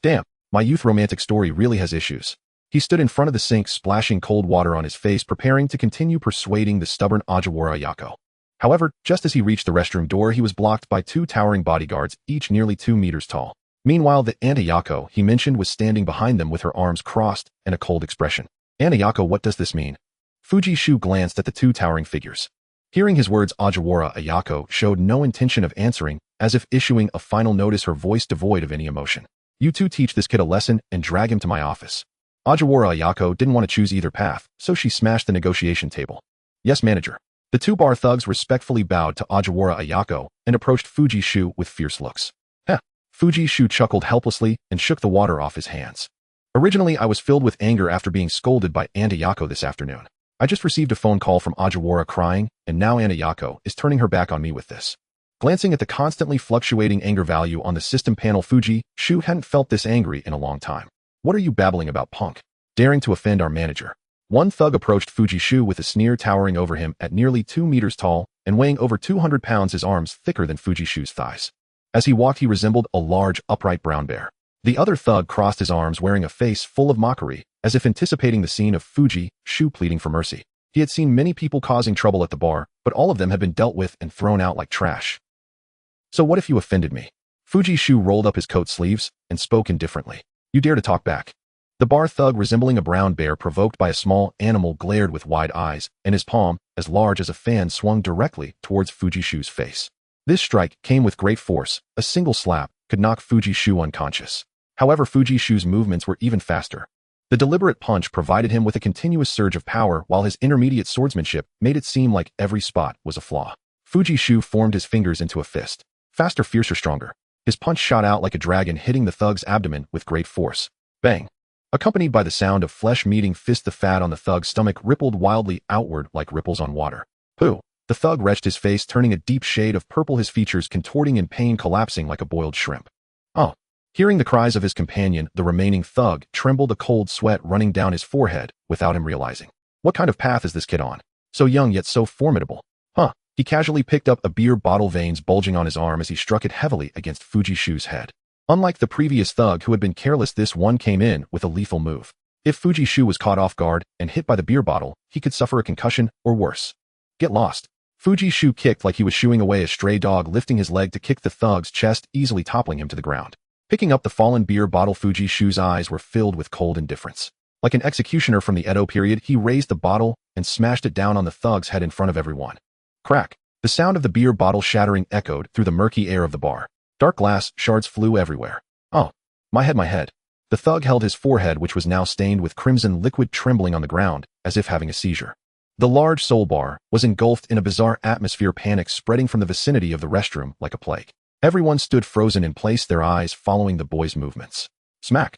Damn, my youth romantic story really has issues. He stood in front of the sink, splashing cold water on his face, preparing to continue persuading the stubborn Ajiwara Ayako. However, just as he reached the restroom door, he was blocked by two towering bodyguards, each nearly 2 meters tall. Meanwhile, the Ayako he mentioned was standing behind them with her arms crossed and a cold expression. Ayako, what does this mean? Fuji Shu glanced at the two towering figures. Hearing his words, Ajiwara Ayako showed no intention of answering, as if issuing a final notice, her voice devoid of any emotion. You two teach this kid a lesson and drag him to my office. Ajiwara Ayako didn't want to choose either path, so she smashed the negotiation table. Yes, manager. The two bar thugs respectfully bowed to Ajiwara Ayako and approached Fuji Shu with fierce looks. Fuji Shu chuckled helplessly and shook the water off his hands. Originally, I was filled with anger after being scolded by Ayako this afternoon. I just received a phone call from Ajiwara crying, and now Ayako is turning her back on me with this. Glancing at the constantly fluctuating anger value on the system panel, Fuji Shu hadn't felt this angry in a long time. What are you babbling about, punk? Daring to offend our manager. One thug approached Fuji Shu with a sneer, towering over him at nearly 2 meters tall and weighing over 200 pounds, his arms thicker than Fuji Shu's thighs. As he walked, he resembled a large, upright brown bear. The other thug crossed his arms, wearing a face full of mockery, as if anticipating the scene of Fuji Shu pleading for mercy. He had seen many people causing trouble at the bar, but all of them had been dealt with and thrown out like trash. So what if you offended me? Fuji Shu rolled up his coat sleeves and spoke indifferently. You dare to talk back? The bar thug, resembling a brown bear provoked by a small animal, glared with wide eyes, and his palm, as large as a fan, swung directly towards Fuji Shu's face. This strike came with great force. A single slap could knock Fuji Shu unconscious. However, Fuji Shu's movements were even faster. The deliberate punch provided him with a continuous surge of power while his intermediate swordsmanship made it seem like every spot was a flaw. Fuji formed his fingers into a fist. Faster, fiercer, stronger. His punch shot out like a dragon, hitting the thug's abdomen with great force. Bang! Accompanied by the sound of flesh meeting fist, the fat on the thug's stomach rippled wildly outward like ripples on water. Pooh! The thug wrenched his face, turning a deep shade of purple, his features contorting in pain, collapsing like a boiled shrimp. Oh! Hearing the cries of his companion, the remaining thug trembled, a cold sweat running down his forehead without him realizing. What kind of path is this kid on? So young yet so formidable. Huh? He casually picked up a beer bottle, veins bulging on his arm as he struck it heavily against Fujishu's head. Unlike the previous thug who had been careless, this one came in with a lethal move. If Fujishu was caught off guard and hit by the beer bottle, he could suffer a concussion or worse. Get lost. Fujishu kicked like he was shooing away a stray dog, lifting his leg to kick the thug's chest, easily toppling him to the ground. Picking up the fallen beer bottle, Fujishu's eyes were filled with cold indifference. Like an executioner from the Edo period, he raised the bottle and smashed it down on the thug's head in front of everyone. Crack! The sound of the beer bottle shattering echoed through the murky air of the bar. Dark glass shards flew everywhere. Oh! My head. The thug held his forehead, which was now stained with crimson liquid, trembling on the ground, as if having a seizure. The large soul bar was engulfed in a bizarre atmosphere, panic spreading from the vicinity of the restroom like a plague. Everyone stood frozen in place, their eyes following the boy's movements. Smack!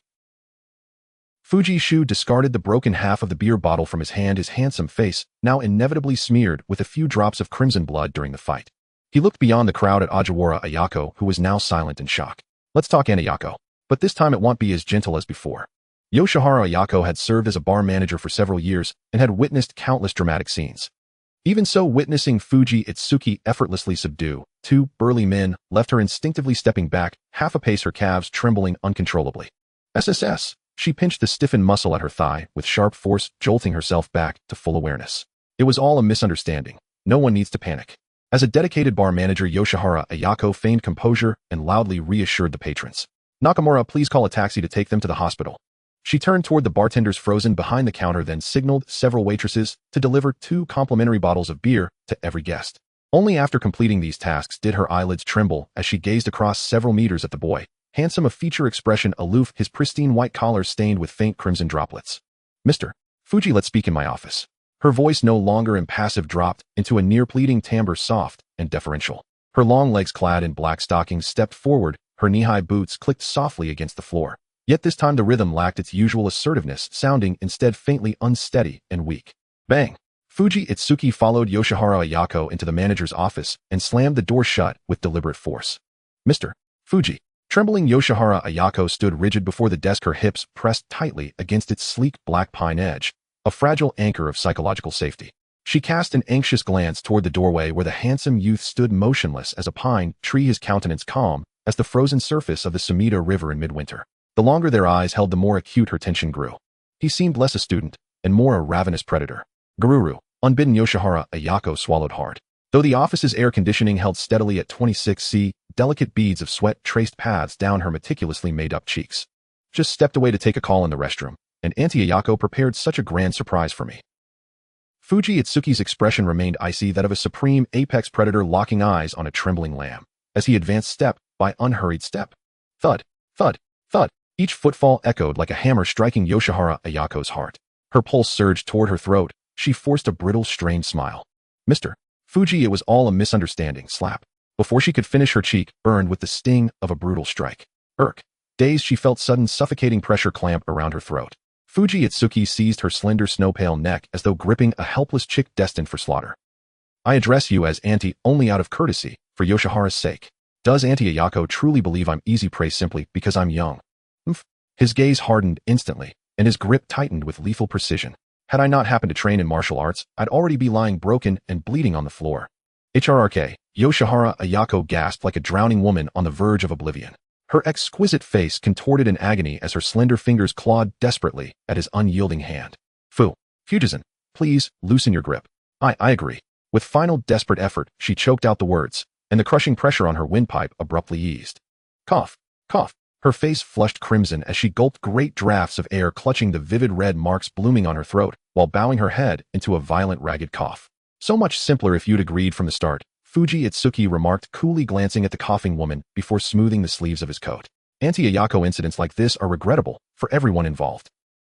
Fujishu discarded the broken half of the beer bottle from his hand, his handsome face now inevitably smeared with a few drops of crimson blood during the fight. He looked beyond the crowd at Ajiwara Ayako, who was now silent in shock. Let's talk, Ayako. But this time it won't be as gentle as before. Yoshihara Ayako had served as a bar manager for several years and had witnessed countless dramatic scenes. Even so, witnessing Fuji Itsuki effortlessly subdue two burly men left her instinctively stepping back, half a pace, her calves trembling uncontrollably. SSS! She pinched the stiffened muscle at her thigh with sharp force, jolting herself back to full awareness. It was all a misunderstanding. No one needs to panic. As a dedicated bar manager, Yoshihara Ayako feigned composure and loudly reassured the patrons. Nakamura, please call a taxi to take them to the hospital. She turned toward the bartenders frozen behind the counter, then signaled several waitresses to deliver 2 complimentary bottles of beer to every guest. Only after completing these tasks did her eyelids tremble as she gazed across several meters at the boy, handsome of feature, expression aloof, his pristine white collar stained with faint crimson droplets. Mr. Fuji, let's speak in my office. Her voice, no longer impassive, dropped into a near-pleading timbre, soft and deferential. Her long legs, clad in black stockings, stepped forward, her knee-high boots clicked softly against the floor. Yet this time the rhythm lacked its usual assertiveness, sounding instead faintly unsteady and weak. Bang! Fuji Itsuki followed Yoshihara Ayako into the manager's office and slammed the door shut with deliberate force. Mr. Fuji. Trembling, Yoshihara Ayako stood rigid before the desk, her hips pressed tightly against its sleek black pine edge, a fragile anchor of psychological safety. She cast an anxious glance toward the doorway where the handsome youth stood motionless as a pine tree, his countenance calm as the frozen surface of the Sumida River in midwinter. The longer their eyes held, the more acute her tension grew. He seemed less a student and more a ravenous predator. Gururu, unbidden, Yoshihara Ayako swallowed hard. Though the office's air conditioning held steadily at 26°C, delicate beads of sweat traced paths down her meticulously made-up cheeks. Just stepped away to take a call in the restroom, and Auntie Ayako prepared such a grand surprise for me. Fuji Itsuki's expression remained icy, that of a supreme apex predator locking eyes on a trembling lamb, as he advanced step by unhurried step. Thud, thud, thud. Each footfall echoed like a hammer, striking Yoshihara Ayako's heart. Her pulse surged toward her throat. She forced a brittle, strained smile. Mr. Fuji, it was all a misunderstanding. Slap. Before she could finish, her cheek burned with the sting of a brutal strike. Irk. Dazed, she felt sudden suffocating pressure clamp around her throat. Fuji Itsuki seized her slender, snow-pale neck as though gripping a helpless chick destined for slaughter. I address you as Auntie only out of courtesy, for Yoshihara's sake. Does Auntie Ayako truly believe I'm easy prey simply because I'm young? His gaze hardened instantly, and his grip tightened with lethal precision. Had I not happened to train in martial arts, I'd already be lying broken and bleeding on the floor. HRRK, Yoshihara Ayako gasped like a drowning woman on the verge of oblivion. Her exquisite face contorted in agony as her slender fingers clawed desperately at his unyielding hand. Fujizan, please, loosen your grip. I agree. With final desperate effort, she choked out the words, and the crushing pressure on her windpipe abruptly eased. Cough, cough. Her face flushed crimson as she gulped great draughts of air, clutching the vivid red marks blooming on her throat, while bowing her head into a violent, ragged cough. So much simpler if you'd agreed from the start, Fuji Itsuki remarked, coolly glancing at the coughing woman before smoothing the sleeves of his coat. Auntie Ayako, incidents like this are regrettable for everyone involved.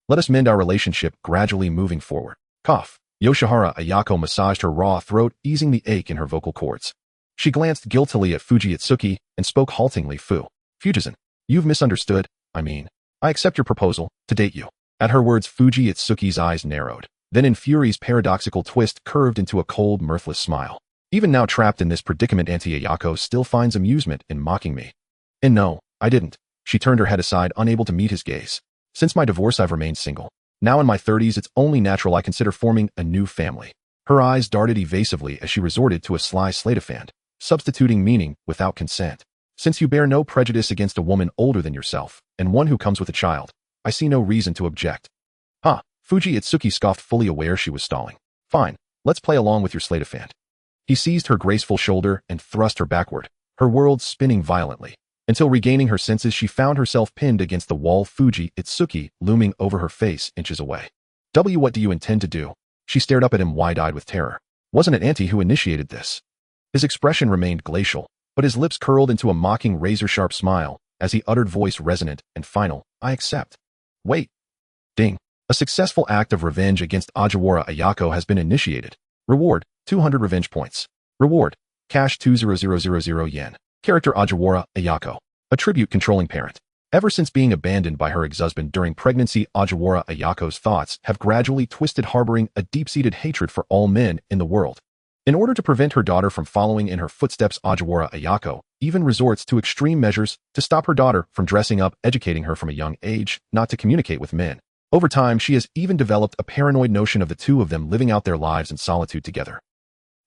Let us mend our relationship, gradually moving forward. Cough. Yoshihara Ayako massaged her raw throat, easing the ache in her vocal cords. She glanced guiltily at Fuji Itsuki and spoke haltingly. Fujizan, you've misunderstood. I accept your proposal to date you. At her words, Fuji Itsuki's eyes narrowed. Then in fury's paradoxical twist curved into a cold, mirthless smile. Even now trapped in this predicament, Auntie Ayako still finds amusement in mocking me. And no, I didn't. She turned her head aside, unable to meet his gaze. Since my divorce, I've remained single. Now in my 30s, it's only natural I consider forming a new family. Her eyes darted evasively as she resorted to a sly sleight-of-hand, substituting meaning without consent. Since you bear no prejudice against a woman older than yourself, and one who comes with a child, I see no reason to object. Fuji Itsuki scoffed, fully aware she was stalling. Fine, let's play along with your sleight-of-hand. He seized her graceful shoulder and thrust her backward, her world spinning violently. Until regaining her senses, she found herself pinned against the wall, Fuji Itsuki looming over her face inches away. What do you intend to do? She stared up at him wide-eyed with terror. Wasn't it Auntie who initiated this? His expression remained glacial, but his lips curled into a mocking razor-sharp smile as he uttered, voice resonant and final, I accept. Wait. Ding. A successful act of revenge against Ajiwara Ayako has been initiated. Reward, 200 revenge points. Reward, cash 200,000 yen. Character Ajiwara Ayako. Attribute controlling parent. Ever since being abandoned by her ex-husband during pregnancy, Ajiwara Ayako's thoughts have gradually twisted, harboring a deep-seated hatred for all men in the world. In order to prevent her daughter from following in her footsteps, Ajiwara Ayako even resorts to extreme measures to stop her daughter from dressing up, educating her from a young age not to communicate with men. Over time, she has even developed a paranoid notion of the two of them living out their lives in solitude together.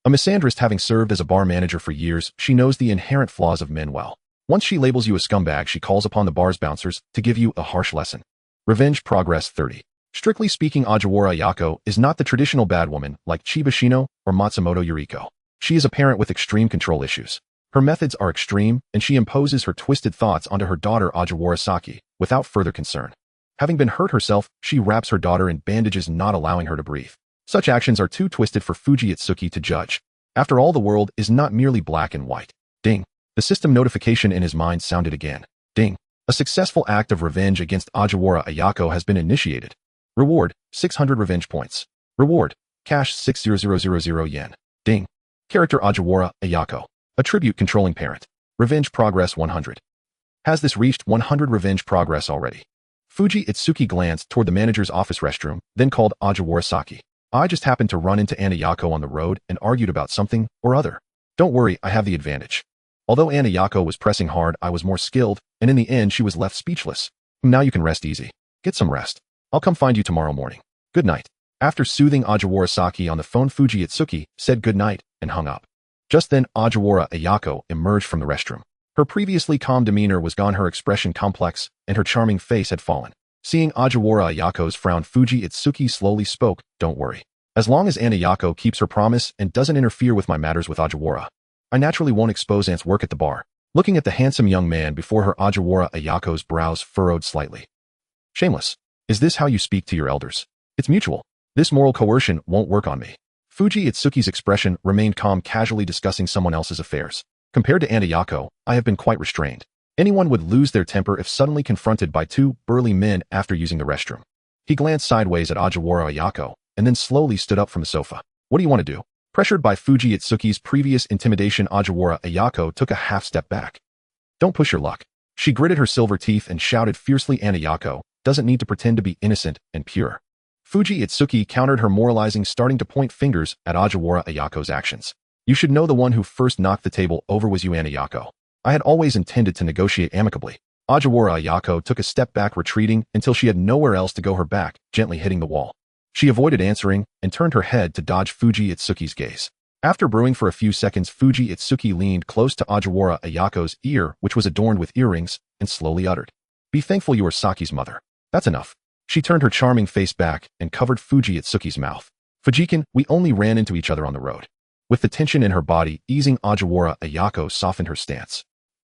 A misandrist, having served as a bar manager for years, she knows the inherent flaws of men well. Once she labels you a scumbag, she calls upon the bar's bouncers to give you a harsh lesson. Revenge Progress 30. Strictly speaking, Ajiwara Ayako is not the traditional bad woman like Chiba Shino or Matsumoto Yuriko. She is a parent with extreme control issues. Her methods are extreme, and she imposes her twisted thoughts onto her daughter Ajiwara Saki without further concern. Having been hurt herself, she wraps her daughter in bandages, not allowing her to breathe. Such actions are too twisted for Fuji Itsuki to judge. After all, the world is not merely black and white. Ding. The system notification in his mind sounded again. Ding. A successful act of revenge against Ajiwara Ayako has been initiated. Reward, 600 revenge points. Reward, cash 600,000 yen. Ding. Character Ajiwara Ayako. Attribute controlling parent. Revenge progress 100. Has this reached 100 revenge progress already? Fuji Itsuki glanced toward the manager's office restroom, then called Ajiwara Saki. I just happened to run into Anayako on the road and argued about something or other. Don't worry, I have the advantage. Although Anayako was pressing hard, I was more skilled, and in the end she was left speechless. Now you can rest easy. Get some rest. I'll come find you tomorrow morning. Good night. After soothing Ajiwara Saki on the phone, Fuji Itsuki said good night and hung up. Just then, Ajiwara Ayako emerged from the restroom. Her previously calm demeanor was gone, her expression complex, and her charming face had fallen. Seeing Ajiwara Ayako's frown, Fuji Itsuki slowly spoke, Don't worry. As long as Anayako keeps her promise and doesn't interfere with my matters with Ajiwara, I naturally won't expose Aunt's work at the bar. Looking at the handsome young man before her, Ajiwara Ayako's brows furrowed slightly. Shameless. Is this how you speak to your elders? It's mutual. This moral coercion won't work on me. Fuji Itsuki's expression remained calm, casually discussing someone else's affairs. Compared to Anayako, I have been quite restrained. Anyone would lose their temper if suddenly confronted by two burly men after using the restroom. He glanced sideways at Ajiwara Ayako, and then slowly stood up from the sofa. What do you want to do? Pressured by Fuji Itsuki's previous intimidation, Ajiwara Ayako took a half step back. Don't push your luck. She gritted her silver teeth and shouted fiercely, Anayako doesn't need to pretend to be innocent and pure. Fuji Itsuki countered her, moralizing, starting to point fingers at Ajiwara Ayako's actions. You should know the one who first knocked the table over was you, Anayako. I had always intended to negotiate amicably. Ajiwara Ayako took a step back, retreating until she had nowhere else to go, her back gently hitting the wall. She avoided answering and turned her head to dodge Fuji Itsuki's gaze. After brewing for a few seconds, Fuji Itsuki leaned close to Ajiwara Ayako's ear, which was adorned with earrings, and slowly uttered, Be thankful you are Saki's mother. That's enough. She turned her charming face back and covered Fuji Itsuki's mouth. Fujikin, we only ran into each other on the road. With the tension in her body easing, Ajiwara Ayako softened her stance.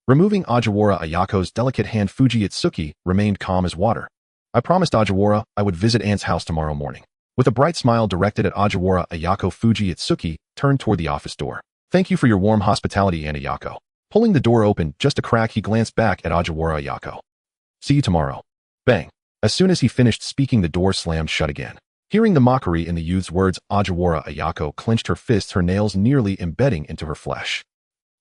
Removing Ajiwara Ayako's delicate hand, Fuji Itsuki remained calm as water. I promised Ajiwara I would visit Aunt's house tomorrow morning. With a bright smile directed at Ajiwara Ayako, Fuji Itsuki turned toward the office door. Thank you for your warm hospitality, Anayako. Pulling the door open just a crack, he glanced back at Ajiwara Ayako. See you tomorrow. Bang. As soon as he finished speaking, the door slammed shut again. Hearing the mockery in the youth's words, Ojiwara Ayako clenched her fists, her nails nearly embedding into her flesh.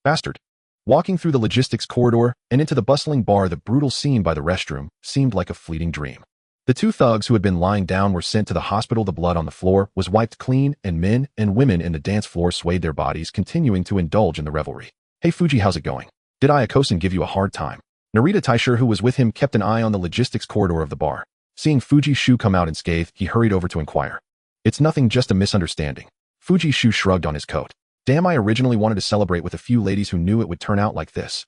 Bastard. Walking through the logistics corridor and into the bustling bar, the brutal scene by the restroom seemed like a fleeting dream. The two thugs who had been lying down were sent to the hospital. The blood on the floor was wiped clean, and men and women in the dance floor swayed their bodies, continuing to indulge in the revelry. Hey Fuji, how's it going? Did Ayako-san give you a hard time? Narita Taisher, who was with him, kept an eye on the logistics corridor of the bar. Seeing Fuji Shu come out unscathed, he hurried over to inquire. It's nothing, just a misunderstanding. Fuji Shu shrugged on his coat. Damn, I originally wanted to celebrate with a few ladies who knew it would turn out like this.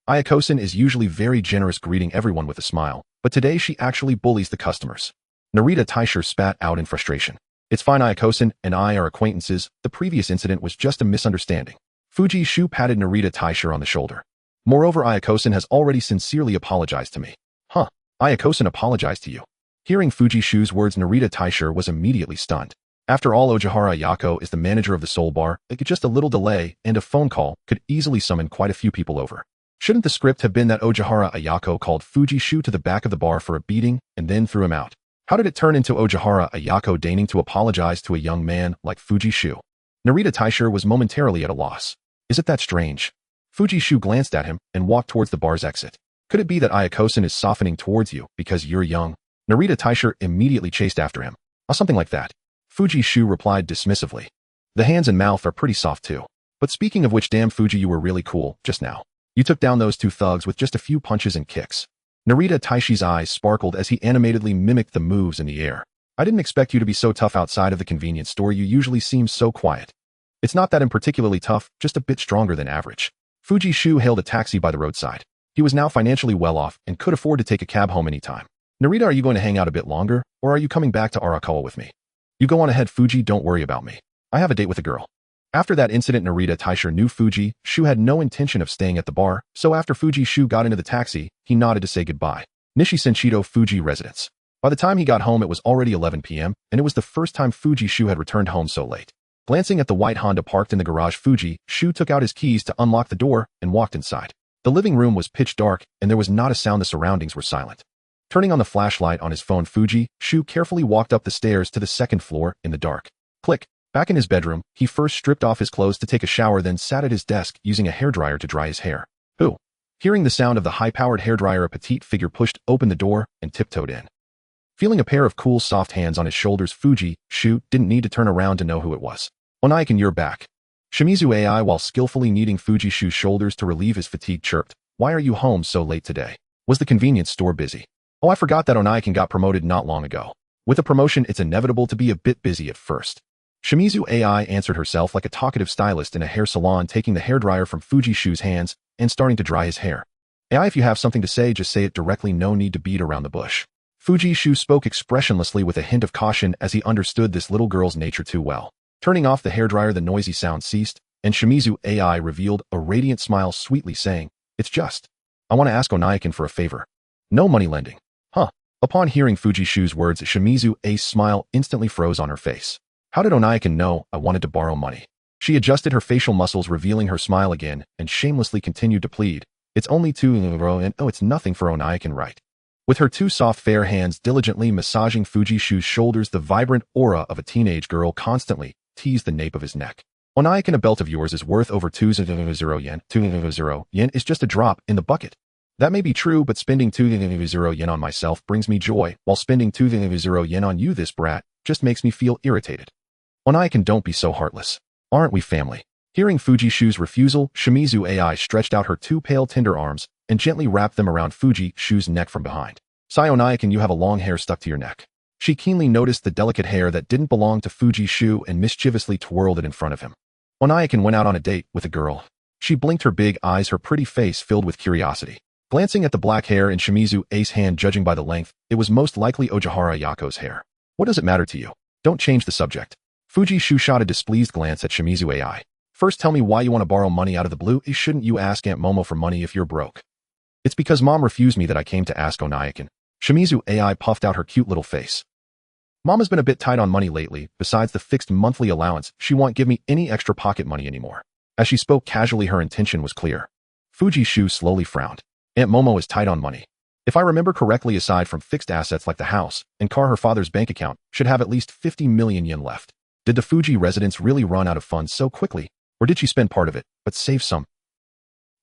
Ayako-san is usually very generous, greeting everyone with a smile, but today she actually bullies the customers. Narita Taisher spat out in frustration. It's fine, Ayako-san and I are acquaintances. The previous incident was just a misunderstanding. Fuji Shu patted Narita Taisher on the shoulder. Moreover, Ayako-san has already sincerely apologized to me. Huh, Ayako-san apologized to you? Hearing Fuji Shu's words, Narita Taisher was immediately stunned. After all, Ojihara Ayako is the manager of the Soul Bar. Just a little delay and a phone call could easily summon quite a few people over. Shouldn't the script have been that Ojihara Ayako called Fuji Shu to the back of the bar for a beating and then threw him out? How did it turn into Ojihara Ayako deigning to apologize to a young man like Fuji Shu? Narita Taisher was momentarily at a loss. Is it that strange? Fuji Shu glanced at him and walked towards the bar's exit. Could it be that Ayako-san is softening towards you because you're young? Narita Taisher immediately chased after him. Something like that. Fuji Shu replied dismissively. The hands and mouth are pretty soft too. But speaking of which, damn Fuji, you were really cool just now. You took down those two thugs with just a few punches and kicks. Narita Taishi's eyes sparkled as he animatedly mimicked the moves in the air. I didn't expect you to be so tough outside of the convenience store. You usually seem so quiet. It's not that I'm particularly tough, just a bit stronger than average. Fuji Shu hailed a taxi by the roadside. He was now financially well off and could afford to take a cab home anytime. Narita, are you going to hang out a bit longer, or are you coming back to Arakawa with me? You go on ahead, Fuji, don't worry about me. I have a date with a girl. After that incident, Narita Taisher knew Fuji Shu had no intention of staying at the bar, so after Fuji Shu got into the taxi, he nodded to say goodbye. Nishi Senchito Fuji residence. By the time he got home, it was already 11 p.m., and it was the first time Fuji Shu had returned home so late. Glancing at the white Honda parked in the garage, Fuji Shu took out his keys to unlock the door and walked inside. The living room was pitch dark, and there was not a sound. The surroundings were silent. Turning on the flashlight on his phone, Fuji Shu carefully walked up the stairs to the second floor in the dark. Click. Back in his bedroom, he first stripped off his clothes to take a shower, then sat at his desk using a hairdryer to dry his hair. Who? Hearing the sound of the high-powered hairdryer, a petite figure pushed open the door and tiptoed in. Feeling a pair of cool, soft hands on his shoulders, Fuji Shu didn't need to turn around to know who it was. Onaikan, you're back. Shimizu AI, while skillfully kneading Fuji Shu's shoulders to relieve his fatigue, chirped. Why are you home so late today? Was the convenience store busy? Oh, I forgot that Onaikan got promoted not long ago. With a promotion, it's inevitable to be a bit busy at first. Shimizu AI answered herself like a talkative stylist in a hair salon, taking the hairdryer from Fuji Shu's hands and starting to dry his hair. AI, if you have something to say, just say it directly, no need to beat around the bush. Fuji Shu spoke expressionlessly with a hint of caution as he understood this little girl's nature too well. Turning off the hairdryer, the noisy sound ceased, and Shimizu AI revealed a radiant smile, sweetly saying, It's just, I want to ask Onaikan for a favor. No money lending. Huh. Upon hearing Fuji Shu's words, Shimizu A's smile instantly froze on her face. How did Onaikan know I wanted to borrow money? She adjusted her facial muscles, revealing her smile again, and shamelessly continued to plead. It's only €2 and oh, it's nothing for Onaikan, right? With her two soft fair hands diligently massaging Fuji Shu's shoulders, the vibrant aura of a teenage girl constantly teased the nape of his neck. Onaikan, a belt of yours is worth over 200 yen. 200 yen is just a drop in the bucket. That may be true, but spending 200 yen on myself brings me joy, while spending 200 yen on you, this brat, just makes me feel irritated. Onaikan, don't be so heartless. Aren't we family? Hearing Fuji Shu's refusal, Shimizu AI stretched out her two pale, tender arms and gently wrapped them around Fuji Shu's neck from behind. Sigh, Onaikan, you have a long hair stuck to your neck. She keenly noticed the delicate hair that didn't belong to Fuji Shu and mischievously twirled it in front of him. Onaikan went out on a date with a girl. She blinked her big eyes, her pretty face filled with curiosity. Glancing at the black hair in Shimizu A's hand, judging by the length, it was most likely Ojihara Yako's hair. What does it matter to you? Don't change the subject. Fuji Shu shot a displeased glance at Shimizu AI. First, tell me why you want to borrow money out of the blue. Shouldn't you ask Aunt Momo for money if you're broke? It's because Mom refused me that I came to ask Onaikan. Shimizu AI puffed out her cute little face. Mom has been a bit tight on money lately. Besides the fixed monthly allowance, she won't give me any extra pocket money anymore. As she spoke casually, her intention was clear. Fuji Shu slowly frowned. Aunt Momo is tight on money. If I remember correctly, aside from fixed assets like the house and car, her father's bank account should have at least 50 million yen left. Did the Fuji residents really run out of funds so quickly, or did she spend part of it, but save some?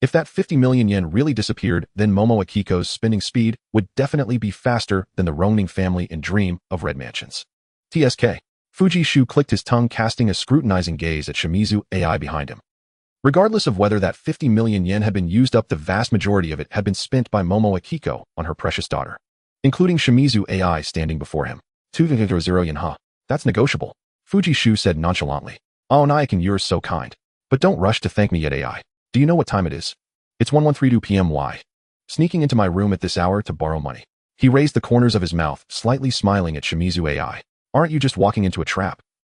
If that 50 million yen really disappeared, then Momo Akiko's spending speed would definitely be faster than the Ronin family in Dream of Red Mansions. TSK. Fuji Shu clicked his tongue, casting a scrutinizing gaze at Shimizu AI behind him. Regardless of whether that 50 million yen had been used up, the vast majority of it had been spent by Momo Akiko on her precious daughter, including Shimizu AI standing before him. 200 yen, huh? That's negotiable, Fuji Shu said nonchalantly. Oh, Nyakan, you're so kind. But don't rush to thank me yet, AI. Do you know what time it is? It's 1132 p.m. Why? Sneaking into my room at this hour to borrow money. He raised the corners of his mouth, slightly smiling at Shimizu AI. Aren't you just walking into a trap?